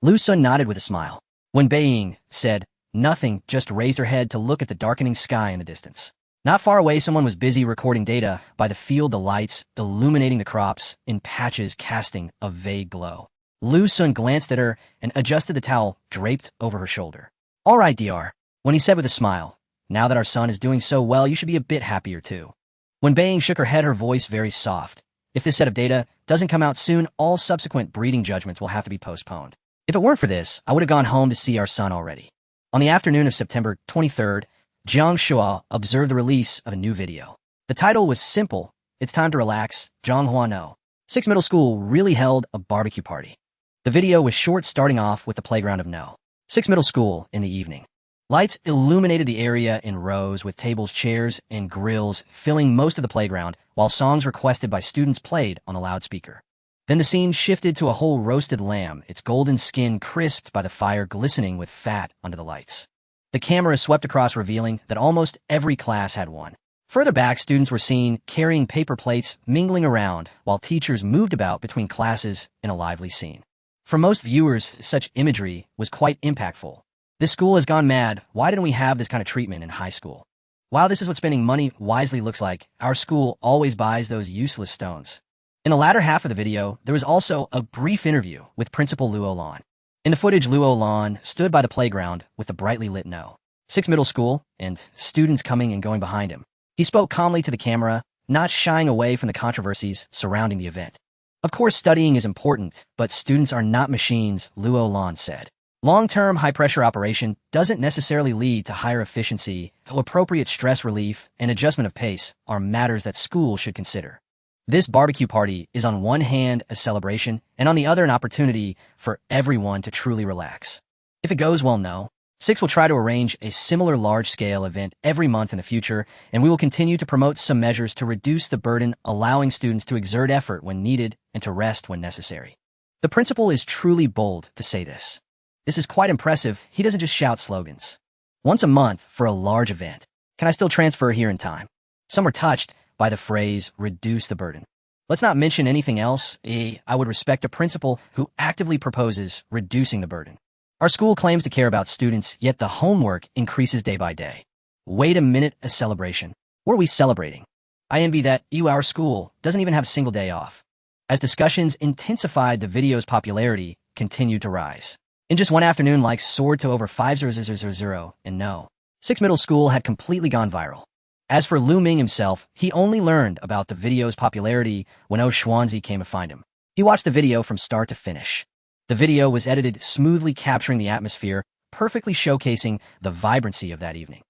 Lu Sun nodded with a smile. When Beiying said, nothing, just raised her head to look at the darkening sky in the distance. Not far away, someone was busy recording data by the field, the lights illuminating the crops in patches, casting a vague glow. Lu Sun glanced at her and adjusted the towel draped over her shoulder. All right, DR. When he said with a smile, now that our son is doing so well, you should be a bit happier too. When Beiying shook her head, her voice very soft. If this set of data doesn't come out soon, all subsequent breeding judgments will have to be postponed. If it weren't for this, I would have gone home to see our son already. On the afternoon of September 23rd, Jiang Shua observed the release of a new video. The title was simple. It's time to relax. Zhonghua No. 6 middle school really held a barbecue party. The video was short, starting off with the playground of No. 6 middle school in the evening. Lights illuminated the area in rows with tables, chairs, and grills filling most of the playground, while songs requested by students played on a loudspeaker. Then the scene shifted to a whole roasted lamb, its golden skin crisped by the fire glistening with fat under the lights. The camera swept across, revealing that almost every class had one. Further back, students were seen carrying paper plates, mingling around, while teachers moved about between classes in a lively scene. For most viewers, such imagery was quite impactful. This school has gone mad. Why didn't we have this kind of treatment in high school? While this is what spending money wisely looks like, our school always buys those useless stones. In the latter half of the video, there was also a brief interview with Principal Luo Lan. In the footage, Luo Lan stood by the playground with the brightly lit No. 6 middle school and students coming and going behind him. He spoke calmly to the camera, not shying away from the controversies surrounding the event. Of course, studying is important, but students are not machines, Luo Lan said. Long-term high-pressure operation doesn't necessarily lead to higher efficiency, though appropriate stress relief and adjustment of pace are matters that schools should consider. This barbecue party is on one hand a celebration, and on the other an opportunity for everyone to truly relax. If it goes well, No. 6 will try to arrange a similar large-scale event every month in the future, and we will continue to promote some measures to reduce the burden, allowing students to exert effort when needed and to rest when necessary. The principal is truly bold to say this. This is quite impressive. He doesn't just shout slogans. Once a month for a large event. Can I still transfer here in time? Some were touched by the phrase, reduce the burden. Let's not mention anything else. I would respect a principal who actively proposes reducing the burden. Our school claims to care about students, yet the homework increases day by day. Wait a minute, a celebration. What are we celebrating? I envy that our school doesn't even have a single day off. As discussions intensified, the video's popularity continued to rise. In just one afternoon, likes soared to over 5,000, and No. 6 middle school had completely gone viral. As for Lu Ming himself, he only learned about the video's popularity when Xuanzi came to find him. He watched the video from start to finish. The video was edited smoothly, capturing the atmosphere, perfectly showcasing the vibrancy of that evening.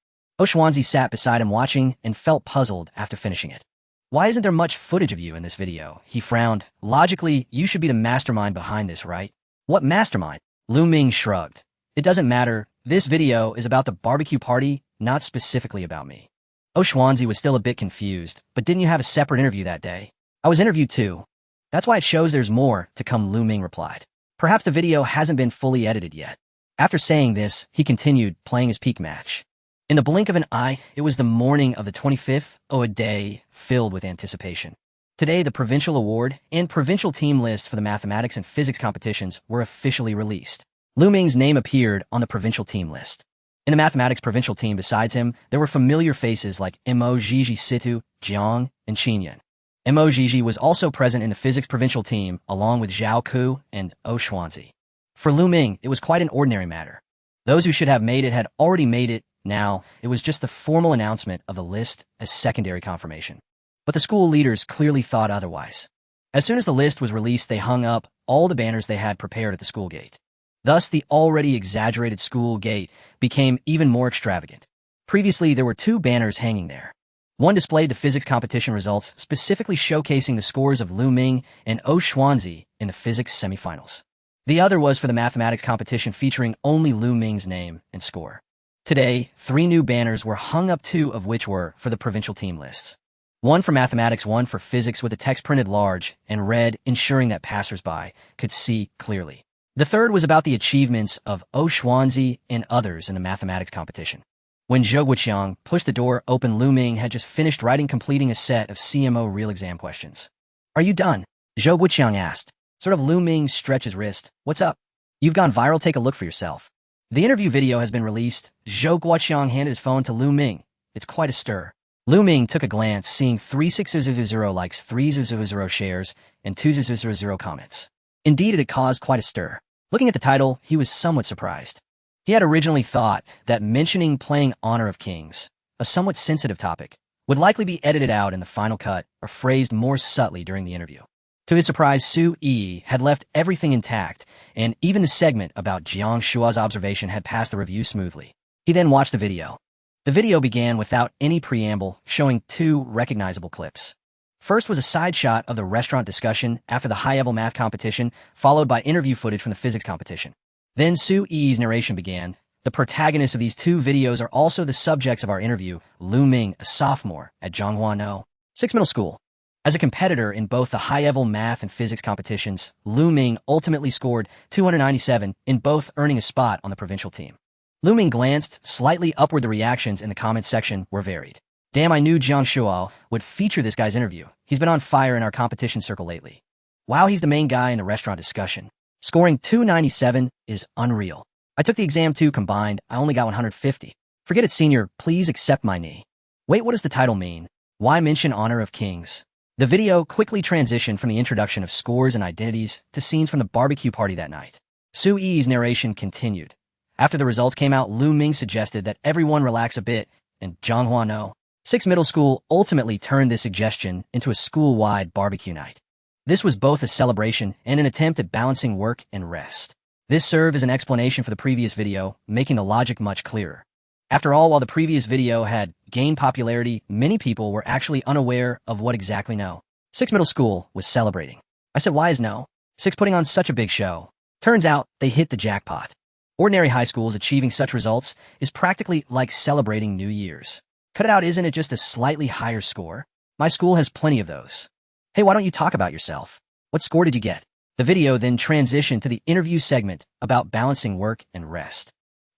Xuanzi sat beside him watching and felt puzzled after finishing it. Why isn't there much footage of you in this video? He frowned. Logically, you should be the mastermind behind this, right? What mastermind? Lu Ming shrugged. It doesn't matter. This video is about the barbecue party, not specifically about me. Xuanzi was still a bit confused, but didn't you have a separate interview that day? I was interviewed too. That's why it shows there's more to come, Lu Ming replied. Perhaps the video hasn't been fully edited yet. After saying this, he continued playing his peak match. In the blink of an eye, it was the morning of the 25th, a day filled with anticipation. Today, the provincial award and provincial team list for the mathematics and physics competitions were officially released. Lu Ming's name appeared on the provincial team list. In the mathematics provincial team besides him, there were familiar faces like Mo Zhizhi Situ, Jiang, and Qinyan. Mo Zhizhi was also present in the physics provincial team, along with Zhao Ku and Xuanzi. For Lu Ming, it was quite an ordinary matter. Those who should have made it had already made it. Now, it was just the formal announcement of the list as secondary confirmation. But the school leaders clearly thought otherwise. As soon as the list was released, they hung up all the banners they had prepared at the school gate. Thus, the already exaggerated school gate became even more extravagant. Previously, there were 2 banners hanging there. One displayed the physics competition results, specifically showcasing the scores of Lu Ming and Xuanzi in the physics semifinals. The other was for the mathematics competition, featuring only Lu Ming's name and score. Today, 3 new banners were hung up, 2 of which were for the provincial team lists. One for mathematics, one for physics, with the text printed large and red, ensuring that passersby could see clearly. The third was about the achievements of Xuanzi and others in the mathematics competition. When Zhou Guoqiang pushed the door open, Lu Ming had just finished completing a set of CMO real exam questions. Are you done? Zhou Guoqiang asked. Sort of. Lu Ming stretched his wrist. What's up? You've gone viral. Take a look for yourself. The interview video has been released. Zhou Guoqiang handed his phone to Lu Ming. It's quite a stir. Lu Ming took a glance, seeing 3,600 likes, 3,000 shares, and 2,000 comments. Indeed, it had caused quite a stir. Looking at the title, he was somewhat surprised. He had originally thought that mentioning playing Honor of Kings, a somewhat sensitive topic, would likely be edited out in the final cut or phrased more subtly during the interview. To his surprise, Su Yi had left everything intact, and even the segment about Jiang Shua's observation had passed the review smoothly. He then watched the video. The video began without any preamble, showing 2 recognizable clips. First was a side shot of the restaurant discussion after the high-level math competition, followed by interview footage from the physics competition. Then Su Yi's narration began. The protagonists of these 2 videos are also the subjects of our interview, Lu Ming, a sophomore at Zhonghua No. 6 middle school. As a competitor in both the high-level math and physics competitions, Lu Ming ultimately scored 297 in both, earning a spot on the provincial team. Lu Ming glanced slightly upward. The reactions in the comments section were varied. Damn, I knew Jiang Shuo would feature this guy's interview. He's been on fire in our competition circle lately. Wow, he's the main guy in the restaurant discussion. Scoring 297 is unreal. I took the exam too combined. I only got 150. Forget it, senior. Please accept my knee. Wait, what does the title mean? Why mention honor of kings? The video quickly transitioned from the introduction of scores and identities to scenes from the barbecue party that night. Su Yi's narration continued. After the results came out, Lu Ming suggested that everyone relax a bit, and Zhanghua No. 6 Middle School ultimately turned this suggestion into a school-wide barbecue night. This was both a celebration and an attempt at balancing work and rest. This served as an explanation for the previous video, making the logic much clearer. After all, while the previous video had gained popularity, many people were actually unaware of what exactly No. 6 Middle School was celebrating. I said, why is No. 6 putting on such a big show? Turns out, they hit the jackpot. Ordinary high schools achieving such results is practically like celebrating New Year's. Cut it out, isn't it just a slightly higher score? My school has plenty of those. Hey, why don't you talk about yourself? What score did you get? The video then transitioned to the interview segment about balancing work and rest.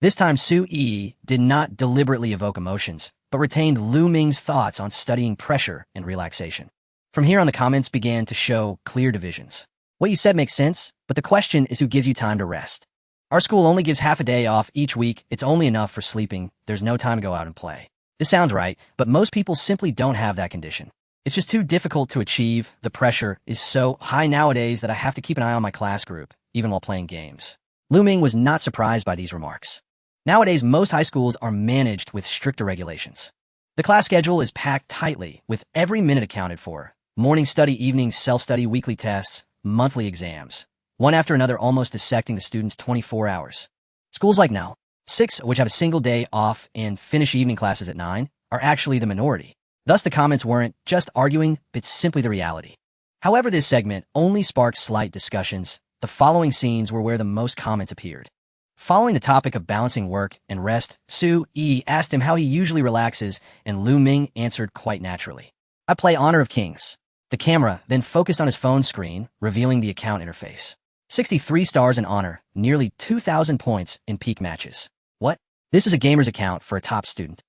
This time, Su Yi did not deliberately evoke emotions, but retained Lu Ming's thoughts on studying pressure and relaxation. From here on, the comments began to show clear divisions. What you said makes sense, but the question is who gives you time to rest? Our school only gives half a day off each week. It's only enough for sleeping. There's no time to go out and play. This sounds right, but most people simply don't have that condition. It's just too difficult to achieve. The pressure is so high nowadays that I have to keep an eye on my class group, even while playing games. Lu Ming was not surprised by these remarks. Nowadays, most high schools are managed with stricter regulations. The class schedule is packed tightly, with every minute accounted for. Morning study, evening self-study, weekly tests, monthly exams. One after another, almost dissecting the students 24 hours. Schools like No. 6, which have a single day off and finish evening classes at 9, are actually the minority. Thus, the comments weren't just arguing, but simply the reality. However, this segment only sparked slight discussions. The following scenes were where the most comments appeared. Following the topic of balancing work and rest, Su Yi asked him how he usually relaxes, and Lu Ming answered quite naturally. I play Honor of Kings. The camera then focused on his phone screen, revealing the account interface. 63 stars in Honor, nearly 2,000 points in peak matches. What? This is a gamer's account for a top student.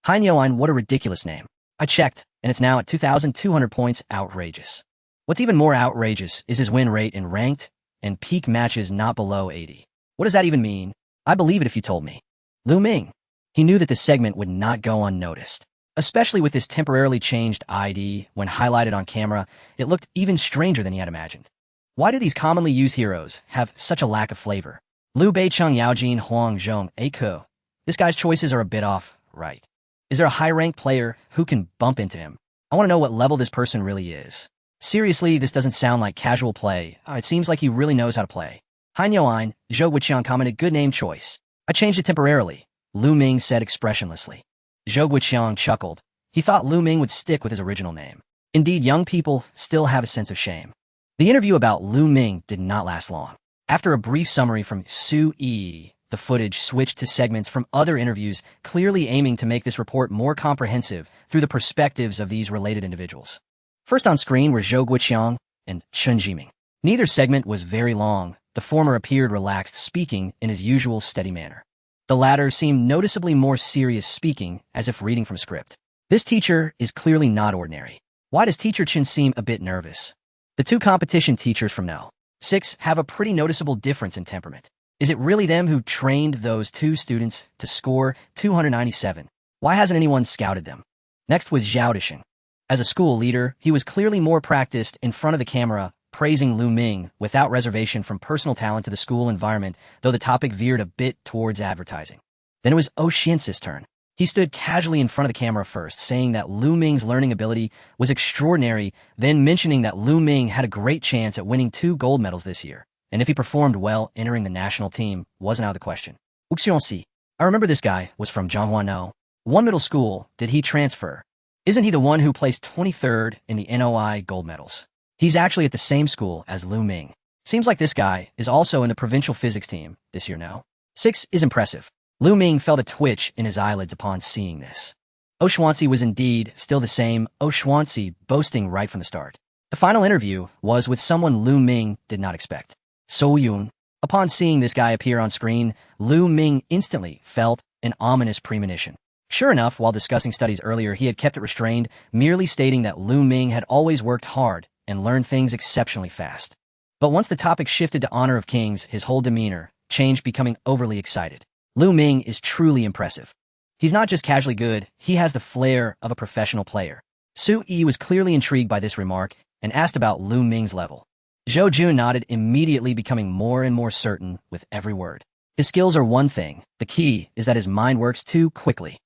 Heinyoan, what a ridiculous name. I checked, and it's now at 2,200 points. Outrageous. What's even more outrageous is his win rate in ranked and peak matches not below 80. What does that even mean? I believe it if you told me. Lu Ming. He knew that this segment would not go unnoticed. Especially with his temporarily changed ID, when highlighted on camera, it looked even stranger than he had imagined. Why do these commonly used heroes have such a lack of flavor? Liu Beicheng, Yaojin, Huang Zhong, Eiko. This guy's choices are a bit off, right? Is there a high-ranked player who can bump into him? I want to know what level this person really is. Seriously, this doesn't sound like casual play. It seems like he really knows how to play. Han Youan, Zhou Guiqiang commented, good name choice. I changed it temporarily, Lu Ming said expressionlessly. Zhou Guiqiang chuckled. He thought Lu Ming would stick with his original name. Indeed, young people still have a sense of shame. The interview about Lu Ming did not last long. After a brief summary from Su Yi, the footage switched to segments from other interviews, clearly aiming to make this report more comprehensive through the perspectives of these related individuals. First on screen were Zhou Guiqiang and Chen Jiming. Neither segment was very long. The former appeared relaxed, speaking in his usual steady manner. The latter seemed noticeably more serious, speaking as if reading from script. This teacher is clearly not ordinary. Why does Teacher Chen seem a bit nervous? The two competition teachers from No. 6 have a pretty noticeable difference in temperament. Is it really them who trained those two students to score 297? Why hasn't anyone scouted them? Next was Zhao Disheng. As a school leader, he was clearly more practiced in front of the camera, praising Lu Ming without reservation from personal talent to the school environment, though the topic veered a bit towards advertising. Then it was Oh Xian's turn. He stood casually in front of the camera first, saying that Lu Ming's learning ability was extraordinary, then mentioning that Lu Ming had a great chance at winning 2 gold medals this year, and if he performed well, entering the national team wasn't out of the question. Uxianxi. I remember this guy was from Zhanghua No. 1 middle school. Did he transfer? Isn't he the one who placed 23rd in the NOI gold medals? He's actually at the same school as Lu Ming. Seems like this guy is also in the provincial physics team this year. No. 6 is impressive. Lu Ming felt a twitch in his eyelids upon seeing this. Oshwansi was indeed still the same Oshwansi, boasting right from the start. The final interview was with someone Lu Ming did not expect. So Yun. Upon seeing this guy appear on screen, Lu Ming instantly felt an ominous premonition. Sure enough, while discussing studies earlier, he had kept it restrained, merely stating that Lu Ming had always worked hard and learned things exceptionally fast. But once the topic shifted to Honor of Kings, his whole demeanor changed, becoming overly excited. Lu Ming is truly impressive. He's not just casually good, he has the flair of a professional player. Su Yi was clearly intrigued by this remark and asked about Lu Ming's level. Zhou Jun nodded, immediately becoming more and more certain with every word. His skills are one thing, the key is that his mind works too quickly.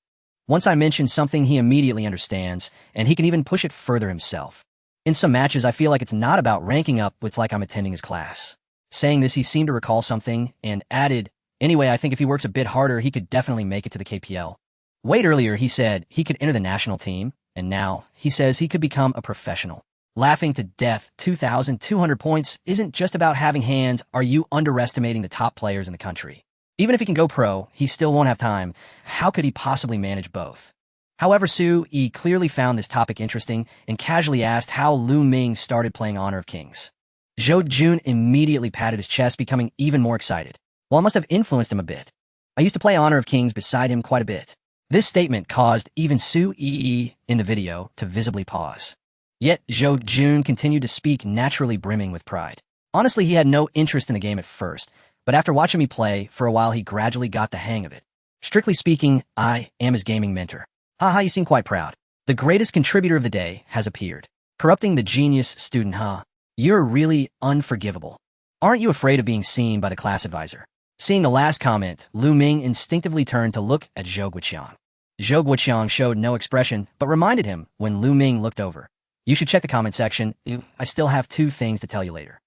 Once I mention something, he immediately understands, and he can even push it further himself. In some matches, I feel like it's not about ranking up, it's like I'm attending his class. Saying this, he seemed to recall something, and added, anyway, I think if he works a bit harder, he could definitely make it to the KPL. Wait, earlier he said he could enter the national team, and now he says he could become a professional. Laughing to death, 2,200 points isn't just about having hands. Are you underestimating the top players in the country? Even if he can go pro, he still won't have time. How could he possibly manage both? However, Su Yi clearly found this topic interesting and casually asked how Lu Ming started playing Honor of Kings. Zhou Jun immediately patted his chest, becoming even more excited. Well, I must have influenced him a bit. I used to play Honor of Kings beside him quite a bit. This statement caused even Su Yi in the video to visibly pause. Yet Zhou Jun continued to speak, naturally brimming with pride. Honestly, he had no interest in the game at first, but after watching me play for a while, he gradually got the hang of it. Strictly speaking, I am his gaming mentor. Haha, you seem quite proud. The greatest contributor of the day has appeared. Corrupting the genius student, huh? You're really unforgivable. Aren't you afraid of being seen by the class advisor? Seeing the last comment, Lu Ming instinctively turned to look at Zhou Guoqiang. Zhou Guoqiang showed no expression, but reminded him when Lu Ming looked over. You should check the comment section. I still have 2 things to tell you later.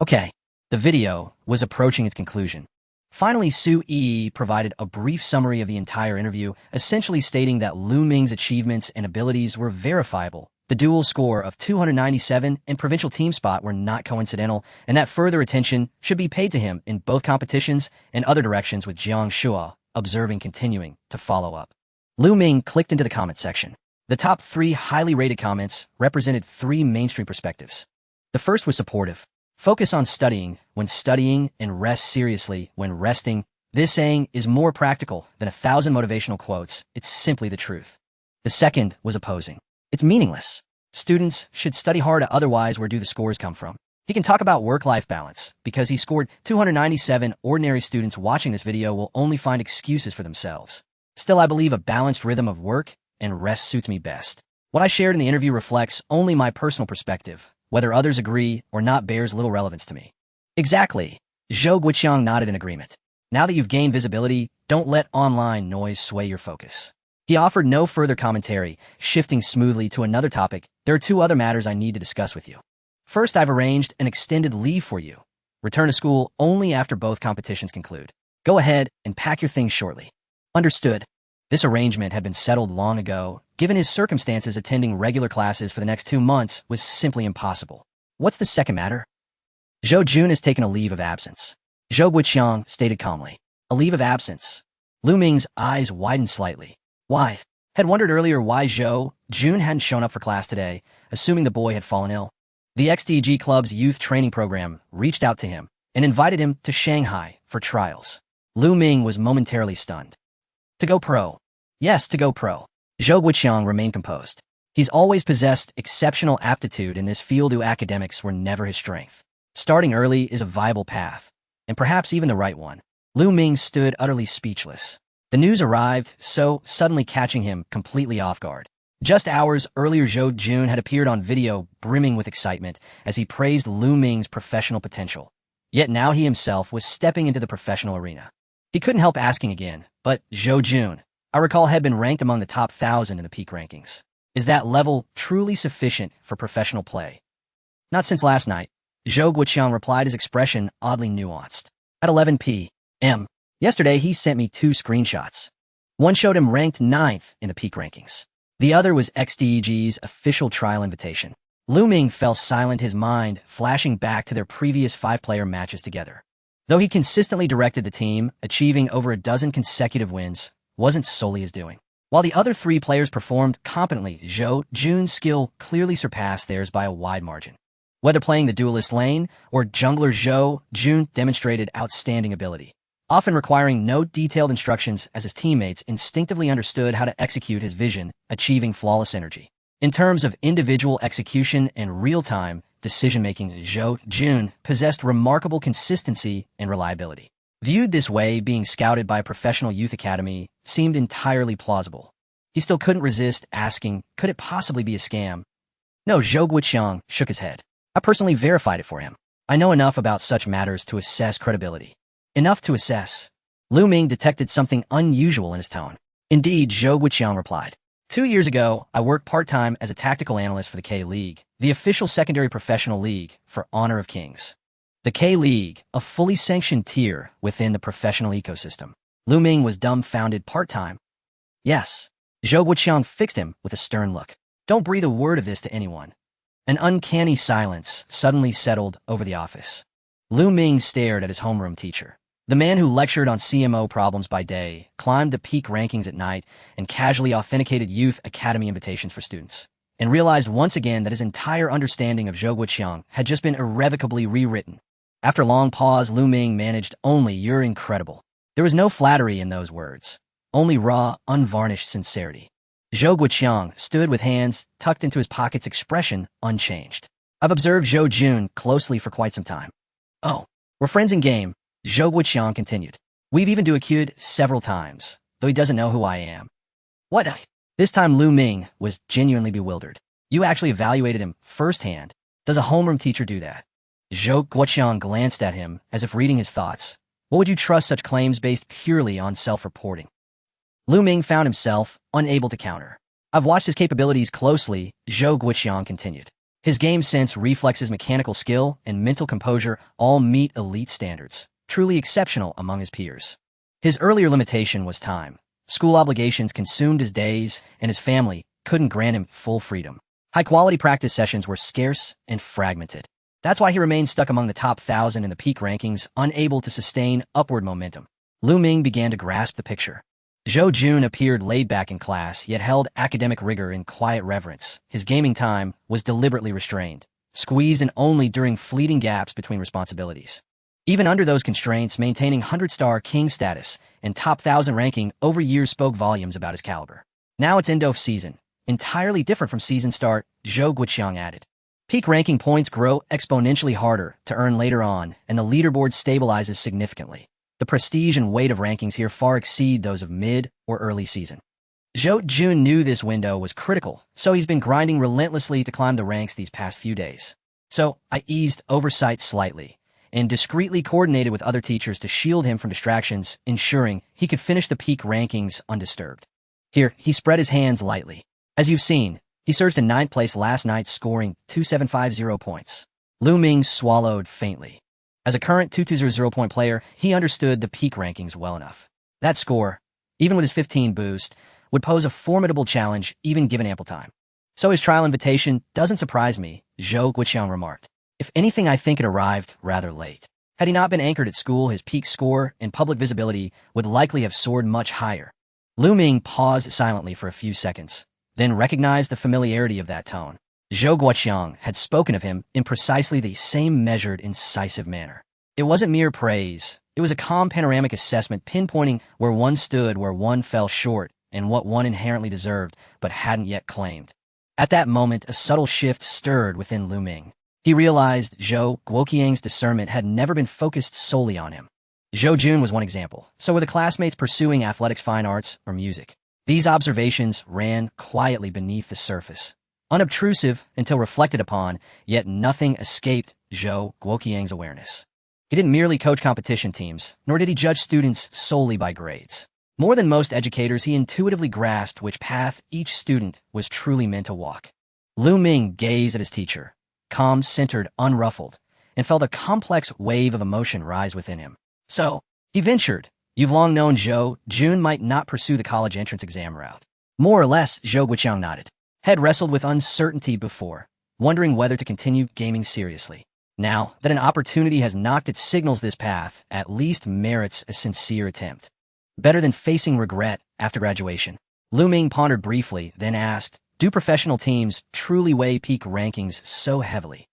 Okay. The video was approaching its conclusion. Finally, Su Yi provided a brief summary of the entire interview, essentially stating that Lu Ming's achievements and abilities were verifiable. The dual score of 297 and provincial team spot were not coincidental, and that further attention should be paid to him in both competitions and other directions, with Jiang Shua observing continuing to follow up. Lu Ming clicked into the comment section. The top 3 highly rated comments represented 3 mainstream perspectives. The first was supportive. Focus on studying when studying and rest seriously when resting. This saying is more practical than 1,000 motivational quotes. It's simply the truth. The second was opposing. It's meaningless. Students should study hard, otherwise where do the scores come from? He can talk about work-life balance. Because he scored 297, ordinary students watching this video will only find excuses for themselves. Still, I believe a balanced rhythm of work and rest suits me best. What I shared in the interview reflects only my personal perspective. Whether others agree or not bears little relevance to me. Exactly. Zhou Guoqiang nodded in agreement. Now that you've gained visibility, don't let online noise sway your focus. He offered no further commentary, shifting smoothly to another topic. There are 2 other matters I need to discuss with you. First, I've arranged an extended leave for you. Return to school only after both competitions conclude. Go ahead and pack your things shortly. Understood. This arrangement had been settled long ago. Given his circumstances, attending regular classes for the next 2 months was simply impossible. What's the second matter? Zhou Jun has taken a leave of absence. Zhou Guoqiang stated calmly. A leave of absence. Lu Ming's eyes widened slightly. Why? Had wondered earlier why Zhou Jun hadn't shown up for class today, assuming the boy had fallen ill. The XDG Club's youth training program reached out to him and invited him to Shanghai for trials. Lu Ming was momentarily stunned. To go pro. Yes, to go pro. Zhou Guoqiang remained composed. He's always possessed exceptional aptitude in this field, though academics were never his strength. Starting early is a viable path, and perhaps even the right one. Lu Ming stood utterly speechless. The news arrived, so suddenly catching him completely off guard. Just hours earlier, Zhou Jun had appeared on video brimming with excitement as he praised Lu Ming's professional potential. Yet now he himself was stepping into the professional arena. He couldn't help asking again, but Zhou Jun, I recall, had been ranked among the top 1,000 in the peak rankings. Is that level truly sufficient for professional play? Not since last night. Zhou Guoqiang replied, his expression oddly nuanced. At 11 p.m. yesterday, he sent me 2 screenshots. One showed him ranked 9th in the peak rankings. The other was XDG's official trial invitation. Lu Ming fell silent, his mind flashing back to their previous 5-player matches together. Though he consistently directed the team, achieving over a dozen consecutive wins wasn't solely his doing. While the other three players performed competently, Zhou Jun's skill clearly surpassed theirs by a wide margin. Whether playing the duelist lane or jungler, Zhou Jun demonstrated outstanding ability, often requiring no detailed instructions as his teammates instinctively understood how to execute his vision, achieving flawless synergy. In terms of individual execution and real-time decision-making, Zhou Jun possessed remarkable consistency and reliability. Viewed this way, being scouted by a professional youth academy seemed entirely plausible. He still couldn't resist asking, could it possibly be a scam? No, Zhou Guoqiang shook his head. I personally verified it for him. I know enough about such matters to assess credibility. Enough to assess. Lu Ming detected something unusual in his tone. Indeed, Zhou Guoqiang replied. 2 years ago, I worked part-time as a tactical analyst for the K-League, the official secondary professional league for Honor of Kings. The K-League, a fully sanctioned tier within the professional ecosystem. Lu Ming was dumbfounded. Part-time? Yes. Zhou Guoqiang fixed him with a stern look. Don't breathe a word of this to anyone. An uncanny silence suddenly settled over the office. Lu Ming stared at his homeroom teacher. The man who lectured on CMO problems by day, climbed the peak rankings at night, and casually authenticated youth academy invitations for students, and realized once again that his entire understanding of Zhou Guoqiang had just been irrevocably rewritten. After a long pause, Lu Ming managed only, "You're incredible." There was no flattery in those words, only raw, unvarnished sincerity. Zhou Guoqiang stood with hands tucked into his pockets, expression unchanged. I've observed Zhou Jun closely for quite some time. Oh, we're friends in game, Zhou Guoqiang continued. We've even duoed several times, though he doesn't know who I am. What? This time Lu Ming was genuinely bewildered. You actually evaluated him firsthand. Does a homeroom teacher do that? Zhou Guoqiang glanced at him as if reading his thoughts. What would you trust such claims based purely on self-reporting? Lu Ming found himself unable to counter. I've watched his capabilities closely, Zhou Guoqiang continued. His game sense, reflexes, mechanical skill, and mental composure all meet elite standards, truly exceptional among his peers. His earlier limitation was time. School obligations consumed his days, and his family couldn't grant him full freedom. High-quality practice sessions were scarce and fragmented. That's why he remained stuck among the top 1,000 in the peak rankings, unable to sustain upward momentum. Lu Ming began to grasp the picture. Zhou Jun appeared laid back in class, yet held academic rigor in quiet reverence. His gaming time was deliberately restrained, squeezed in only during fleeting gaps between responsibilities. Even under those constraints, maintaining 100-star king status and top 1,000 ranking over years spoke volumes about his caliber. Now it's end of season. Entirely different from season start, Zhou Guoqiang added. Peak ranking points grow exponentially harder to earn later on, and the leaderboard stabilizes significantly. The prestige and weight of rankings here far exceed those of mid or early season. Zhou Jun knew this window was critical, so he's been grinding relentlessly to climb the ranks these past few days. So I eased oversight slightly and discreetly coordinated with other teachers to shield him from distractions, ensuring he could finish the peak rankings undisturbed. Here, he spread his hands lightly. As you've seen, he surged in 9th place last night, scoring 2,750 points. Lu Ming swallowed faintly. As a current 2,200-point player, he understood the peak rankings well enough. That score, even with his 15 boost, would pose a formidable challenge even given ample time. So his trial invitation doesn't surprise me, Zhou Guoqiang remarked. If anything, I think it arrived rather late. Had he not been anchored at school, his peak score and public visibility would likely have soared much higher. Lu Ming paused silently for a few seconds, then recognized the familiarity of that tone. Zhou Guoqiang had spoken of him in precisely the same measured, incisive manner. It wasn't mere praise. It was a calm panoramic assessment pinpointing where one stood, where one fell short, and what one inherently deserved but hadn't yet claimed. At that moment, a subtle shift stirred within Lu Ming. He realized Zhou Guoqiang's discernment had never been focused solely on him. Zhou Jun was one example. So were the classmates pursuing athletics, fine arts, or music. These observations ran quietly beneath the surface, unobtrusive until reflected upon, yet nothing escaped Zhou Guoqiang's awareness. He didn't merely coach competition teams, nor did he judge students solely by grades. More than most educators, he intuitively grasped which path each student was truly meant to walk. Lu Ming gazed at his teacher, calm, centered, unruffled, and felt a complex wave of emotion rise within him. So, he ventured. You've long known Zhou Jun might not pursue the college entrance exam route. More or less, Zhou Guoqiang nodded. Had wrestled with uncertainty before, wondering whether to continue gaming seriously. Now that an opportunity has knocked its signals, this path at least merits a sincere attempt. Better than facing regret after graduation. Lu Ming pondered briefly, then asked, do professional teams truly weigh peak rankings so heavily?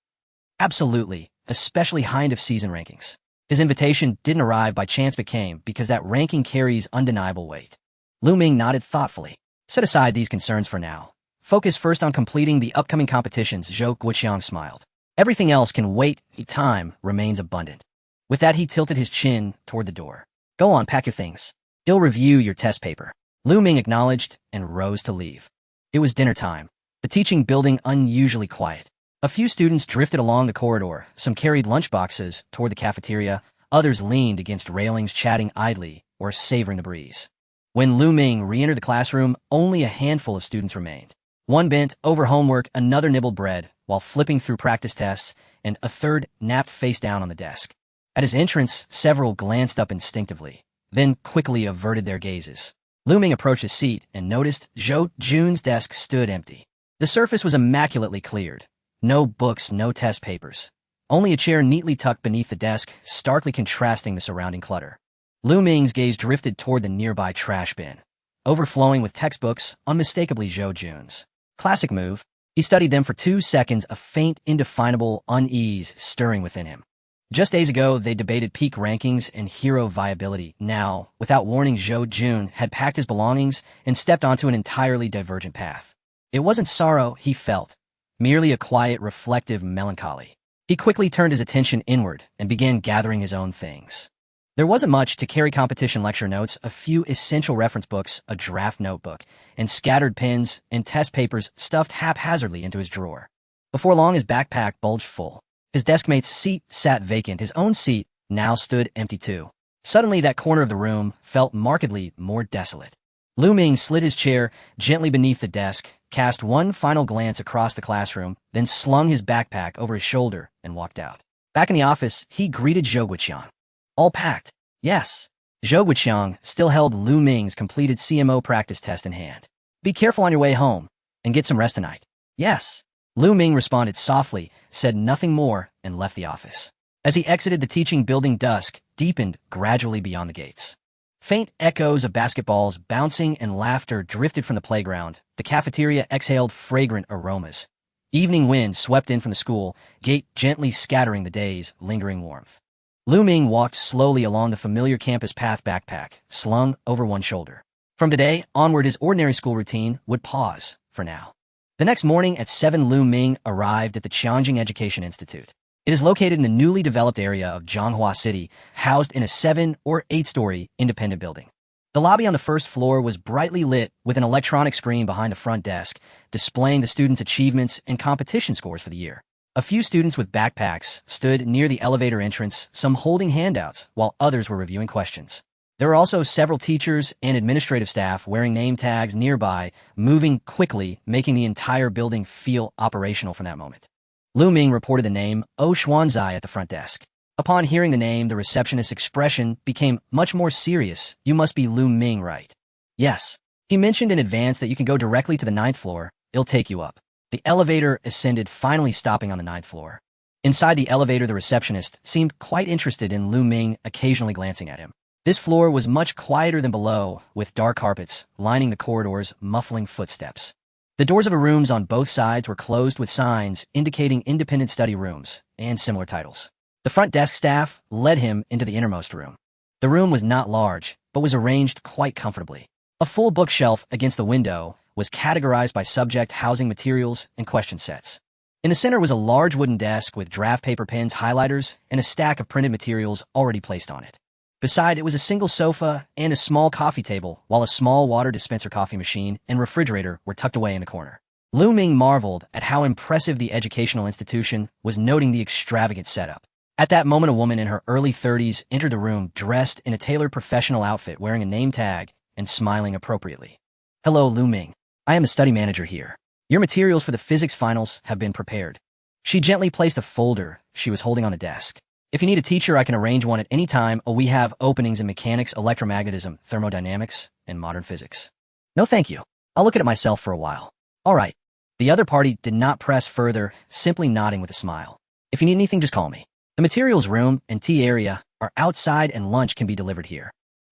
Absolutely, especially high-end-of-season rankings. His invitation didn't arrive by chance but came because that ranking carries undeniable weight. Lu Ming nodded thoughtfully. Set aside these concerns for now. Focus first on completing the upcoming competitions, Zhou Guoqiang smiled. Everything else can wait, time remains abundant. With that, he tilted his chin toward the door. Go on, pack your things. You'll review your test paper. Lu Ming acknowledged and rose to leave. It was dinner time. The teaching building unusually quiet. A few students drifted along the corridor, some carried lunchboxes toward the cafeteria, others leaned against railings chatting idly or savoring the breeze. When Lu Ming re-entered the classroom, only a handful of students remained. One bent over homework, another nibbled bread, while flipping through practice tests, and a third napped face down on the desk. At his entrance, several glanced up instinctively, then quickly averted their gazes. Lu Ming approached his seat and noticed Zhou Jun's desk stood empty. The surface was immaculately cleared. No books, no test papers. Only a chair neatly tucked beneath the desk, starkly contrasting the surrounding clutter. Lu Ming's gaze drifted toward the nearby trash bin, overflowing with textbooks, unmistakably Zhou Jun's. Classic move. He studied them for 2 seconds, a faint, indefinable unease stirring within him. Just days ago, they debated peak rankings and hero viability. Now, without warning, Zhou Jun had packed his belongings and stepped onto an entirely divergent path. It wasn't sorrow he felt, merely a quiet, reflective melancholy. He quickly turned his attention inward and began gathering his own things. There wasn't much to carry: competition lecture notes, a few essential reference books, a draft notebook, and scattered pens and test papers stuffed haphazardly into his drawer. Before long, his backpack bulged full. His deskmate's seat sat vacant. His own seat now stood empty too. Suddenly, that corner of the room felt markedly more desolate. Lu Ming slid his chair gently beneath the desk, cast one final glance across the classroom, then slung his backpack over his shoulder and walked out. Back in the office, he greeted Zhou Guoqiang. All packed? Yes. Zhou Guoqiang still held Lu Ming's completed CMO practice test in hand. Be careful on your way home, and get some rest tonight. Yes. Lu Ming responded softly, said nothing more, and left the office. As he exited the teaching building, dusk deepened gradually beyond the gates. Faint echoes of basketballs bouncing and laughter drifted from the playground. The cafeteria exhaled fragrant aromas. Evening wind swept in from the school gate, gently scattering the day's lingering warmth. Lu Ming walked slowly along the familiar campus path, backpack slung over one shoulder. From today onward, his ordinary school routine would pause for now. The next morning at 7, Lu Ming arrived at the Qiangjing Education Institute. It is located in the newly developed area of Zhanghua City, housed in a 7- or 8-story independent building. The lobby on the first floor was brightly lit with an electronic screen behind the front desk, displaying the students' achievements and competition scores for the year. A few students with backpacks stood near the elevator entrance, some holding handouts, while others were reviewing questions. There were also several teachers and administrative staff wearing name tags nearby, moving quickly, making the entire building feel operational from that moment. Lu Ming reported the name O Xuanzai at the front desk. Upon hearing the name, the receptionist's expression became much more serious. You must be Lu Ming, right? Yes. He mentioned in advance that you can go directly to the 9th floor. It'll take you up. The elevator ascended, finally stopping on the 9th floor. Inside the elevator, the receptionist seemed quite interested in Lu Ming, occasionally glancing at him. This floor was much quieter than below, with dark carpets lining the corridors, muffling footsteps. The doors of the rooms on both sides were closed with signs indicating independent study rooms and similar titles. The front desk staff led him into the innermost room. The room was not large, but was arranged quite comfortably. A full bookshelf against the window was categorized by subject, housing materials, and question sets. In the center was a large wooden desk with draft paper, pens, highlighters, and a stack of printed materials already placed on it. Beside it was a single sofa and a small coffee table, while a small water dispenser, coffee machine, and refrigerator were tucked away in the corner. Lu Ming marveled at how impressive the educational institution was, noting the extravagant setup. At that moment, a woman in her early 30s entered the room, dressed in a tailored professional outfit, wearing a name tag and smiling appropriately. Hello, Lu Ming. I am a study manager here. Your materials for the physics finals have been prepared. She gently placed a folder she was holding on the desk. If you need a teacher, I can arrange one at any time. We have openings in mechanics, electromagnetism, thermodynamics, and modern physics. No, thank you. I'll look at it myself for a while. All right. The other party did not press further, simply nodding with a smile. If you need anything, just call me. The materials room and tea area are outside, and lunch can be delivered here.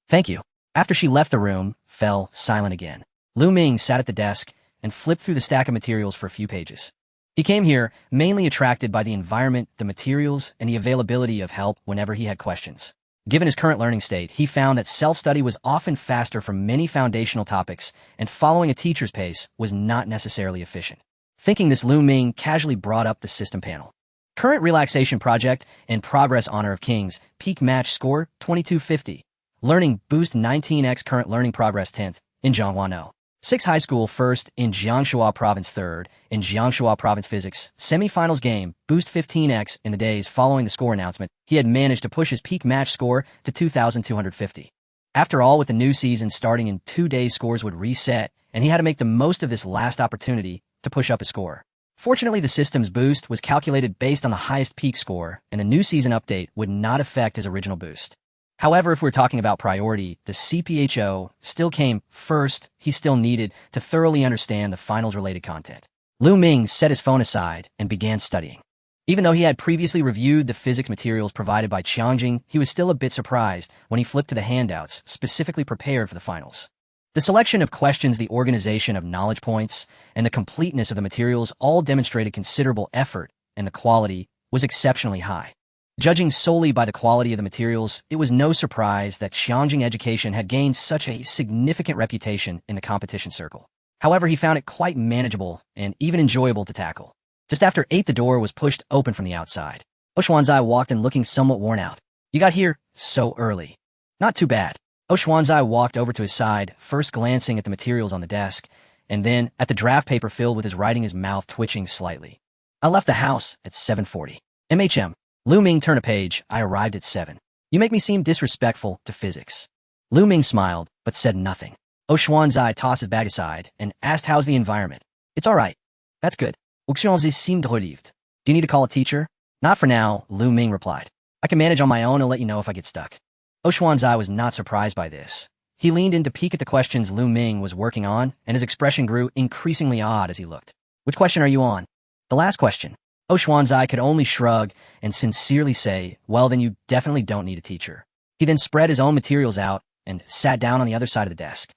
Thank you. After she left, the room fell silent again. Lu Ming sat at the desk and flipped through the stack of materials for a few pages. He came here mainly attracted by the environment, the materials, and the availability of help whenever he had questions. Given his current learning state, he found that self-study was often faster for many foundational topics, and following a teacher's pace was not necessarily efficient. Thinking this, Lu Ming casually brought up the system panel. Current relaxation project and progress honor of kings, peak match score 2250. Learning boost 19x current learning progress 10th in Zhonghua 6 high school 1st in Jiangsu province 3rd in Jiangsu province physics semifinals game boost 15x. In the days following the score announcement, he had managed to push his peak match score to 2250. After all, with the new season starting in 2 days, scores would reset, and he had to make the most of this last opportunity to push up his score. Fortunately, the system's boost was calculated based on the highest peak score, and the new season update would not affect his original boost. However, if we're talking about priority, the CPHO still came first. He still needed to thoroughly understand the finals-related content. Lu Ming set his phone aside and began studying. Even though he had previously reviewed the physics materials provided by Qiangjing, he was still a bit surprised when he flipped to the handouts specifically prepared for the finals. The selection of questions, the organization of knowledge points, and the completeness of the materials all demonstrated considerable effort, and the quality was exceptionally high. Judging solely by the quality of the materials, it was no surprise that Qiangjing education had gained such a significant reputation in the competition circle. However, he found it quite manageable and even enjoyable to tackle. Just after 8, the door was pushed open from the outside. Xuanzai walked in looking somewhat worn out. "You got here so early." "Not too bad." Xuanzai walked over to his side, first glancing at the materials on the desk, and then at the draft paper filled with his writing, his mouth twitching slightly. "I left the house at 7:40. MHM. Lu Ming turned a page. "I arrived at 7. You make me seem disrespectful to physics." Lu Ming smiled, but said nothing. Xuanzai tossed his bag aside and asked, "How's the environment?" "It's all right." "That's good." Xuanzai seemed relieved. "Do you need to call a teacher?" "Not for now," Lu Ming replied. "I can manage on my own and let you know if I get stuck." Xuanzai was not surprised by this. He leaned in to peek at the questions Lu Ming was working on, and his expression grew increasingly odd as he looked. "Which question are you on?" "The last question." Xuanzai could only shrug and sincerely say, "Well, then you definitely don't need a teacher." He then spread his own materials out and sat down on the other side of the desk.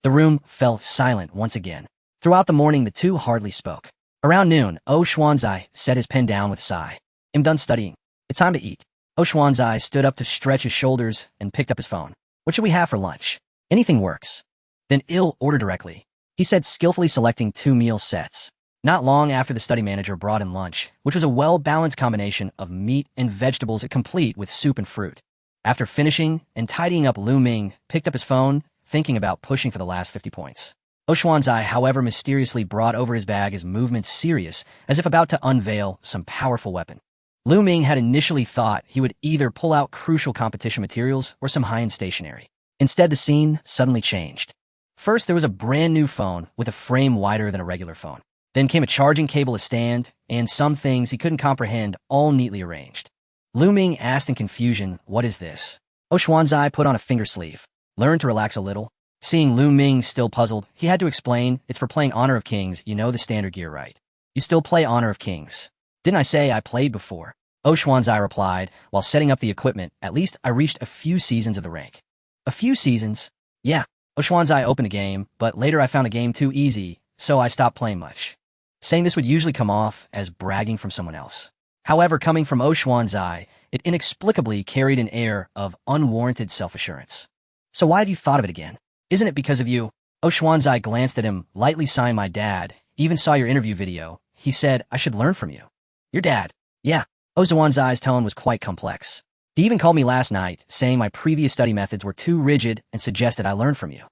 The room fell silent once again. Throughout the morning, the two hardly spoke. Around noon, Xuanzai set his pen down with a sigh. "I'm done studying. It's time to eat." Xuanzai stood up to stretch his shoulders and picked up his phone. "What should we have for lunch?" "Anything works." "Then I'll order directly," he said, skillfully selecting 2 meal sets. Not long after, the study manager brought in lunch, which was a well-balanced combination of meat and vegetables, complete with soup and fruit. After finishing and tidying up, Lu Ming picked up his phone, thinking about pushing for the last 50 points. Xuanzai, however, mysteriously brought over his bag, his movements serious, as if about to unveil some powerful weapon. Lu Ming had initially thought he would either pull out crucial competition materials or some high-end stationery. Instead, the scene suddenly changed. First, there was a brand new phone with a frame wider than a regular phone. Then came a charging cable, a stand, and some things he couldn't comprehend, all neatly arranged. Lu Ming asked in confusion, "What is this?" Xuanzai put on a finger sleeve. "Learn to relax a little." Seeing Lu Ming still puzzled, he had to explain, "It's for playing Honor of Kings. You know the standard gear, right?" "You still play Honor of Kings?" "Didn't I say I played before?" Xuanzai replied, while setting up the equipment. "At least I reached a few seasons of the rank." "A few seasons?" "Yeah." Xuanzai opened the game, but later I found the game too easy, so I stopped playing much. Saying this would usually come off as bragging from someone else. However, coming from Xuanzai, it inexplicably carried an air of unwarranted self-assurance. "So why have you thought of it again?" "Isn't it because of you?" Xuanzai glanced at him, lightly sighing. "My dad even saw your interview video. He said I should learn from you." "Your dad?" "Yeah." Xuanzai's tone was quite complex. "He even called me last night, saying my previous study methods were too rigid and suggested I learn from you."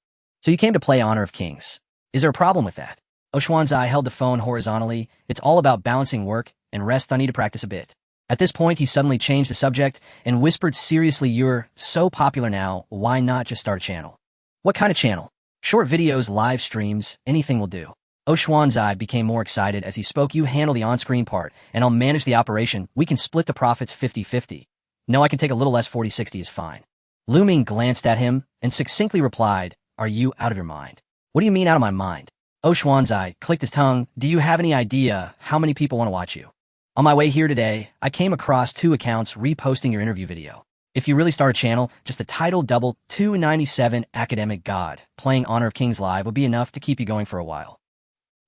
"So you came to play Honor of Kings. Is there a problem with that?" Xuanzai held the phone horizontally. "It's all about balancing work and rest. I need to practice a bit." At this point, he suddenly changed the subject and whispered seriously, "You're so popular now, why not just start a channel?" "What kind of channel?" "Short videos, live streams, anything will do." Xuanzai became more excited as he spoke. "You handle the on-screen part, and I'll manage the operation. We can split the profits 50-50. No, I can take a little less, 40-60 is fine." Lu Ming glanced at him and succinctly replied, "Are you out of your mind?" "What do you mean out of my mind?" Xuanzai clicked his tongue. "Do you have any idea how many people want to watch you?" "On my way here today, I came across 2 accounts reposting your interview video. If you really start a channel, just the title double 297 Academic God playing Honor of Kings live would be enough to keep you going for a while.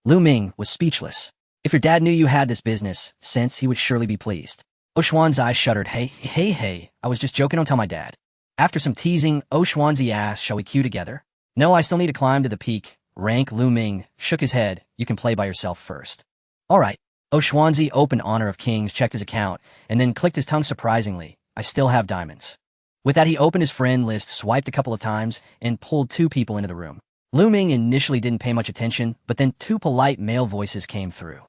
Lu Ming was speechless. If your dad knew you had this business sense, he would surely be pleased. Xuanzi eyes shuddered. Hey, I was just joking, don't tell my dad. After some teasing, Xuanzi asked, shall we queue together? No, I still need to climb to the peak rank. Lu Ming shook his head. You can play by yourself first. All right. Xuanzi opened Honor of Kings, checked his account, and then clicked his tongue surprisingly. I still have diamonds. With that, he opened his friend list, swiped a couple of times, and pulled 2 people into the room. Lu Ming initially didn't pay much attention, but then 2 polite male voices came through.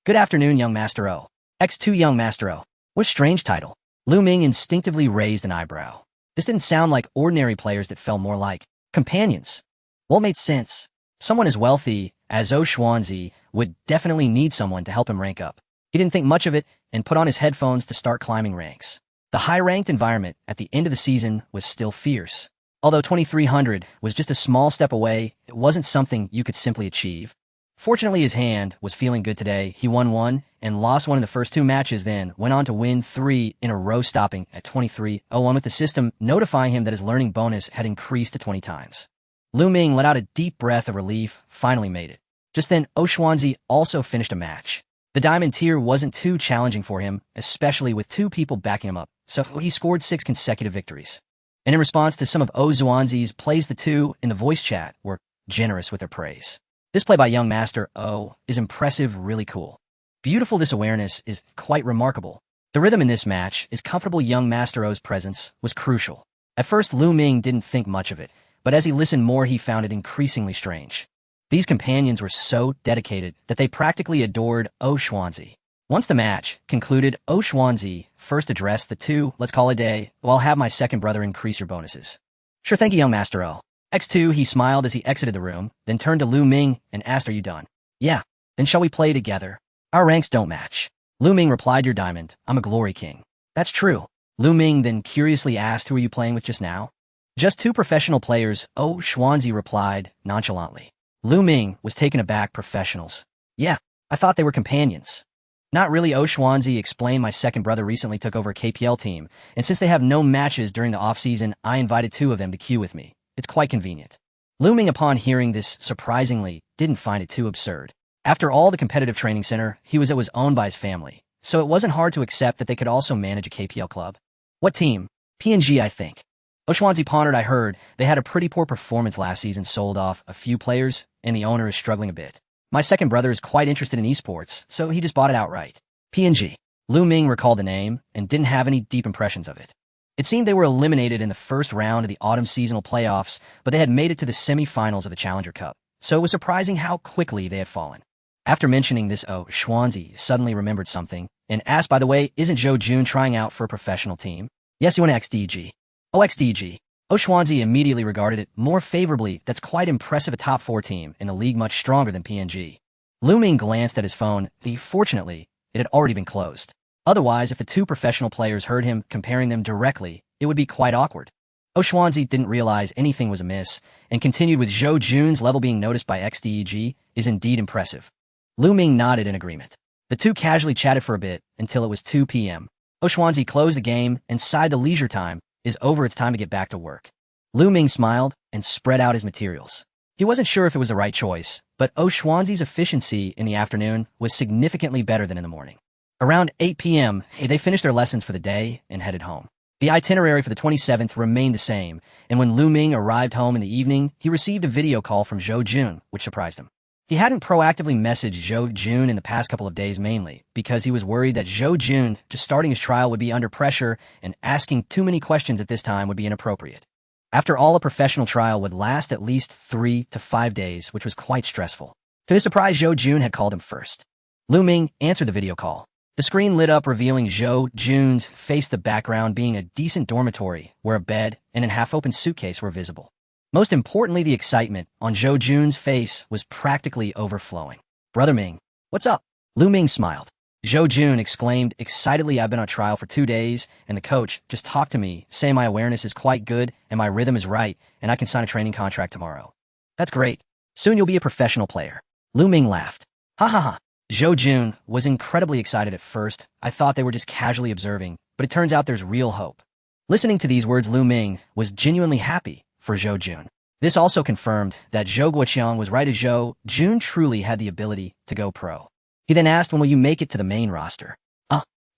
Good afternoon, young Master O. X2 young Master O. What a strange title. Lu Ming instinctively raised an eyebrow. This didn't sound like ordinary players, that felt more like companions. Well, it made sense. Someone as wealthy as Xuanzi would definitely need someone to help him rank up. He didn't think much of it and put on his headphones to start climbing ranks. The high-ranked environment at the end of the season was still fierce. Although 2300 was just a small step away, it wasn't something you could simply achieve. Fortunately, his hand was feeling good today. He won 1 and lost 1 in the first 2 matches, then went on to win 3 in a row, stopping at 2301 with the system notifying him that his learning bonus had increased to 20 times. Lu Ming let out a deep breath of relief, finally made it. Just then, Xuanzi also finished a match. The diamond tier wasn't too challenging for him, especially with 2 people backing him up, so he scored 6 consecutive victories. And in response to some of Xuanzi's plays, the 2 in the voice chat were generous with their praise. This play by young Master O is impressive, really cool. Beautiful, this awareness is quite remarkable. The rhythm in this match is comfortable. Young Master O's presence was crucial. At first, Lu Ming didn't think much of it, but as he listened more, he found it increasingly strange. These companions were so dedicated that they practically adored Xuanzi. Once the match concluded, Xuanzi first addressed the 2, let's call it a day, well, I'll have my second brother increase your bonuses. Sure, thank you, young Master O. X2, he smiled as he exited the room, then turned to Lu Ming and asked, are you done? Yeah. Then shall we play together? Our ranks don't match. Lu Ming replied, you're diamond, I'm a glory king. That's true. Lu Ming then curiously asked, who are you playing with just now? Just 2 professional players, Xuanzi replied nonchalantly. Lu Ming was taken aback. Professionals? Yeah, I thought they were companions. Not really, Xuanzi explained, my second brother recently took over a KPL team, and since they have no matches during the off-season, I invited 2 of them to queue with me. It's quite convenient. Lu Ming, upon hearing this, surprisingly, didn't find it too absurd. After all, the competitive training center he was at was owned by his family, so it wasn't hard to accept that they could also manage a KPL club. What team? PNG, I think. Xuanzi pondered, I heard they had a pretty poor performance last season, sold off a few players, and the owner is struggling a bit. My second brother is quite interested in esports, so he just bought it outright. PNG. Lu Ming recalled the name and didn't have any deep impressions of it. It seemed they were eliminated in the first round of the autumn seasonal playoffs, but they had made it to the semi-finals of the Challenger Cup, so it was surprising how quickly they had fallen. After mentioning this, Xuanzi suddenly remembered something and asked, by the way, isn't Zhou Jun trying out for a professional team? Yes, you want XDG. Oh, XDG. Xuanzi immediately regarded it more favorably. That's quite impressive, a top 4 team in the league, much stronger than PNG. Lu Ming glanced at his phone. Fortunately, it had already been closed. Otherwise, if the 2 professional players heard him comparing them directly, it would be quite awkward. Xuanzi didn't realize anything was amiss and continued with, Zhou Jun's level being noticed by XDEG is indeed impressive. Lu Ming nodded in agreement. The 2 casually chatted for a bit until it was 2 p.m. Xuanzi closed the game and sighed, the leisure time is over, it's time to get back to work. Lu Ming smiled and spread out his materials. He wasn't sure if it was the right choice, but Xuanzi's efficiency in the afternoon was significantly better than in the morning. Around 8 p.m., they finished their lessons for the day and headed home. The itinerary for the 27th remained the same, and when Lu Ming arrived home in the evening, he received a video call from Zhou Jun, which surprised him. He hadn't proactively messaged Zhou Jun in the past couple of days, mainly because he was worried that Zhou Jun, just starting his trial, would be under pressure, and asking too many questions at this time would be inappropriate. After all, a professional trial would last at least 3 to 5 days, which was quite stressful. To his surprise, Zhou Jun had called him first. Lu Ming answered the video call. The screen lit up, revealing Zhou Jun's face, the background being a decent dormitory where a bed and a half-open suitcase were visible. Most importantly, the excitement on Zhou Jun's face was practically overflowing. Brother Ming, what's up? Lu Ming smiled. Zhou Jun exclaimed excitedly, I've been on trial for 2 days, and the coach just talked to me, saying my awareness is quite good and my rhythm is right, and I can sign a training contract tomorrow. That's great. Soon you'll be a professional player. Lu Ming laughed. Ha ha ha. Zhou Jun was incredibly excited at first. I thought they were just casually observing, but it turns out there's real hope. Listening to these words, Lu Ming was genuinely happy for Zhou Jun. This also confirmed that Zhou Guoqiang was right, as Zhou Jun truly had the ability to go pro. He then asked, when will you make it to the main roster?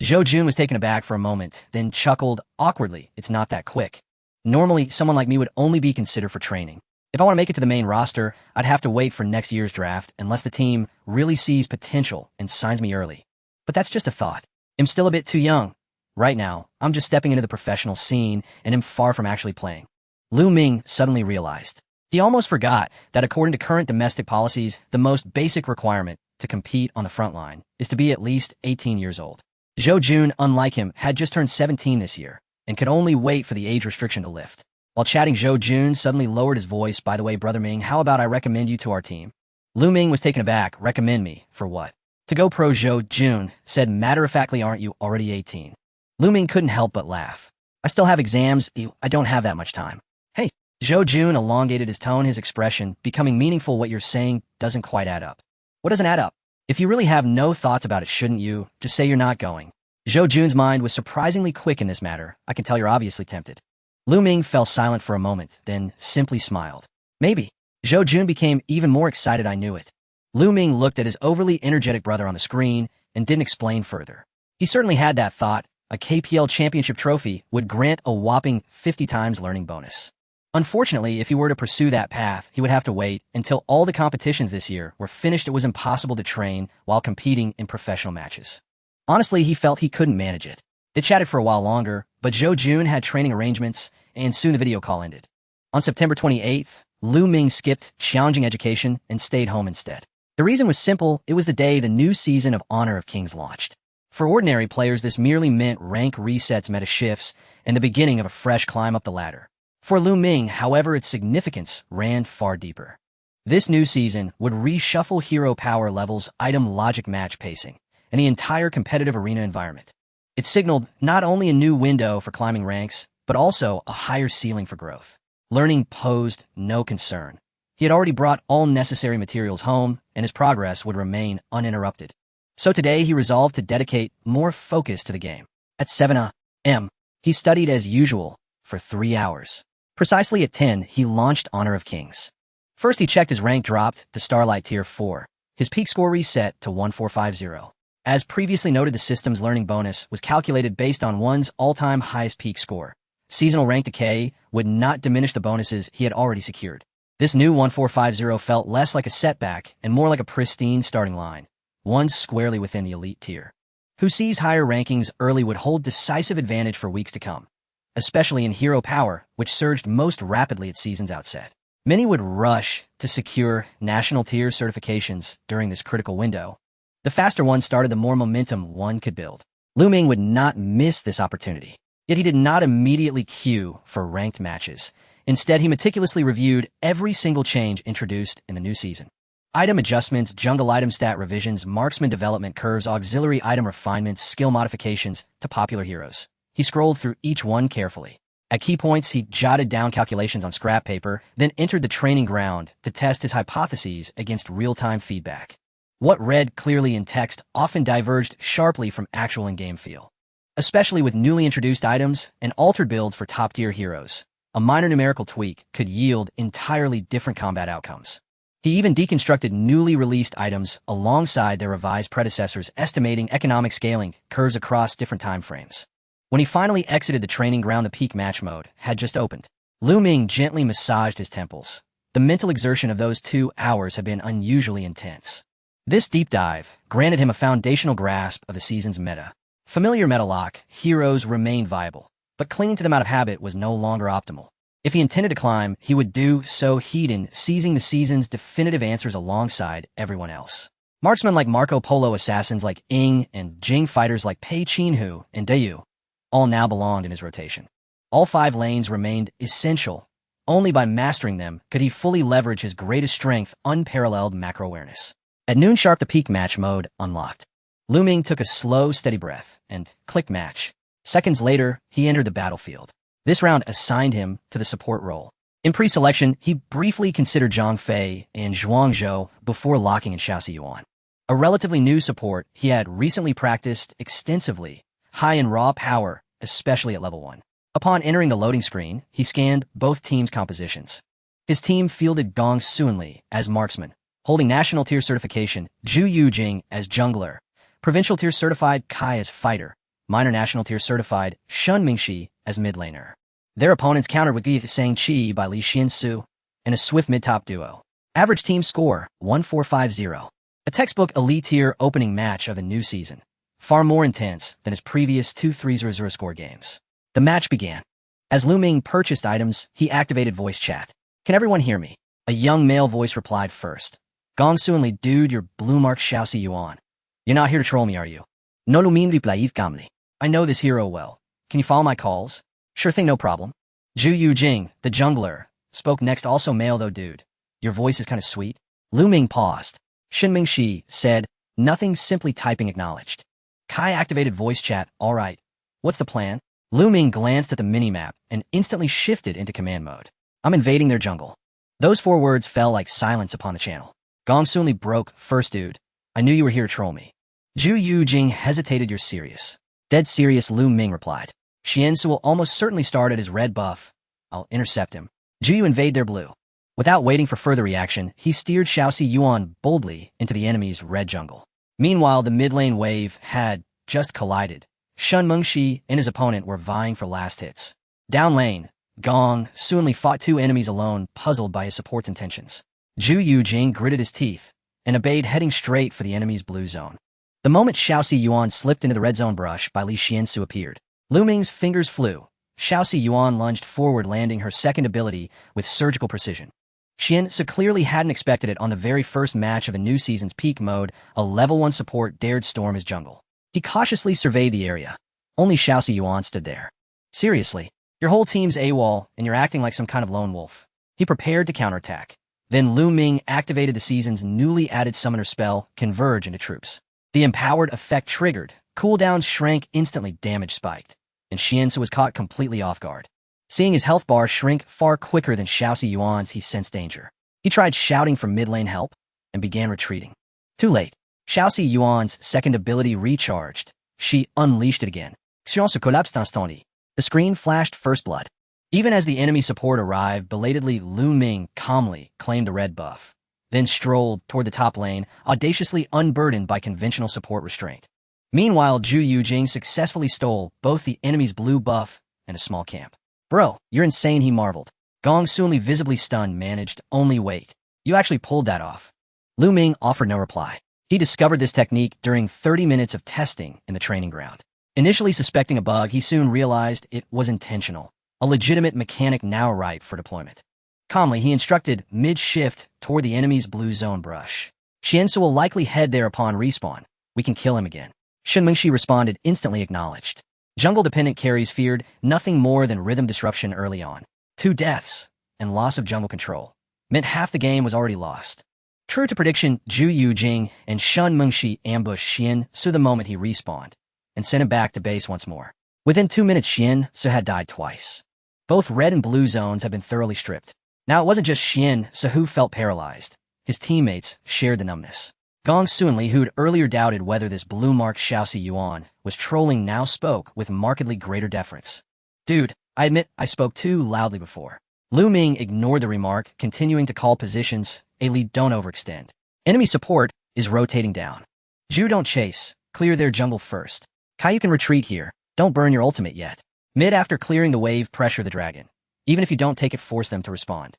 Zhou Jun was taken aback for a moment, then chuckled awkwardly. It's not that quick. Normally, someone like me would only be considered for training. If I want to make it to the main roster, I'd have to wait for next year's draft unless the team really sees potential and signs me early. But that's just a thought. I'm still a bit too young. Right now, I'm just stepping into the professional scene and am far from actually playing. Lu Ming suddenly realized. He almost forgot that according to current domestic policies, the most basic requirement to compete on the front line is to be at least 18 years old. Zhou Jun, unlike him, had just turned 17 this year and could only wait for the age restriction to lift. While chatting, Zhou Jun suddenly lowered his voice. By the way, Brother Ming, how about I recommend you to our team? Lu Ming was taken aback. Recommend me? For what? To go pro, Zhou Jun said matter-of-factly. Aren't you already 18? Lu Ming couldn't help but laugh. I still have exams. I don't have that much time. Hey, Zhou Jun elongated his tone, his expression becoming meaningful. What you're saying doesn't quite add up. What doesn't add up? If you really have no thoughts about it, shouldn't you just say you're not going? Zhou Jun's mind was surprisingly quick in this matter. I can tell you're obviously tempted. Lu Ming fell silent for a moment, then simply smiled. Maybe. Zhou Jun became even more excited. I knew it. Lu Ming looked at his overly energetic brother on the screen and didn't explain further. He certainly had that thought. A KPL championship trophy would grant a whopping 50 times learning bonus. Unfortunately, if he were to pursue that path, he would have to wait until all the competitions this year were finished. It was impossible to train while competing in professional matches. Honestly, he felt he couldn't manage it. They chatted for a while longer, but Zhou Jun had training arrangements, and soon the video call ended. On September 28th, Lu Ming skipped challenging education and stayed home instead. The reason was simple. It was the day the new season of Honor of Kings launched. For ordinary players, this merely meant rank resets, meta shifts, and the beginning of a fresh climb up the ladder. For Lu Ming, however, its significance ran far deeper. This new season would reshuffle hero power levels, item logic, match pacing, and the entire competitive arena environment. It signaled not only a new window for climbing ranks, but also a higher ceiling for growth. Learning posed no concern. He had already brought all necessary materials home, and his progress would remain uninterrupted. So today he resolved to dedicate more focus to the game. At 7 a.m., he studied as usual for 3 hours. Precisely at 10, he launched Honor of Kings. First, he checked his rank dropped to Starlight Tier 4. His peak score reset to 1450. As previously noted, the system's learning bonus was calculated based on one's all-time highest peak score. Seasonal rank decay would not diminish the bonuses he had already secured. This new 1450 felt less like a setback and more like a pristine starting line, one squarely within the elite tier. Who sees higher rankings early would hold decisive advantage for weeks to come, especially in hero power, which surged most rapidly at season's outset. Many would rush to secure national tier certifications during this critical window. The faster one started, the more momentum one could build. Lu Ming would not miss this opportunity. Yet he did not immediately queue for ranked matches. Instead, he meticulously reviewed every single change introduced in the new season. Item adjustments, jungle item stat revisions, marksman development curves, auxiliary item refinements, skill modifications to popular heroes. He scrolled through each one carefully. At key points, he jotted down calculations on scrap paper, then entered the training ground to test his hypotheses against real-time feedback. What read clearly in text often diverged sharply from actual in-game feel. Especially with newly introduced items and altered builds for top-tier heroes, a minor numerical tweak could yield entirely different combat outcomes. He even deconstructed newly released items alongside their revised predecessors, estimating economic scaling curves across different time frames. When he finally exited the training ground, the peak match mode had just opened. Lu Ming gently massaged his temples. The mental exertion of those 2 hours had been unusually intense. This deep dive granted him a foundational grasp of the season's meta. Familiar meta lock heroes remained viable, but clinging to them out of habit was no longer optimal. If he intended to climb, he would do so hidden, seizing the season's definitive answers alongside everyone else. Marksmen like Marco Polo, assassins like Ying and Jing, fighters like Pei Qinhu and Dayu, all now belonged in his rotation. All 5 lanes remained essential. Only by mastering them could he fully leverage his greatest strength, unparalleled macro awareness. At noon sharp, the peak match mode unlocked. Lu Ming took a slow, steady breath and clicked match. Seconds later, he entered the battlefield. This round assigned him to the support role. In pre-selection, he briefly considered Zhang Fei and Zhuang Zhou before locking in Xiaoxi Yuan. A relatively new support, he had recently practiced extensively, high in raw power, especially at level 1. Upon entering the loading screen, he scanned both teams' compositions. His team fielded Gong Suanli as marksman, holding national tier certification, Zhu Yujing as jungler, provincial tier certified Kai as fighter, minor national tier certified Shun Mingxi as mid laner. Their opponents countered with Gi Sang Chi by Li Xiansu and a swift mid-top duo. Average team score, 1-4-5-0. A textbook elite tier opening match of the new season, far more intense than his previous 2-3-0-0 score games. The match began. As Lu Ming purchased items, he activated voice chat. Can everyone hear me? A young male voice replied first. Gong Suanli, dude, you're blue mark Xiaoxi Yuan. You're not here to troll me, are you? No lu min plaid gamli. I know this hero well. Can you follow my calls? Sure thing, no problem. Zhu Yujing, the jungler, spoke next, also male though, dude. Your voice is kind of sweet. Lu Ming paused. Shin Mingxi said, nothing, simply typing acknowledged. Kai activated voice chat, alright. What's the plan? Lu Ming glanced at the minimap and instantly shifted into command mode. I'm invading their jungle. Those 4 words fell like silence upon the channel. Gong Suanli broke, first dude. I knew you were here to troll me. Zhu Yujing hesitated, you're serious. Dead serious, Lu Ming replied. Xiansu will almost certainly start at his red buff. I'll intercept him. Zhu Yu invade their blue. Without waiting for further reaction, he steered Xiaoxi Yuan boldly into the enemy's red jungle. Meanwhile, the mid lane wave had just collided. Shun Mengxi and his opponent were vying for last hits. Down lane, Gong Suanli fought 2 enemies alone, puzzled by his support's intentions. Zhu Yujing gritted his teeth and obeyed, heading straight for the enemy's blue zone. The moment Xiaoxi Yuan slipped into the red zone brush by Li Xiansu appeared. Lu Ming's fingers flew. Xiaoxi Yuan lunged forward, landing her second ability with surgical precision. Xiansu clearly hadn't expected it. On the very first match of a new season's peak mode, a level 1 support dared storm his jungle. He cautiously surveyed the area. Only Xiaoxi Yuan stood there. Seriously, your whole team's AWOL and you're acting like some kind of lone wolf. He prepared to counterattack. Then Lu Ming activated the season's newly added summoner spell, Converge into troops. The empowered effect triggered, cooldowns shrank instantly, damage spiked, and Xiansu was caught completely off guard. Seeing his health bar shrink far quicker than Xiaoxi Yuan's, he sensed danger. He tried shouting for mid lane help and began retreating. Too late. Xiaoxi Yuan's second ability recharged. She unleashed it again. The screen flashed first blood. Even as the enemy support arrived, belatedly, Lu Ming calmly claimed the red buff, then strolled toward the top lane, audaciously unburdened by conventional support restraint. Meanwhile, Zhu Yujing successfully stole both the enemy's blue buff and a small camp. Bro, you're insane, he marveled. Gong Suanli, visibly stunned, managed, only wait. You actually pulled that off. Lu Ming offered no reply. He discovered this technique during 30 minutes of testing in the training ground. Initially suspecting a bug, he soon realized it was intentional, a legitimate mechanic now ripe for deployment. Calmly, he instructed mid-shift toward the enemy's blue zone brush. Xiansu will likely head there upon respawn. We can kill him again. Shen Mingxi responded, instantly acknowledged. Jungle-dependent carries feared nothing more than rhythm disruption early on. 2 deaths and loss of jungle control meant half the game was already lost. True to prediction, Zhu Yujing and Shun Mengxi ambushed Xiansu the moment he respawned and sent him back to base once more. Within 2 minutes, Xiansu had died twice. Both red and blue zones had been thoroughly stripped. Now it wasn't just Xiansu who felt paralyzed. His teammates shared the numbness. Gong Suanli, who'd earlier doubted whether this blue-marked Xiaoxi Yuan was trolling, now spoke with markedly greater deference. Dude, I admit I spoke too loudly before. Lu Ming ignored the remark, continuing to call positions. A lead, don't overextend. Enemy support is rotating down. Zhu, don't chase. Clear their jungle first. Kai, you can retreat here. Don't burn your ultimate yet. Mid, after clearing the wave, pressure the dragon. Even if you don't take it, force them to respond.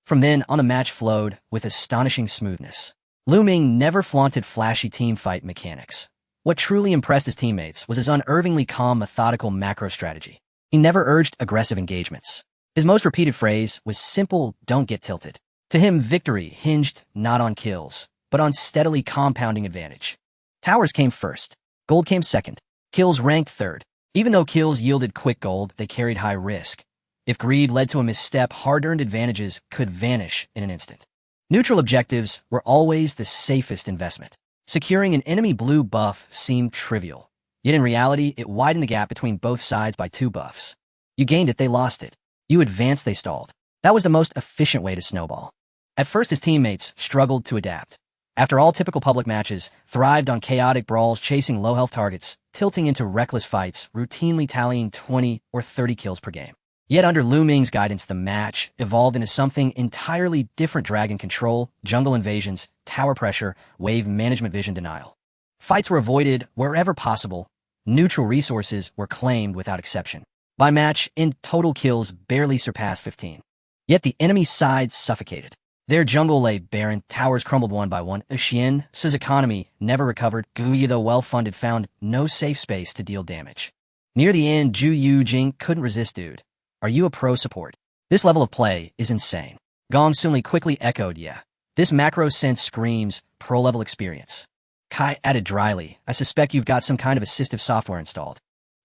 From then on, the match flowed with astonishing smoothness. Lu Ming never flaunted flashy teamfight mechanics. What truly impressed his teammates was his unervingly calm, methodical macro strategy. He never urged aggressive engagements. His most repeated phrase was simple, don't get tilted. To him, victory hinged not on kills, but on steadily compounding advantage. Towers came first. Gold came second. Kills ranked third. Even though kills yielded quick gold, they carried high risk. If greed led to a misstep, hard-earned advantages could vanish in an instant. Neutral objectives were always the safest investment. Securing an enemy blue buff seemed trivial. Yet in reality, it widened the gap between both sides by 2 buffs. You gained it, they lost it. You advanced, they stalled. That was the most efficient way to snowball. At first, his teammates struggled to adapt. After all typical public matches, thrived on chaotic brawls chasing low-health targets, tilting into reckless fights, routinely tallying 20 or 30 kills per game. Yet under Lu Ming's guidance, the match evolved into something entirely different: dragon control, jungle invasions, tower pressure, wave management, vision denial. Fights were avoided wherever possible. Neutral resources were claimed without exception. By match, in total kills barely surpassed 15. Yet the enemy side suffocated. Their jungle lay barren, towers crumbled one by one. Xian's economy never recovered. Guyi, though well-funded, found no safe space to deal damage. Near the end, Zhu Yujing couldn't resist. Dude, are you a pro support? This level of play is insane. Gong Sunli quickly echoed, yeah. This macro sense screams pro-level experience. Kai added dryly, I suspect you've got some kind of assistive software installed.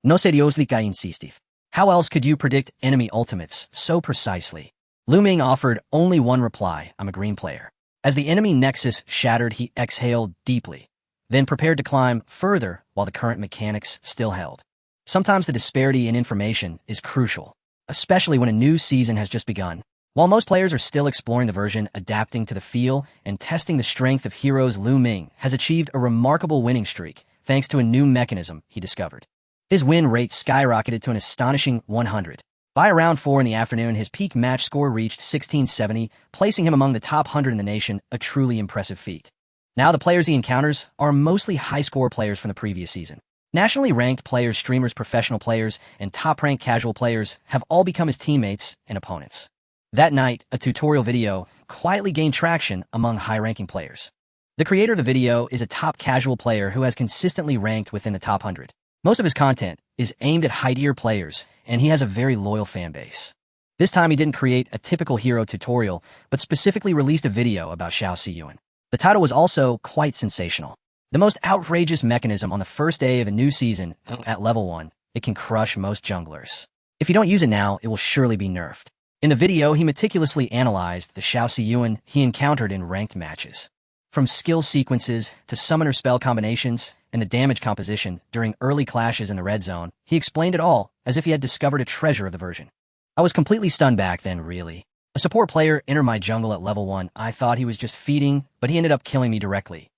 No seriously, Kai insisted. How else could you predict enemy ultimates so precisely? Lu Ming offered only one reply: I'm a green player. As the enemy nexus shattered, he exhaled deeply, then prepared to climb further while the current mechanics still held. Sometimes the disparity in information is crucial, especially when a new season has just begun. While most players are still exploring the version, adapting to the feel, and testing the strength of heroes, Lu Ming has achieved a remarkable winning streak thanks to a new mechanism he discovered. His win rate skyrocketed to an astonishing 100. By around 4 in the afternoon, his peak match score reached 1670, placing him among the top 100 in the nation, a truly impressive feat. Now the players he encounters are mostly high-score players from the previous season. Nationally ranked players, streamers, professional players, and top-ranked casual players have all become his teammates and opponents. That night, a tutorial video quietly gained traction among high-ranking players. The creator of the video is a top casual player who has consistently ranked within the top 100. Most of his content is aimed at high-tier players, and he has a very loyal fan base. This time he didn't create a typical hero tutorial, but specifically released a video about Xiao Ziyuan. The title was also quite sensational. The most outrageous mechanism on the first day of a new season. At level 1, it can crush most junglers. If you don't use it now, it will surely be nerfed. In the video, he meticulously analyzed the Xiao Ziyuan he encountered in ranked matches. From skill sequences to summoner spell combinations and the damage composition during early clashes in the red zone, he explained it all as if he had discovered a treasure of the version. I was completely stunned back then, really. A support player entered my jungle at level 1. I thought he was just feeding, but he ended up killing me directly.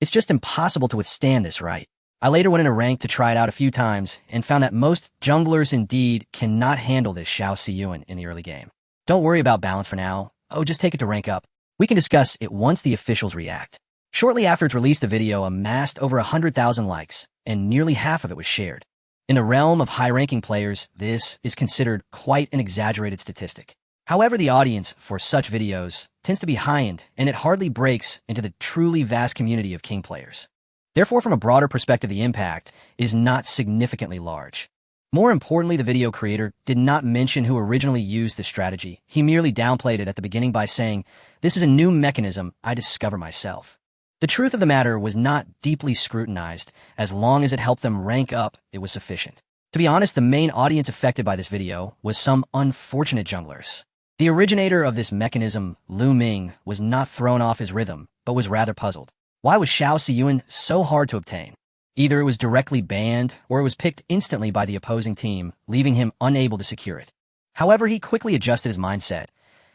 It's just impossible to withstand this, right? I later went in a rank to try it out a few times and found that most junglers indeed cannot handle this Xiao Ziyuan in the early game. Don't worry about balance for now. Oh, just take it to rank up. We can discuss it once the officials react. Shortly after its release, the video amassed over 100,000 likes, and nearly half of it was shared. In the realm of high-ranking players, this is considered quite an exaggerated statistic. However, the audience for such videos tends to be high-end, and it hardly breaks into the truly vast community of king players. Therefore, from a broader perspective, the impact is not significantly large. More importantly, the video creator did not mention who originally used this strategy. He merely downplayed it at the beginning by saying, "This is a new mechanism I discovered myself." The truth of the matter was not deeply scrutinized. As long as it helped them rank up, it was sufficient. To be honest, the main audience affected by this video was some unfortunate junglers. The originator of this mechanism, Lu Ming, was not thrown off his rhythm, but was rather puzzled. Why was Xiao Ziyuan so hard to obtain? Either it was directly banned, or it was picked instantly by the opposing team, leaving him unable to secure it. However, he quickly adjusted his mindset.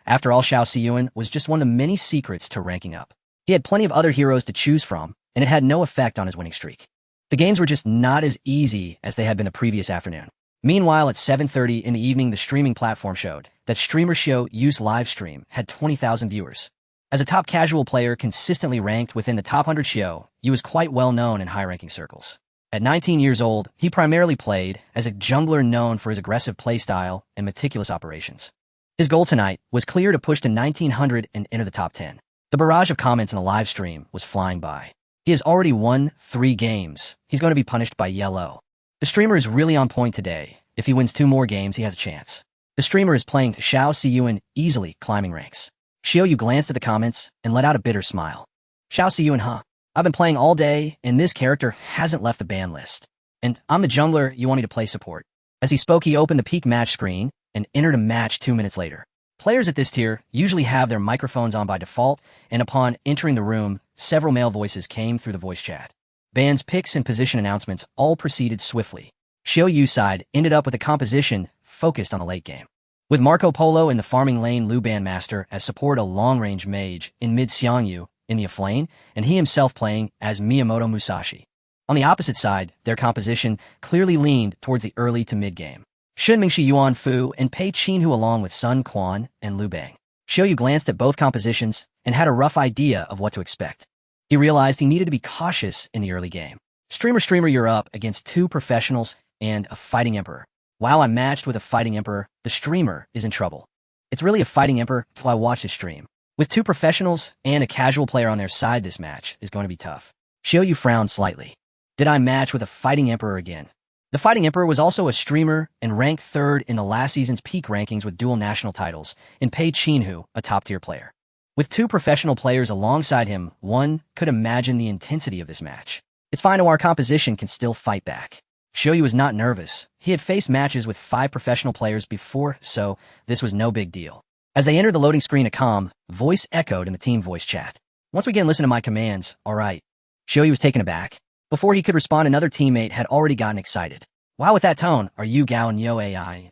After all, Xiao Ziyuan was just one of the many secrets to ranking up. He had plenty of other heroes to choose from, and it had no effect on his winning streak. The games were just not as easy as they had been the previous afternoon. Meanwhile, at 7:30 in the evening, the streaming platform showed that streamer Xiao Yu's live stream had 20,000 viewers. As a top casual player consistently ranked within the top 100, Xiao Yu was quite well known in high-ranking circles. At 19 years old, he primarily played as a jungler known for his aggressive playstyle and meticulous operations. His goal tonight was clear: to push to 1900 and enter the top 10. The barrage of comments in the live stream was flying by. He has already won 3 games. He's going to be punished by yellow. The streamer is really on point today. If he wins 2 more games, he has a chance. The streamer is playing Xiao Ziyuan, easily climbing ranks. Xiao Yu glanced at the comments and let out a bitter smile. Xiao Ziyuan, huh? I've been playing all day, and this character hasn't left the ban list. And I'm the jungler you want me to play support. As he spoke, he opened the peak match screen and entered a match 2 minutes later. Players at this tier usually have their microphones on by default, and upon entering the room, several male voices came through the voice chat. Bands, picks, and position announcements all proceeded swiftly. Xiao Yu's side ended up with a composition focused on the late game. With Marco Polo in the farming lane, Lu Bandmaster as support, a long-range mage in mid, Xiang Yu in the offlane, and he himself playing as Miyamoto Musashi. On the opposite side, their composition clearly leaned towards the early to mid-game. Shun Mingshi Yuan Fu and Pei Qinhu along with Sun Quan and Liu Bang. Xiaoyu glanced at both compositions and had a rough idea of what to expect. He realized he needed to be cautious in the early game. Streamer, you're up against two professionals and a fighting emperor. While I'm matched with a fighting emperor, the streamer is in trouble. It's really a fighting emperor till I watch his stream. With two professionals and a casual player on their side, this match is going to be tough. Xiaoyu frowned slightly. Did I match with a fighting emperor again? The fighting emperor was also a streamer and ranked third in the last season's peak rankings with dual national titles, and Pei Qinhu, a top-tier player. With two professional players alongside him, one could imagine the intensity of this match. It's fine, our composition can still fight back. Xiaoyu was not nervous. He had faced matches with 5 professional players before, so this was no big deal. As they entered the loading screen, a calm voice echoed in the team voice chat. Once we again listen to my commands, all right. Xiaoyu was taken aback. Before he could respond, another teammate had already gotten excited. Wow, with that tone, are you Gao and Yo AI?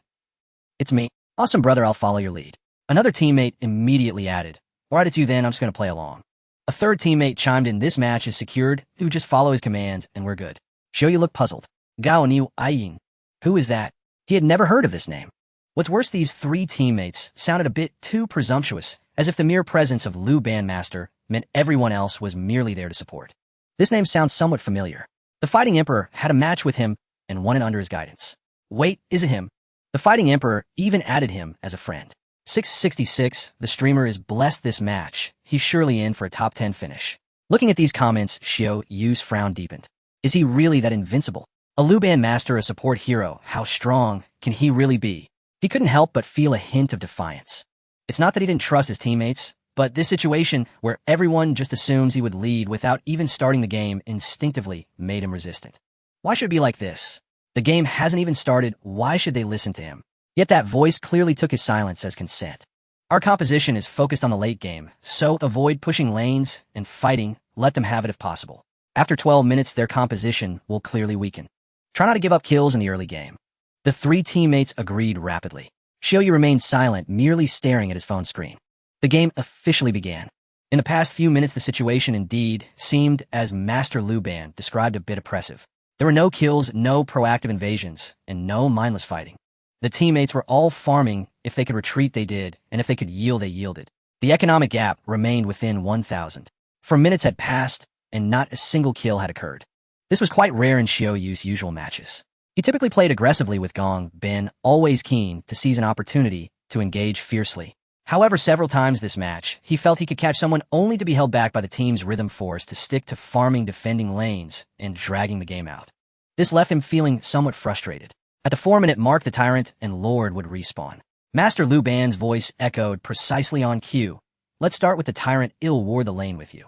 It's me. Awesome, brother, I'll follow your lead. Another teammate immediately added. Alright, it's you then, I'm just going to play along. A third teammate chimed in, this match is secured, you just follow his commands, and we're good. Xiaoyu looked puzzled. Gao and Yu Aiying. Who is that? He had never heard of this name. What's worse, these 3 teammates sounded a bit too presumptuous, as if the mere presence of Liu Bandmaster meant everyone else was merely there to support. This name sounds somewhat familiar. The Fighting Emperor had a match with him and won it under his guidance. Wait, is it him? The Fighting Emperor even added him as a friend. 666, the streamer is blessed this match. He's surely in for a top 10 finish. Looking at these comments, Xiaoyu's frown deepened. Is he really that invincible? A Liu Bandmaster, a support hero, how strong can he really be? He couldn't help but feel a hint of defiance. It's not that he didn't trust his teammates, but this situation where everyone just assumes he would lead without even starting the game instinctively made him resistant. Why should it be like this? The game hasn't even started, why should they listen to him? Yet that voice clearly took his silence as consent. Our composition is focused on the late game, so avoid pushing lanes and fighting, let them have it if possible. After 12 minutes, their composition will clearly weaken. Try not to give up kills in the early game. The 3 teammates agreed rapidly. Xiaoyu remained silent, merely staring at his phone screen. The game officially began. In the past few minutes, the situation indeed seemed, as Master Liu Ban described, a bit oppressive. There were no kills, no proactive invasions, and no mindless fighting. The teammates were all farming. If they could retreat, they did, and if they could yield, they yielded. The economic gap remained within 1,000. For minutes had passed, and not a single kill had occurred. This was quite rare in Xiaoyu's usual matches. He typically played aggressively with Gong Bin, always keen to seize an opportunity to engage fiercely. However, several times this match, he felt he could catch someone only to be held back by the team's rhythm force to stick to farming, defending lanes, and dragging the game out. This left him feeling somewhat frustrated. At the 4-minute mark, the Tyrant and Lord would respawn. Master Liu Ban's voice echoed precisely on cue. Let's start with the Tyrant, I'll ward the lane with you.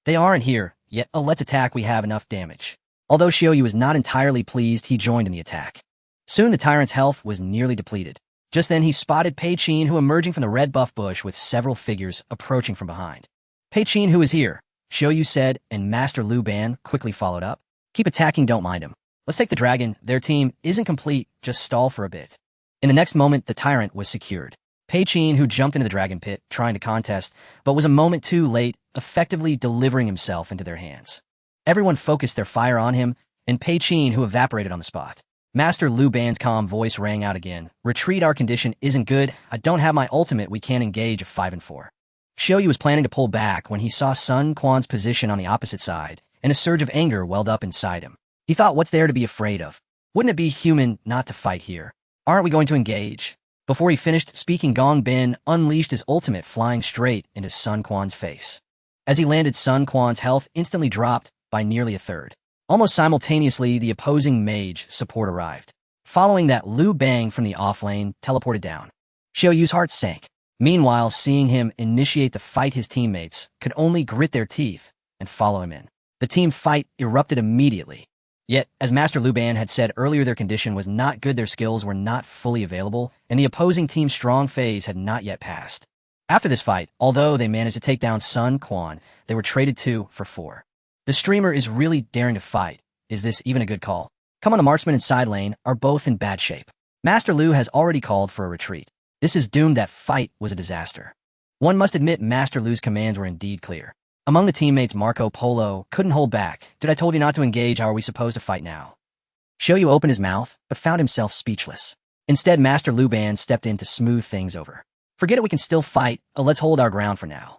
They aren't here, yet let's attack, we have enough damage. Although Xiaoyu was not entirely pleased, he joined in the attack. Soon the Tyrant's health was nearly depleted. Just then he spotted Pei Qinhu emerging from the red buff bush with several figures approaching from behind. Pei Qinhu is here, Xiaoyu said, and Master Liu Ban quickly followed up. Keep attacking, don't mind him. Let's take the dragon, their team isn't complete, just stall for a bit. In the next moment, the Tyrant was secured. Pei Qinhu jumped into the dragon pit, trying to contest, but was a moment too late, effectively delivering himself into their hands. Everyone focused their fire on him, and Pei Qinhu evaporated on the spot. Master Liu Ban's calm voice rang out again. Retreat, our condition isn't good. I don't have my ultimate, we can't engage a 5-4. Xiaoyu was planning to pull back when he saw Sun Quan's position on the opposite side, and a surge of anger welled up inside him. He thought, what's there to be afraid of? Wouldn't it be human not to fight here? Aren't we going to engage? Before he finished speaking, Gong Bin unleashed his ultimate, flying straight into Sun Quan's face. As he landed, Sun Quan's health instantly dropped by nearly a third. Almost simultaneously, the opposing mage support arrived. Following that, Liu Bang from the offlane teleported down. Xiaoyu's heart sank. Meanwhile, seeing him initiate the fight, his teammates could only grit their teeth and follow him in. The team fight erupted immediately. Yet, as Master Liu Ban had said earlier, their condition was not good, their skills were not fully available, and the opposing team's strong phase had not yet passed. After this fight, although they managed to take down Sun Quan, they were traded 2 for 4. The streamer is really daring to fight. Is this even a good call? Come on, the marksman and side lane are both in bad shape. Master Liu has already called for a retreat. This is doomed, that fight was a disaster. One must admit Master Liu's commands were indeed clear. Among the teammates, Marco Polo couldn't hold back. Did I told you not to engage? How are we supposed to fight now? Xiaoyu opened his mouth, but found himself speechless. Instead, Master Lu Ban stepped in to smooth things over. Forget it, we can still fight. Let's hold our ground for now.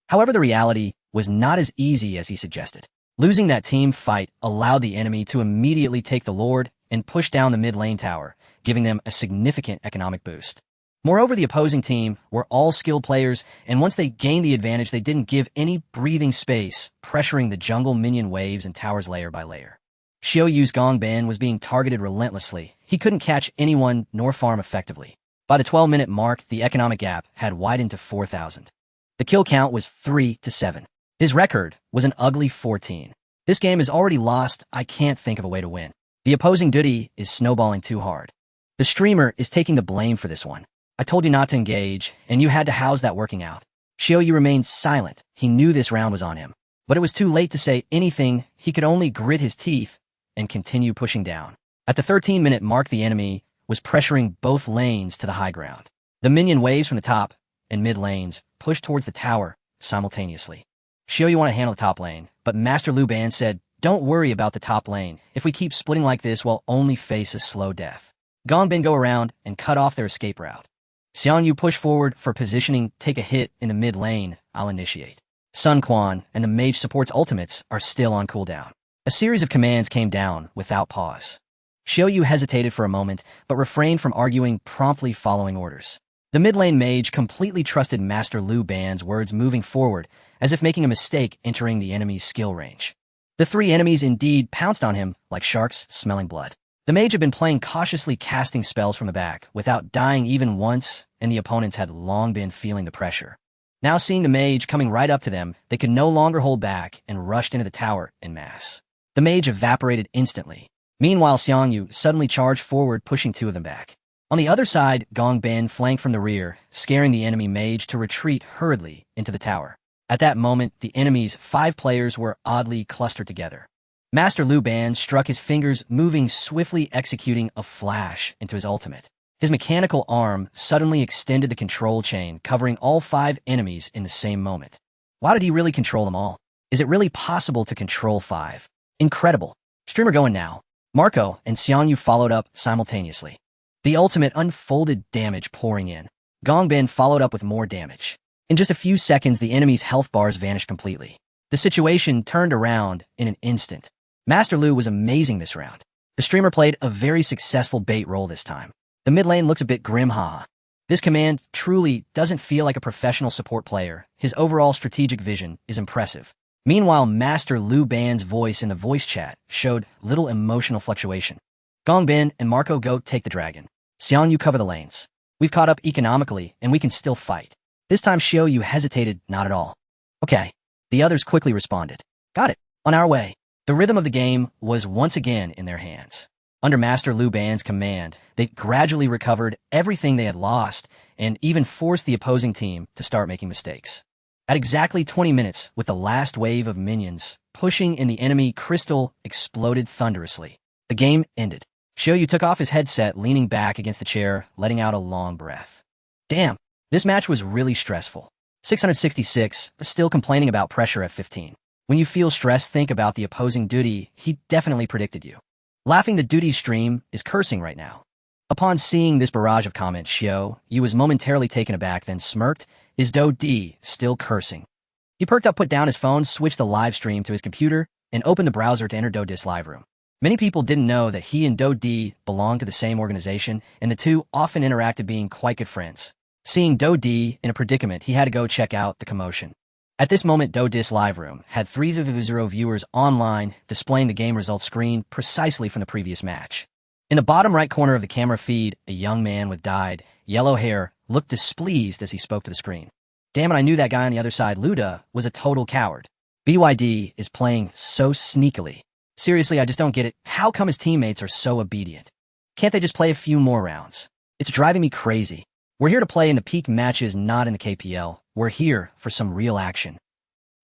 However, the reality was not as easy as he suggested. Losing that team fight allowed the enemy to immediately take the Lord and push down the mid-lane tower, giving them a significant economic boost. Moreover, the opposing team were all skilled players, and once they gained the advantage, they didn't give any breathing space, pressuring the jungle minion waves and towers layer by layer. Xiaoyu's Gong Ban was being targeted relentlessly. He couldn't catch anyone nor farm effectively. By the 12-minute mark, the economic gap had widened to 4,000. The kill count was 3-7. His record was an ugly 14. This game is already lost. I can't think of a way to win. The opposing duty is snowballing too hard. The streamer is taking the blame for this one. I told you not to engage, and you had to house that working out. Xiaoyu remained silent. He knew this round was on him. But it was too late to say anything. He could only grit his teeth and continue pushing down. At the 13-minute mark, the enemy was pressuring both lanes to the high ground. The minion waves from the top and mid lanes pushed towards the tower simultaneously. Xiaoyu wanted to handle the top lane, but Master Lu Ban said, "Don't worry about the top lane. If we keep splitting like this, we'll only face a slow death." Gong Bin go around and cut off their escape route. Xiangyu push forward for positioning, take a hit in the mid lane, I'll initiate. Sun Quan and the mage support's ultimates are still on cooldown. A series of commands came down without pause. Xiaoyu hesitated for a moment, but refrained from arguing, promptly following orders. The mid lane mage completely trusted Master Lu Ban's words, moving forward, as if making a mistake entering the enemy's skill range. The three enemies indeed pounced on him like sharks smelling blood. The mage had been playing cautiously, casting spells from the back, without dying even once, and the opponents had long been feeling the pressure. Now seeing the mage coming right up to them, they could no longer hold back and rushed into the tower en masse. The mage evaporated instantly. Meanwhile, Xiangyu suddenly charged forward, pushing two of them back. On the other side, Gong Bin flanked from the rear, scaring the enemy mage to retreat hurriedly into the tower. At that moment, the enemy's 5 players were oddly clustered together. Master Lu Ban struck his fingers, moving swiftly, executing a flash into his ultimate. His mechanical arm suddenly extended the control chain, covering all 5 enemies in the same moment. Why did he really control them all? Is it really possible to control 5? Incredible. Streamer going now. Marco and Xiangyu followed up simultaneously. The ultimate unfolded, damage pouring in. Gong Bin followed up with more damage. In just a few seconds, the enemy's health bars vanished completely. The situation turned around in an instant. Master Lu was amazing this round. The streamer played a very successful bait role this time. The mid lane looks a bit grim, haha. This command truly doesn't feel like a professional support player. His overall strategic vision is impressive. Meanwhile, Master Lu Ban's voice in the voice chat showed little emotional fluctuation. Gong Bin and Marco go take the dragon. Xiangyu cover the lanes. We've caught up economically, and we can still fight. This time, Xiaoyu hesitated not at all. Okay. The others quickly responded. Got it. On our way. The rhythm of the game was once again in their hands. Under Master Lu Ban's command, they gradually recovered everything they had lost and even forced the opposing team to start making mistakes. At exactly 20 minutes, with the last wave of minions pushing in, the enemy crystal exploded thunderously. The game ended. Xiaoyu took off his headset, leaning back against the chair, letting out a long breath. Damn, this match was really stressful. 666, but still complaining about pressure at 15. When you feel stressed, think about the opposing duty. He definitely predicted you. Laughing, the duty stream is cursing right now. Upon seeing this barrage of comments, Xiaoyu was momentarily taken aback, then smirked. Is Do D still cursing? He perked up, put down his phone, switched the live stream to his computer, and opened the browser to enter Do Dis live room. Many people didn't know that he and Do D belonged to the same organization, and the two often interacted, being quite good friends. Seeing Do D in a predicament, he had to go check out the commotion. At this moment, Do Dis live room had 300 viewers online, displaying the game results screen precisely from the previous match. In the bottom right corner of the camera feed, a young man with dyed yellow hair looked displeased as he spoke to the screen. Damn it, I knew that guy on the other side, Luda, was a total coward. BYD is playing so sneakily. Seriously, I just don't get it. How come his teammates are so obedient? Can't they just play a few more rounds? It's driving me crazy. We're here to play in the peak matches, not in the KPL. We're here for some real action.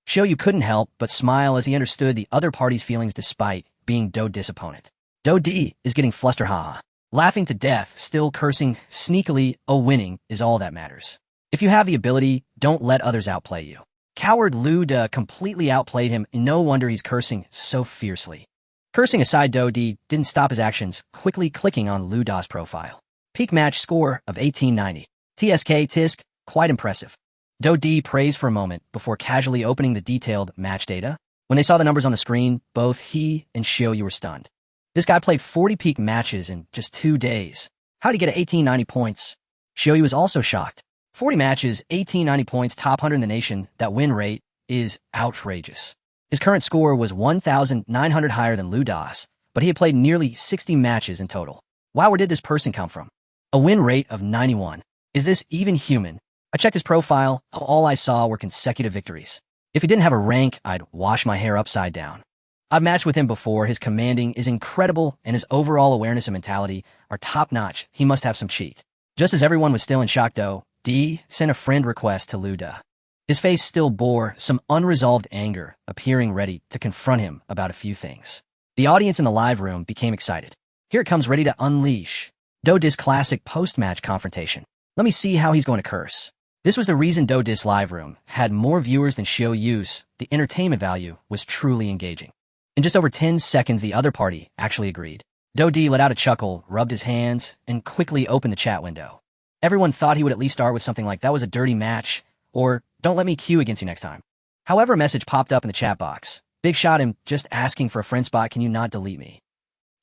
Xiaoyu couldn't help but smile as he understood the other party's feelings despite being Do Dis opponent. Do D is getting flustered, haha. Laughing to death, still cursing sneakily. Oh, winning is all that matters. If you have the ability, don't let others outplay you. Coward Lu De completely outplayed him, and no wonder he's cursing so fiercely. Cursing aside, Do Di didn't stop his actions, quickly clicking on Lu Da's profile. Peak match score of 1890. TSK Tisk, quite impressive. Do Di praised for a moment before casually opening the detailed match data. When they saw the numbers on the screen, both he and Xiaoyu were stunned. This guy played 40 peak matches in just 2 days. How'd he get 1890 points? Xiaoyu was also shocked. 40 matches, 1890 points, top 100 in the nation. That win rate is outrageous. His current score was 1,900 higher than Lu Da's, but he had played nearly 60 matches in total. Wow, where did this person come from? A win rate of 91. Is this even human? I checked his profile. All I saw were consecutive victories. If he didn't have a rank, I'd wash my hair upside down. I've matched with him before. His commanding is incredible, and his overall awareness and mentality are top-notch. He must have some cheat. Just as everyone was still in shock, though, Di sent a friend request to Lu De. His face still bore some unresolved anger, appearing ready to confront him about a few things. The audience in the live room became excited. Here it comes, ready to unleash Do Di's classic post-match confrontation. Let me see how he's going to curse. This was the reason Do Di's live room had more viewers than Xiaoyu's. The entertainment value was truly engaging. In just over 10 seconds, the other party actually agreed. Do Di let out a chuckle, rubbed his hands, and quickly opened the chat window. Everyone thought he would at least start with something like, "That was a dirty match," or "Don't let me queue against you next time." However, a message popped up in the chat box. "Big shot him, just asking for a friend spot, can you not delete me?"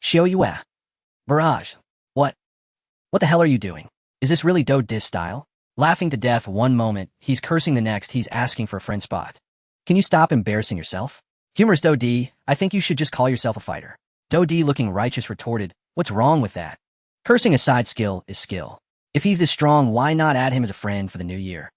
Xiaoyu. Barrage. What the hell are you doing? Is this really Do Di's style? Laughing to death one moment, he's cursing the next, he's asking for a friend spot. Can you stop embarrassing yourself? Humorous Do Di, I think you should just call yourself a fighter. Do Di, looking righteous, retorted, "What's wrong with that? Cursing aside, skill is skill. If he's this strong, why not add him as a friend for the new year?"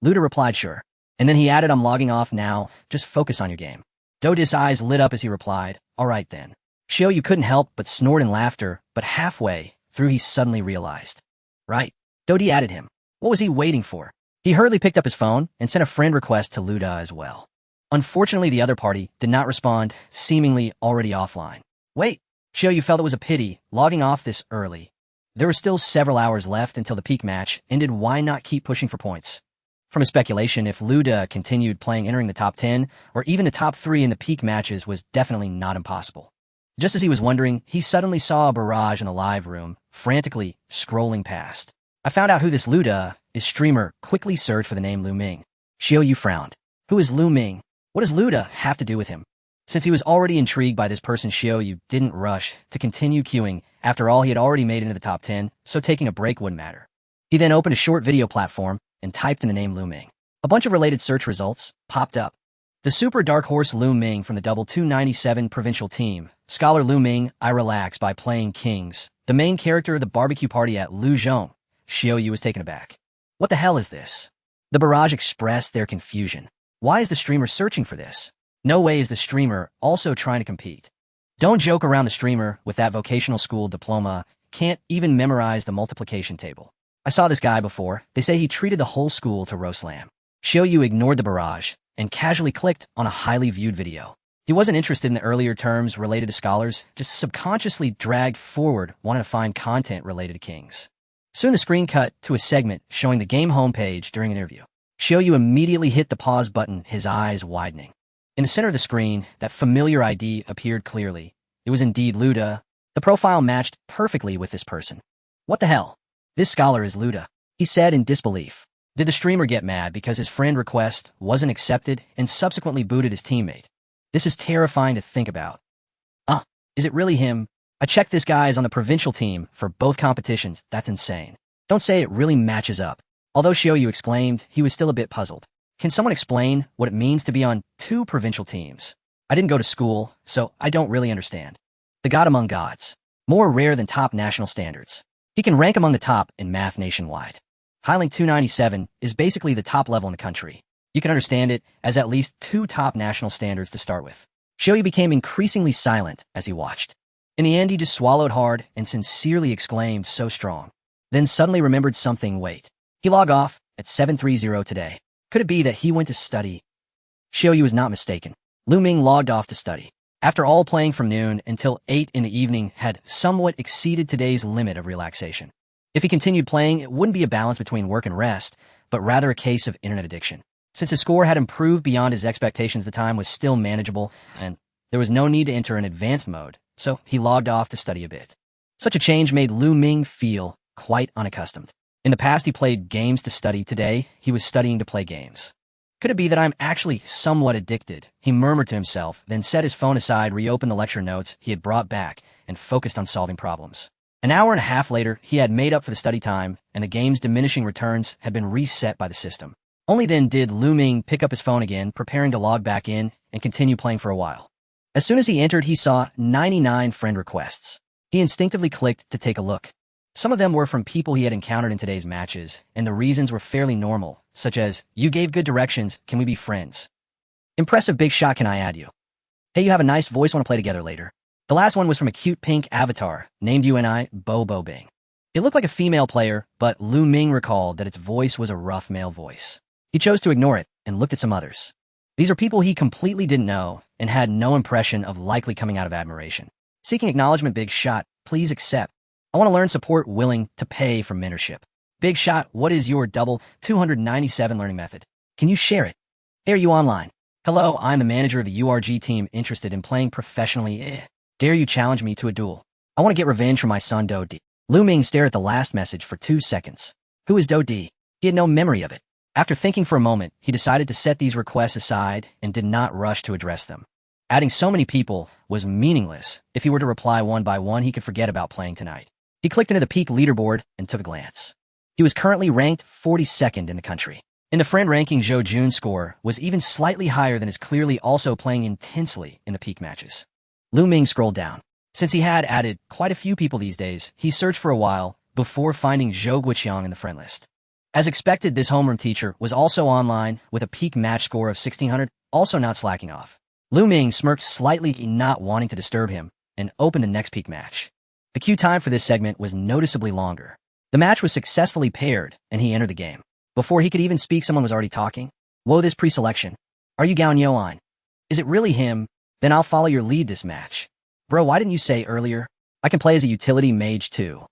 Lu De replied, "Sure." And then he added, "I'm logging off now, just focus on your game." Do Di's eyes lit up as he replied, "All right then." Xiaoyu couldn't help but snort in laughter, but halfway through he suddenly realized. Right. Do Di added him. What was he waiting for? He hurriedly picked up his phone and sent a friend request to Lu De as well. Unfortunately, the other party did not respond, seemingly already offline. Wait, Xiaoyu felt it was a pity, logging off this early. There were still several hours left until the peak match ended. Why not keep pushing for points? From his speculation, if Lu De continued playing, entering the top 10 or even the top 3 in the peak matches was definitely not impossible. Just as he was wondering, he suddenly saw a barrage in the live room, frantically scrolling past. I found out who this Lu De is. Streamer quickly searched for the name Lu Ming. Xiaoyu frowned. Who is Lu Ming? What does Lu De have to do with him? Since he was already intrigued by this person, Xiaoyu didn't rush to continue queuing. After all, he had already made it into the top 10, so taking a break wouldn't matter. He then opened a short video platform and typed in the name Lu Ming. A bunch of related search results popped up. The super dark horse Lu Ming from the double 297 provincial team. Scholar Lu Ming, I relax by playing kings. The main character of the barbecue party at Luzhong. Xiaoyu was taken aback. What the hell is this? The barrage expressed their confusion. Why is the streamer searching for this? No way is the streamer also trying to compete. Don't joke around. The streamer with that vocational school diploma can't even memorize the multiplication table. I saw this guy before. They say he treated the whole school to roast lamb. Xiaoyu ignored the barrage and casually clicked on a highly viewed video. He wasn't interested in the earlier terms related to scholars, just subconsciously dragged forward, wanting to find content related to kings. Soon the screen cut to a segment showing the game homepage during an interview. Xiaoyu immediately hit the pause button, his eyes widening. In the center of the screen, that familiar ID appeared clearly. It was indeed Lu De. The profile matched perfectly with this person. What the hell? This scholar is Lu De, he said in disbelief. Did the streamer get mad because his friend request wasn't accepted and subsequently booted his teammate? This is terrifying to think about. Is it really him? I checked, this guy is on the provincial team for both competitions. That's insane. Don't say it really matches up. Although Xiaoyu exclaimed, he was still a bit puzzled. Can someone explain what it means to be on 2 provincial teams? I didn't go to school, so I don't really understand. The god among gods. More rare than top national standards. He can rank among the top in math nationwide. Highlink 297 is basically the top level in the country. You can understand it as at least 2 top national standards to start with. Xiaoyu became increasingly silent as he watched. In the end, he just swallowed hard and sincerely exclaimed, "So strong." Then suddenly remembered something. Wait. He logged off at 7:30 today. Could it be that he went to study? Xiaoyu was not mistaken. Lu Ming logged off to study. After all, playing from noon until 8 in the evening had somewhat exceeded today's limit of relaxation. If he continued playing, it wouldn't be a balance between work and rest, but rather a case of internet addiction. Since his score had improved beyond his expectations, the time was still manageable, and there was no need to enter an advanced mode, so he logged off to study a bit. Such a change made Ming feel quite unaccustomed. In the past, he played games to study. Today, he was studying to play games. Could it be that I'm actually somewhat addicted? He murmured to himself, then set his phone aside, reopened the lecture notes he had brought back, and focused on solving problems. An hour and a half later, he had made up for the study time, and the game's diminishing returns had been reset by the system. Only then did Ming pick up his phone again, preparing to log back in and continue playing for a while. As soon as he entered, he saw 99 friend requests. He instinctively clicked to take a look. Some of them were from people he had encountered in today's matches, and the reasons were fairly normal, such as, "You gave good directions, can we be friends? Impressive big shot, can I add you? Hey, you have a nice voice, want to play together later." The last one was from a cute pink avatar, named UNI Bobo Bing. It looked like a female player, but Ming recalled that its voice was a rough male voice. He chose to ignore it and looked at some others. These are people he completely didn't know and had no impression of likely coming out of admiration. Seeking acknowledgement, big shot, please accept. I want to learn support, willing to pay for mentorship. Big shot, what is your double 297 learning method? Can you share it? Hey, are you online? Hello, I'm the manager of the URG team interested in playing professionally. Dare you challenge me to a duel? I want to get revenge for my son Do D. Ming stared at the last message for 2 seconds. Who is Do D? He had no memory of it. After thinking for a moment, he decided to set these requests aside and did not rush to address them. Adding so many people was meaningless. If he were to reply one by one, he could forget about playing tonight. He clicked into the peak leaderboard and took a glance. He was currently ranked 42nd in the country. In the friend ranking, Zhou Jun's score was even slightly higher than his clearly also playing intensely in the peak matches. Ming scrolled down. Since he had added quite a few people these days, he searched for a while before finding Zhou Guiqiang in the friend list. As expected, this homeroom teacher was also online with a peak match score of 1600, also not slacking off. Ming smirked slightly, not wanting to disturb him, and opened the next peak match. The queue time for this segment was noticeably longer. The match was successfully paired, and he entered the game. Before he could even speak, someone was already talking. Whoa, this pre-selection. Are you Gao Yoan? Is it really him? Then I'll follow your lead this match. Bro, why didn't you say earlier? I can play as a utility mage too.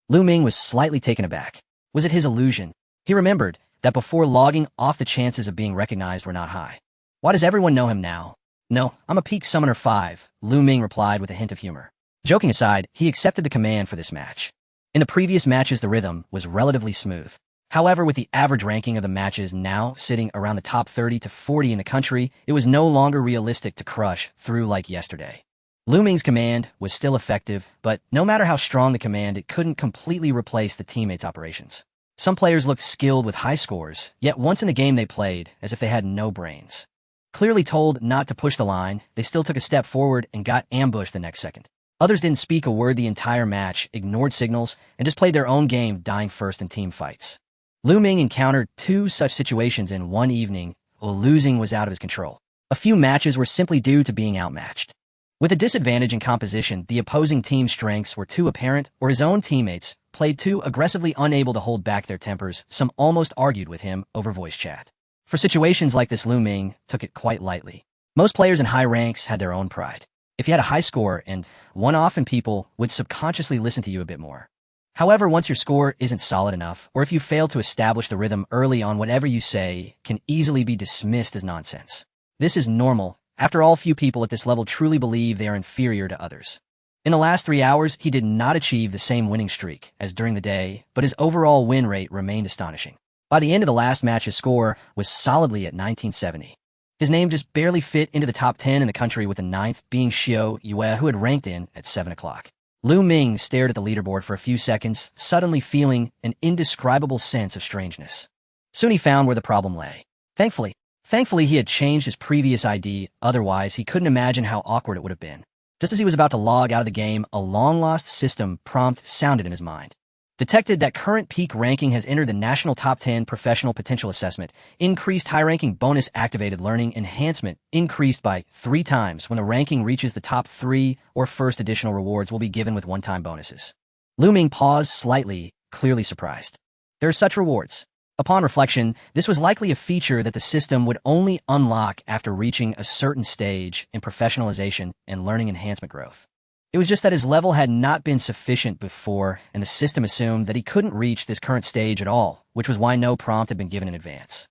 Ming was slightly taken aback. Was it his illusion? He remembered that before logging off, the chances of being recognized were not high. Why does everyone know him now? No, I'm a peak summoner 5, Ming replied with a hint of humor. Joking aside, he accepted the command for this match. In the previous matches, the rhythm was relatively smooth. However, with the average ranking of the matches now sitting around the top 30 to 40 in the country, it was no longer realistic to crush through like yesterday. Ming's command was still effective, but no matter how strong the command, it couldn't completely replace the teammates' operations. Some players looked skilled with high scores, yet once in the game they played as if they had no brains. Clearly told not to push the line, they still took a step forward and got ambushed the next second. Others didn't speak a word the entire match, ignored signals, and just played their own game, dying first in team fights. Ming encountered 2 such situations in one evening, while losing was out of his control. A few matches were simply due to being outmatched. With a disadvantage in composition, the opposing team's strengths were too apparent, or his own teammates played too aggressively, unable to hold back their tempers. Some almost argued with him over voice chat. For situations like this, Ming took it quite lightly. Most players in high ranks had their own pride. If you had a high score and won often, people would subconsciously listen to you a bit more. However, once your score isn't solid enough, or if you fail to establish the rhythm early on, whatever you say can easily be dismissed as nonsense. This is normal. After all, few people at this level truly believe they are inferior to others. In the last 3 hours, he did not achieve the same winning streak as during the day, but his overall win rate remained astonishing. By the end of the last match, his score was solidly at 1970. His name just barely fit into the top 10 in the country, with the 9th being Xiao Yue, who had ranked in at 7 o'clock. Ming stared at the leaderboard for a few seconds, suddenly feeling an indescribable sense of strangeness. Soon he found where the problem lay. Thankfully, he had changed his previous ID, otherwise he couldn't imagine how awkward it would have been. Just as he was about to log out of the game, a long-lost system prompt sounded in his mind. Detected that current peak ranking has entered the National Top 10 Professional Potential Assessment. Increased high-ranking bonus activated learning enhancement increased by 3 times. When the ranking reaches the top 3 or first, additional rewards will be given with one-time bonuses. Ming paused slightly, clearly surprised. There are such rewards. Upon reflection, this was likely a feature that the system would only unlock after reaching a certain stage in professionalization and learning enhancement growth. It was just that his level had not been sufficient before, and the system assumed that he couldn't reach this current stage at all, which was why no prompt had been given in advance.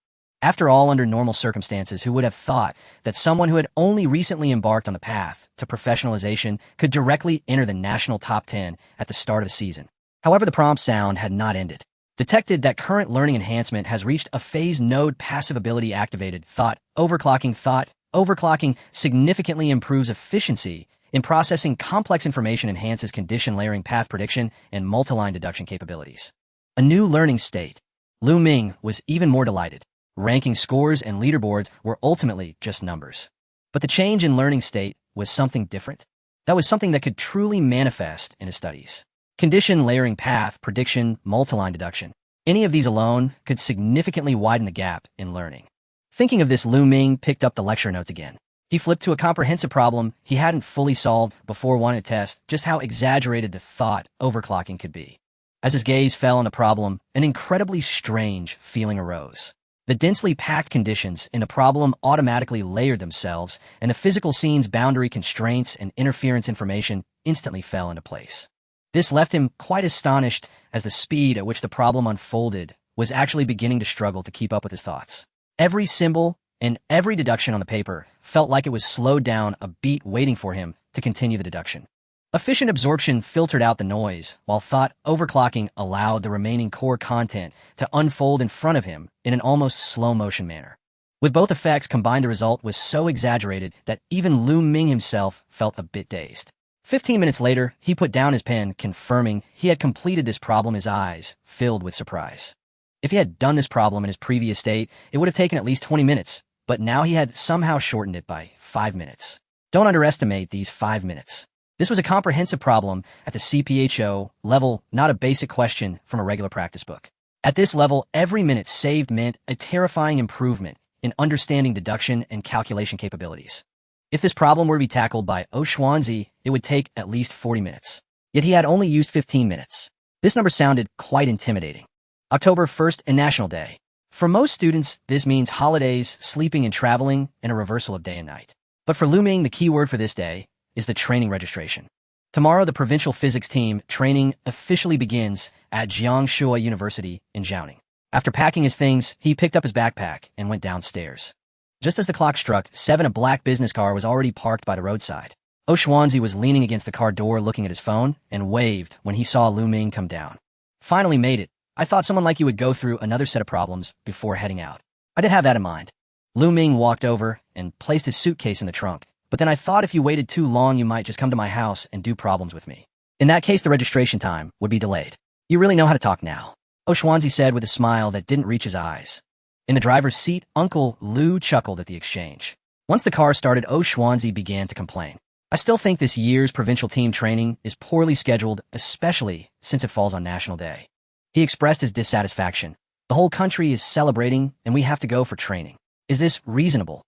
After all, under normal circumstances, who would have thought that someone who had only recently embarked on the path to professionalization could directly enter the national top 10 at the start of the season? However, the prompt sound had not ended. Detected that current learning enhancement has reached a phase node passive ability activated. Thought overclocking significantly improves efficiency in processing complex information, enhances condition layering, path prediction, and multiline deduction capabilities. A new learning state. Lu Ming was even more delighted. Ranking scores and leaderboards were ultimately just numbers. But the change in learning state was something different. That was something that could truly manifest in his studies. Condition layering, path prediction, multiline deduction. Any of these alone could significantly widen the gap in learning. Thinking of this, Lu Ming picked up the lecture notes again. He flipped to a comprehensive problem he hadn't fully solved before, wanting to test just how exaggerated the thought overclocking could be. As his gaze fell on the problem, an incredibly strange feeling arose. The densely packed conditions in the problem automatically layered themselves, and the physical scene's boundary constraints and interference information instantly fell into place. This left him quite astonished, as the speed at which the problem unfolded was actually beginning to struggle to keep up with his thoughts. Every symbol and every deduction on the paper felt like it was slowed down a beat, waiting for him to continue the deduction. Efficient absorption filtered out the noise, while thought overclocking allowed the remaining core content to unfold in front of him in an almost slow-motion manner. With both effects combined, the result was so exaggerated that even Lu Ming himself felt a bit dazed. 15 minutes later, he put down his pen, confirming he had completed this problem, his eyes filled with surprise. If he had done this problem in his previous state, it would have taken at least 20 minutes, but now he had somehow shortened it by 5 minutes. Don't underestimate these 5 minutes. This was a comprehensive problem at the CPHO level, not a basic question from a regular practice book. At this level, every minute saved meant a terrifying improvement in understanding deduction and calculation capabilities. If this problem were to be tackled by Xuanzi, it would take at least 40 minutes. Yet he had only used 15 minutes. This number sounded quite intimidating. October 1st and National Day. For most students, this means holidays, sleeping and traveling, and a reversal of day and night. But for Lu Ming, the key word for this day is the training registration. Tomorrow, the provincial physics team training officially begins at Jiangsu University in Jiaoning. After packing his things, he picked up his backpack and went downstairs. Just as the clock struck 7, a black business car was already parked by the roadside. Xuanzi was leaning against the car door looking at his phone and waved when he saw Lu Ming come down. Finally made it. I thought someone like you would go through another set of problems before heading out. I did have that in mind. Lu Ming walked over and placed his suitcase in the trunk. But then I thought if you waited too long, you might just come to my house and do problems with me. In that case, the registration time would be delayed. You really know how to talk now, Xuanzi said with a smile that didn't reach his eyes. In the driver's seat, Uncle Lu chuckled at the exchange. Once the car started, Xuanzi began to complain. I still think this year's provincial team training is poorly scheduled, especially since it falls on National Day. He expressed his dissatisfaction. The whole country is celebrating, and we have to go for training. Is this reasonable?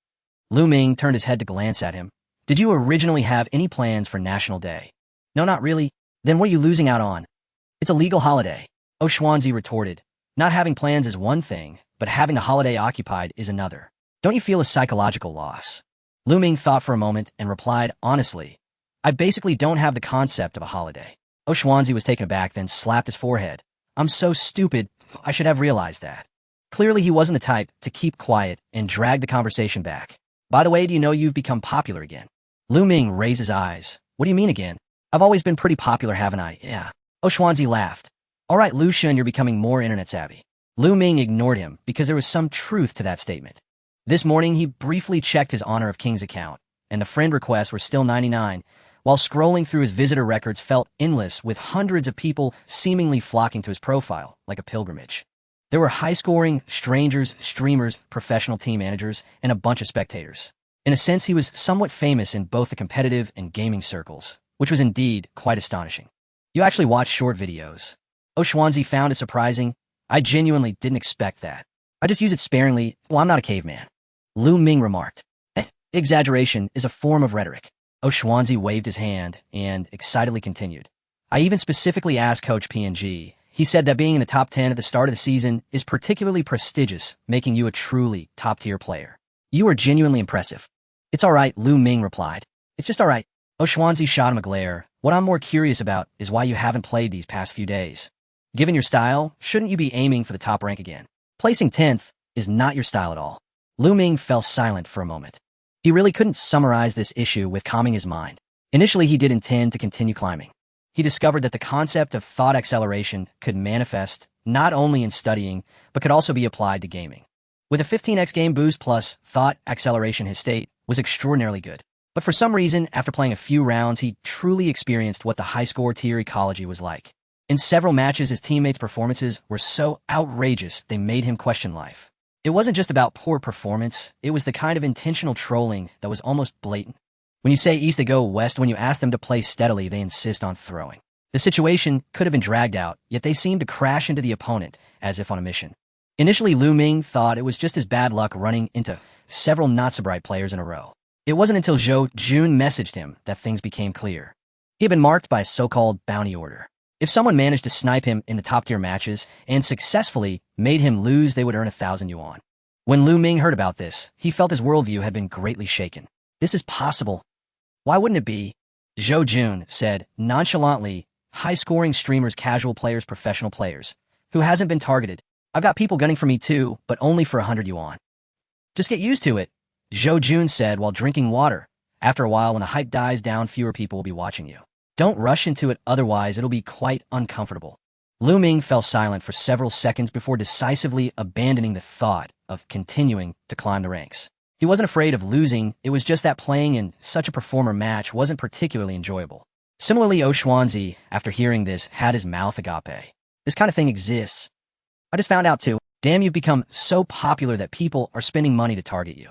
Lu Ming turned his head to glance at him. Did you originally have any plans for National Day? No, not really. Then what are you losing out on? It's a legal holiday, Xuanzi retorted. Not having plans is one thing, but having the holiday occupied is another. Don't you feel a psychological loss? Lu Ming thought for a moment and replied, honestly, I basically don't have the concept of a holiday. Xuanzi was taken aback, then slapped his forehead. I'm so stupid, I should have realized that. Clearly he wasn't the type to keep quiet and drag the conversation back. By the way, do you know you've become popular again? Lu Ming raised his eyes. What do you mean again? I've always been pretty popular, haven't I? Yeah. Xuanzi laughed. All right, Lu Xun, you're becoming more internet savvy. Lu Ming ignored him because there was some truth to that statement. This morning, he briefly checked his Honor of Kings account, and the friend requests were still 99, while scrolling through his visitor records felt endless, with hundreds of people seemingly flocking to his profile like a pilgrimage. There were high-scoring strangers, streamers, professional team managers, and a bunch of spectators. In a sense, he was somewhat famous in both the competitive and gaming circles, which was indeed quite astonishing. You actually watch short videos. Xuanzi found it surprising. I genuinely didn't expect that. I just use it sparingly. Well, I'm not a caveman. Lu Ming remarked. Exaggeration is a form of rhetoric. Xuanzi waved his hand and excitedly continued. I even specifically asked Coach PNG. He said that being in the top 10 at the start of the season is particularly prestigious, making you a truly top-tier player. You are genuinely impressive. It's all right, Lu Ming replied. It's just all right. Xuanzi shot him a glare. What I'm more curious about is why you haven't played these past few days. Given your style, shouldn't you be aiming for the top rank again? Placing 10th is not your style at all. Lu Ming fell silent for a moment. He really couldn't summarize this issue with calming his mind. Initially, he did intend to continue climbing. He discovered that the concept of thought acceleration could manifest not only in studying, but could also be applied to gaming. With a 15x game boost plus thought acceleration, his state was extraordinarily good. But for some reason, after playing a few rounds, he truly experienced what the high-score tier ecology was like. In several matches, his teammates' performances were so outrageous they made him question life. It wasn't just about poor performance, it was the kind of intentional trolling that was almost blatant. When you say east, they go west. When you ask them to play steadily, they insist on throwing. The situation could have been dragged out, yet they seemed to crash into the opponent as if on a mission. Initially, Lu Ming thought it was just his bad luck running into several not-so-bright players in a row. It wasn't until Zhou Jun messaged him that things became clear. He had been marked by a so-called bounty order. If someone managed to snipe him in the top-tier matches and successfully made him lose, they would earn 1,000 yuan. When Lu Ming heard about this, he felt his worldview had been greatly shaken. This is possible. Why wouldn't it be? Zhou Jun said, nonchalantly, high-scoring streamers, casual players, professional players. Who hasn't been targeted? I've got people gunning for me too, but only for 100 yuan. Just get used to it, Zhou Jun said while drinking water. After a while, when the hype dies down, fewer people will be watching you. Don't rush into it, otherwise it'll be quite uncomfortable. Lu Ming fell silent for several seconds before decisively abandoning the thought of continuing to climb the ranks. He wasn't afraid of losing, it was just that playing in such a performer match wasn't particularly enjoyable. Similarly, Xuanzi, after hearing this, had his mouth agape. This kind of thing exists. I just found out too. Damn, you've become so popular that people are spending money to target you.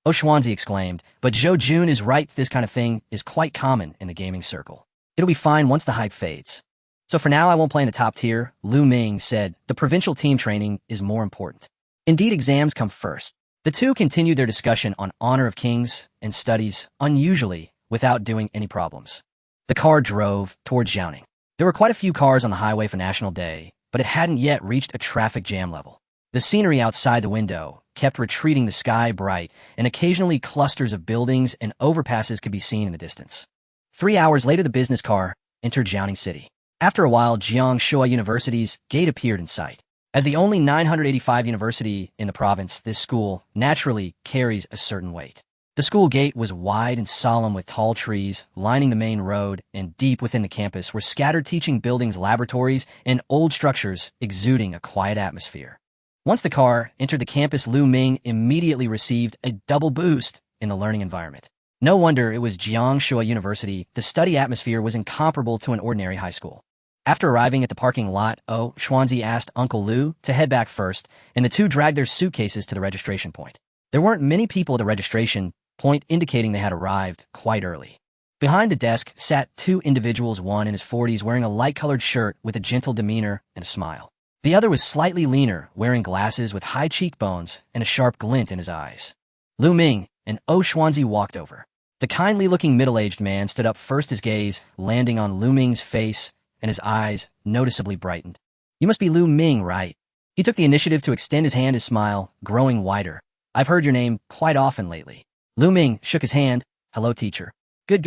Xuanzi exclaimed, but Zhou Jun is right, this kind of thing is quite common in the gaming circle. It'll be fine once the hype fades. So for now, I won't play in the top tier, Lu Ming said. The provincial team training is more important. Indeed, exams come first. The two continued their discussion on honor of kings and studies, unusually, without doing any problems. The car drove towards Jiaoning. There were quite a few cars on the highway for National Day, but it hadn't yet reached a traffic jam level. The scenery outside the window kept retreating, the sky bright, and occasionally clusters of buildings and overpasses could be seen in the distance. 3 hours later, the business car entered Jiaoning City. After a while, Jiangsu University's gate appeared in sight. As the only 985 university in the province, this school naturally carries a certain weight. The school gate was wide and solemn with tall trees lining the main road, and deep within the campus were scattered teaching buildings, laboratories, and old structures exuding a quiet atmosphere. Once the car entered the campus, Lu Ming immediately received a double boost in the learning environment. No wonder it was Jiangsu University. The study atmosphere was incomparable to an ordinary high school. After arriving at the parking lot, Xuanzi asked Uncle Lu to head back first, and the two dragged their suitcases to the registration point. There weren't many people at the registration point, indicating they had arrived quite early. Behind the desk sat two individuals, one in his 40s wearing a light-colored shirt with a gentle demeanor and a smile. The other was slightly leaner, wearing glasses with high cheekbones and a sharp glint in his eyes. Lu Ming and Xuanzi walked over. The kindly-looking middle-aged man stood up first, his gaze landing on Lu Ming's face, and his eyes noticeably brightened. You must be Lu Ming, right? He took the initiative to extend his hand, his smile growing wider. I've heard your name quite often lately. Lu Ming shook his hand. Hello, teacher. Good.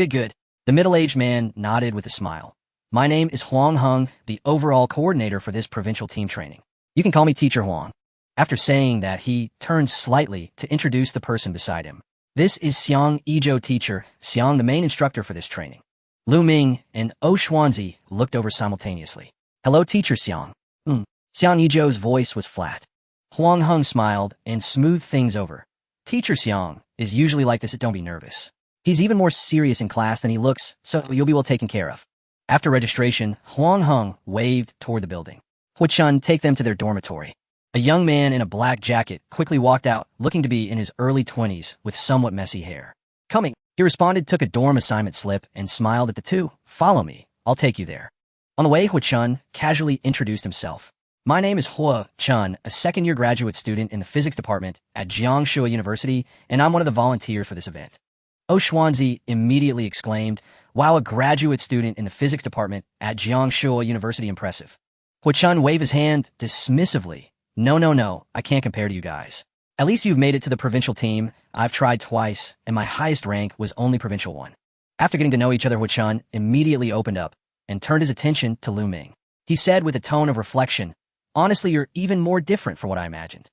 The middle-aged man nodded with a smile. My name is Huang Heng, the overall coordinator for this provincial team training. You can call me Teacher Huang. After saying that, he turned slightly to introduce the person beside him. This is Xiang Yizhou, teacher, Xiang, the main instructor for this training. Lu Ming and Xuanzi looked over simultaneously. Hello, teacher Xiang. Xiang Yizhou's voice was flat. Huang Heng smiled and smoothed things over. Teacher Xiang is usually like this, don't be nervous. He's even more serious in class than he looks, so you'll be well taken care of. After registration, Huang Heng waved toward the building. Huichun, take them to their dormitory. A young man in a black jacket quickly walked out, looking to be in his early 20s with somewhat messy hair. Coming, he responded, took a dorm assignment slip, and smiled at the two. Follow me, I'll take you there. On the way, Huichun casually introduced himself. My name is Hua Chun, a second-year graduate student in the physics department at Jiangsu University, and I'm one of the volunteers for this event. Xuanzi immediately exclaimed, wow, a graduate student in the physics department at Jiangsu University, impressive. Huichun waved his hand dismissively. No, I can't compare to you guys. At least you've made it to the provincial team. I've tried twice, and my highest rank was only provincial 1. After getting to know each other, Huichun immediately opened up and turned his attention to Lu Ming. He said with a tone of reflection, honestly, you're even more different from what I imagined.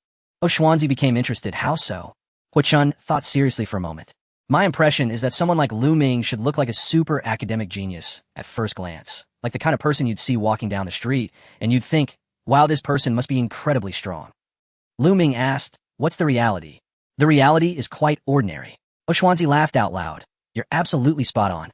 Xuanzi became interested. How so? Hu Chun thought seriously for a moment. My impression is that someone like Lu Ming should look like a super academic genius at first glance, like the kind of person you'd see walking down the street, and you'd think, wow, this person must be incredibly strong. Lu Ming asked, what's the reality? The reality is quite ordinary. Xuanzi laughed out loud. You're absolutely spot on.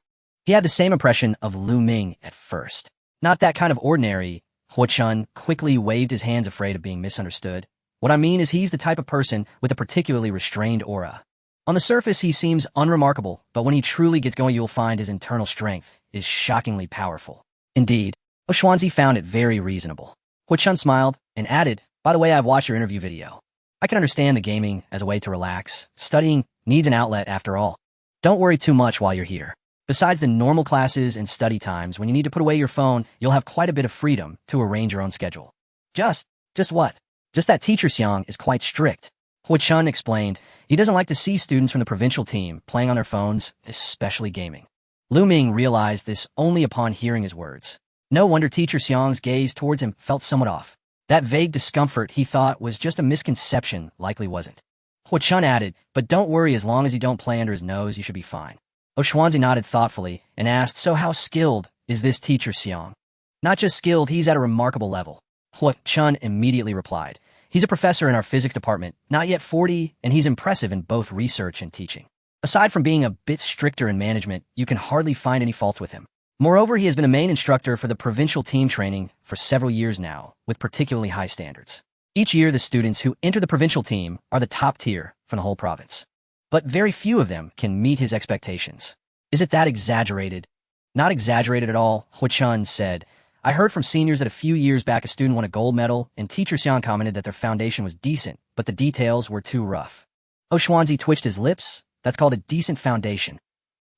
He had the same impression of Lu Ming at first. Not that kind of ordinary. Hu Chun quickly waved his hands, afraid of being misunderstood. What I mean is he's the type of person with a particularly restrained aura. On the surface, he seems unremarkable, but when he truly gets going, you'll find his internal strength is shockingly powerful. Indeed, Xuanzi found it very reasonable. Hu Chun smiled and added, by the way, I've watched your interview video. I can understand the gaming as a way to relax. Studying needs an outlet after all. Don't worry too much while you're here. Besides the normal classes and study times, when you need to put away your phone, you'll have quite a bit of freedom to arrange your own schedule. Just what? Just that teacher Xiang is quite strict. Hu Chun explained. He doesn't like to see students from the provincial team playing on their phones, especially gaming. Lu Ming realized this only upon hearing his words. No wonder teacher Xiang's gaze towards him felt somewhat off. That vague discomfort he thought was just a misconception likely wasn't. Hu Chun added, but don't worry, as long as you don't play under his nose, you should be fine. Xuanzi nodded thoughtfully and asked, so how skilled is this teacher Xiang? Not just skilled, he's at a remarkable level. Hu Chun immediately replied. He's a professor in our physics department, not yet 40, and he's impressive in both research and teaching. Aside from being a bit stricter in management, you can hardly find any faults with him. Moreover, he has been the main instructor for the provincial team training for several years now, with particularly high standards. Each year, the students who enter the provincial team are the top tier from the whole province. But very few of them can meet his expectations. Is it that exaggerated? Not exaggerated at all, Hu Chun said. I heard from seniors that a few years back a student won a gold medal, and teacher Xiang commented that their foundation was decent, but the details were too rough. Xuanzi twitched his lips. That's called a decent foundation.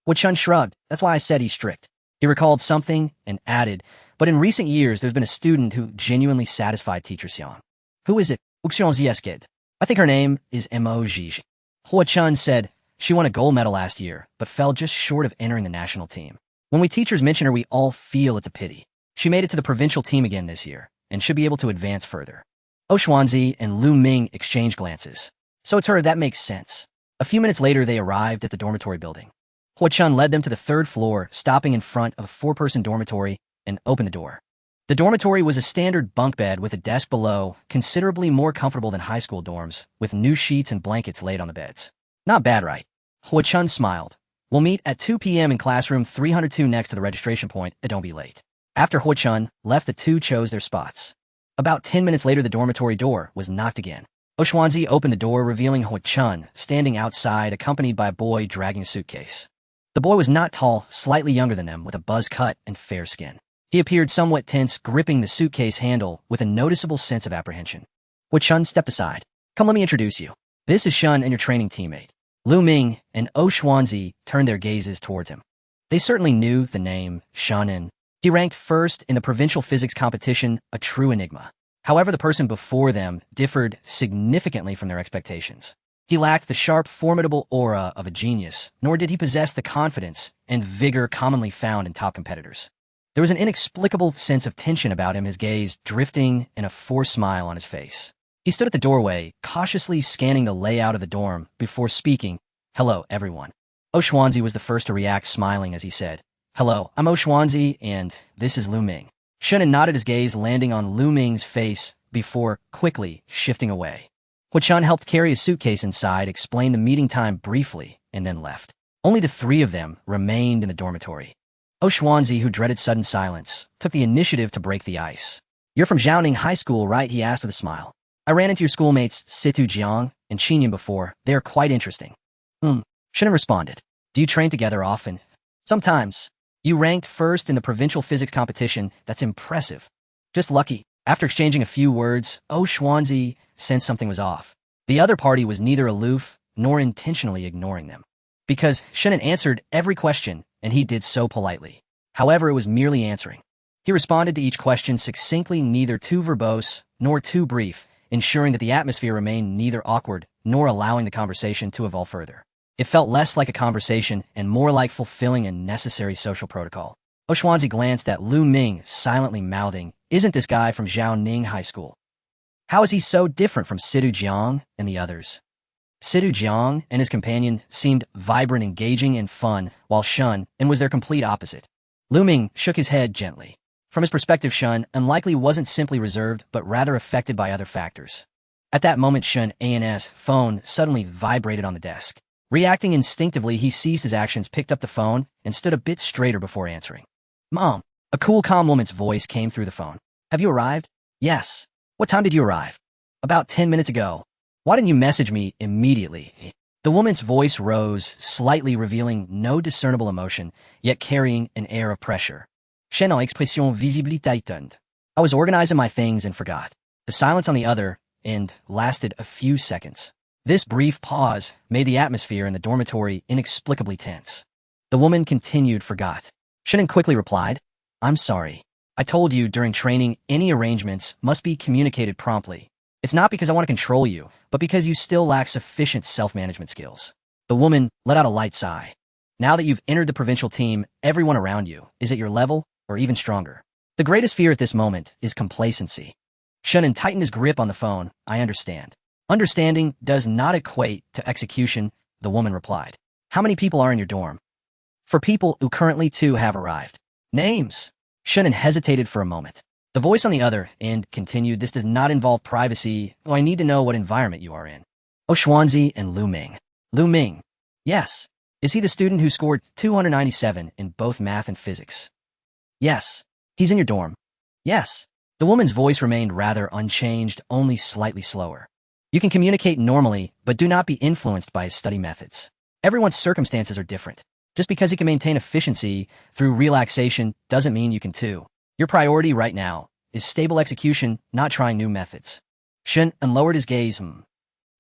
Hu Chun shrugged. That's why I said he's strict. He recalled something and added, but in recent years there's been a student who genuinely satisfied teacher Xiang. Who is it? I think her name is Emoji. Hu Chun said, she won a gold medal last year, but fell just short of entering the national team. When we teachers mention her, we all feel it's a pity. She made it to the provincial team again this year, and should be able to advance further. Xuanzi and Lu Ming exchanged glances. So it's her, that makes sense. A few minutes later, they arrived at the dormitory building. Hu Chun led them to the third floor, stopping in front of a four-person dormitory, and opened the door. The dormitory was a standard bunk bed with a desk below, considerably more comfortable than high school dorms, with new sheets and blankets laid on the beds. Not bad, right? Hu Chun smiled. We'll meet at 2 p.m. in classroom 302 next to the registration point, and don't be late. After Hu Chun left, the two chose their spots. About 10 minutes later, the dormitory door was knocked again. Xuanzi opened the door, revealing Hu Chun standing outside, accompanied by a boy dragging a suitcase. The boy was not tall, slightly younger than them, with a buzz cut and fair skin. He appeared somewhat tense, gripping the suitcase handle with a noticeable sense of apprehension. Hu Chun stepped aside. Come, let me introduce you. This is Shun and your training teammate. Lu Ming and Xuanzi turned their gazes towards him. They certainly knew the name Shun. He ranked first in the provincial physics competition, a true enigma. However, the person before them differed significantly from their expectations. He lacked the sharp, formidable aura of a genius, nor did he possess the confidence and vigor commonly found in top competitors. There was an inexplicable sense of tension about him, his gaze drifting and a forced smile on his face. He stood at the doorway, cautiously scanning the layout of the dorm before speaking. Hello, everyone. Xuanzi was the first to react, smiling as he said, Hello, I'm Xuanzi, and this is Lu Ming. Shun nodded, his gaze landing on Lu Ming's face before quickly shifting away. Hu Chun helped carry his suitcase inside, explained the meeting time briefly, and then left. Only the three of them remained in the dormitory. Xuanzi, who dreaded sudden silence, took the initiative to break the ice. You're from Jiaoning High School, right? He asked with a smile. I ran into your schoolmates Situ Jiang and Qinyan before. They are quite interesting. Shun responded. Do you train together often? Sometimes. You ranked first in the provincial physics competition. That's impressive. Just lucky. After exchanging a few words, Xuanzi sensed something was off. The other party was neither aloof nor intentionally ignoring them. Because Shun answered every question, and he did so politely. However, it was merely answering. He responded to each question succinctly, neither too verbose nor too brief, ensuring that the atmosphere remained neither awkward nor allowing the conversation to evolve further. It felt less like a conversation and more like fulfilling a necessary social protocol. Xuanzi glanced at Lu Ming, silently mouthing, Isn't this guy from Jiaoning High School? How is he so different from Sidu Jiang and the others? Sidu Jiang and his companion seemed vibrant, engaging, and fun, while Shun and was their complete opposite. Lu Ming shook his head gently. From his perspective, Shun unlikely wasn't simply reserved, but rather affected by other factors. At that moment, Shun An's phone suddenly vibrated on the desk. Reacting instinctively, he ceased his actions, picked up the phone, and stood a bit straighter before answering. Mom, a cool, calm woman's voice came through the phone. Have you arrived? Yes. What time did you arrive? About 10 minutes ago. Why didn't you message me immediately? The woman's voice rose, slightly revealing no discernible emotion, yet carrying an air of pressure. Chaîne expression visibly tightened. I was organizing my things and forgot. The silence on the other end lasted a few seconds. This brief pause made the atmosphere in the dormitory inexplicably tense. The woman continued, forgot. Shannon quickly replied, I'm sorry. I told you during training any arrangements must be communicated promptly. It's not because I want to control you, but because you still lack sufficient self-management skills. The woman let out a light sigh. Now that you've entered the provincial team, everyone around you is at your level or even stronger. The greatest fear at this moment is complacency. Shannon tightened his grip on the phone. I understand. Understanding does not equate to execution, the woman replied. How many people are in your dorm? For people who currently too have arrived. Names. Shannon hesitated for a moment. The voice on the other end continued, this does not involve privacy. Oh, I need to know what environment you are in. Oh, Xuanzi and Lu Ming. Lu Ming. Yes. Is he the student who scored 297 in both math and physics? Yes. He's in your dorm? Yes. The woman's voice remained rather unchanged, only slightly slower. You can communicate normally, but do not be influenced by his study methods. Everyone's circumstances are different. Just because he can maintain efficiency through relaxation doesn't mean you can too. Your priority right now is stable execution, not trying new methods. Shen lowered his gaze.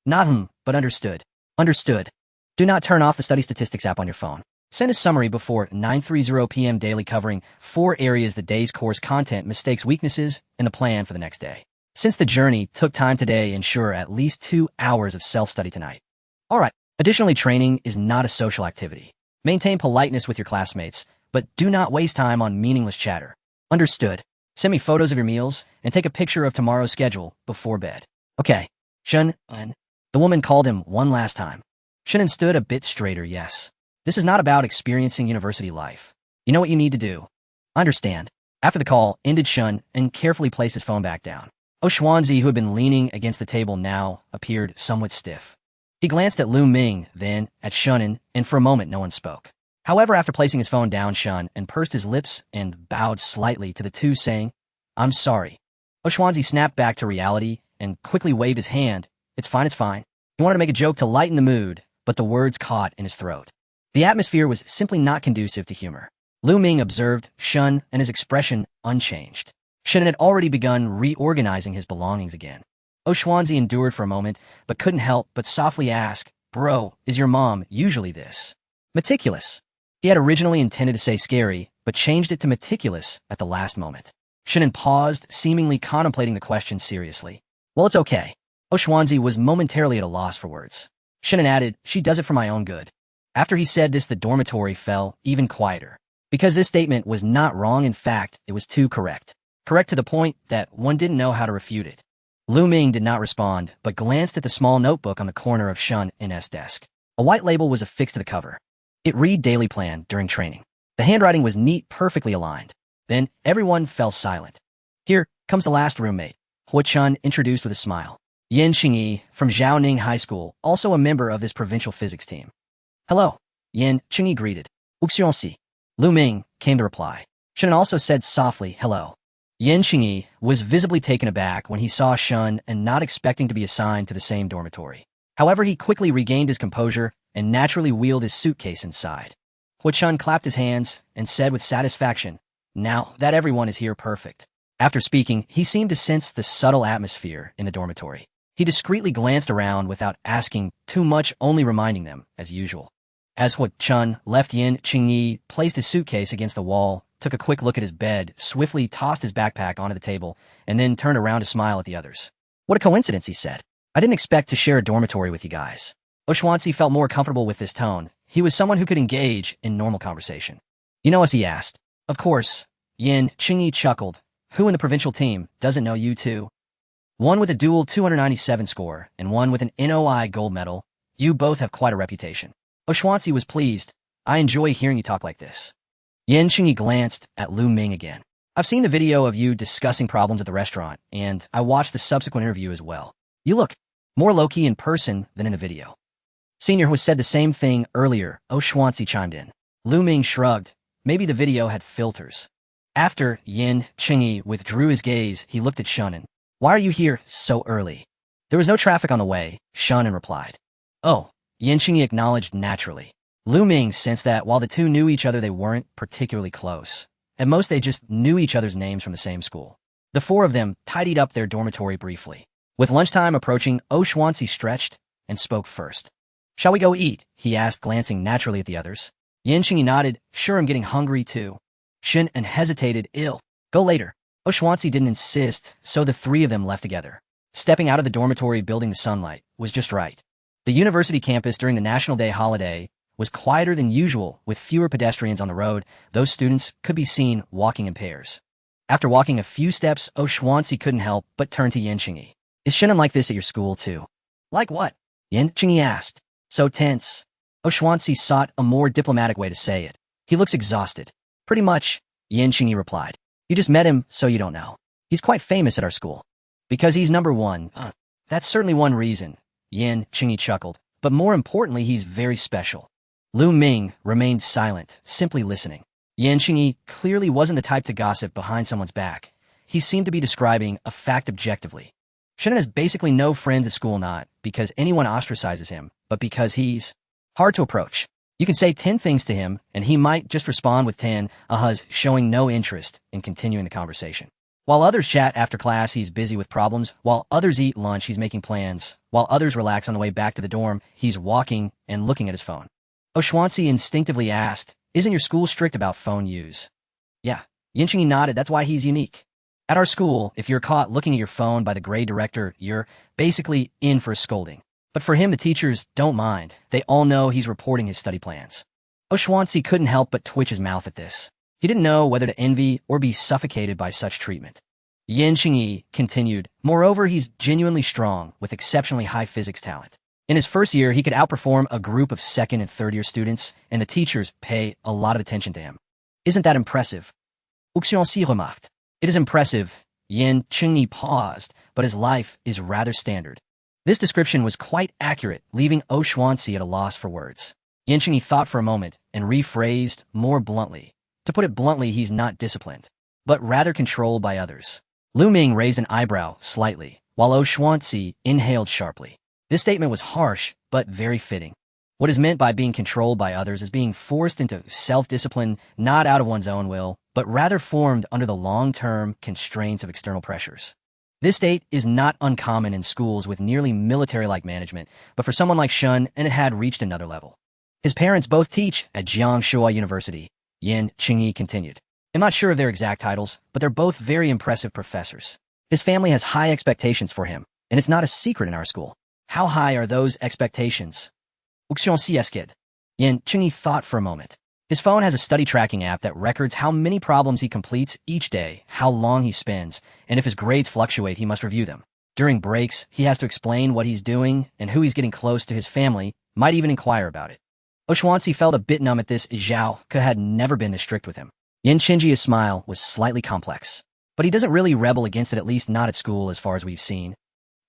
Not but understood. Understood. Do not turn off the study statistics app on your phone. Send a summary before 9:30 p.m. daily covering 4 areas: the day's course content, mistakes, weaknesses, and the plan for the next day. Since the journey took time today, ensure at least 2 hours of self-study tonight. Alright. Additionally, training is not a social activity. Maintain politeness with your classmates, but do not waste time on meaningless chatter. Understood. Send me photos of your meals and take a picture of tomorrow's schedule before bed. Okay. Shun. The woman called him one last time. Shannon stood a bit straighter. Yes. This is not about experiencing university life. You know what you need to do. Understand. After the call ended, Shun and carefully placed his phone back down. Oh, Xuanzi, who had been leaning against the table, now appeared somewhat stiff. He glanced at Lu Ming, then at Shunan, and for a moment no one spoke. However, after placing his phone down, Shun and pursed his lips and bowed slightly to the two, saying, I'm sorry. Oh, Xuanzi snapped back to reality and quickly waved his hand. It's fine, it's fine. He wanted to make a joke to lighten the mood, but the words caught in his throat. The atmosphere was simply not conducive to humor. Lu Ming observed Shun and his expression unchanged. Shun had already begun reorganizing his belongings again. Oh, Xuanzi endured for a moment, but couldn't help but softly ask, Bro, is your mom usually this meticulous? He had originally intended to say scary, but changed it to meticulous at the last moment. Shannon paused, seemingly contemplating the question seriously. Well, it's okay. Oh, Xuanzi was momentarily at a loss for words. Shannon added, She does it for my own good. After he said this, the dormitory fell even quieter. Because this statement was not wrong, in fact, it was too correct. Correct to the point that one didn't know how to refute it. Lu Ming did not respond, but glanced at the small notebook on the corner of Shun N's desk. A white label was affixed to the cover. It read Daily Plan during training. The handwriting was neat, perfectly aligned. Then everyone fell silent. Here comes the last roommate, Hua Chun introduced with a smile. Yin Qingyi from Zhaoning High School, also a member of this provincial physics team. Hello, Yin Qingyi greeted. Uxiongxi. Lu Ming came to reply. Shun also said softly, hello. Yin Qingyi was visibly taken aback when he saw Shun and not expecting to be assigned to the same dormitory. However, he quickly regained his composure and naturally wheeled his suitcase inside. Hua Chun clapped his hands and said with satisfaction, Now that everyone is here, perfect. After speaking, he seemed to sense the subtle atmosphere in the dormitory. He discreetly glanced around without asking too much, only reminding them, as usual. As Hua Chun left, Yin Qingyi placed his suitcase against the wall, took a quick look at his bed, swiftly tossed his backpack onto the table, and then turned around to smile at the others. What a coincidence, he said. I didn't expect to share a dormitory with you guys. Xuanzi felt more comfortable with this tone. He was someone who could engage in normal conversation. You know us, he asked. Of course. Yin Qingyi chuckled. Who in the provincial team doesn't know you too? One with a dual 297 score and one with an NOI gold medal. You both have quite a reputation. Oshwansi was pleased. I enjoy hearing you talk like this. Yan Qingyi glanced at Lu Ming again. I've seen the video of you discussing problems at the restaurant, and I watched the subsequent interview as well. You look more low-key in person than in the video. Senior, who said the same thing earlier, Oshwansi chimed in. Lu Ming shrugged. Maybe the video had filters. After Yan Qingyi withdrew his gaze, he looked at Shunan. Why are you here so early? There was no traffic on the way, Shunan replied. Oh, Yan Qingyi acknowledged naturally. Lu Ming sensed that while the two knew each other, they weren't particularly close. At most, they just knew each other's names from the same school. The four of them tidied up their dormitory briefly. With lunchtime approaching, Oshwansi stretched and spoke first. Shall we go eat? He asked, glancing naturally at the others. Yan Qingyi nodded. Sure, I'm getting hungry too. Shunan hesitated. Ill. Go later. Oshwansi didn't insist, so the three of them left together. Stepping out of the dormitory building, the sunlight was just right. The university campus during the National Day holiday was quieter than usual, with fewer pedestrians on the road. Those students could be seen walking in pairs. After walking a few steps, Oshwansi couldn't help but turn to Yan Qingyi. Is Shunan like this at your school too? Like what? Yan Qingyi asked. So tense. Oshwansi sought a more diplomatic way to say it. He looks exhausted. Pretty much, Yan Qingyi replied. You just met him, so you don't know. He's quite famous at our school. Because he's number one. That's certainly one reason, Yan Qingyi chuckled. But more importantly, he's very special. Lu Ming remained silent, simply listening. Yan Qingyi clearly wasn't the type to gossip behind someone's back. He seemed to be describing a fact objectively. Shunan has basically no friends at school, not because anyone ostracizes him, but because he's hard to approach. You can say 10 things to him, and he might just respond with 10 ahas, showing no interest in continuing the conversation. While others chat after class, he's busy with problems. While others eat lunch, he's making plans. While others relax on the way back to the dorm, he's walking and looking at his phone. Oshwansi instinctively asked, isn't your school strict about phone use? Yeah. Yan Qingyi nodded. That's why he's unique. At our school, if you're caught looking at your phone by the grade director, you're basically in for a scolding. But for him, the teachers don't mind. They all know he's reporting his study plans. Oshwansi couldn't help but twitch his mouth at this. He didn't know whether to envy or be suffocated by such treatment. Yan Qingyi continued, moreover, he's genuinely strong, with exceptionally high physics talent. In his first year, he could outperform a group of second and third-year students, and the teachers pay a lot of attention to him. Isn't that impressive? Oshwansi remarked. It is impressive. Yan Qingyi paused, but his life is rather standard. This description was quite accurate, leaving Oshwansi at a loss for words. Yan Qingyi thought for a moment and rephrased more bluntly. To put it bluntly, he's not disciplined, but rather controlled by others. Lu Ming raised an eyebrow slightly, while Oshwansi inhaled sharply. This statement was harsh, but very fitting. What is meant by being controlled by others is being forced into self-discipline, not out of one's own will, but rather formed under the long-term constraints of external pressures. This state is not uncommon in schools with nearly military-like management, but for someone like Shun, and it had reached another level. His parents both teach at Jiangshua University, Yan Qingyi continued. I'm not sure of their exact titles, but they're both very impressive professors. His family has high expectations for him, and it's not a secret in our school. How high are those expectations? Oshwansi asked. Yan Qingyi thought for a moment. His phone has a study tracking app that records how many problems he completes each day, how long he spends, and if his grades fluctuate, he must review them. During breaks, he has to explain what he's doing and who he's getting close to. His family might even inquire about it. Oshwansi felt a bit numb at this. Zhao Ke had never been this strict with him. Yan Qingyi's smile was slightly complex, but he doesn't really rebel against it, at least not at school as far as we've seen.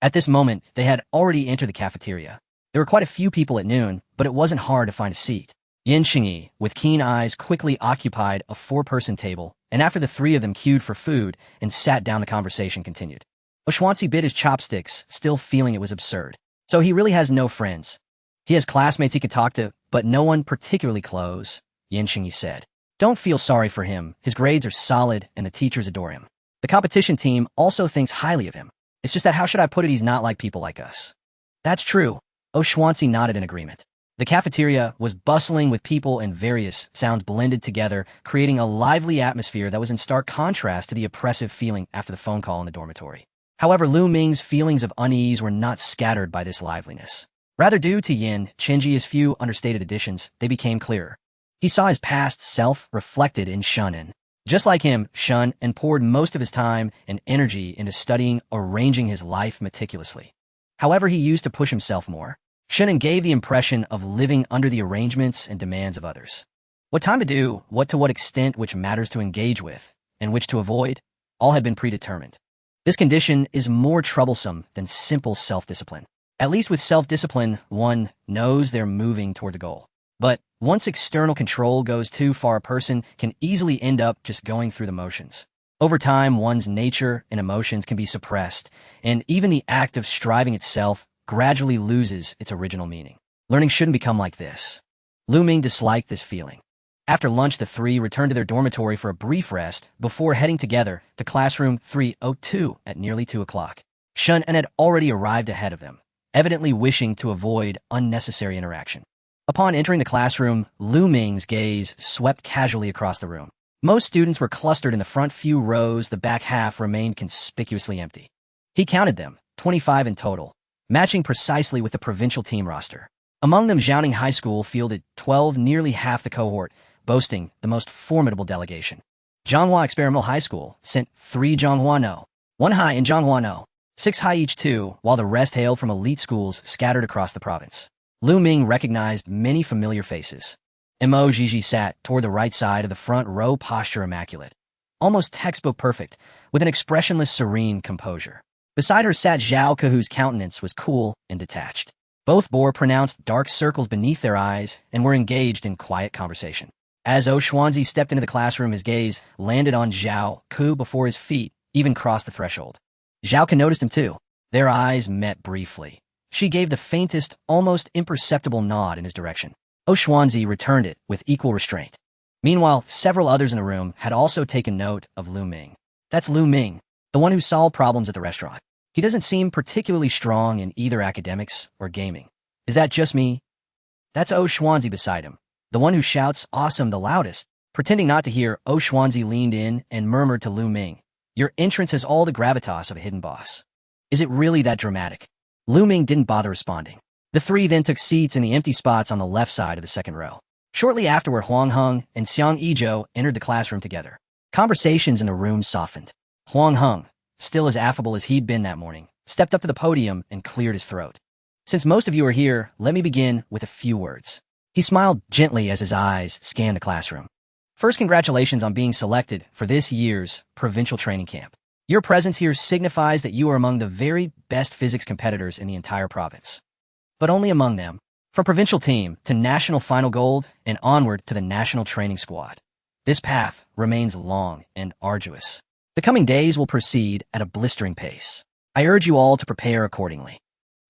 At this moment, they had already entered the cafeteria. There were quite a few people at noon, but it wasn't hard to find a seat. Yan Qingyi, with keen eyes, quickly occupied a 4-person table, and after the three of them queued for food and sat down, the conversation continued. Oshwansi bit his chopsticks, still feeling it was absurd. So he really has no friends. He has classmates he could talk to, but no one particularly close, Yan Qingyi said. Don't feel sorry for him. His grades are solid, and the teachers adore him. The competition team also thinks highly of him. It's just that, how should I put it, he's not like people like us. That's true. Oshwansi nodded in agreement. The cafeteria was bustling with people, and various sounds blended together, creating a lively atmosphere that was in stark contrast to the oppressive feeling after the phone call in the dormitory. However, Lu Ming's feelings of unease were not scattered by this liveliness. Rather, due to Yan Qingyi's few understated additions, they became clearer. He saw his past self reflected in Shunan. Just like him, Shun and poured most of his time and energy into studying, arranging his life meticulously. However, he used to push himself more. Shunin gave the impression of living under the arrangements and demands of others. What time to do, what to what extent, which matters to engage with, and which to avoid, all had been predetermined. This condition is more troublesome than simple self-discipline. At least with self-discipline, one knows they're moving toward the goal. But once external control goes too far, a person can easily end up just going through the motions. Over time, one's nature and emotions can be suppressed, and even the act of striving itself gradually loses its original meaning. Learning shouldn't become like this. Ming disliked this feeling. After lunch, the three returned to their dormitory for a brief rest before heading together to classroom 302 at nearly 2 o'clock. Shun had already arrived ahead of them, evidently wishing to avoid unnecessary interaction. Upon entering the classroom, Ming's gaze swept casually across the room. Most students were clustered in the front few rows, the back half remained conspicuously empty. He counted them, 25 in total, matching precisely with the provincial team roster. Among them, Jianing High School fielded 12, nearly half the cohort, boasting the most formidable delegation. Zhonghua Experimental High School sent 3 Zhonghua No, 1 High and Zhonghua No, 6 High each 2, while the rest hailed from elite schools scattered across the province. Ming recognized many familiar faces. Mo Jiji sat toward the right side of the front row, posture immaculate, almost textbook perfect, with an expressionless, serene composure. Beside her sat Zhao Ke, whose countenance was cool and detached. Both bore pronounced dark circles beneath their eyes and were engaged in quiet conversation. As Xuanzi stepped into the classroom, his gaze landed on Zhao Ke before his feet even crossed the threshold. Zhao Ke noticed him too. Their eyes met briefly. She gave the faintest, almost imperceptible nod in his direction. Xuanzi returned it with equal restraint. Meanwhile, several others in the room had also taken note of Ming. That's Ming, the one who solved problems at the restaurant. He doesn't seem particularly strong in either academics or gaming. Is that just me? That's Xuanzi beside him, the one who shouts awesome the loudest. Pretending not to hear, Xuanzi leaned in and murmured to Ming, "Your entrance has all the gravitas of a hidden boss." Is it really that dramatic? Ming didn't bother responding. The three then took seats in the empty spots on the left side of the second row. Shortly afterward, Huang Heng and Xiang Yizhou entered the classroom together. Conversations in the room softened. Huang Heng, still as affable as he'd been that morning, stepped up to the podium and cleared his throat. "Since most of you are here, let me begin with a few words." He smiled gently as his eyes scanned the classroom. "First, congratulations on being selected for this year's provincial training camp. Your presence here signifies that you are among the very best physics competitors in the entire province. But only among them. From provincial team to national final gold and onward to the national training squad. This path remains long and arduous. The coming days will proceed at a blistering pace. I urge you all to prepare accordingly."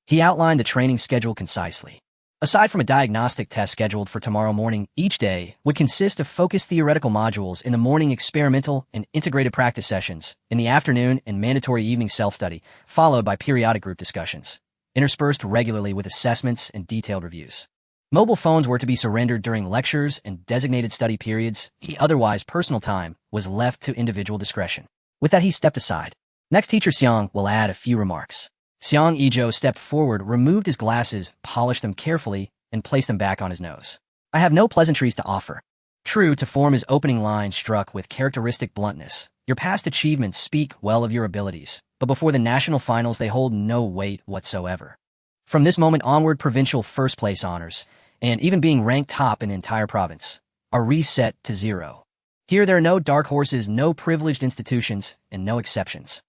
He outlined the training schedule concisely. Aside from a diagnostic test scheduled for tomorrow morning, each day would consist of focused theoretical modules in the morning, experimental and integrated practice sessions in the afternoon, and mandatory evening self-study, followed by periodic group discussions, interspersed regularly with assessments and detailed reviews. Mobile phones were to be surrendered during lectures and designated study periods. Otherwise, personal time was left to individual discretion. With that, he stepped aside. Next, teacher Xiang will add a few remarks. Xiang Yizhou stepped forward, removed his glasses, polished them carefully, and placed them back on his nose. "I have no pleasantries to offer." True to form, his opening line struck with characteristic bluntness. "Your past achievements speak well of your abilities, but before the national finals they hold no weight whatsoever. From this moment onward, provincial first-place honors, and even being ranked top in the entire province, are reset to 0. Here there are no dark horses, no privileged institutions, and no exceptions."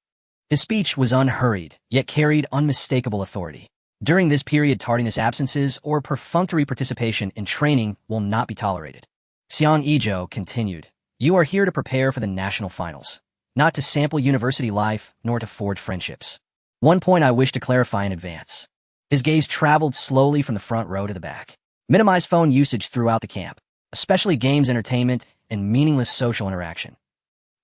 His speech was unhurried, yet carried unmistakable authority. During this period, tardiness, absences, or perfunctory participation in training will not be tolerated. Xiang Yizhou continued, "You are here to prepare for the national finals, not to sample university life, nor to forge friendships. One point I wish to clarify in advance." His gaze traveled slowly from the front row to the back. "Minimize phone usage throughout the camp, especially games, entertainment, and meaningless social interaction.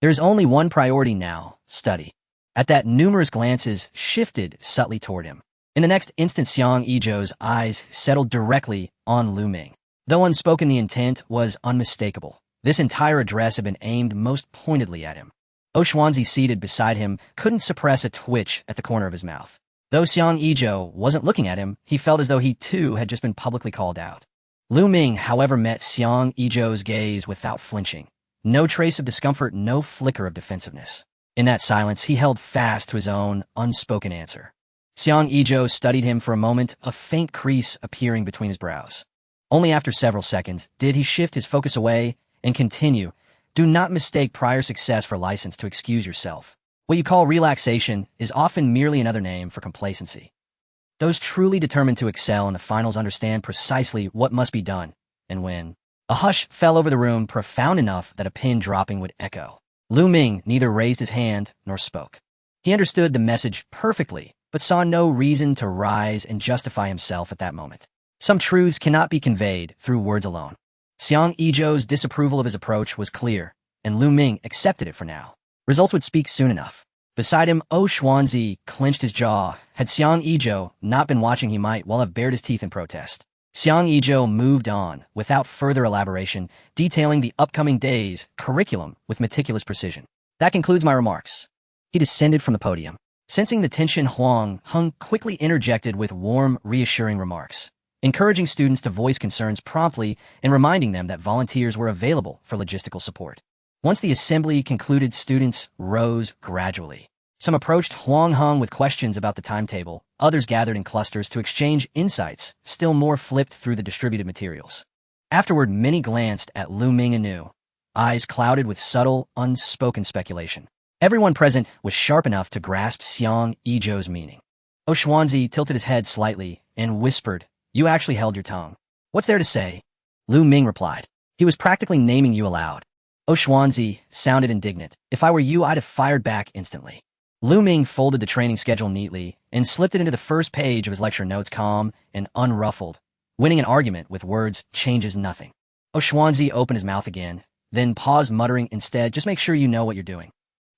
There is only one priority now: study." At that, numerous glances shifted subtly toward him. In the next instant, Xiang Yizhou's eyes settled directly on Ming. Though unspoken, the intent was unmistakable. This entire address had been aimed most pointedly at him. Xuanzi, seated beside him, couldn't suppress a twitch at the corner of his mouth. Though Xiang Yizhou wasn't looking at him, he felt as though he too had just been publicly called out. Ming, however, met Xiang Yizhou's gaze without flinching. No trace of discomfort, no flicker of defensiveness. In that silence, he held fast to his own unspoken answer. Xiang Yizhou studied him for a moment, a faint crease appearing between his brows. Only after several seconds did he shift his focus away and continue. Do not mistake prior success for license to excuse yourself. What you call relaxation is often merely another name for complacency. Those truly determined to excel in the finals understand precisely what must be done and when. A hush fell over the room, profound enough that a pin dropping would echo. Lu Ming neither raised his hand nor spoke. He understood the message perfectly, but saw no reason to rise and justify himself at that moment. Some truths cannot be conveyed through words alone. Xiang Yizhou's disapproval of his approach was clear, and Lu Ming accepted it for now. Results would speak soon enough. Beside him, Xuanzi clenched his jaw. Had Xiang Yizhou not been watching, he might well have bared his teeth in protest. Xiang Yizhou moved on, without further elaboration, detailing the upcoming day's curriculum with meticulous precision. That concludes my remarks. He descended from the podium. Sensing the tension, Huang Hung quickly interjected with warm, reassuring remarks, encouraging students to voice concerns promptly and reminding them that volunteers were available for logistical support. Once the assembly concluded, students rose gradually. Some approached Huang Hung with questions about the timetable. Others gathered in clusters to exchange insights. Still more flipped through the distributed materials. Afterward, many glanced at Lu Ming anew, eyes clouded with subtle, unspoken speculation. Everyone present was sharp enough to grasp Xiang Yizhou's meaning. Xuanzi tilted his head slightly and whispered, "You actually held your tongue. What's there to say?" Lu Ming replied, "He was practically naming you aloud." Xuanzi sounded indignant. "If I were you, I'd have fired back instantly." Lu Ming folded the training schedule neatly and slipped it into the first page of his lecture notes, calm and unruffled. Winning an argument with words changes nothing. Xuanzi opened his mouth again, then paused, muttering instead, "Just make sure you know what you're doing."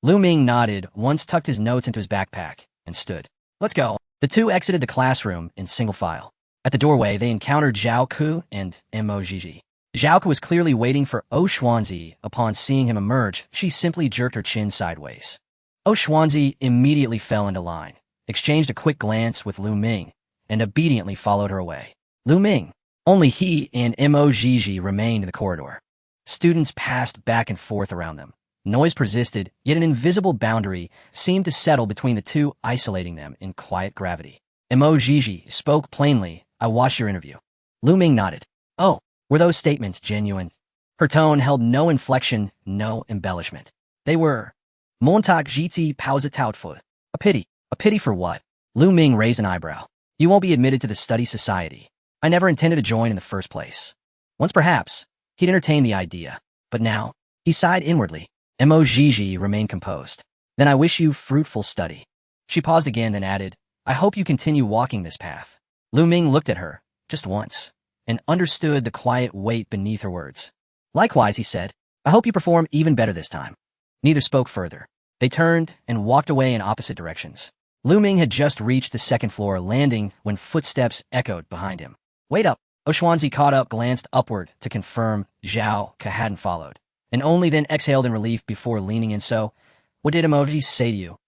Lu Ming nodded, once tucked his notes into his backpack, and stood. "Let's go." The two exited the classroom in single file. At the doorway, they encountered Zhao Ku and Mo Jiji. Zhao Ku was clearly waiting for Xuanzi. Upon seeing him emerge, she simply jerked her chin sideways. Xuanzi immediately fell into line, exchanged a quick glance with Lu Ming, and obediently followed her away. Lu Ming. Only he and Mo Jiji remained in the corridor. Students passed back and forth around them. Noise persisted, yet an invisible boundary seemed to settle between the two, isolating them in quiet gravity. Mo Jiji spoke plainly, "I watched your interview." Lu Ming nodded. "Oh, were those statements genuine?" Her tone held no inflection, no embellishment. "They were. Montag Jiti Pausa Tautfut. A pity. A pity for what?" Lu Ming raised an eyebrow. "You won't be admitted to the study society. I never intended to join in the first place." Once perhaps, he'd entertained the idea. But now, he sighed inwardly. Mo Jiji remained composed. "Then I wish you fruitful study." She paused again, then added, "I hope you continue walking this path." Lu Ming looked at her, just once, and understood the quiet weight beneath her words. "Likewise," he said, "I hope you perform even better this time." Neither spoke further. They turned and walked away in opposite directions. Lu Ming had just reached the second floor landing when footsteps echoed behind him. "Wait up." Xuanzi caught up, glanced upward to confirm Zhao Ke hadn't followed, and only then exhaled in relief before leaning in. "So, what did emoji say to you?"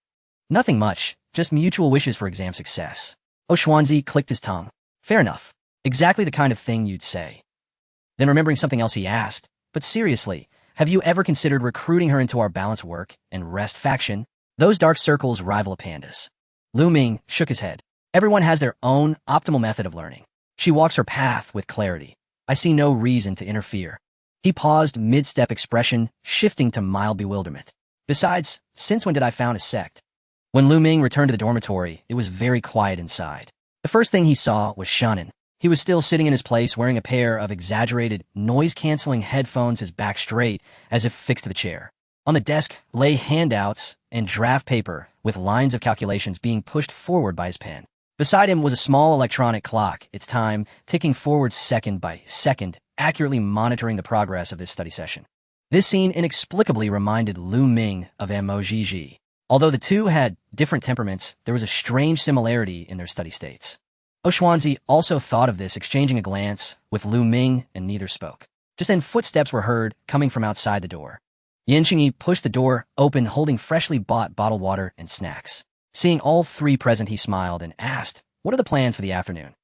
"Nothing much, just mutual wishes for exam success." Xuanzi clicked his tongue. "Fair enough. Exactly the kind of thing you'd say." Then remembering something else, he asked, "But seriously, have you ever considered recruiting her into our balance work and rest faction? Those dark circles rival pandas." Lu Ming shook his head. "Everyone has their own optimal method of learning. She walks her path with clarity. I see no reason to interfere." He paused, mid-step, expression shifting to mild bewilderment. "Besides, since when did I found a sect?" When Lu Ming returned to the dormitory, it was very quiet inside. The first thing he saw was Shannon. He was still sitting in his place, wearing a pair of exaggerated, noise-canceling headphones, his back straight, as if fixed to the chair. On the desk lay handouts and draft paper, with lines of calculations being pushed forward by his pen. Beside him was a small electronic clock, its time ticking forward second by second, accurately monitoring the progress of this study session. This scene inexplicably reminded Lu Ming of Mo Jiji. Although the two had different temperaments, there was a strange similarity in their study states. Xuanzi also thought of this, exchanging a glance with Lu Ming, and neither spoke. Just then footsteps were heard coming from outside the door. Yan Qingyi pushed the door open, holding freshly bought bottled water and snacks. Seeing all three present, he smiled and asked, "What are the plans for the afternoon?"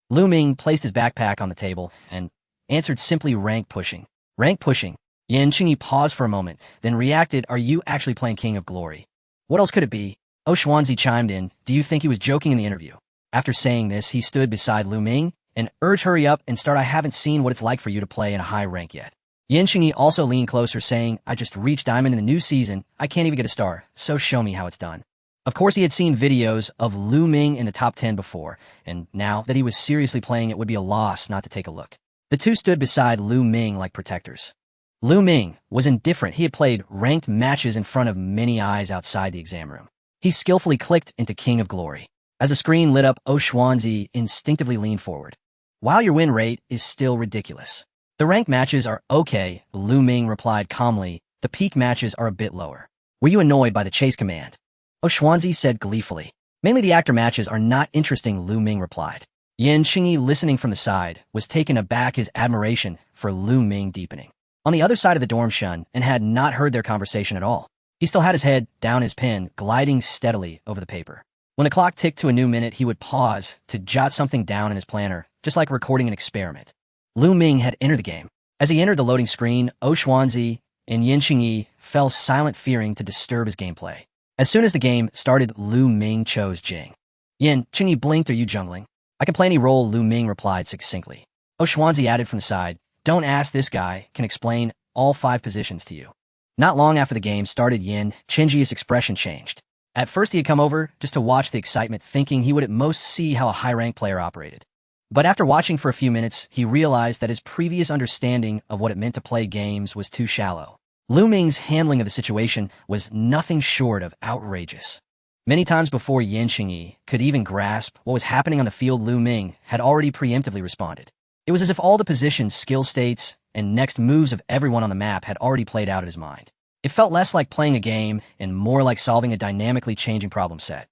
Lu Ming placed his backpack on the table and answered simply, "Rank pushing." "Rank pushing?" Yan Qingyi paused for a moment, then reacted, "Are you actually playing King of Glory?" "What else could it be?" Xuanzi chimed in. "Do you think he was joking in the interview?" After saying this, he stood beside Lu Ming and urged, "Hurry up and start. I haven't seen what it's like for you to play in a high rank yet." Yan Qingyi also leaned closer, saying, "I just reached Diamond in the new season. I can't even get a star, so show me how it's done." Of course, he had seen videos of Lu Ming in the top 10 before, and now that he was seriously playing, it would be a loss not to take a look. The two stood beside Lu Ming like protectors. Lu Ming was indifferent. He had played ranked matches in front of many eyes outside the exam room. He skillfully clicked into King of Glory. As the screen lit up, Xuanzi instinctively leaned forward. "While your win rate is still ridiculous. The ranked matches are okay," Lu Ming replied calmly. "The peak matches are a bit lower." "Were you annoyed by the chase command?" Xuanzi said gleefully. "Mainly the actor matches are not interesting," Lu Ming replied. Yan Qingyi, listening from the side, was taken aback, his admiration for Lu Ming deepening. On the other side of the dorm, Shun and had not heard their conversation at all. He still had his head down, his pen gliding steadily over the paper. When the clock ticked to a new minute, he would pause to jot something down in his planner, just like recording an experiment. Lu Ming had entered the game. As he entered the loading screen, Xuanzi and Yan Qingyi fell silent, fearing to disturb his gameplay. As soon as the game started, Lu Ming chose Jing. Yan Qingyi blinked. "Are you jungling?" "I can play any role," Lu Ming replied succinctly. Xuanzi added from the side, "Don't ask, this guy can explain all 5 positions to you." Not long after the game started, Yan Qingyi's expression changed. At first, he had come over just to watch the excitement, thinking he would at most see how a high-rank player operated. But after watching for a few minutes, he realized that his previous understanding of what it meant to play games was too shallow. Lu Ming's handling of the situation was nothing short of outrageous. Many times before Yan Qingyi could even grasp what was happening on the field, Lu Ming had already preemptively responded. It was as if all the positions, skill states, and next moves of everyone on the map had already played out in his mind. It felt less like playing a game and more like solving a dynamically changing problem set.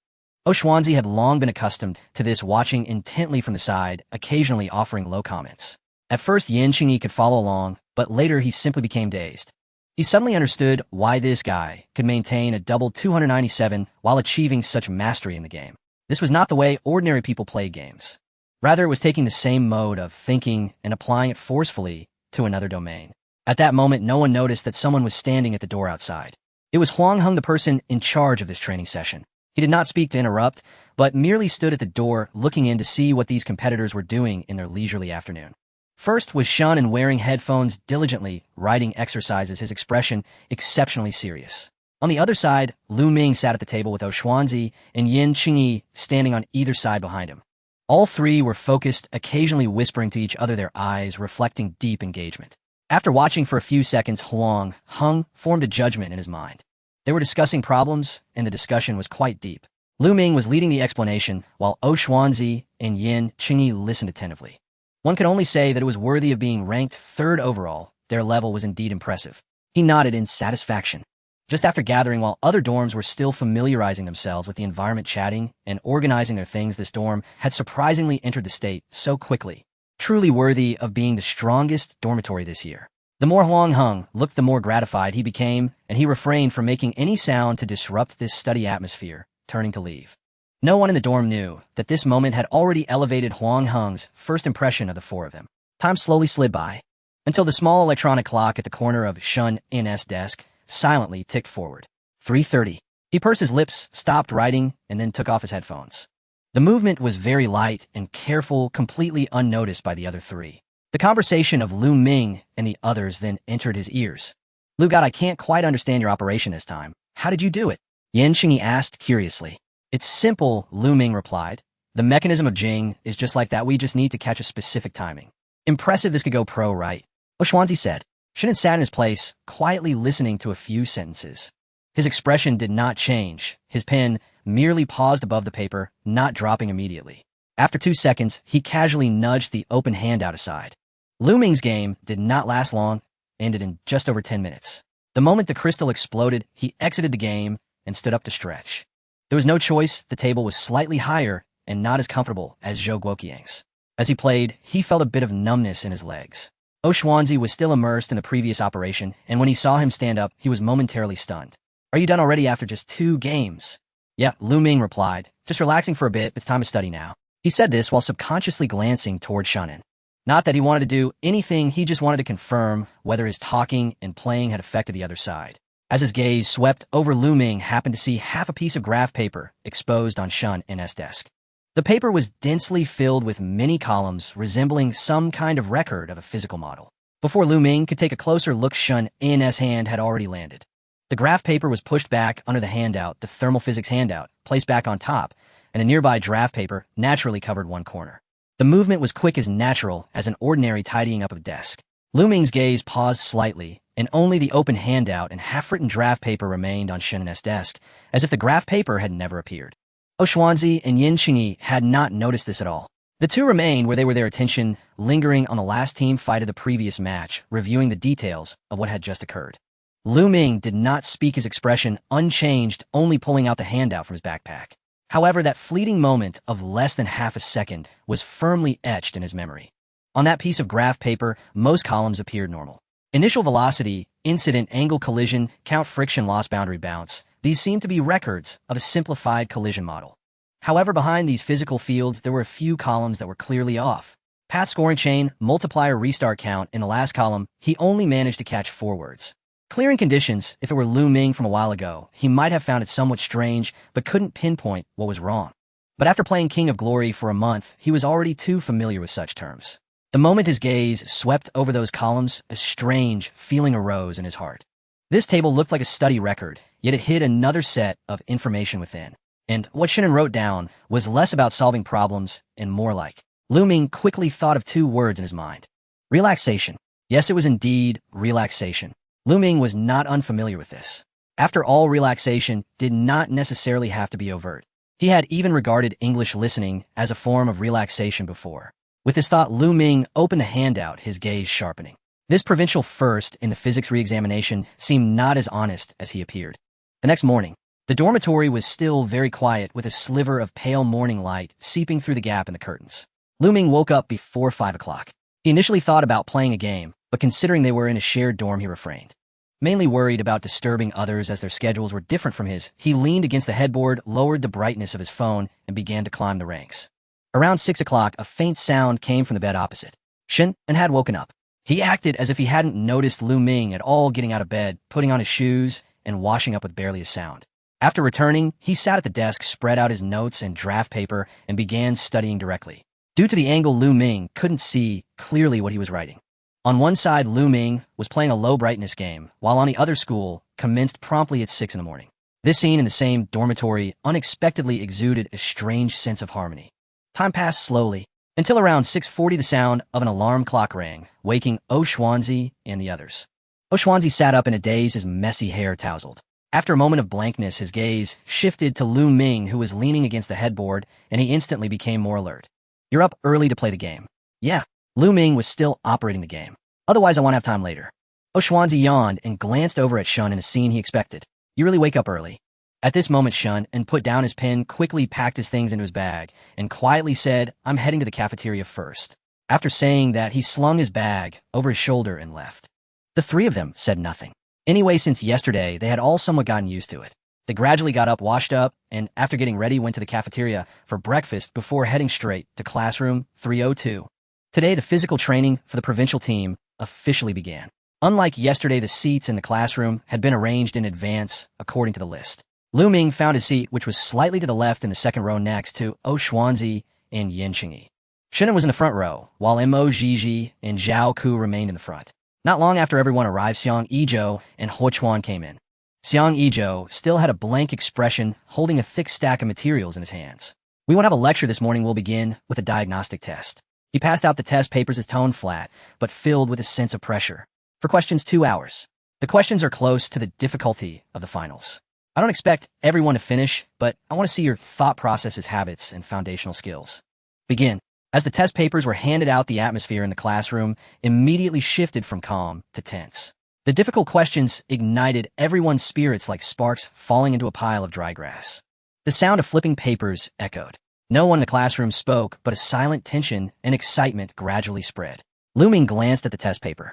Xuanzi had long been accustomed to this, watching intently from the side, occasionally offering low comments. At first, Yan Qingyi could follow along, but later he simply became dazed. He suddenly understood why this guy could maintain a double 297 while achieving such mastery in the game. This was not the way ordinary people played games. Rather, it was taking the same mode of thinking and applying it forcefully to another domain. At that moment, no one noticed that someone was standing at the door outside. It was Huang Heng, the person in charge of this training session. He did not speak to interrupt, but merely stood at the door looking in to see what these competitors were doing in their leisurely afternoon. First was Shun, and wearing headphones, diligently writing exercises, his expression exceptionally serious. On the other side, Lu Ming sat at the table with Xuanzi and Yan Qingyi standing on either side behind him. All 3 were focused, occasionally whispering to each other, their eyes reflecting deep engagement. After watching for a few seconds, Huang Heng formed a judgment in his mind. They were discussing problems, and the discussion was quite deep. Lu Ming was leading the explanation, while Xuanzi and Yan Qingyi listened attentively. One could only say that it was worthy of being ranked 3rd overall. Their level was indeed impressive. He nodded in satisfaction. Just after gathering, while other dorms were still familiarizing themselves with the environment, chatting, and organizing their things, this dorm had surprisingly entered the state so quickly. Truly worthy of being the strongest dormitory this year. The more Huang Heng looked, the more gratified he became, and he refrained from making any sound to disrupt this study atmosphere, turning to leave. No one in the dorm knew that this moment had already elevated Huang Heng's first impression of the 4 of them. Time slowly slid by, until the small electronic clock at the corner of Shun N's desk silently ticked forward. 3:30. He pursed his lips, stopped writing, and then took off his headphones. The movement was very light and careful, completely unnoticed by the other 3. The conversation of Lu Ming and the others then entered his ears. "Lu God, I can't quite understand your operation this time. How did you do it?" Yan Qingyi asked curiously. "It's simple," Lu Ming replied. "The mechanism of Jing is just like that. We just need to catch a specific timing." "Impressive. This could go pro, right?" Xuanzi said. Shin sat in his place, quietly listening to a few sentences. His expression did not change. His pen merely paused above the paper, not dropping immediately. After 2 seconds, he casually nudged the open handout aside. Lu Ming's game did not last long, ended in just over 10 minutes. The moment the crystal exploded, he exited the game and stood up to stretch. There was no choice. The table was slightly higher and not as comfortable as Zhou Guoqiang's. As he played, he felt a bit of numbness in his legs. Xuanzi was still immersed in the previous operation, and when he saw him stand up, he was momentarily stunned. "Are you done already after just 2 games?" "Yeah," Lu Ming replied. "Just relaxing for a bit. It's time to study now." He said this while subconsciously glancing toward Shunin. Not that he wanted to do anything, he just wanted to confirm whether his talking and playing had affected the other side. As his gaze swept over, Lu Ming happened to see half a piece of graph paper exposed on Shun N's desk. The paper was densely filled with many columns resembling some kind of record of a physical model. Before Lu Ming could take a closer look, Shun N's hand had already landed. The graph paper was pushed back under the handout, the thermal physics handout, placed back on top, and a nearby draft paper naturally covered one corner. The movement was quick as natural as an ordinary tidying up of a desk. Lu Ming's gaze paused slightly, and only the open handout and half-written draft paper remained on Shun's desk, as if the graph paper had never appeared. Xuanzi and Yin Qingyi had not noticed this at all. The two remained where they were, their attention lingering on the last team fight of the previous match, reviewing the details of what had just occurred. Lu Ming did not speak, his expression unchanged, only pulling out the handout from his backpack. However, that fleeting moment of less than half a second was firmly etched in his memory. On that piece of graph paper, most columns appeared normal. Initial velocity, incident, angle, collision, count, friction, loss, boundary, bounce. These seemed to be records of a simplified collision model. However, behind these physical fields, there were a few columns that were clearly off. Path, scoring chain, multiplier, restart, count. In the last column, he only managed to catch 4 words. Clearing conditions, if it were Lu Ming from a while ago, he might have found it somewhat strange, but couldn't pinpoint what was wrong. But after playing King of Glory for a month, he was already too familiar with such terms. The moment his gaze swept over those columns, a strange feeling arose in his heart. This table looked like a study record, yet it hid another set of information within. And what Shannon wrote down was less about solving problems and more like. Lu Ming quickly thought of 2 words in his mind. Relaxation. Yes, it was indeed relaxation. Lu Ming was not unfamiliar with this. After all, relaxation did not necessarily have to be overt. He had even regarded English listening as a form of relaxation before. With this thought, Lu Ming opened the handout, his gaze sharpening. This provincial first in the physics re-examination seemed not as honest as he appeared. The next morning, the dormitory was still very quiet, with a sliver of pale morning light seeping through the gap in the curtains. Lu Ming woke up before 5 o'clock. He initially thought about playing a game, but considering they were in a shared dorm, he refrained. Mainly worried about disturbing others as their schedules were different from his, he leaned against the headboard, lowered the brightness of his phone, and began to climb the ranks. Around 6 o'clock, a faint sound came from the bed opposite. Shin had woken up. He acted as if he hadn't noticed Lu Ming at all, getting out of bed, putting on his shoes, and washing up with barely a sound. After returning, he sat at the desk, spread out his notes and draft paper, and began studying directly. Due to the angle, Lu Ming couldn't see clearly what he was writing. On one side, Lu Ming was playing a low-brightness game, while on the other, school commenced promptly at 6 in the morning. This scene in the same dormitory unexpectedly exuded a strange sense of harmony. Time passed slowly, until around 6:40 the sound of an alarm clock rang, waking Xuanzi and the others. Xuanzi sat up in a daze, his messy hair tousled. After a moment of blankness, his gaze shifted to Lu Ming, who was leaning against the headboard, and he instantly became more alert. "You're up early to play the game." "Yeah." Lu Ming was still operating the game. "Otherwise, I won't have time later." Xuanzi yawned and glanced over at Shun in a scene he expected. "You really wake up early." At this moment, Shun put down his pen, quickly packed his things into his bag, and quietly said, "I'm heading to the cafeteria first." After saying that, he slung his bag over his shoulder and left. The 3 of them said nothing. Anyway, since yesterday, they had all somewhat gotten used to it. They gradually got up, washed up, and after getting ready, went to the cafeteria for breakfast before heading straight to classroom 302. Today, the physical training for the provincial team officially began. Unlike yesterday, the seats in the classroom had been arranged in advance according to the list. Lu Ming found his seat, which was slightly to the left in the second row next to Xuanzi and Yin Qingyi. Shannon was in the front row, while Mo Jiji and Zhao Ku remained in the front. Not long after everyone arrived, Xiang Yizhou and He Chuan came in. Xiang Yizhou still had a blank expression, holding a thick stack of materials in his hands. "We won't have a lecture this morning. We'll begin with a diagnostic test." He passed out the test papers, his tone flat, but filled with a sense of pressure. "For questions, 2 hours. The questions are close to the difficulty of the finals. I don't expect everyone to finish, but I want to see your thought processes, habits, and foundational skills. Begin." As the test papers were handed out, the atmosphere in the classroom immediately shifted from calm to tense. The difficult questions ignited everyone's spirits like sparks falling into a pile of dry grass. The sound of flipping papers echoed. No one in the classroom spoke, but a silent tension and excitement gradually spread. Lu Ming glanced at the test paper.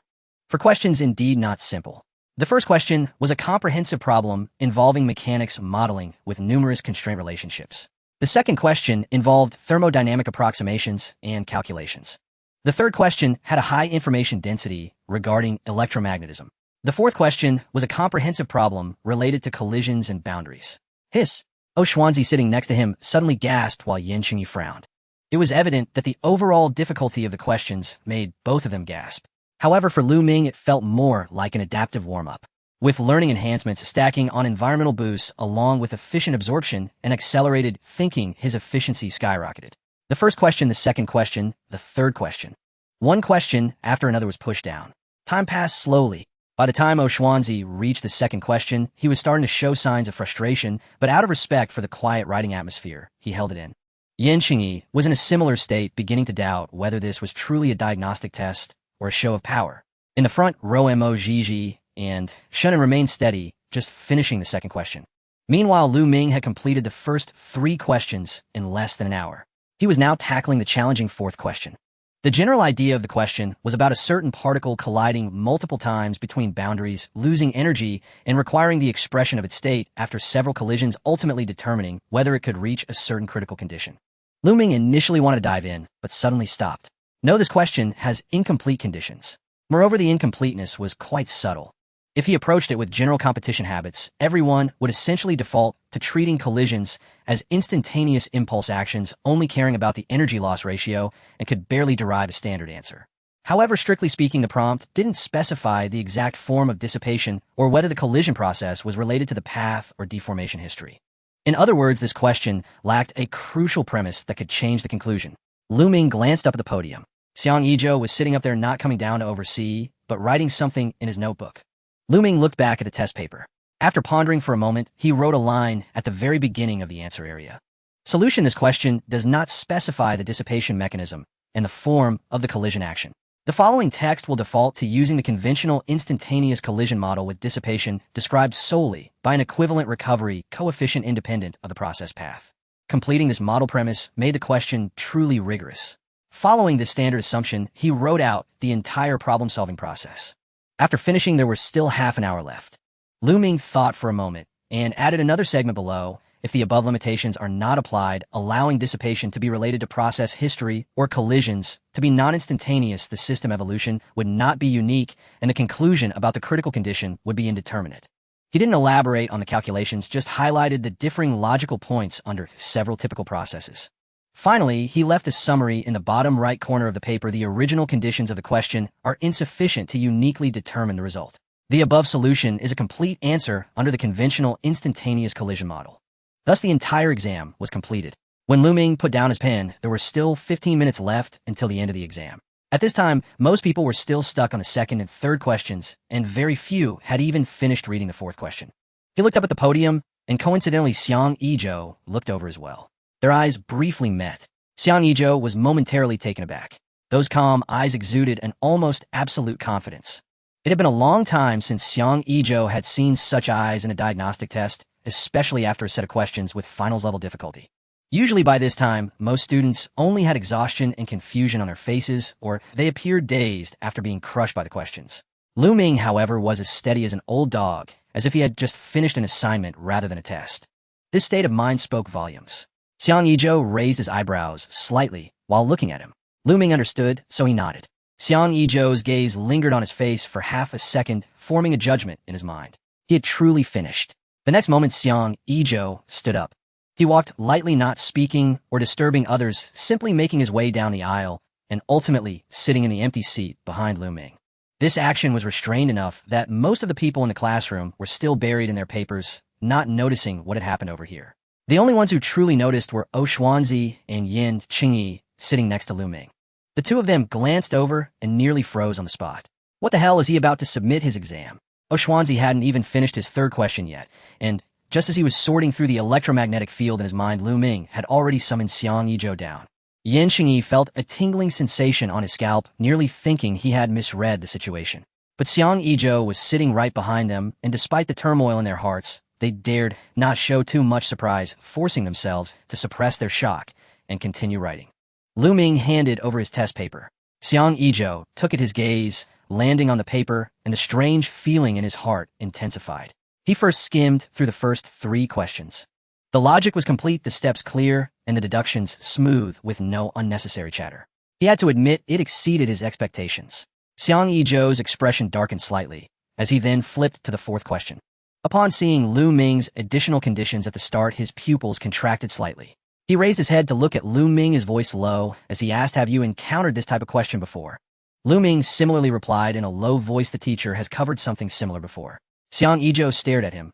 For questions indeed not simple. The first question was a comprehensive problem involving mechanics modeling with numerous constraint relationships. The second question involved thermodynamic approximations and calculations. The third question had a high information density regarding electromagnetism. The fourth question was a comprehensive problem related to collisions and boundaries. Hiss! Xuanzi sitting next to him suddenly gasped while Yin Qingyi frowned. It was evident that the overall difficulty of the questions made both of them gasp. However, for Lu Ming, it felt more like an adaptive warm-up, with learning enhancements stacking on environmental boosts along with efficient absorption and accelerated thinking. His efficiency skyrocketed. The first question, the second question, the third question. One question after another was pushed down. Time passed slowly. By the time Xuanzi reached the second question, he was starting to show signs of frustration, but out of respect for the quiet writing atmosphere, he held it in. Yin Qingyi was in a similar state, beginning to doubt whether this was truly a diagnostic test or a show of power. In the front row, Mo Zhizhi and Shunan remained steady, just finishing the second question. Meanwhile, Lu Ming had completed the first 3 questions in less than an hour. He was now tackling the challenging fourth question. The general idea of the question was about a certain particle colliding multiple times between boundaries, losing energy, and requiring the expression of its state after several collisions, ultimately determining whether it could reach a certain critical condition. Lu Ming initially wanted to dive in, but suddenly stopped. No, this question has incomplete conditions. Moreover, the incompleteness was quite subtle. If he approached it with general competition habits, everyone would essentially default to treating collisions as instantaneous impulse actions, only caring about the energy loss ratio, and could barely derive a standard answer. However, strictly speaking, the prompt didn't specify the exact form of dissipation or whether the collision process was related to the path or deformation history. In other words, this question lacked a crucial premise that could change the conclusion. Lu Ming glanced up at the podium. Xiang Yizhou was sitting up there, not coming down to oversee, but writing something in his notebook. Lu Ming looked back at the test paper. After pondering for a moment, he wrote a line at the very beginning of the answer area. Solution: this question does not specify the dissipation mechanism and the form of the collision action. The following text will default to using the conventional instantaneous collision model with dissipation described solely by an equivalent recovery coefficient independent of the process path. Completing this model premise made the question truly rigorous. Following this standard assumption, he wrote out the entire problem-solving process. After finishing, there was still half an hour left. Lu Ming thought for a moment and added another segment below: if the above limitations are not applied, allowing dissipation to be related to process history or collisions to be non-instantaneous, the system evolution would not be unique and the conclusion about the critical condition would be indeterminate. He didn't elaborate on the calculations, just highlighted the differing logical points under several typical processes. Finally, he left a summary in the bottom right corner of the paper: the original conditions of the question are insufficient to uniquely determine the result. The above solution is a complete answer under the conventional instantaneous collision model. Thus, the entire exam was completed. When Lu Ming put down his pen, there were still 15 minutes left until the end of the exam. At this time, most people were still stuck on the second and third questions, and very few had even finished reading the fourth question. He looked up at the podium, and coincidentally Xiang Yizhou looked over as well. Their eyes briefly met. Xiang Yizhou was momentarily taken aback. Those calm eyes exuded an almost absolute confidence. It had been a long time since Xiang Yizhou had seen such eyes in a diagnostic test, especially after a set of questions with finals-level difficulty. Usually by this time, most students only had exhaustion and confusion on their faces, or they appeared dazed after being crushed by the questions. Lu Ming, however, was as steady as an old dog, as if he had just finished an assignment rather than a test. This state of mind spoke volumes. Xiang Yizhou raised his eyebrows slightly while looking at him. Lu Ming understood, so he nodded. Xiang Yizhou's gaze lingered on his face for half a second, forming a judgment in his mind. He had truly finished. The next moment, Xiang Yizhou stood up. He walked lightly, not speaking or disturbing others, simply making his way down the aisle and ultimately sitting in the empty seat behind Lu Ming. This action was restrained enough that most of the people in the classroom were still buried in their papers, not noticing what had happened over here. The only ones who truly noticed were Xuanzi and Yin Qingyi sitting next to Lu Ming. The two of them glanced over and nearly froze on the spot. What the hell is he about to submit his exam? Xuanzi hadn't even finished his third question yet, and just as he was sorting through the electromagnetic field in his mind, Lu Ming had already summoned Xiang Yizhou down. Yin Qingyi felt a tingling sensation on his scalp, nearly thinking he had misread the situation. But Xiang Yizhou was sitting right behind them, and despite the turmoil in their hearts, they dared not show too much surprise, forcing themselves to suppress their shock and continue writing. Lu Ming handed over his test paper. Xiang Yizhou took at his gaze, landing on the paper, and the strange feeling in his heart intensified. He first skimmed through the first 3 questions. The logic was complete, the steps clear, and the deductions smooth with no unnecessary chatter. He had to admit it exceeded his expectations. Xiang Yizhou's expression darkened slightly, as he then flipped to the fourth question. Upon seeing Lu Ming's additional conditions at the start, his pupils contracted slightly. He raised his head to look at Lu Ming, his voice low, as he asked, "Have you encountered this type of question before?" Lu Ming similarly replied in a low voice, "The teacher has covered something similar before." Xiang Yizhou stared at him.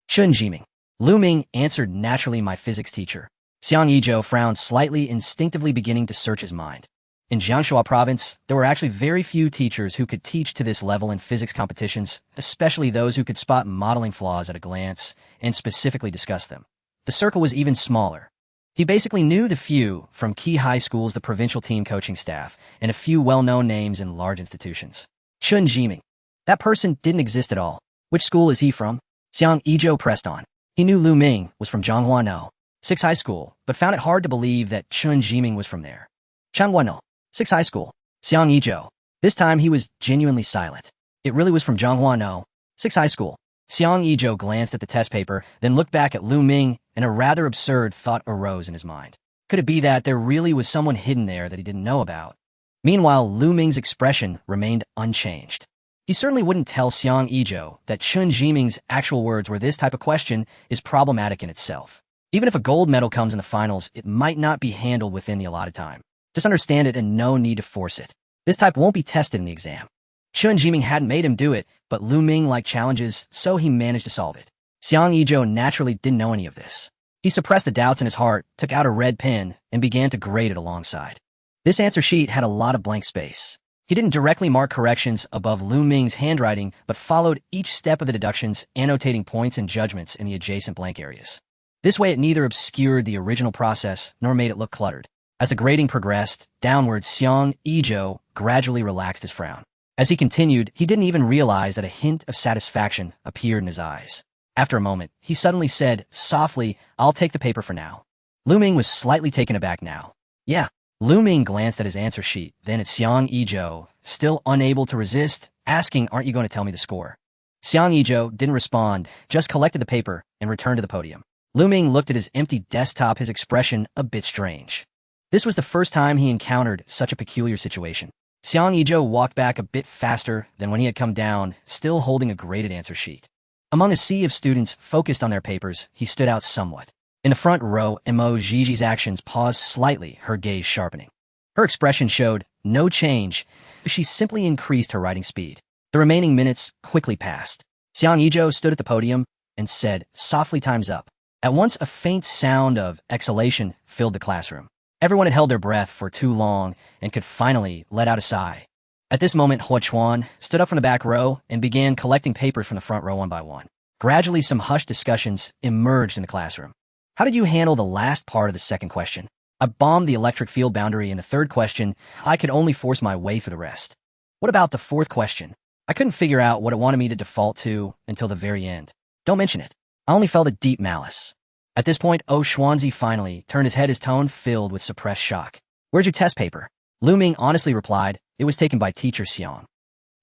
"Chun Jiming." Lu Ming answered, "Naturally, my physics teacher." Xiang Yizhou frowned slightly, instinctively beginning to search his mind. In Jiangsu Province, there were actually very few teachers who could teach to this level in physics competitions, especially those who could spot modeling flaws at a glance and specifically discuss them. The circle was even smaller. He basically knew the few from key high schools, the provincial team coaching staff, and a few well-known names in large institutions. Chun Jiming. That person didn't exist at all. Which school is he from? Xiang Yizhou pressed on. He knew Lu Ming was from Zhonghuano 6 High School, but found it hard to believe that Chun Jiming was from there. Zhonghuano 6 High School. Xiang Yizhou. This time he was genuinely silent. It really was from Zhonghuano 6 High School. Xiang Yizhou glanced at the test paper, then looked back at Lu Ming, and a rather absurd thought arose in his mind. Could it be that there really was someone hidden there that he didn't know about? Meanwhile, Lu Ming's expression remained unchanged. He certainly wouldn't tell Xiang Yizhou that Chun Jiming's actual words were, "This type of question is problematic in itself. Even if a gold medal comes in the finals, it might not be handled within the allotted time. Just understand it and no need to force it. This type won't be tested in the exam." Chun Jiming hadn't made him do it, but Lu Ming liked challenges, so he managed to solve it. Xiang Yizhou naturally didn't know any of this. He suppressed the doubts in his heart, took out a red pen, and began to grade it alongside. This answer sheet had a lot of blank space. He didn't directly mark corrections above Lu Ming's handwriting, but followed each step of the deductions, annotating points and judgments in the adjacent blank areas. This way it neither obscured the original process nor made it look cluttered. As the grading progressed downwards, Xiang Yizhou gradually relaxed his frown. As he continued, he didn't even realize that a hint of satisfaction appeared in his eyes. After a moment, he suddenly said, softly, "I'll take the paper for now." Lu Ming was slightly taken aback now. "Yeah." Lu Ming glanced at his answer sheet, then at Xiang Yizhou, still unable to resist, asking, "Aren't you going to tell me the score?" Xiang Yizhou didn't respond, just collected the paper and returned to the podium. Lu Ming looked at his empty desktop, his expression a bit strange. This was the first time he encountered such a peculiar situation. Xiang Yizhou walked back a bit faster than when he had come down, still holding a graded answer sheet. Among a sea of students focused on their papers, he stood out somewhat. In the front row, Mo Gigi's actions paused slightly, her gaze sharpening. Her expression showed no change. She simply increased her writing speed. The remaining minutes quickly passed. Xiang Yizhou stood at the podium and said, softly, "Time's up." At once, a faint sound of exhalation filled the classroom. Everyone had held their breath for too long and could finally let out a sigh. At this moment, Hua Chuan stood up from the back row and began collecting papers from the front row one by one. Gradually, some hushed discussions emerged in the classroom. "How did you handle the last part of the second question?" "I bombed the electric field boundary in the third question. I could only force my way through the rest." "What about the fourth question?" "I couldn't figure out what it wanted me to default to until the very end." "Don't mention it." I only felt a deep malice. At this point, Xuanzi finally turned his head, his tone filled with suppressed shock. "Where's your test paper?" Lu Ming honestly replied, "It was taken by teacher Xiang."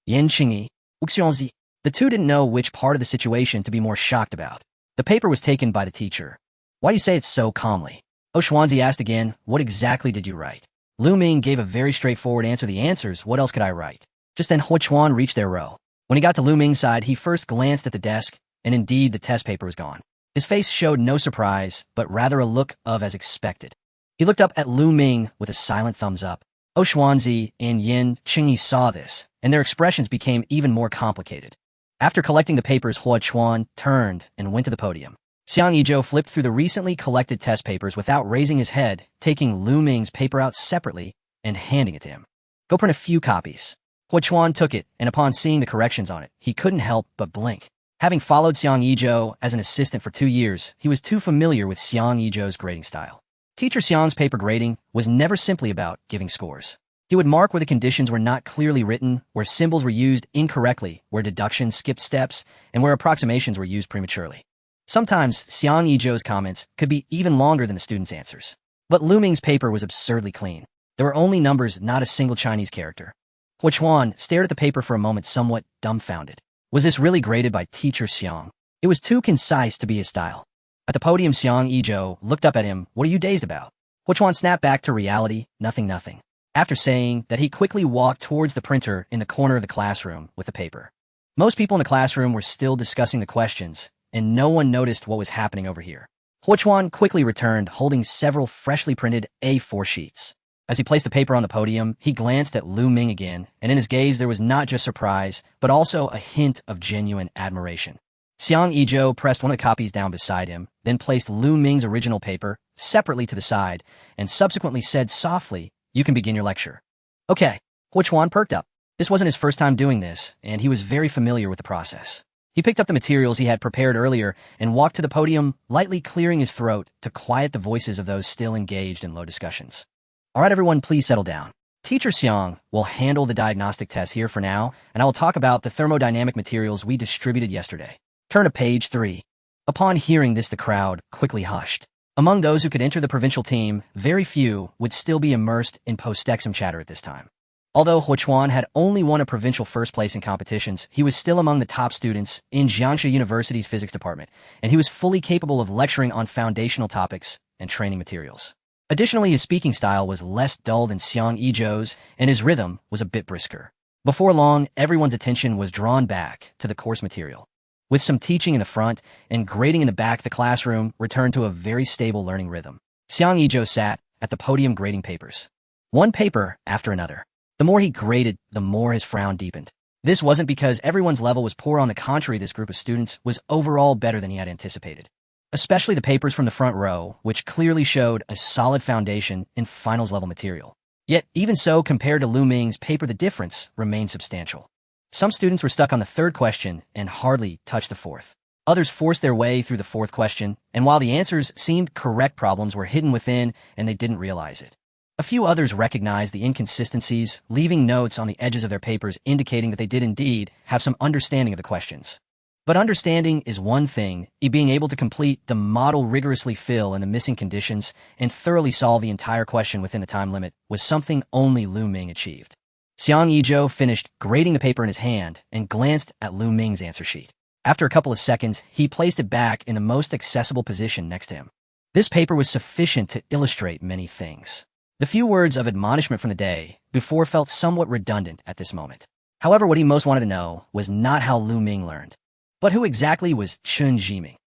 Yin Qingyi, Xuanzi. The two didn't know which part of the situation to be more shocked about. The paper was taken by the teacher. "Why do you say it so calmly?" Xuanzi asked again, "What exactly did you write?" Lu Ming gave a very straightforward answer. "The answers, what else could I write?" Just then, Hua Chuan reached their row. When he got to Lu Ming's side, he first glanced at the desk, and indeed the test paper was gone. His face showed no surprise, but rather a look of as expected. He looked up at Lu Ming with a silent thumbs up. Xuanzi and Yin Qingyi saw this, and their expressions became even more complicated. After collecting the papers, Hua Chuan turned and went to the podium. Xiang Yizhou flipped through the recently collected test papers without raising his head, taking Lu Ming's paper out separately and handing it to him. "Go print a few copies." Hua Chuan took it, and upon seeing the corrections on it, he couldn't help but blink. Having followed Xiang Yizhou as an assistant for 2 years, he was too familiar with Xiang Yizhou's grading style. Teacher Xiang's paper grading was never simply about giving scores. He would mark where the conditions were not clearly written, where symbols were used incorrectly, where deductions skipped steps, and where approximations were used prematurely. Sometimes, Xiang Yizhou's comments could be even longer than the students' answers. But Lu Ming's paper was absurdly clean. There were only numbers, not a single Chinese character. Hua Chuan stared at the paper for a moment, somewhat dumbfounded. Was this really graded by teacher Xiang? It was too concise to be his style. At the podium, Xiang Yizhou looked up at him. "What are you dazed about?" Hua Chuan snapped back to reality. Nothing. After saying that, he quickly walked towards the printer in the corner of the classroom with the paper. Most people in the classroom were still discussing the questions, and no one noticed what was happening over here. Huochuan quickly returned, holding several freshly printed A4 sheets. As he placed the paper on the podium, he glanced at Lu Ming again, and in his gaze there was not just surprise, but also a hint of genuine admiration. Xiang Yizhou pressed one of the copies down beside him, then placed Lu Ming's original paper separately to the side, and subsequently said softly, "You can begin your lecture." Okay, Huochuan perked up. This wasn't his first time doing this, and he was very familiar with the process. He picked up the materials he had prepared earlier and walked to the podium, lightly clearing his throat to quiet the voices of those still engaged in low discussions. All right, everyone, please settle down. Teacher Xiang will handle the diagnostic test here for now, and I will talk about the thermodynamic materials we distributed yesterday. Turn to page 3. Upon hearing this, the crowd quickly hushed. Among those who could enter the provincial team, very few would still be immersed in post-exam chatter at this time. Although Huochuan had only won a provincial first place in competitions, he was still among the top students in Jiangxi University's physics department, and he was fully capable of lecturing on foundational topics and training materials. Additionally, his speaking style was less dull than Xiang Yizhou's, and his rhythm was a bit brisker. Before long, everyone's attention was drawn back to the course material. With some teaching in the front and grading in the back, the classroom returned to a very stable learning rhythm. Xiang Yizhou sat at the podium grading papers, one paper after another. The more he graded, the more his frown deepened. This wasn't because everyone's level was poor. On the contrary, this group of students was overall better than he had anticipated. Especially the papers from the front row, which clearly showed a solid foundation in finals-level material. Yet, even so, compared to Lu Ming's paper, the difference remained substantial. Some students were stuck on the third question and hardly touched the fourth. Others forced their way through the fourth question, and while the answers seemed correct, problems were hidden within and they didn't realize it. A few others recognized the inconsistencies, leaving notes on the edges of their papers indicating that they did indeed have some understanding of the questions. But understanding is one thing, being able to complete the model, rigorously fill in the missing conditions, and thoroughly solve the entire question within the time limit was something only Lu Ming achieved. Xiang Yizhou finished grading the paper in his hand and glanced at Lu Ming's answer sheet. After a couple of seconds, he placed it back in the most accessible position next to him. This paper was sufficient to illustrate many things. The few words of admonishment from the day before felt somewhat redundant at this moment. However, what he most wanted to know was not how Lu Ming learned, but who exactly was Chen Jiming.